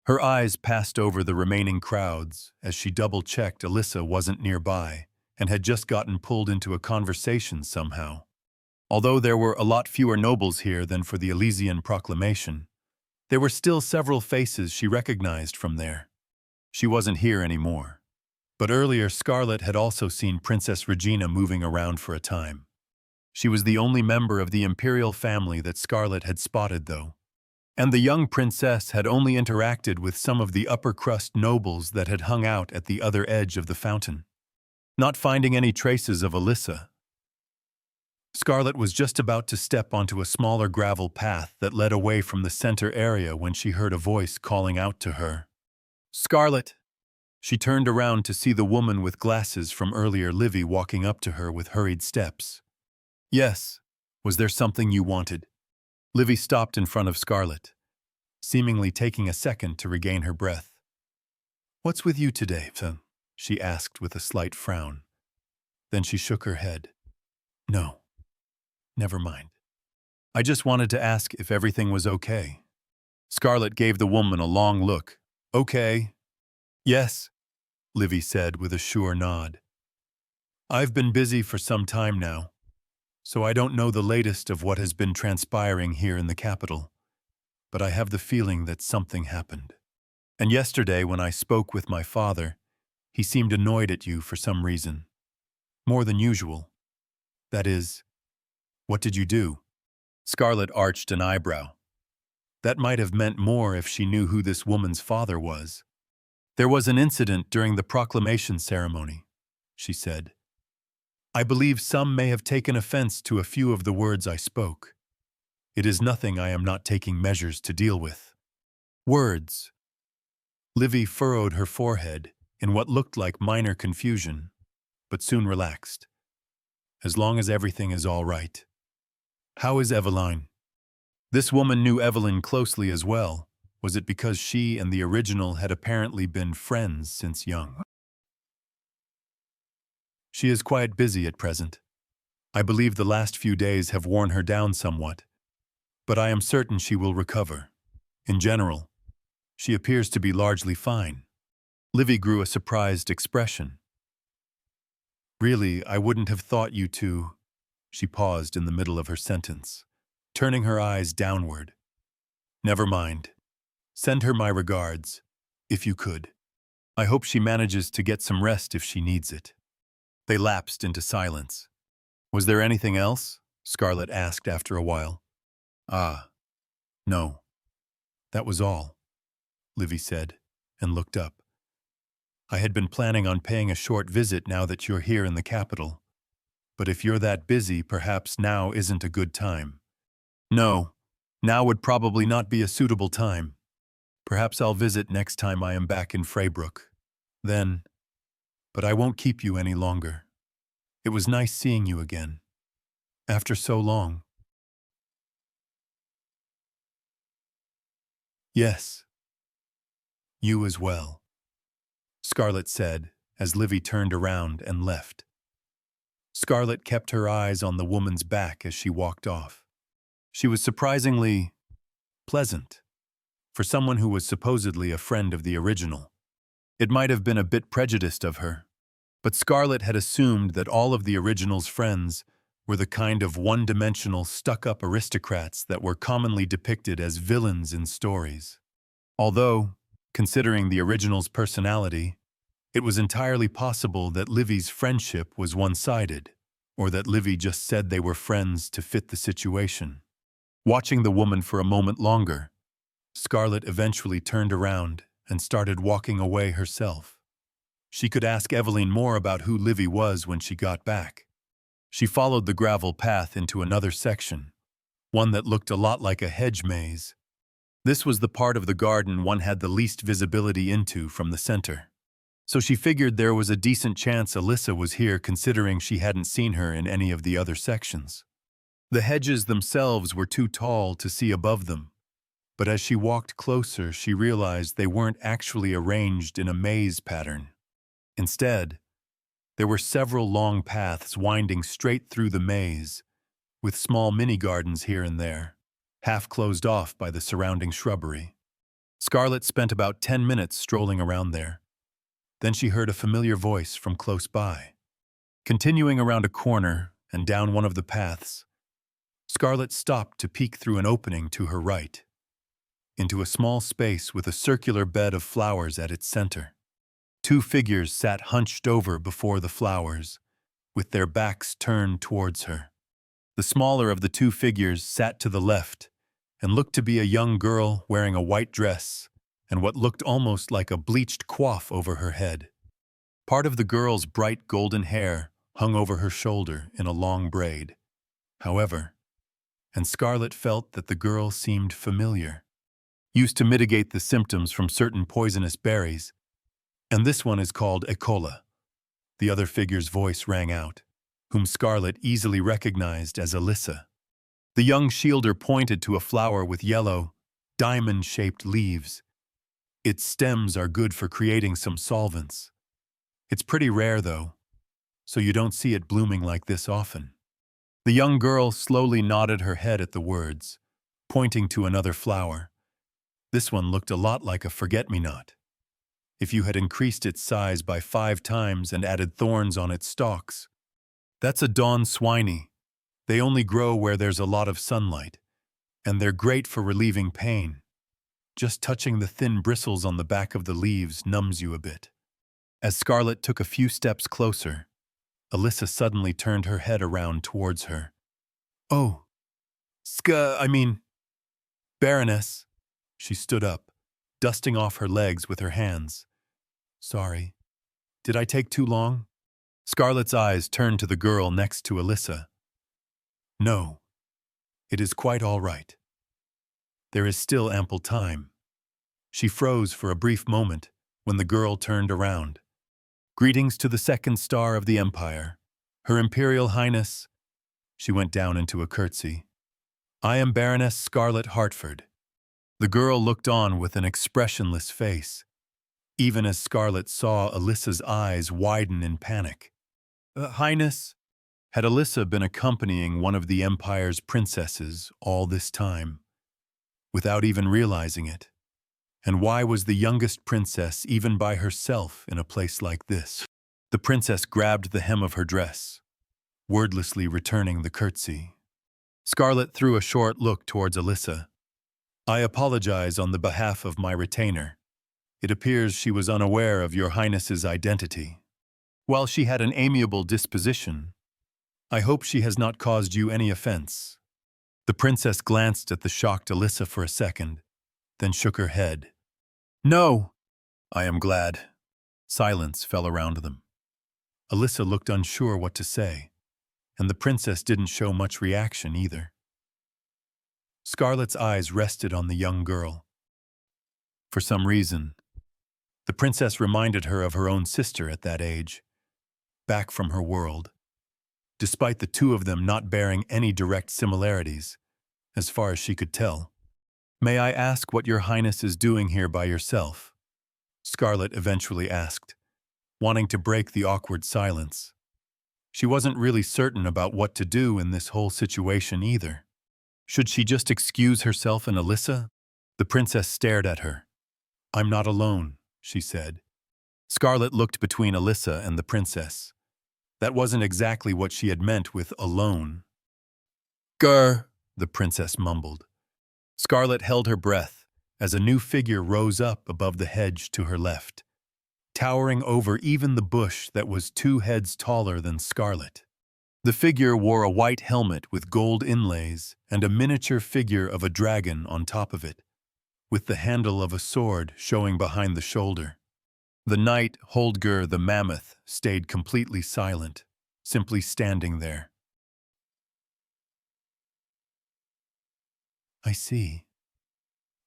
Her eyes passed over the remaining crowds as she double-checked Alyssa wasn't nearby and had just gotten pulled into a conversation somehow. Although there were a lot fewer nobles here than for the Elysian proclamation, there were still several faces she recognized from there. She wasn't here anymore. But earlier, Scarlet had also seen Princess Regina moving around for a time. She was the only member of the imperial family that Scarlet had spotted, though. And the young princess had only interacted with some of the upper-crust nobles that had hung out at the other edge of the fountain. Not finding any traces of Alyssa, Scarlet was just about to step onto a smaller gravel path that led away from the center area when she heard a voice calling out to her. "Scarlet!" She turned around to see the woman with glasses from earlier, Livy, walking up to her with hurried steps. "Yes. Was there something you wanted?" Livy stopped in front of Scarlet, seemingly taking a second to regain her breath. "What's with you today, Finn?" she asked with a slight frown. Then she shook her head. "No. Never mind. I just wanted to ask if everything was okay." Scarlet gave the woman a long look. "Okay. Yes," Livy said with a sure nod. "I've been busy for some time now, so I don't know the latest of what has been transpiring here in the capital, but I have the feeling that something happened. And yesterday when I spoke with my father, he seemed annoyed at you for some reason. More than usual. That is, what did you do?" Scarlet arched an eyebrow. That might have meant more if she knew who this woman's father was. "There was an incident during the proclamation ceremony," she said. "I believe some may have taken offense to a few of the words I spoke. It is nothing I am not taking measures to deal with." "Words." Livy furrowed her forehead in what looked like minor confusion, but soon relaxed. "As long as everything is all right. How is Eveline?" This woman knew Evelyn closely as well. Was it because she and the original had apparently been friends since young? "She is quite busy at present. I believe the last few days have worn her down somewhat, but I am certain she will recover. In general, she appears to be largely fine." Livy grew a surprised expression. "Really, I wouldn't have thought you two." She paused in the middle of her sentence, turning her eyes downward. "Never mind. Send her my regards, if you could. I hope she manages to get some rest if she needs it." They lapsed into silence. Was there anything else? Scarlet asked after a while. Ah, no. That was all, Livy said, and looked up. I had been planning on paying a short visit now that you're here in the capital. But if you're that busy, perhaps now isn't a good time. No, now would probably not be a suitable time. Perhaps I'll visit next time I am back in Freybrook. Then, but I won't keep you any longer. It was nice seeing you again. After so long. Yes. You as well, Scarlet said as Livy turned around and left. Scarlet kept her eyes on the woman's back as she walked off. She was surprisingly pleasant for someone who was supposedly a friend of the original. It might have been a bit prejudiced of her, but Scarlet had assumed that all of the original's friends were the kind of one-dimensional, stuck-up aristocrats that were commonly depicted as villains in stories. Although, considering the original's personality, it was entirely possible that Livy's friendship was one-sided, or that Livy just said they were friends to fit the situation. Watching the woman for a moment longer, Scarlet eventually turned around and started walking away herself. She could ask Eveline more about who Livy was when she got back. She followed the gravel path into another section, one that looked a lot like a hedge maze. This was the part of the garden one had the least visibility into from the center. So she figured there was a decent chance Alyssa was here considering she hadn't seen her in any of the other sections. The hedges themselves were too tall to see above them, but as she walked closer she realized they weren't actually arranged in a maze pattern. Instead, there were several long paths winding straight through the maze, with small mini-gardens here and there, half closed off by the surrounding shrubbery. Scarlet spent about 10 minutes strolling around there. Then she heard a familiar voice from close by. Continuing around a corner and down one of the paths, Scarlet stopped to peek through an opening to her right, into a small space with a circular bed of flowers at its center. Two figures sat hunched over before the flowers, with their backs turned towards her. The smaller of the two figures sat to the left and looked to be a young girl wearing a white dress and what looked almost like a bleached coif over her head. Part of the girl's bright golden hair hung over her shoulder in a long braid. However, and Scarlet felt that the girl seemed familiar, used to mitigate the symptoms from certain poisonous berries, and this one is called E. coli. The other figure's voice rang out, whom Scarlet easily recognized as Alyssa. The young shielder pointed to a flower with yellow, diamond-shaped leaves. Its stems are good for creating some solvents. It's pretty rare, though, so you don't see it blooming like this often. The young girl slowly nodded her head at the words, pointing to another flower. This one looked a lot like a forget-me-not. If you had increased its size by 5 times and added thorns on its stalks. That's a dawn swiney. They only grow where there's a lot of sunlight, and they're great for relieving pain. Just touching the thin bristles on the back of the leaves numbs you a bit. As Scarlet took a few steps closer, Alyssa suddenly turned her head around towards her. Oh, Baroness. She stood up, dusting off her legs with her hands. Sorry. Did I take too long? Scarlet's eyes turned to the girl next to Alyssa. No. It is quite all right. There is still ample time. She froze for a brief moment when the girl turned around. Greetings to the second star of the Empire. Her Imperial Highness. She went down into a curtsy. I am Baroness Scarlet Hartford. The girl looked on with an expressionless face, even as Scarlet saw Alyssa's eyes widen in panic. Highness, had Alyssa been accompanying one of the Empire's princesses all this time, without even realizing it? And why was the youngest princess even by herself in a place like this? The princess grabbed the hem of her dress, wordlessly returning the curtsy. Scarlet threw a short look towards Alyssa. I apologize on the behalf of my retainer. It appears she was unaware of your Highness's identity. While she had an amiable disposition, I hope she has not caused you any offense. The princess glanced at the shocked Alyssa for a second, then shook her head. No, I am glad. Silence fell around them. Alyssa looked unsure what to say, and the princess didn't show much reaction either. Scarlet's eyes rested on the young girl. For some reason, the princess reminded her of her own sister at that age, back from her world, despite the two of them not bearing any direct similarities, as far as she could tell. May I ask what your highness is doing here by yourself? Scarlet eventually asked, wanting to break the awkward silence. She wasn't really certain about what to do in this whole situation either. Should she just excuse herself and Alyssa? The princess stared at her. I'm not alone, she said. Scarlet looked between Alyssa and the princess. That wasn't exactly what she had meant with alone. Grr, the princess mumbled. Scarlet held her breath as a new figure rose up above the hedge to her left, towering over even the bush that was 2 heads taller than Scarlet. The figure wore a white helmet with gold inlays and a miniature figure of a dragon on top of it, with the handle of a sword showing behind the shoulder. The knight, Holdger the Mammoth, stayed completely silent, simply standing there. I see,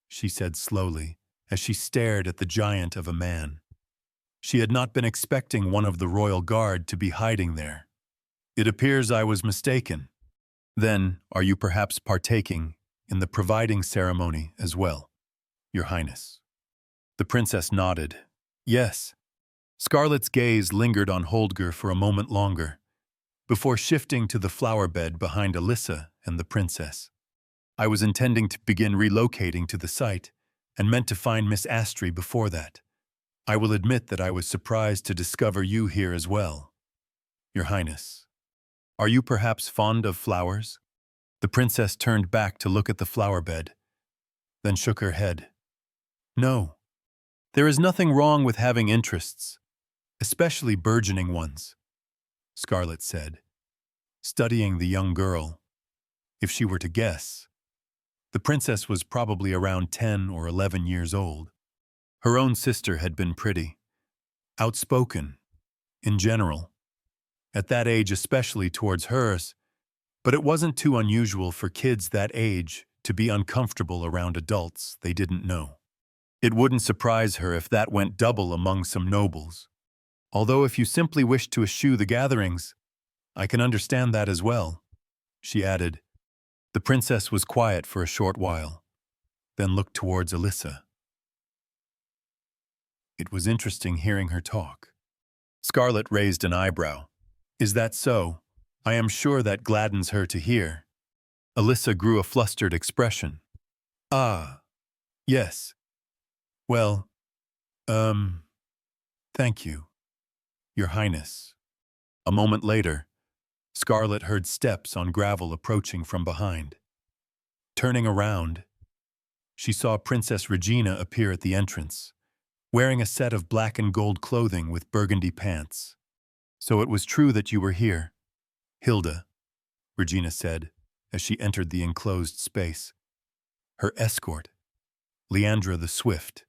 she said slowly as she stared at the giant of a man. She had not been expecting one of the royal guard to be hiding there. It appears I was mistaken. Then, are you perhaps partaking in the providing ceremony as well, Your Highness? The princess nodded. Yes. Scarlet's gaze lingered on Holdger for a moment longer, before shifting to the flower bed behind Alyssa and the princess. I was intending to begin relocating to the site, and meant to find Miss Astri before that. I will admit that I was surprised to discover you here as well. Your Highness, are you perhaps fond of flowers? The princess turned back to look at the flower bed, then shook her head. No. There is nothing wrong with having interests, especially burgeoning ones, Scarlet said, studying the young girl. If she were to guess, the princess was probably around 10 or 11 years old. Her own sister had been pretty, outspoken, in general, at that age especially towards hers, but it wasn't too unusual for kids that age to be uncomfortable around adults they didn't know. It wouldn't surprise her if that went double among some nobles. Although if you simply wish to eschew the gatherings, I can understand that as well, she added. The princess was quiet for a short while, then looked towards Alyssa. It was interesting hearing her talk. Scarlet raised an eyebrow. Is that so? I am sure that gladdens her to hear. Alyssa grew a flustered expression. Ah, yes. Well, thank you, Your Highness. A moment later, Scarlet heard steps on gravel approaching from behind. Turning around, she saw Princess Regina appear at the entrance, wearing a set of black and gold clothing with burgundy pants. So it was true that you were here. Hilda, Regina said as she entered the enclosed space. Her escort, Leandra the Swift,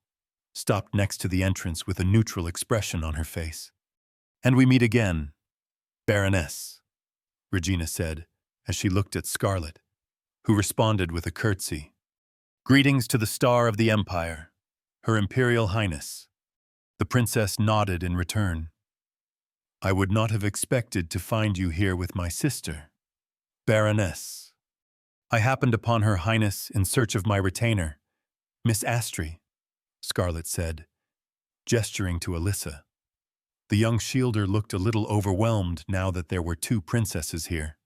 stopped next to the entrance with a neutral expression on her face. And we meet again, Baroness, Regina said as she looked at Scarlet, who responded with a curtsy. Greetings to the Star of the Empire, Her Imperial Highness. The princess nodded in return. I would not have expected to find you here with my sister, Baroness. I happened upon Her Highness in search of my retainer, Miss Astri, Scarlet said, gesturing to Alyssa. The young shielder looked a little overwhelmed now that there were 2 princesses here.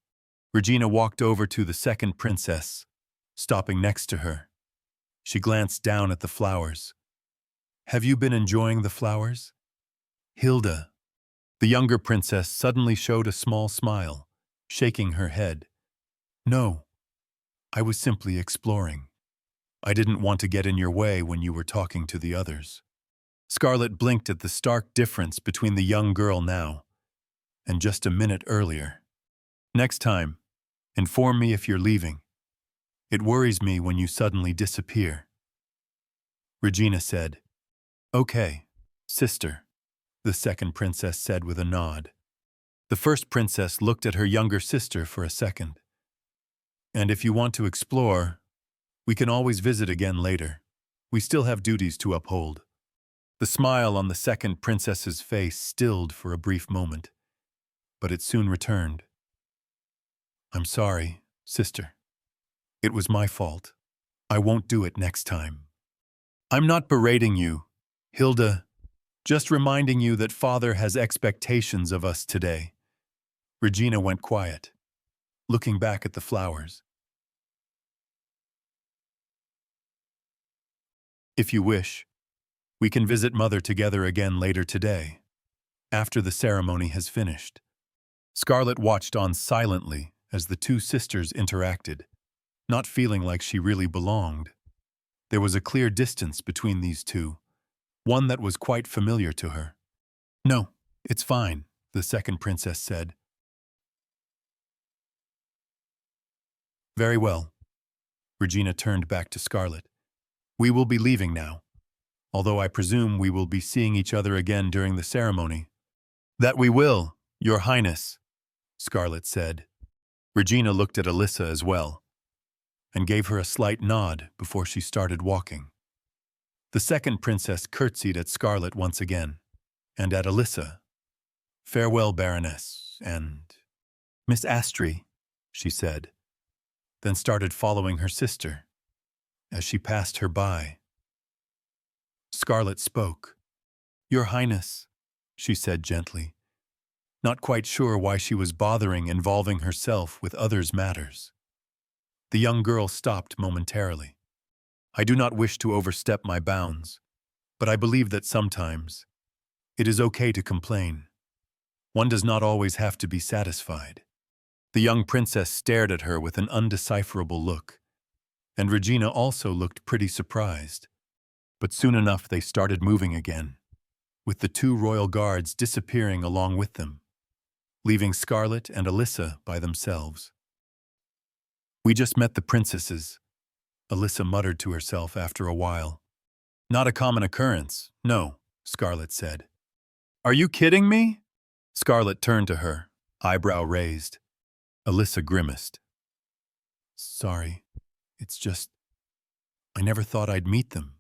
Regina walked over to the second princess, stopping next to her. She glanced down at the flowers. Have you been enjoying the flowers? Hilda. The younger princess suddenly showed a small smile, shaking her head. No, I was simply exploring. I didn't want to get in your way when you were talking to the others. Scarlet blinked at the stark difference between the young girl now and just a minute earlier. Next time, inform me if you're leaving. It worries me when you suddenly disappear. Regina said, "Okay, sister," the second princess said with a nod. The first princess looked at her younger sister for a second. "And if you want to explore, we can always visit again later. We still have duties to uphold." The smile on the second princess's face stilled for a brief moment, but it soon returned. "I'm sorry, sister. It was my fault. I won't do it next time." "I'm not berating you, Hilda, just reminding you that Father has expectations of us today." Regina went quiet, looking back at the flowers. "If you wish, we can visit Mother together again later today, after the ceremony has finished." Scarlet watched on silently as the two sisters interacted, not feeling like she really belonged. There was a clear distance between these two, one that was quite familiar to her. "No, it's fine," the second princess said. "Very well." Regina turned back to Scarlet. "We will be leaving now, although I presume we will be seeing each other again during the ceremony." "That we will, Your Highness," Scarlet said. Regina looked at Alyssa as well, and gave her a slight nod before she started walking. The second princess curtsied at Scarlet once again, and at Alyssa. "Farewell, Baroness, and Miss Astry," she said, then started following her sister. As she passed her by, Scarlet spoke. "Your Highness," she said gently, not quite sure why she was bothering involving herself with others' matters. The young girl stopped momentarily. "I do not wish to overstep my bounds, but I believe that sometimes it is okay to complain. One does not always have to be satisfied." The young princess stared at her with an undecipherable look, and Regina also looked pretty surprised. But soon enough they started moving again, with the two royal guards disappearing along with them, leaving Scarlet and Alyssa by themselves. "We just met the princesses," Alyssa muttered to herself after a while. "Not a common occurrence, no," Scarlet said. "Are you kidding me?" Scarlet turned to her, eyebrow raised. Alyssa grimaced. "Sorry, it's just, I never thought I'd meet them.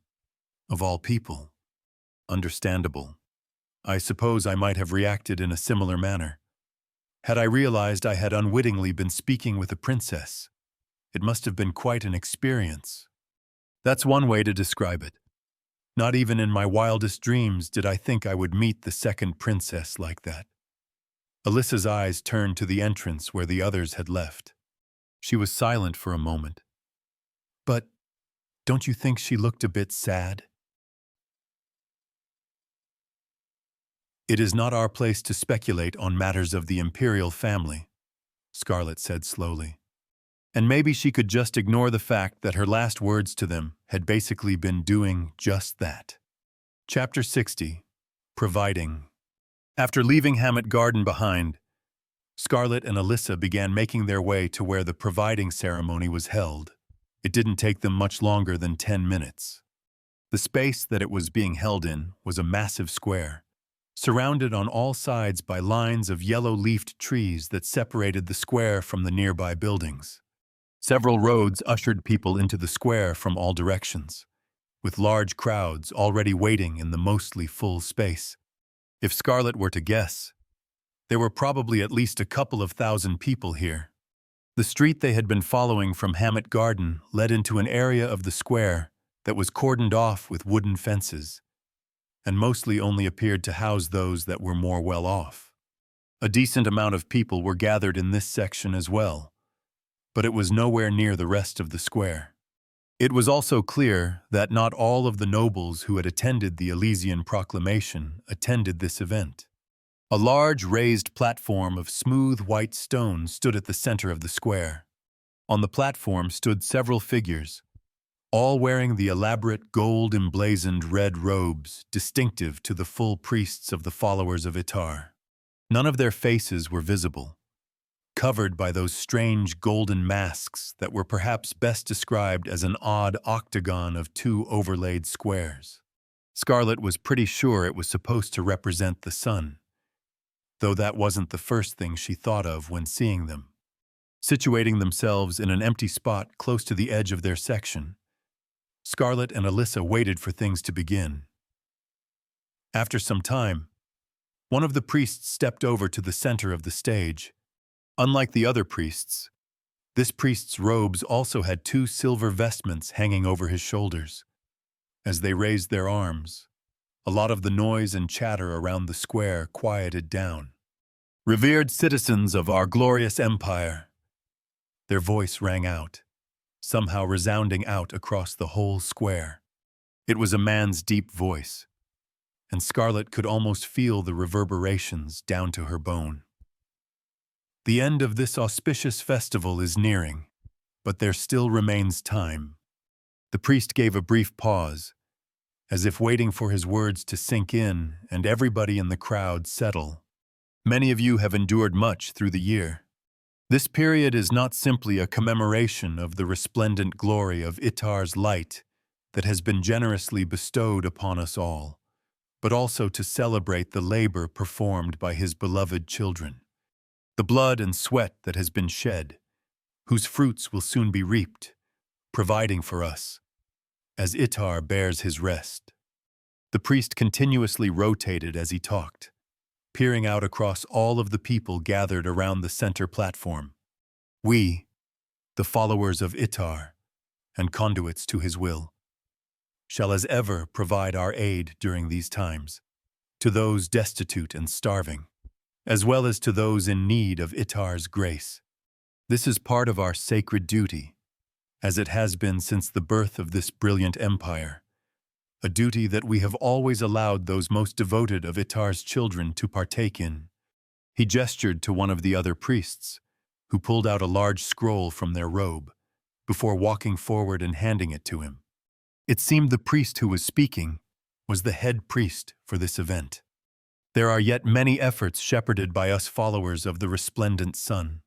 Of all people." "Understandable. I suppose I might have reacted in a similar manner. Had I realized I had unwittingly been speaking with a princess, it must have been quite an experience." That's one way to describe it. Not even in my wildest dreams did I think I would meet the second princess like that. Alyssa's eyes turned to the entrance where the others had left. She was silent for a moment. "But don't you think she looked a bit sad?" "It is not our place to speculate on matters of the imperial family," Scarlet said slowly. And maybe she could just ignore the fact that her last words to them had basically been doing just that. Chapter 60. Providing. After leaving Hammett Garden behind, Scarlet and Alyssa began making their way to where the providing ceremony was held. It didn't take them much longer than 10 minutes. The space that it was being held in was a massive square, surrounded on all sides by lines of yellow-leafed trees that separated the square from the nearby buildings. Several roads ushered people into the square from all directions, with large crowds already waiting in the mostly full space. If Scarlet were to guess, there were probably at least a couple of thousand people here. The street they had been following from Hammett Garden led into an area of the square that was cordoned off with wooden fences, and mostly only appeared to house those that were more well off. A decent amount of people were gathered in this section as well, but it was nowhere near the rest of the square. It was also clear that not all of the nobles who had attended the Elysian Proclamation attended this event. A large raised platform of smooth white stone stood at the center of the square. On the platform stood several figures, all wearing the elaborate gold-emblazoned red robes distinctive to the full priests of the followers of Itar. None of their faces were visible, covered by those strange golden masks that were perhaps best described as an odd octagon of two overlaid squares. Scarlet was pretty sure it was supposed to represent the sun, though that wasn't the first thing she thought of when seeing them. Situating themselves in an empty spot close to the edge of their section, Scarlet and Alyssa waited for things to begin. After some time, one of the priests stepped over to the center of the stage. Unlike the other priests, this priest's robes also had two silver vestments hanging over his shoulders. As they raised their arms, a lot of the noise and chatter around the square quieted down. "Revered citizens of our glorious empire," their voice rang out, somehow resounding out across the whole square. It was a man's deep voice, and Scarlet could almost feel the reverberations down to her bone. "The end of this auspicious festival is nearing, but there still remains time." The priest gave a brief pause, as if waiting for his words to sink in and everybody in the crowd settle. "Many of you have endured much through the year. This period is not simply a commemoration of the resplendent glory of Itar's light that has been generously bestowed upon us all, but also to celebrate the labor performed by his beloved children, the blood and sweat that has been shed, whose fruits will soon be reaped, providing for us, as Itar bears his rest." The priest continuously rotated as he talked, peering out across all of the people gathered around the center platform. "We, the followers of Itar, and conduits to his will, shall as ever provide our aid during these times, to those destitute and starving, as well as to those in need of Itar's grace. This is part of our sacred duty, as it has been since the birth of this brilliant empire, a duty that we have always allowed those most devoted of Itar's children to partake in." He gestured to one of the other priests, who pulled out a large scroll from their robe, before walking forward and handing it to him. It seemed the priest who was speaking was the head priest for this event. "There are yet many efforts shepherded by us followers of the resplendent sun.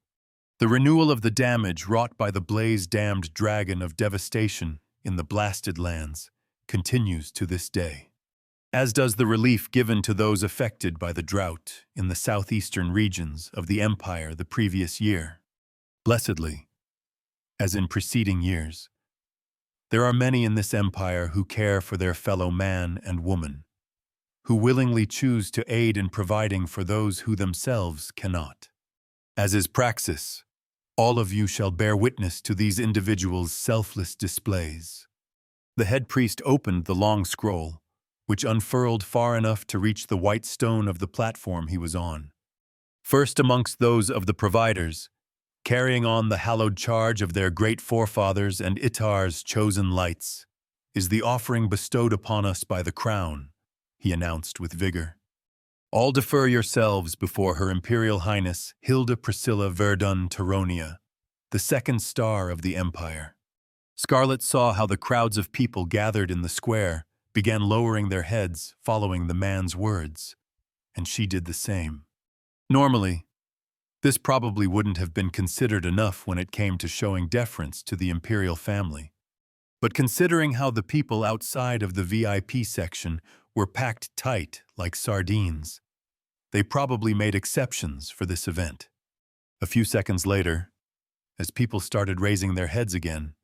The renewal of the damage wrought by the blaze-damned dragon of devastation in the blasted lands continues to this day, as does the relief given to those affected by the drought in the southeastern regions of the empire the previous year. Blessedly, as in preceding years, there are many in this empire who care for their fellow man and woman, who willingly choose to aid in providing for those who themselves cannot. As is praxis, all of you shall bear witness to these individuals' selfless displays." The head priest opened the long scroll, which unfurled far enough to reach the white stone of the platform he was on. "First amongst those of the providers, carrying on the hallowed charge of their great forefathers and Itar's chosen lights, is the offering bestowed upon us by the crown," he announced with vigor. "All defer yourselves before Her Imperial Highness Hilda Priscilla Verdun Taronia, the second star of the empire." Scarlet saw how the crowds of people gathered in the square began lowering their heads following the man's words, and she did the same. Normally, this probably wouldn't have been considered enough when it came to showing deference to the imperial family. But considering how the people outside of the VIP section were packed tight like sardines, they probably made exceptions for this event. A few seconds later, as people started raising their heads again,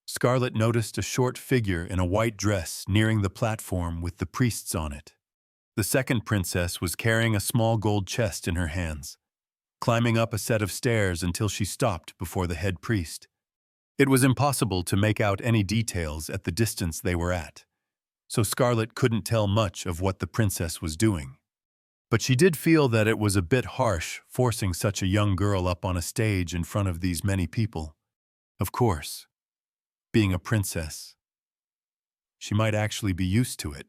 Scarlet noticed a short figure in a white dress nearing the platform with the priests on it. The second princess was carrying a small gold chest in her hands, climbing up a set of stairs until she stopped before the head priest. It was impossible to make out any details at the distance they were at, so Scarlet couldn't tell much of what the princess was doing. But she did feel that it was a bit harsh forcing such a young girl up on a stage in front of these many people. Of course, being a princess, she might actually be used to it.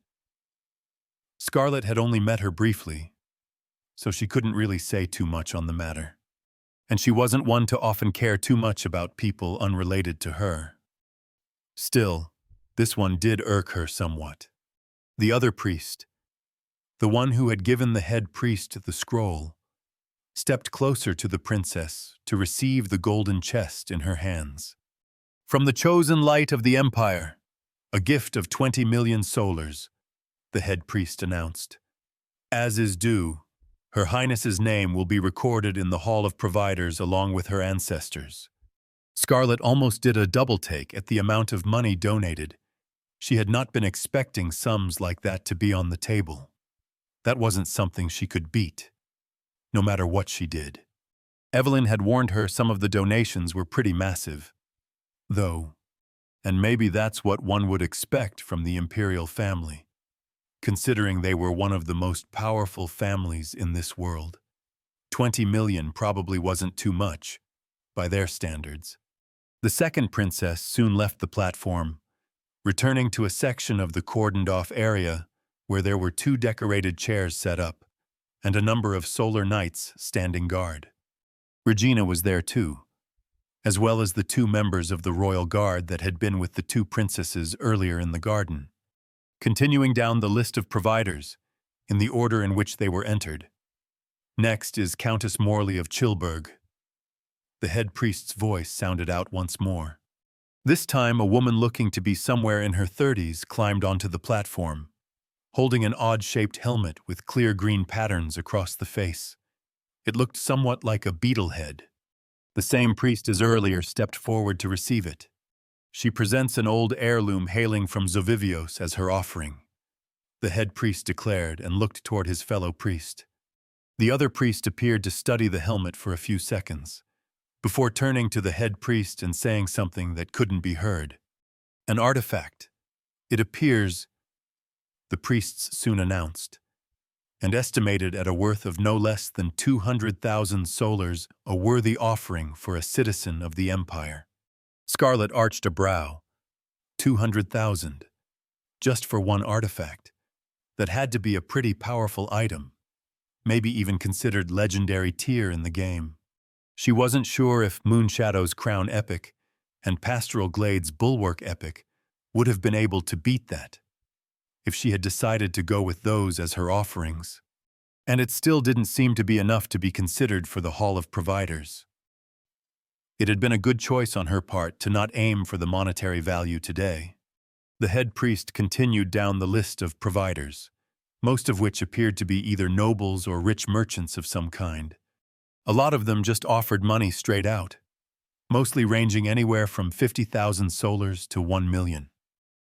Scarlet had only met her briefly, so she couldn't really say too much on the matter. And she wasn't one to often care too much about people unrelated to her. Still, this one did irk her somewhat. The other priest, the one who had given the head priest the scroll, stepped closer to the princess to receive the golden chest in her hands. "From the chosen light of the empire, a gift of 20 million solars," the head priest announced. "As is due, Her Highness's name will be recorded in the Hall of Providers along with her ancestors." Scarlet almost did a double-take at the amount of money donated. She had not been expecting sums like that to be on the table. That wasn't something she could beat, no matter what she did. Evelyn had warned her some of the donations were pretty massive, though, and maybe that's what one would expect from the imperial family, considering they were one of the most powerful families in this world. 20 million probably wasn't too much, by their standards. The second princess soon left the platform, returning to a section of the cordoned-off area where there were 2 decorated chairs set up and a number of solar knights standing guard. Regina was there too, as well as the 2 members of the royal guard that had been with the 2 princesses earlier in the garden. Continuing down the list of providers, in the order in which they were entered. Next is Countess Morley of Chilburg. The head priest's voice sounded out once more. This time, a woman looking to be somewhere in her 30s climbed onto the platform, holding an odd-shaped helmet with clear green patterns across the face. It looked somewhat like a beetle head. The same priest as earlier stepped forward to receive it. She presents an old heirloom hailing from Zovivios as her offering, the head priest declared and looked toward his fellow priest. The other priest appeared to study the helmet for a few seconds, before turning to the head priest and saying something that couldn't be heard. "An artifact. It appears," the priests soon announced, "and estimated at a worth of no less than 200,000 solars, a worthy offering for a citizen of the empire." Scarlet arched a brow. 200,000. Just for one artifact. That had to be a pretty powerful item, maybe even considered legendary tier in the game. She wasn't sure if Moonshadow's Crown Epic and Pastoral Glade's Bulwark Epic would have been able to beat that, if she had decided to go with those as her offerings. And it still didn't seem to be enough to be considered for the Hall of Providers. It had been a good choice on her part to not aim for the monetary value today. The head priest continued down the list of providers, most of which appeared to be either nobles or rich merchants of some kind. A lot of them just offered money straight out, mostly ranging anywhere from 50,000 solars to 1 million.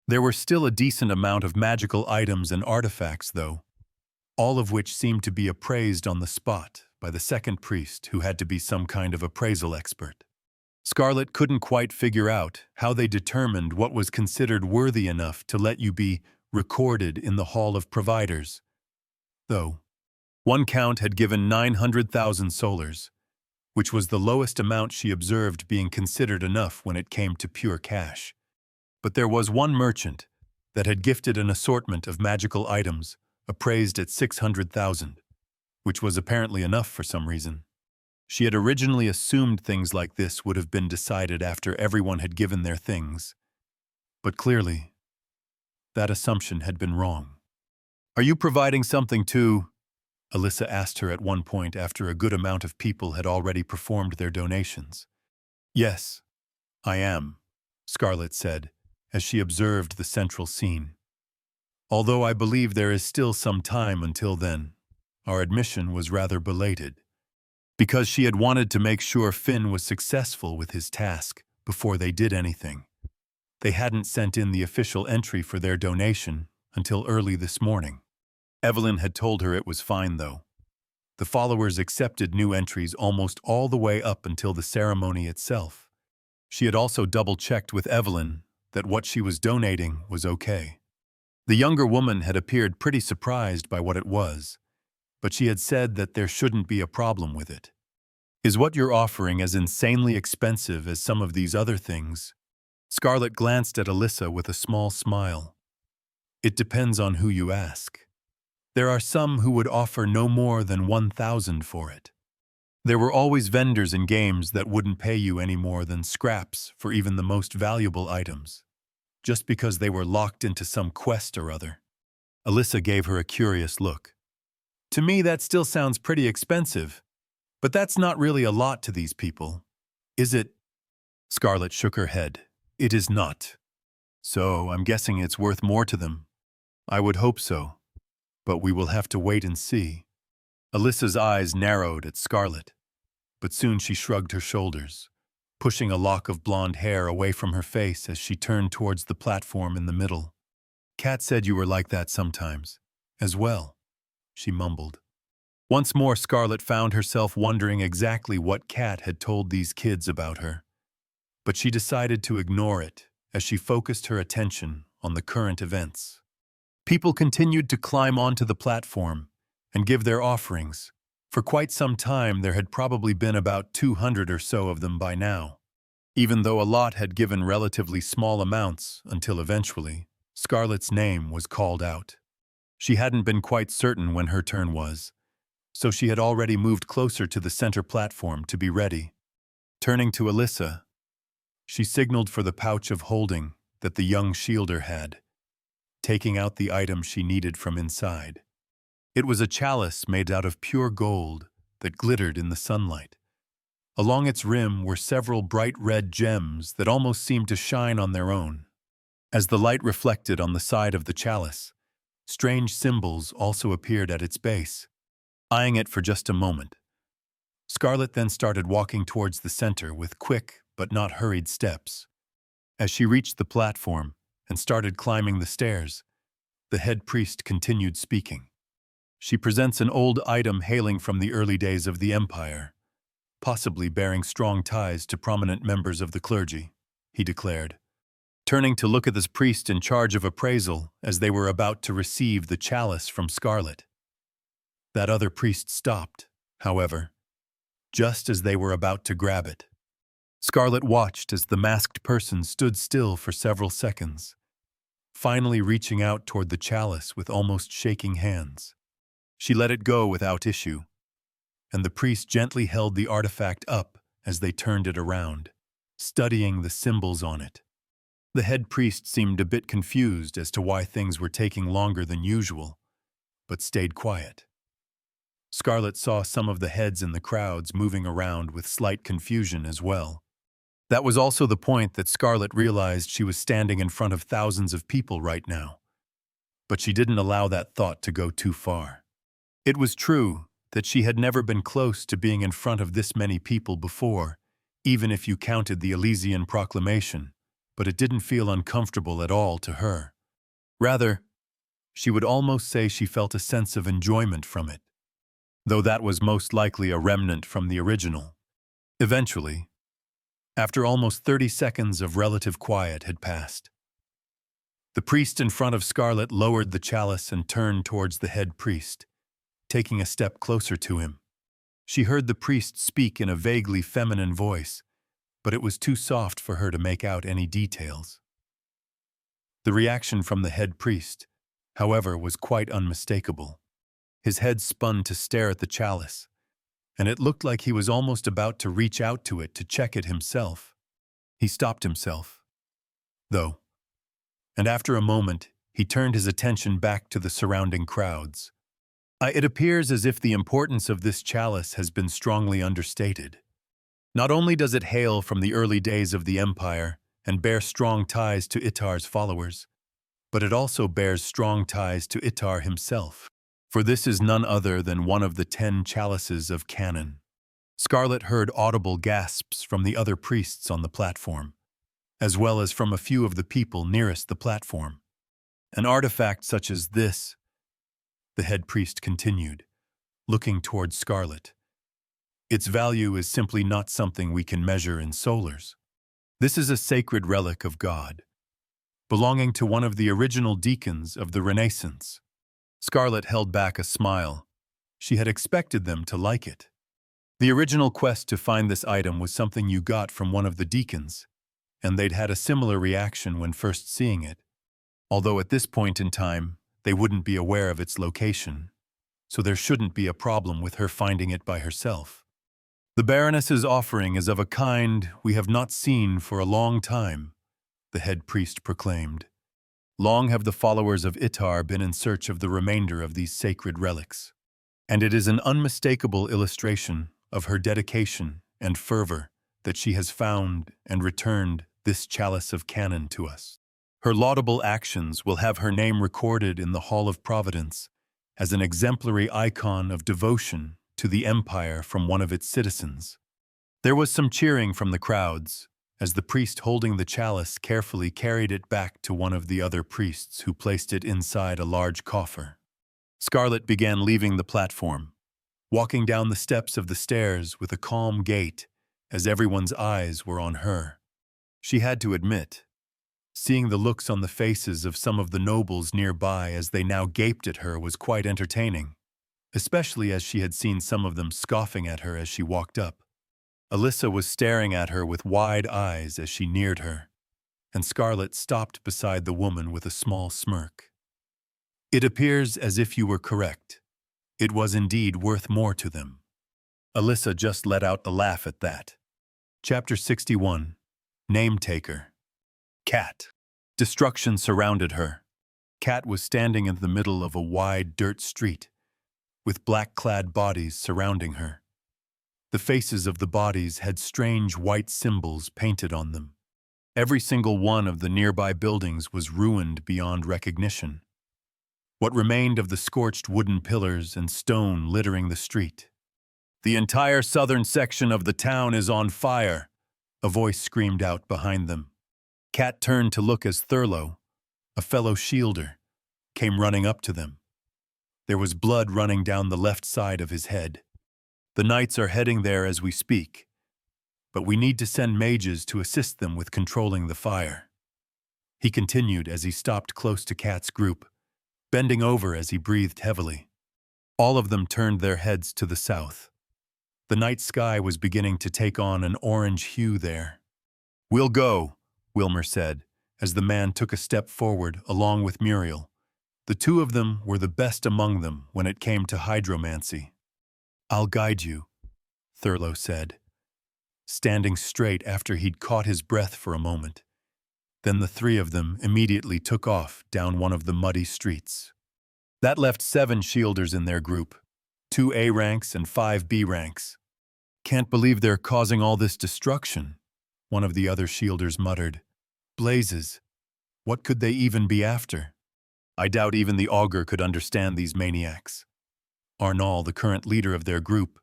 There were still a decent amount of magical items and artifacts, though, all of which seemed to be appraised on the spot by the second priest, who had to be some kind of appraisal expert. Scarlet couldn't quite figure out how they determined what was considered worthy enough to let you be recorded in the Hall of Providers, though. One count had given 900,000 solars, which was the lowest amount she observed being considered enough when it came to pure cash. But there was one merchant that had gifted an assortment of magical items appraised at 600,000, which was apparently enough for some reason. She had originally assumed things like this would have been decided after everyone had given their things, but clearly, that assumption had been wrong. "Are you providing something too?" Alyssa asked her at one point after a good amount of people had already performed their donations. "Yes, I am," Scarlet said, as she observed the central scene. "Although I believe there is still some time until then, our admission was rather belated, because she had wanted to make sure Finn was successful with his task before they did anything. They hadn't sent in the official entry for their donation until early this morning. Evelyn had told her it was fine, though. The followers accepted new entries almost all the way up until the ceremony itself. She had also double-checked with Evelyn that what she was donating was okay. The younger woman had appeared pretty surprised by what it was, but she had said that there shouldn't be a problem with it. "Is what you're offering as insanely expensive as some of these other things?" Scarlet glanced at Alyssa with a small smile. "It depends on who you ask. There are some who would offer no more than 1,000 for it. There were always vendors in games that wouldn't pay you any more than scraps for even the most valuable items, just because they were locked into some quest or other." Alyssa gave her a curious look. To me, that still sounds pretty expensive, but that's not really a lot to these people. Is it? Scarlet shook her head. It is not. So I'm guessing it's worth more to them. I would hope so, but we will have to wait and see. Alyssa's eyes narrowed at Scarlet, but soon she shrugged her shoulders, pushing a lock of blonde hair away from her face as she turned towards the platform in the middle. Kat said you were like that sometimes, as well, she mumbled. Once more, Scarlet found herself wondering exactly what Kat had told these kids about her. But she decided to ignore it as she focused her attention on the current events. People continued to climb onto the platform and give their offerings. For quite some time, there had probably been about 200 or so of them by now. Even though a lot had given relatively small amounts until eventually, Scarlet's name was called out. She hadn't been quite certain when her turn was, so she had already moved closer to the center platform to be ready. Turning to Alyssa, she signaled for the pouch of holding that the young shielder had, taking out the item she needed from inside. It was a chalice made out of pure gold that glittered in the sunlight. Along its rim were several bright red gems that almost seemed to shine on their own. As the light reflected on the side of the chalice, strange symbols also appeared at its base. Eyeing it for just a moment, Scarlet then started walking towards the center with quick but not hurried steps. As she reached the platform and started climbing the stairs, the head priest continued speaking. She presents an old item hailing from the early days of the Empire, possibly bearing strong ties to prominent members of the clergy, he declared, turning to look at this priest in charge of appraisal as they were about to receive the chalice from Scarlet. That other priest stopped, however, just as they were about to grab it. Scarlet watched as the masked person stood still for several seconds, finally reaching out toward the chalice with almost shaking hands. She let it go without issue, and the priest gently held the artifact up as they turned it around, studying the symbols on it. The head priest seemed a bit confused as to why things were taking longer than usual, but stayed quiet. Scarlet saw some of the heads in the crowds moving around with slight confusion as well. That was also the point that Scarlet realized she was standing in front of thousands of people right now. But she didn't allow that thought to go too far. It was true that she had never been close to being in front of this many people before, even if you counted the Elysian proclamation, but it didn't feel uncomfortable at all to her. Rather, she would almost say she felt a sense of enjoyment from it, though that was most likely a remnant from the original. Eventually, after almost 30 seconds of relative quiet had passed, the priest in front of Scarlet lowered the chalice and turned towards the head priest, taking a step closer to him. She heard the priest speak in a vaguely feminine voice, but it was too soft for her to make out any details. The reaction from the head priest, however, was quite unmistakable. His head spun to stare at the chalice, and it looked like he was almost about to reach out to it to check it himself. He stopped himself, though, and after a moment, he turned his attention back to the surrounding crowds. It appears as if the importance of this chalice has been strongly understated. Not only does it hail from the early days of the Empire and bear strong ties to Itar's followers, but it also bears strong ties to Itar himself, for this is none other than one of the 10 chalices of canon. Scarlet heard audible gasps from the other priests on the platform, as well as from a few of the people nearest the platform. An artifact such as this, the head priest continued, looking towards Scarlet. Its value is simply not something we can measure in solars. This is a sacred relic of God, belonging to one of the original deacons of the Renaissance. Scarlet held back a smile. She had expected them to like it. The original quest to find this item was something you got from one of the deacons, and they'd had a similar reaction when first seeing it, although at this point in time, they wouldn't be aware of its location, so there shouldn't be a problem with her finding it by herself. The Baroness's offering is of a kind we have not seen for a long time, the head priest proclaimed. Long have the followers of Itar been in search of the remainder of these sacred relics, and it is an unmistakable illustration of her dedication and fervor that she has found and returned this chalice of canon to us. Her laudable actions will have her name recorded in the Hall of Providence as an exemplary icon of devotion to the Empire from one of its citizens. There was some cheering from the crowds as the priest holding the chalice carefully carried it back to one of the other priests who placed it inside a large coffer. Scarlet began leaving the platform, walking down the steps of the stairs with a calm gait as everyone's eyes were on her. She had to admit, seeing the looks on the faces of some of the nobles nearby as they now gaped at her was quite entertaining, especially as she had seen some of them scoffing at her as she walked up. Alyssa was staring at her with wide eyes as she neared her, and Scarlet stopped beside the woman with a small smirk. "It appears as if you were correct. It was indeed worth more to them." Alyssa just let out a laugh at that. Chapter 61. Name Taker. Cat. Destruction surrounded her. Cat was standing in the middle of a wide dirt street, with black-clad bodies surrounding her. The faces of the bodies had strange white symbols painted on them. Every single one of the nearby buildings was ruined beyond recognition. What remained of the scorched wooden pillars and stone littering the street. "The entire southern section of the town is on fire," a voice screamed out behind them. Cat turned to look as Thurlow, a fellow shielder, came running up to them. There was blood running down the left side of his head. "The knights are heading there as we speak, but we need to send mages to assist them with controlling the fire," he continued as he stopped close to Cat's group, bending over as he breathed heavily. All of them turned their heads to the south. The night sky was beginning to take on an orange hue there. "We'll go," Wilmer said, as the man took a step forward along with Muriel. The two of them were the best among them when it came to hydromancy. "I'll guide you," Thurlow said, standing straight after he'd caught his breath for a moment. Then the three of them immediately took off down one of the muddy streets. That left 7 shielders in their group, 2 A ranks and 5 B ranks. "Can't believe they're causing all this destruction," one of the other shielders muttered. "Blazes, what could they even be after? I doubt even the augur could understand these maniacs." Arnall, the current leader of their group,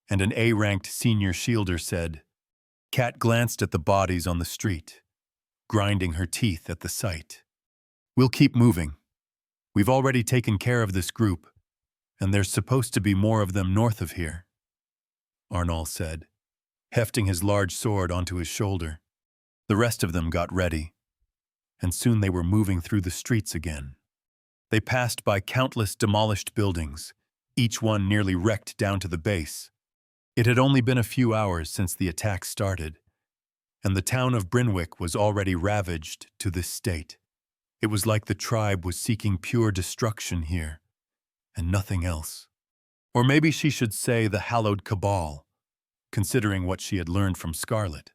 and an A-ranked senior shielder said. Cat glanced at the bodies on the street, grinding her teeth at the sight. "We'll keep moving. We've already taken care of this group, and there's supposed to be more of them north of here," Arnall said, hefting his large sword onto his shoulder. The rest of them got ready, and soon they were moving through the streets again. They passed by countless demolished buildings, each one nearly wrecked down to the base. It had only been a few hours since the attack started, and the town of Brynwick was already ravaged to this state. It was like the tribe was seeking pure destruction here, and nothing else. Or maybe she should say the hallowed cabal, considering what she had learned from Scarlet.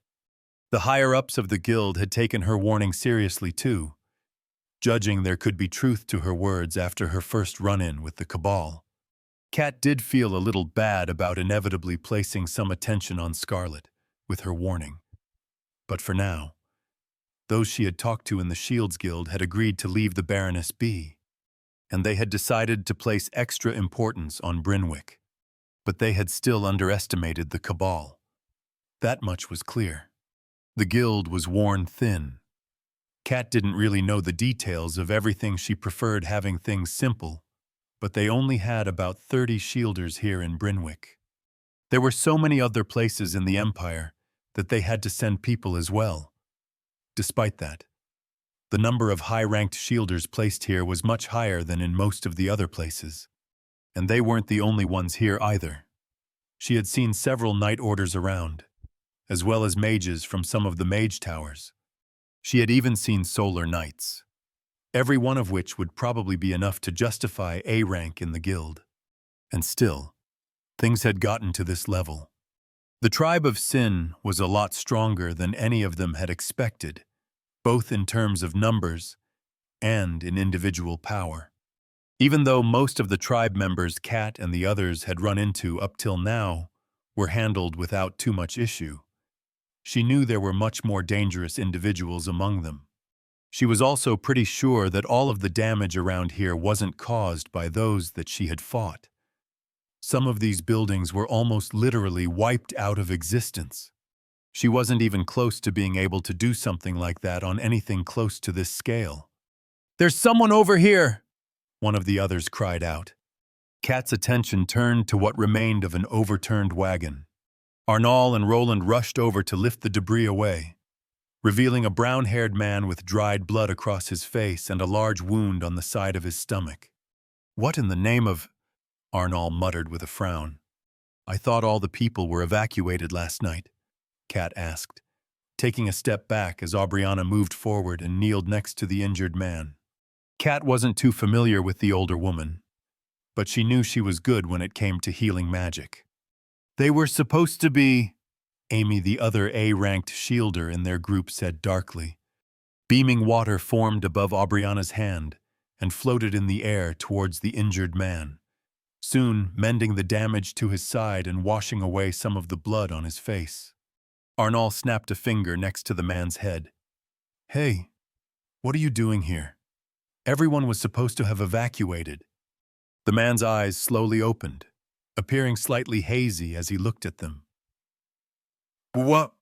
The higher-ups of the guild had taken her warning seriously too, judging there could be truth to her words after her first run-in with the cabal. Cat did feel a little bad about inevitably placing some attention on Scarlet with her warning. But for now, those she had talked to in the Shields Guild had agreed to leave the Baroness be, and they had decided to place extra importance on Brynwick. But they had still underestimated the cabal. That much was clear. The guild was worn thin. Cat didn't really know the details of everything. She preferred having things simple, but they only had about 30 shielders here in Brynwick. There were so many other places in the Empire that they had to send people as well. Despite that, the number of high-ranked shielders placed here was much higher than in most of the other places, and they weren't the only ones here either. She had seen several knight orders around, as well as mages from some of the mage towers. She had even seen solar knights, every one of which would probably be enough to justify A rank in the guild. And still, things had gotten to this level. The tribe of Sin was a lot stronger than any of them had expected, both in terms of numbers and in individual power. Even though most of the tribe members Kat and the others had run into up till now were handled without too much issue, she knew there were much more dangerous individuals among them. She was also pretty sure that all of the damage around here wasn't caused by those that she had fought. Some of these buildings were almost literally wiped out of existence. She wasn't even close to being able to do something like that on anything close to this scale. "There's someone over here!" one of the others cried out. Kat's attention turned to what remained of an overturned wagon. Arnal and Roland rushed over to lift the debris away, revealing a brown-haired man with dried blood across his face and a large wound on the side of his stomach. "What in the name of—" Arnal muttered with a frown. "I thought all the people were evacuated last night," Kat asked, taking a step back as Aubriana moved forward and kneeled next to the injured man. Kat wasn't too familiar with the older woman, but she knew she was good when it came to healing magic. "They were supposed to be," Amy, the other A-ranked shielder in their group, said darkly. Beaming water formed above Aubriana's hand and floated in the air towards the injured man, soon mending the damage to his side and washing away some of the blood on his face. Arnal snapped a finger next to the man's head. "Hey, what are you doing here? Everyone was supposed to have evacuated." The man's eyes slowly opened, appearing slightly hazy as he looked at them. "What?"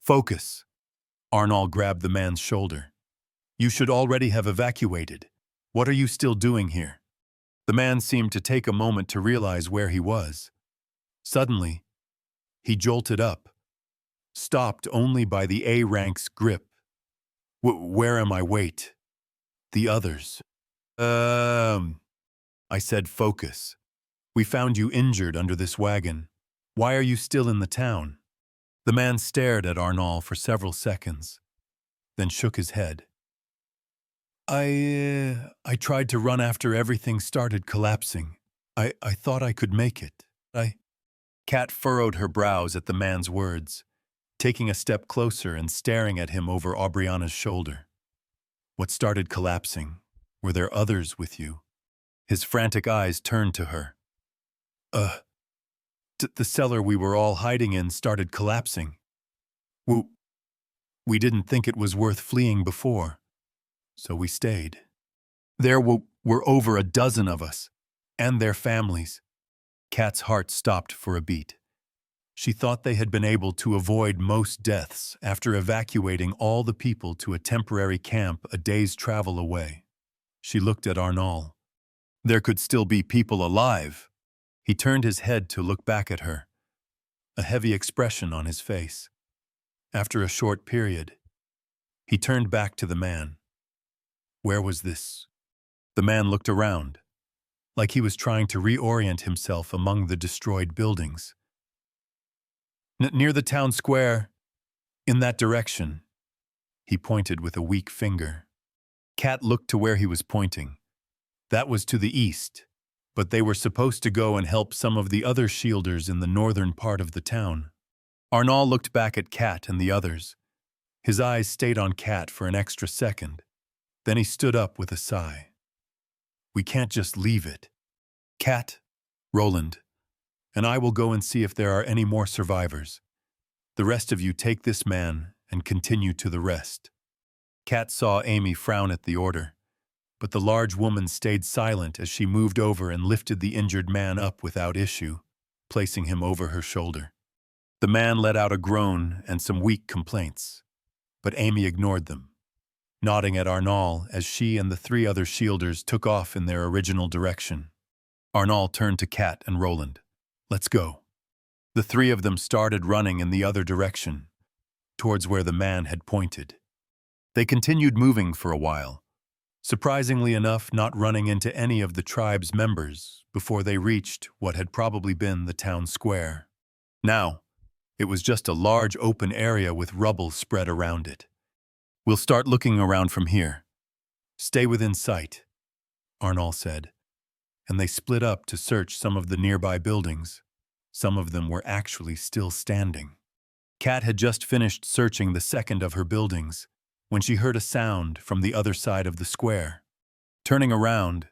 "Focus." Arnal grabbed the man's shoulder. "You should already have evacuated. What are you still doing here?" The man seemed to take a moment to realize where he was. Suddenly, he jolted up, stopped only by the A-rank's grip. Where am I? Wait. The others. I said focus. We found you injured under this wagon. Why are you still in the town?" The man stared at Arnal for several seconds, then shook his head. I tried to run after everything started collapsing. I thought I could make it. Kat furrowed her brows at the man's words, taking a step closer and staring at him over Aubriana's shoulder. "What started collapsing? Were there others with you?" His frantic eyes turned to her. The cellar we were all hiding in started collapsing. We didn't think it was worth fleeing before, so we stayed. There were over a dozen of us, and their families." Kat's heart stopped for a beat. She thought they had been able to avoid most deaths after evacuating all the people to a temporary camp a day's travel away. She looked at Arnal. There could still be people alive. He turned his head to look back at her, a heavy expression on his face. After a short period, he turned back to the man. "Where was this?" The man looked around, like he was trying to reorient himself among the destroyed buildings. "Near the town square, in that direction." He pointed with a weak finger. Kat looked to where he was pointing. That was to the east, but they were supposed to go and help some of the other shielders in the northern part of the town. Arnal looked back at Kat and the others. His eyes stayed on Kat for an extra second. Then he stood up with a sigh. "We can't just leave it. Kat, Roland, and I will go and see if there are any more survivors. The rest of you take this man and continue to the rest." Kat saw Amy frown at the order, but the large woman stayed silent as she moved over and lifted the injured man up without issue, placing him over her shoulder. The man let out a groan and some weak complaints, but Amy ignored them, nodding at Arnal as she and the 3 other shielders took off in their original direction. Arnal turned to Kat and Roland. "Let's go." The 3 of them started running in the other direction, towards where the man had pointed. They continued moving for a while, surprisingly enough not running into any of the tribe's members before they reached what had probably been the town square. Now, it was just a large open area with rubble spread around it. "We'll start looking around from here. Stay within sight," Arnal said, and they split up to search some of the nearby buildings. Some of them were actually still standing. Kat had just finished searching the second of her buildings, when she heard a sound from the other side of the square. Turning around,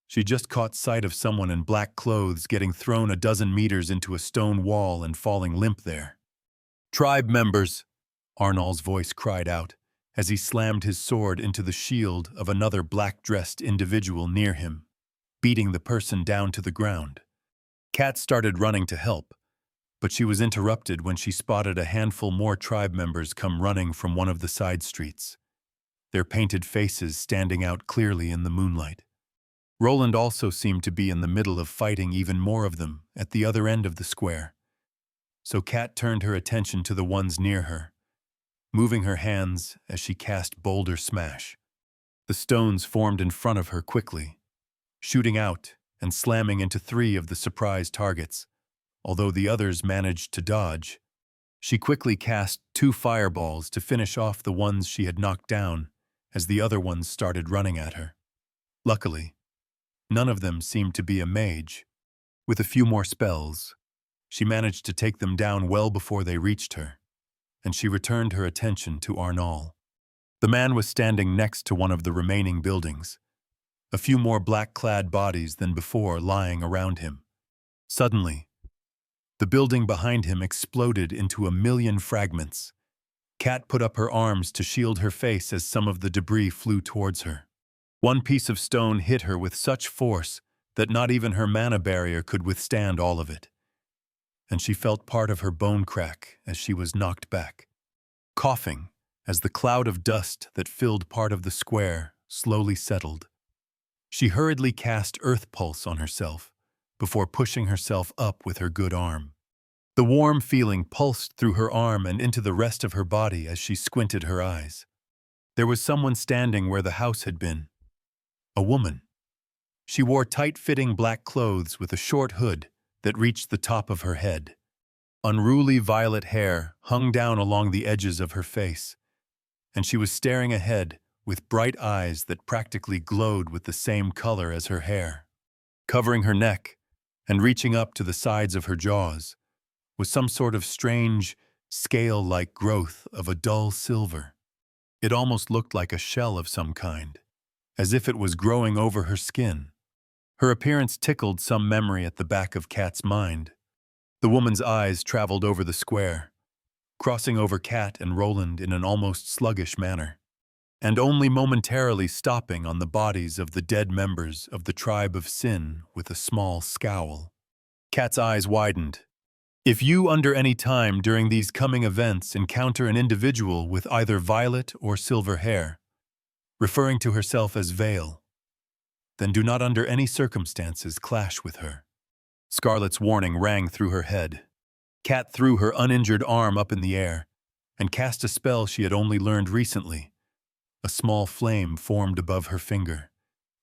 she just caught sight of someone in black clothes getting thrown a dozen meters into a stone wall and falling limp there. "Tribe members," Arnold's voice cried out as he slammed his sword into the shield of another black-dressed individual near him, beating the person down to the ground. Kat started running to help, but she was interrupted when she spotted a handful more tribe members come running from one of the side streets, their painted faces standing out clearly in the moonlight. Roland also seemed to be in the middle of fighting even more of them at the other end of the square. So Kat turned her attention to the ones near her, moving her hands as she cast Boulder Smash. The stones formed in front of her quickly, shooting out and slamming into 3 of the surprise targets. Although the others managed to dodge, she quickly cast 2 fireballs to finish off the ones she had knocked down as the other ones started running at her. Luckily, none of them seemed to be a mage. With a few more spells, she managed to take them down well before they reached her, and she returned her attention to Arnold. The man was standing next to one of the remaining buildings, a few more black-clad bodies than before lying around him. Suddenly, the building behind him exploded into a million fragments. Kat put up her arms to shield her face as some of the debris flew towards her. One piece of stone hit her with such force that not even her mana barrier could withstand all of it, and she felt part of her bone crack as she was knocked back. Coughing, as the cloud of dust that filled part of the square slowly settled, she hurriedly cast Earth Pulse on herself before pushing herself up with her good arm. The warm feeling pulsed through her arm and into the rest of her body as she squinted her eyes. There was someone standing where the house had been. A woman. She wore tight-fitting black clothes with a short hood that reached the top of her head. Unruly violet hair hung down along the edges of her face, and she was staring ahead with bright eyes that practically glowed with the same color as her hair. Covering her neck and reaching up to the sides of her jaws was some sort of strange, scale-like growth of a dull silver. It almost looked like a shell of some kind, as if it was growing over her skin. Her appearance tickled some memory at the back of Kat's mind. The woman's eyes traveled over the square, crossing over Kat and Roland in an almost sluggish manner, and only momentarily stopping on the bodies of the dead members of the tribe of Sin with a small scowl. Kat's eyes widened. If you under any time during these coming events encounter an individual with either violet or silver hair, referring to herself as Vale, then do not under any circumstances clash with her. Scarlet's warning rang through her head. Kat threw her uninjured arm up in the air and cast a spell she had only learned recently. A small flame formed above her finger,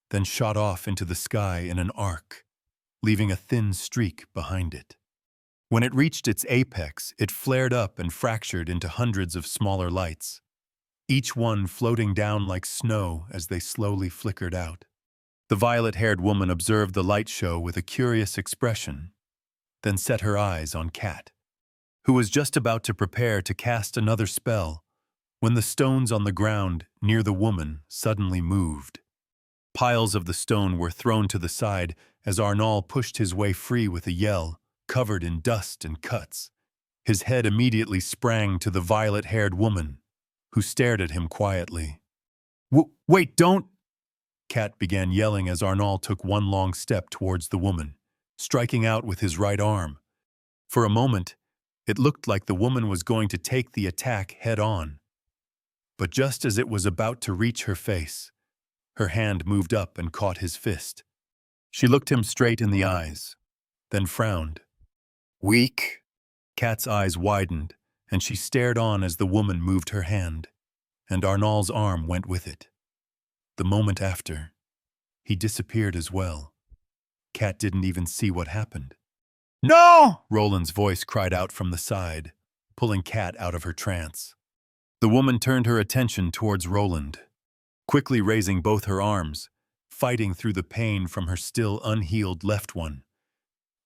then shot off into the sky in an arc, leaving a thin streak behind it. When it reached its apex, it flared up and fractured into hundreds of smaller lights, each one floating down like snow as they slowly flickered out. The violet-haired woman observed the light show with a curious expression, then set her eyes on Kat, who was just about to prepare to cast another spell when the stones on the ground near the woman suddenly moved. Piles of the stone were thrown to the side as Arnold pushed his way free with a yell, covered in dust and cuts. His head immediately sprang to the violet-haired woman, who stared at him quietly. Wait, don't! Kat began yelling as Arnold took one long step towards the woman, striking out with his right arm. For a moment, it looked like the woman was going to take the attack head-on. But just as it was about to reach her face, her hand moved up and caught his fist. She looked him straight in the eyes, then frowned. Weak? Kat's eyes widened, and she stared on as the woman moved her hand, and Arnold's arm went with it. The moment after, he disappeared as well. Kat didn't even see what happened. No! Roland's voice cried out from the side, pulling Kat out of her trance. The woman turned her attention towards Roland, quickly raising both her arms, fighting through the pain from her still unhealed left one.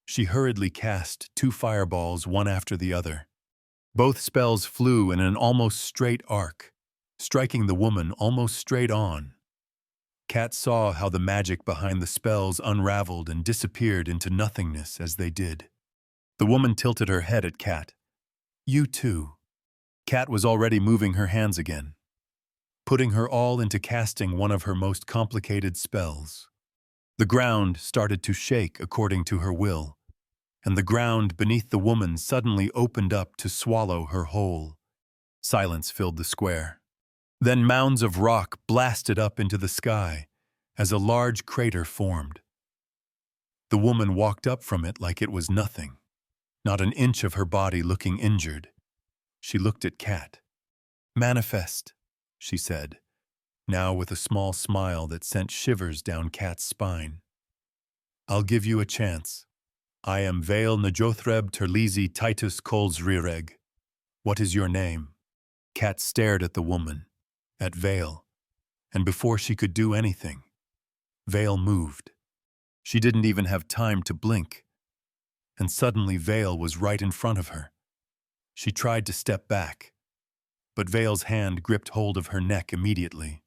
She hurriedly cast 2 fireballs one after the other. Both spells flew in an almost straight arc, striking the woman almost straight on. Kat saw how the magic behind the spells unraveled and disappeared into nothingness as they did. The woman tilted her head at Kat. "You too." Kat was already moving her hands again, putting her all into casting one of her most complicated spells. The ground started to shake according to her will, and the ground beneath the woman suddenly opened up to swallow her whole. Silence filled the square. Then mounds of rock blasted up into the sky as a large crater formed. The woman walked up from it like it was nothing, not an inch of her body looking injured. She looked at Kat. "Manifest," she said, now with a small smile that sent shivers down Kat's spine. "I'll give you a chance. I am Vale Najothreb Terlizi Titus Coles Rireg. What is your name?" Kat stared at the woman, at Vale, and before she could do anything, Vale moved. She didn't even have time to blink, and suddenly Vale was right in front of her. She tried to step back, but Vale's hand gripped hold of her neck immediately.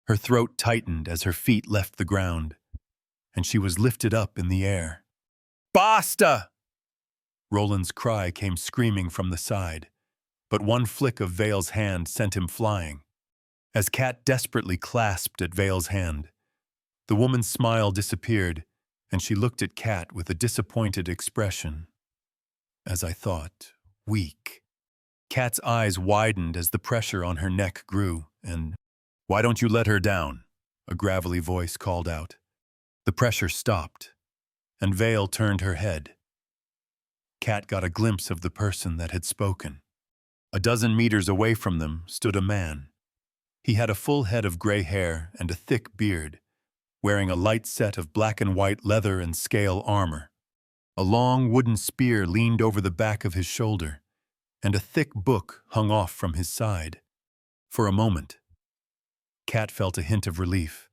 Her throat tightened as her feet left the ground, and she was lifted up in the air. "Basta!" Roland's cry came screaming from the side, but one flick of Vale's hand sent him flying. As Kat desperately clasped at Vale's hand, the woman's smile disappeared, and she looked at Kat with a disappointed expression. "As I thought, weak." Kat's eyes widened as the pressure on her neck grew, and, "Why don't you let her down?" a gravelly voice called out. The pressure stopped, and Vale turned her head. Kat got a glimpse of the person that had spoken. A dozen meters away from them stood a man. He had a full head of gray hair and a thick beard, wearing a light set of black and white leather and scale armor. A long wooden spear leaned over the back of his shoulder, and a thick book hung off from his side. For a moment, Kat felt a hint of relief.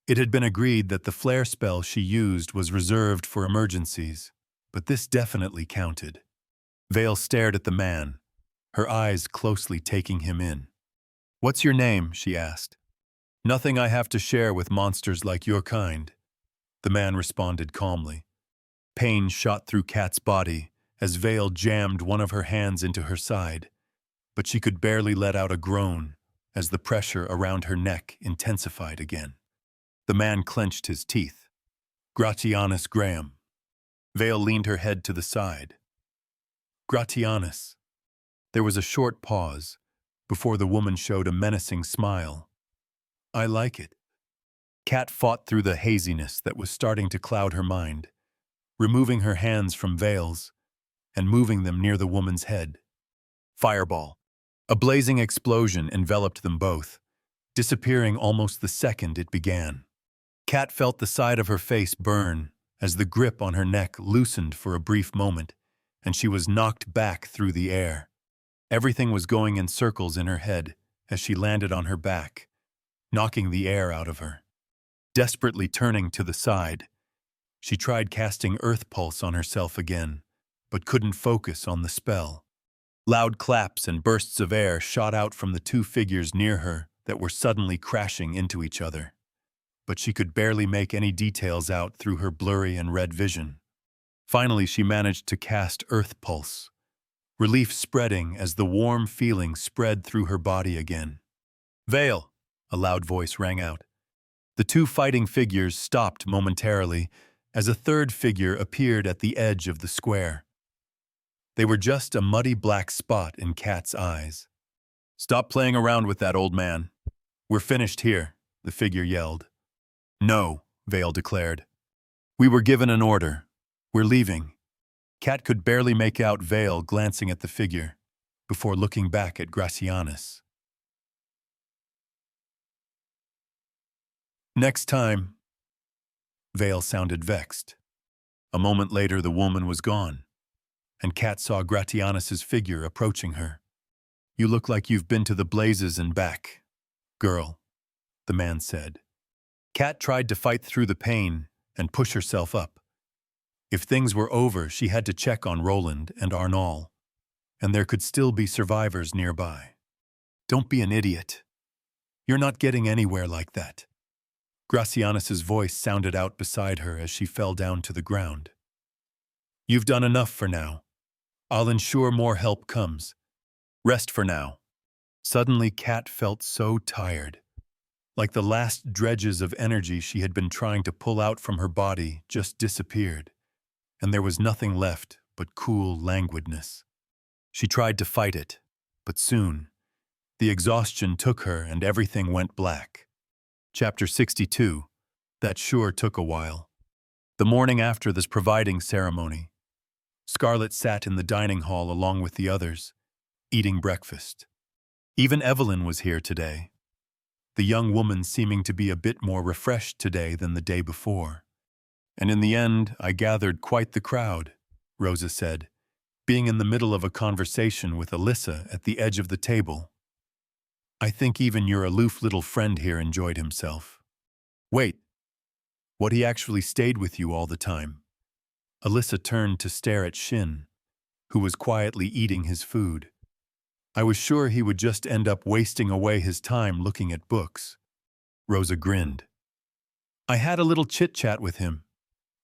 It had been agreed that the flare spell she used was reserved for emergencies, but this definitely counted. Vale stared at the man, her eyes closely taking him in. "What's your name?" she asked. "Nothing I have to share with monsters like your kind," the man responded calmly. Pain shot through Kat's body as Vale jammed one of her hands into her side, but she could barely let out a groan as the pressure around her neck intensified again. The man clenched his teeth. "Gratianus Graham." Vale leaned her head to the side. "Gratianus." There was a short pause before the woman showed a menacing smile. "I like it." Kat fought through the haziness that was starting to cloud her mind, removing her hands from Vale's and moving them near the woman's head. Fireball. A blazing explosion enveloped them both, disappearing almost the second it began. Kat felt the side of her face burn as the grip on her neck loosened for a brief moment, and she was knocked back through the air. Everything was going in circles in her head as she landed on her back, knocking the air out of her. Desperately turning to the side, she tried casting Earth Pulse on herself again, but couldn't focus on the spell. Loud claps and bursts of air shot out from the two figures near her that were suddenly crashing into each other, but she could barely make any details out through her blurry and red vision. Finally, she managed to cast Earth Pulse, relief spreading as the warm feeling spread through her body again. "Vale!" a loud voice rang out. The two fighting figures stopped momentarily as a third figure appeared at the edge of the square. They were just a muddy black spot in Kat's eyes. "Stop playing around with that, old man. We're finished here," the figure yelled. "No," Vale declared. "We were given an order. We're leaving." Kat could barely make out Vale glancing at the figure before looking back at Gratianus. "Next time." Vale sounded vexed. A moment later, the woman was gone, and Kat saw Gratianus's figure approaching her. "You look like you've been to the blazes and back, girl," the man said. Kat tried to fight through the pain and push herself up. If things were over, she had to check on Roland and Arnal, and there could still be survivors nearby. Don't be an idiot. You're not getting anywhere like that. Gracianus's voice sounded out beside her as she fell down to the ground. You've done enough for now. I'll ensure more help comes. Rest for now. Suddenly, Kat felt so tired. Like the last dredges of energy she had been trying to pull out from her body just disappeared, and there was nothing left but cool languidness. She tried to fight it, but soon, the exhaustion took her and everything went black. Chapter 62. That sure took a while. The morning after this providing ceremony, Scarlett sat in the dining hall along with the others, eating breakfast. Even Evelyn was here today, the young woman seeming to be a bit more refreshed today than the day before. And in the end, I gathered quite the crowd, Rosa said, being in the middle of a conversation with Alyssa at the edge of the table. I think even your aloof little friend here enjoyed himself. Wait, what, he actually stayed with you all the time? Alyssa turned to stare at Shin, who was quietly eating his food. I was sure he would just end up wasting away his time looking at books. Rosa grinned. I had a little chit-chat with him.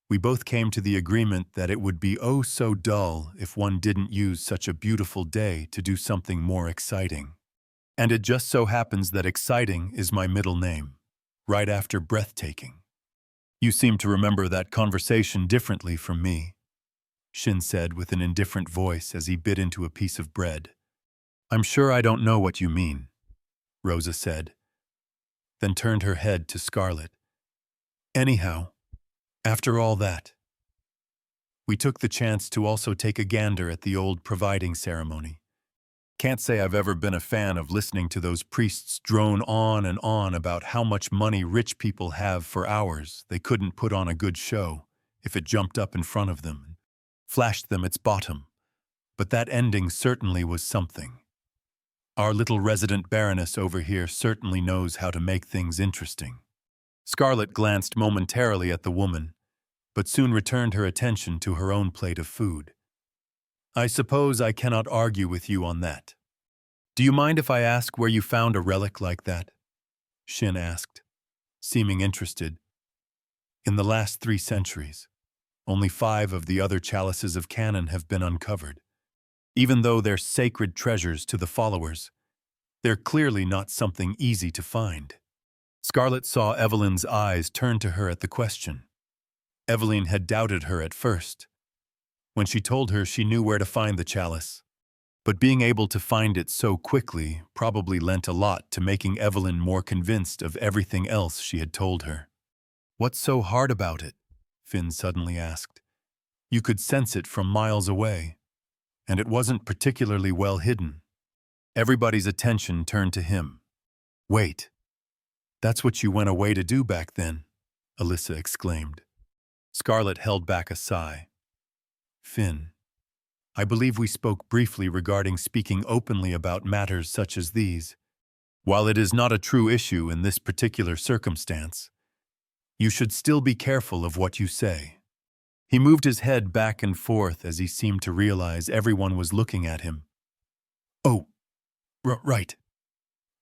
We both came to the agreement that it would be oh so dull if one didn't use such a beautiful day to do something more exciting. And it just so happens that exciting is my middle name, right after breathtaking. You seem to remember that conversation differently from me, Shin said with an indifferent voice as he bit into a piece of bread. I'm sure I don't know what you mean, Rosa said, then turned her head to Scarlett. Anyhow, after all that, we took the chance to also take a gander at the old providing ceremony. Can't say I've ever been a fan of listening to those priests drone on and on about how much money rich people have for hours they couldn't put on a good show if it jumped up in front of them and flashed them its bottom. But that ending certainly was something. Our little resident baroness over here certainly knows how to make things interesting. Scarlett glanced momentarily at the woman, but soon returned her attention to her own plate of food. I suppose I cannot argue with you on that. Do you mind if I ask where you found a relic like that? Shin asked, seeming interested. In the last 3 centuries, only 5 of the other chalices of canon have been uncovered. Even though they're sacred treasures to the followers, they're clearly not something easy to find. Scarlett saw Evelyn's eyes turn to her at the question. Evelyn had doubted her at first. When she told her she knew where to find the chalice, but being able to find it so quickly probably lent a lot to making Evelyn more convinced of everything else she had told her. What's so hard about it? Finn suddenly asked. You could sense it from miles away, and it wasn't particularly well hidden. Everybody's attention turned to him. Wait, that's what you went away to do back then, Alyssa exclaimed. Scarlett held back a sigh. Finn, I believe we spoke briefly regarding speaking openly about matters such as these. While it is not a true issue in this particular circumstance, you should still be careful of what you say. He moved his head back and forth as he seemed to realize everyone was looking at him. Oh, right.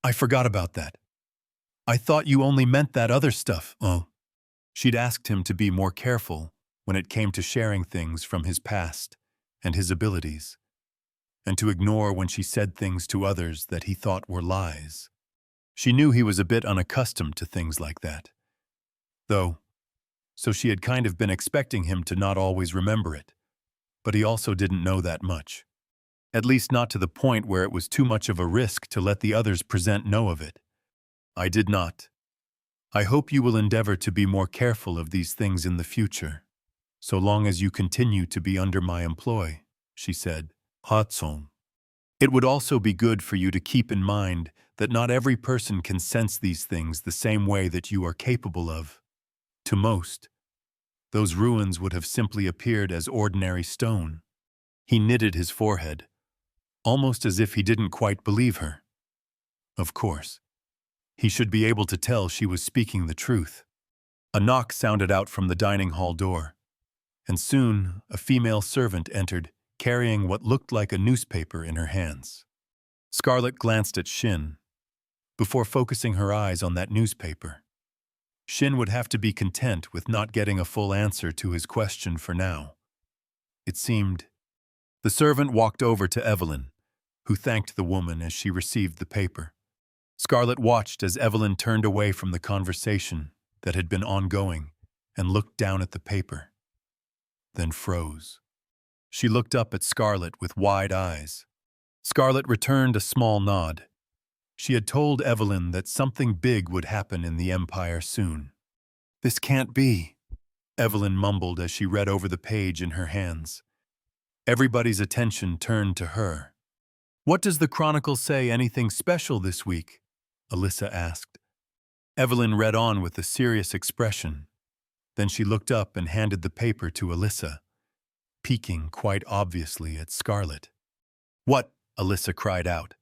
I forgot about that. I thought you only meant that other stuff. Oh. She'd asked him to be more careful when it came to sharing things from his past and his abilities, and to ignore when she said things to others that he thought were lies. She knew he was a bit unaccustomed to things like that, though, so she had kind of been expecting him to not always remember it, but he also didn't know that much. At least not to the point where it was too much of a risk to let the others present know of it. I did not. I hope you will endeavor to be more careful of these things in the future, so long as you continue to be under my employ, she said. Hatsong. It would also be good for you to keep in mind that not every person can sense these things the same way that you are capable of. To most, those ruins would have simply appeared as ordinary stone. He knitted his forehead, almost as if he didn't quite believe her. Of course, he should be able to tell she was speaking the truth. A knock sounded out from the dining hall door, and soon a female servant entered, carrying what looked like a newspaper in her hands. Scarlet glanced at Shin before focusing her eyes on that newspaper. Shin would have to be content with not getting a full answer to his question for now. It seemed. The servant walked over to Evelyn, who thanked the woman as she received the paper. Scarlet watched as Evelyn turned away from the conversation that had been ongoing and looked down at the paper, then froze. She looked up at Scarlet with wide eyes. Scarlet returned a small nod. She had told Evelyn that something big would happen in the Empire soon. "This can't be," Evelyn mumbled as she read over the page in her hands. Everybody's attention turned to her. "What does the Chronicle say, anything special this week?" Alyssa asked. Evelyn read on with a serious expression. Then she looked up and handed the paper to Alyssa, peeking quite obviously at Scarlet. "What?" Alyssa cried out.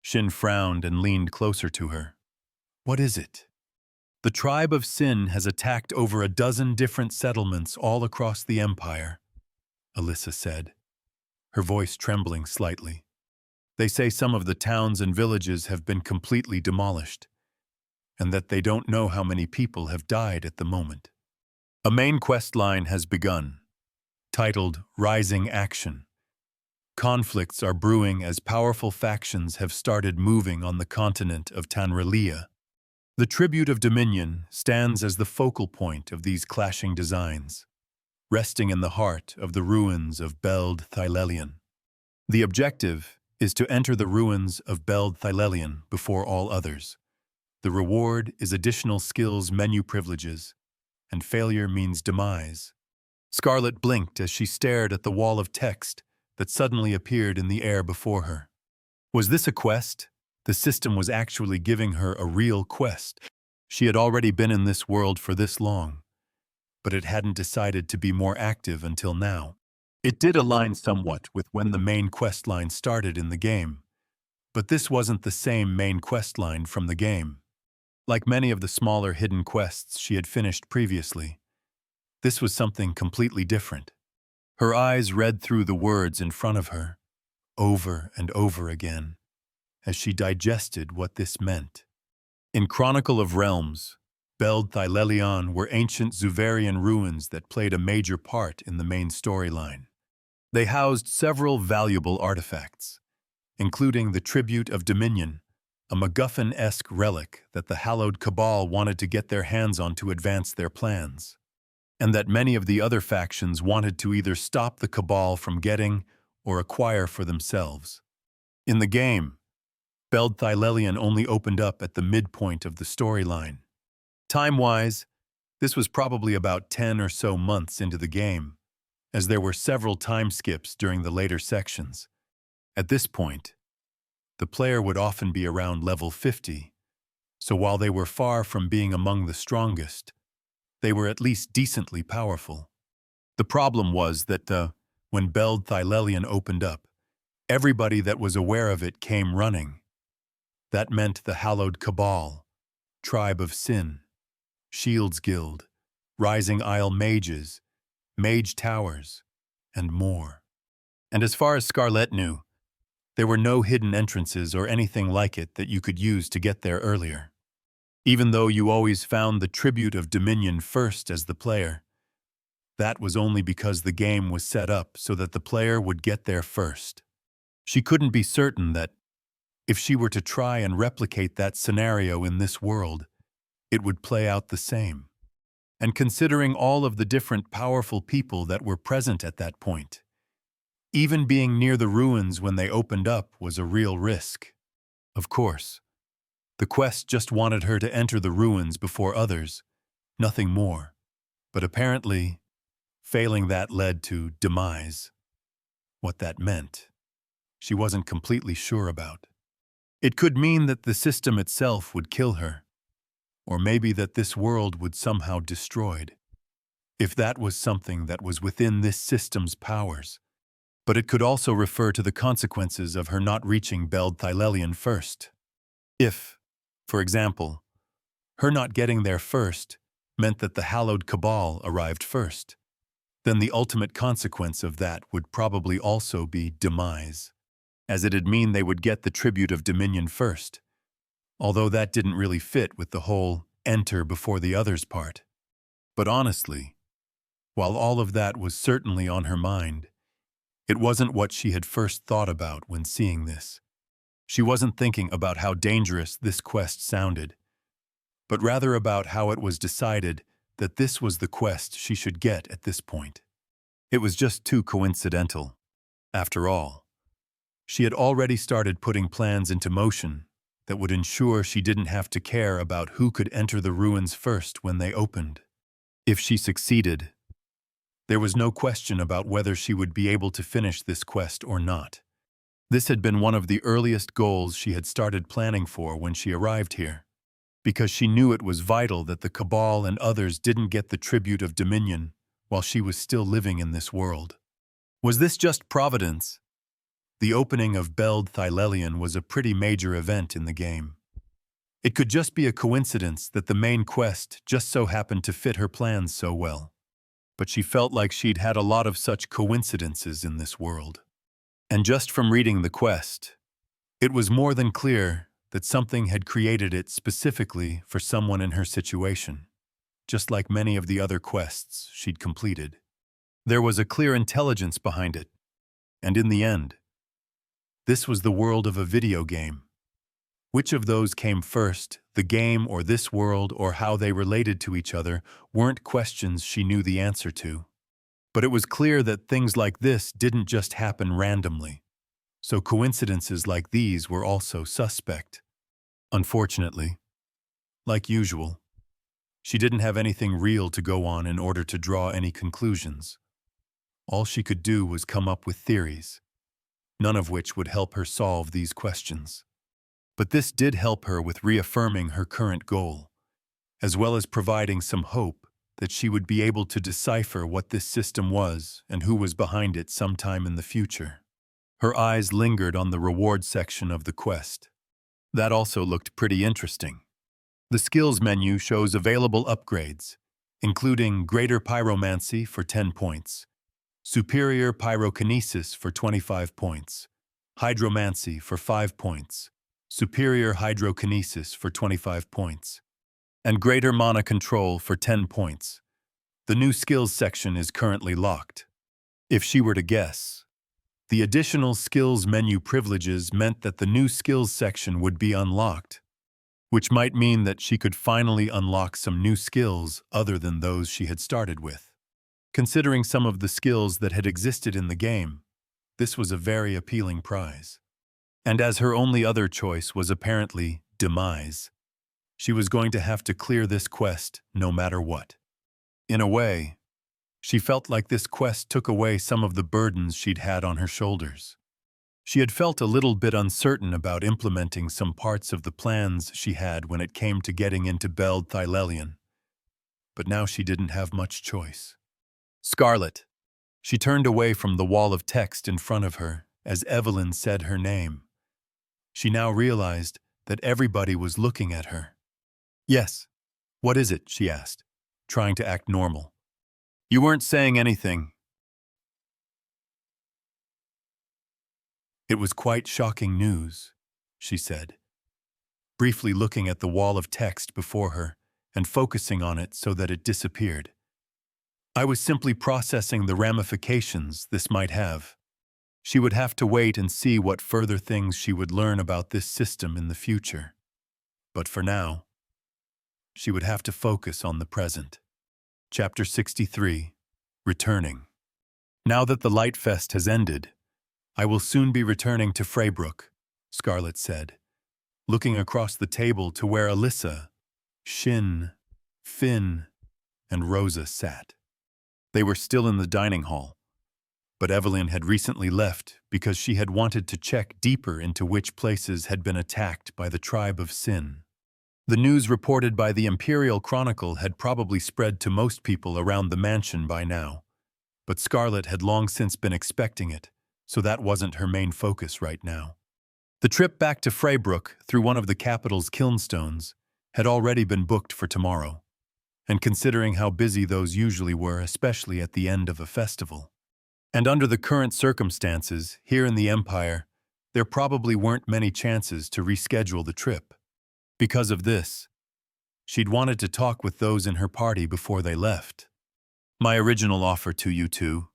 Shin frowned and leaned closer to her. "What is it?" "The tribe of Sin has attacked over a dozen different settlements all across the Empire," Alyssa said, her voice trembling slightly. "They say some of the towns and villages have been completely demolished, and that they don't know how many people have died at the moment. A main quest line has begun, titled Rising Action. Conflicts are brewing as powerful factions have started moving on the continent of Tanralia. The Tribute of Dominion stands as the focal point of these clashing designs, resting in the heart of the ruins of Beld Thylelion. The objective is to enter the ruins of Beld Thylelion before all others. The reward is additional skills menu privileges, and failure means demise." Scarlet blinked as she stared at the wall of text that suddenly appeared in the air before her. Was this a quest? The system was actually giving her a real quest. She had already been in this world for this long, but it hadn't decided to be more active until now. It did align somewhat with when the main quest line started in the game, but this wasn't the same main quest line from the game. Like many of the smaller hidden quests she had finished previously, this was something completely different. Her eyes read through the words in front of her, over and over again, as she digested what this meant. In Chronicle of Realms, Beld Thylelion were ancient Zuvarian ruins that played a major part in the main storyline. They housed several valuable artifacts, including the Tribute of Dominion, a MacGuffin-esque relic that the Hallowed Cabal wanted to get their hands on to advance their plans, and that many of the other factions wanted to either stop the Cabal from getting or acquire for themselves. In the game, Beld Thylelion only opened up at the midpoint of the storyline. Time-wise, this was probably about 10 or so months into the game, as there were several time skips during the later sections. At this point, the player would often be around level 50, so while they were far from being among the strongest, they were at least decently powerful. The problem was that when Beld Thylelion opened up, everybody that was aware of it came running. That meant the Hallowed Cabal, Tribe of Sin, Shields Guild, Rising Isle Mages, Mage Towers, and more. And as far as Scarlet knew, there were no hidden entrances or anything like it that you could use to get there earlier. Even though you always found the Tribute of Dominion first as the player, that was only because the game was set up so that the player would get there first. She couldn't be certain that, if she were to try and replicate that scenario in this world, it would play out the same. And considering all of the different powerful people that were present at that point, even being near the ruins when they opened up was a real risk. Of course, the quest just wanted her to enter the ruins before others, nothing more. But apparently, failing that led to demise. What that meant, she wasn't completely sure about. It could mean that the system itself would kill her, or maybe that this world would somehow destroyed, if that was something that was within this system's powers. But it could also refer to the consequences of her not reaching Beld Thylelion first. If, for example, her not getting there first meant that the Hallowed Cabal arrived first, then the ultimate consequence of that would probably also be demise. as it'd mean they would get the tribute of Dominion first, although that didn't really fit with the whole enter before the others part. But honestly, while all of that was certainly on her mind, it wasn't what she had first thought about when seeing this. She wasn't thinking about how dangerous this quest sounded, but rather about how it was decided that this was the quest she should get at this point. It was just too coincidental. After all, she had already started putting plans into motion that would ensure she didn't have to care about who could enter the ruins first when they opened. If she succeeded, there was no question about whether she would be able to finish this quest or not. This had been one of the earliest goals she had started planning for when she arrived here, because she knew it was vital that the Cabal and others didn't get the tribute of Dominion while she was still living in this world. Was this just providence? The opening of Beld Thylelion was a pretty major event in the game. It could just be a coincidence that the main quest just so happened to fit her plans so well. But she felt like she'd had a lot of such coincidences in this world. And just from reading the quest, it was more than clear that something had created it specifically for someone in her situation, just like many of the other quests she'd completed. There was a clear intelligence behind it, and in the end, this was the world of a video game. Which of those came first, the game or this world, or how they related to each other, weren't questions she knew the answer to. But it was clear that things like this didn't just happen randomly, so coincidences like these were also suspect. Unfortunately, like usual, she didn't have anything real to go on in order to draw any conclusions. All she could do was come up with theories, none of which would help her solve these questions. But this did help her with reaffirming her current goal, as well as providing some hope that she would be able to decipher what this system was and who was behind it sometime in the future. Her eyes lingered on the reward section of the quest. That also looked pretty interesting. The skills menu shows available upgrades, including Greater Pyromancy for 10 points, Superior Pyrokinesis for 25 points, Hydromancy for 5 points, Superior Hydrokinesis for 25 points, and Greater Mana Control for 10 points. The new skills section is currently locked. If she were to guess, the additional skills menu privileges meant that the new skills section would be unlocked, which might mean that she could finally unlock some new skills other than those she had started with. Considering some of the skills that had existed in the game, this was a very appealing prize. And as her only other choice was apparently demise, she was going to have to clear this quest no matter what. In a way, she felt like this quest took away some of the burdens she'd had on her shoulders. She had felt a little bit uncertain about implementing some parts of the plans she had when it came to getting into Beld Thylelion, but now she didn't have much choice. Scarlet. She turned away from the wall of text in front of her as Evelyn said her name. She now realized that everybody was looking at her. Yes. What is it? She asked, trying to act normal. You weren't saying anything. It was quite shocking news, she said, briefly looking at the wall of text before her and focusing on it so that it disappeared. I was simply processing the ramifications this might have. She would have to wait and see what further things she would learn about this system in the future. But for now, she would have to focus on the present. Chapter 63, Returning. Now that the Light Fest has ended, I will soon be returning to Freybrook, Scarlet said, looking across the table to where Alyssa, Shin, Finn, and Rosa sat. They were still in the dining hall, but Evelyn had recently left because she had wanted to check deeper into which places had been attacked by the tribe of Sin. The news reported by the Imperial Chronicle had probably spread to most people around the mansion by now, but Scarlet had long since been expecting it, so that wasn't her main focus right now. The trip back to Freybrook through one of the capital's kilnstones had already been booked for tomorrow, and considering how busy those usually were, especially at the end of a festival, and under the current circumstances here in the Empire, there probably weren't many chances to reschedule the trip. Because of this, she'd wanted to talk with those in her party before they left. "My original offer to you two,"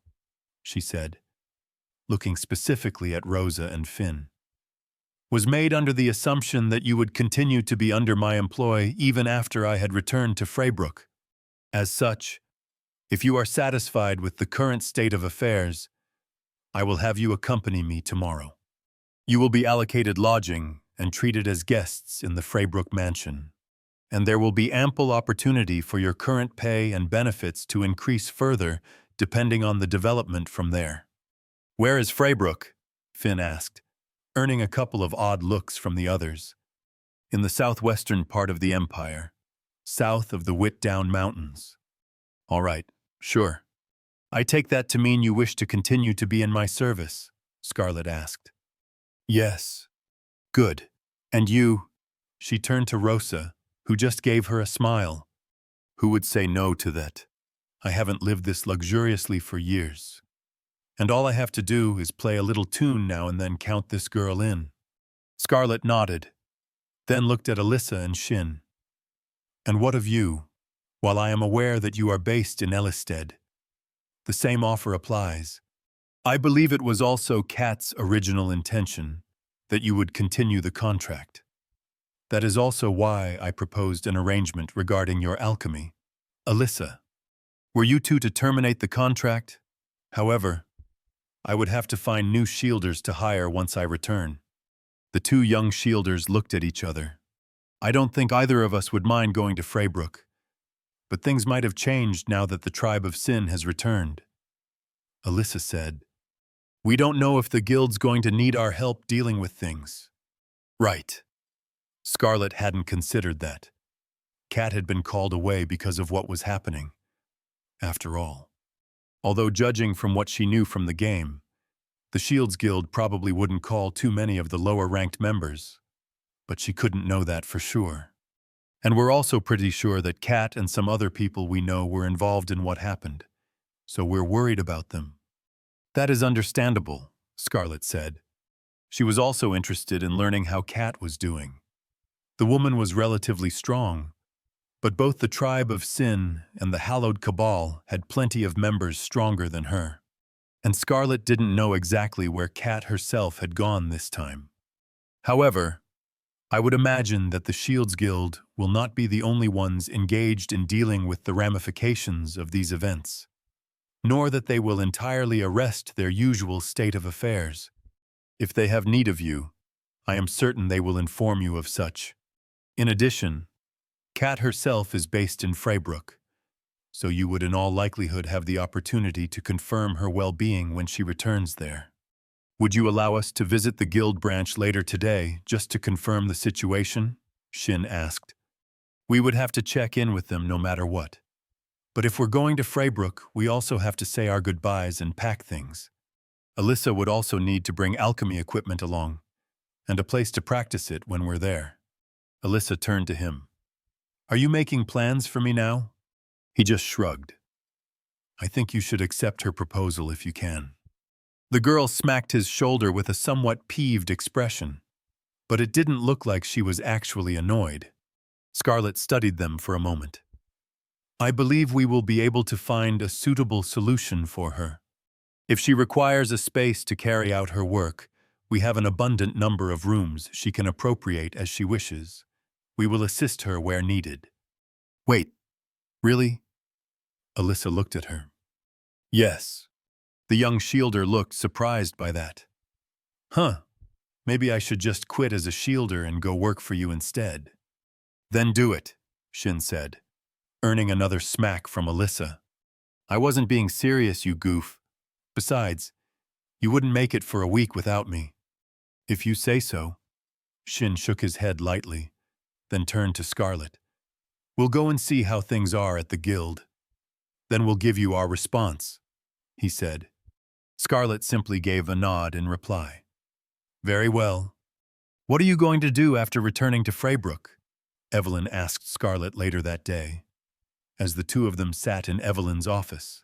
she said, looking specifically at Rosa and Finn, "was made under the assumption that you would continue to be under my employ even after I had returned to Freybrook. As such, if you are satisfied with the current state of affairs, I will have you accompany me tomorrow. You will be allocated lodging and treated as guests in the Freybrook mansion, and there will be ample opportunity for your current pay and benefits to increase further depending on the development from there." "Where is Freybrook?" Finn asked, earning a couple of odd looks from the others. "In the southwestern part of the Empire, south of the Whitdown Mountains." "All right, sure. I take that to mean you wish to continue to be in my service?" Scarlet asked. "Yes." "Good. And you?" She turned to Rosa, who just gave her a smile. "Who would say no to that? I haven't lived this luxuriously for years. And all I have to do is play a little tune now and then count this girl in." Scarlet nodded, then looked at Alyssa and Shin. "And what of you? While I am aware that you are based in Ellisted, the same offer applies. I believe it was also Kat's original intention that you would continue the contract. That is also why I proposed an arrangement regarding your alchemy. Alyssa, were you two to terminate the contract? However, I would have to find new shielders to hire once I return." The two young shielders looked at each other. "I don't think either of us would mind going to Freybrook, but things might have changed now that the Tribe of Sin has returned." Alyssa said, "We don't know if the guild's going to need our help dealing with things." "Right." Scarlet hadn't considered that. Kat had been called away because of what was happening. After all, although judging from what she knew from the game, the Shields Guild probably wouldn't call too many of the lower-ranked members, but she couldn't know that for sure. "And we're also pretty sure that Kat and some other people we know were involved in what happened, so we're worried about them." "That is understandable," Scarlet said. She was also interested in learning how Kat was doing. The woman was relatively strong, but both the Tribe of Sin and the Hallowed Cabal had plenty of members stronger than her. And Scarlet didn't know exactly where Kat herself had gone this time. However, I would imagine that the Shields Guild will not be the only ones engaged in dealing with the ramifications of these events, nor that they will entirely arrest their usual state of affairs. If they have need of you, I am certain they will inform you of such. In addition, Kat herself is based in Freybrook, so you would in all likelihood have the opportunity to confirm her well-being when she returns there. Would you allow us to visit the guild branch later today just to confirm the situation?" Shin asked. "We would have to check in with them no matter what. But if we're going to Freybrook, we also have to say our goodbyes and pack things. Alyssa would also need to bring alchemy equipment along, and a place to practice it when we're there." Alyssa turned to him. "Are you making plans for me now?" He just shrugged. "I think you should accept her proposal if you can." The girl smacked his shoulder with a somewhat peeved expression, but it didn't look like she was actually annoyed. Scarlet studied them for a moment. "I believe we will be able to find a suitable solution for her. If she requires a space to carry out her work, we have an abundant number of rooms she can appropriate as she wishes. We will assist her where needed." "Wait, really?" Alyssa looked at her. "Yes." The young shielder looked surprised by that. "Huh, maybe I should just quit as a shielder and go work for you instead." "Then do it," Shin said, earning another smack from Alyssa. "I wasn't being serious, you goof. Besides, you wouldn't make it for a week without me." "If you say so." Shin shook his head lightly, then turned to Scarlet. "We'll go and see how things are at the guild. Then we'll give you our response," he said. Scarlet simply gave a nod in reply. "Very well. What are you going to do after returning to Freybrook?" Evelyn asked Scarlet later that day, as the two of them sat in Evelyn's office.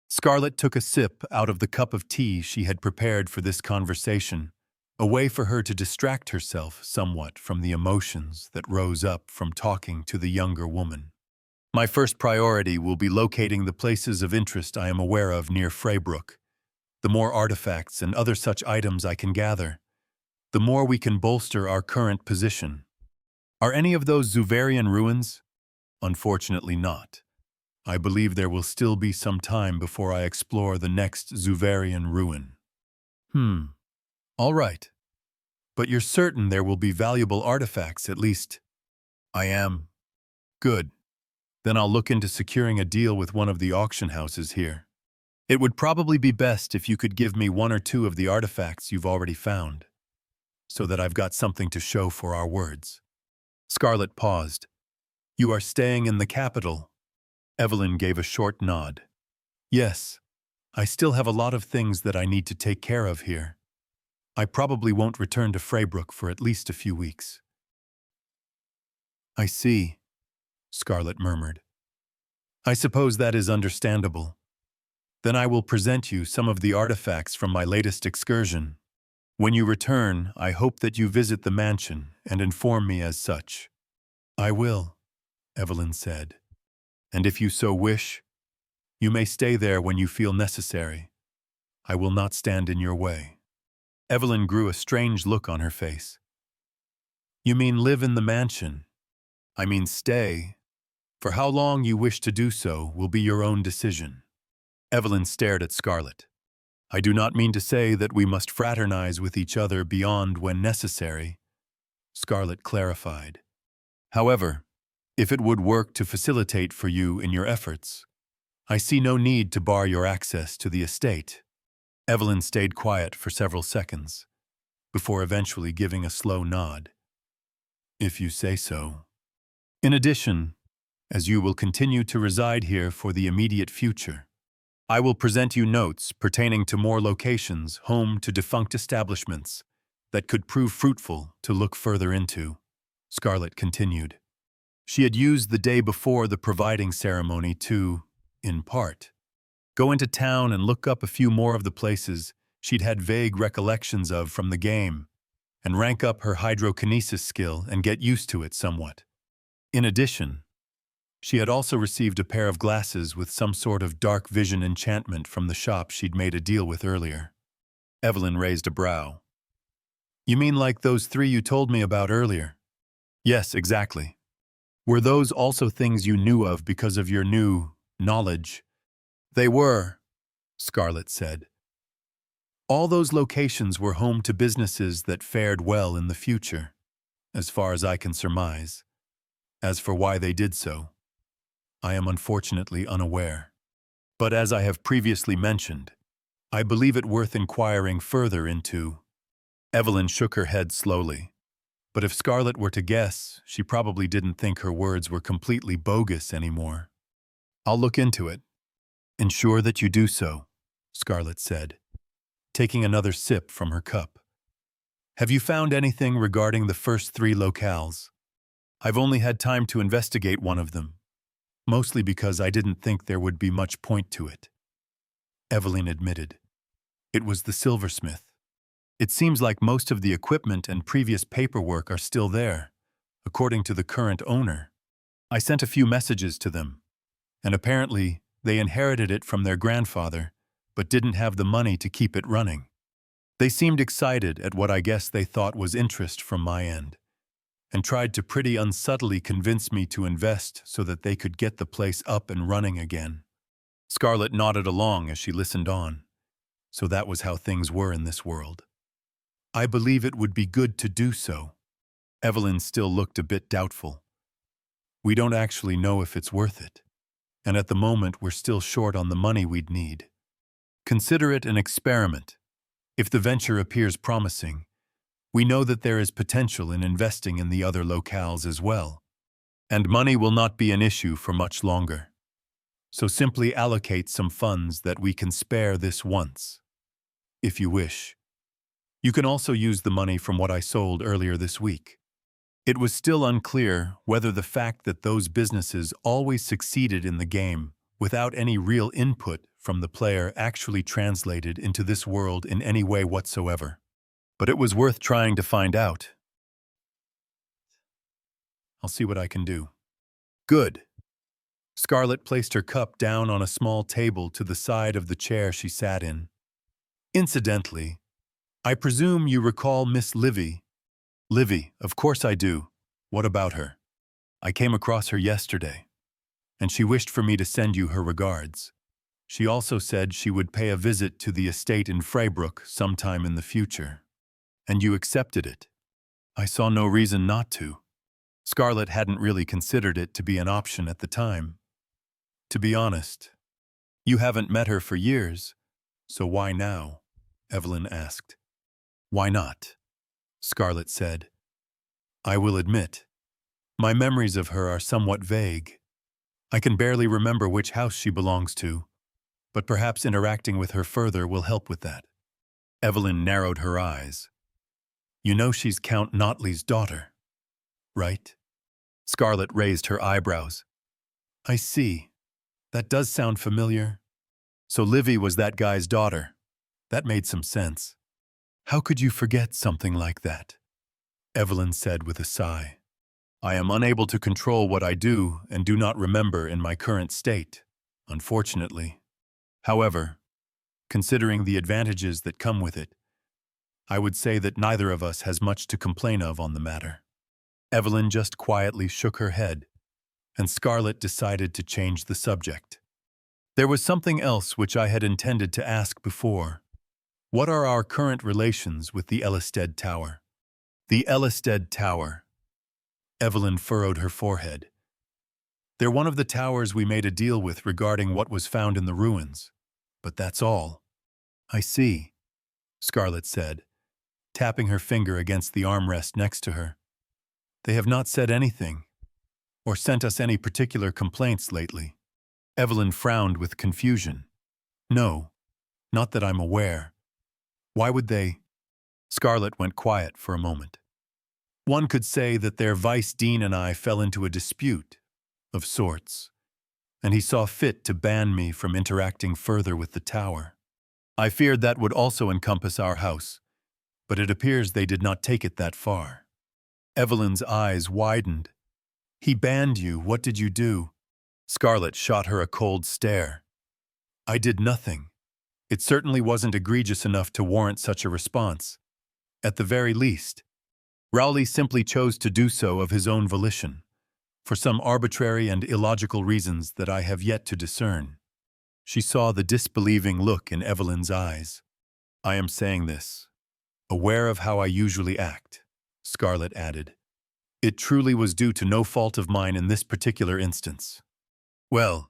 Scarlet took a sip out of the cup of tea she had prepared for this conversation, a way for her to distract herself somewhat from the emotions that rose up from talking to the younger woman. My first priority will be locating the places of interest I am aware of near Freybrook. The more artifacts and other such items I can gather, the more we can bolster our current position. Are any of those Zuvarian ruins? Unfortunately not. I believe there will still be some time before I explore the next Zuvarian ruin. All right. But you're certain there will be valuable artifacts, at least? I am. Good. Then I'll look into securing a deal with one of the auction houses here. It would probably be best if you could give me one or two of the artifacts you've already found, so that I've got something to show for our words. Scarlet paused. You are staying in the capital? Evelyn gave a short nod. Yes. I still have a lot of things that I need to take care of here. I probably won't return to Freybrook for at least a few weeks. I see, Scarlet murmured. I suppose that is understandable. Then I will present you some of the artifacts from my latest excursion. When you return, I hope that you visit the mansion and inform me as such. I will, Evelyn said. And if you so wish, you may stay there when you feel necessary. I will not stand in your way. Evelyn grew a strange look on her face. You mean live in the mansion? I mean stay. For how long you wish to do so will be your own decision. Evelyn stared at Scarlet. I do not mean to say that we must fraternize with each other beyond when necessary, Scarlet clarified. However, if it would work to facilitate for you in your efforts, I see no need to bar your access to the estate. Evelyn stayed quiet for several seconds, before eventually giving a slow nod. If you say so. In addition, as you will continue to reside here for the immediate future, I will present you notes pertaining to more locations home to defunct establishments that could prove fruitful to look further into, Scarlet continued. She had used the day before the providing ceremony to, in part, go into town and look up a few more of the places she'd had vague recollections of from the game, and rank up her hydrokinesis skill and get used to it somewhat. In addition, she had also received a pair of glasses with some sort of dark vision enchantment from the shop she'd made a deal with earlier. Evelyn raised a brow. You mean like those 3 you told me about earlier? Yes, exactly. Were those also things you knew of because of your new knowledge? They were, Scarlet said. All those locations were home to businesses that fared well in the future, as far as I can surmise. As for why they did so, I am unfortunately unaware. But as I have previously mentioned, I believe it worth inquiring further into. Evelyn shook her head slowly. But if Scarlet were to guess, she probably didn't think her words were completely bogus anymore. I'll look into it. Ensure that you do so, Scarlet said, taking another sip from her cup. Have you found anything regarding the first 3 locales? I've only had time to investigate one of them, mostly because I didn't think there would be much point to it. Evelyn admitted. It was the silversmith. It seems like most of the equipment and previous paperwork are still there, according to the current owner. I sent a few messages to them, and apparently they inherited it from their grandfather, but didn't have the money to keep it running. They seemed excited at what I guess they thought was interest from my end, and tried to pretty unsubtly convince me to invest so that they could get the place up and running again. Scarlet nodded along as she listened on. So that was how things were in this world. I believe it would be good to do so. Evelyn still looked a bit doubtful. We don't actually know if it's worth it, and at the moment we're still short on the money we'd need. Consider it an experiment. If the venture appears promising, we know that there is potential in investing in the other locales as well, and money will not be an issue for much longer. So simply allocate some funds that we can spare this once, if you wish. You can also use the money from what I sold earlier this week. It was still unclear whether the fact that those businesses always succeeded in the game without any real input from the player actually translated into this world in any way whatsoever. but it was worth trying to find out. I'll see what I can do. Good. Scarlett placed her cup down on a small table to the side of the chair she sat in. Incidentally, I presume you recall Miss Livy. Livy, of course I do. What about her? I came across her yesterday, and she wished for me to send you her regards. She also said she would pay a visit to the estate in Fraybrook sometime in the future. And you accepted it. I saw no reason not to. Scarlett hadn't really considered it to be an option at the time. To be honest, you haven't met her for years, so why now? Evelyn asked. Why not? Scarlett said. I will admit, my memories of her are somewhat vague. I can barely remember which house she belongs to, but perhaps interacting with her further will help with that. Evelyn narrowed her eyes. You know she's Count Notley's daughter, right? Scarlett raised her eyebrows. I see. That does sound familiar. So Livy was that guy's daughter. That made some sense. How could you forget something like that? Evelyn said with a sigh. I am unable to control what I do and do not remember in my current state, unfortunately. However, considering the advantages that come with it, I would say that neither of us has much to complain of on the matter. Evelyn just quietly shook her head, and Scarlett decided to change the subject. There was something else which I had intended to ask before. What are our current relations with the Ellisted Tower? The Ellisted Tower. Evelyn furrowed her forehead. They're one of the towers we made a deal with regarding what was found in the ruins. But that's all. I see, Scarlett said, tapping her finger against the armrest next to her. They have not said anything, or sent us any particular complaints lately. Evelyn frowned with confusion. No, not that I'm aware. Why would they? Scarlett went quiet for a moment. One could say that their vice dean and I fell into a dispute, of sorts, and he saw fit to ban me from interacting further with the tower. I feared that would also encompass our house, but it appears they did not take it that far. Evelyn's eyes widened. He banned you. What did you do? Scarlett shot her a cold stare. I did nothing. It certainly wasn't egregious enough to warrant such a response. At the very least, Rowley simply chose to do so of his own volition, for some arbitrary and illogical reasons that I have yet to discern. She saw the disbelieving look in Evelyn's eyes. I am saying this, aware of how I usually act, Scarlett added. It truly was due to no fault of mine in this particular instance. Well,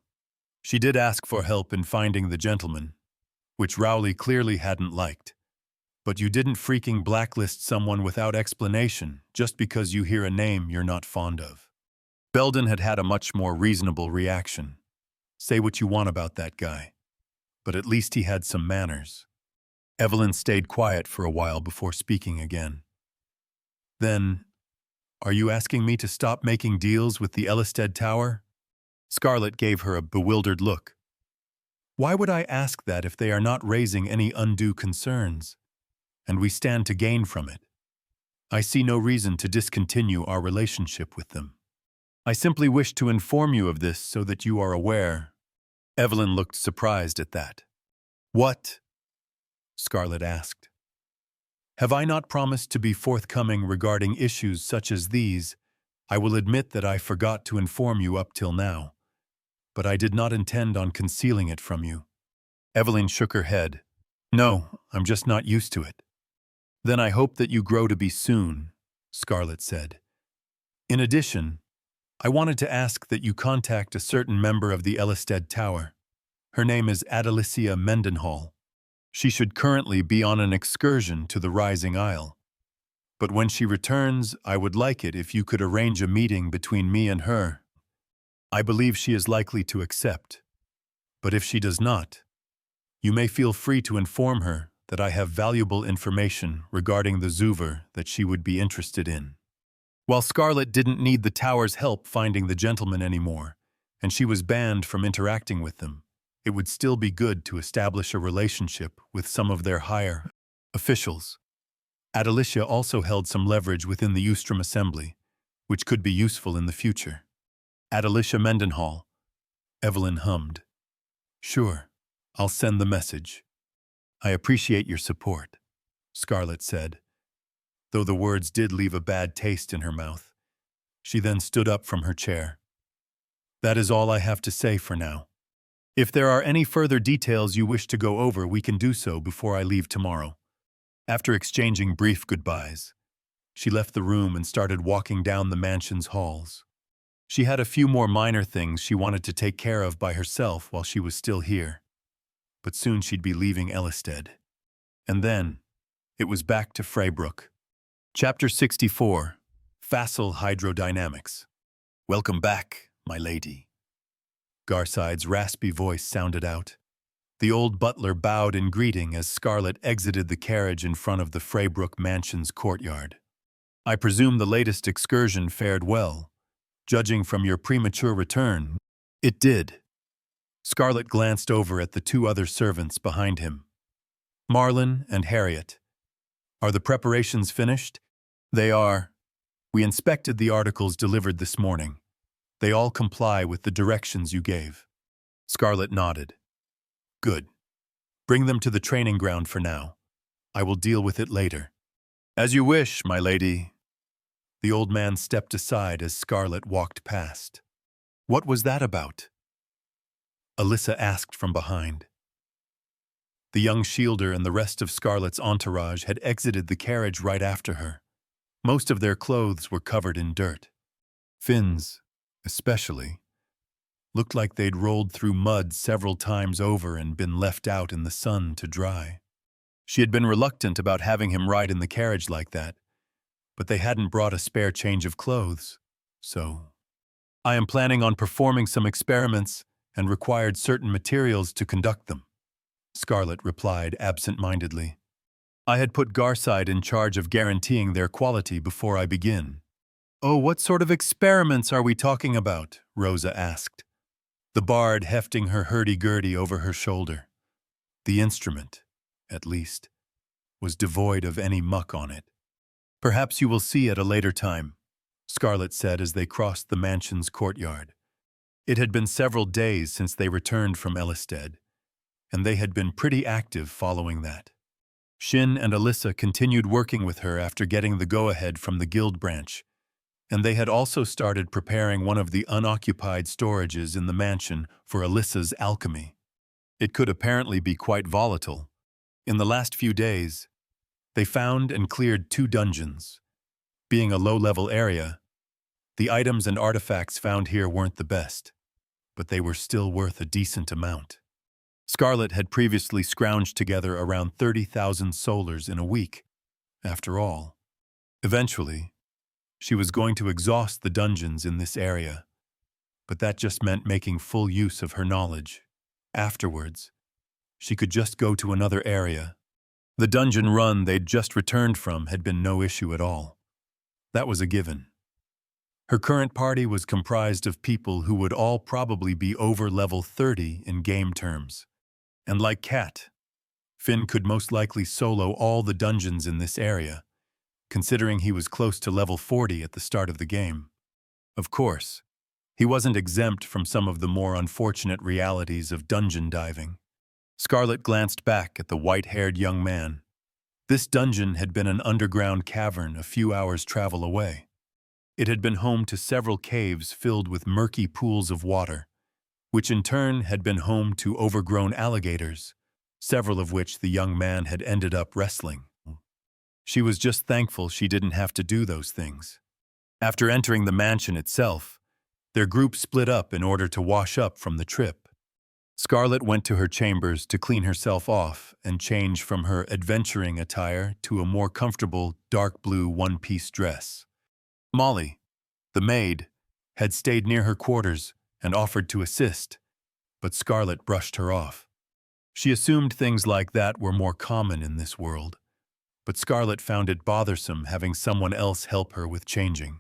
she did ask for help in finding the gentleman, which Rowley clearly hadn't liked. But you didn't freaking blacklist someone without explanation just because you hear a name you're not fond of. Belden had had a much more reasonable reaction. Say what you want about that guy, but at least he had some manners. Evelyn stayed quiet for a while before speaking again. Then, are you asking me to stop making deals with the Ellisted Tower? Scarlett gave her a bewildered look. Why would I ask that if they are not raising any undue concerns, and we stand to gain from it? I see no reason to discontinue our relationship with them. I simply wish to inform you of this so that you are aware. Evelyn looked surprised at that. What? Scarlett asked. Have I not promised to be forthcoming regarding issues such as these? I will admit that I forgot to inform you up till now, but I did not intend on concealing it from you. Evelyn shook her head. No, I'm just not used to it. Then I hope that you grow to be soon, Scarlett said. In addition, I wanted to ask that you contact a certain member of the Ellisted Tower. Her name is Adelicia Mendenhall. She should currently be on an excursion to the Rising Isle. But when she returns, I would like it if you could arrange a meeting between me and her. I believe she is likely to accept. But if she does not, you may feel free to inform her that I have valuable information regarding the Zuver that she would be interested in. While Scarlett didn't need the tower's help finding the gentleman anymore, and she was banned from interacting with them, it would still be good to establish a relationship with some of their higher officials. Adelicia also held some leverage within the Eustrom Assembly, which could be useful in the future. Adelicia Mendenhall, Evelyn hummed. Sure, I'll send the message. I appreciate your support, Scarlett said, though the words did leave a bad taste in her mouth. She then stood up from her chair. That is all I have to say for now. If there are any further details you wish to go over, we can do so before I leave tomorrow. After exchanging brief goodbyes, she left the room and started walking down the mansion's halls. She had a few more minor things she wanted to take care of by herself while she was still here. But soon she'd be leaving Ellisted. And then, it was back to Freybrook. Chapter 64, Facile Hydrodynamics. Welcome back, my lady. Garside's raspy voice sounded out. The old butler bowed in greeting as Scarlett exited the carriage in front of the Freybrook mansion's courtyard. I presume the latest excursion fared well. Judging from your premature return, it did. Scarlett glanced over at the two other servants behind him. Marlin and Harriet. Are the preparations finished? They are. We inspected the articles delivered this morning. They all comply with the directions you gave. Scarlett nodded. Good. Bring them to the training ground for now. I will deal with it later. As you wish, my lady. The old man stepped aside as Scarlett walked past. What was that about? Alyssa asked from behind. The young shielder and the rest of Scarlett's entourage had exited the carriage right after her. Most of their clothes were covered in dirt. Finn's, especially, looked like they'd rolled through mud several times over and been left out in the sun to dry. She had been reluctant about having him ride in the carriage like that, but they hadn't brought a spare change of clothes, so... I am planning on performing some experiments and required certain materials to conduct them, Scarlett replied absent-mindedly. I had put Garside in charge of guaranteeing their quality before I begin. Oh, what sort of experiments are we talking about? Rosa asked, the bard hefting her hurdy-gurdy over her shoulder. The instrument, at least, was devoid of any muck on it. Perhaps you will see at a later time, Scarlett said as they crossed the mansion's courtyard. It had been several days since they returned from Ellisted, and they had been pretty active following that. Shin and Alyssa continued working with her after getting the go-ahead from the guild branch, and they had also started preparing one of the unoccupied storages in the mansion for Alyssa's alchemy. It could apparently be quite volatile. In the last few days, they found and cleared 2 dungeons. Being a low-level area, the items and artifacts found here weren't the best, but they were still worth a decent amount. Scarlett had previously scrounged together around 30,000 solars in a week, after all. Eventually, she was going to exhaust the dungeons in this area, but that just meant making full use of her knowledge. Afterwards, she could just go to another area. The dungeon run they'd just returned from had been no issue at all. That was a given. Her current party was comprised of people who would all probably be over level 30 in game terms. And like Kat, Finn could most likely solo all the dungeons in this area, considering he was close to level 40 at the start of the game. Of course, he wasn't exempt from some of the more unfortunate realities of dungeon diving. Scarlett glanced back at the white-haired young man. This dungeon had been an underground cavern a few hours' travel away. It had been home to several caves filled with murky pools of water, which in turn had been home to overgrown alligators, several of which the young man had ended up wrestling. She was just thankful she didn't have to do those things. After entering the mansion itself, their group split up in order to wash up from the trip. Scarlett went to her chambers to clean herself off and change from her adventuring attire to a more comfortable dark blue one-piece dress. Molly, the maid, had stayed near her quarters and offered to assist, but Scarlett brushed her off. She assumed things like that were more common in this world, but Scarlett found it bothersome having someone else help her with changing.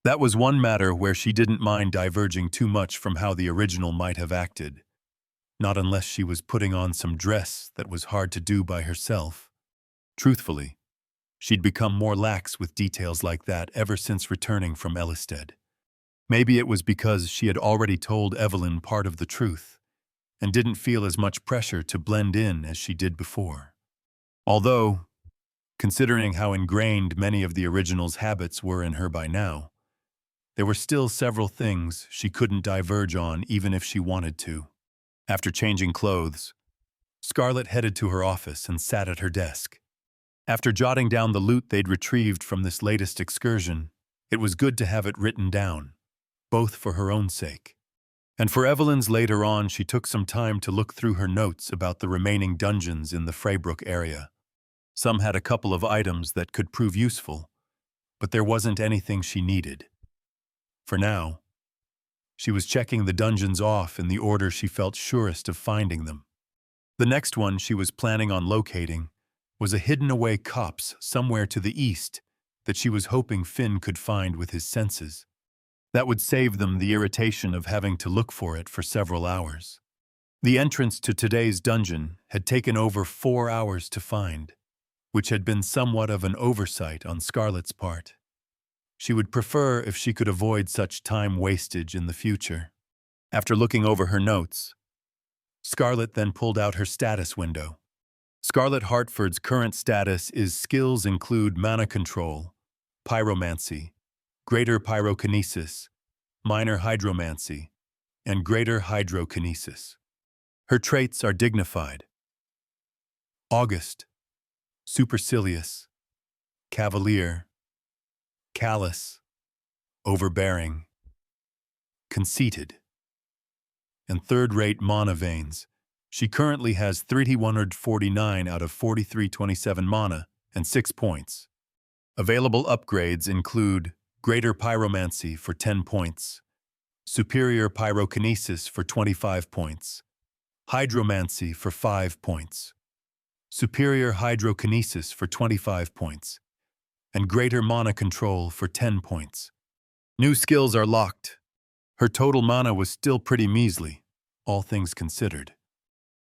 That was one matter where she didn't mind diverging too much from how the original might have acted, not unless she was putting on some dress that was hard to do by herself. Truthfully, She'd become more lax with details like that ever since returning from Ellisted. Maybe it was because she had already told Evelyn part of the truth and didn't feel as much pressure to blend in as she did before. Although, considering how ingrained many of the original's habits were in her by now, there were still several things she couldn't diverge on even if she wanted to. After changing clothes, Scarlett headed to her office and sat at her desk. After jotting down the loot they'd retrieved from this latest excursion, it was good to have it written down, both for her own sake. And for Evelyn's later on, she took some time to look through her notes about the remaining dungeons in the Freybrook area. Some had a couple of items that could prove useful, but there wasn't anything she needed. For now, she was checking the dungeons off in the order she felt surest of finding them. The next one she was planning on locating was a hidden-away copse somewhere to the east that she was hoping Finn could find with his senses. That would save them the irritation of having to look for it for several hours. The entrance to today's dungeon had taken over 4 hours to find, which had been somewhat of an oversight on Scarlett's part. She would prefer if she could avoid such time wastage in the future. After looking over her notes, Scarlett then pulled out her status window. Scarlett Hartford's current status is skills include mana control, pyromancy, greater pyrokinesis, minor hydromancy, and greater hydrokinesis. Her traits are dignified, august, supercilious, cavalier, callous, overbearing, conceited, and third-rate mana veins. She currently has 3,149 out of 4,327 mana and 6 points. Available upgrades include Greater Pyromancy for 10 points, Superior Pyrokinesis for 25 points, Hydromancy for 5 points, Superior Hydrokinesis for 25 points, and Greater Mana Control for 10 points. New skills are locked. Her total mana was still pretty measly, all things considered.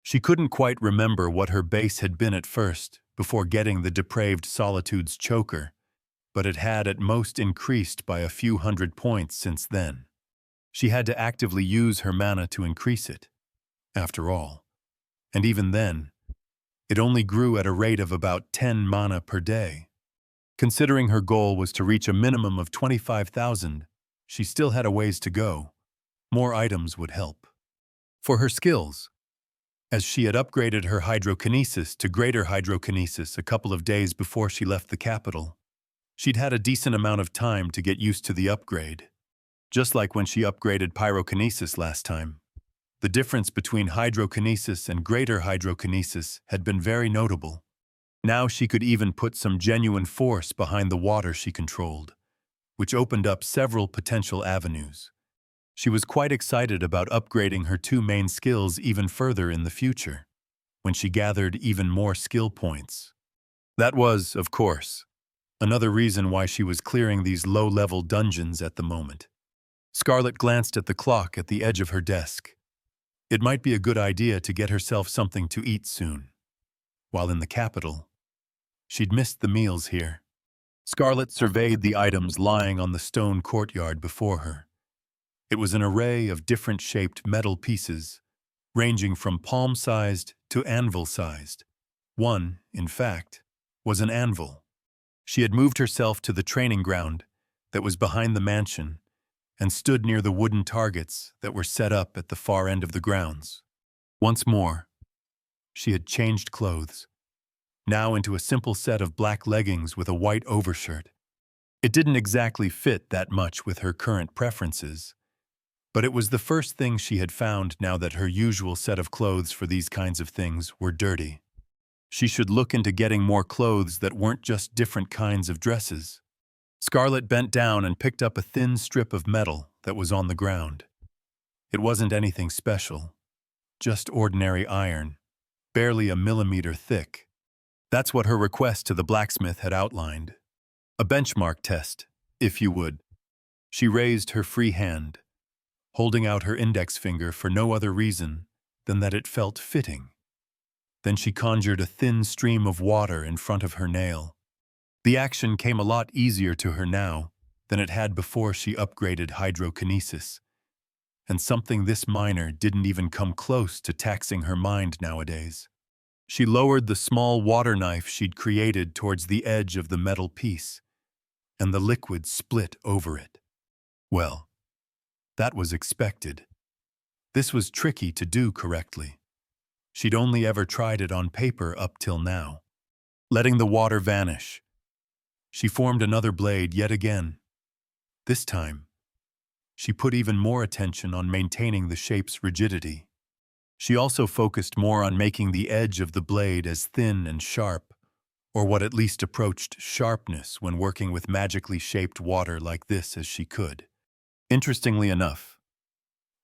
She couldn't quite remember what her base had been at first, before getting the Depraved Solitude's choker, but it had at most increased by a few hundred points since then. She had to actively use her mana to increase it, after all. And even then, it only grew at a rate of about 10 mana per day. Considering her goal was to reach a minimum of 25,000, she still had a ways to go. More items would help. For her skills, as she had upgraded her hydrokinesis to greater hydrokinesis a couple of days before she left the capital, she'd had a decent amount of time to get used to the upgrade. Just like when she upgraded pyrokinesis last time, the difference between hydrokinesis and greater hydrokinesis had been very notable. Now she could even put some genuine force behind the water she controlled, which opened up several potential avenues. She was quite excited about upgrading her 2 main skills even further in the future, when she gathered even more skill points. That was, of course, another reason why she was clearing these low-level dungeons at the moment. Scarlett glanced at the clock at the edge of her desk. It might be a good idea to get herself something to eat soon. While in the capital, she'd missed the meals here. Scarlett surveyed the items lying on the stone courtyard before her. It was an array of different-shaped metal pieces, ranging from palm-sized to anvil-sized. One, in fact, was an anvil. She had moved herself to the training ground that was behind the mansion and stood near the wooden targets that were set up at the far end of the grounds. Once more, she had changed clothes, now into a simple set of black leggings with a white overshirt. It didn't exactly fit that much with her current preferences, but it was the first thing she had found now that her usual set of clothes for these kinds of things were dirty. She should look into getting more clothes that weren't just different kinds of dresses. Scarlett bent down and picked up a thin strip of metal that was on the ground. It wasn't anything special, just ordinary iron, barely a millimeter thick. That's what her request to the blacksmith had outlined. A benchmark test, if you would. She raised her free hand, holding out her index finger for no other reason than that it felt fitting. Then she conjured a thin stream of water in front of her nail. The action came a lot easier to her now than it had before she upgraded hydrokinesis, and something this minor didn't even come close to taxing her mind nowadays. She lowered the small water knife she'd created towards the edge of the metal piece, and the liquid split over it. Well, that was expected. This was tricky to do correctly. She'd only ever tried it on paper up till now. Letting the water vanish, she formed another blade yet again. This time, she put even more attention on maintaining the shape's rigidity. She also focused more on making the edge of the blade as thin and sharp, or what at least approached sharpness when working with magically shaped water like this as she could. Interestingly enough,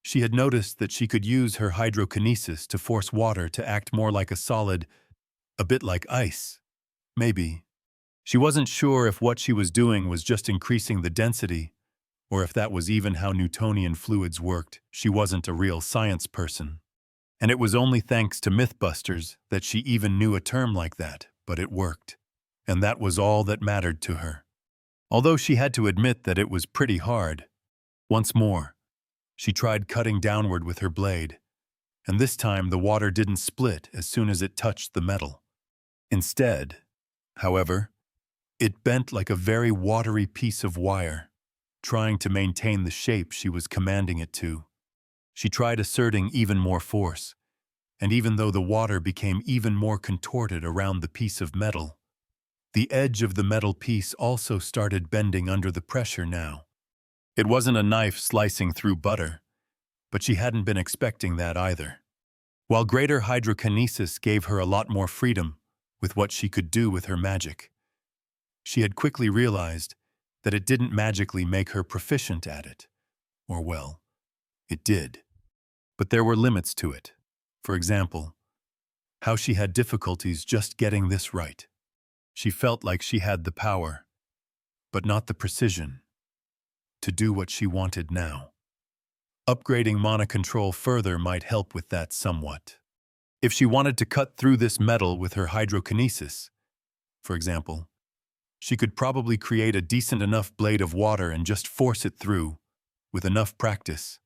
she had noticed that she could use her hydrokinesis to force water to act more like a solid, a bit like ice. Maybe. She wasn't sure if what she was doing was just increasing the density, or if that was even how Newtonian fluids worked. She wasn't a real science person. And it was only thanks to Mythbusters that she even knew a term like that, but it worked. And that was all that mattered to her. Although she had to admit that it was pretty hard. Once more, she tried cutting downward with her blade, and this time the water didn't split as soon as it touched the metal. Instead, however, it bent like a very watery piece of wire, trying to maintain the shape she was commanding it to. She tried asserting even more force, and even though the water became even more contorted around the piece of metal, the edge of the metal piece also started bending under the pressure now. It wasn't a knife slicing through butter, but she hadn't been expecting that either. While greater hydrokinesis gave her a lot more freedom with what she could do with her magic, she had quickly realized that it didn't magically make her proficient at it. Or well, it did. But there were limits to it. For example, how she had difficulties just getting this right. She felt like she had the power, but not the precision, to do what she wanted now. Upgrading mana control further might help with that somewhat. If she wanted to cut through this metal with her hydrokinesis, for example, she could probably create a decent enough blade of water and just force it through, with enough practice.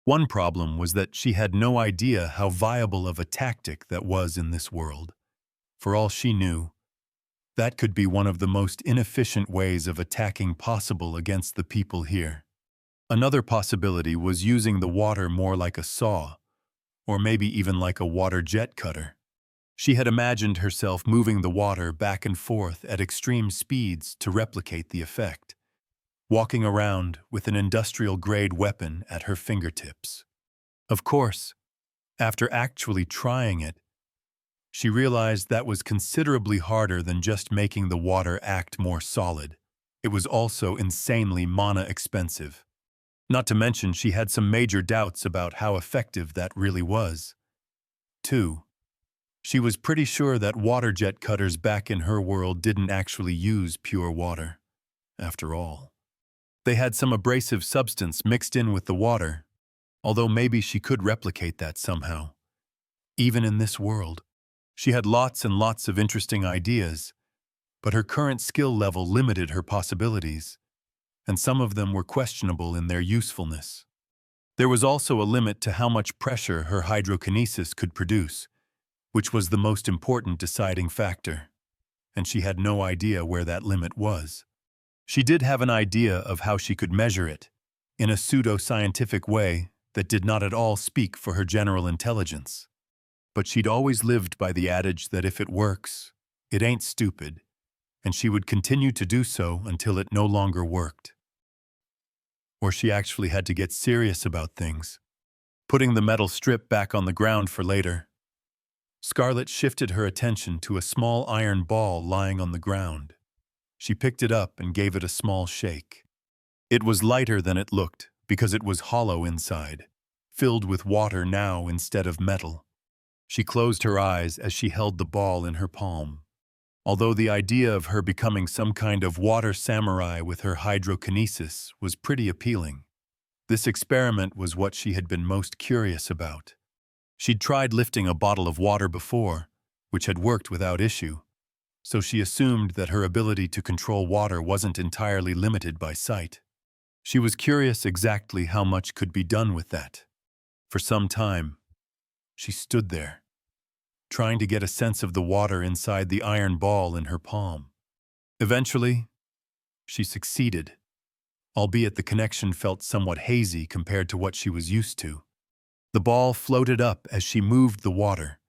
One problem was that she had no idea how viable of a tactic that was in this world. For all she knew, that could be one of the most inefficient ways of attacking possible against the people here. Another possibility was using the water more like a saw, or maybe even like a water jet cutter. She had imagined herself moving the water back and forth at extreme speeds to replicate the effect, walking around with an industrial-grade weapon at her fingertips. Of course, after actually trying it, she realized that was considerably harder than just making the water act more solid. It was also insanely mana expensive. Not to mention she had some major doubts about how effective that really was. 2. She was pretty sure that water jet cutters back in her world didn't actually use pure water. After all, they had some abrasive substance mixed in with the water, although maybe she could replicate that somehow. Even in this world, she had lots and lots of interesting ideas, but her current skill level limited her possibilities, and some of them were questionable in their usefulness. There was also a limit to how much pressure her hydrokinesis could produce, which was the most important deciding factor, and she had no idea where that limit was. She did have an idea of how she could measure it, in a pseudo-scientific way that did not at all speak for her general intelligence. But she'd always lived by the adage that if it works, it ain't stupid, and she would continue to do so until it no longer worked. Or she actually had to get serious about things, putting the metal strip back on the ground for later. Scarlet shifted her attention to a small iron ball lying on the ground. She picked it up and gave it a small shake. It was lighter than it looked because it was hollow inside, filled with water now instead of metal. She closed her eyes as she held the ball in her palm. Although the idea of her becoming some kind of water samurai with her hydrokinesis was pretty appealing, this experiment was what she had been most curious about. She'd tried lifting a bottle of water before, which had worked without issue, so she assumed that her ability to control water wasn't entirely limited by sight. She was curious exactly how much could be done with that. For some time, she stood there, trying to get a sense of the water inside the iron ball in her palm. Eventually, she succeeded, albeit the connection felt somewhat hazy compared to what she was used to. The ball floated up as she moved the water,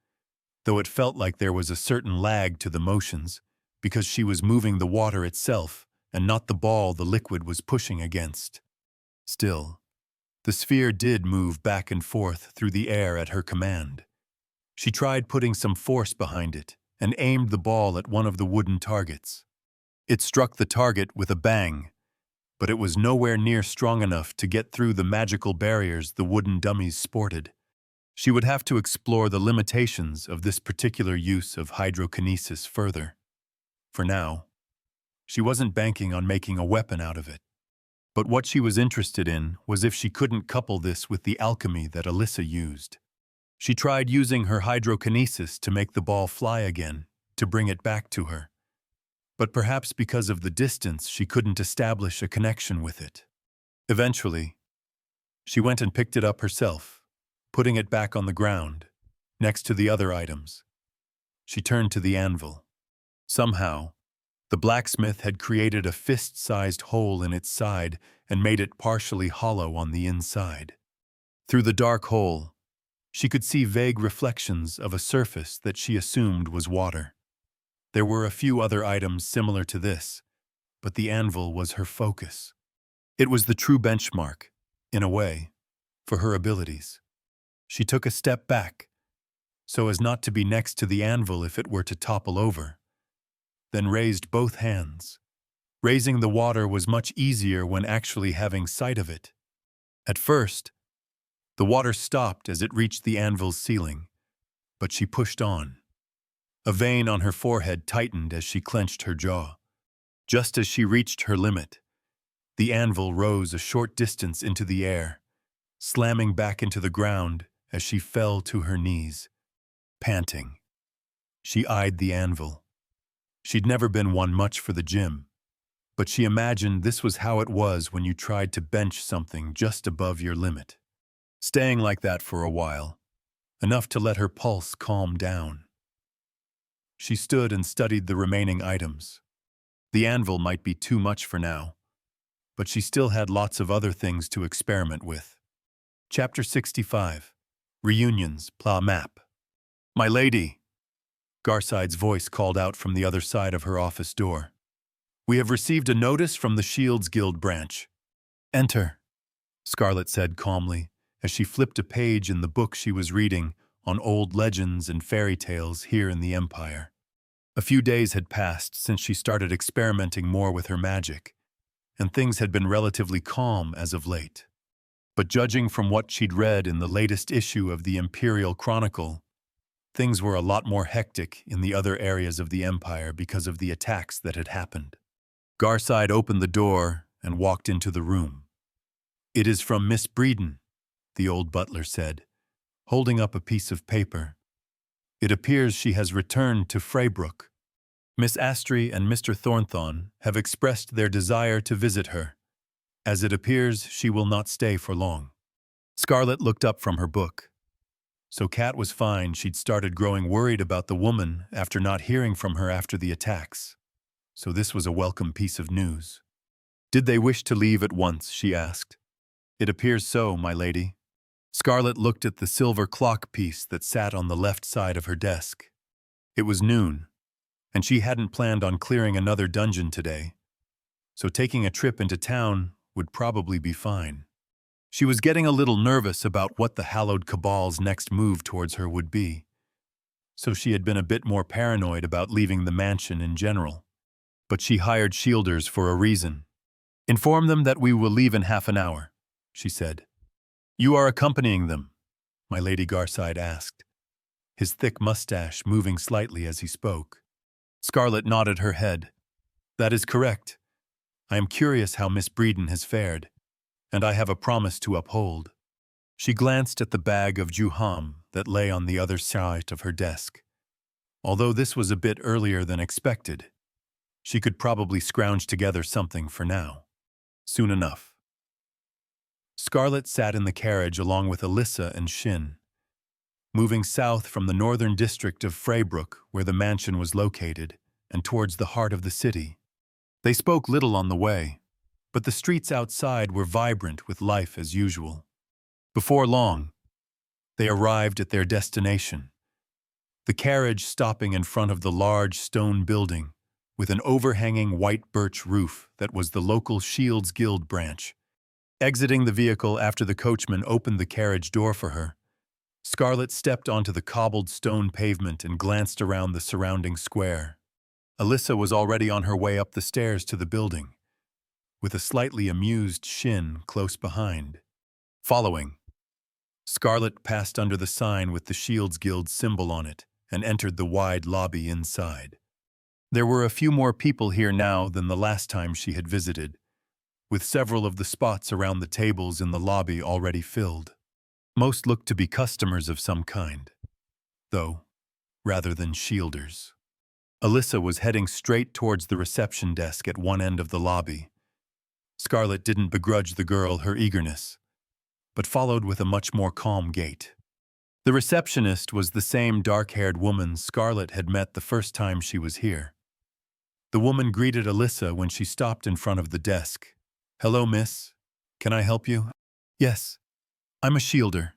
though it felt like there was a certain lag to the motions, because she was moving the water itself and not the ball the liquid was pushing against. Still, the sphere did move back and forth through the air at her command. She tried putting some force behind it and aimed the ball at one of the wooden targets. It struck the target with a bang, but it was nowhere near strong enough to get through the magical barriers the wooden dummies sported. She would have to explore the limitations of this particular use of hydrokinesis further. For now, she wasn't banking on making a weapon out of it. But what she was interested in was if she couldn't couple this with the alchemy that Alyssa used. She tried using her hydrokinesis to make the ball fly again, to bring it back to her. But perhaps because of the distance, she couldn't establish a connection with it. Eventually, she went and picked it up herself, putting it back on the ground, next to the other items. She turned to the anvil. Somehow, the blacksmith had created a fist-sized hole in its side and made it partially hollow on the inside. Through the dark hole, she could see vague reflections of a surface that she assumed was water. There were a few other items similar to this, but the anvil was her focus. It was the true benchmark, in a way, for her abilities. She took a step back, so as not to be next to the anvil if it were to topple over, then raised both hands. Raising the water was much easier when actually having sight of it. At first, the water stopped as it reached the anvil's ceiling, but she pushed on. A vein on her forehead tightened as she clenched her jaw. Just as she reached her limit, the anvil rose a short distance into the air, slamming back into the ground as she fell to her knees, panting. She eyed the anvil. She'd never been one much for the gym, but she imagined this was how it was when you tried to bench something just above your limit. Staying like that for a while, enough to let her pulse calm down. She stood and studied the remaining items. The anvil might be too much for now, but she still had lots of other things to experiment with. Chapter 65. Reunions, Pla Map. "My lady," Garside's voice called out from the other side of her office door. "We have received a notice from the Shields Guild branch." "Enter," Scarlet said calmly, as she flipped a page in the book she was reading on old legends and fairy tales here in the Empire. A few days had passed since she started experimenting more with her magic, and things had been relatively calm as of late. But judging from what she'd read in the latest issue of the Imperial Chronicle, things were a lot more hectic in the other areas of the Empire because of the attacks that had happened. Garside opened the door and walked into the room. "It is from Miss Breeden," the old butler said, holding up a piece of paper. "It appears she has returned to Freybrook. Miss Astry and Mr. Thornthorn have expressed their desire to visit her, as it appears she will not stay for long." Scarlet looked up from her book. So Kat was fine. She'd started growing worried about the woman after not hearing from her after the attacks. So this was a welcome piece of news. "Did they wish to leave at once?" she asked. "It appears so, my lady." Scarlet looked at the silver clock piece that sat on the left side of her desk. It was noon, and she hadn't planned on clearing another dungeon today, so taking a trip into town would probably be fine. She was getting a little nervous about what the hallowed cabal's next move towards her would be, so she had been a bit more paranoid about leaving the mansion in general. But she hired shielders for a reason. "Inform them that we will leave in half an hour," she said. "You are accompanying them?" my Lady Garside asked, his thick mustache moving slightly as he spoke. Scarlet nodded her head. "That is correct. I am curious how Miss Breeden has fared, and I have a promise to uphold." She glanced at the bag of juham that lay on the other side of her desk. although this was a bit earlier than expected. She could probably scrounge together something for now. Soon enough. Scarlett sat in the carriage along with Alyssa and Shin, moving south from the northern district of Freybrook, where the mansion was located, and towards the heart of the city. They spoke little on the way, but the streets outside were vibrant with life as usual. Before long, they arrived at their destination, the carriage stopping in front of the large stone building with an overhanging white birch roof that was the local Shields Guild branch. Exiting the vehicle after the coachman opened the carriage door for her, Scarlett stepped onto the cobbled stone pavement and glanced around the surrounding square. Alyssa was already on her way up the stairs to the building, with a slightly amused Shin close behind. Following, Scarlett passed under the sign with the Shields Guild symbol on it and entered the wide lobby inside. There were a few more people here now than the last time she had visited, with several of the spots around the tables in the lobby already filled. Most looked to be customers of some kind, though, rather than shielders. Alyssa was heading straight towards the reception desk at one end of the lobby. Scarlett didn't begrudge the girl her eagerness, but followed with a much more calm gait. The receptionist was the same dark-haired woman Scarlett had met the first time she was here. The woman greeted Alyssa when she stopped in front of the desk. "Hello, miss. Can I help you?" "Yes, I'm a shielder,"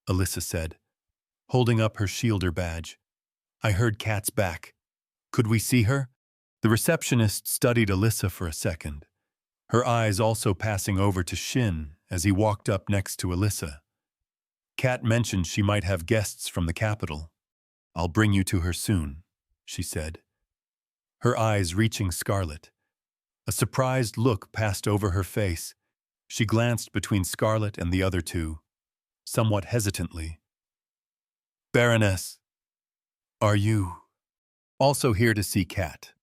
Alyssa said, holding up her shielder badge. "I heard Kat's back. Could we see her?" The receptionist studied Alyssa for a second, her eyes also passing over to Shin as he walked up next to Alyssa. "Kat mentioned she might have guests from the capital. I'll bring you to her soon," she said, her eyes reaching Scarlett. A surprised look passed over her face. She glanced between Scarlett and the other two, somewhat hesitantly. "Baroness, are you also here to see Kat?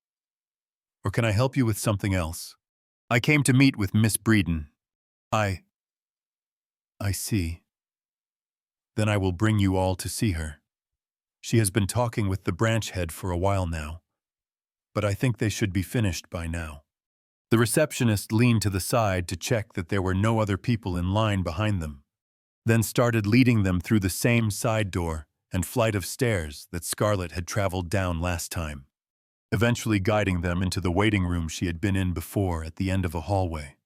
Or can I help you with something else? I came to meet with Miss Breeden. I see. Then I will bring you all to see her. She has been talking with the branch head for a while now, but I think they should be finished by now." The receptionist leaned to the side to check that there were no other people in line behind them, then started leading them through the same side door and flight of stairs that Scarlett had traveled down last time, eventually guiding them into the waiting room she had been in before at the end of a hallway.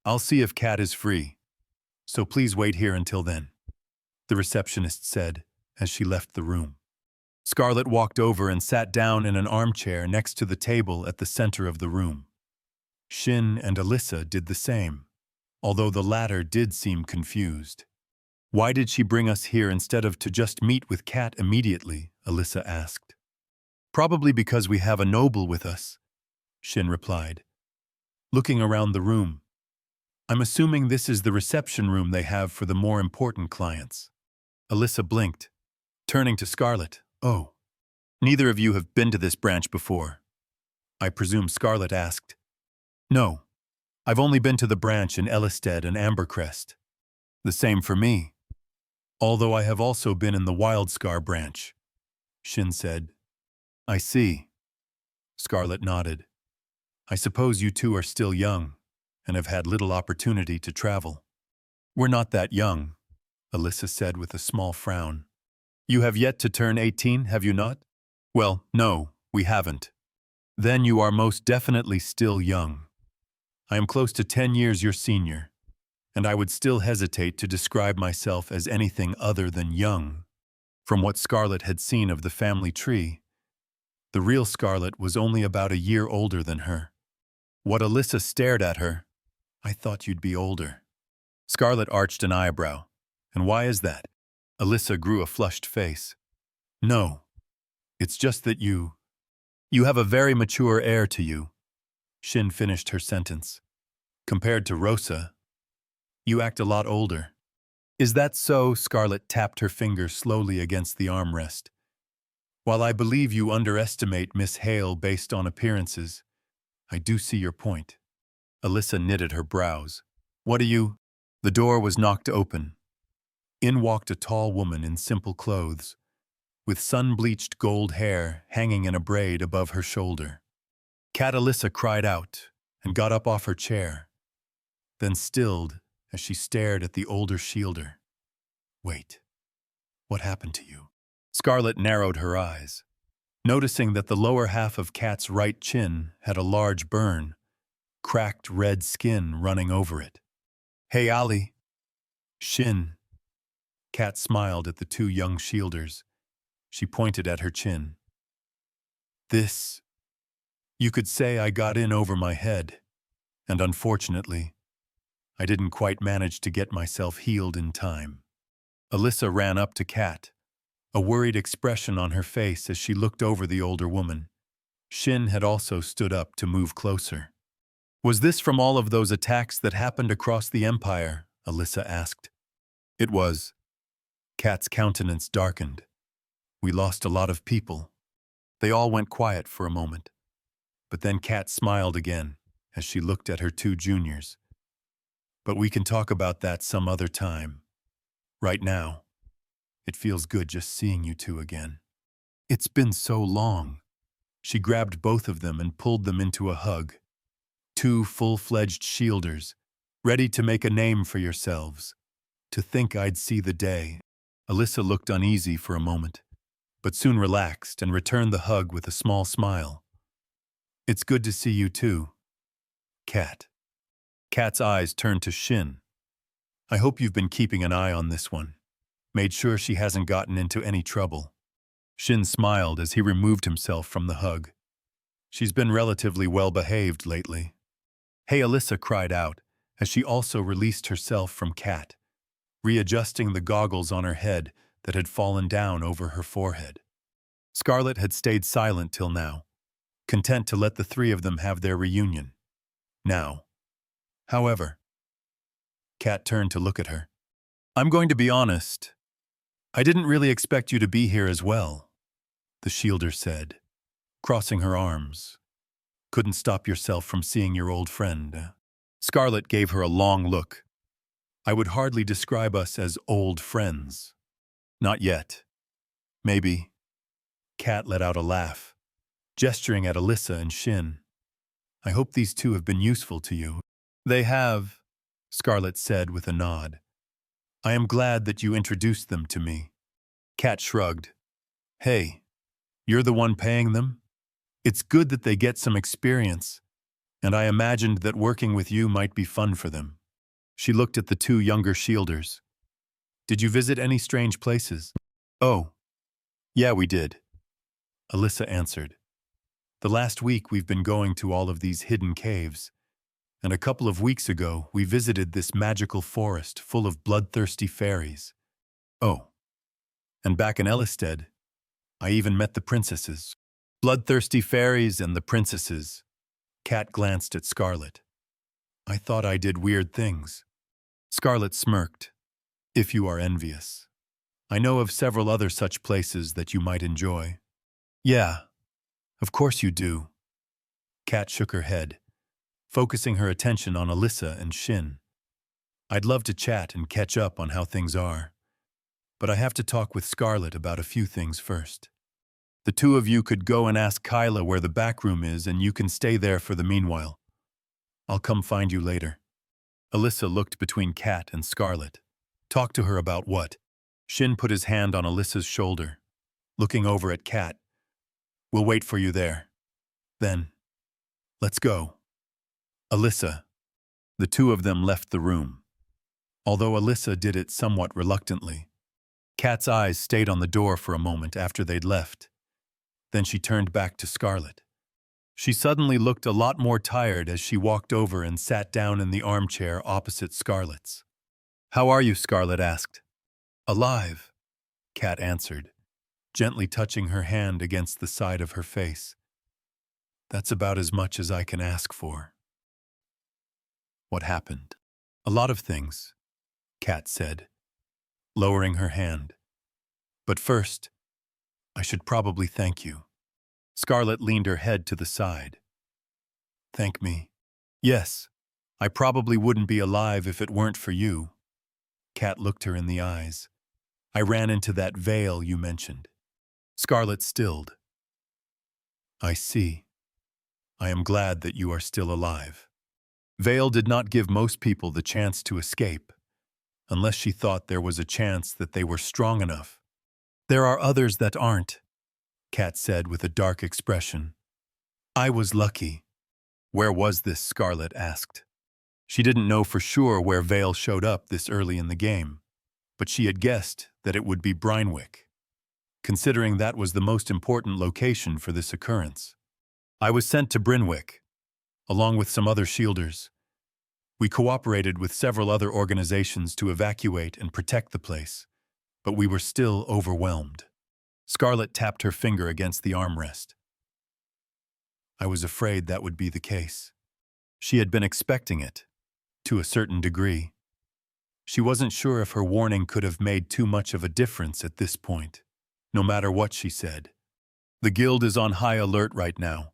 "I'll see if Kat is free, so please wait here until then," the receptionist said as she left the room. Scarlett walked over and sat down in an armchair next to the table at the center of the room. Shin and Alyssa did the same, although the latter did seem confused. "Why did she bring us here instead of to just meet with Kat immediately?" Alyssa asked. "Probably because we have a noble with us," Shin replied, looking around the room. "I'm assuming this is the reception room they have for the more important clients." Alyssa blinked, turning to Scarlett. "Oh, neither of you have been to this branch before, I presume?" Scarlett asked. "No, I've only been to the branch in Ellisted and Ambercrest." "The same for me, although I have also been in the Wildscar branch," Shin said. "I see." Scarlett nodded. "I suppose you two are still young and have had little opportunity to travel." "We're not that young," Alyssa said with a small frown. "You have yet to turn 18, have you not?" "Well, no, we haven't." "Then you are most definitely still young. I am close to 10 years your senior, and I would still hesitate to describe myself as anything other than young. From what Scarlett had seen of the family tree, the real Scarlett was only about a year older than her. What Alyssa stared at her, "I thought you'd be older." Scarlett arched an eyebrow. "And why is that?" Alyssa grew a flushed face. "No, it's just that you have a very mature air to you," Shin finished her sentence. "Compared to Rosa, you act a lot older." "Is that so?" Scarlett tapped her finger slowly against the armrest. "While I believe you underestimate Miss Hale based on appearances, I do see your point." Alyssa knitted her brows. "What do you—" The door was knocked open. In walked a tall woman in simple clothes, with sun-bleached gold hair hanging in a braid above her shoulder. Cat Alyssa cried out and got up off her chair, then stilled as she stared at the older shielder. Wait, what happened to you? Scarlet narrowed her eyes, noticing that the lower half of Cat's right chin had a large burn, cracked red skin running over it. Hey, Ali. Shin. Cat smiled at the two young shielders. She pointed at her chin. This, you could say I got in over my head, and unfortunately, I didn't quite manage to get myself healed in time. Alyssa ran up to Cat, a worried expression on her face as she looked over the older woman. Shin had also stood up to move closer. Was this from all of those attacks that happened across the Empire? Alyssa asked. It was. Cat's countenance darkened. We lost a lot of people. They all went quiet for a moment. But then Cat smiled again as she looked at her two juniors. But we can talk about that some other time. Right now, it feels good just seeing you two again. It's been so long. She grabbed both of them and pulled them into a hug. Two full-fledged shielders, ready to make a name for yourselves. To think I'd see the day. Alyssa looked uneasy for a moment, but soon relaxed and returned the hug with a small smile. It's good to see you too, Cat. Cat's eyes turned to Shin. I hope you've been keeping an eye on this one. Made sure she hasn't gotten into any trouble. Shin smiled as he removed himself from the hug. She's been relatively well-behaved lately. Hey, Alyssa cried out as she also released herself from Cat, readjusting the goggles on her head that had fallen down over her forehead. Scarlet had stayed silent till now, content to let the three of them have their reunion. Now, however, Cat turned to look at her. I'm going to be honest. I didn't really expect you to be here as well, the shielder said, crossing her arms. Couldn't stop yourself from seeing your old friend. Scarlet gave her a long look. I would hardly describe us as old friends. Not yet. Maybe. Cat let out a laugh, gesturing at Alyssa and Shin. I hope these two have been useful to you. They have, Scarlet said with a nod. I am glad that you introduced them to me. Cat shrugged. Hey, you're the one paying them? It's good that they get some experience, and I imagined that working with you might be fun for them. She looked at the two younger shielders. Did you visit any strange places? Oh, yeah, we did, Alyssa answered. The last week we've been going to all of these hidden caves, and a couple of weeks ago we visited this magical forest full of bloodthirsty fairies. Oh, and back in Ellisted, I even met the princesses. Bloodthirsty fairies and the princesses. Cat glanced at Scarlet. I thought I did weird things. Scarlet smirked. If you are envious. I know of several other such places that you might enjoy. Yeah, of course you do. Cat shook her head, focusing her attention on Alyssa and Shin. I'd love to chat and catch up on how things are, but I have to talk with Scarlet about a few things first. The two of you could go and ask Kyla where the back room is, and you can stay there for the meanwhile. I'll come find you later. Alyssa looked between Cat and Scarlet. Talk to her about what? Shin put his hand on Alyssa's shoulder, looking over at Cat. We'll wait for you there. Then, let's go. Alyssa. The two of them left the room, although Alyssa did it somewhat reluctantly. Cat's eyes stayed on the door for a moment after they'd left. Then she turned back to Scarlet. She suddenly looked a lot more tired as she walked over and sat down in the armchair opposite Scarlet's. How are you? Scarlet asked. Alive, Cat answered, gently touching her hand against the side of her face. That's about as much as I can ask for. What happened? A lot of things, Cat said, lowering her hand. But first, I should probably thank you. Scarlet leaned her head to the side. Thank me? Yes, I probably wouldn't be alive if it weren't for you. Cat looked her in the eyes. I ran into that veil you mentioned. Scarlet stilled. I see. I am glad that you are still alive. Vale did not give most people the chance to escape, unless she thought there was a chance that they were strong enough. There are others that aren't, Kat said with a dark expression. I was lucky. Where was this? Scarlet asked. She didn't know for sure where Vale showed up this early in the game, but she had guessed that it would be Brynwick, considering that was the most important location for this occurrence. I was sent to Brynwick, along with some other shielders. We cooperated with several other organizations to evacuate and protect the place, but we were still overwhelmed. Scarlet tapped her finger against the armrest. I was afraid that would be the case. She had been expecting it, to a certain degree. She wasn't sure if her warning could have made too much of a difference at this point, no matter what she said. The Guild is on high alert right now,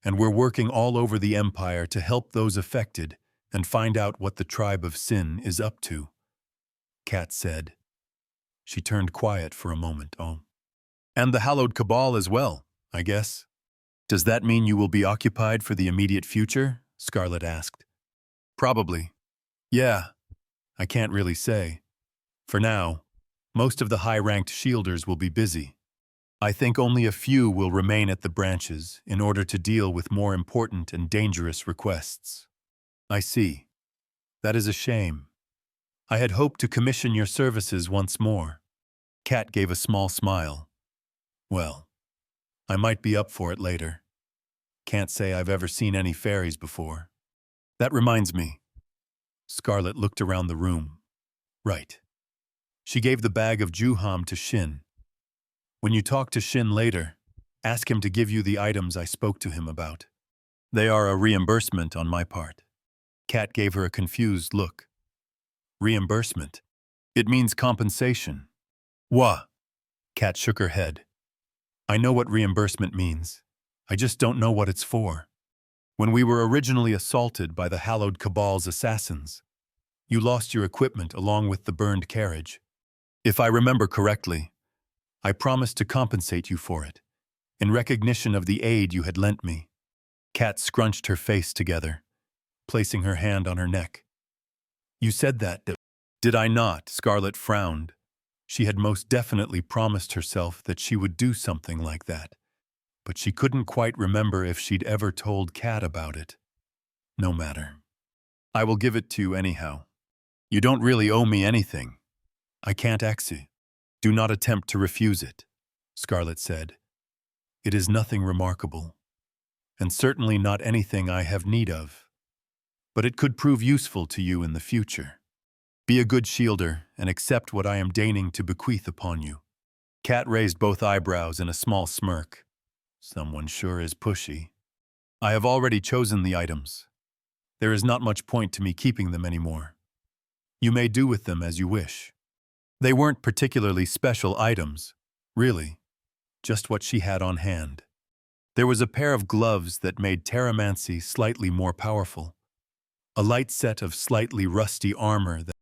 and we're working all over the Empire to help those affected and find out what the Tribe of Sin is up to, Kat said. She turned quiet for a moment. Oh. And the Hallowed Cabal as well, I guess. Does that mean you will be occupied for the immediate future? Scarlet asked. Probably. Yeah. I can't really say. For now, most of the high-ranked shielders will be busy. I think only a few will remain at the branches in order to deal with more important and dangerous requests. I see. That is a shame. I had hoped to commission your services once more. Kat gave a small smile. Well, I might be up for it later. Can't say I've ever seen any fairies before. That reminds me. Scarlet looked around the room. Right. She gave the bag of Juham to Shin. When you talk to Shin later, ask him to give you the items I spoke to him about. They are a reimbursement on my part. Kat gave her a confused look. Reimbursement? It means compensation. Wha? Kat shook her head. I know what reimbursement means. I just don't know what it's for. When we were originally assaulted by the Hallowed Cabal's assassins, you lost your equipment along with the burned carriage. If I remember correctly, I promised to compensate you for it, in recognition of the aid you had lent me. Kat scrunched her face together, placing her hand on her neck. You said that, did I not? Scarlet frowned. She had most definitely promised herself that she would do something like that, but she couldn't quite remember if she'd ever told Kat about it. No matter. I will give it to you anyhow. You don't really owe me anything. I can't exit. Do not attempt to refuse it, Scarlet said. It is nothing remarkable, and certainly not anything I have need of. But it could prove useful to you in the future. Be a good shielder and accept what I am deigning to bequeath upon you. Kat raised both eyebrows in a small smirk. Someone sure is pushy. I have already chosen the items. There is not much point to me keeping them anymore. You may do with them as you wish. They weren't particularly special items, really, just what she had on hand. There was a pair of gloves that made Terramancy slightly more powerful, a light set of slightly rusty armor that